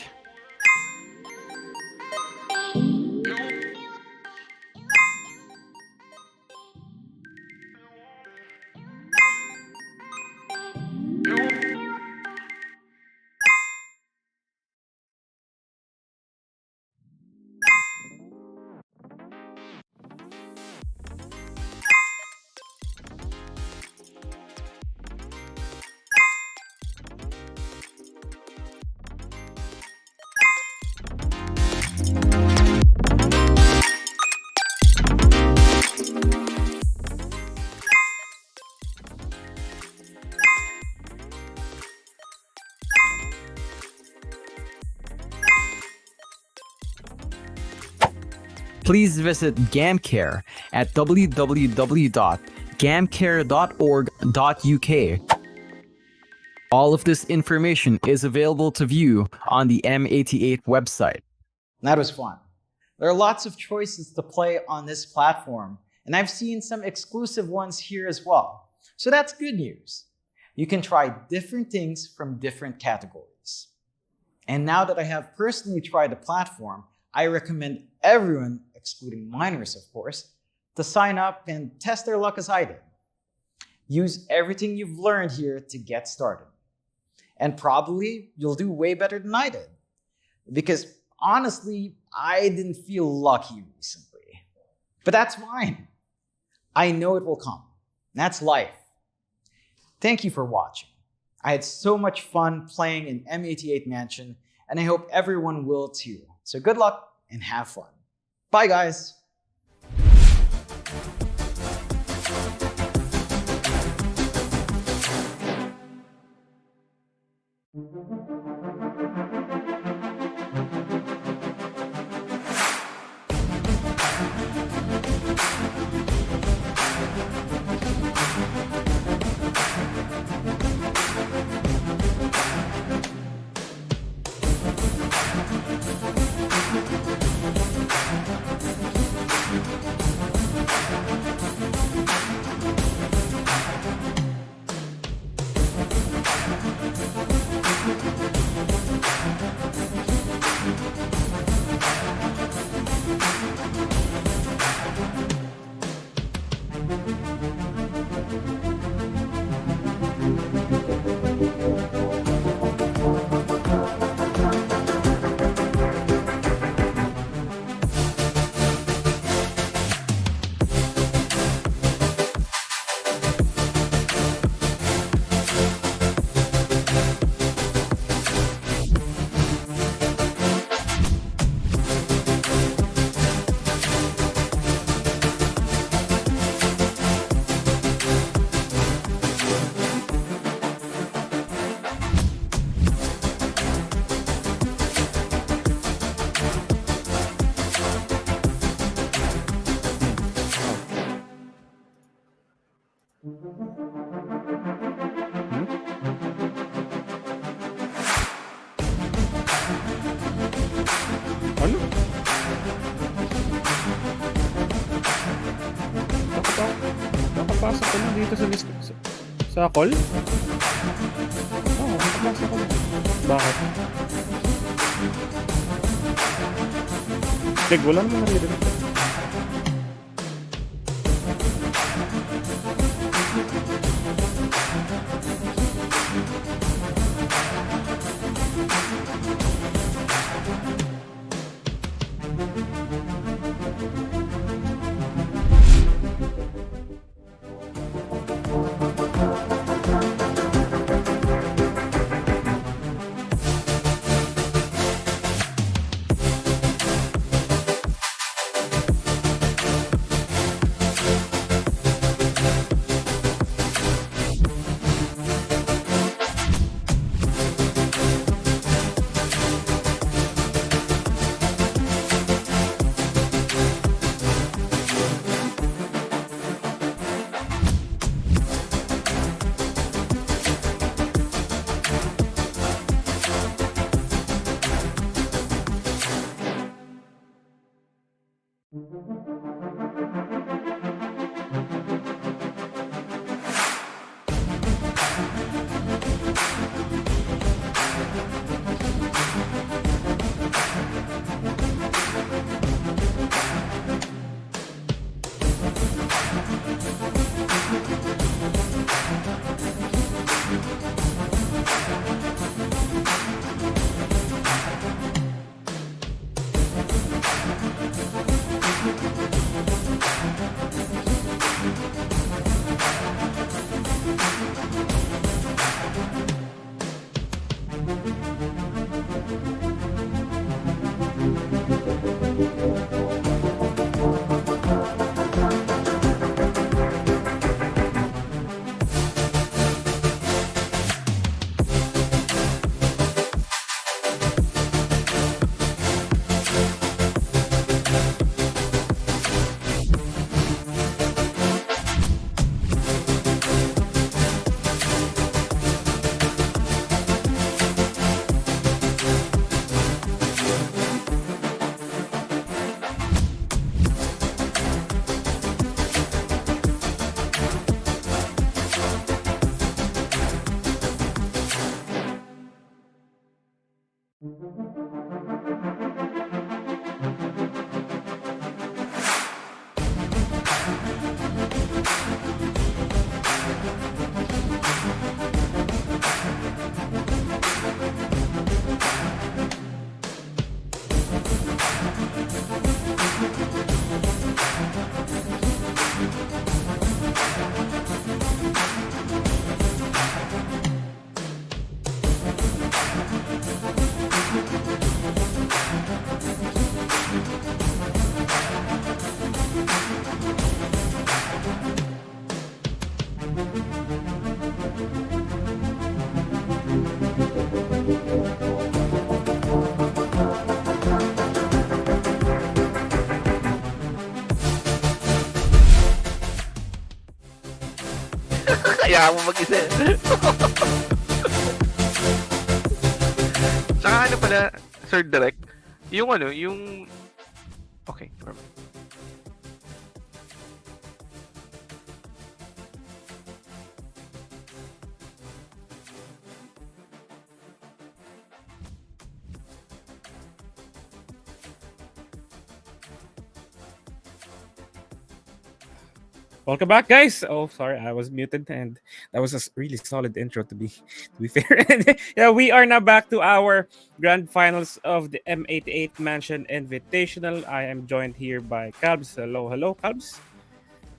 Please visit GamCare at www.gamcare.org.uk. All of this information is available to view on the M88 website. That was fun. There are lots of choices to play on this platform, and I've seen some exclusive ones here as well. So that's good news. You can try different things from different categories. And now that I have personally tried the platform, I recommend everyone, excluding minors of course, to sign up and test their luck as I did. Use everything you've learned here to get started. And probably you'll do way better than I did. Because honestly, I didn't feel lucky recently. But that's fine. I know it will come. That's life. Thank you for watching. I had so much fun playing in M88 Mansion, and I hope everyone will too. So good luck and have fun. Bye, guys. Ano? Nakapasok ko na dito sa list. Sa call? Oo, nakapasok ko na. Bakit? Tig, wala naman naririnig. Kaya mo mag-isa. Saka ano pala, Sir Direct, yung ano, yung... Okay, never mind. Welcome back, guys. Oh, sorry, I was muted, and that was a really solid intro to be fair. And yeah, we are now back to our grand finals of the M88 Mansion Invitational. I am joined here by Calbs. Hello, Calbs.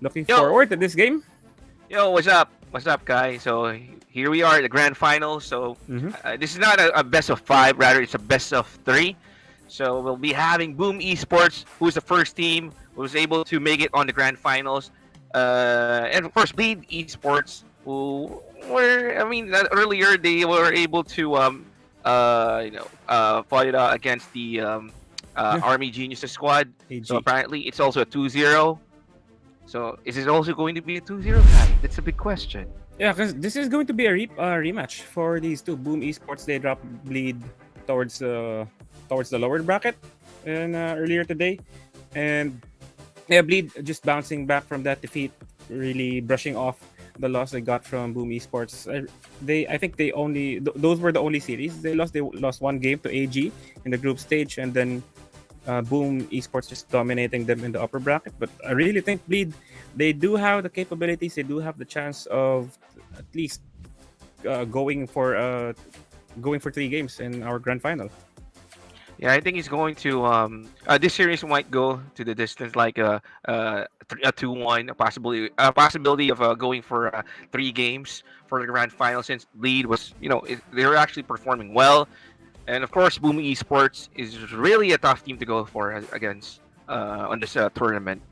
Looking Yo. forward to this game. Yo, what's up? What's up, guys? So here we are at the grand final. So this is not a best of 5, rather it's a best of 3. So we'll be having Boom Esports, who's the first team who was able to make it on the grand finals. And of course, Bleed Esports, who were, earlier they were able to, fight it out against the Army Geniuses squad. AG. So apparently, it's also a 2-0. So is it also going to be a 2-0 tie? That's a big question. Yeah, because this is going to be a rematch for these two. Boom Esports, they dropped Bleed towards the lower bracket and earlier today, and yeah, Bleed just bouncing back from that defeat, really brushing off the loss they got from Boom Esports. I think they only those were the only series they lost. They lost one game to AG in the group stage, and then Boom Esports just dominating them in the upper bracket. But I really think Bleed, they do have the capabilities. They do have the chance of at least going for 3 games in our grand final. Yeah, I think he's going to. This series might go to the distance, like a 2-1, a possibility of going for 3 games for the grand final. Since Lead was, they're actually performing well, and of course, Boom Esports is really a tough team to go for against on this tournament.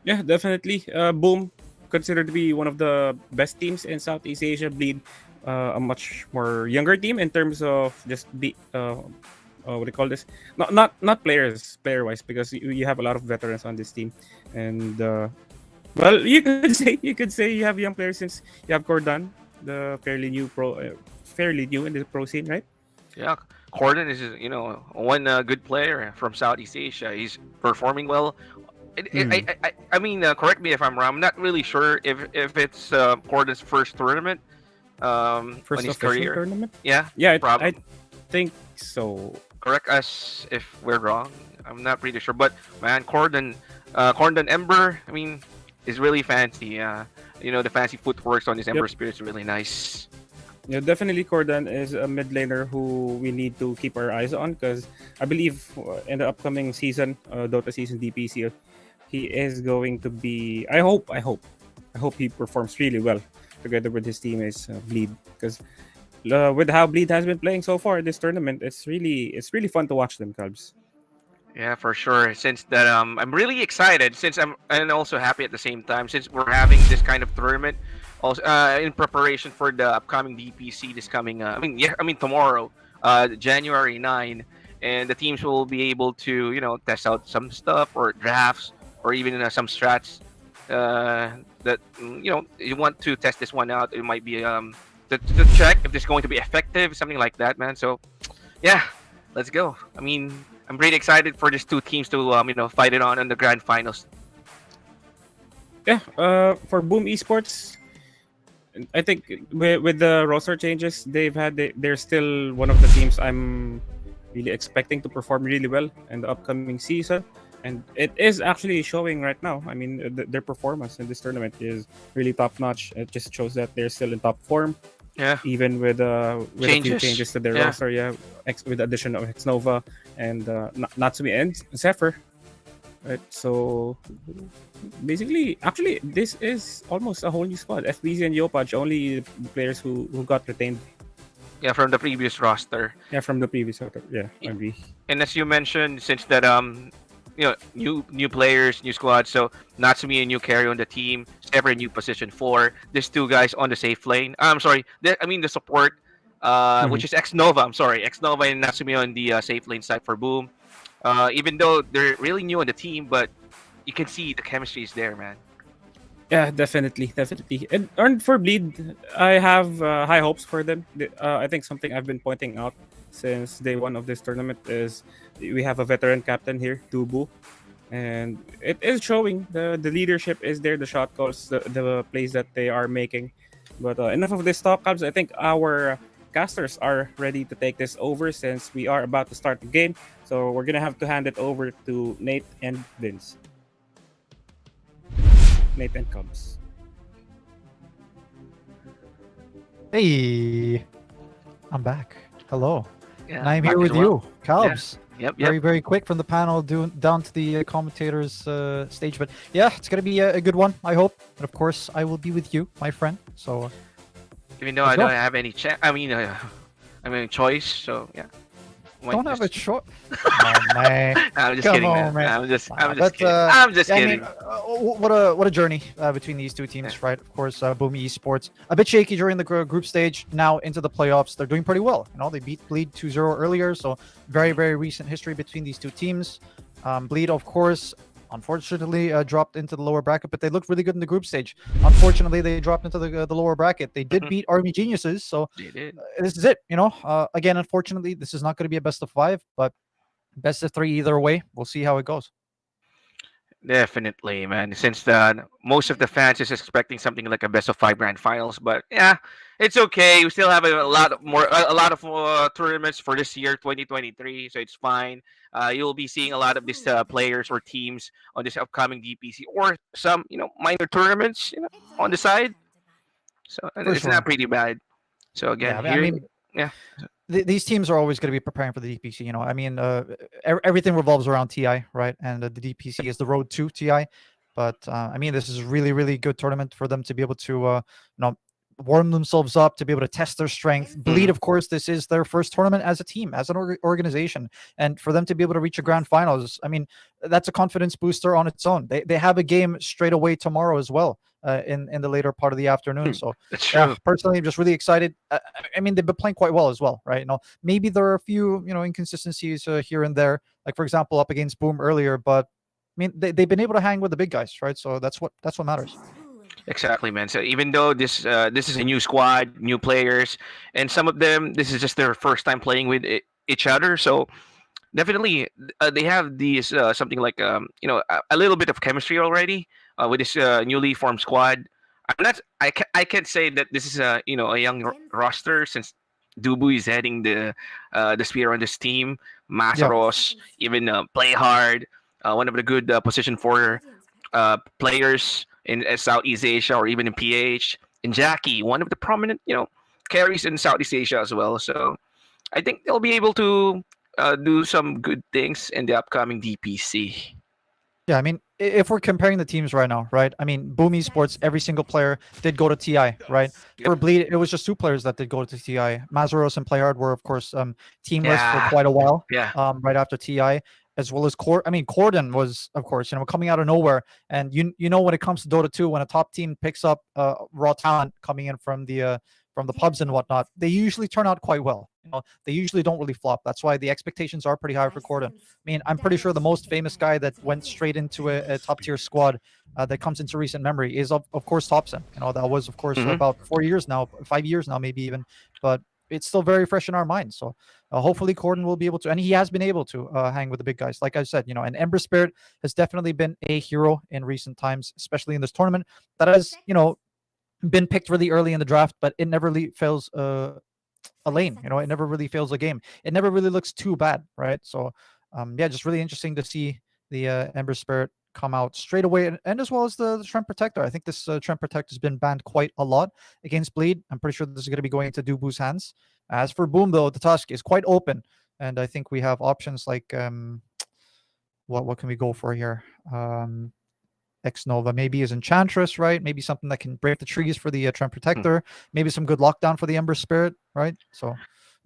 Yeah, definitely. Boom, considered to be one of the best teams in Southeast Asia. Bleed, a much more younger team in terms of just what do you call this? Not players, player wise, because you have a lot of veterans on this team, and well, you could say you have young players since you have Cordan, the fairly new in the pro scene, right? Yeah, Corden is one good player from Southeast Asia. He's performing well. Correct me if I'm wrong. I'm not really sure if it's Corden's first tournament on First his official career. tournament. Yeah, I probably. think so. Correct us if we're wrong. I'm not pretty sure, but man, Corden Ember, is really fancy. The fancy footwork on his Ember Spirit is really nice. Yeah, definitely Cordan is a mid laner who we need to keep our eyes on, because I believe in the upcoming season, Dota season DPC, he is going to be. I hope he performs really well together with his teammates, Bleed, because with how Bleed has been playing so far in this tournament, it's really fun to watch them, Calbs. Yeah, for sure. Since that, I'm really excited. And also happy at the same time, since we're having this kind of tournament, also in preparation for the upcoming DPC this coming. Tomorrow, January 9, and the teams will be able to test out some stuff or drafts or even some strats that you want to test this one out. It might be to check if this is going to be effective, something like that, man. So, yeah, let's go. I'm really excited for these two teams to fight it on in the grand finals. Yeah, for Boom Esports, I think with the roster changes they've had, they're still one of the teams I'm really expecting to perform really well in the upcoming season. And it is actually showing right now. I mean, their performance in this tournament is really top notch. It just shows that they're still in top form, Yeah. even with a few Changes. changes to their Yeah. roster. Yeah, with the addition of Xnova and Natsumi and Zephyr. Right, so basically, actually, this is almost a whole new squad. FBZ and Yopaj, only the players who got retained. Yeah, from the previous roster. Yeah, from the previous roster. Yeah, I agree. And as you mentioned, since that new players, new squad, so Natsumi a new carry on the team, Sever a new position 4. There's 2 guys on the safe lane. I'm sorry, the support, which is Xnova. I'm sorry, Xnova and Natsumi on the safe lane side for Boom. Even though they're really new on the team, but you can see the chemistry is there, man. Yeah, definitely. And for Bleed, I have high hopes for them. I think something I've been pointing out since day one of this tournament is we have a veteran captain here, Dubu, and it is showing. The leadership is there, the shot calls, the plays that they are making. But enough of this talk, Cubs. I think our casters are ready to take this over since we are about to start the game. So we're gonna have to hand it over to Nate and Vince. Nate and Cubs. Hey, I'm back. Hello. Yeah, And I'm back here as with well. you, Calbs. Yep. Very, very quick from the panel down to the commentators stage. But yeah, it's going to be a good one, I hope. And of course, I will be with you, my friend. So Even though Let's I go. don't have any choice, so yeah. Why don't have a just- choice. Oh, man. I'm just Come kidding, on, man. man. I'm just But, kidding. I'm just yeah, I kidding. mean, what a journey between these two teams, right? Of course, Boom Esports a bit shaky during the group stage. Now into the playoffs, they're doing pretty well. They beat Bleed 2-0 earlier, so very, very recent history between these two teams. Bleed, of course, unfortunately dropped into the lower bracket, but they looked really good in the group stage. Unfortunately, they dropped into the lower bracket. They did beat Army Geniuses, so They did. this is it. Again, unfortunately, this is not going to be a best of 5, but best of 3 either way. We'll see how it goes. Definitely, man. Since most of the fans is expecting something like a best of 5 grand finals, but yeah, it's okay. We still have a lot of more tournaments for this year, 2023, so it's fine. You'll be seeing a lot of these players or teams on this upcoming DPC or some minor tournaments on the side. So For it's sure. not pretty bad. So again, Yeah, I mean, yeah. these teams are always going to be preparing for the DPC. I mean, everything revolves around TI, right? And the DPC is the road to TI. But I mean, this is really, really good tournament for them to be able to, warm themselves up, to be able to test their strength. Bleed, of course, this is their first tournament as a team, as an organization, and for them to be able to reach a grand finals, I mean, that's a confidence booster on its own. They have a game straight away tomorrow as well. In the later part of the afternoon. So That's true. personally, I'm just really excited. I mean, they've been playing quite well as well, right? Maybe there are a few inconsistencies here and there, like for example up against Boom earlier, but I mean they've been able to hang with the big guys, right? So that's what matters. Exactly, man. So even though this is a new squad, new players, and some of them this is just their first time playing with each other, so definitely they have these something like a little bit of chemistry already with this newly formed squad. I can't say that this is a young roster since Dubu is heading the spear on this team. Masaros even play hard, one of the good position for players in Southeast Asia or even in PH. And Jackie, one of the prominent carries in Southeast Asia as well. So I think they'll be able to do some good things in the upcoming DPC. Yeah, I mean, if we're comparing the teams right now, right? I mean, Boom Esports, every single player did go to TI, right? For Bleed, it was just 2 players that did go to TI. Mazaros and Playhard were, of course, teamless for quite a while. Yeah. Right after TI, as well as Corden was, of course, coming out of nowhere. And when it comes to Dota 2, when a top team picks up raw talent coming in from the pubs and whatnot, they usually turn out quite well. They usually don't really flop. That's why the expectations are pretty high for Corden. I mean, I'm pretty sure the most famous guy that went straight into a top tier squad that comes into recent memory is of course Thompson. That was of course about 4 years now, 5 years now, maybe even, but it's still very fresh in our minds. So hopefully Corden will be able to, and he has been able to hang with the big guys. Like I said, and Ember Spirit has definitely been a hero in recent times, especially in this tournament that has, been picked really early in the draft, but it never fails a lane. You know, it never really fails a game. It never really looks too bad, right? So, yeah, just really interesting to see the Ember Spirit come out straight away, and as well as the Trent Protector. I think this Trent Protector has been banned quite a lot against Bleed. I'm pretty sure this is going to be going into Dubu's hands. As for Boom, though, the Tusk is quite open, and I think we have options like what can we go for here? X Nova maybe is Enchantress, right? Maybe something that can break the trees for the Trent Protector. Maybe some good lockdown for the Ember Spirit, right? So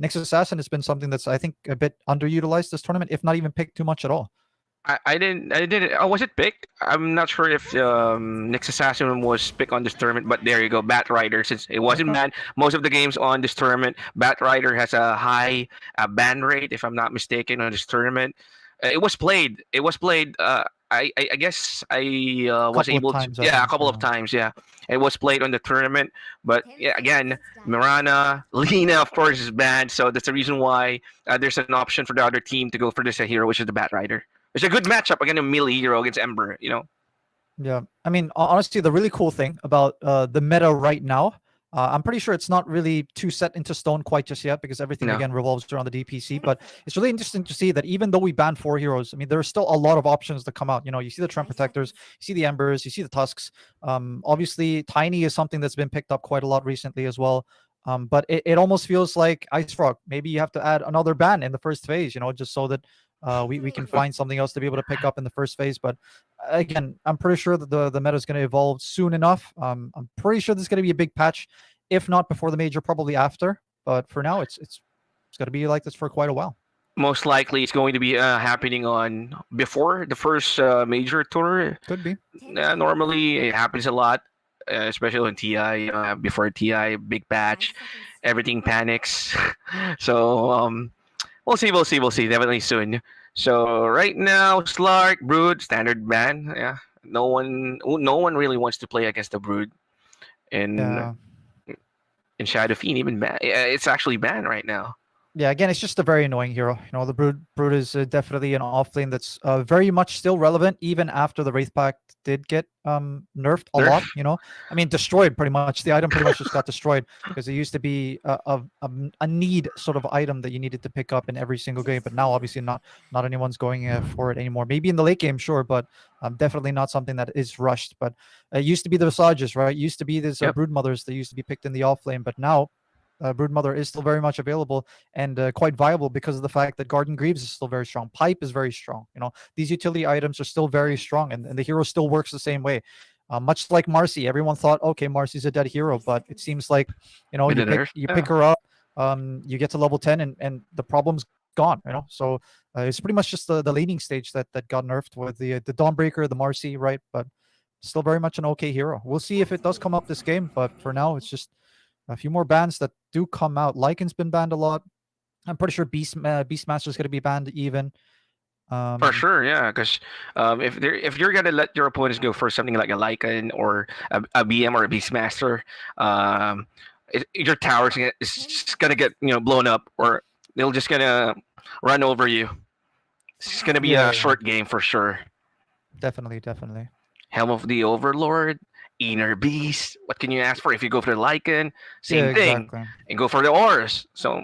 Nyx Assassin has been something that's, I think, a bit underutilized this tournament, if not even picked too much at all. I didn't. Oh, was it picked? I'm not sure if Nyx Assassin was picked on this tournament, but there you go, Bat Rider. Since it wasn't banned, most of the games on this tournament, Bat Rider has a high ban rate, if I'm not mistaken, on this tournament. It was played. It was played. I guess I was Couple of able times, to. I Yeah, a think, couple of times. Yeah, it was played on the tournament. But yeah, again, Mirana, Lina, of course, is banned. So that's the reason why there's an option for the other team to go for this hero, which is the Bat Rider. It's a good matchup against a melee hero against Ember. You know. Yeah, I mean, honestly, the really cool thing about the meta right now, I'm pretty sure it's not really too set into stone quite just yet, because everything No. again revolves around the DPC. But it's really interesting to see that even though we banned 4 heroes, I mean, there's still a lot of options that come out. You know, you see the Trent Protectors, you see the Embers, you see the Tusks. Obviously, Tiny is something that's been picked up quite a lot recently as well. But it almost feels like Ice Frog. Maybe you have to add another ban in the first phase, you know, just so that we can find something else to be able to pick up in the first phase. But again, I'm pretty sure that the meta is going to evolve soon enough. I'm pretty sure there's going to be a big patch, if not before the major, probably after. But for now, it's going to be like this for quite a while. Most likely, it's going to be happening on before the first major tour. Could be. Normally, it happens a lot, especially on TI. Before TI, big patch, everything panics. So we'll see. Definitely soon. So right now, Slark, Brood, standard ban. Yeah, no one really wants to play against the Brood, and Yeah. in Shadow Fiend even ban. It's actually banned right now. Yeah, again, it's just a very annoying hero. You know, the Brood is definitely an offlane that's very much still relevant, even after the Wraith Pact did get nerfed a lot. You know, I mean, destroyed pretty much. The item pretty much just got destroyed, because it used to be a need sort of item that you needed to pick up in every single game. But now, obviously, not anyone's going for it anymore. Maybe in the late game, sure, but definitely not something that is rushed. But it used to be the Visages, right? It used to be this Brood Mothers that used to be picked in the offlane, but now Broodmother is still very much available and quite viable, because of the fact that Garden Greaves is still very strong. Pipe is very strong. You know, these utility items are still very strong, and the hero still works the same way. Much like Marcy, everyone thought, okay, Marcy's a dead hero, but it seems like, you know, you pick her up, you get to level 10, and the problem's gone. You know, so it's pretty much just the laning stage that got nerfed with the Dawnbreaker, the Marcy, right? But still very much an okay hero. We'll see if it does come up this game, but for now, it's just a few more bans that do come out. Lycan's been banned a lot. I'm pretty sure Beastmaster is going to be banned even. For sure, yeah. Because if you're gonna let your opponents go for something like a Lycan or a BM or a Beastmaster, your tower is just gonna get blown up, or they'll just gonna run over you. It's gonna be a short game for sure. Definitely. Helm of the Overlord, Inner Beast. What can you ask for if you go for the Lycan? Same thing. Exactly. And go for the Auras. So,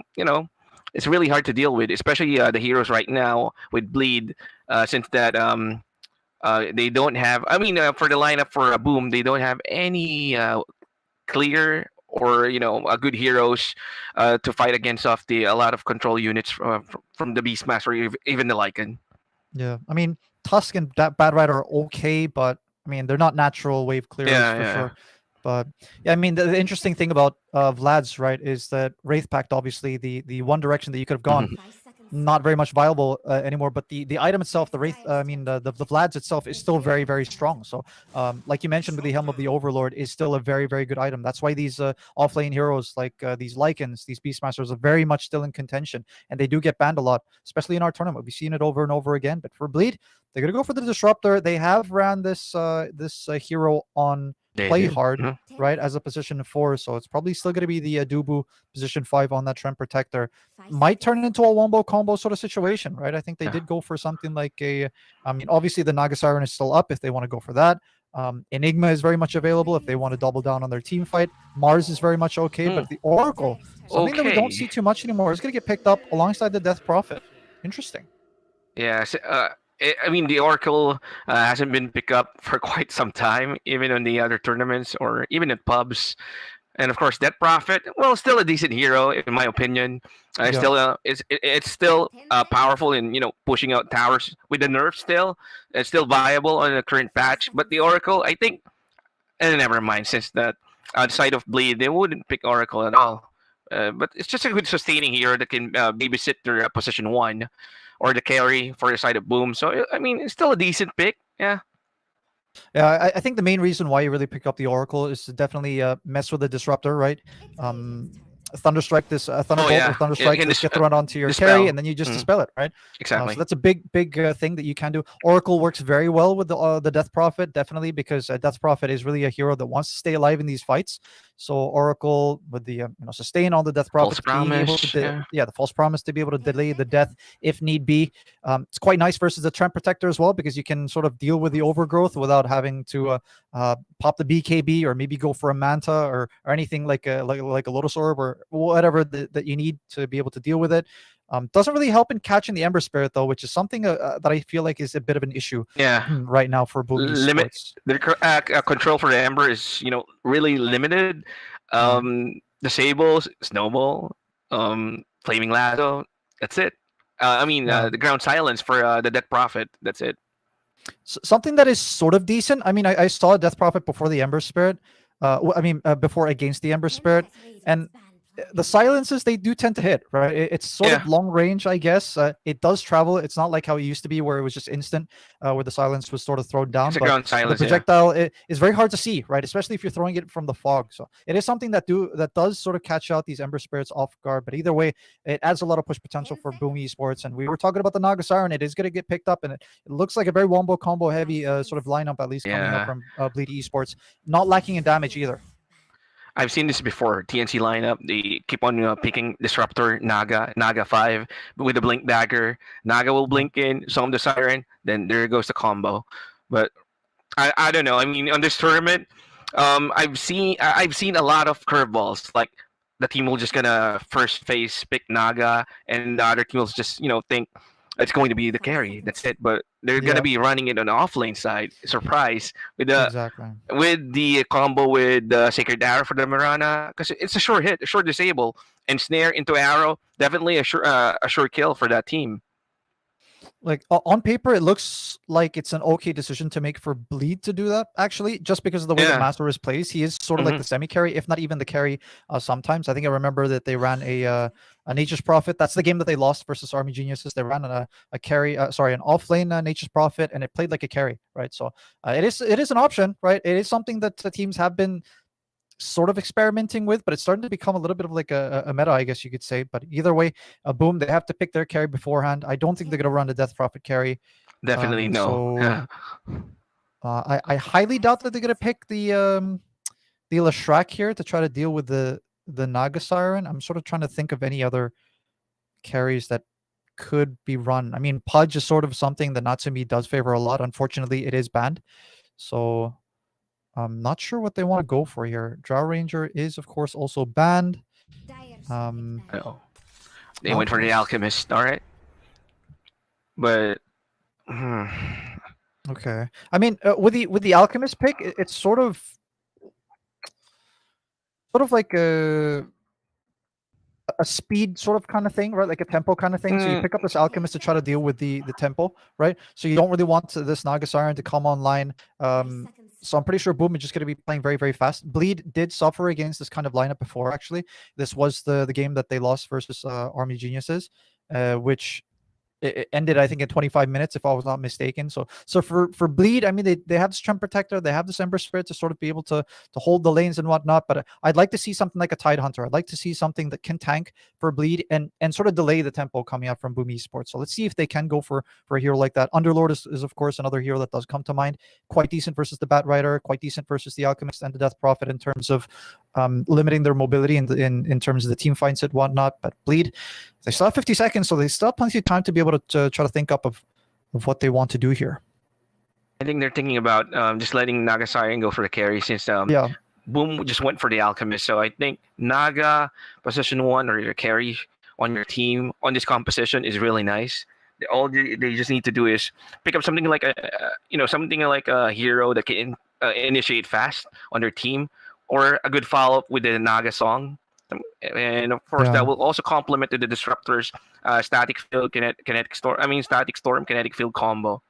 it's really hard to deal with, especially the heroes right now with Bleed, since that they don't have, for the lineup for a Boom, they don't have any clear or, a good heroes to fight against a lot of control units from the Beastmaster, even the Lycan. Yeah, I mean, Tusk and Bad Rider are okay, but I mean, they're not natural wave clearers for sure. But yeah, I mean, the interesting thing about Vlad's, right, is that Wraith Pact, obviously, the one direction that you could have gone, not very much viable anymore. But the item itself, the Wraith, the Vlad's itself is still very, very strong. So, like you mentioned with the Helm of the Overlord, is still a very, very good item. That's why these offlane heroes like these Lycans, these Beastmasters, are very much still in contention, and they do get banned a lot, especially in our tournament. We've seen it over and over again. But for Bleed, they're gonna go for the Disruptor. They have ran this hero on play hard, right, as a position 4, so it's probably still going to be the Dubu position 5 on that Trent Protector. Might turn it into a wombo combo sort of situation, right? I think they did go for something like obviously the Naga Siren is still up if they want to go for that. Enigma is very much available if they want to double down on their team fight. Mars is very much okay, but the Oracle, something that we don't see too much anymore, is going to get picked up alongside the Death Prophet. Interesting. Yeah, I mean, the Oracle hasn't been picked up for quite some time, even on the other tournaments or even at pubs. And of course, that Prophet, well, still a decent hero in my opinion. It's still powerful in pushing out towers with the nerf. Still, it's still viable on the current patch. But the Oracle, I think, and never mind, since that outside of Bleed, they wouldn't pick Oracle at all. But it's just a good sustaining hero that can babysit their position 1 or the carry for the side of Boom. So I mean, it's still a decent pick. Yeah. Yeah, I think the main reason why you really pick up the Oracle is to definitely mess with the Disruptor, right? Thunderstrike, this Thunderbolt or Thunderstrike, just get thrown onto your carry, and then you just dispel it, right? Exactly. So that's a big thing that you can do. Oracle works very well with the Death Prophet, definitely, because Death Prophet is really a hero that wants to stay alive in these fights. So Oracle with the sustain on the Death Prophet, the false promise to be able to delay the death if need be. It's quite nice versus the Trent Protector as well, because you can sort of deal with the overgrowth without having to pop the BKB or maybe go for a Manta or anything like a Lotus Orb or whatever that you need to be able to deal with it. Doesn't really help in catching the Ember Spirit though, which is something that I feel like is a bit of an issue. Right now for Boom Esports. The control for the Ember is really limited. Disables, Snowball, Flaming Lasso. That's it. The Ground Silence for the Death Prophet. That's it. Something that is sort of decent. I mean, I saw Death Prophet before the Ember Spirit. Before against the Ember Spirit, and the silences, they do tend to hit, right? It's sort of long range, I guess. It does travel. It's not like how it used to be where it was just instant, where the silence was sort of thrown down. It's a ground silence, the projectile is very hard to see, right? Especially if you're throwing it from the fog. So it is something that does sort of catch out these Ember Spirits off guard. But either way, it adds a lot of push potential for Boom Esports. And we were talking about the Naga Siren. It is going to get picked up, and it looks like a very wombo combo heavy sort of lineup, at least coming up from Bleed Esports. Not lacking in damage either. I've seen this before. TNC lineup, they keep on picking Disruptor, Naga 5 with the Blink Dagger. Naga will blink in, Summon the Siren, then there goes the combo. But I don't know. I mean, on this tournament, I've seen a lot of curveballs. Like the team will just gonna first phase pick Naga, and the other team will just think it's going to be the carry. That's it. But they're gonna be running it on the offlane side. Surprise with the combo with the Sacred Arrow for the Mirana, because it's a short hit, a short disable, and snare into arrow. Definitely a sure kill for that team. Like on paper, it looks like it's an okay decision to make for Bleed to do that, actually, just because of the way that Master is placed. He is sort of like the semi-carry, if not even the carry sometimes. I think I remember that they ran a Nature's Prophet. That's the game that they lost versus Army Geniuses. They ran an offlane Nature's Prophet, and it played like a carry, right? So it is an option, right? It is something that the teams have been sort of experimenting with, but it's starting to become a little bit of like a meta, I guess you could say. But either way, Boom, they have to pick their carry beforehand. I don't think they're going to run the Death Prophet carry. Definitely no. I highly doubt that they're going to pick the Lashrak here to try to deal with the Naga Siren. I'm sort of trying to think of any other carries that could be run. I mean, Pudge is sort of something that Natsumi does favor a lot. Unfortunately, it is banned. So I'm not sure what they want to go for here. Drow Ranger is, of course, also banned. They went for the Alchemist, all right. But okay, I mean, with the Alchemist pick, it's sort of like a speed sort of kind of thing, right? Like a tempo kind of thing. So you pick up this Alchemist to try to deal with the tempo, right? So you don't really want this Naga Siren to come online. So I'm pretty sure Boom is just going to be playing very, very fast. Bleed did suffer against this kind of lineup before, actually. This was the game that they lost versus Army Geniuses, which it ended, I think, in 25 minutes, if I was not mistaken. So for Bleed, I mean, they have this Tremp Protector, they have this Ember Spirit to sort of be able to hold the lanes and whatnot. But I'd like to see something like a Tide Hunter. I'd like to see something that can tank for Bleed and sort of delay the tempo coming out from Boom Esports. So let's see if they can go for a hero like that. Underlord is of course another hero that does come to mind. Quite decent versus the Bat Rider, quite decent versus the Alchemist and the Death Prophet in terms of limiting their mobility in terms of the team fights and whatnot. But Bleed, they still have 50 seconds, so they still have plenty of time to be able to try to think up of what they want to do here. I think they're thinking about just letting Naga Siren go for the carry since Yeah. Boom just went for the Alchemist. So I think Naga position 1 or your carry on your team on this composition is really nice. All they just need to do is pick up something like something like a hero that can initiate fast on their team, or a good follow up with the Naga song. And of course, Yeah. that will also complement to the disruptors, static field, kinetic storm. I mean, static storm, kinetic field combo.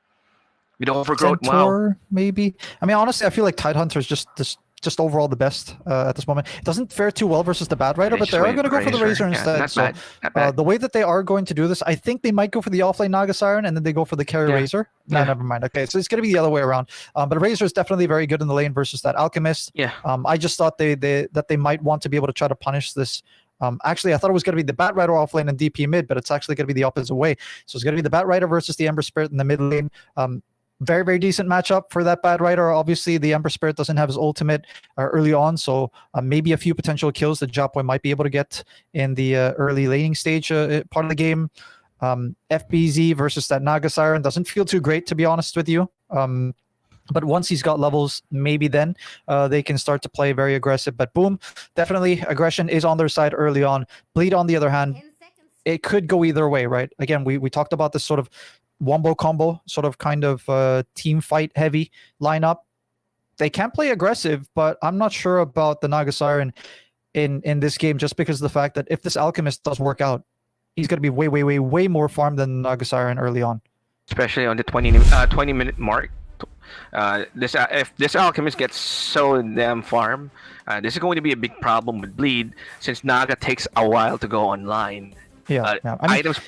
With overgrowth, wow. Centaur, maybe. I mean, honestly, I feel like Tidehunter is just overall the best at this moment. It doesn't fare too well versus the Bad Rider, but they are going to go for the Razor Yeah, instead. not So bad, not bad. the way that they are going to do this, I think they might go for the offlane Naga Siren and then they go for the carry Yeah. Razor. No, Yeah. never mind. Okay, so it's going to be the other way around. But Razor is definitely very good in the lane versus that Alchemist. Yeah. I just thought that they might want to be able to try to punish this. Actually, I thought it was going to be the Bat Rider offlane and DP mid, but it's actually going to be the opposite way. So it's going to be the Bat Rider versus the Ember Spirit in the mid lane. Very, very decent matchup for that Bad Rider. Obviously, the Ember Spirit doesn't have his ultimate early on, so maybe a few potential kills that Japboy might be able to get in the early laning stage part of the game. FBZ versus that Naga Siren doesn't feel too great, to be honest with you. But once he's got levels, maybe then they can start to play very aggressive. But Boom, definitely aggression is on their side early on. Bleed, on the other hand, 10 seconds. it could go either way, right? Again, we talked about this sort of wombo combo, sort of kind of team fight heavy lineup. They can play aggressive, but I'm not sure about the Naga Siren in this game, just because of the fact that if this Alchemist does work out, he's going to be way more farmed than Naga Siren early on. Especially on the 20-minute mark. If this Alchemist gets so damn farm, this is going to be a big problem with Bleed, since Naga takes a while to go online. Yeah, yeah. I mean, Items.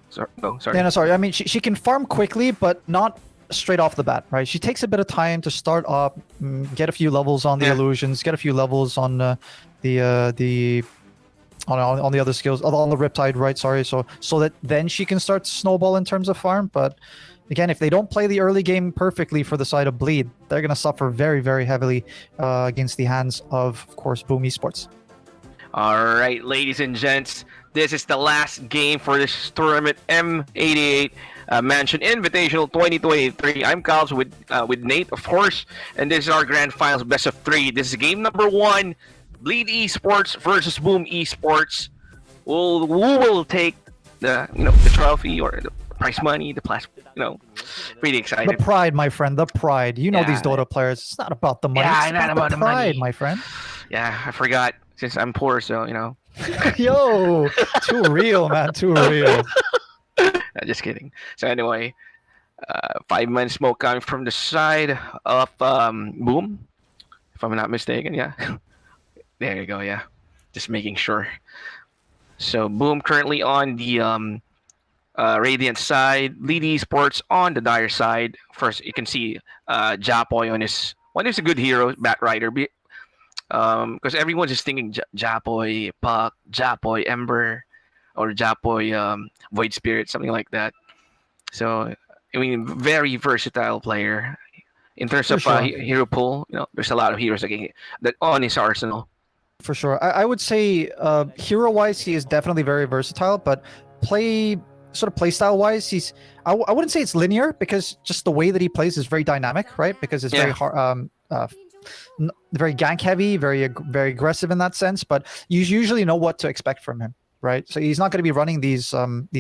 Sorry. No, sorry. yeah, no, sorry. I mean, she can farm quickly, but not straight off the bat, right? She takes a bit of time to start up, get a few levels on the Yeah. illusions, get a few levels on on the other skills, on the Riptide, right? Sorry, so that then she can start to snowball in terms of farm. But again, if they don't play the early game perfectly for the side of Bleed, they're gonna suffer very, very heavily against the hands of course, Boom Esports. All right, ladies and gents, this is the last game for this tournament, M88 Mansion Invitational 2023. I'm Kyles with Nate, of course, and this is our grand finals, best of 3. This is game number 1, Bleed Esports versus Boom Esports. Who will take the trophy or the prize money, the plus, pretty The excited. pride, my friend, the pride. You know Yeah. these Dota players. It's not about the money. Yeah, it's not about about the the pride, money. my friend. Yeah, I forgot since I'm poor, so Yo, too real, man. Too real. Just kidding. So anyway, 5-man smoke coming from the side of Boom, if I'm not mistaken. Yeah, there you go. Yeah, just making sure. So Boom currently on the Radiant side, Lead Esports on the Dire side. First, you can see Japboy on his one is a good hero, Bat Rider. Because everyone's just thinking Japboy, Puck, Japboy, Ember, or Japboy, Void Spirit, something like that. So, I mean, very versatile player. In terms For of sure. hero pool, there's a lot of heroes that on his arsenal. For sure. I would say hero-wise, he is definitely very versatile, but play style-wise, he's I wouldn't say it's linear, because just the way that he plays is very dynamic, right? Because it's very Yeah. hard, very gank heavy, very aggressive in that sense, but you usually know what to expect from him, right? So he's not going to be running these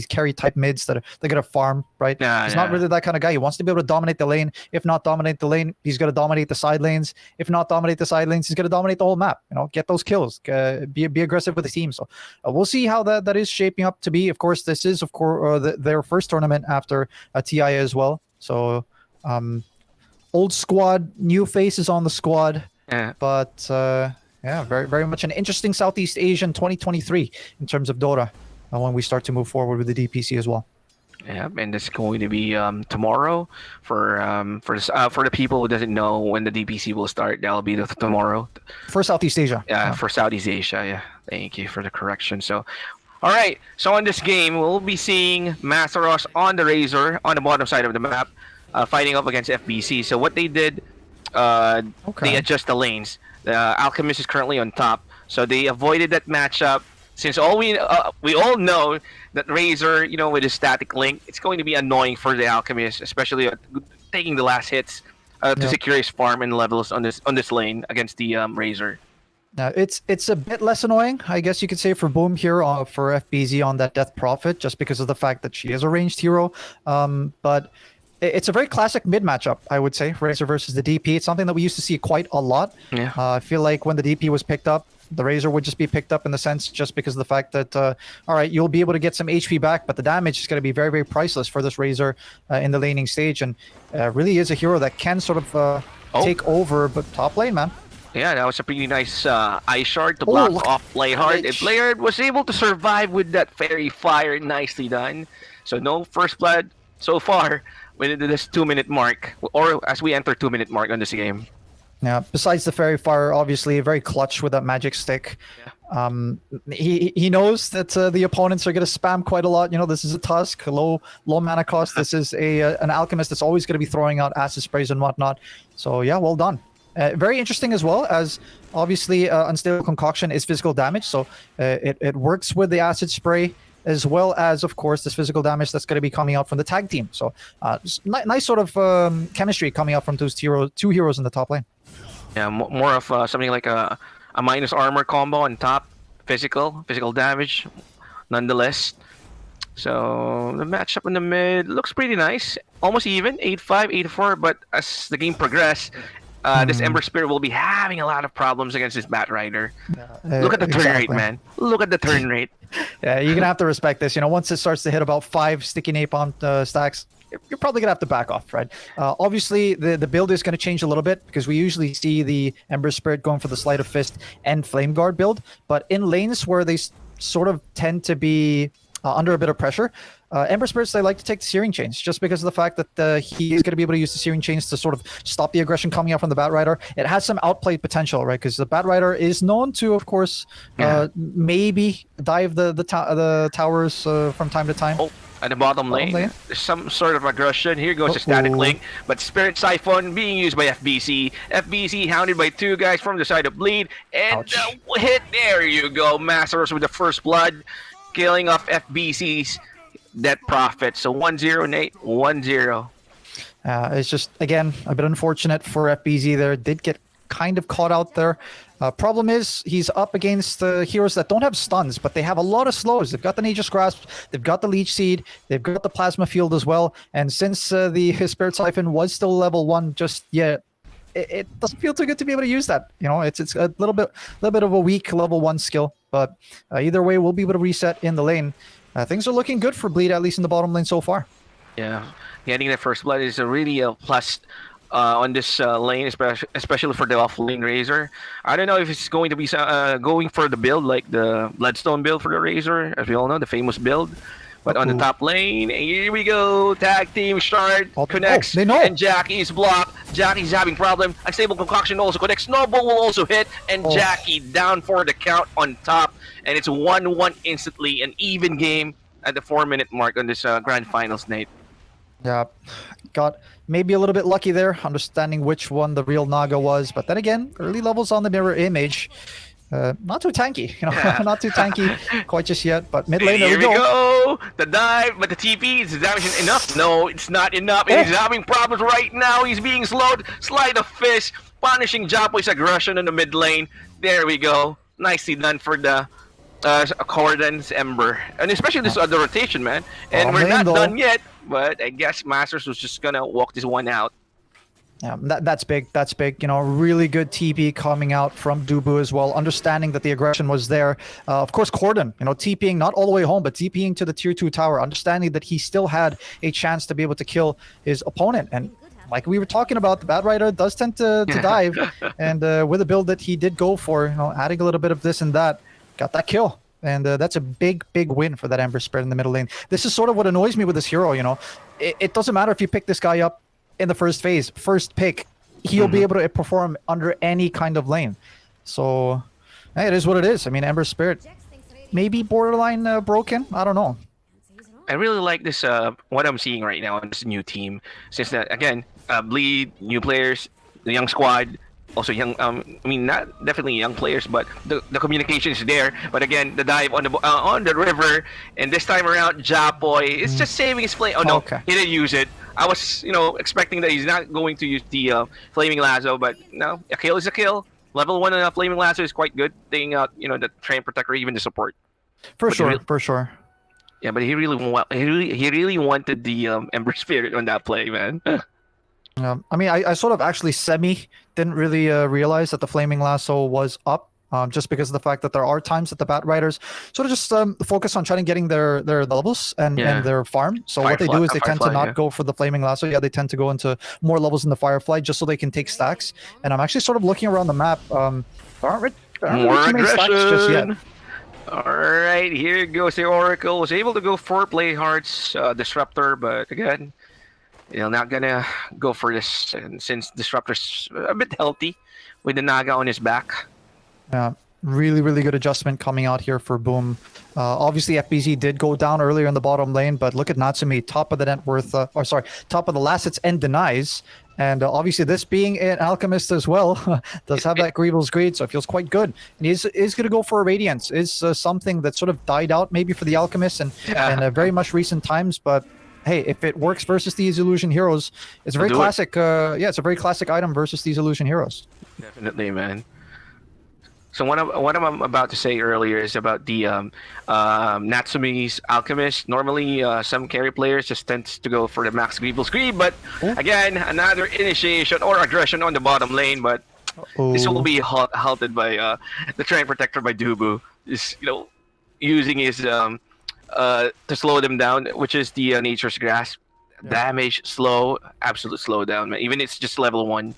carry type mids that they're going to farm, right? Yeah, He's not yeah. really that kind of guy. He wants to be able to dominate the lane. If not dominate the lane, he's going to dominate the side lanes. If not dominate the side lanes, he's going to dominate the whole map. Get those kills. Be aggressive with the team. So we'll see how that is shaping up to be. Of course, this is their first tournament after TI as well. So old squad, new faces on the squad. Yeah. But yeah, very, very much an interesting Southeast Asian 2023 in terms of Dota when we start to move forward with the DPC as well. Yeah, and it's going to be tomorrow for the people who doesn't know when the DPC will start. That'll be tomorrow. For Southeast Asia. Yeah, for Southeast Asia. Yeah, thank you for the correction. So, all right. So on this game, we'll be seeing Masteros on the Razor on the bottom side of the map, fighting up against FBC. So what they did, they adjust the lanes. The Alchemist is currently on top, so they avoided that matchup. Since we all know that Razor, with his static link, it's going to be annoying for the Alchemist, especially taking the last hits to Yep. secure his farm and levels on this lane against the Razor. It's a bit less annoying, I guess you could say, for Boom here for FBZ on that Death Prophet, just because of the fact that she is a ranged hero. But it's a very classic mid matchup, I would say, Razor versus the DP. It's something that we used to see quite a lot. Yeah. I feel like when the DP was picked up, the Razor would just be picked up in the sense just because of the fact that, all right, you'll be able to get some HP back, but the damage is going to be very, very priceless for this Razor in the laning stage, and really is a hero that can sort of take over but top lane, man. Yeah, that was a pretty nice ice shard to block look off Playhard. And Lich. Playhard was able to survive with that fairy fire. Nicely done. So no first blood so far within this 2-minute mark, or as we enter 2-minute mark on this game. Yeah, besides the fairy fire, obviously very clutch with that magic stick. He knows that the opponents are going to spam quite a lot. You know, this is a Tusk, low mana cost. This is an alchemist that's always going to be throwing out acid sprays and whatnot. So yeah, well done. Very interesting as well, as obviously Unstable Concoction is physical damage, so it works with the acid spray as well as, of course, this physical damage that's going to be coming out from the tag team. So nice sort of chemistry coming out from those two heroes in the top lane. Yeah, more of something like a minus armor combo on top, physical damage, nonetheless. So the matchup in the mid looks pretty nice, almost even, 8-5, 8-4. But as the game progresses, this Ember Spirit will be having a lot of problems against this Bat Rider. Look at the turn rate, man. Look at the turn rate. Yeah, you're gonna have to respect this. You know, once it starts to hit about 5 sticky napalm stacks, you're probably gonna have to back off, right? Obviously, the build is gonna change a little bit because we usually see the Ember Spirit going for the Sleight of Fist and Flame Guard build, but in lanes where they sort of tend to be under a bit of pressure, Ember Spirits, they like to take the Searing Chains just because of the fact that he is going to be able to use the Searing Chains to sort of stop the aggression coming out from the Bat Rider. It has some outplayed potential, right? Because the Bat Rider is known to, of course, maybe dive the towers from time to time. Oh, at the bottom lane, there's some sort of aggression. Here goes the Static Link, but Spirit Siphon being used by FBC. FBC hounded by 2 guys from the side of Bleed, and hit. There you go, Masters with the first blood, killing off FBC's Death Prophet. So 1-0, Nate, 1-0. It's just, again, a bit unfortunate for FBZ there. Did get kind of caught out there. Problem is, he's up against heroes that don't have stuns, but they have a lot of slows. They've got the Nature's Grasp, they've got the Leech Seed, they've got the Plasma Field as well. And since the Spirit Siphon was still level 1, just yet, it doesn't feel too good to be able to use that. You know, it's a little bit of a weak level 1 skill. But either way, we'll be able to reset in the lane. Things are looking good for Bleed, at least in the bottom lane so far. Yeah, getting that first blood is really a plus on this lane, especially for the off-lane Razor. I don't know if it's going to be going for the build, like the Bloodstone build for the Razor, as we all know, the famous build. But on the top lane, here we go. Tag team start, connects, and Jackie is blocked. Jackie's having problem. Unstable Concoction also connects. Snowball will also hit, and Jackie down for the count on top. And it's 1-1 instantly, an even game at the 4-minute mark on this grand finals, Nate. Yeah, got maybe a little bit lucky there, understanding which one the real Naga was. But then again, early levels on the mirror image. Not too tanky, you know, not too tanky quite just yet, but mid lane, there we go. The dive, but the TP, is the damage enough? No, it's not enough. He's having problems right now. He's being slowed. Sleight of Fist, punishing Japo's aggression in the mid lane. There we go. Nicely done for the Accordance Ember. And especially this other rotation, man. And we're not done yet, but I guess Masters was just gonna walk this one out. Yeah, that's big. That's big. You know, really good TP coming out from Dubu as well, understanding that the aggression was there. Of course, Corden, you know, TPing not all the way home, but TPing to the tier 2 tower, understanding that he still had a chance to be able to kill his opponent. And like we were talking about, the Bat Rider does tend to dive. And with a build that he did go for, you know, adding a little bit of this and that, got that kill. And that's a big win for that Ember Spirit in the middle lane. This is sort of what annoys me with this hero, you know. It doesn't matter if you pick this guy up in the first phase, first pick, he'll be able to perform under any kind of lane. So, hey, it is what it is. I mean, Ember Spirit, maybe borderline broken. I don't know. I really like this, what I'm seeing right now on this new team. Since that, again, Bleed, new players, the young squad, also young, I mean, not definitely young players, but the communication is there. But again, the dive on the river, and this time around, Japoy is just saving his play. Oh no, he didn't use it. I was, expecting that he's not going to use the flaming lasso, but no, a kill is a kill. Level 1 flaming lasso is quite good, taking out, the train protector, even the support. For But sure, real- for sure. Yeah, but he really wanted the Ember Spirit on that play, man. I mean, I sort of actually didn't really realize that the flaming lasso was up. Just because of the fact that there are times that the Bat Riders sort of just focus on trying to getting their levels and their farm. So what they do is they tend to not go for the flaming lasso. Yeah, they tend to go into more levels in the Firefly just so they can take stacks. And I'm actually sort of looking around the map. There aren't More too many stacks just yet. aggression. All right, here goes the Oracle. Was able to go for Play Hearts Disruptor, but again, not gonna go for this. And since Disruptor's a bit healthy with the Naga on his back. Yeah, really good adjustment coming out here for Boom. Obviously, FBZ did go down earlier in the bottom lane, but look at Natsumi, top of the net worth, top of the last hits and denies. And obviously, this being an Alchemist as well, does have that Greevil's Greed, so it feels quite good. And is going to go for a Radiance. Is something that sort of died out maybe for the Alchemist and very much recent times, but hey, if it works versus these Illusion Heroes, it's a very classic. It's a very classic item versus these Illusion Heroes. Definitely, man. So what I'm about to say earlier is about the Natsumi's Alchemist. Normally, some carry players just tend to go for the max Greevil's Greed, but again, another initiation or aggression on the bottom lane. But this will be halted by the Train Protector by Dubu. Is using his to slow them down, which is the Nature's Grasp. Damage, slow, absolute slowdown, man. Even it's just level 1.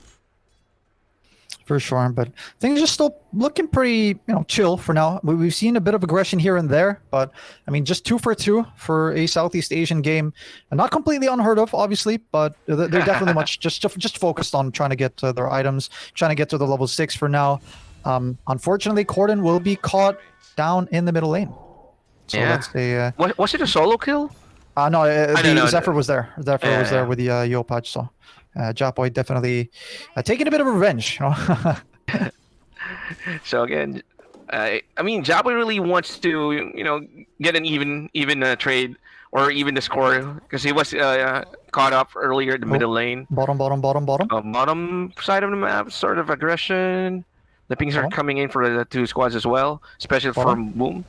For sure, but things are still looking pretty, chill for now. We've seen a bit of aggression here and there, but I mean, just 2 for 2 for a Southeast Asian game, and not completely unheard of, obviously, but they're definitely much just focused on trying to get to their items, trying to get to the level 6 for now. Unfortunately, Corden will be caught down in the middle lane. So that's a. Was it a solo kill? No, Zephyr was there. Zephyr was there with the Yopaj, so. Japoy definitely taking a bit of revenge. So again, Japoy really wants to get an even trade or even the score because he was caught up earlier in the middle lane. Bottom. Bottom side of the map, sort of aggression. The pings are coming in for the 2 squads as well, especially from Boom.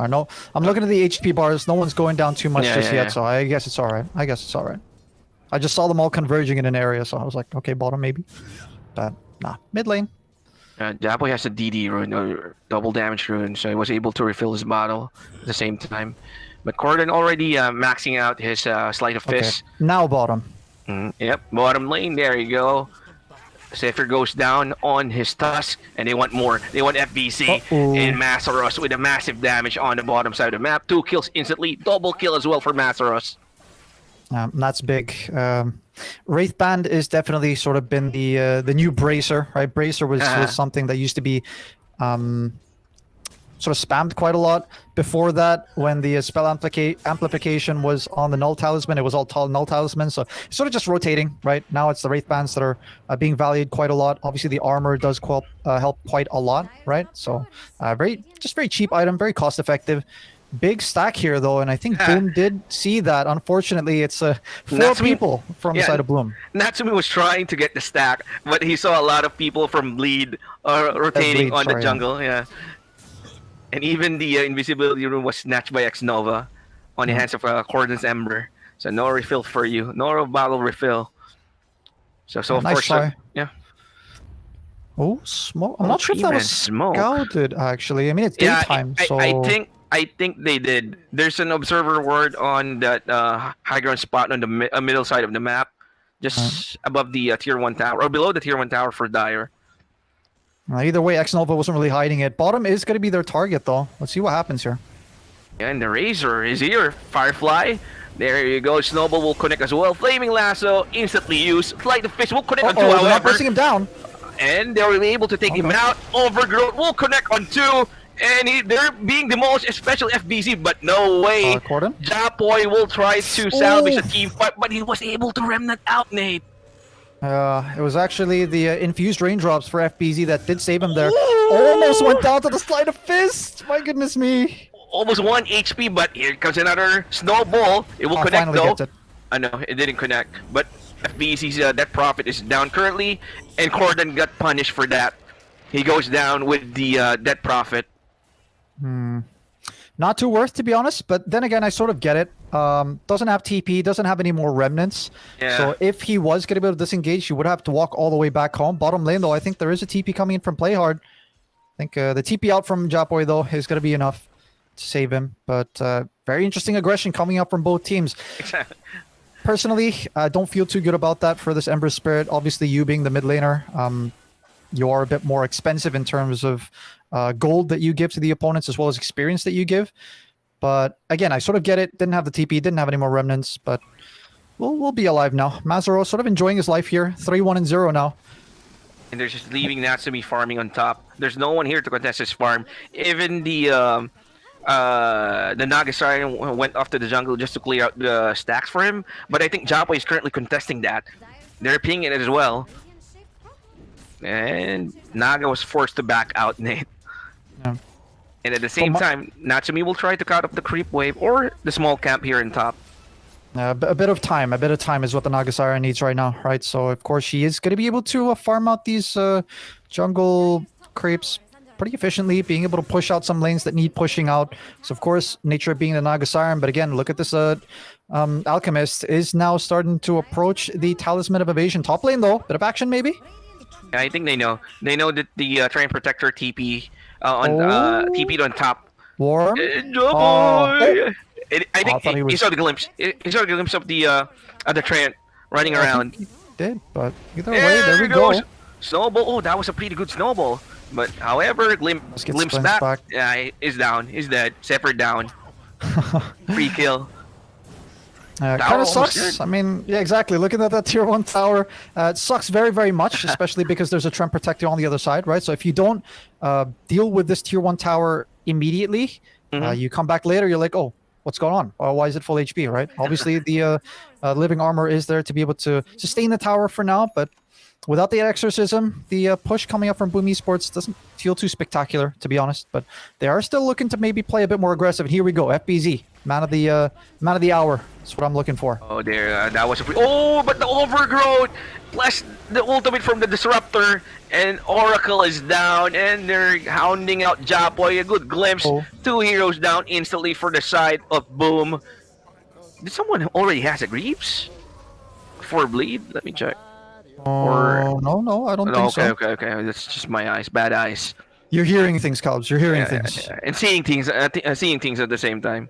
No, I'm looking at the HP bars. No one's going down too much yet, so I guess it's all right. I just saw them all converging in an area, so I was like, okay, bottom maybe. But nah, mid lane. Japoy has a DD rune, or double damage rune, so he was able to refill his bottle at the same time. But Corden already maxing out his Sleight of Fist. Now bottom. Yep, bottom lane, there you go. Zephyr goes down on his Tusk, and they want more. They want FBC and Masaros with a massive damage on the bottom side of the map. 2 kills instantly, double kill as well for Masaros. That's big. Wraith Band is definitely sort of been the new Bracer, right? Bracer was something that used to be sort of spammed quite a lot. Before that, when the spell amplification was on the Null Talisman, it was all Null Talisman, so it's sort of just rotating, right? Now it's the Wraith Bands that are being valued quite a lot. Obviously, the armor does help quite a lot, right? So very cheap item, very cost effective. Big stack here, though, and I think Bloom did see that. Unfortunately, it's 4 people from the side of Bloom. Natsumi was trying to get the stack, but he saw a lot of people from Bleed rotating on the jungle. Yeah. And even the invisibility rune was snatched by X-Nova on the hands of Corden's Ember. So no refill for you. No bottle refill. So nice far, yeah. Oh, smoke. I'm not sure if that was scouted, actually. I mean, it's daytime, so... I think they did. There's an observer ward on that high ground spot on the middle side of the map, just above the tier 1 tower, or below the tier 1 tower for Dire. Either way, X-Nova wasn't really hiding it. Bottom is going to be their target, though. Let's see what happens here. And the Razor is here. Firefly. There you go. Snowball will connect as well. Flaming Lasso instantly used. Flight of Fish will connect on 2, however. They're not pressing him down. And they'll be able to take him out. Overgrowth will connect on 2. And they're being demolished, especially FBZ, but no way. Japoy will try to salvage the team fight, but he was able to remnant out, Nate. It was actually the infused raindrops for FBZ that did save him there. Almost went down to the Sleight of Fist. My goodness me. Almost 1 HP, but here comes another snowball. It will connect though. I know it didn't connect, but FBC's net profit is down currently, and Corden got punished for that. He goes down with the net profit. Not too worth, to be honest, but then again, I sort of get it. Doesn't have TP, doesn't have any more remnants. Yeah. So if he was going to be able to disengage, he would have to walk all the way back home. Bottom lane, though, I think there is a TP coming in from Playhard. I think the TP out from Japoy, though, is going to be enough to save him. But very interesting aggression coming up from both teams. Personally, I don't feel too good about that for this Ember Spirit. Obviously, you being the mid laner, you are a bit more expensive in terms of gold that you give to the opponents as well as experience that you give. But again, I sort of get it. Didn't have the TP, didn't have any more remnants, but we'll be alive now. Mazaro sort of enjoying his life here. 3-1-0 now. And they're just leaving Natsumi farming on top. There's no one here to contest his farm. Even the Nagasari went off to the jungle just to clear out the stacks for him. But I think Japo is currently contesting that. They're pinging it as well. And Naga was forced to back out, Nate. Yeah. And at the same time, Natsumi will try to cut up the creep wave or the small camp here on top. A bit of time is what the Nagasara needs right now, right? So of course she is going to be able to farm out these jungle creeps pretty efficiently, being able to push out some lanes that need pushing out. So of course, nature being the Nagasara, but again, look at this Alchemist is now starting to approach the Talisman of Evasion. Top lane though, bit of action maybe? Yeah, I think they know. They know that the Train Protector TP'd on top. Warm? I think he saw the glimpse. He saw the glimpse of the Trent running around. He did, but either way, there we go. Snowball. Oh, that was a pretty good snowball. But however, glimpse back. Yeah, he's down. He's dead. Separate down. Free kill. Kind of sucks. I mean, yeah, exactly. Looking at that tier 1 tower, it sucks very, very much, especially because there's a Trent Protector on the other side, right? So if you don't deal with this tier 1 tower immediately, you come back later, you're like, oh, what's going on? Why is it full HP, right? Obviously, the living armor is there to be able to sustain the tower for now, but without the exorcism, the push coming up from Boom Esports doesn't feel too spectacular, to be honest. But they are still looking to maybe play a bit more aggressive. And here we go, FBZ, man of the hour. That's what I'm looking for. Oh, there, that was a but the overgrowth plus the ultimate from the disruptor, and Oracle is down, and they're hounding out Japoy. A good glimpse. 2 heroes down instantly for the side of Boom. Did someone already has a Greaves for bleed? Let me check. No, I don't think so. Okay. That's just my eyes, bad eyes. You're hearing things, Cubs. You're hearing things. Yeah. And seeing things, seeing things at the same time.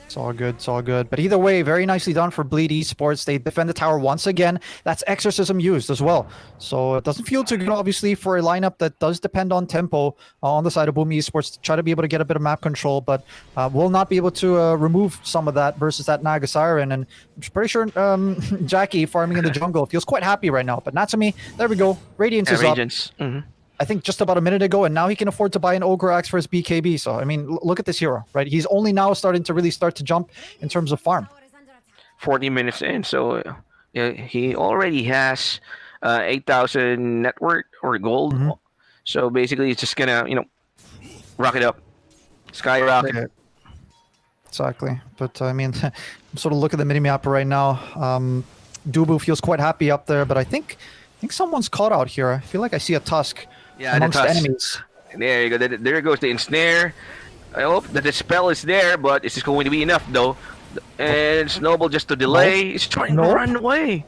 It's all good. But either way, very nicely done for Bleed Esports. They defend the tower once again. That's Exorcism used as well. So it doesn't feel too good, obviously, for a lineup that does depend on tempo on the side of Boom Esports to try to be able to get a bit of map control, but will not be able to remove some of that versus that Naga Siren. And I'm pretty sure Jackie farming in the jungle feels quite happy right now. But Natsumi, there we go. Radiance is up. I think just about a minute ago, and now he can afford to buy an Ogre Axe for his BKB. So, I mean, look at this hero, right? He's only now starting to jump in terms of farm. 40 minutes in, so he already has 8,000 net worth or gold. So basically, it's just gonna, rock it up, skyrocket. Okay. Exactly. But I mean, I'm sort of looking at the mini map right now. Dubu feels quite happy up there, but I think someone's caught out here. I feel like I see a Tusk. Yeah, amongst the Tusk. enemies. There you go. There goes the ensnare. I hope that the spell is there, but is this going to be enough though? And Snowball just to delay. He's trying to run away.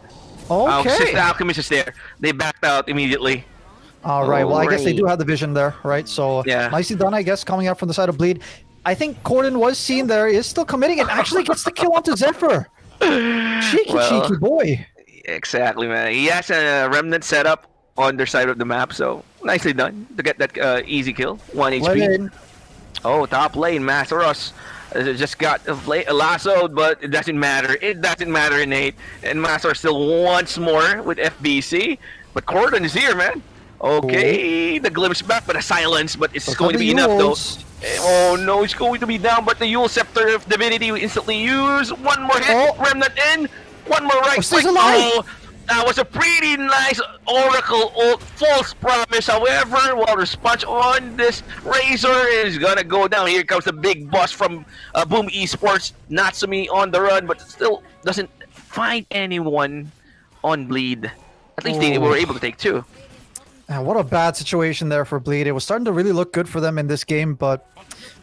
Okay. Since the Alchemist is there, they backed out immediately. All right. Well, I guess they do have the vision there, right? So nicely done, I guess, coming out from the side of Bleed. I think Corden was seen there. He is still committing and actually gets the kill onto Zephyr. Cheeky boy. Exactly, man. He has a remnant setup on their side of the map, so nicely done to get that easy kill. 1 HP. Oh, top lane, Masteros just got lassoed, but it doesn't matter. It doesn't matter, Nate. And Master still once more with FBC, but Corden is here, man. Okay, the glimpse back, but a silence, but it's going to be enough though. Oh no, it's going to be down, but the Yule Scepter of Divinity instantly used. One more hit, remnant in. One more right click. That was a pretty nice Oracle false promise. However, while response on this Razor is gonna go down. Here comes the big boss from Boom Esports, Natsumi on the run, but still doesn't find anyone on Bleed. At least they were able to take two. What a bad situation there for Bleed. It was starting to really look good for them in this game, but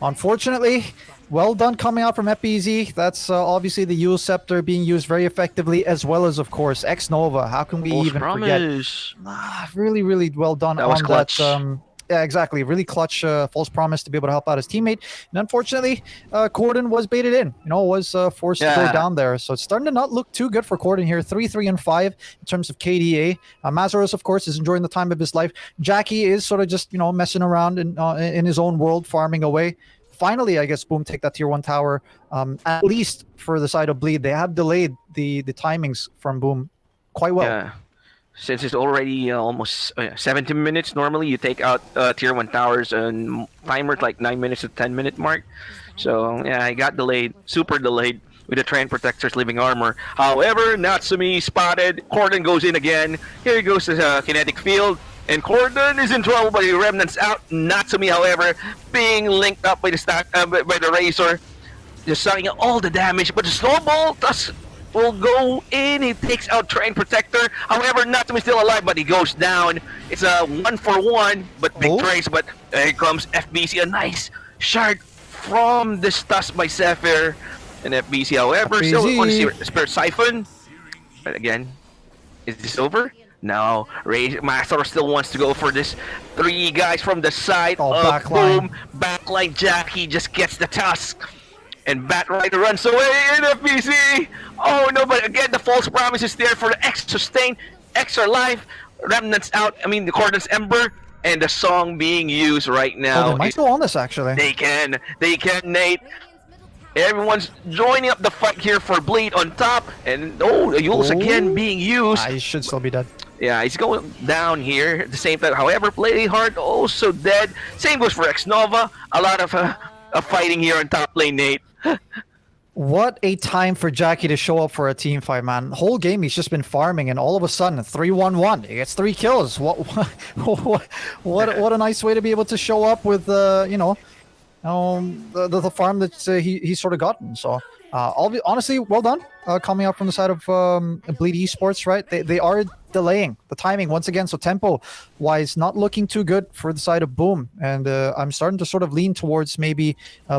unfortunately, well done coming out from FBZ. That's obviously the Yule Scepter being used very effectively, as well as, of course, X-Nova. How can we False even promise. forget? Really, really well done That was on clutch. that. Yeah, exactly. Really clutch false promise to be able to help out his teammate. And unfortunately, Corden was baited in. Was forced to go down there. So it's starting to not look too good for Corden here. 3-3-5 in terms of KDA. Mazaros, of course, is enjoying the time of his life. Jackie is sort of just, messing around in his own world, farming away. Finally, I guess Boom take that tier 1 tower. At least for the side of Bleed, they have delayed the timings from Boom quite well. Yeah. Since it's already almost 70 minutes, normally you take out tier 1 towers and timer like 9 minutes to 10-minute mark. So yeah, I got delayed, super delayed with the Train Protector's Living Armor. However, Natsumi spotted. Corden goes in again. Here he goes to Kinetic Field. And Corden is in trouble, but he remnants out. Natsumi, however, being linked up by the Razor, just sucking all the damage. But the Snowball will go in. He takes out Train Protector. However, Natsumi's still alive, but he goes down. It's a 1-for-1, but big trace. But here comes FBC, a nice shard from the Stus by Zephyr. And FBC, however, still on Spirit Siphon. But again, is this over? No, Master still wants to go for this. 3 guys from the side of backline. Boom. Backline Jackie just gets the tusk. And Batrider runs away in FBC. Oh no, but again, the false promise is there for the extra sustain, extra life. Remnants out, the Corden's Ember. And the song being used right now. They might go on this, actually. They can, Nate. Everyone's joining up the fight here for Bleed on top. And Yule's again being used. He should still be dead. Yeah, he's going down here at the same time. However, Play Hard also dead. Same goes for X-Nova. A lot of fighting here on top lane, Nate. What a time for Jackie to show up for a team fight, man. The whole game he's just been farming, and all of a sudden, 3-1-1. He gets 3 kills. What a nice way to be able to show up with, the farm that he's sort of gotten. So, honestly, well done. Coming out from the side of Bleed Esports, right? They are delaying the timing once again. So tempo-wise, not looking too good for the side of Boom. And I'm starting to sort of lean towards maybe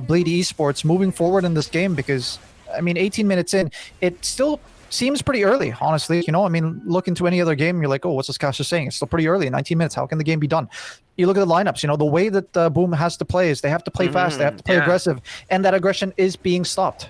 Bleed Esports moving forward in this game because, 18 minutes in, it still seems pretty early, honestly. Look into any other game, you're like, oh, what's this caster saying? It's still pretty early, 19 minutes. How can the game be done? You look at the lineups, the way that Boom has to play is they have to play fast, they have to play aggressive, and that aggression is being stopped.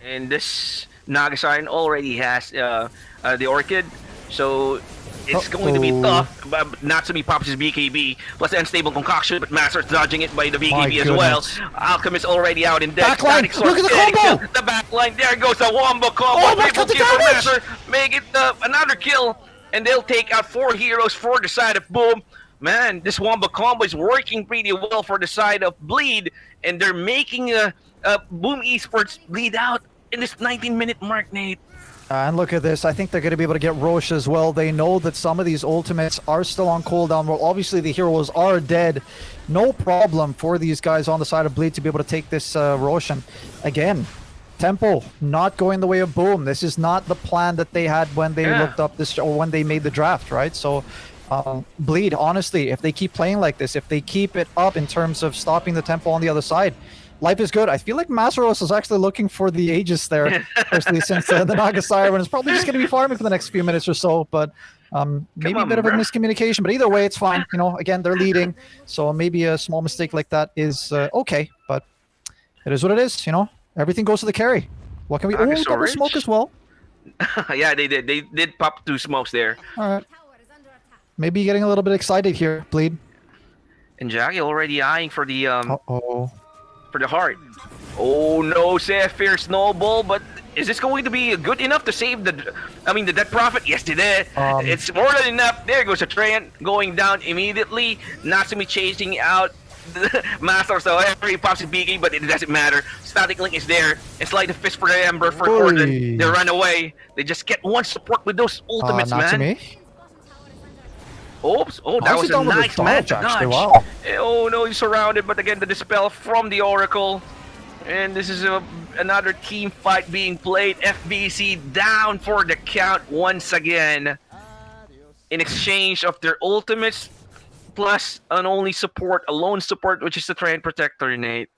And this Nagasarn already has the Orchid, so it's going to be tough. But Natsumi pops his BKB, plus the Unstable Concoction, but Master's dodging it by the BKB as well. Alchemist already out in deck. Backline, look at the combo! The backline, there goes the wombo combo. Triple kill for Master, make it another kill, and they'll take out 4 heroes for the side of Boom. Man, this wombo combo is working pretty well for the side of Bleed, and they're making Boom Esports bleed out in this 19-minute mark, Nate. And look at this. I think they're going to be able to get Roche as well. They know that some of these ultimates are still on cooldown. Well, obviously, the heroes are dead. No problem for these guys on the side of Bleed to be able to take this Roshan. Again, tempo not going the way of Boom. This is not the plan that they had when they looked up this, or when they made the draft, right? So, Bleed, honestly, if they keep playing like this, if they keep it up in terms of stopping the tempo on the other side, life is good. I feel like Masaros is actually looking for the Aegis there, especially since the Naga Siren is probably just going to be farming for the next few minutes or so, but maybe a bit of a miscommunication. But either way, it's fine. Again, they're leading, so maybe a small mistake like that is okay, but it is what it is. Everything goes to the carry. What can we... Oh, double smoke as well. Yeah, they did. They did pop 2 smokes there. All right. Maybe getting a little bit excited here, Bleed. And Jackie already eyeing for the for the heart. Oh no, Zephyr Snowball, but is this going to be good enough to save the Dead Prophet? Yes, they did. It's more than enough. There goes a train going down immediately. Natsumi chasing out Masters, however, he pops his BK, but it doesn't matter. Static Link is there. It's like the fist for the Ember for Gordon. Oy. They run away. They just get one support with those ultimates, not to man. me. Oops. Oh, that How's was it a done with the nice man dodge, actually? dodge. Wow. Oh no, he's surrounded, but again, the dispel from the Oracle. And this is another team fight being played. FBC down for the count once again. In exchange of their ultimates, plus an only support, a lone support, which is the Trend Protector, Nate.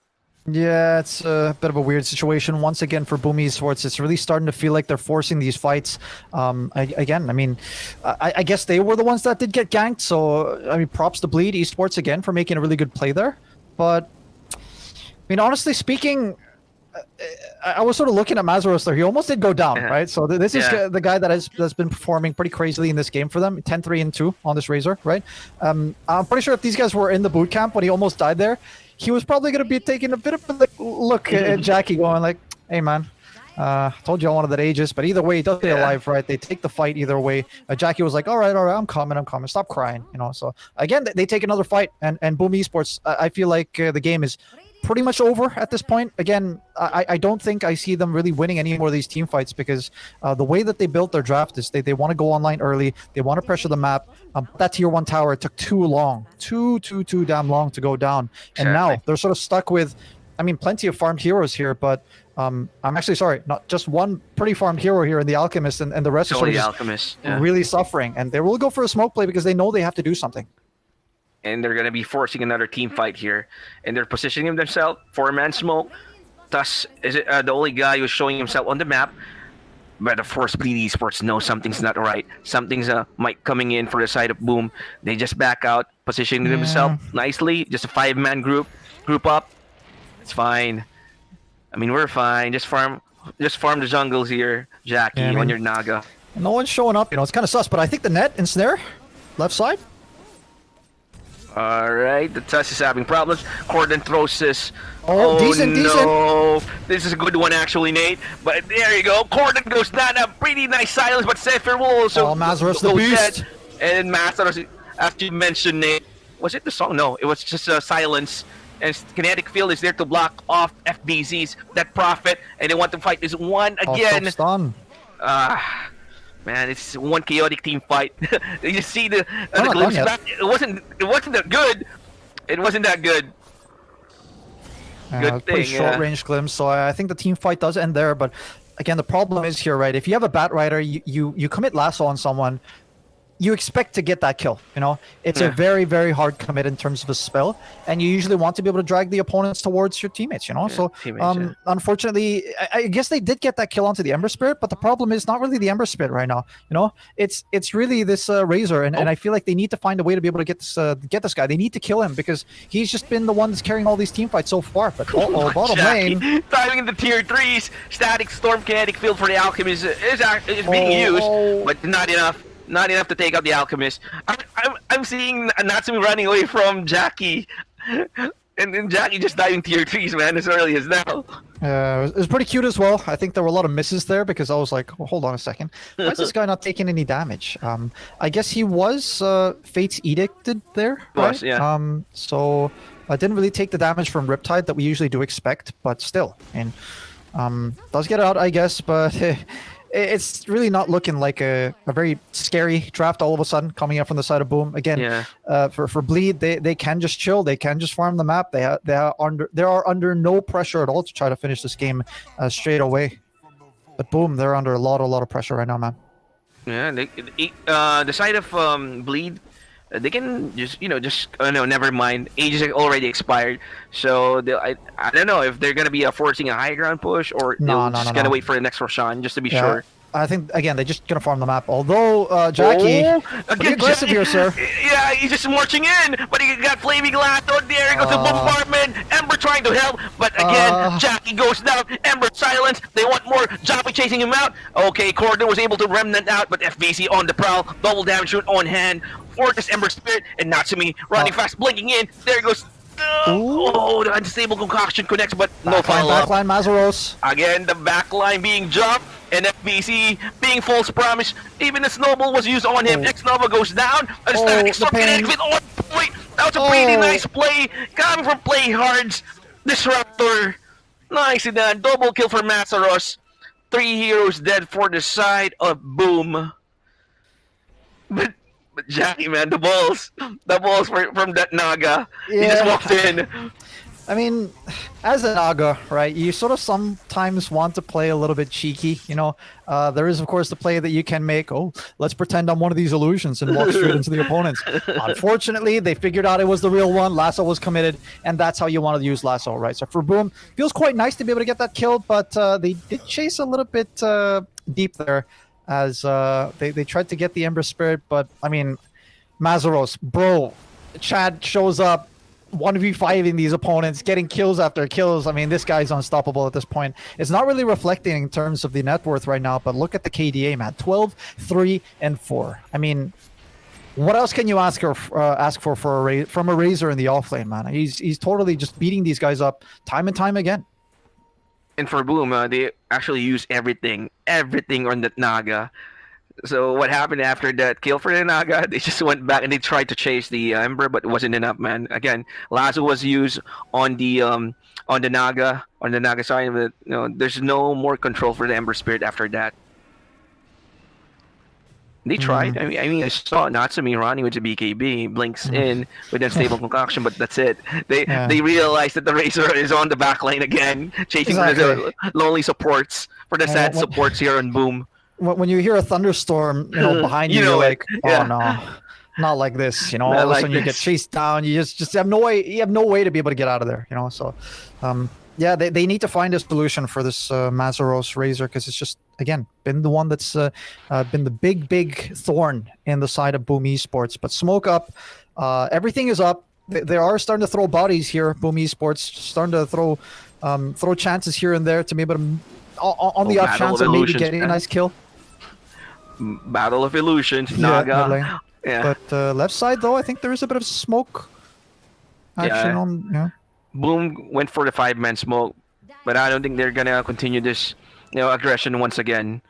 Yeah, it's a bit of a weird situation once again for Boom Esports. It's really starting to feel like they're forcing these fights. I guess they were the ones that did get ganked. So, I mean, props to Bleed Esports again for making a really good play there. But, I mean, honestly speaking, I was sort of looking at Mazaros there. He almost did go down, right? So this is the guy that's been performing pretty crazily in this game for them. 10-3-2 on this Razor, right? I'm pretty sure if these guys were in the boot camp when he almost died there, he was probably going to be taking a bit of a look at Jackie going like, hey, man, told you I wanted that Aegis. But either way, he does stay alive, right? They take the fight either way. Jackie was like, all right, I'm coming. Stop crying, you know? So again, they take another fight. And Boom Esports, I feel like the game is pretty much over at this point. Again, I don't think I see them really winning any more of these team fights because the way that they built their draft is they want to go online early. They want to pressure the map. That tier 1 tower took too long, too damn long to go down. And now they're sort of stuck with, I mean, plenty of farmed heroes here, but I'm actually sorry, not just one pretty farmed hero here in the Alchemist, and the rest are sort of Alchemist, really suffering. And they will go for a smoke play because they know they have to do something. And they're going to be forcing another team fight here. And they're positioning themselves, 4-man smoke. Thus, is it the only guy who's showing himself on the map. But of course, Bleed Esports knows something's not right. Something's might coming in for the side of Boom. They just back out, positioning themselves nicely. Just a 5-man group up. It's fine. I mean, we're fine. Just farm the jungles here, Jackie, on your Naga. No one's showing up. You know, it's kind of sus, but I think the net and snare, left side. All right, the Tuss is having problems. Corden throws this. Oh, decent. This is a good one, actually, Nate. But there you go. Corden goes down. A pretty nice silence, but Zephyr will also Mazaros go the beast. dead. And Mazaros, as you mentioned, Nate, was it the song? No, it was just silence. And Kinetic Field is there to block off FBZ's that Prophet, and they want to fight this one again. Stun. Man, it's one chaotic team fight. You see the glimpse back. It wasn't that good. It wasn't that good. Good thing. Pretty short range glimpse. So I think the team fight does end there. But again, the problem is here, right? If you have a Bat Rider, you commit lasso on someone, you expect to get that kill. You know, it's a very, very hard commit in terms of a spell, and you usually want to be able to drag the opponents towards your teammates. You know, unfortunately, I guess they did get that kill onto the Ember Spirit, but the problem is not really the Ember Spirit right now. You know, it's really this Razor, and I feel like they need to find a way to be able to get this guy. They need to kill him because he's just been the one that's carrying all these team fights so far. But bottom lane, diving into tier 3s, Static Storm Kinetic Field for the Alchemist is being used, but not enough. Not enough to take out the Alchemist. I'm seeing Natsumi running away from Jackie. And then Jackie just diving tier 3s, man, as early as now. It was pretty cute as well. I think there were a lot of misses there because I was like, hold on a second. Why is this guy not taking any damage? I guess he was Fate's Edicted there, right? So I didn't really take the damage from Riptide that we usually do expect, but still. And does get out, I guess, but... It's really not looking like a very scary draft all of a sudden coming up from the side of Boom. Again, for Bleed, they can just chill. They can just farm the map. They are under no pressure at all to try to finish this game straight away. But Boom, they're under a lot of pressure right now, man. Yeah, the side of Bleed, they can just no, never mind. Ages already expired, so I don't know if they're gonna be forcing a high ground push or they're just gonna wait for the next Roshan just to be sure. I think again they're just gonna farm the map. Although Jackie, again, aggressive here, sir. Yeah, he's just marching in, but he got flaming glass. Oh, there he goes to bombardment. Ember trying to help, but again Jackie goes down. Ember silence. They want more. Jackie chasing him out. Okay, Corden was able to remnant out, but FBC on the prowl. Double damage on hand. Fortress Ember Spirit and Natsumi running fast, blinking in. There he goes. Oh, the unstable concoction connects, but no follow-up. Backline Mazaros. Again, the backline being jumped, and FBC being false promise. Even the snowball was used on him. X-Nova goes down. And Static Storm Kinetic with on point. That was a pretty nice play coming from Play Hard's Disruptor. Nicely done. Double kill for Masaros. 3 heroes dead for the side of Boom. But Jackie, man, the balls from that Naga. He just walked in. I mean, as a Naga, right, you sort of sometimes want to play a little bit cheeky, you know. There is, of course, the play that you can make. Oh, let's pretend I'm one of these illusions and walk straight into the opponents. Unfortunately, they figured out it was the real one. Lasso was committed, and that's how you want to use Lasso, right? So for Boom, feels quite nice to be able to get that kill, but they did chase a little bit deep there as they tried to get the Ember Spirit, but, I mean, Mazaros, bro, Chad shows up, 1v5ing these opponents, getting kills after kills. I mean, this guy's unstoppable at this point. It's not really reflecting in terms of the net worth right now, but look at the KDA, man. 12, 3, and 4. I mean, what else can you ask for from a Razor in the offlane, man? He's totally just beating these guys up time and time again. And for Boom, they actually use everything on that Naga. So what happened after that kill for the Naga? They just went back and they tried to chase the Ember, but it wasn't enough, man. Again, Lazo was used on the Naga side, but there's no more control for the Ember Spirit after that. They tried. I mean, I saw Natsumi running with the BKB, blinks in with unstable concoction, but that's it. They realized that the Razor is on the back lane again, chasing for the lonely supports, for the sad supports here on Boom. When you hear a thunderstorm, behind you, you're like, oh no, not like this. All of a sudden you get chased down. You just have no way. You have no way to be able to get out of there. So, yeah, they need to find a solution for this Mazaros Razor, because it's just, again, been the one that's been the big thorn in the side of Boom Esports. But smoke up, everything is up. They are starting to throw bodies here. Boom Esports starting to throw chances here and there to be able to on the off chance of maybe getting a nice kill. Battle of Illusions, Naga. Yeah. But left side, though, I think there is a bit of smoke action on. Yeah. Boom went for the 5-man smoke, but I don't think they're gonna continue this, aggression once again.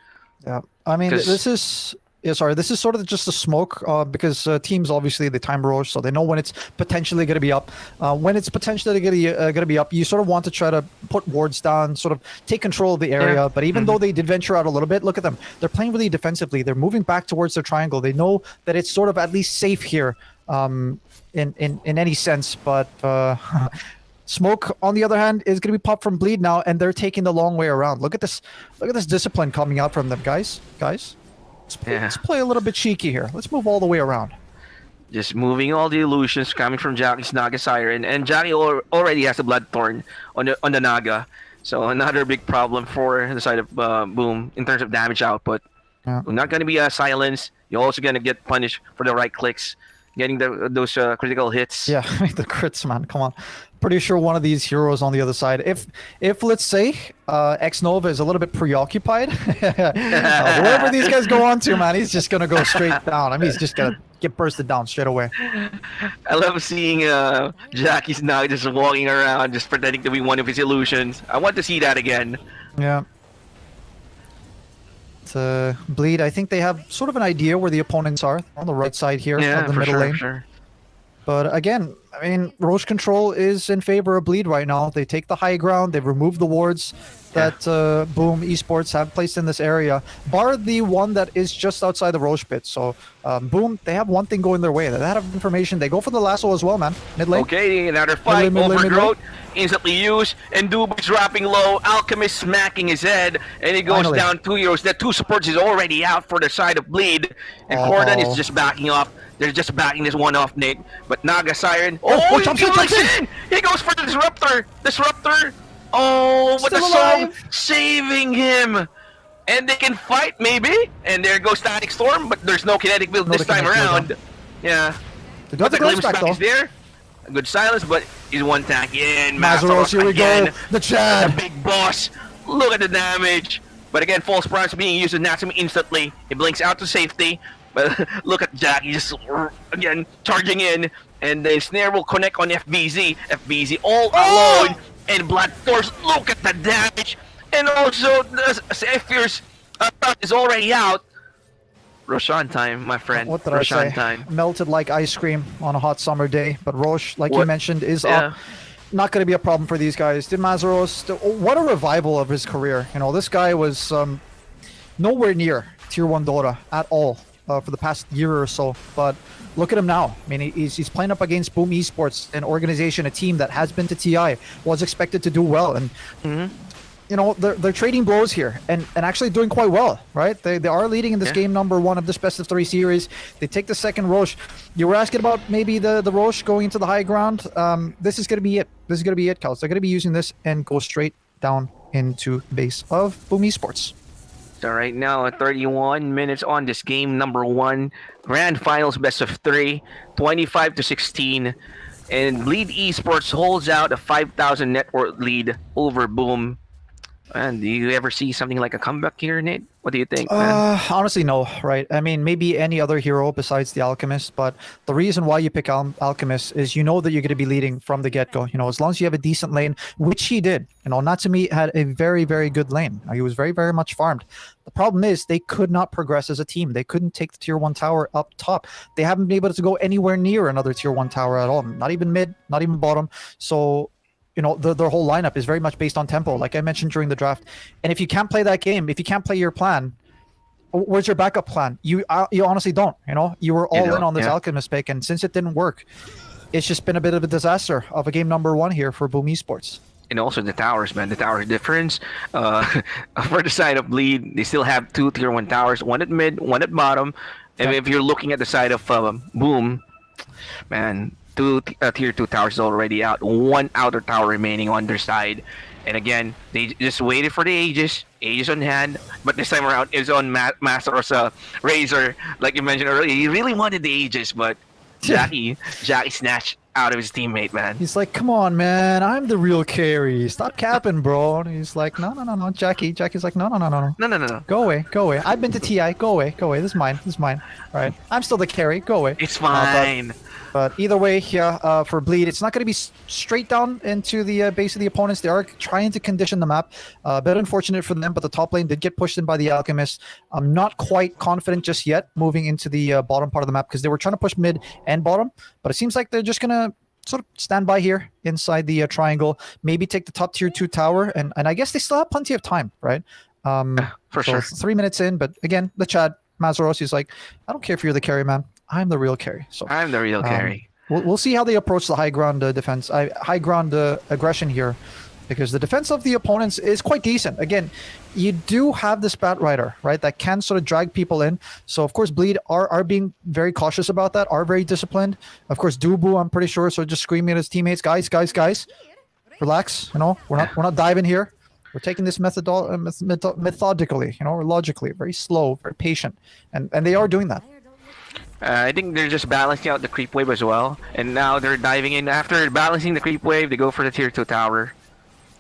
Yeah, I mean, this is sort of just a smoke because teams obviously they time roll, so they know when it's potentially going to be up. When it's potentially going to be up, you sort of want to try to put wards down, sort of take control of the area. Yeah. But even though they did venture out a little bit, look at them. They're playing really defensively. They're moving back towards their triangle. They know that it's sort of at least safe here in any sense. But Smoke, on the other hand, is going to be popped from Bleed now, and they're taking the long way around. Look at this discipline coming out from them, guys. Let's play a little bit cheeky here. Let's move all the way around. Just moving all the illusions coming from Jackie's Naga Siren, and Jackie already has a Bloodthorn on the Naga, so another big problem for the side of Boom in terms of damage output. Yeah. We're not going to be silenced. You're also going to get punished for the right clicks, getting those critical hits. Yeah, the crits, man. Come on. Pretty sure one of these heroes on the other side. If let's say X-Nova is a little bit preoccupied, wherever these guys go on to, man, he's just gonna go straight down. I mean, he's just gonna get bursted down straight away. I love seeing Jackie's now just walking around, just pretending to be one of his illusions. I want to see that again. Yeah. Bleed, I think they have sort of an idea where the opponents are on the right side here of the middle lane. Sure. But again, I mean, Roche Control is in favor of Bleed right now. They take the high ground. They've removed the wards that Boom Esports have placed in this area, bar the one that is just outside the Roche pit. So Boom, they have one thing going their way. They have information. They go for the lasso as well, man. Mid lane. Okay, another fight. Overgrowth instantly used, and Dubois dropping low. Alchemist smacking his head, and he goes down 2 heroes. That 2 supports is already out for the side of Bleed, and Corden is just backing off. They're just backing this one off, Nick. But Naga Siren. He jumps in! He goes for the Disruptor! Oh, but the song saving him! And they can fight, maybe? And there goes Static Storm, but there's no kinetic build this time around. Yeah. But the glimpse back is there. A good silence, but he's one tank in. Mazaros, here we go. The Chad. The big boss. Look at the damage. But again, False Promise being used with Natsumi instantly. He blinks out to safety. But look at Jackie just again charging in, and the snare will connect on FBZ. FBZ all alone, and Black Force. Look at the damage, and also the Zephyr's is already out. Roshan time, my friend. What did Roshan I say? time. Melted like ice cream on a hot summer day. But Roche, like you What- mentioned, is Yeah. up. Not going to be a problem for these guys. Did Mazaros, what a revival of his career. You know, this guy was nowhere near Tier 1 Dota at all for the past year or so. But look at him now. I mean, he's playing up against Boom Esports, an organization, a team that has been to TI, was expected to do well. And, you know, they're trading blows here and actually doing quite well, right? They are leading in this game number 1 of this best of 3 series. They take the second Roche. You were asking about maybe the Roche going into the high ground. This is going to be it. This is going to be it, Kels. They're going to be using this and go straight down into base of Boom Esports. So right now, 31 minutes on this game number 1, grand finals best of 3, 25-16, and Bleed Esports holds out a 5,000 net worth lead over Boom. And do you ever see something like a comeback here, Nate? What do you think, man? Honestly, no, right? I mean, maybe any other hero besides the Alchemist, but the reason why you pick Alchemist is you know that you're going to be leading from the get-go. You know, as long as you have a decent lane, which he did. You know, Natsumi had a very, very good lane. He was very, very much farmed. The problem is they could not progress as a team. They couldn't take the Tier 1 tower up top. They haven't been able to go anywhere near another Tier 1 tower at all. Not even mid, not even bottom. So, you know, their whole lineup is very much based on tempo, like I mentioned during the draft. And if you can't play that game, if you can't play your plan, where's your backup plan? You honestly don't. You know, you were all in on this Alchemist pick, and since it didn't work, it's just been a bit of a disaster of a game number 1 here for Boom Esports. And also the towers, man. The tower difference. For the side of Bleed, they still have 2 Tier 1 towers, 1 at mid, 1 at bottom. And if you're looking at the side of Boom, man, 2 Tier 2 towers already out, 1 outer tower remaining on their side. And again, they just waited for the Aegis on hand, but this time around it's on Master's Razor. Like you mentioned earlier, he really wanted the Aegis, but Jackie snatched out of his teammate, man. He's like, come on, man, I'm the real carry. Stop capping, bro. And he's like, no, Jackie's like, no. No. Go away. I've been to TI. Go away. This is mine. All right. I'm still the carry. Go away. It's fine. But either way, yeah, for Bleed, it's not going to be straight down into the base of the opponents. They are trying to condition the map. A bit unfortunate for them, but the top lane did get pushed in by the Alchemist. I'm not quite confident just yet moving into the bottom part of the map because they were trying to push mid and bottom, but it seems like they're just going to sort of stand by here inside the triangle, maybe take the top tier 2 tower, and I guess they still have plenty of time, right? For sure. 3 minutes in, but again, the Chad, Mazaros, is like, I don't care if you're the carry, man. I'm the real carry. So I'm the real carry. We'll see how they approach the high ground defense, high ground aggression here, because the defense of the opponents is quite decent. Again, you do have this Bat Rider, right, that can sort of drag people in. So of course, Bleed are being very cautious about that, are very disciplined. Of course, Dubu, I'm pretty sure, so just screaming at his teammates, guys, relax. You know, we're not diving here. We're taking this methodically, you know, or logically, very slow, very patient, and they are doing that. I think they're just balancing out the creep wave as well, and now they're diving in. After balancing the creep wave, they go for the tier 2 tower,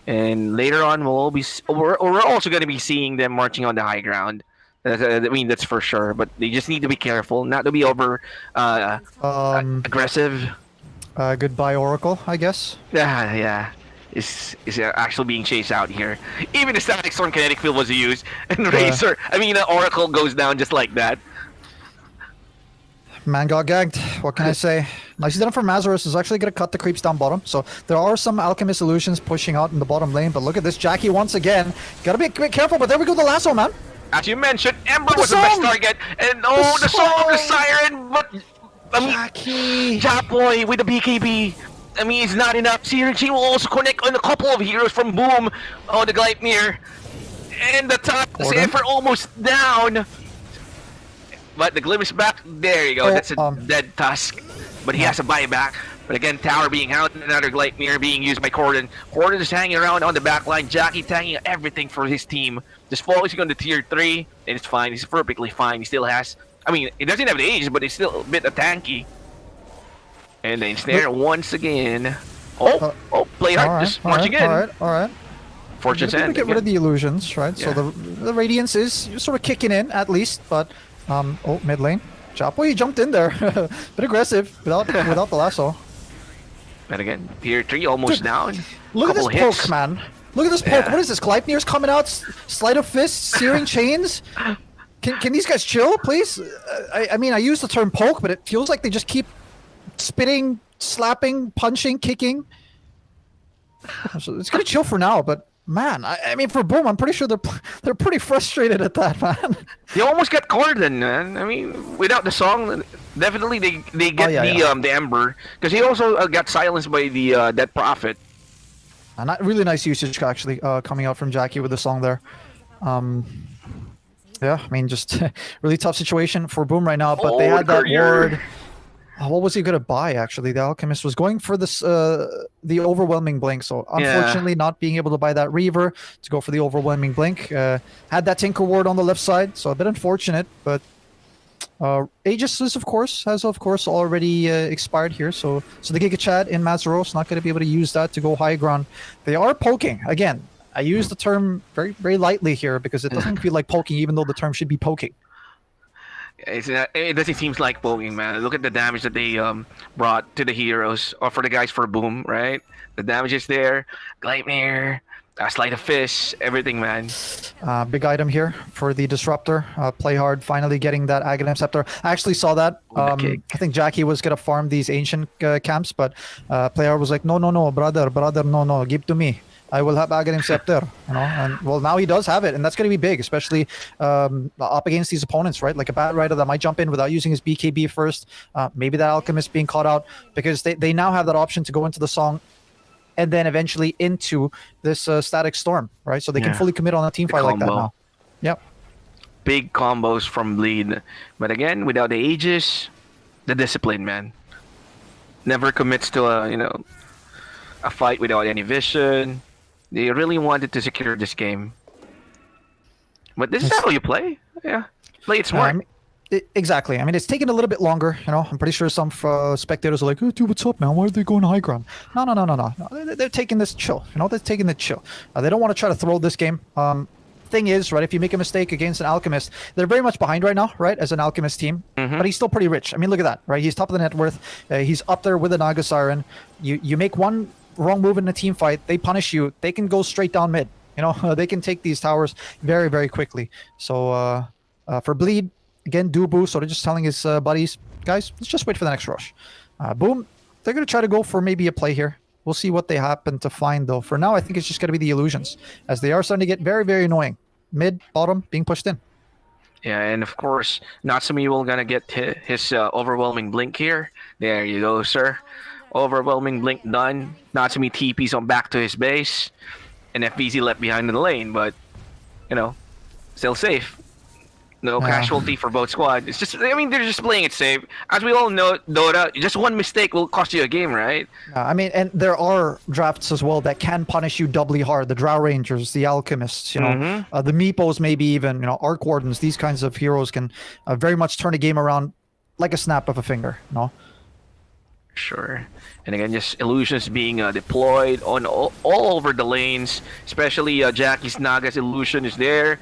and later on we're also going to be seeing them marching on the high ground. I mean, that's for sure, but they just need to be careful, not to be over aggressive. Goodbye, Oracle, I guess. Yeah. Is actually being chased out here. Even the Static Storm Kinetic Field was used, and Razor, Oracle goes down just like that. Man got gagged. What can I say? Nicely done for Mazaros is actually going to cut the creeps down bottom. So there are some Alchemist illusions pushing out in the bottom lane. But look at this Jackie once again. Got to be a bit careful. But there we go, the lasso, man. As you mentioned, Ember was the best target. And the song, the siren. But Jackie. Japoy with the BKB. It's not enough. Synergy will also connect on a couple of heroes from Boom. Oh, the Gleipnir. And the top Zephyr almost down. But the Glim is back. There you go. That's a dead Tusk. But he has a buyback. But again, tower being out, another Gleipnir being used by Corden. Corden is hanging around on the back line. Jackie tagging everything for his team. Just focusing on the tier 3. And it's fine. He's perfectly fine. He still has... he doesn't have the age, but he's still a bit tanky. And then snare once again. Play hard. Just once again. All right. Fortune's end. Get rid of the illusions, right? Yeah. So the Radiance is sort of kicking in, at least. But... mid lane. Chapo, he jumped in there. Bit aggressive without the lasso. And again, tier 3 almost down. Look at this poke, man. Look at this poke. Yeah. What is this? Gleipnir's coming out, sleight of fists, searing chains. Can these guys chill, please? I mean, I use the term poke, but it feels like they just keep spitting, slapping, punching, kicking. So it's gonna chill for now, but man, I mean, for Boom, I'm pretty sure they're pretty frustrated at that, man. They almost get Corden, man. I mean, without the song, definitely they get the Ember, because he also got silenced by the Dead Prophet. Not really nice usage actually coming out from Jackie with the song there. Yeah, I mean, just really tough situation for Boom right now. But they had that ward. What was he gonna buy? Actually, the Alchemist was going for this the overwhelming blink. So unfortunately, not being able to buy that Reaver to go for the overwhelming blink. Had that Tinker ward on the left side, so a bit unfortunate. But Aegis has of course already expired here. So the Giga Chad in Mazaros not going to be able to use that to go high ground. They are poking again. I use the term very, very lightly here because it doesn't feel like poking, even though the term should be poking. It doesn't seem like poking, man. Look at the damage that they brought to the heroes, or for the guys for Boom, right? The damage is there. Gleipnir, Sleight of Fish, everything, man. Big item here for the Disruptor. Play hard, finally getting that Aghanim Scepter. I actually saw that. I think Jackie was going to farm these ancient camps, but Play hard was like, no, brother, no, give to me. I will have Aghanim Scepter, you know, and well, now he does have it, and that's going to be big, especially up against these opponents, right? Like a Bat Rider that might jump in without using his BKB first, maybe that Alchemist being caught out, because they now have that option to go into the song and then eventually into this Static Storm, right? So they can fully commit on a team fight like that now. Yep. Big combos from Bleed, but again, without the Aegis, the discipline, man. Never commits to a fight without any vision. They really wanted to secure this game. But this is how you play. Yeah. Play it smart. Exactly. I mean, it's taken a little bit longer. You know, I'm pretty sure some spectators are like, oh, dude, what's up, man? Why are they going high ground? No. They're taking this chill. You know, they're taking the chill. They don't want to try to throw this game. Thing is, right, if you make a mistake against an Alchemist, they're very much behind right now, right, as an Alchemist team. But he's still pretty rich. I mean, look at that, right? He's top of the net worth. He's up there with the Naga Siren. You make one wrong move in a team fight, they punish you. They can go straight down mid. You know, they can take these towers very, very quickly. So for Bleed, again, Dubu sort of just telling his buddies, guys, let's just wait for the next rush. Boom, they're going to try to go for maybe a play here. We'll see what they happen to find, though. For now, I think it's just going to be the illusions, as they are starting to get very, very annoying. Mid, bottom, being pushed in. Yeah, and of course, Natsumi will gonna get his overwhelming blink here. There you go, sir. Overwhelming blink done. Natsumi TP's on back to his base, and FBZ left behind in the lane, but still safe. No casualty for both squad. It's just, I mean, they're just playing it safe. As we all know, Dota, just one mistake will cost you a game, right? I mean, and there are drafts as well that can punish you doubly hard. The Drow Rangers, the Alchemists, the Meepos, maybe even, Arc Wardens. These kinds of heroes can very much turn a game around like a snap of a finger, Sure. And again, just illusions being deployed on all over the lanes, especially Jackie's Naga's illusion is there.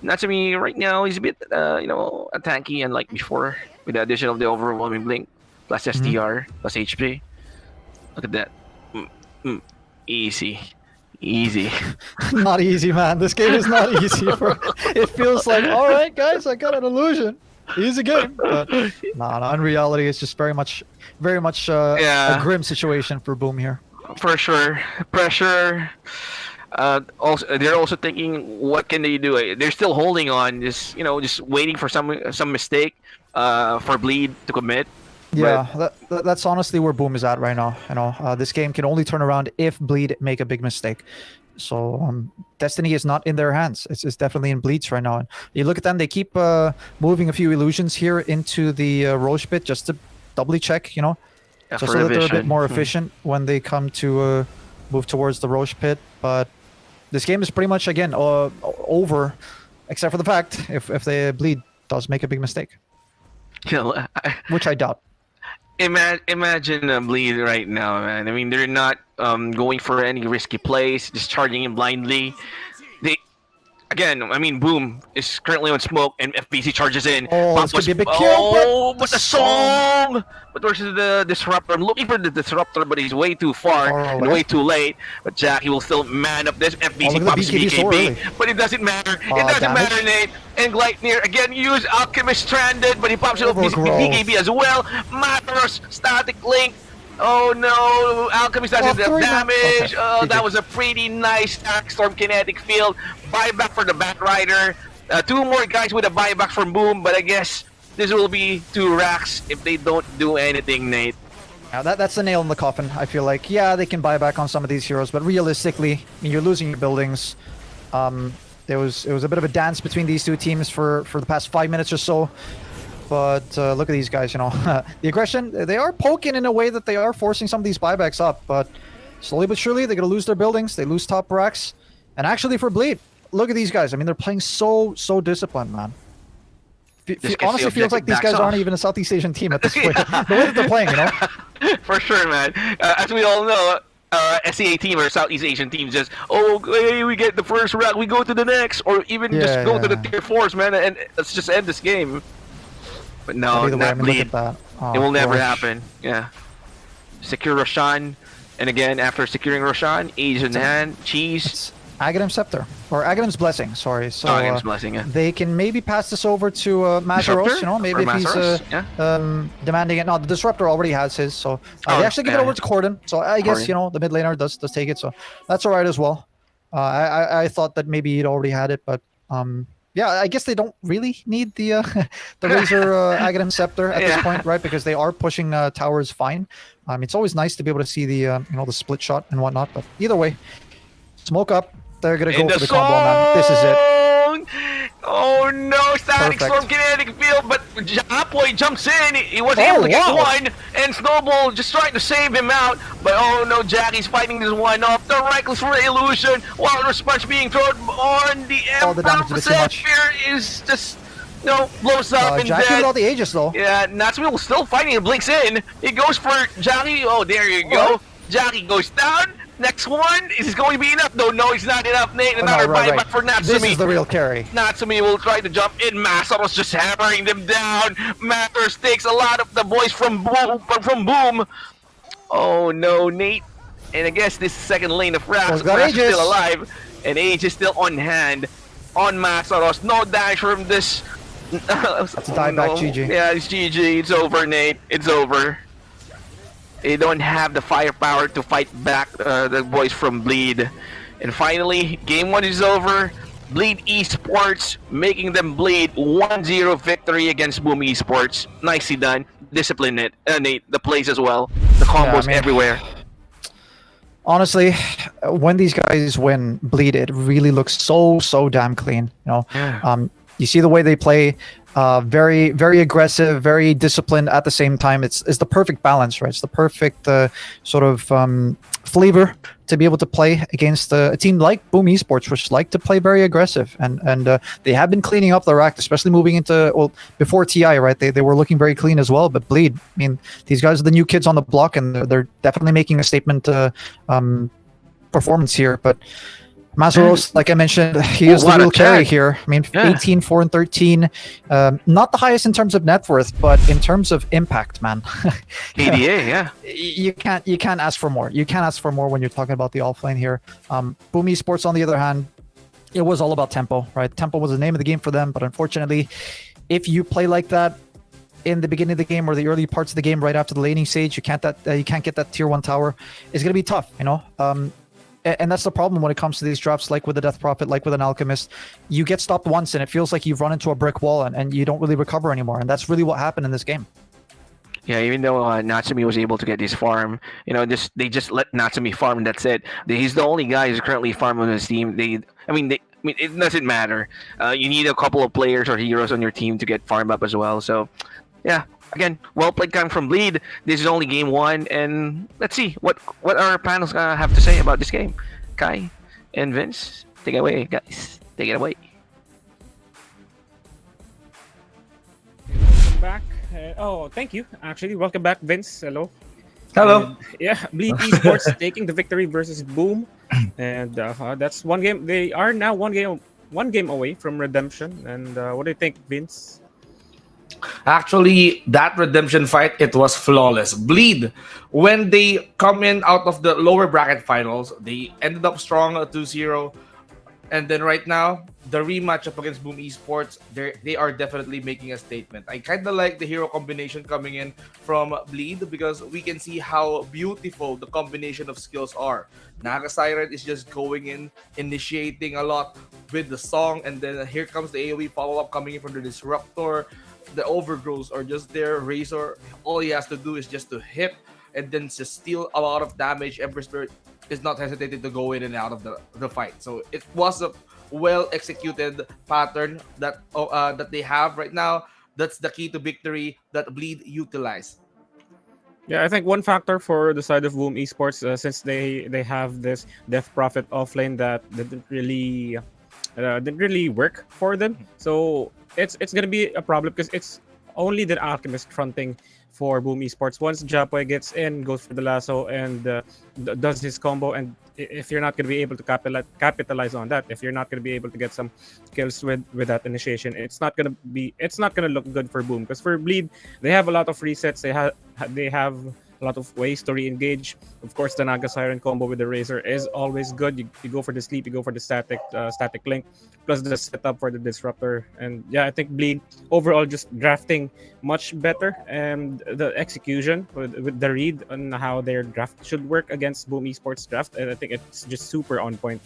Natsumi right now is a bit, tanky unlike before, with the addition of the overwhelming blink, plus STR, plus HP. Look at that. Easy. Not easy, man. This game is not easy. It feels like, all right, guys, I got an illusion. Easy game. But no, in reality, it's just very much a grim situation for Boom here. For sure. Pressure. Also, they're also thinking, what can they do? They're still holding on, just waiting for some mistake for Bleed to commit. Yeah, that's honestly where Boom is at right now. This game can only turn around if Bleed make a big mistake. So Destiny is not in their hands. It's definitely in Bleed's right now. And you look at them; they keep moving a few illusions here into the Roche pit just to doubly check, just so that they're a bit more efficient when they come to move towards the Roche pit. But this game is pretty much, again, over, except for the fact if the Bleed does make a big mistake. Which I doubt. Imagine Bleed right now, man. I mean, they're not going for any risky plays, just charging in blindly. again, I mean, Boom is currently on smoke, and FBC charges in. Oh, this could be a big kill, but the song! But versus the Disruptor. I'm looking for the Disruptor, but he's way too far and way too late. But Jackie will still man up this. FBC pops BKB, but it doesn't matter. It doesn't matter, Nate. And Gleipnir again use Alchemist stranded, but he pops up BKB as well. Matros, static link. Oh no, Alchemist doesn't have damage. Oh, that was a pretty nice Static Storm kinetic field. Buyback for the Batrider. 2 more guys with a buyback from Boom, but I guess this will be 2 racks if they don't do anything, Nate. Now that's the nail in the coffin. I feel like, yeah, they can buy back on some of these heroes, but realistically, I mean, you're losing your buildings. It was a bit of a dance between these 2 teams for the past 5 minutes or so. But look at these guys, you know, the aggression, they are poking in a way that they are forcing some of these buybacks up, but slowly but surely they're going to lose their buildings, they lose top racks. And actually for Bleed, look at these guys. I mean, they're playing so disciplined, man. Honestly feels like these guys aren't even a Southeast Asian team at this point. The way that they're playing, you know? For sure, man. As we all know, SEA team or Southeast Asian team just, hey, we get the first rack, we go to the next, or even just go to the tier 4s, man, and let's just end this game. But no, not Bleed. It will never happen. Yeah. Secure Roshan. And again, after securing Roshan, Asian hand, Cheese. Aghanim's Scepter. Or Aghanim's Blessing, sorry. So Aghanim's Blessing, yeah. They can maybe pass this over to Mazaros, you know, maybe if he's demanding it. No, the Disruptor already has his, so they actually give it over to Corden. So I guess, you know, the mid laner does take it, so that's alright as well. I thought that maybe he'd already had it, but yeah, I guess they don't really need the Razor Aghanim Scepter at this point, right? Because they are pushing towers fine. It's always nice to be able to see the you know, the split shot and whatnot. But either way, smoke up. They're gonna go for the combo, man. This is it. Oh no, Static Storm kinetic field, but Apoy jumps in. He was able to get one, and Snowball just trying to save him out. But oh no, Jackie's fighting this one off. The Reckless for Illusion, while the sponge being thrown on the Emperor. Sapphire is just, you know, blows up and Jackie dead. with all the Aegis though. Yeah, Natsume still fighting and blinks in. He goes for Jackie. Oh, there you go. Jackie goes down. Next one is going to be enough. No, it's not enough, Nate. Another buyback for Natsumi. This is the real carry. Natsumi will try to jump in. Masaros just hammering them down. Matters takes a lot of the boys from Boom. Oh no, Nate. And I guess this second lane of racks, Mash is still alive. And Age is still on hand on Masaros. No dash from this. That's a dieback, GG. Yeah, it's GG. It's over, Nate. It's over. They don't have the firepower to fight back the boys from Bleed. And finally, game 1 is over. Bleed Esports making them bleed. 1-0 victory against Boom Esports. Nicely done. Discipline it. Nate, the plays as well. The combos everywhere. Honestly, when these guys win Bleed, it really looks so damn clean. You know, you see the way they play. Very aggressive, very disciplined at the same time. It's the perfect balance, right? It's the perfect sort of flavor to be able to play against a team like Boom Esports, which like to play very aggressive. And they have been cleaning up the rack, especially moving into, well, before TI, right? They were looking very clean as well, but Bleed, I mean, these guys are the new kids on the block, and they're definitely making a statement performance here. But Mazaros, like I mentioned, he is the real carry here. I mean, 18, 4, and 13. Not the highest in terms of net worth, but in terms of impact, man. KDA, yeah. You can't ask for more. You can't ask for more when you're talking about the offlane here. Boom Esports, on the other hand, it was all about tempo, right? Tempo was the name of the game for them, but unfortunately, if you play like that in the beginning of the game or the early parts of the game, right after the laning stage, you can't get that tier 1 tower. It's gonna be tough, you know. And that's the problem when it comes to these drops, like with the Death Prophet, like with an Alchemist. You get stopped once and it feels like you've run into a brick wall and you don't really recover anymore. And that's really what happened in this game. Yeah, even though Natsumi was able to get his farm, you know, they just let Natsumi farm and that's it. He's the only guy who's currently farming on his team. I mean, it doesn't matter. You need a couple of players or heroes on your team to get farm up as well. So, yeah. Again, well played coming from Bleed. This is only game 1, and let's see what our panels have to say about this game. Kai and Vince, take it away, guys. Take it away. Welcome back. Thank you. Actually, welcome back, Vince. Hello. Hello. Bleed Esports taking the victory versus Boom, and that's one game. They are now one game one game away from redemption. And what do you think, Vince? Actually, that redemption fight, it was flawless. Bleed, when they come in out of the lower bracket finals, they ended up strong 2-0. And then right now, the rematch up against Boom Esports, they are definitely making a statement. I kind of like the hero combination coming in from Bleed because we can see how beautiful the combination of skills are. Naga Siren is just going in, initiating a lot with the song, and then here comes the AoE follow-up coming in from the Disruptor. The overgrowths are just there. Razor, all he has to do is just to hit and then just steal a lot of damage. Emperor Spirit is not hesitating to go in and out of the fight. So it was a well executed pattern that they have right now. That's the key to victory that Bleed utilized. Yeah, I think one factor for the side of Boom Esports, since they have this Death Prophet offlane that didn't really work for them. So it's gonna be a problem because it's only the Alchemist fronting for Boom Esports. Once Japoy gets in, goes for the lasso, and does his combo, and if you're not going to be able to capitalize on that, if you're not going to be able to get some kills with that initiation, it's not going to look good for Boom. Because for Bleed, they have a lot of resets. They have a lot of ways to re-engage. Of course, the Naga Siren combo with the Razor is always good. You go for the sleep, you go for the static link, plus the setup for the Disruptor. And yeah, I think Bleed overall just drafting much better, and the execution with the read on how their draft should work against Boom Esports draft, and I think it's just super on point.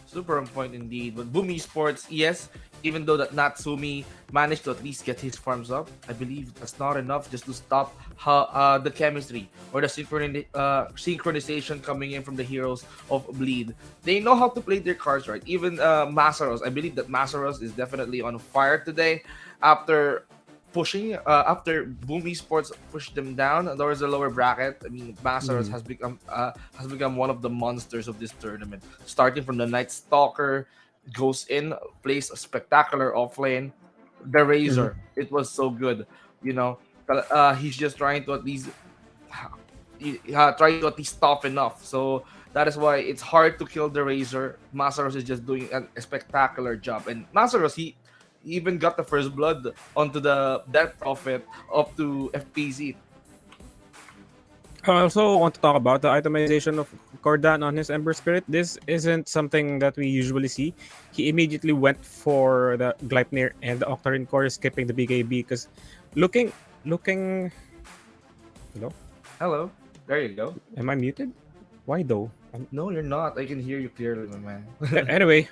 Super on point indeed. But Boom Esports, yes, even though that Natsumi managed to at least get his farms up, I believe that's not enough just to stop the chemistry or the synchronization coming in from the heroes of Bleed. They know how to play their cards right. Even Masaros, I believe that Masaros is definitely on fire today after after Boom Esports pushed them down. There was a lower bracket. I mean, Masaros has become one of the monsters of this tournament. Starting from the Night Stalker, goes in, plays a spectacular offlane. The Razor, it was so good. You know, he's just trying to at least toughen enough. So that is why it's hard to kill the Razor. Masaros is just doing a spectacular job, and Masaros he even got the first blood onto the Death Prophet up to FPZ. I also want to talk about the itemization of Cordan on his Ember Spirit. This isn't something that we usually see. He immediately went for the Gleipnir and the Octarine Core, skipping the BKB because looking. Hello, there you go. Am I muted? Why though? No, you're not. I can hear you clearly, my man. Anyway,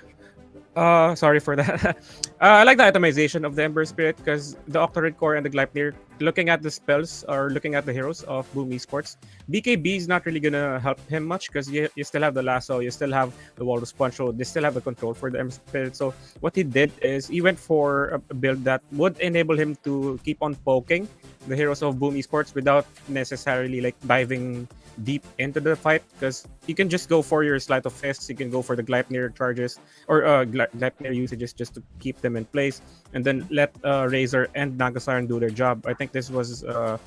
sorry for that. I like the itemization of the Ember Spirit because the Octarine Core and the Gleipnir, looking at the spells or looking at the heroes of Boom Esports, BKB is not really gonna help him much because you still have the lasso, you still have the Walrus Punch, they still have the control for the Ember Spirit. So what he did is he went for a build that would enable him to keep on poking the heroes of Boom Esports without necessarily like diving deep into the fight, because you can just go for your Sleight of Fists, you can go for the Gleipnir charges or Gleipnir usages just to keep them in place, and then let Razor and Naga Siren do their job. I think this was a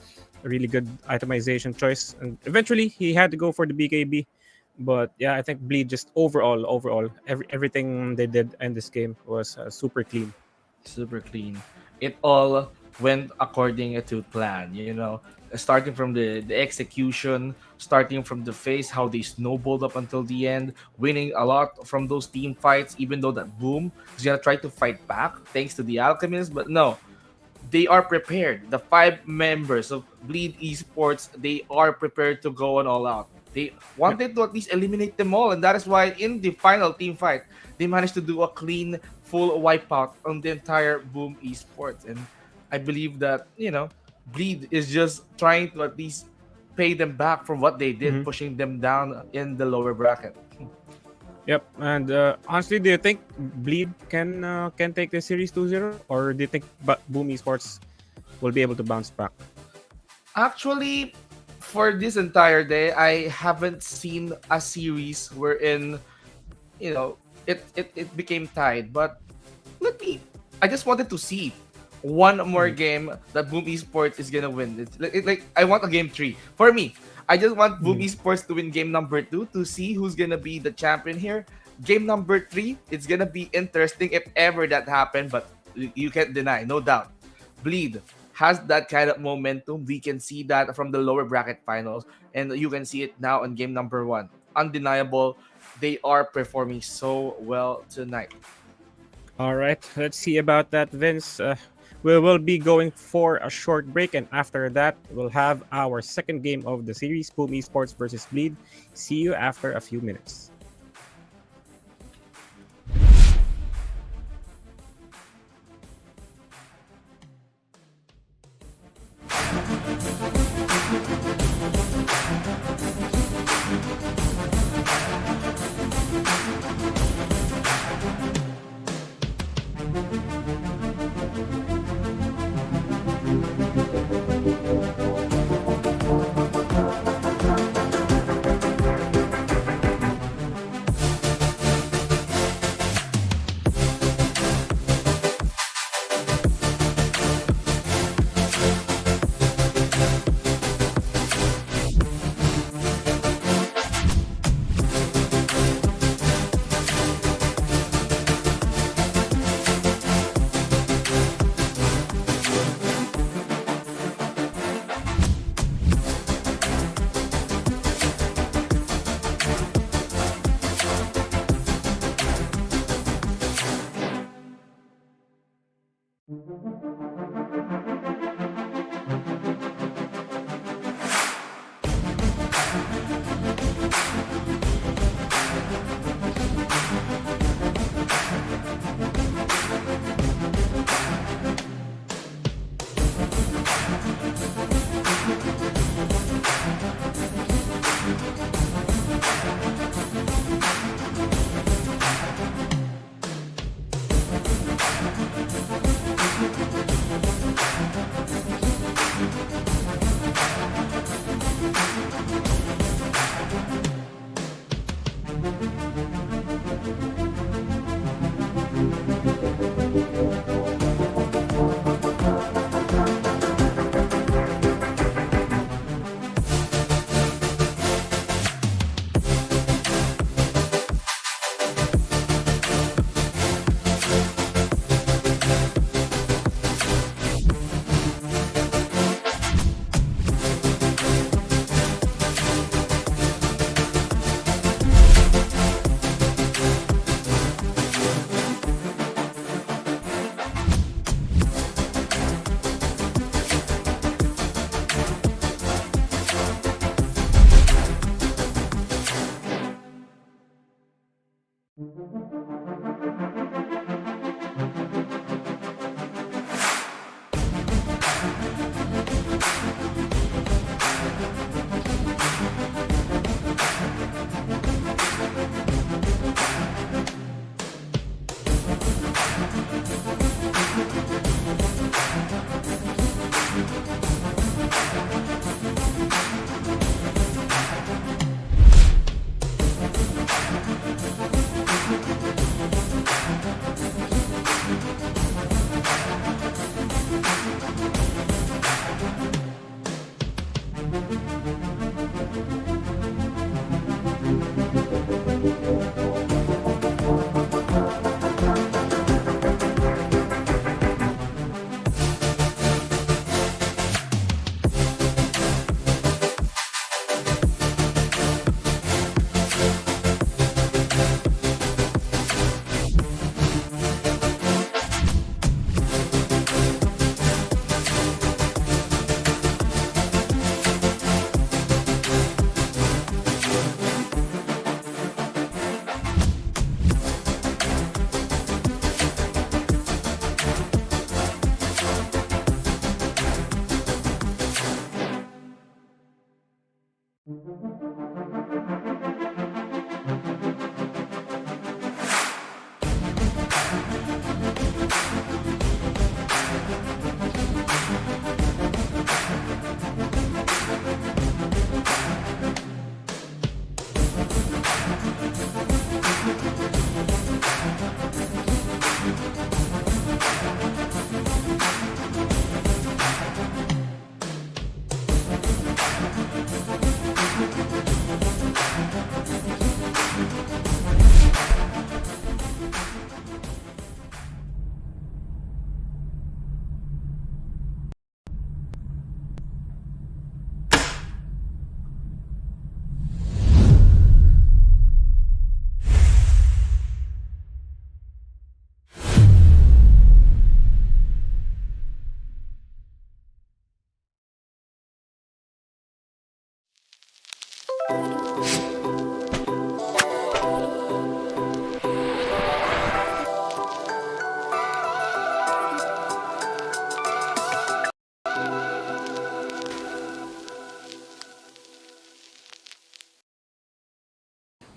really good itemization choice, and eventually he had to go for the BKB. But yeah, I think Bleed just overall everything they did in this game was super clean. Super clean. It all went according to plan, you know, starting from the execution, starting from the phase, how they snowballed up until the end, winning a lot from those team fights, even though that Boom is gonna try to fight back thanks to the Alchemist. But no, they are prepared. The 5 members of Bleed Esports, they are prepared to go on all out. They wanted to at least eliminate them all, and that is why in the final team fight, they managed to do a clean, full wipeout on the entire Boom Esports. And I believe that, you know, Bleed is just trying to at least pay them back from what they did, pushing them down in the lower bracket. Yep, and honestly, do you think Bleed can take this series 2-0, or do you think Boom Esports will be able to bounce back? Actually, for this entire day, I haven't seen a series wherein, you know, it became tied. But I just wanted to see one more game that Boom Esports is gonna win. It's like I want a game 3. For me, I just want Boom Esports to win game number 2 to see who's gonna be the champion here. game number 3, it's gonna be interesting if ever that happened, but you can't deny, no doubt. Bleed has that kind of momentum. We can see that from the lower bracket finals, and you can see it now on game number 1. Undeniable. They are performing so well tonight. All right, let's see about that, Vince. We will be going for a short break, and after that, we'll have our second game of the series, Boom Esports versus Bleed. See you after a few minutes.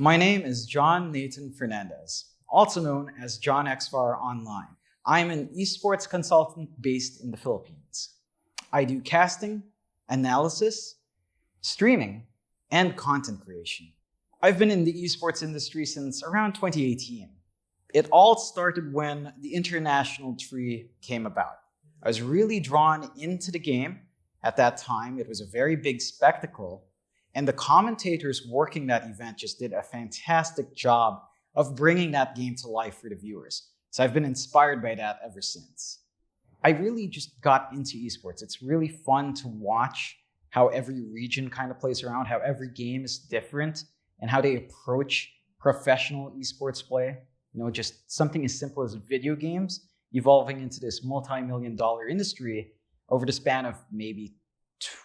My name is John Nathan Fernandez, also known as John Xvar Online. I'm an esports consultant based in the Philippines. I do casting, analysis, streaming, and content creation. I've been in the esports industry since around 2018. It all started when the International tree came about. I was really drawn into the game. At that time, it was a very big spectacle, and the commentators working that event just did a fantastic job of bringing that game to life for the viewers. So I've been inspired by that ever since. I really just got into esports. It's really fun to watch how every region kind of plays around, how every game is different, and how they approach professional esports play. Just something as simple as video games evolving into this multi-million-dollar industry over the span of maybe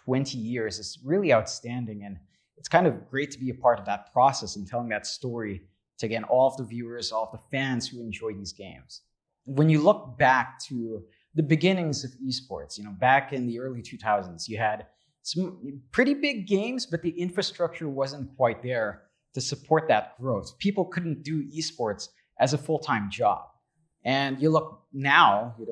20 years is really outstanding. And it's kind of great to be a part of that process and telling that story to, again, all of the viewers, all of the fans who enjoy these games. When you look back to the beginnings of esports, back in the early 2000s, you had some pretty big games, but the infrastructure wasn't quite there to support that growth. People couldn't do esports as a full-time job. And you look now, with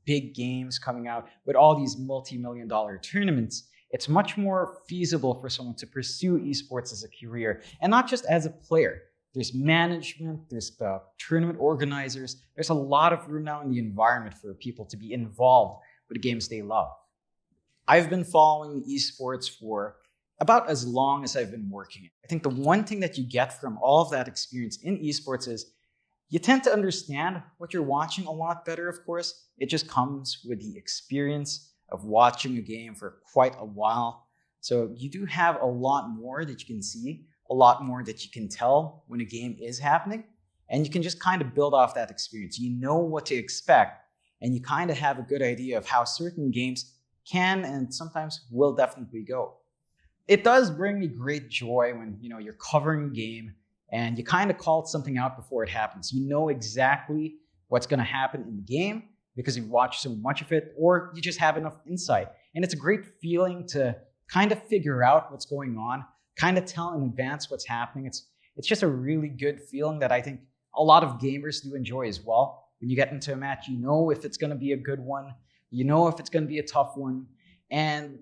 big games coming out, with all these multi-million-dollar tournaments, it's much more feasible for someone to pursue esports as a career, and not just as a player. There's management, there's tournament organizers. There's a lot of room now in the environment for people to be involved with the games they love. I've been following esports for about as long as I've been working. I think the one thing that you get from all of that experience in esports is you tend to understand what you're watching a lot better, of course. It just comes with the experience of watching a game for quite a while. So you do have a lot more that you can see, a lot more that you can tell when a game is happening. And you can just kind of build off that experience. You know what to expect, and you kind of have a good idea of how certain games can and sometimes will definitely go. It does bring me great joy when you're covering a game and you kind of called something out before it happens. You know exactly what's going to happen in the game because you've watched so much of it, or you just have enough insight. And it's a great feeling to kind of figure out what's going on, kind of tell in advance what's happening. It's just a really good feeling that I think a lot of gamers do enjoy as well. When you get into a match, you know if it's going to be a good one, you know if it's going to be a tough one, and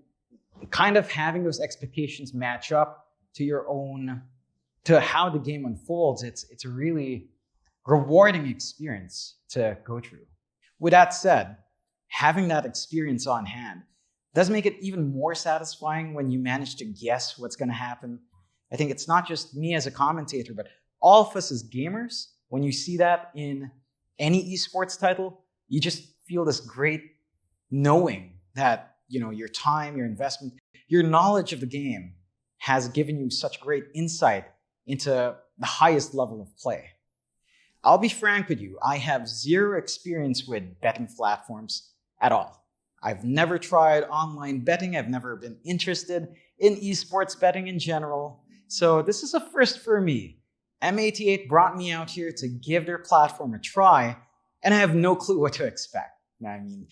kind of having those expectations match up to your own, to how the game unfolds, it's a really rewarding experience to go through. With that said, having that experience on hand does make it even more satisfying when you manage to guess what's going to happen. I think it's not just me as a commentator, but all of us as gamers. When you see that in any esports title, you just feel this great knowing that your time, your investment, your knowledge of the game has given you such great insight into the highest level of play. I'll be frank with you, I have zero experience with betting platforms at all. I've never tried online betting. I've never been interested in esports betting in general. So this is a first for me. M88 brought me out here to give their platform a try, and I have no clue what to expect. I mean,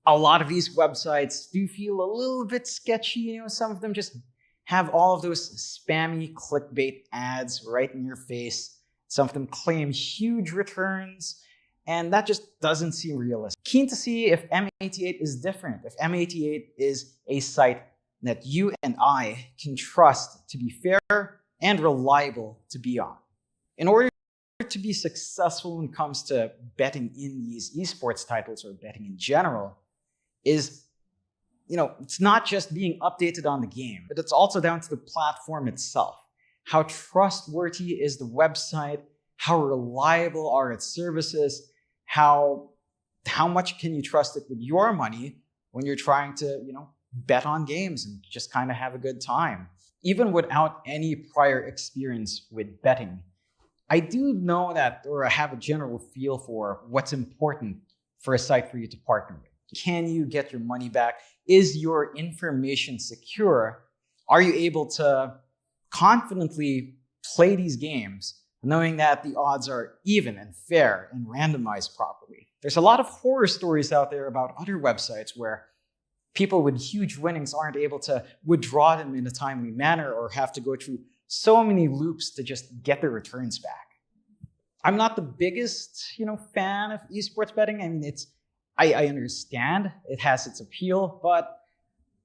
a lot of these websites do feel a little bit sketchy. Some of them just have all of those spammy clickbait ads right in your face. Some of them claim huge returns, and that just doesn't seem realistic. Keen to see if M88 is different, if M88 is a site that you and I can trust to be fair and reliable to be on. In order to be successful when it comes to betting in these esports titles or betting in general is, it's not just being updated on the game, but it's also down to the platform itself. How trustworthy is the website? How reliable are its services? How much can you trust it with your money when you're trying to, bet on games and just kind of have a good time? Even without any prior experience with betting, I do know that, or I have a general feel for what's important for a site for you to partner with. Can you get your money back? Is your information secure? Are you able to confidently play these games knowing that the odds are even and fair and randomized properly? There's a lot of horror stories out there about other websites where people with huge winnings aren't able to withdraw them in a timely manner or have to go through so many loops to just get the returns back. I'm not the biggest, fan of esports betting. I mean, I understand it has its appeal, but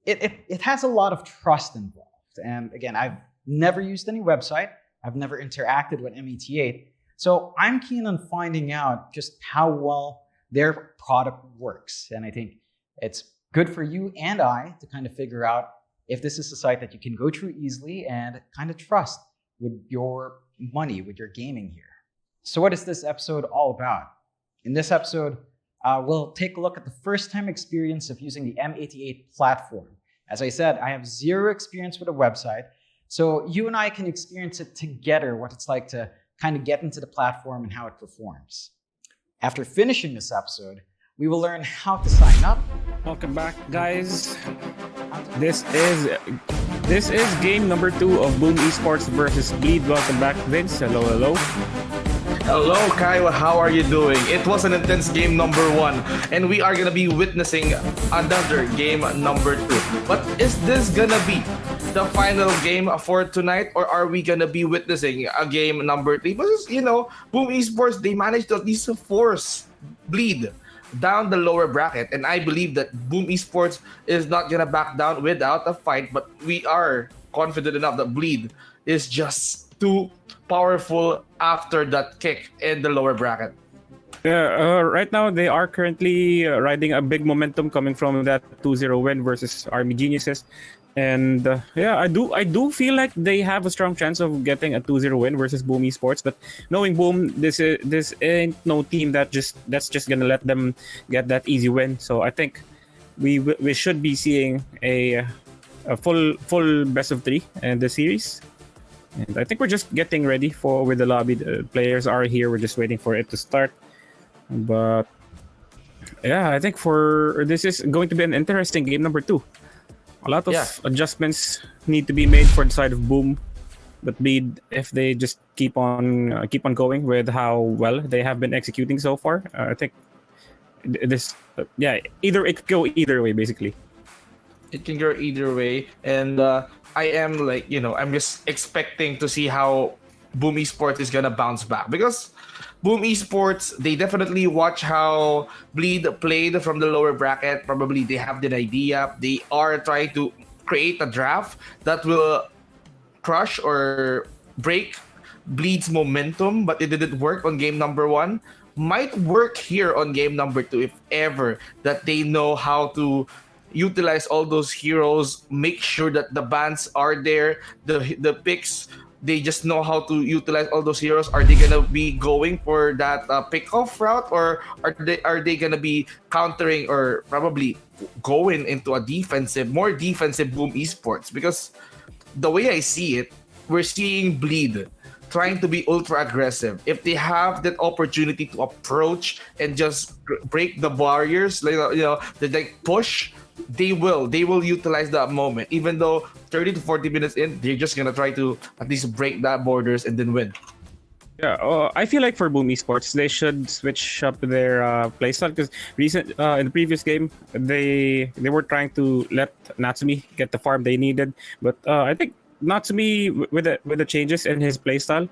it has a lot of trust involved. And again, I've never used any website. I've never interacted with M88. So I'm keen on finding out just how well their product works. And I think it's good for you and I to kind of figure out if this is a site that you can go through easily and kind of trust with your money, with your gaming here. So what is this episode all about? In this episode, we'll take a look at the first-time experience of using the M88 platform. As I said, I have zero experience with a website, so you and I can experience it together, what it's like to kind of get into the platform and how it performs. After finishing this episode, we will learn how to sign up. Welcome back, guys. This is game number 2 of Boom Esports versus Bleed. Welcome back, Vince. Hello, hello. Hello, Kyle. How are you doing? It was an intense game number 1, and we are gonna be witnessing another game number 2. But is this gonna be the final game for tonight, or are we gonna be witnessing a game number 3? Because Boom Esports, they managed to at least force Bleed down the lower bracket, and I believe that Boom Esports is not gonna back down without a fight. But we are confident enough that Bleed is just too powerful after that kick in the lower bracket. Right now, they are currently riding a big momentum coming from that 2-0 win versus Army Geniuses. And I do feel like they have a strong chance of getting a 2-0 win versus Boom Esports. But knowing Boom, this ain't no team that's just gonna let them get that easy win. So I think we should be seeing a full best of 3 in the series. And I think we're just getting ready with the lobby. The players are here. We're just waiting for it to start. But yeah, I think this is going to be an interesting game number 2. A lot of adjustments need to be made for the side of Boom, but Bleed, if they just keep on going with how well they have been executing so far, I think this either it could go either way basically. It can go either way, and I am I'm just expecting to see how Boom Esports is gonna bounce back, because Boom Esports, they definitely watch how Bleed played from the lower bracket. Probably they have an idea. They are trying to create a draft that will crush or break Bleed's momentum, but it didn't work on game number 1. Might work here on game number 2 if ever that they know how to utilize all those heroes, make sure that the bans are there, the picks. They just know how to utilize all those heroes. Are they gonna be going for that pick-off route, or are they gonna be countering or probably going into a more defensive Boom Esports? Because the way I see it, we're seeing Bleed trying to be ultra aggressive. If they have that opportunity to approach and just break the barriers, they push. They will utilize that moment. Even though 30 to 40 minutes in, they're just gonna try to at least break that borders and then win. Yeah, I feel like for Boom Esports, they should switch up their playstyle, because in the previous game, they were trying to let Natsumi get the farm they needed, but I think Natsumi with the changes in his playstyle,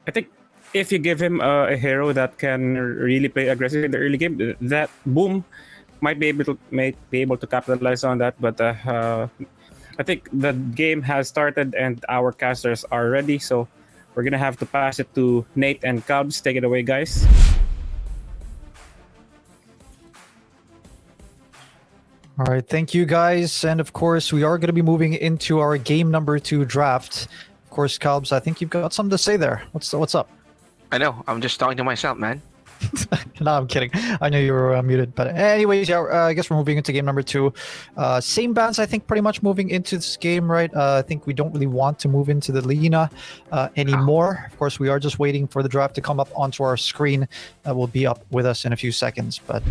I think if you give him a hero that can really play aggressive in the early game, that Boom might be able to capitalize on that. But I think the game has started and our casters are ready, so we're gonna have to pass it to Nate and Cubs. Take it away, guys. All right, thank you guys. And of course, we are going to be moving into our game number 2 draft. Of course, Cubs, I think you've got something to say there. What's up? I know. I'm just talking to myself, man. No, I'm kidding. I know you were muted, but anyways, I guess we're moving into game number 2. Same bans, I think, pretty much moving into this game, right? I think we don't really want to move into the Lina anymore. Of course, we are just waiting for the draft to come up onto our screen. Will be up with us in a few seconds. But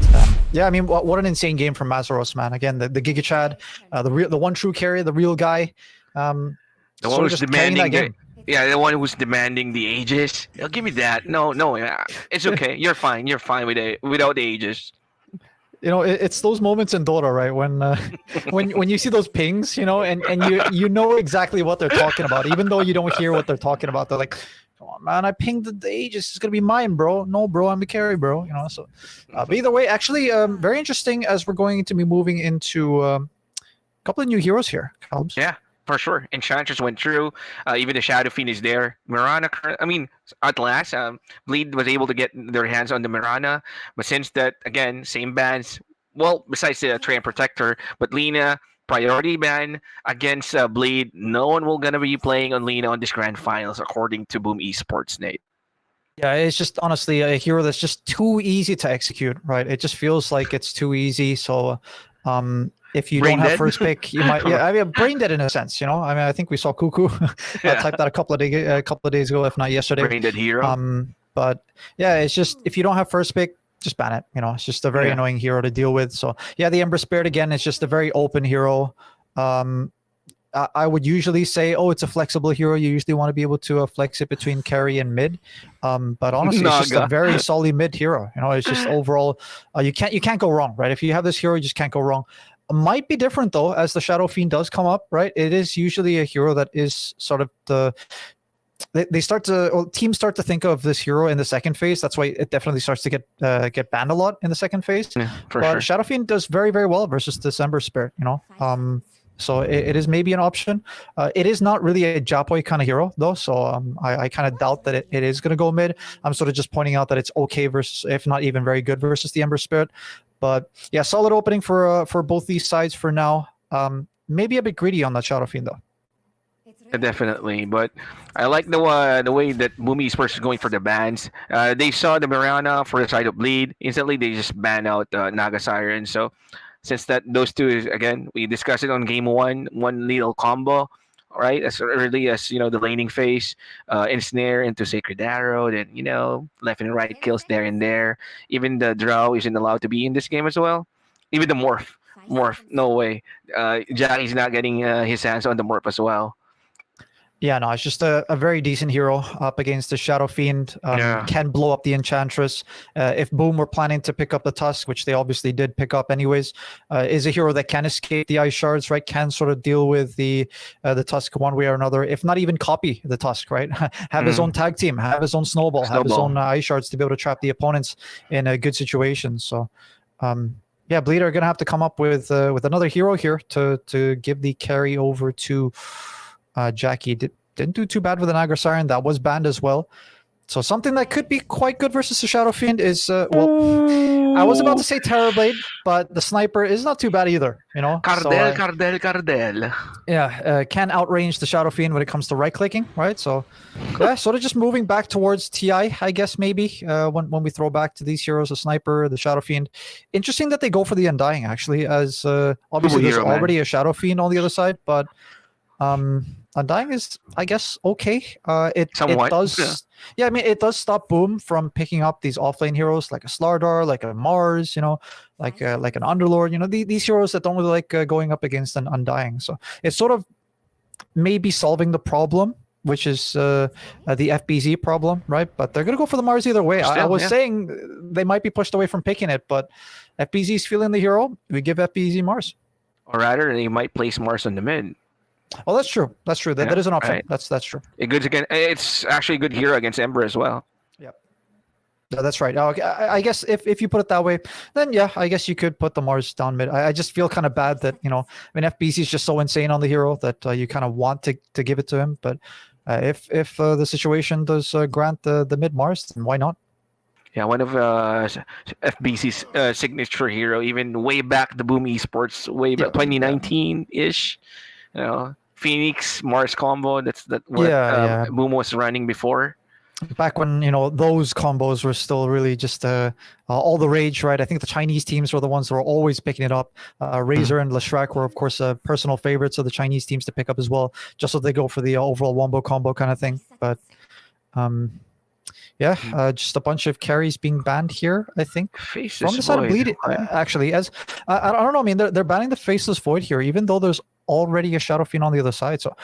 I mean, what an insane game from Mazaros, man. Again, the Giga Chad, the one true carrier, the real guy. The one who's demanding the one who's demanding the ages. Give me that. No, it's okay. You're fine. You're fine with it without the ages. It's those moments in Dota, right? When when you see those pings, and you know exactly what they're talking about, even though you don't hear what they're talking about. They're like, "Come on, man! I pinged the Aegis. It's gonna be mine, bro. No, bro, I'm the carry, bro." So, but either way, actually, very interesting as we're going to be moving into a couple of new heroes here, Calbs. Yeah, for sure. Enchantress went through. Even the Shadow Fiend is there. Mirana, I mean, at last, Bleed was able to get their hands on the Mirana. But since that, again, same bans. Well, besides the Train Protector, but Lina, priority ban against Bleed. No one will gonna be playing on Lina on this grand finals, according to Boom Esports, Nate. Yeah, it's just honestly a hero that's just too easy to execute, right? It just feels like it's too easy. So, if you Brain don't have dead? first pick, you might. Yeah, I mean, brain dead in a sense. I mean, I think we saw Cuckoo Yeah. type that a couple of days ago, if not yesterday. Brain dead hero. But yeah, it's just if you don't have first pick, just ban it. It's just a very Yeah. annoying hero to deal with. So yeah, the Ember Spirit again is just a very open hero. I would usually say, oh, it's a flexible hero. You usually want to be able to flex it between carry and mid. But honestly, it's just a Naga. very solid mid hero. It's just overall, you can't go wrong, right? If you have this hero, you just can't go wrong. Might be different though, as the Shadow Fiend does come up, right? It is usually a hero that is sort of teams start to think of this hero in the second phase. That's why it definitely starts to get banned a lot in the second phase. Yeah, for But sure. Shadow Fiend does very, very well versus December Spirit. So it is maybe an option. It is not really a Japoi kind of hero though, so I kind of doubt that it is going to go mid. I'm sort of just pointing out that it's okay versus, if not even very good versus the Ember Spirit. But yeah, solid opening for both these sides for now. Maybe a bit greedy on that Shadow Fiend though. Definitely, but I like the way that Boom Esports is going for the bans. They saw the Mirana for the side of Bleed. Instantly, they just ban out Naga Siren. So, since that those two is again, we discussed it on game one little combo, right? As early as the laning phase, ensnare into Sacred Arrow, then left and right kills there and there. Even the Drow isn't allowed to be in this game as well. Even the morph, no way. Jackie's not getting his hands on the morph as well. Yeah, no, it's just a very decent hero up against the Shadow Fiend. Yeah. Can blow up the Enchantress. If Boom were planning to pick up the Tusk, which they obviously did pick up anyways, is a hero that can escape the Ice Shards, right? Can sort of deal with the Tusk one way or another, if not even copy the Tusk, right? Have his own tag team, have his own snowball, have his own Ice Shards to be able to trap the opponents in a good situation. So, yeah, Bleed are going to have to come up with another hero here to give the carry over to... Jackie didn't do too bad with an Naga Siren. That was banned as well. So something that could be quite good versus the Shadow Fiend is, I was about to say Terrorblade, but the Sniper is not too bad either, Cardell. Yeah, can outrange the Shadow Fiend when it comes to right-clicking, right? So, yeah, sort of just moving back towards TI, I guess, maybe, when we throw back to these heroes, the Sniper, the Shadow Fiend. Interesting that they go for the Undying, actually, as obviously there's already a Shadow Fiend on the other side, but... Undying is, I guess, okay. It does, yeah. I mean, it does stop Boom from picking up these offlane heroes like a Slardar, like a Mars, like an Underlord. These heroes that don't really like going up against an Undying. So it's sort of maybe solving the problem, which is the FBZ problem, right? But they're gonna go for the Mars either way. I was saying they might be pushed away from picking it, but FBZ is feeling the hero. We give FBZ Mars, or rather, they might place Mars on the mid. Oh, that's true. That's true. That is an option. Right. That's true. It's actually a good hero against Ember as well. Yep. That's right. I guess if you put it that way, then yeah, I guess you could put the Mars down mid. I just feel kind of bad that FBC is just so insane on the hero that you kind of want to give it to him. But if the situation does grant the mid Mars, then why not? Yeah, one of FBC's signature hero, even way back the Boom Esports, way back 2019-ish. Phoenix Mars combo. That's what Boom was running before. Back when those combos were still really just all the rage, right? I think the Chinese teams were the ones that were always picking it up. Razor and Leshrac were, of course, personal favorites of the Chinese teams to pick up as well, just so they go for the overall wombo combo kind of thing. But just a bunch of carries being banned here, I think. Faceless from the side of Bleed, actually. As I don't know, I mean, they're banning the Faceless Void here, even though there's already a Shadow Fiend on the other side. So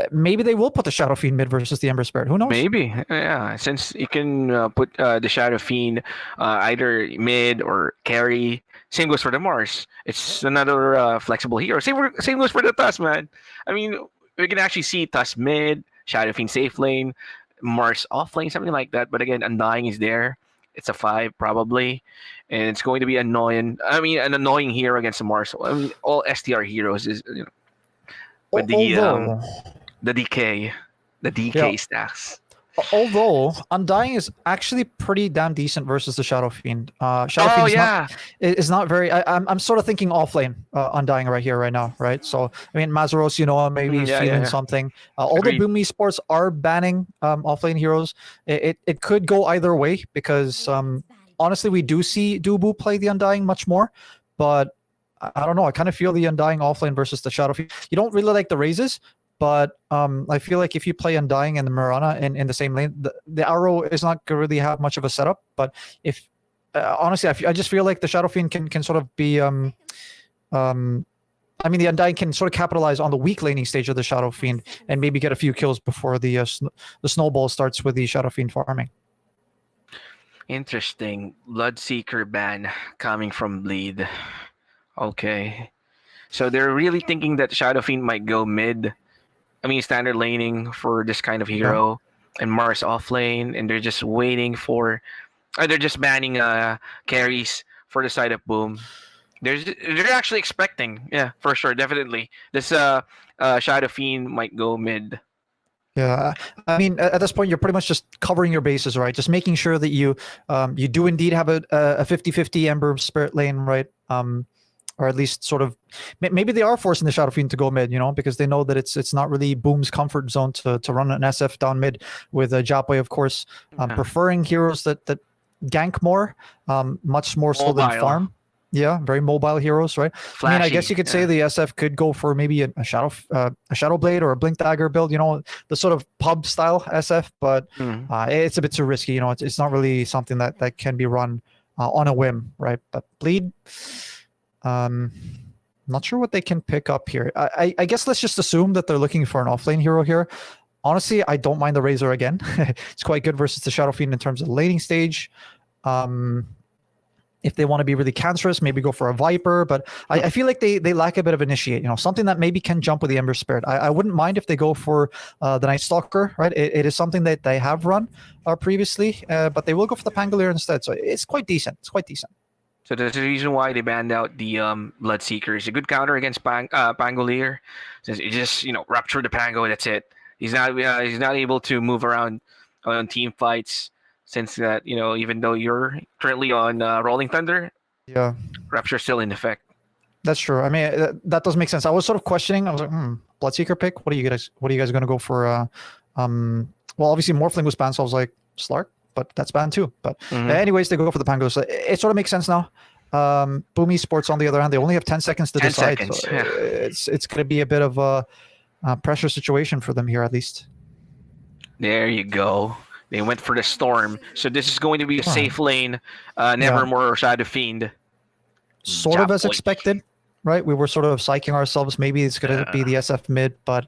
maybe they will put the Shadow Fiend mid versus the Ember Spirit. Who knows? Maybe, yeah. Since you can put the Shadow Fiend either mid or carry, Same goes for the Mars. It's another flexible hero. Same goes for the Tusk, man. I mean, we can actually see Tusk mid, Shadow Fiend safe lane, Mars off lane, something like that. But again, Undying is there. It's a 5 probably, and it's going to be annoying. I mean, an annoying hero against the Mars. I mean, all STR heroes is with Although, the DK, the DK Yeah. stacks. although Undying is actually pretty damn decent versus the Shadow Fiend. Shadow Oh Fiend yeah, is not very. I'm sort of thinking offlane Undying right here, right now, right? So I mean, Mazaros, maybe he's Yeah, feeling yeah. something. Although Agreed. Boom Esports are banning offlane heroes, it could go either way because honestly, we do see Dubu play the Undying much more, but I don't know. I kind of feel the Undying offlane versus the Shadow Fiend. You don't really like the raises, but I feel like if you play Undying and the Mirana in the same lane, the Arrow is not going to really have much of a setup. But if honestly, I just feel like the Shadow Fiend can sort of be I mean, the Undying can sort of capitalize on the weak laning stage of the Shadow Fiend and maybe get a few kills before the snowball starts with the Shadow Fiend farming. Interesting. Bloodseeker ban coming from Bleed. Okay. So they're really thinking that Shadow Fiend might go mid. I mean, standard laning for this kind of hero, and Mars off lane, and they're just waiting for. They're just banning carries for the side of Boom. They're actually expecting, yeah, for sure, definitely. This Shadow Fiend might go mid. Yeah, I mean, at this point, you're pretty much just covering your bases, right? Just making sure that you do indeed have a 50-50 Ember Spirit lane, right? Or at least sort of, maybe they are forcing the Shadow Fiend to go mid, because they know that it's not really Boom's comfort zone to run an SF down mid with Japwe, of course, preferring heroes that gank more, much more so than Mobile. farm. Yeah, very mobile heroes, right? I mean, I guess Flashy, you could say the SF could go for maybe a shadow blade or a blink dagger build, the sort of pub style SF, but it's a bit too risky. It's not really something that can be run on a whim, right? But Bleed, not sure what they can pick up here. I guess let's just assume that they're looking for an offlane hero here. Honestly, I don't mind the Razor again. It's quite good versus the Shadow Fiend in terms of laning stage. If they want to be really cancerous, maybe go for a Viper. But I feel like they lack a bit of initiate, something that maybe can jump with the Ember Spirit. I wouldn't mind if they go for the Night Stalker, right? It is something that they have run previously, but they will go for the Pangolier instead. So it's quite decent. It's quite decent. So that's the reason why they banned out the Bloodseeker. It's a good counter against Pangolier. Since it just rupture the Pango. That's it. He's not able to move around on team fights. Since that, even though you're currently on Rolling Thunder, yeah, Rapture's still in effect. That's true. I mean, that does make sense. I was sort of questioning. I was like, Bloodseeker pick. What are you guys going to go for? Well, obviously Morphling was banned, so I was like Slark, but that's banned too. But anyways, they go for the Pango. So it sort of makes sense now. Boom Esports, on the other hand, they only have 10 seconds to decide. So it's going to be a bit of a pressure situation for them here, at least. There you go. They went for the Storm. So this is going to be a safe lane. Nevermore or Shadow Fiend. Sort of as expected, right? We were sort of psyching ourselves. Maybe it's going to be the SF mid, but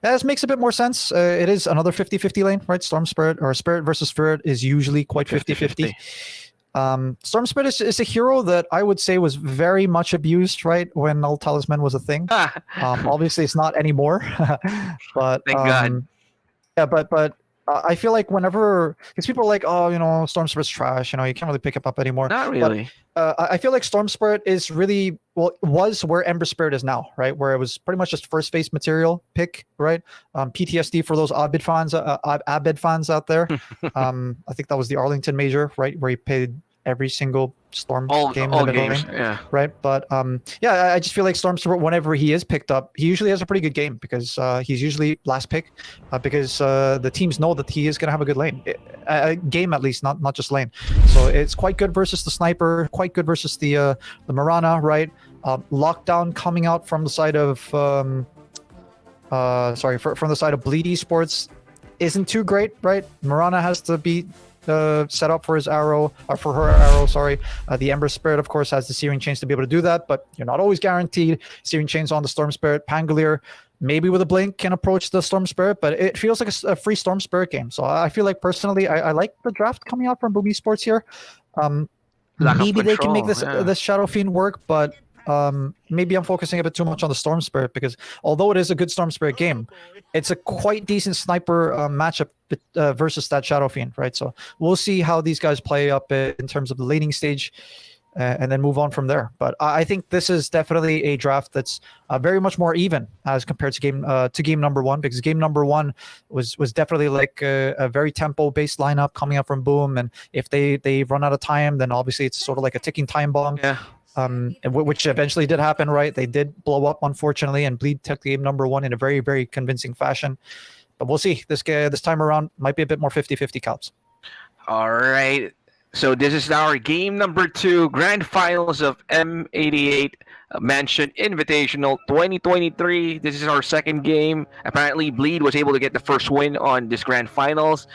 this makes a bit more sense. It is another 50-50 lane, right? Storm Spirit or Spirit versus Spirit is usually quite 50-50. Storm Spirit is a hero that I would say was very much abused, right? When Null Talisman was a thing. Obviously, it's not anymore. But thank God. Yeah, but I feel like whenever, because people are like, oh, Storm Spirit's trash, you can't really pick it up anymore. Not really. But, I feel like Storm Spirit is really, was where Ember Spirit is now, right? Where it was pretty much just first phase material pick, right? PTSD for those Abed fans out there. I think that was the Arlington Major, right? Where he paid every single Storm game in the games, building, right? But I just feel like Storm Spirit, whenever he is picked up, he usually has a pretty good game because he's usually last pick because the teams know that he is going to have a good lane, game at least, not just lane. So it's quite good versus the Sniper, quite good versus the Mirana, right? Lockdown coming out from the side of from the side of Bleed Esports isn't too great, right? Mirana has to be set up for his arrow, or for her arrow, sorry. The Ember Spirit, of course, has the Searing Chains to be able to do that, but you're not always guaranteed. Searing Chains on the Storm Spirit. Pangolier, maybe with a blink, can approach the Storm Spirit, but it feels like a free Storm Spirit game. So I feel like, personally, I like the draft coming out from Boom Esports here. Lack of maybe they can make control, yeah. this Shadow Fiend work, but maybe I'm focusing a bit too much on the Storm Spirit, because although it is a good Storm Spirit game, it's a quite decent sniper matchup versus that Shadow Fiend, right? So we'll see how these guys play up in terms of the laning stage, and then move on from there. But I think this is definitely a draft that's very much more even as compared to game number one, because game number one was definitely like a very tempo based lineup coming up from Boom, and if they run out of time, then obviously it's sort of like a ticking time bomb. Yeah. Which eventually did happen, right? They did blow up, unfortunately, and Bleed took game number one in a very, very convincing fashion. But we'll see. This time around might be a bit more 50-50 counts. All right. So this is our game number 2, grand finals of M88 Mansion Invitational 2023. This is our second game. Apparently, Bleed was able to get the first win on this grand finals,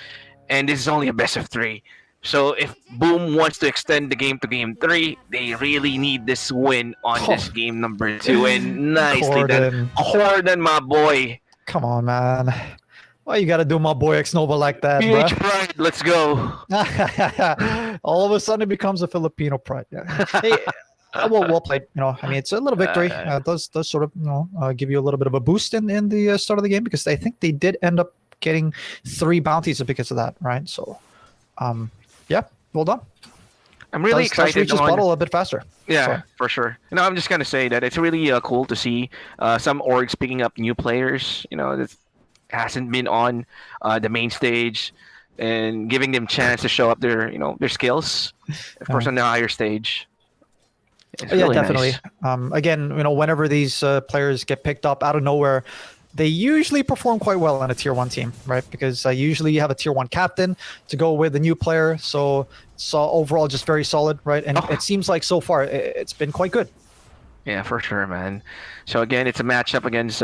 and this is only a best of 3. So if Boom wants to extend the game to game 3, they really need this win on this game number 2. And nicely done. Corden, my boy. Come on, man. Why you gotta do my boy X Nova like that, PH bro? Pride, let's go. All of a sudden, it becomes a Filipino pride. Yeah. Hey, well played. I mean, it's a little victory. Does sort of give you a little bit of a boost in the start of the game, because I think they did end up getting 3 bounties because of that, right? So, yeah, well done. I'm really excited. Reach this bottle a bit faster. Yeah, so. For sure. I'm just gonna say that it's really cool to see some orgs picking up new players. That hasn't been on the main stage, and giving them chance to show up their skills, of course, on the higher stage. It's really definitely. nice. Again, whenever these players get picked up out of nowhere, they usually perform quite well on a tier 1 team, right? Because usually you have a tier 1 captain to go with the new player. So overall, just very solid, right? And it seems like so far it's been quite good. Yeah, for sure, man. So again, it's a matchup against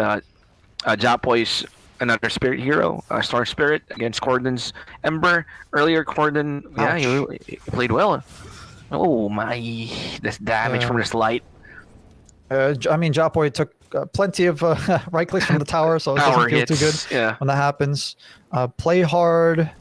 Japoy's another spirit hero, Star Spirit, against Corden's Ember. Earlier, Corden, he played well. Oh my, this damage from this light. I mean, Japoy took plenty of right clicks from the tower, so it doesn't feel too good when that happens. Play hard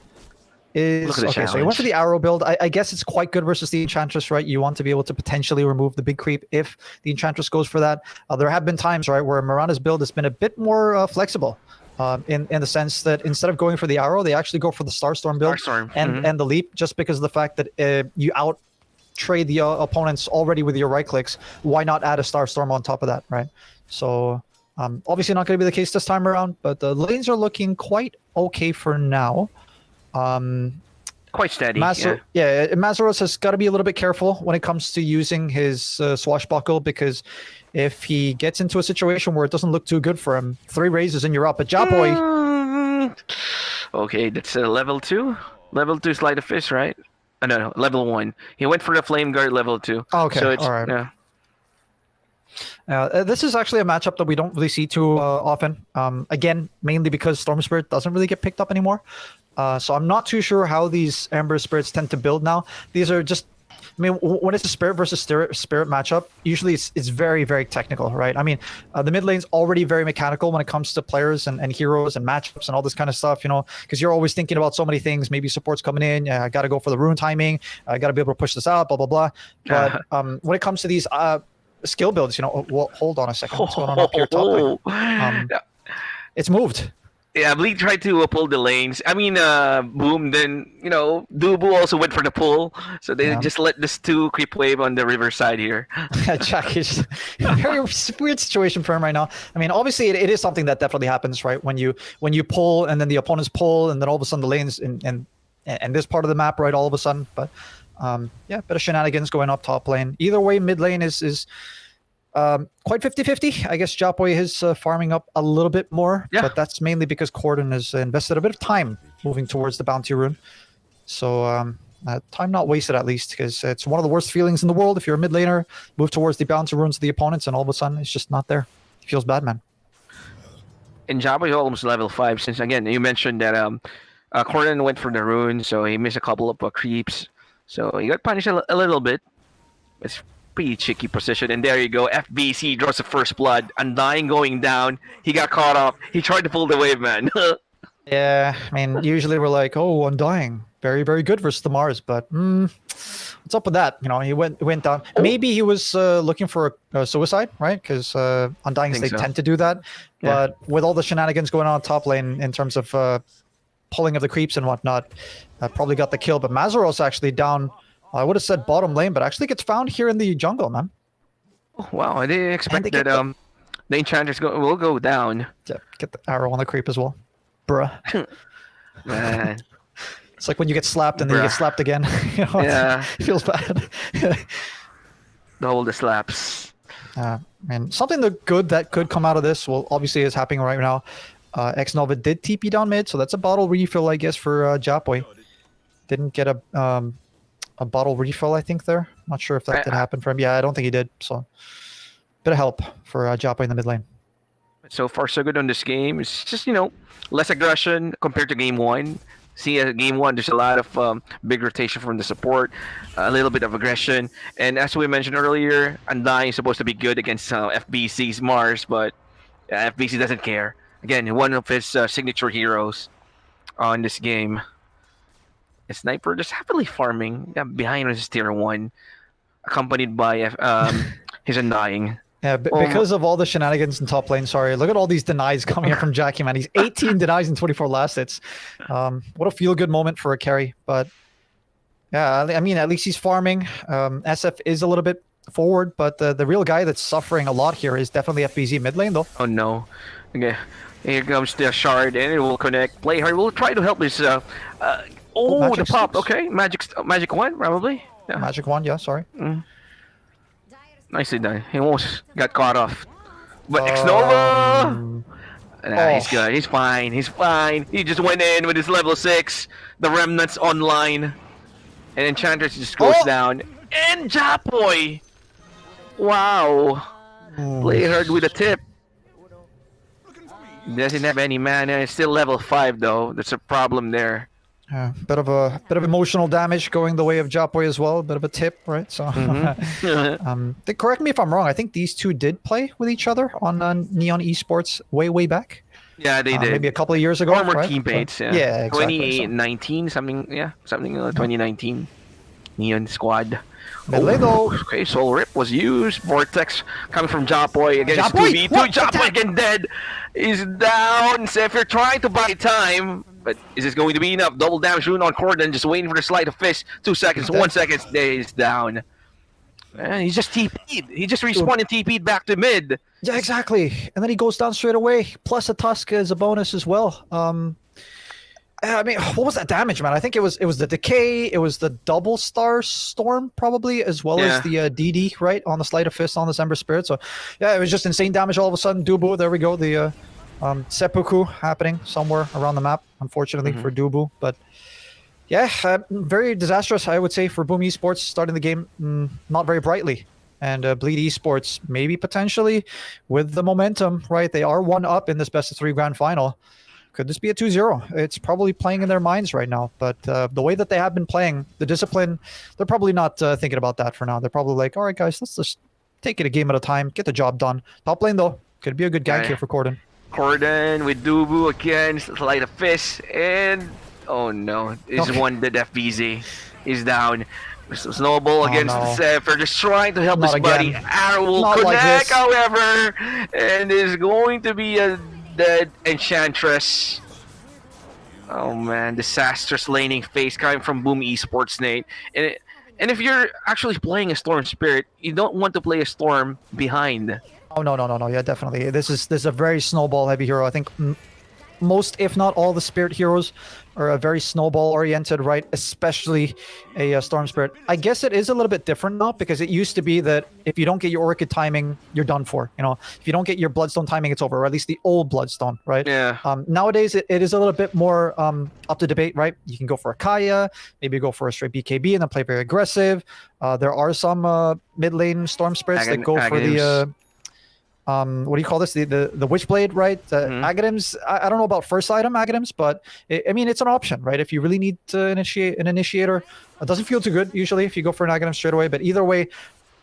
is okay. So he went for the arrow build. I guess it's quite good versus the Enchantress, right? You want to be able to potentially remove the big creep if the Enchantress goes for that. There have been times, right, where Mirana's build has been a bit more flexible. In the sense that instead of going for the arrow, they actually go for the Starstorm build and the leap, just because of the fact that you out trade the opponents already with your right clicks. Why not add a Starstorm on top of that, right? So obviously not going to be the case this time around, but the lanes are looking quite okay for now. Quite steady. Mazaros has got to be a little bit careful when it comes to using his swashbuckle, because if he gets into a situation where it doesn't look too good for him, 3 raises and you're up. But Japoy... Okay, that's a level 2? Level 2 Sleight of Fist, right? No, level 1. He went for the Flame Guard level 2. Okay, so it's, all right. Yeah. This is actually a matchup that we don't really see too often. Again, mainly because Storm Spirit doesn't really get picked up anymore. So I'm not too sure how these Ember Spirits tend to build now. These are just... I mean, when it's a Spirit versus Spirit matchup, usually it's very, very technical, right? I mean, the mid lane's already very mechanical when it comes to players and heroes and matchups and all this kind of stuff, because you're always thinking about so many things. Maybe support's coming in, I got to go for the rune timing, I got to be able to push this out, blah, blah, blah. But when it comes to these skill builds, well, hold on a second. What's going on up here top lane? It's moved. Yeah, Bleed tried to pull the lanes. I mean, Boom, then, Dubu also went for the pull. So they just let this 2 creep wave on the river side here. Jack is a very weird situation for him right now. I mean, obviously, it is something that definitely happens, right? When you pull and then the opponents pull, and then all of a sudden the lanes and this part of the map, right, all of a sudden. But, bit of shenanigans going up top lane. Either way, mid lane is quite 50-50. I guess Japoy is farming up a little bit more, but that's mainly because Corden has invested a bit of time moving towards the bounty rune. So time not wasted, at least, because it's one of the worst feelings in the world if you're a mid laner, move towards the bounty runes of the opponents, and all of a sudden it's just not there. It feels bad, man. And Japoy is almost level 5, since, again, you mentioned that Corden went for the rune, so he missed a couple of creeps. So he got punished a little bit. It's pretty tricky position, and there you go. FBC draws the first blood. Undying going down. He got caught up. He tried to pull the wave, man. Yeah, I mean, usually we're like, oh, Undying. very, very good versus the Mars. But what's up with that? You know, he went down. Maybe he was looking for a suicide, right? Because Undyings, they tend to do that. Yeah. But with all the shenanigans going on top lane in terms of pulling of the creeps and whatnot, probably got the kill. But Mazeros actually down, I would have said bottom lane, but actually gets found here in the jungle, man. Oh, wow, I didn't expect they that get the Enchanters will go down. Yeah, get the arrow on the creep as well. Bruh. Man. It's like when you get slapped and then you get slapped again. You know, Yeah. it feels bad. Double the slaps. And something good that could come out of this, well, obviously is happening right now. X-Nova did TP down mid, so that's a bottle refill, I guess, for Japoy. Didn't get a bottle refill, I think, there. Not sure if that did happen for him. Yeah, I don't think he did. So, bit of help for Japoy in the mid lane. So far, so good on this game. It's just, less aggression compared to game one. See, game one, there's a lot of big rotation from the support, a little bit of aggression. And as we mentioned earlier, Undying is supposed to be good against FBC's Mars, but FBC doesn't care. Again, one of his signature heroes on this game. A Sniper just happily farming behind his tier 1, accompanied by his Undying. Yeah, because of all the shenanigans in top lane, sorry. Look at all these denies coming up from Jackie, man. He's 18 denies in 24 last hits. What a feel-good moment for a carry. But, yeah, I mean, at least he's farming. SF is a little bit forward, but the real guy that's suffering a lot here is definitely FBZ mid lane, though. Oh, no. Okay, here comes the shard, and it will connect. Play hard. We'll try to help his... the pop. Okay, Magic 1, probably. Yeah. Magic 1, yeah, sorry. Nicely done. He almost got caught off. But X-Nova! He's good. He's fine. He's fine. He just went in with his level 6. The Remnants online. And Enchantress just goes down. And Japoy! Wow. Play hard with a tip. Doesn't have any mana. It's still level 5 though. That's a problem there. Bit of emotional damage going the way of Japoy as well. Bit of a tip, right? So, correct me if I'm wrong. I think these two did play with each other on Neon Esports way back. Yeah, they did. Maybe a couple of years ago. Former right? teammates. So, yeah, exactly. 2019, something. 2019. Neon Squad. Though. Okay, Soul Rip was used. Vortex coming from Japoy against 2v2. Japoy again dead. He's down. So if you're trying to buy time, but is this going to be enough? Double damage rune on Corden, just waiting for the sleight of fist. 2 seconds, 1 second, he's down. And he's just TP'd. He just respawned and TP'd back to mid. Yeah, exactly. And then he goes down straight away. Plus a Tusk as a bonus as well. I mean, what was that damage, man? I think it was the Decay, it was the Double Star Storm, probably, as well as the DD, right, on the Sleight of Fist on the Ember Spirit. So, yeah, it was just insane damage all of a sudden. Dubu, there we go, the seppuku happening somewhere around the map, unfortunately, for Dubu. But, yeah, very disastrous, I would say, for Boom Esports, starting the game not very brightly. And Bleed Esports, maybe potentially, with the momentum, right? They are 1-up in this best-of-3 grand final. Could this be a 2-0? It's probably playing in their minds right now. But the way that they have been playing, the discipline, they're probably not thinking about that for now. They're probably like, all right, guys, let's just take it a game at a time, get the job done. Top lane, though, could be a good gank here for Corden. Corden with Dubu again, Sleight of Fist, and oh no, he's one dead FBZ. He's down. Snowball against the Zephyr, just trying to help his buddy. Arrow will connect, however, and is going to be a dead Enchantress. Oh man, disastrous laning phase coming from Boom Esports, Nate. And if you're actually playing a Storm Spirit, you don't want to play a Storm behind. Oh no. Yeah, definitely. This is a very snowball heavy hero. I think most, if not all, the Spirit heroes are a very snowball oriented, right? Especially a Storm Spirit. I guess it is a little bit different now, because it used to be that if you don't get your Orchid timing, you're done for. You know, if you don't get your Bloodstone timing, it's over, or at least the old Bloodstone, right? Yeah. Nowadays, it is a little bit more up to debate, right? You can go for a Kaya, maybe go for a straight BKB and then play very aggressive. There are some mid lane Storm Spirits that go for the what do you call this? The Witchblade, right? Agatims. I don't know about first item Agatims, but I mean, it's an option, right? If you really need to initiate an initiator, it doesn't feel too good usually if you go for an Agatim straight away. But either way,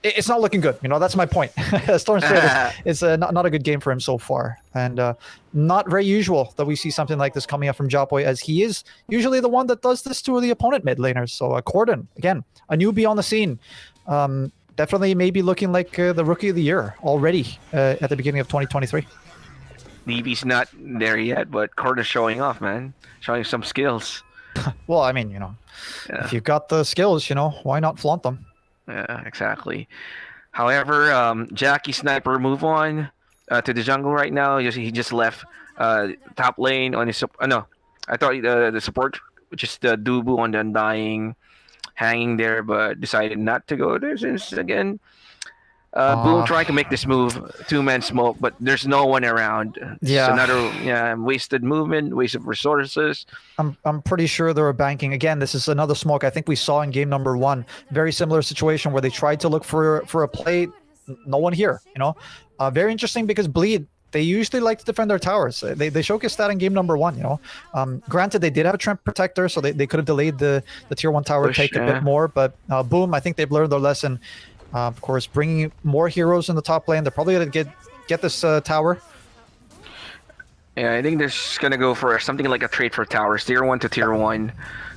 it's not looking good. That's my point. Storm Spirit is not a good game for him so far, and not very usual that we see something like this coming up from Japoy, as he is usually the one that does this to the opponent mid laners. So Corden, again, a newbie on the scene, definitely maybe looking like the rookie of the year already at the beginning of 2023. Levy's not there yet, but Corden's showing off, man. Showing some skills. Well, I mean, if you've got the skills, why not flaunt them? Yeah, exactly. However, Jackie Sniper move on to the jungle right now. He just left top lane on his... no, I thought the support, which is the Dubu on the Undying, hanging there, but decided not to go there since, again, Boom trying to make this move, 2-man smoke, but there's no one around. Yeah. It's another wasted movement, waste of resources. I'm pretty sure they were banking. Again, this is another smoke I think we saw in game number 1. Very similar situation where they tried to look for a play. No one here, Very interesting because Bleed, they usually like to defend their towers. They showcased that in game number 1, Granted, they did have a Trent Protector, so they could have delayed the tier 1 tower take a bit more, but Boom, I think they've learned their lesson. Of course, bringing more heroes in the top lane. They're probably going to get this tower. Yeah, I think they're just going to go for something like a trade for towers. Tier 1 to tier 1.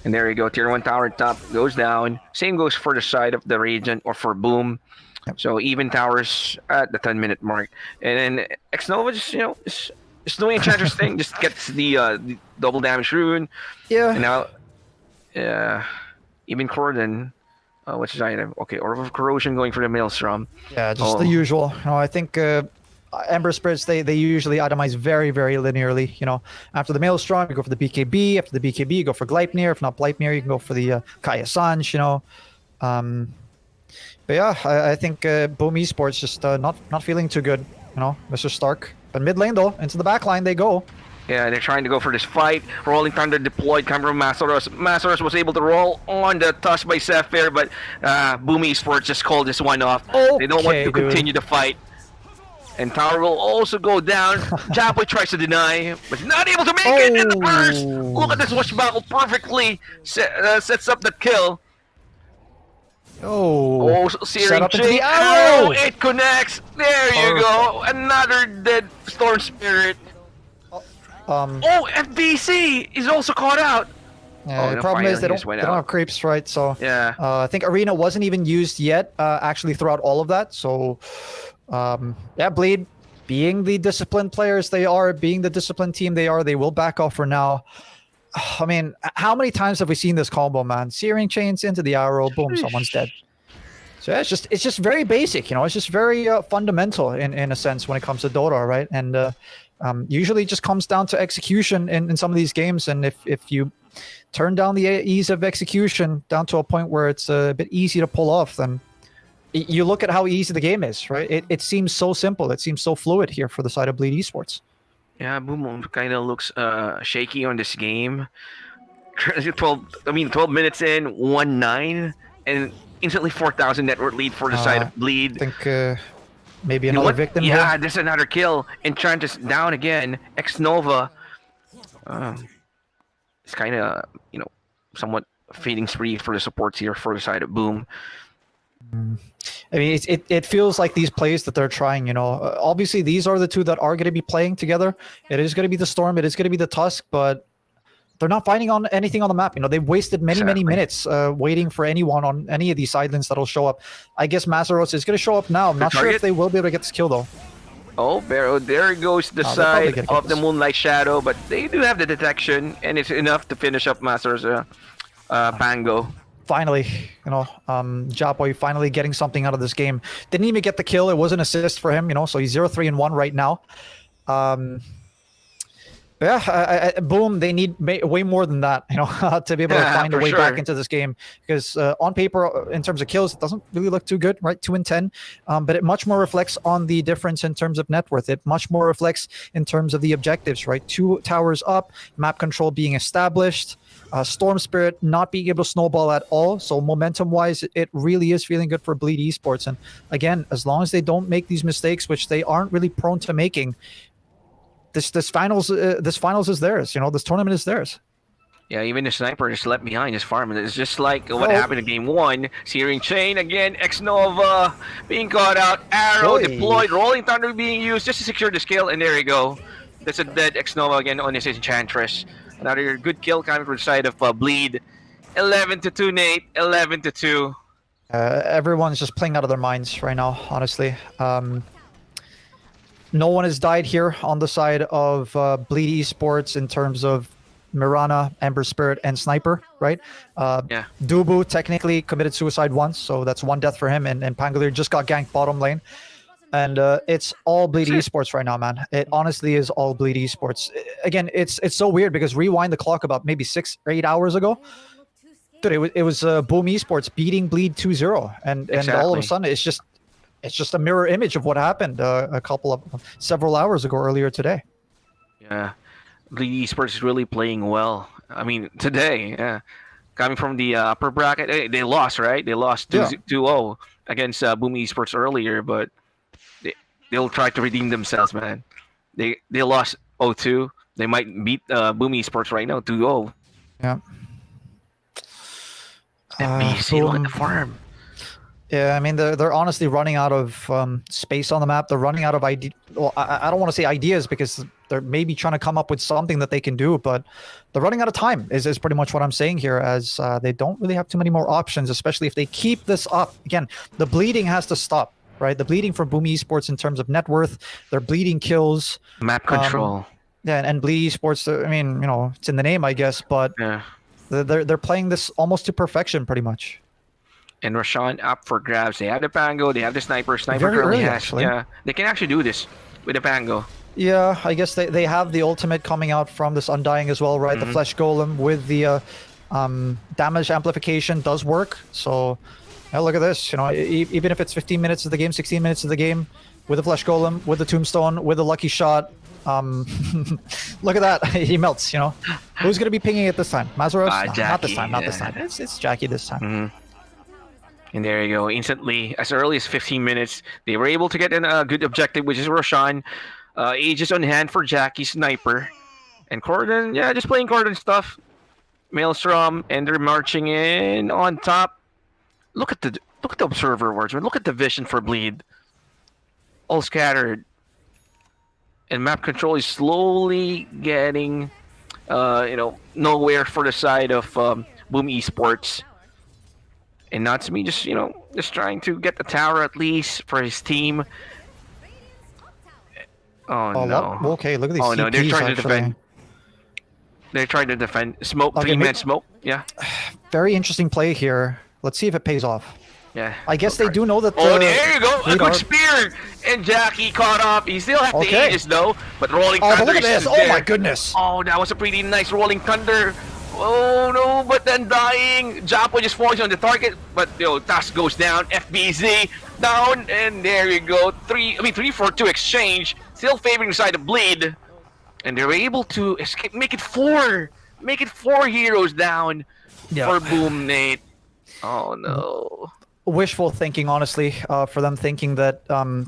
And there you go. Tier 1 tower top goes down. Same goes for the side of the Regent or for Boom. Yep. So even towers at the 10-minute mark. And then Xnova just, just doing Enchantress thing. Just gets the double damage rune. Yeah. And now, even Corden... what's his item? Okay, Orb of Corrosion going for the Maelstrom. Yeah, just the usual. I think Ember Spirits, they usually itemize very, very linearly. After the Maelstrom, you go for the BKB. After the BKB, you go for Gleipnir. If not Gleipnir, you can go for the Kaya Sanj, But yeah, I think Boom Esports just not feeling too good, Mr. Stark. But mid lane, though, into the back line they go. Yeah, they're trying to go for this fight. Rolling Thunder deployed, coming from Masaros. Masaros was able to roll on the toss by Sapphire, but Boom Esports just called this one off. Okay, they don't want to continue the fight. And Tower will also go down. Japoy tries to deny, but not able to make it in the burst. Look at this Washbuckle perfectly sets up the kill. Oh, Searing up into Jade. the arrow. It connects. There you go. Another dead Storm Spirit. FBC is also caught out. The problem is they don't have creeps, right? So yeah, I think Arena wasn't even used yet, actually throughout all of that. So Bleed, being the disciplined players they are, being the disciplined team they are, they will back off for now. I mean, how many times have we seen this combo, man? Searing Chains into the arrow, boom, someone's dead. So it's just very basic, It's just very fundamental in a sense when it comes to Dota, right? And usually it just comes down to execution in some of these games. And if you turn down the ease of execution down to a point where it's a bit easy to pull off, then you look at how easy the game is, right? It seems so simple. It seems so fluid here for the side of Bleed Esports. Yeah, Boom kind of looks shaky on this game. 12 minutes in, 1-9, and instantly 4,000 net worth lead for the side of Bleed. I think maybe another victim. Yeah, here. there's another kill. Enchantress down again. Xnova. It's kind of, somewhat fading spree for the supports here for the side of Boom. I mean, it feels like these plays that they're trying, obviously these are the two that are going to be playing together. It is going to be the Storm, it is going to be the Tusk, but they're not finding on anything on the map. They've wasted many minutes waiting for anyone on any of these side lanes that'll show up. I guess Masaros is going to show up now. I'm not sure if they will be able to get this kill, though. Oh, Barrow, there goes the side of the Moonlight Shadow, but they do have the detection, and it's enough to finish up Masaros' Pango. Finally, Japoy finally getting something out of this game. Didn't even get the kill. It was an assist for him, so he's 0-3-1 right now. Boom, they need way more than that, to be able to find a way back into this game. Because on paper, in terms of kills, it doesn't really look too good, right? 2-10. But it much more reflects on the difference in terms of net worth. It much more reflects in terms of the objectives, right? 2 towers up, map control being established. Storm Spirit not being able to snowball at all. So momentum-wise, it really is feeling good for Bleed Esports. And again, as long as they don't make these mistakes, which they aren't really prone to making, this finals is theirs. This tournament is theirs. Yeah, even the sniper is left behind his farm. It's just like what happened in game 1. Searing Chain again, X-Nova being caught out, Arrow Oy. deployed, Rolling Thunder being used just to secure the skill, and there you go. That's a dead X-Nova again on his Enchantress. Another good kill coming from the side of Bleed. 11-2, Nate. 11-2. Everyone's just playing out of their minds right now, honestly. No one has died here on the side of Bleed Esports in terms of Mirana, Ember Spirit, and Sniper, right? Yeah. Dubu technically committed suicide once, so that's one death for him, and Pangolier just got ganked bottom lane. And it's all Bleed Esports right now, man. It honestly is all Bleed Esports. Again, it's so weird because rewind the clock about maybe 6 or 8 hours ago. Dude, it was Boom Esports beating Bleed 2-0, and all of a sudden it's just a mirror image of what happened several hours ago earlier today. Yeah. Bleed Esports is really playing well. I mean, today, yeah. Coming from the upper bracket, they lost, right? They lost 2-0 against Boom Esports earlier, but they'll try to redeem themselves, man. They lost 0-2. They might beat Boom Esports right now 2-0. Yeah. FBC on the farm. Yeah, I mean they're honestly running out of space on the map. They're running out of Well, I don't want to say ideas because they're maybe trying to come up with something that they can do, but they're running out of time. Is pretty much what I'm saying here, as they don't really have too many more options, especially if they keep this up. Again, the bleeding has to stop, right? The bleeding from Boom Esports in terms of net worth, they're bleeding kills, map control. Yeah, and Bleed Esports. I mean, you know, it's in the name, I guess, but they're playing this almost to perfection, pretty much. And Roshan up for grabs. They have the Pango. They have the Sniper. Sniper Very currently early, has. actually. Yeah, they can actually do this with the Pango. Yeah, I guess they have the ultimate coming out from this Undying as well, right? The Flesh Golem with the damage amplification does work. So, yeah, look at this. You know, even if it's 15 minutes of the game, 16 minutes of the game, with the Flesh Golem, with the Tombstone, with the Lucky Shot. Look at that. He melts, you know. Who's going to be pinging it this time? Mazaros? No, Jackie, not this time, not this time. It's Jackie this time. And there you go. Instantly, as early as 15 minutes, they were able to get a good objective, which is Roshan. Aegis on hand for Jackie, Sniper. And Corden, yeah, just playing Corden stuff. Maelstrom, and they're marching in on top. Look at the observer wards, man. Look at the vision for Bleed. All scattered. And map control is slowly getting, nowhere for the side of Boom Esports. And not to me, just trying to get the tower at least for his team. Oh no! Okay, look at these. Oh no, they're CPs, trying to actually. defend. They're trying to defend. Smoke, Okay, 3-man smoke. Yeah. Very interesting play here. Let's see if it pays off. Yeah. I guess they do know that. Oh, there you go! A Bleed good are- spear! And Jackie caught up. He still has the Okay. Aegis though, but Rolling Oh, but Thunder look at is this! there. Oh my goodness! Oh, that was a pretty nice Rolling Thunder. Oh no, but then dying. Japo just falls on the target, but task goes down. FBZ down, and there you go. 3-4-2 exchange, still favoring the side of Bleed, and they're able to escape. Make it 4 heroes down for Boom, Nate. Oh no. Wishful thinking, honestly, for them thinking that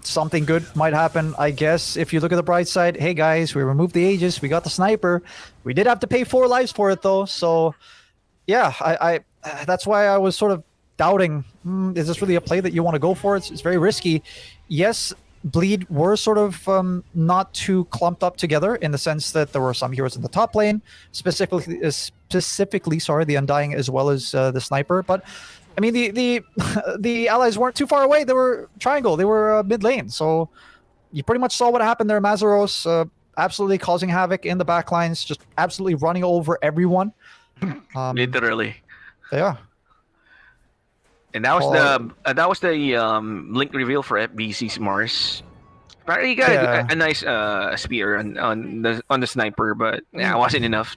something good might happen. I guess if you look at the bright side, hey guys, we removed the Aegis, we got the Sniper. We did have to pay 4 lives for it though, so yeah, I that's why I was sort of doubting, is this really a play that you want to go for? It's very risky. Yes, Bleed were sort of not too clumped up together in the sense that there were some heroes in the top lane, specifically, the Undying as well as the Sniper, but I mean, the allies weren't too far away. They were triangle. They were mid lane. So you pretty much saw what happened there. Mazaros absolutely causing havoc in the backlines, just absolutely running over everyone. Literally. Yeah. And that was the link reveal for FBC's Mars. Apparently, he got a nice spear on the Sniper, but it wasn't enough.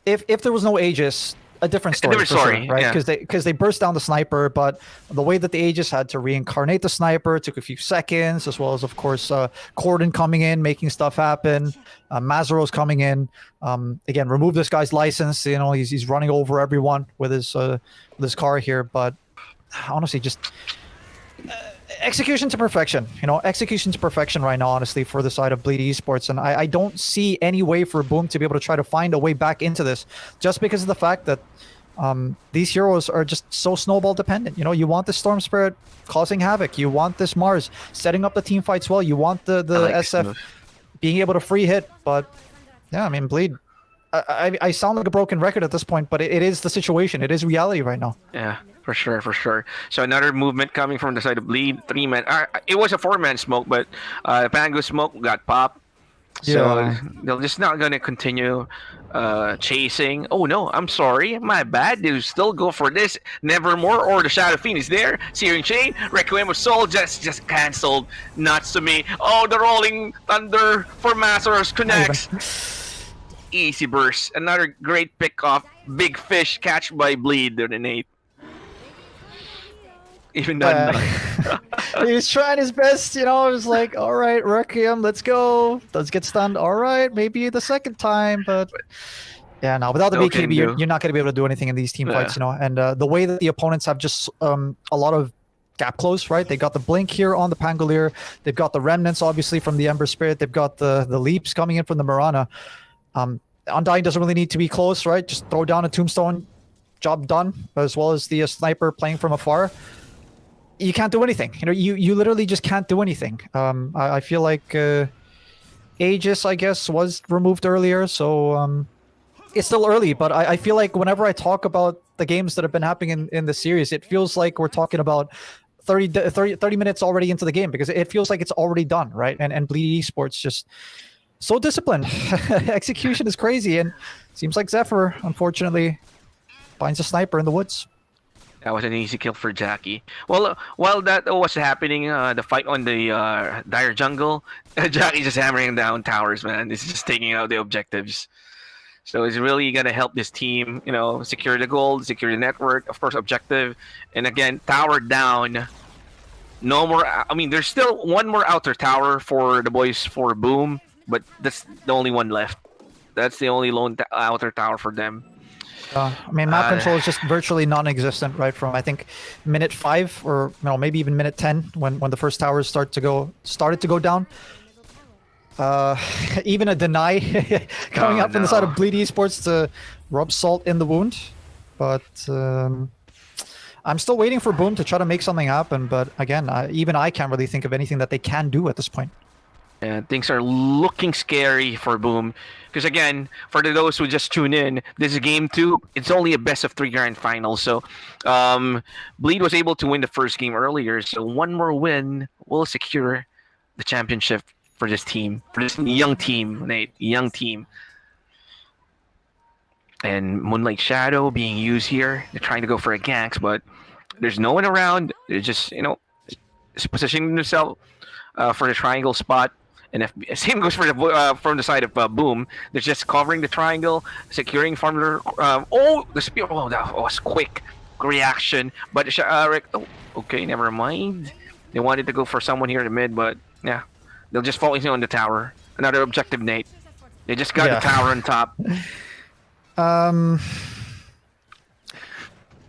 If there was no Aegis, a different story, right? Because they burst down the Sniper, but the way that the Aegis had to reincarnate the Sniper took a few seconds, as well as, of course, Corden coming in, making stuff happen, Mazaros coming in, again, remove this guy's license. He's running over everyone with his car here, but honestly, just execution to perfection. Execution to perfection right now, honestly, for the side of Bleed Esports. And I don't see any way for Boom to be able to try to find a way back into this, just because of the fact that these heroes are just so snowball dependent. You want the Storm Spirit causing havoc. You want this Mars setting up the team fights well. You want the SF being able to free hit. But yeah, I mean, Bleed, I sound like a broken record at this point, but it is the situation. It is reality right now. Yeah, for sure, for sure. So another movement coming from the side of Bleed. 3-man. It was a 4-man smoke, but Pango smoke got popped. So they're just not gonna continue chasing. Oh no, I'm sorry, my bad. They still go for this. Nevermore or the Shadow Phoenix there. Searing Chain, Requiem of Soul just cancelled. Natsume. Oh, the Rolling Thunder for Masters connects. Easy burst. Another great pick off. Big fish catch by Bleed there, Nate. Even that. He was trying his best, I was like, all right, Requiem, let's go. Does get stunned. All right, maybe the second time, but yeah, no, without the BKB, you're not going to be able to do anything in these team fights, And the way that the opponents have just a lot of gap close, right? They got the blink here on the Pangolier. They've got the remnants, obviously, from the Ember Spirit. They've got the leaps coming in from the Mirana. Undying doesn't really need to be close, right? Just throw down a tombstone, job done, as well as the sniper playing from afar. You can't do anything. You literally just can't do anything. I feel like Aegis, I guess, was removed earlier, so it's still early, but I feel like whenever I talk about the games that have been happening in the series, it feels like we're talking about 30 minutes already into the game, because it feels like it's already done, right? And Bleed Esports just so disciplined. Execution is crazy, and seems like Zephyr, unfortunately, finds a sniper in the woods. That was an easy kill for Jackie. Well, while that was happening, the fight on the dire jungle, Jackie's just hammering down towers, man. This is just taking out the objectives. So it's really gonna help this team, secure the gold, secure the network, of course, objective, and again, tower down. No more. I mean, there's still one more outer tower for the boys for Boom, but that's the only one left. That's the only lone outer tower for them. Map control is just virtually non-existent, right? From I think minute 5 or maybe even minute 10 when the first towers started to go down. Even a deny coming up from the side of Bleed Esports to rub salt in the wound, but I'm still waiting for Boom to try to make something happen. But again, even I can't really think of anything that they can do at this point. And things are looking scary for Boom. Because again, for those who just tune in, this is game 2. It's only a best of 3 grand final. So Bleed was able to win the first game earlier. So one more win will secure the championship for this team. For this young team, Nate. Young team. And Moonlight Shadow being used here. They're trying to go for a ganks, but there's no one around. They're just, positioning themselves for the triangle spot. And if same goes for the from the side of Boom, they're just covering the triangle, securing from their the spear. Oh, that was quick reaction. But okay, never mind. They wanted to go for someone here in the mid, but yeah, they'll just focus on the tower. Another objective, Nate. They just got the tower on top.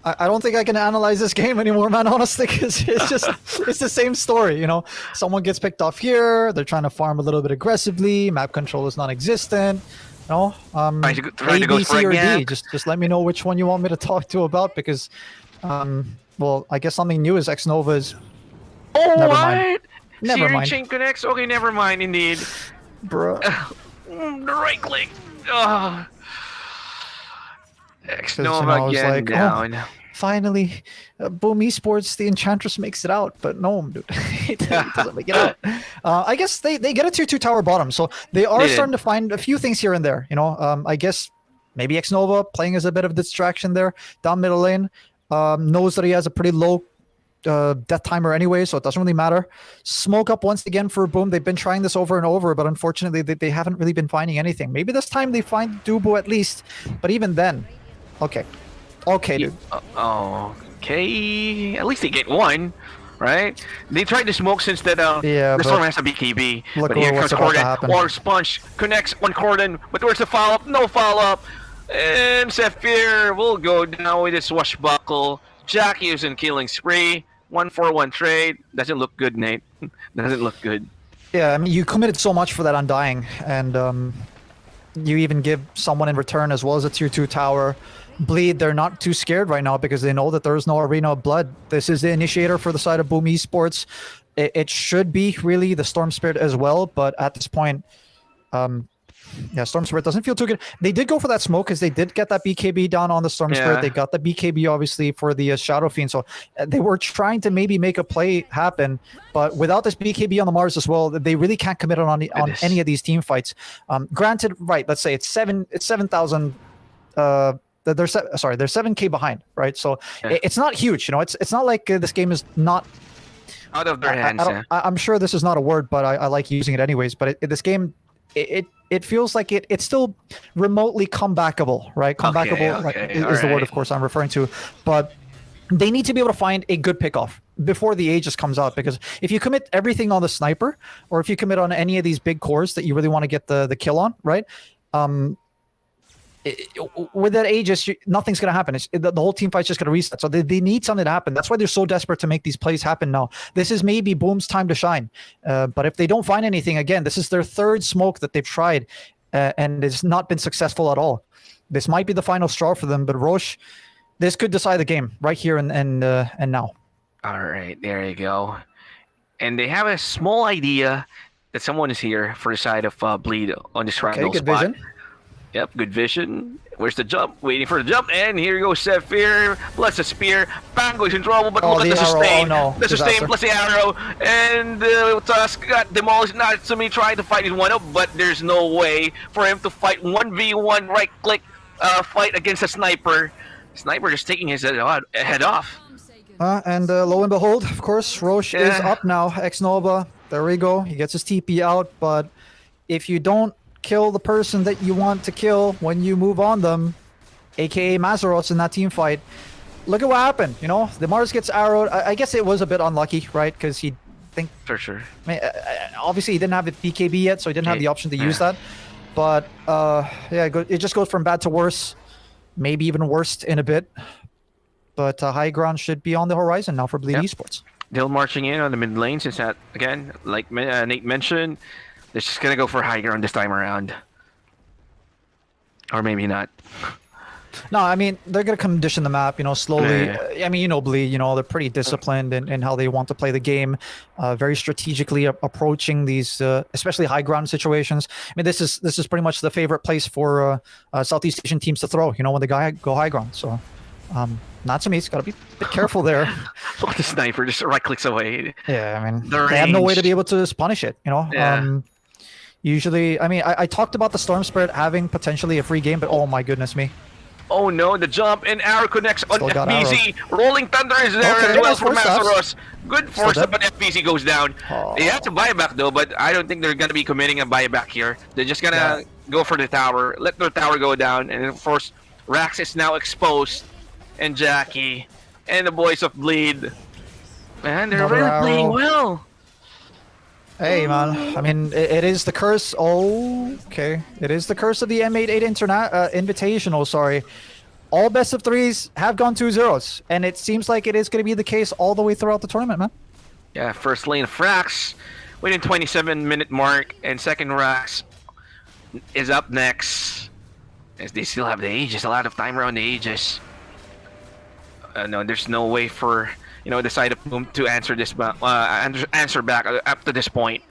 I don't think I can analyze this game anymore, man, honestly, because it's the same story, Someone gets picked off here, they're trying to farm a little bit aggressively, map control is non-existent, trying to go for C, or a D. Just let me know which one you want me to talk to about, because, I guess something new is X-Nova is... Never mind. Never mind. Chain connects? Okay, never mind, indeed. Bro. The right click. X-Nova again down. Finally, Boom Esports, the Enchantress makes it out, but no, dude, it doesn't make it out. I guess they get a tier 2 tower bottom, so they are starting to find a few things here and there. I guess maybe X-Nova playing as a bit of distraction there down middle lane, knows that he has a pretty low death timer anyway, so it doesn't really matter. Smoke up once again for Boom. They've been trying this over and over, but unfortunately they haven't really been finding anything. Maybe this time they find Dubo at least, but even then, okay, dude. Okay, at least they get one, right? They tried to smoke since that the storm has a BKB, but here comes Corden. Water Sponge connects one Corden, but where's the follow-up? No follow-up. And Zephyr will go down with his swashbuckle. Jackie is in killing spree. 1-for-1 trade. Doesn't look good, Nate. Doesn't look good. Yeah, I mean, you committed so much for that Undying, and you even give someone in return as well as a tier 2 tower. Bleed, they're not too scared right now because they know that there is no Arena of Blood. This is the initiator for the side of Boom Esports. It should be really the Storm Spirit as well, but at this point, yeah, Storm Spirit doesn't feel too good. They did go for that smoke because they did get that BKB down on the Storm Spirit. Yeah. They got the BKB obviously for the Shadow Fiend, so they were trying to maybe make a play happen, but without this BKB on the Mars as well, they really can't commit on any of these team fights. Granted, right? Let's say it's 7,000. They're 7K behind, right? So it's not huge, you know. It's not like this game is not out of their hands. I'm sure this is not a word, but I like using it anyways. But this game, it feels like it's still remotely comebackable, right? Comebackable is the word, of course, I'm referring to. But they need to be able to find a good pickoff before the Aegis comes out, because if you commit everything on the sniper, or if you commit on any of these big cores that you really want to get the kill on, right? With that Aegis, nothing's going to happen. The whole team fight's just going to reset. So they need something to happen. That's why they're so desperate to make these plays happen now. This is maybe Boom's time to shine. But if they don't find anything, again, this is their third smoke that they've tried, and it's not been successful at all. This might be the final straw for them, but Roche, this could decide the game right here and now. All right, there you go. And they have a small idea that someone is here for the side of Bleed on this round. Okay, good vision. Yep, good vision. Where's the jump? Waiting for the jump, and here goes Zephyr plus the spear. Bang goes in trouble, but look at the sustain. The sustain plus the arrow, and Tusk got demolished. Natsumi trying to fight his one up, but there's no way for him to fight 1v1 right click fight against a sniper. Sniper just taking his head off. And lo and behold, of course, Roche is up now. Ex-Nova, there we go. He gets his TP out, but if you don't kill the person that you want to kill when you move on them, aka Mazaros in that team fight, look at what happened. You know, the Mars gets arrowed. I guess it was a bit unlucky, right? Because he think for sure. I mean, obviously he didn't have the BKB yet, so he didn't have the option to use that. But yeah, it just goes from bad to worse, maybe even worse in a bit. But high ground should be on the horizon now for Bleed Esports. They're marching in on the mid lane since that, again, like Nate mentioned, they're just going to go for high ground this time around. Or maybe not. No, I mean, they're going to condition the map, you know, slowly. Yeah. I mean, you know, Bleed, you know, they're pretty disciplined in how they want to play the game, very strategically approaching these, especially high ground situations. I mean, this is pretty much the favorite place for Southeast Asian teams to throw, you know, when they go high ground. So, Natsumi's got to be a bit careful there. Look at the sniper, just right clicks away. Yeah, I mean, they have no way to be able to punish it, you know? Yeah. Usually, I mean, I talked about the Storm Spirit having potentially a free game, but oh my goodness me. Oh no, the jump and arrow connects on FBZ. Rolling Thunder is there as well for Masaros. Good force up, but FBZ goes down. They have to buy back though, but I don't think they're going to be committing a buyback here. They're just going to go for the tower, let the tower go down, and of course, Rax is now exposed, and Jackie, and the boys of Bleed. Man, they're really playing well. Hey man, I mean, it is the curse. Oh, okay. It is the curse of the M88 Invitational, sorry. All best of threes have gone 2-0s, and it seems like it is going to be the case all the way throughout the tournament, man. Yeah, first lane Frax within 27-minute mark, and second Rax is up next. As they still have the Aegis, a lot of time around the Aegis. No, there's no way for, you know, the side of Boom to answer this answer back up to this point.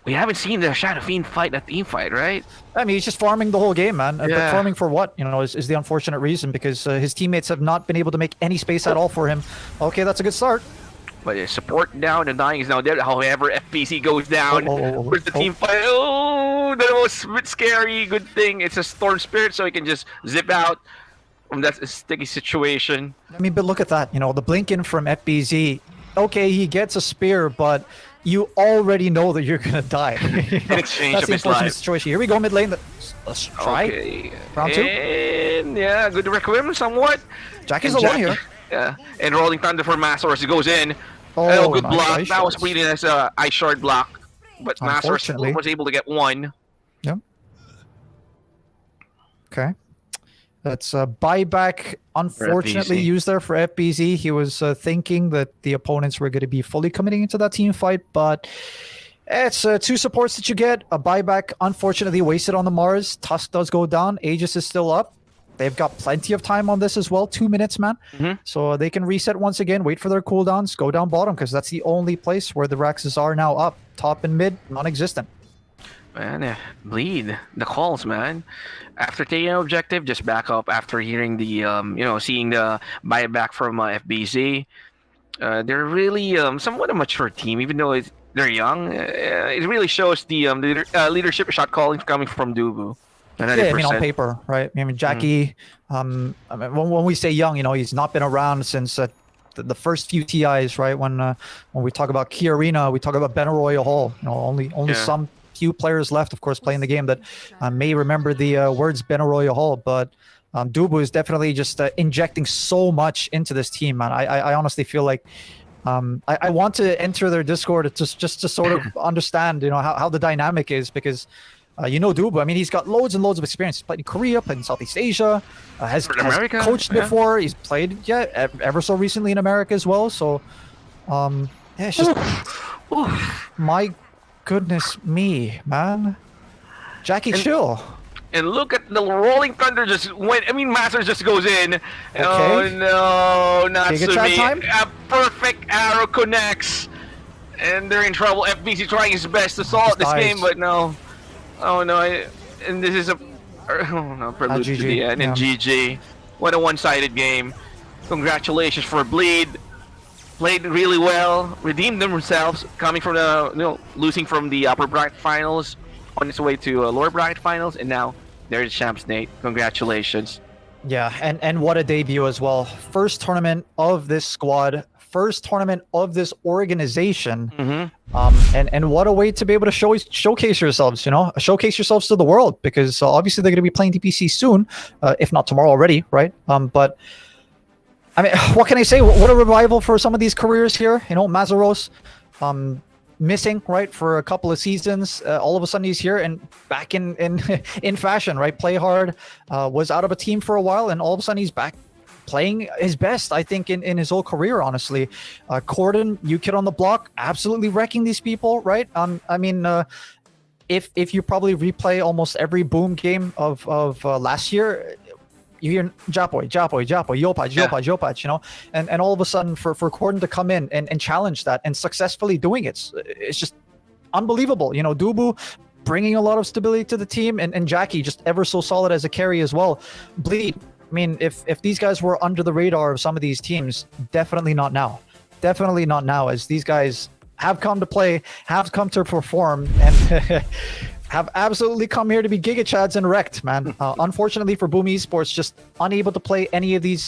We haven't seen the Shadow Fiend fight at team fight, right? I mean, he's just farming the whole game, man. But farming for what? You know, is the unfortunate reason, because his teammates have not been able to make any space at all for him. Okay, that's a good start. But support down, and Dying is now dead. However, FPC goes down. Where's the team fight? Oh, that was a bit scary. Good thing it's a Storm Spirit, so he can just zip out from that sticky situation. I mean, but look at that. You know, the blink in from FBZ. Okay, he gets a spear, but you already know that you're going to die. In exchange that's of the his unfortunate life. situation. Here we go, mid lane. Let's try. Okay. Round 2. And yeah, good requiem somewhat. Jackie's alone here. Yeah, and Rolling Thunder for Masaros. He goes in. Oh, good nice block. ice That was shards. bleeding as a ice shard block. But Masaros was able to get one. Yep. Okay. That's a buyback, unfortunately, FBZ. used there for FBZ. He was thinking that the opponents were going to be fully committing into that team fight, but it's 2 supports that you get. A buyback, unfortunately, wasted on the Mars. Tusk does go down. Aegis is still up. They've got plenty of time on this as well. 2 minutes, man. Mhm. So they can reset once again, wait for their cooldowns, go down bottom, because that's the only place where the Raxes are now up. Top and mid, non-existent. Man, bleed the calls, man. After taking an objective, just back up. After hearing the, seeing the buyback from FBZ, they're really somewhat a mature team, even though they're young. It really shows the leadership shot calling coming from Dubu. Yeah, I mean, on 100%. paper, right? I mean, Jackie, I mean, when we say young, he's not been around since the first few TIs, right? When we talk about Key Arena, we talk about Benaroya Hall. Only Yeah. some few players left, of course, playing the game that may remember the words Benaroya Hall. But Dubu is definitely just injecting so much into this team, man. I honestly feel like I want to enter their Discord just to sort of understand, how the dynamic is, because Dubu, I mean, he's got loads and loads of experience. He's played in Korea, played in Southeast Asia, has America, coached yeah. before. He's played, ever so recently in America as well. So, it's just, my goodness me, man. Jackie, chill. And look at the Rolling Thunder just went. I mean, Masters just goes in. Oh no, not Giga Chat Sumi. time? A perfect arrow connects, and they're in trouble. FBC trying his best to solve Just this dies. game, but no. Oh no, and this is a prelude to GG, the end. And yeah. GG. What a one-sided game. Congratulations for Bleed. Played really well, redeemed themselves, coming from the losing from the upper bracket finals, on its way to lower bracket finals, and now there's champs. Nate, congratulations. Yeah, and what a debut as well. First tournament of this squad, first tournament of this organization. And what a way to be able to showcase yourselves, showcase yourselves to the world, because obviously they're going to be playing DPC soon, if not tomorrow already, right? But I mean, what can I say? What a revival for some of these careers here. Mazaros, missing, right, for a couple of seasons. All of a sudden he's here and back in in fashion, right? Play hard, was out of a team for a while, and all of a sudden he's back playing his best, I think, in his whole career, honestly. Corden, you kid on the block, absolutely wrecking these people, right? I mean, if you probably replay almost every boom game of last year, you hear Japoy, Yopaj, and all of a sudden for Corden to come in and challenge that and successfully doing it's just unbelievable. Dubu bringing a lot of stability to the team, and Jackie just ever so solid as a carry as well. Bleed, I mean, if these guys were under the radar of some of these teams, definitely not now. Definitely not now, as these guys have come to play, have come to perform, and have absolutely come here to be Giga Chads and wrecked, man. Unfortunately for Boom Esports, just unable to play any of these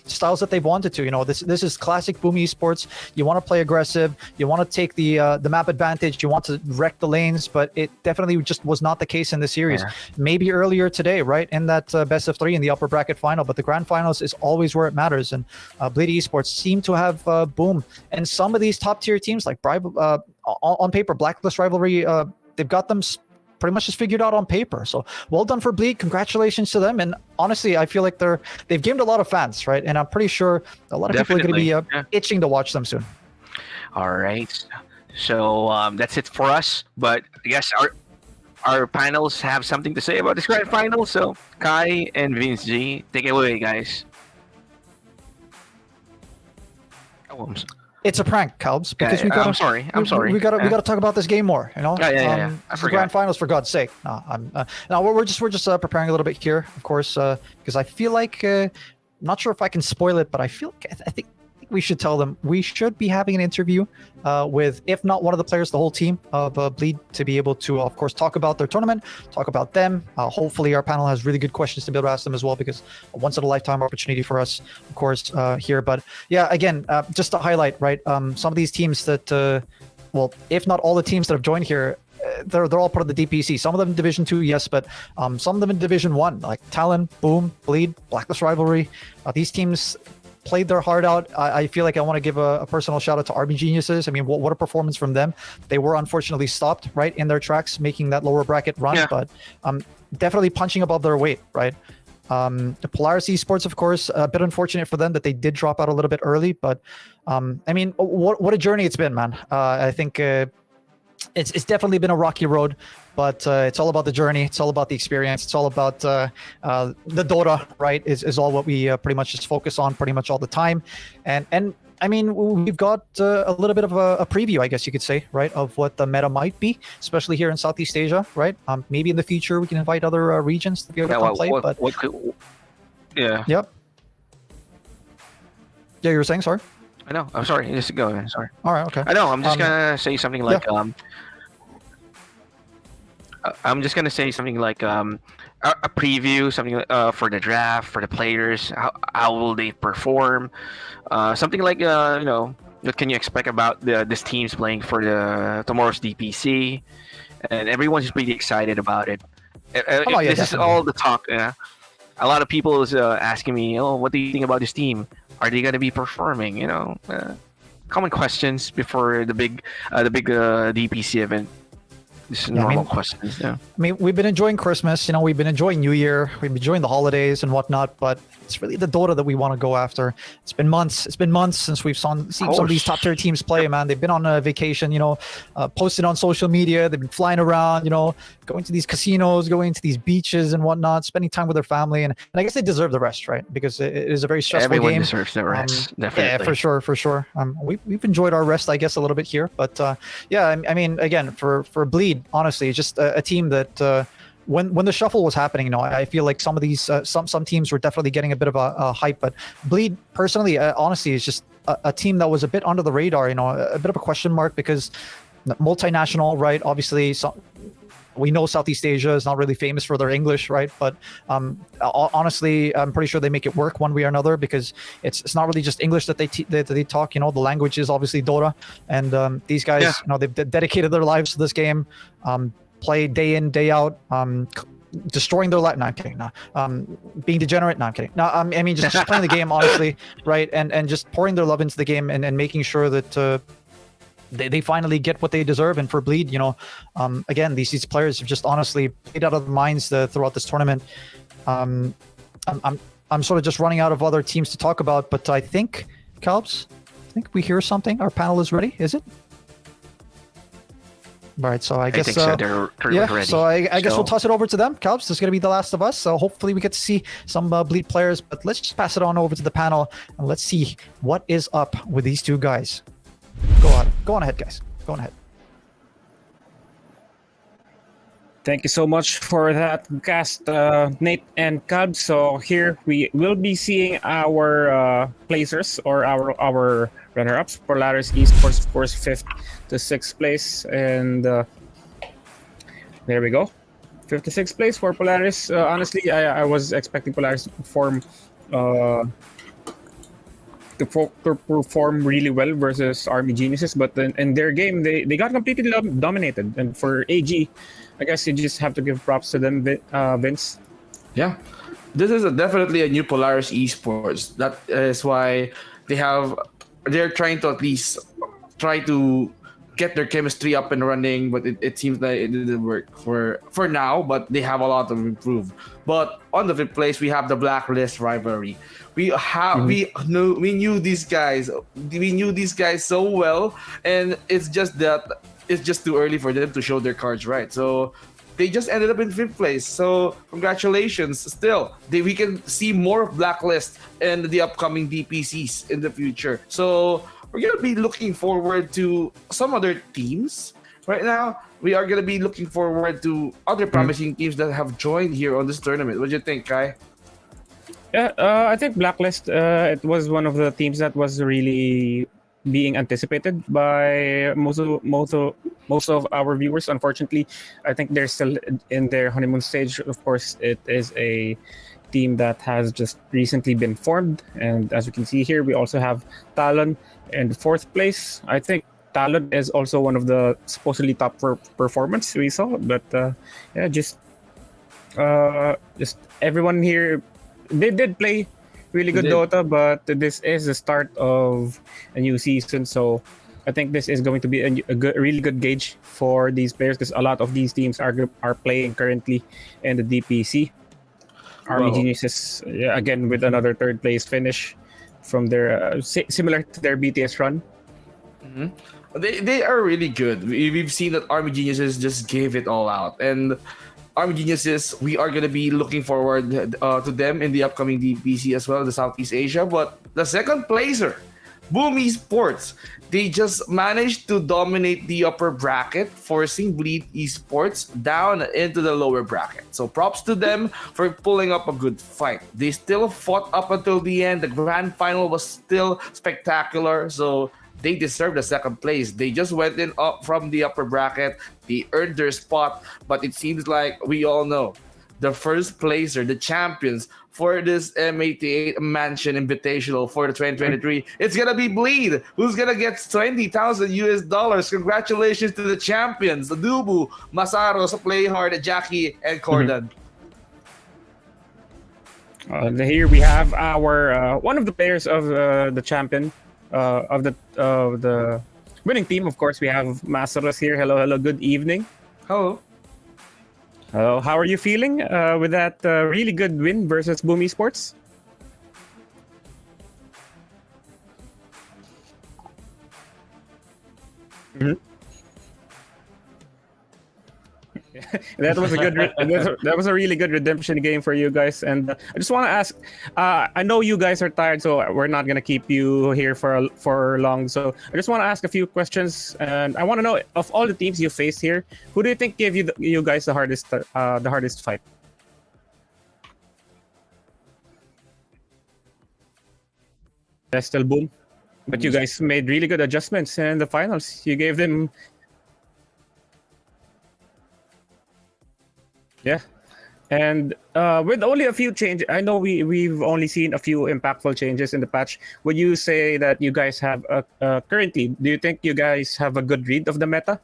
styles that they've wanted to. This is classic Boom Esports. You want to play aggressive, you want to take the map advantage, you want to wreck the lanes, but it definitely just was not the case in the series. Yeah. Maybe earlier today, right, in that best of 3 in the upper bracket final, but the grand finals is always where it matters. And Bleed Esports seem to have Boom and some of these top tier teams like on paper, Blacklist Rivalry, they've got them pretty much just figured out on paper. So well done for Bleed. Congratulations to them. And honestly, I feel like they've gained a lot of fans, right? And I'm pretty sure a lot of people are going to be itching to watch them soon. All right, so that's it for us. But I guess our panels have something to say about this grand final. So Kai and Vince G, take it away, guys. Oh, It's a prank, Calbs, because we got. I'm sorry. We got to talk about this game more. Yeah. I It's the forgot. grand finals, for God's sake. No, we're just preparing a little bit here, of course, because I feel like I'm not sure if I can spoil it, but I feel like I think we should tell them we should be having an interview with, if not one of the players, the whole team of Bleed, to be able to, of course, talk about their tournament, talk about them. Hopefully our panel has really good questions to be able to ask them as well, because a once in a lifetime opportunity for us, of course, here. But yeah, again, just to highlight, right, some of these teams that, well, if not all the teams that have joined here, they're all part of the DPC. Some of them in Division 2, yes, but some of them in Division 1, like Talon, Boom, Bleed, Blacklist Rivalry. These teams played their heart out. I feel like I want to give a personal shout out to Army Geniuses. I mean, what a performance from them. They were unfortunately stopped right in their tracks, making that lower bracket run, Yeah. but definitely punching above their weight, right? The Polaris Esports, of course, a bit unfortunate for them that they did drop out a little bit early, but I mean, what a journey it's been, man. I think it's definitely been a rocky road, but it's all about the journey. It's all about the experience. It's all about the Dota, right? Is all what we pretty much just focus on pretty much all the time, and I mean, we've got a little bit of a preview, I guess you could say, right, of what the meta might be, especially here in Southeast Asia, right? Maybe in the future we can invite other regions to be able to come play. Yeah. Yep. Yeah, you were saying, sorry? I know. I'm sorry. Just go. Sorry. All right, okay. I know. I'm just gonna say something like I'm just gonna say something like a preview, something for the draft, for the players. How will they perform? Something like what can you expect about this team's playing for the tomorrow's DPC, and everyone's pretty excited about it. This is all the talk. A lot of people is asking me, "Oh, what do you think about this team? Are they gonna be performing?" Common questions before the big DPC event. Just normal questions. Yeah. I mean, we've been enjoying Christmas. We've been enjoying New Year. We've been enjoying the holidays and whatnot. But it's really the Dota that we want to go after. It's been months. It's been months since we've seen some of these top tier teams play. Man, they've been on a vacation. Posted on social media. They've been flying around. Going to these casinos, going to these beaches and whatnot, spending time with their family. And I guess they deserve the rest, right? Because it is a very stressful game. Everyone deserves the rest. Definitely. Yeah, for sure. We've enjoyed our rest, I guess, a little bit here. But yeah, I mean, again, for Bleed, honestly, it's just a team that when the shuffle was happening, I feel like some of these some teams were definitely getting a bit of a hype. But Bleed, personally, honestly, is just a team that was a bit under the radar. A bit of a question mark because multinational, right? Obviously, we know Southeast Asia is not really famous for their English, right? But honestly, I'm pretty sure they make it work one way or another because it's not really just English that they talk. The language is obviously Dota, and these guys, they've dedicated their lives to this game, play day in, day out, destroying their life. No, I'm kidding. No, being degenerate. No, I'm kidding. No, I mean just playing the game honestly, right? And just pouring their love into the game and making sure that. They finally get what they deserve, and for Bleed, again, these players have just honestly played out of their minds throughout this tournament. I'm sort of just running out of other teams to talk about, but I think, Calbs, we hear something. Our panel is ready, is it? All right, so I guess think so. They're ready. So I guess we'll toss it over to them. Calbs, this is going to be the last of us, so hopefully we get to see some Bleed players, but let's just pass it on over to the panel, and let's see what is up with these two guys. Go on ahead, guys. Go on ahead. Thank you so much for that cast, Nate and Cub. So here we will be seeing our placers or our runner-ups. Polaris Esports, of course, 5th to 6th place, and there we go, 5th to 6th place for Polaris. Honestly, I was expecting Polaris to perform. To perform really well versus Army Geniuses, but in their game they got completely dominated. And for AG, I guess you just have to give props to them, Vince. Yeah, this is definitely a new Polaris Esports. That is why they're trying to at least try to get their chemistry up and running, but it seems like it didn't work for now, but they have a lot to improve. But on the 5th place, we have the Blacklist rivalry. We knew these guys. We knew these guys so well, and it's just too early for them to show their cards right. So they just ended up in 5th place. So congratulations. Still, we can see more of Blacklist and the upcoming DPCs in the future. So we're gonna be looking forward to some other teams. Right now, we are gonna be looking forward to other promising teams that have joined here on this tournament. What do you think, Kai? Yeah, I think Blacklist, it was one of the teams that was really being anticipated by most of our viewers. Unfortunately, I think they're still in their honeymoon stage. Of course, it is a team that has just recently been formed, and as you can see here, we also have TALON in 4th place. I think TALON is also one of the supposedly top performance we saw, but yeah, just everyone here. They did play really good Dota, but this is the start of a new season, so I think this is going to be a really good gauge for these players because a lot of these teams are playing currently in the DPC. Army Well, Geniuses, yeah, again with another third place finish from their similar to their BTS run. they are really good. We've seen that Army Geniuses just gave it all out, and Army Geniuses, we are gonna be looking forward to them in the upcoming DPC as well, the Southeast Asia. But the second placer, Boom Esports, they just managed to dominate the upper bracket, forcing Bleed Esports down into the lower bracket. So props to them for pulling up a good fight. They still fought up until the end. The grand final was still spectacular. So they deserve the second place. They just went in up from the upper bracket. They earned their spot, but it seems like we all know the first placer, the champions for this M88 Mansion Invitational for the 2023. It's gonna be Bleed, who's gonna get $20,000. Congratulations to the champions, Dubu, Masaros, Playhard, Jackie, and Cordan. Here we have our one of the players of the champion of the winning team. Of course, we have Masaros here. Hello, good evening. Hello. Hello, how are you feeling with that really good win versus Boom Esports? Mhm. That was a good. That was a really good redemption game for you guys. And I just want to ask. I know you guys are tired, so we're not gonna keep you here for long. So I just want to ask a few questions, and I want to know, of all the teams you faced here, who do you think gave you guys the hardest fight? That's still Boom, but you guys made really good adjustments in the finals. You gave them. Yeah, and with only a few changes, I know we've only seen a few impactful changes in the patch. Would you say that you guys have currently? Do you think you guys have a good read of the meta?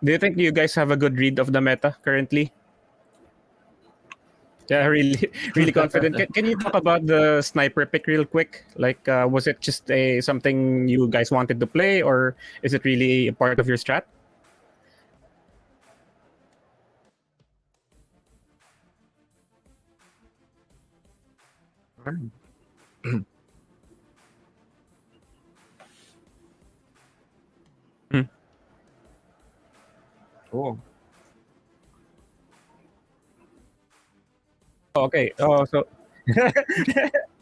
Do you think you guys have a good read of the meta currently? Yeah, really, really confident. Can you talk about the sniper pick real quick? Like, was it just something you guys wanted to play, or is it really a part of your strat? Hmm. Oh. Okay. Oh, so.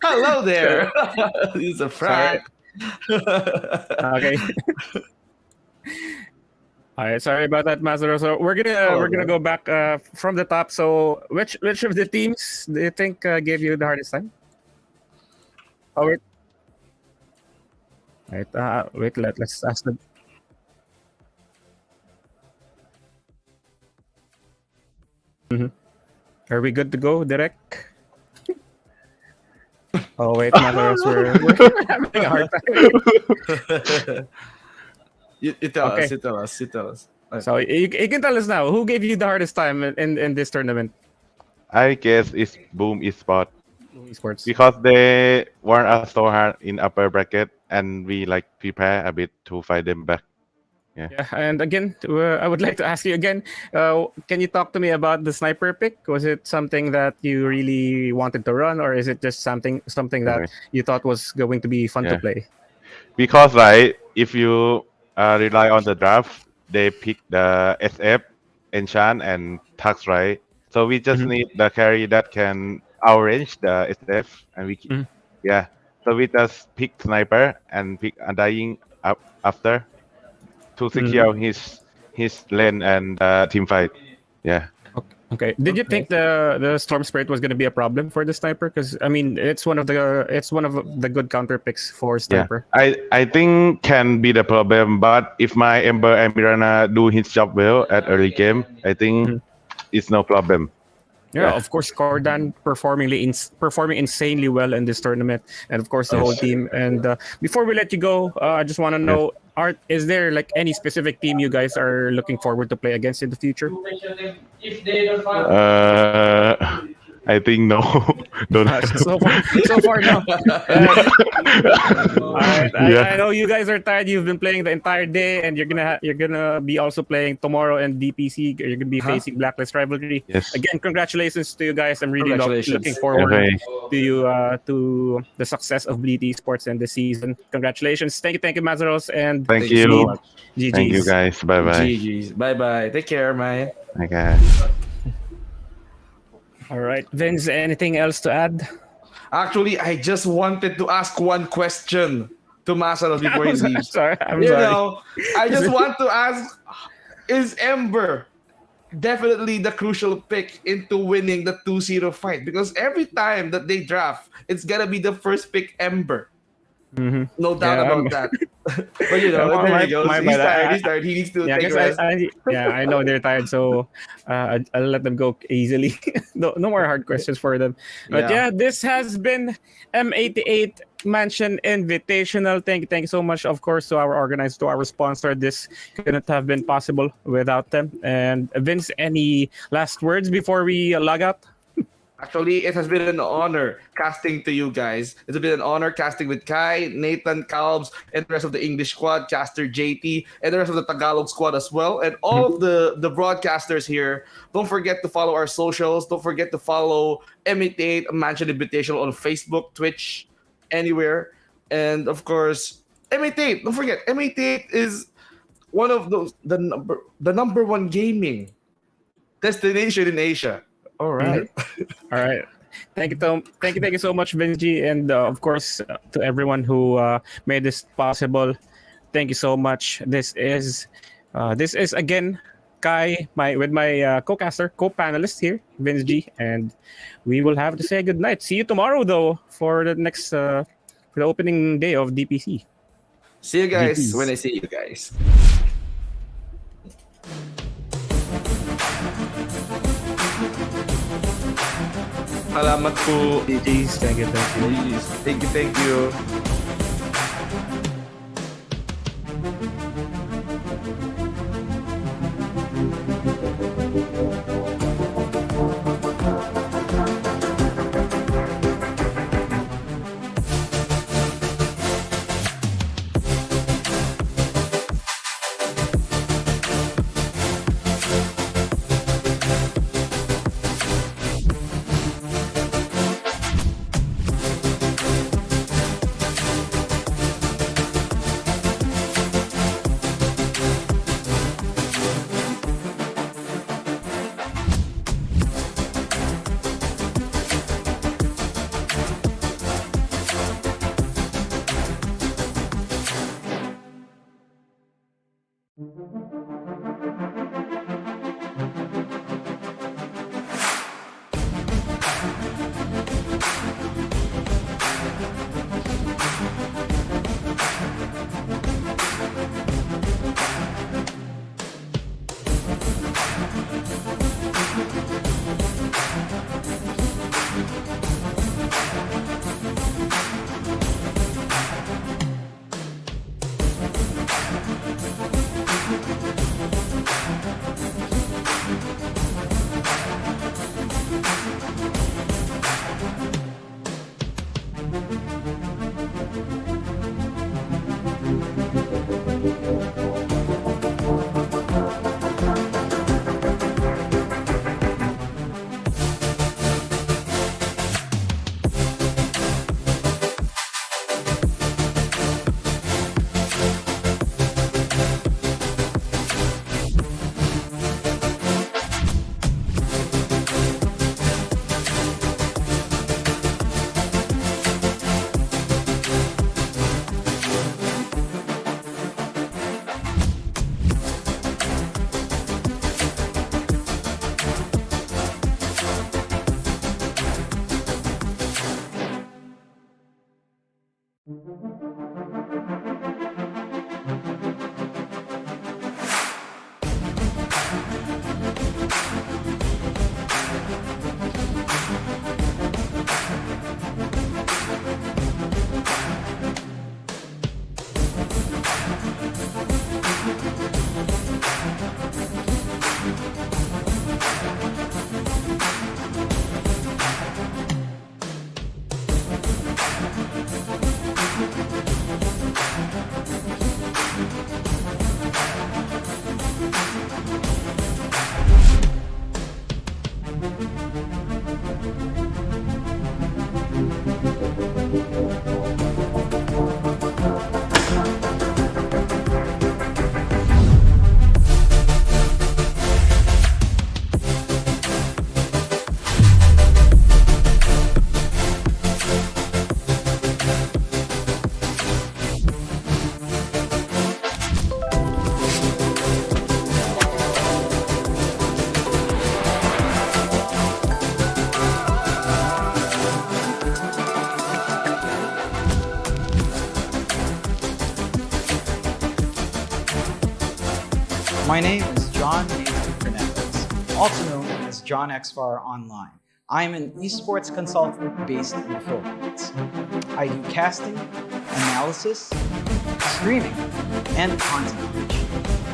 Hello there. It's a Sorry. prank. Okay. All right. Sorry about that, Mazaro. So we're gonna go back from the top. So which of the teams do you think gave you the hardest time? Oh wait. Wait. Wait. Let's ask them. Mhm. Are we good to go, direct? Oh wait, Mazaros, we're having a hard time. You tell Okay. us. You tell us. You tell us. So you can tell us now, who gave you the hardest time in this tournament? I guess it's Boom Esports Esports. because they warned us so hard in upper bracket, and we like prepare a bit to fight them back. Yeah, and again, I would like to ask you again. Can you talk to me about the sniper pick? Was it something that you really wanted to run, or is it just something that Okay. you thought was going to be fun to Yeah. play? Because like if you rely on the draft, they pick the SF, Enchant, and Tux, right? So we just Mhm. need the carry that can outrange the SF, and Mhm. yeah. So we just pick sniper and pick Undying up after to secure his lane and team fight. Yeah. Okay. Did you think the storm spirit was going to be a problem for the sniper? Because I mean, it's one of the good counter picks for sniper. I think can be the problem, but if my Ember and Mirana do his job well at early game, I think it's no problem. Yeah, Yeah. of course, Cordan performing insanely well in this tournament, and of course the whole team. And before we let you go, I just want to know, Art, is there like any specific team you guys are looking forward to play against in the future? Uh, I think no. Don't have. So far, no. All right. Yeah. I know you guys are tired. You've been playing the entire day, and you're gonna be also playing tomorrow and DPC. You're gonna be facing Blacklist rivalry. Yes. Again, congratulations to you guys. I'm really Congratulations. looking forward Okay. to you to the success of Bleed Esports in this season. Congratulations. Thank you, Mazaros, and Thank you. GG's. Thank you guys. Bye bye. GG's. Bye bye. Take care, man. Okay. All right, Vince. Anything else to add? Actually, I just wanted to ask one question to Masaros before he leaves. I'm You sorry. know, I just want to ask: is Ember definitely the crucial pick into winning the 2-0 fight? Because every time that they draft, it's gonna be the first pick Ember. Mhm. No doubt Yeah, about that. But you know, there you go. He's tired. He needs to Yeah, take a guess rest. I know they're tired, so I'll let them go easily. No more hard questions for them. But yeah, this has been M88 Mansion Invitational. Thank you so much, of course, to our organizer, to our sponsor. This couldn't have been possible without them. And Vince, any last words before we log out? Actually, it has been an honor casting to you guys. It's been an honor casting with Kai, Nathan, Calbs, and the rest of the English squad, Caster, JT, and the rest of the Tagalog squad as well. And all of the broadcasters here. Don't forget to follow our socials. Don't forget to follow M88 Mansion Invitational on Facebook, Twitch, anywhere. And of course, M88. Don't forget, M88 is one of those the number one gaming destination in Asia. All right. All right. Thank you so much, Benji, and of course to everyone who made this possible. Thank you so much. This is again Kai, my co-caster, co-panelist here, Vince G, and we will have to say good night. See you tomorrow, though, for the next for the opening day of DPC. See you guys GGs. when I see you guys. Salamat po. GG's. Thank you. Thank you. My name is John Nathan Fernandez, also known as John XFAR Online. I'm an esports consultant based in the Philippines. I do casting, analysis, streaming, and content creation.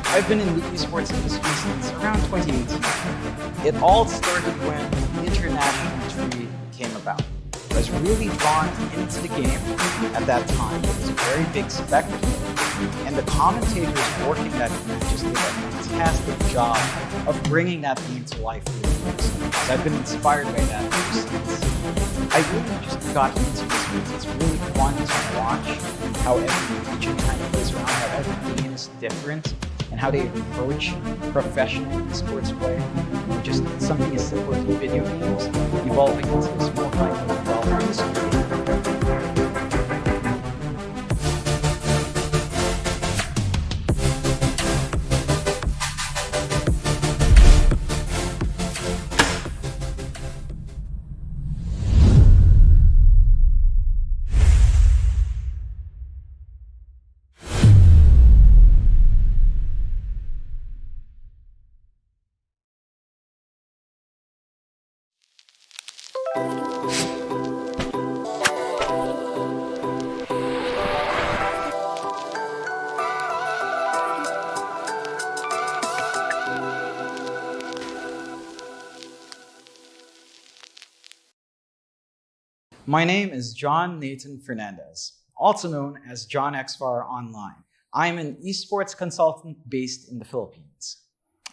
I've been in the esports industry since around 2018. It all started when the international tree came about. I was really drawn into the game at that time. It was a very big spectacle, and the commentators working that game just did a fantastic job of bringing that game to life for the viewers. So I've been inspired by that ever since. I really just got into this. It's really fun to watch how every region kind of plays around, how every game is different, and how they approach professional esports play. Just something as simple as video games evolving into this multi-million-dollar industry. My name is John Nathan Fernandez, also known as John XFAR Online. I'm an esports consultant based in the Philippines.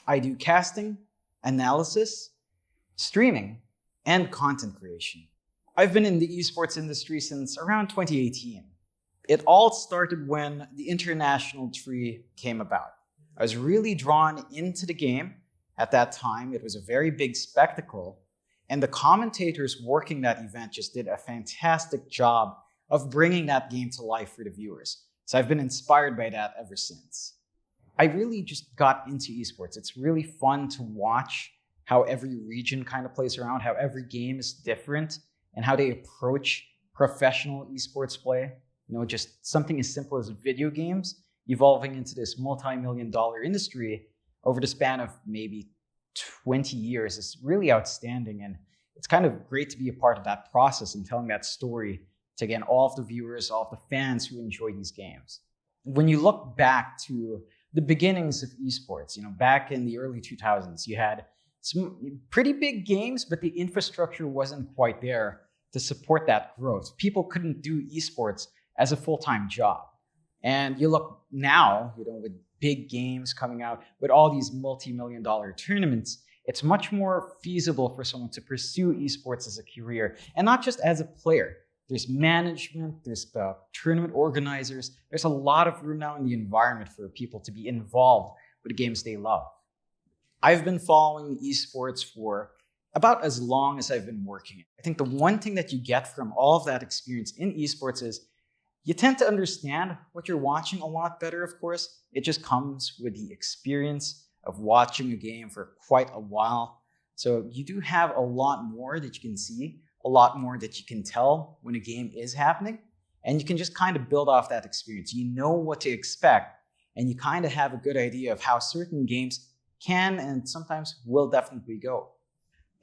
I do casting, analysis, streaming, and content creation. I've been in the esports industry since around 2018. It all started when the international tree came about. I was really drawn into the game at that time. It was a very big spectacle. And the commentators working that event just did a fantastic job of bringing that game to life for the viewers. So I've been inspired by that ever since. I really just got into esports. It's really fun to watch how every region kind of plays around, how every game is different, and how they approach professional esports play. You know, just something as simple as video games evolving into this multi-million-dollar industry over the span of maybe 20 years is really outstanding, and it's kind of great to be a part of that process and telling that story to, again, all of the viewers, all of the fans who enjoy these games. When you look back to the beginnings of esports, you know, back in the early 2000s, you had some pretty big games, but the infrastructure wasn't quite there to support that growth. People couldn't do esports as a full-time job. And you look now, you know, with big games coming out, with all these multi-million-dollar tournaments, it's much more feasible for someone to pursue esports as a career, and not just as a player. There's management, there's tournament organizers. There's a lot of room now in the environment for people to be involved with the games they love. I've been following esports for about as long as I've been working. I think the one thing that you get from all of that experience in esports is you tend to understand what you're watching a lot better, of course. It just comes with the experience of watching a game for quite a while. So you do have a lot more that you can see, a lot more that you can tell when a game is happening, and you can just kind of build off that experience. You know what to expect, and you kind of have a good idea of how certain games can and sometimes will definitely go.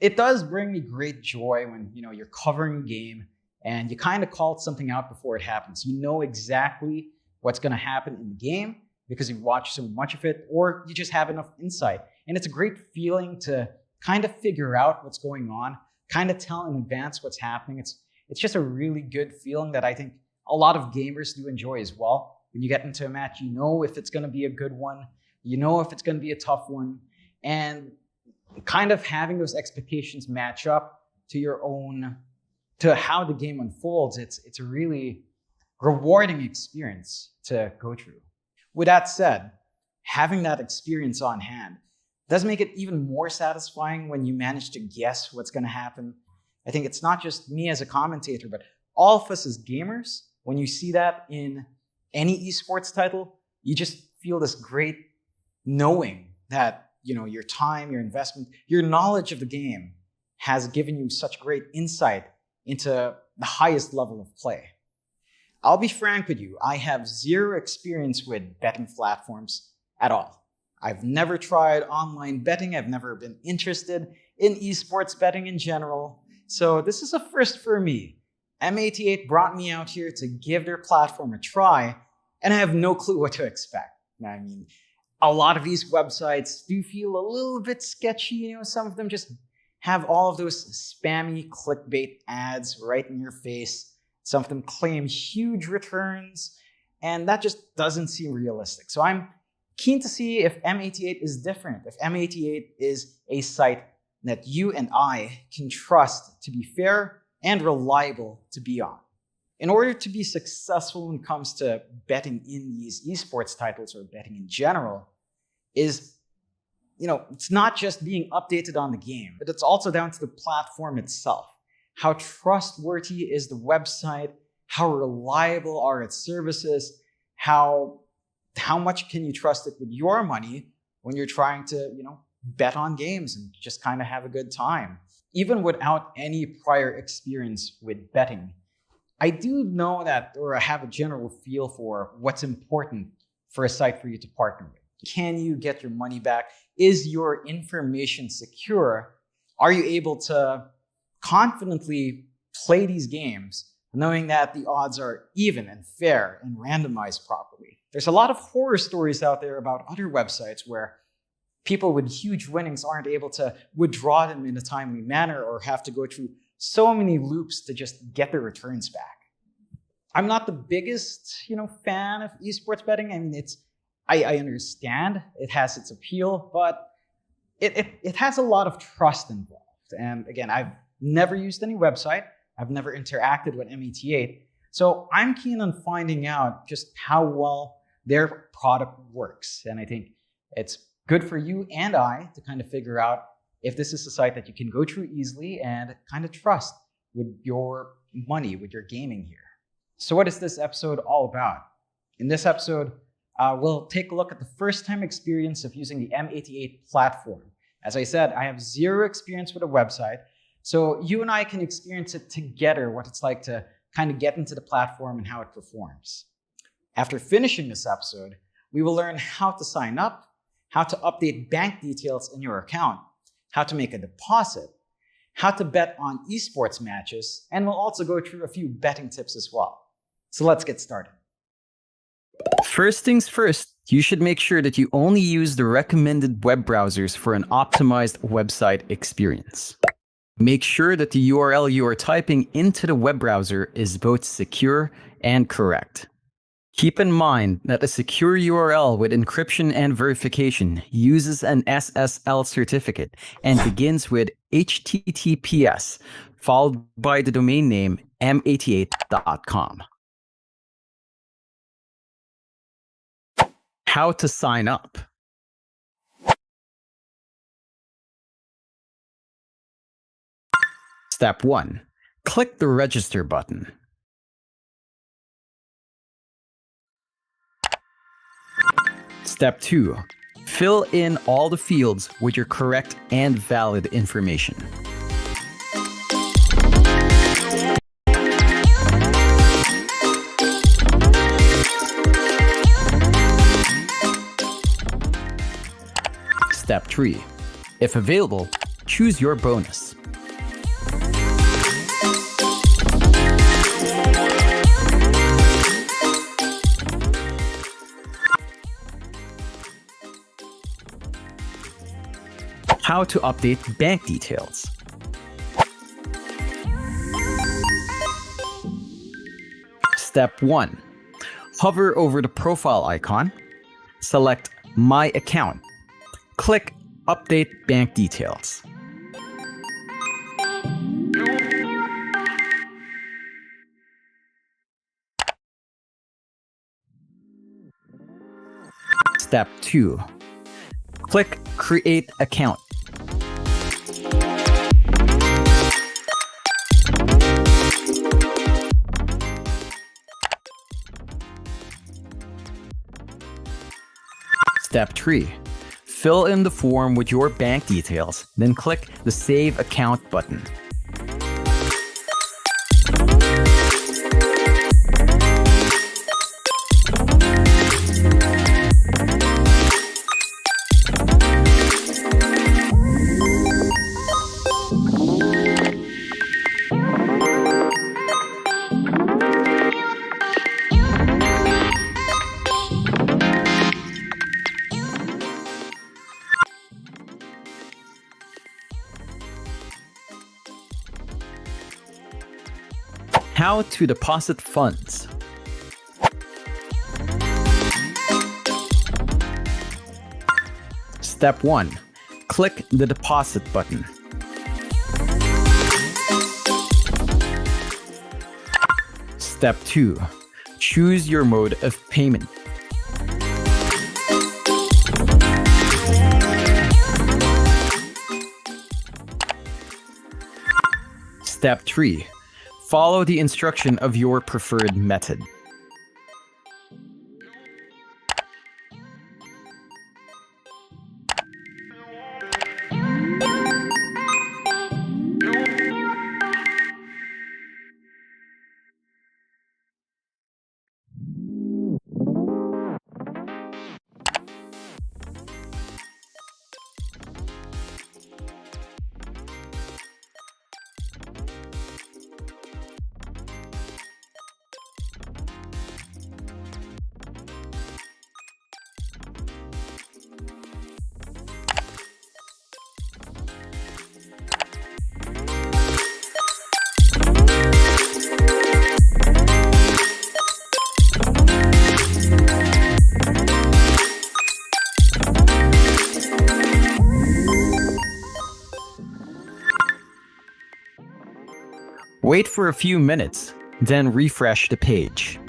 It does bring me great joy when, you know, you're covering a game and you kind of called something out before it happens. You know exactly what's going to happen in the game because you've watched so much of it, or you just have enough insight. And it's a great feeling to kind of figure out what's going on, kind of tell in advance what's happening. It's just a really good feeling that I think a lot of gamers do enjoy as well. When you get into a match, you know if it's going to be a good one, you know if it's going to be a tough one, and kind of having those expectations match up to your own, to how the game unfolds. It's a really rewarding experience to go through. With that said, having that experience on hand does make it even more satisfying when you manage to guess what's going to happen. I think it's not just me as a commentator, but all of us as gamers. When you see that in any esports title, you just feel this great knowing that, you know, your time, your investment, your knowledge of the game has given you such great insight into the highest level of play. I'll be frank with you, I have zero experience with betting platforms at all. I've never tried online betting. I've never been interested in esports betting in general. So this is a first for me. M88 brought me out here to give their platform a try, and I have no clue what to expect. I mean, a lot of these websites do feel a little bit sketchy. Some of them just have all of those spammy clickbait ads right in your face. Some of them claim huge returns, and that just doesn't seem realistic. So I'm keen to see if M88 is different, if M88 is a site that you and I can trust to be fair and reliable to be on. In order to be successful when it comes to betting in these esports titles or betting in general, it's not just being updated on the game, but it's also down to the platform itself. How trustworthy is the website? How reliable are its services? How much can you trust it with your money when you're trying to, bet on games and just kind of have a good time? Even without any prior experience with betting, I do know that, or I have a general feel for what's important for a site for you to partner with. Can you get your money back? Is your information secure? Are you able to confidently play these games knowing that the odds are even and fair and randomized properly? There's a lot of horror stories out there about other websites where people with huge winnings aren't able to withdraw them in a timely manner or have to go through so many loops to just get their returns back. I'm not the biggest, fan of esports betting. I mean, I understand it has its appeal, but it has a lot of trust involved. And again, I've never used any website. I've never interacted with M88. So I'm keen on finding out just how well their product works. And I think it's good for you and I to kind of figure out if this is a site that you can go through easily and kind of trust with your money, with your gaming here. So what is this episode all about? In this episode, we'll take a look at the first-time experience of using the M88 platform. As I said, I have zero experience with a website, so you and I can experience it together, what it's like to kind of get into the platform and how it performs. After finishing this episode, we will learn how to sign up, how to update bank details in your account, how to make a deposit, how to bet on esports matches, and we'll also go through a few betting tips as well. So let's get started. First things first, you should make sure that you only use the recommended web browsers for an optimized website experience. Make sure that the URL you are typing into the web browser is both secure and correct. Keep in mind that a secure URL with encryption and verification uses an SSL certificate and begins with HTTPS, followed by the domain name m88.com. How to sign up. Step 1. Click the register button. Step 2. Fill in all the fields with your correct and valid information. Step 3. If available, choose your bonus. How to update bank details. Step 1. Hover over the profile icon. Select My Account. Click Update Bank Details. Step 2. Click Create Account. Step 3. Fill in the form with your bank details, then click the Save Account button. How to deposit funds. Step 1. Click the deposit button. Step 2. Choose your mode of payment. Step 3. Follow the instruction of your preferred method. Wait for a few minutes, then refresh the page.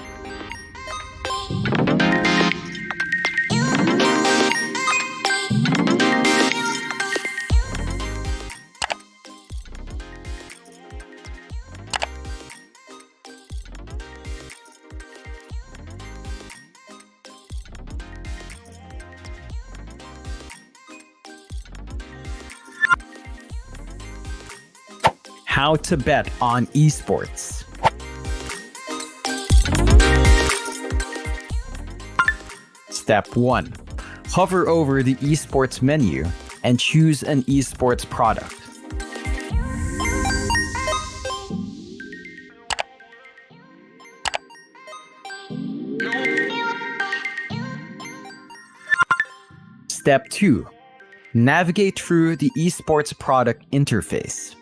How to bet on esports. Step 1. Hover over the esports menu and choose an esports product. Step 2. Navigate through the esports product interface.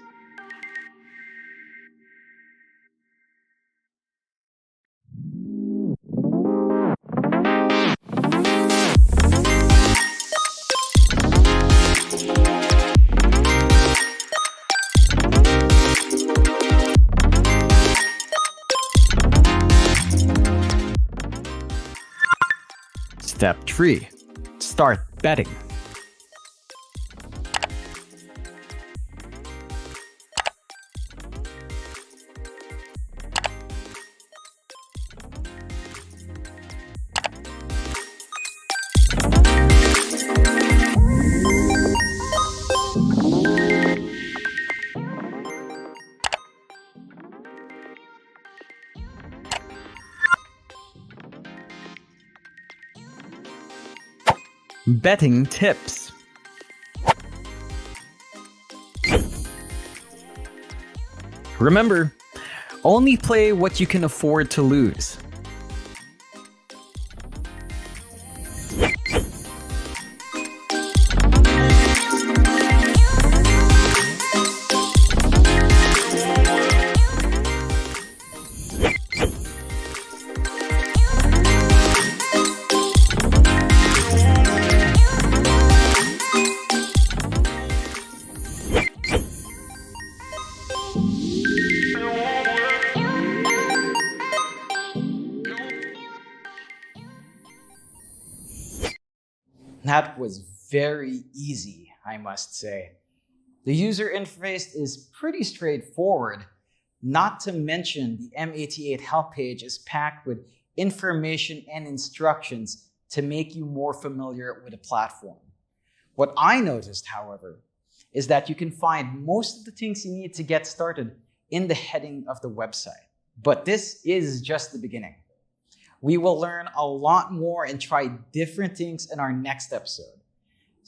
Step 3. Start betting. Betting tips. Remember, only play what you can afford to lose. That was very easy, I must say. The user interface is pretty straightforward, not to mention the M88 help page is packed with information and instructions to make you more familiar with the platform. What I noticed, however, is that you can find most of the things you need to get started in the heading of the website. But this is just the beginning. We will learn a lot more and try different things in our next episode.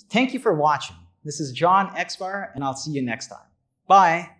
Thank you for watching. This is John Xfire, and I'll see you next time. Bye.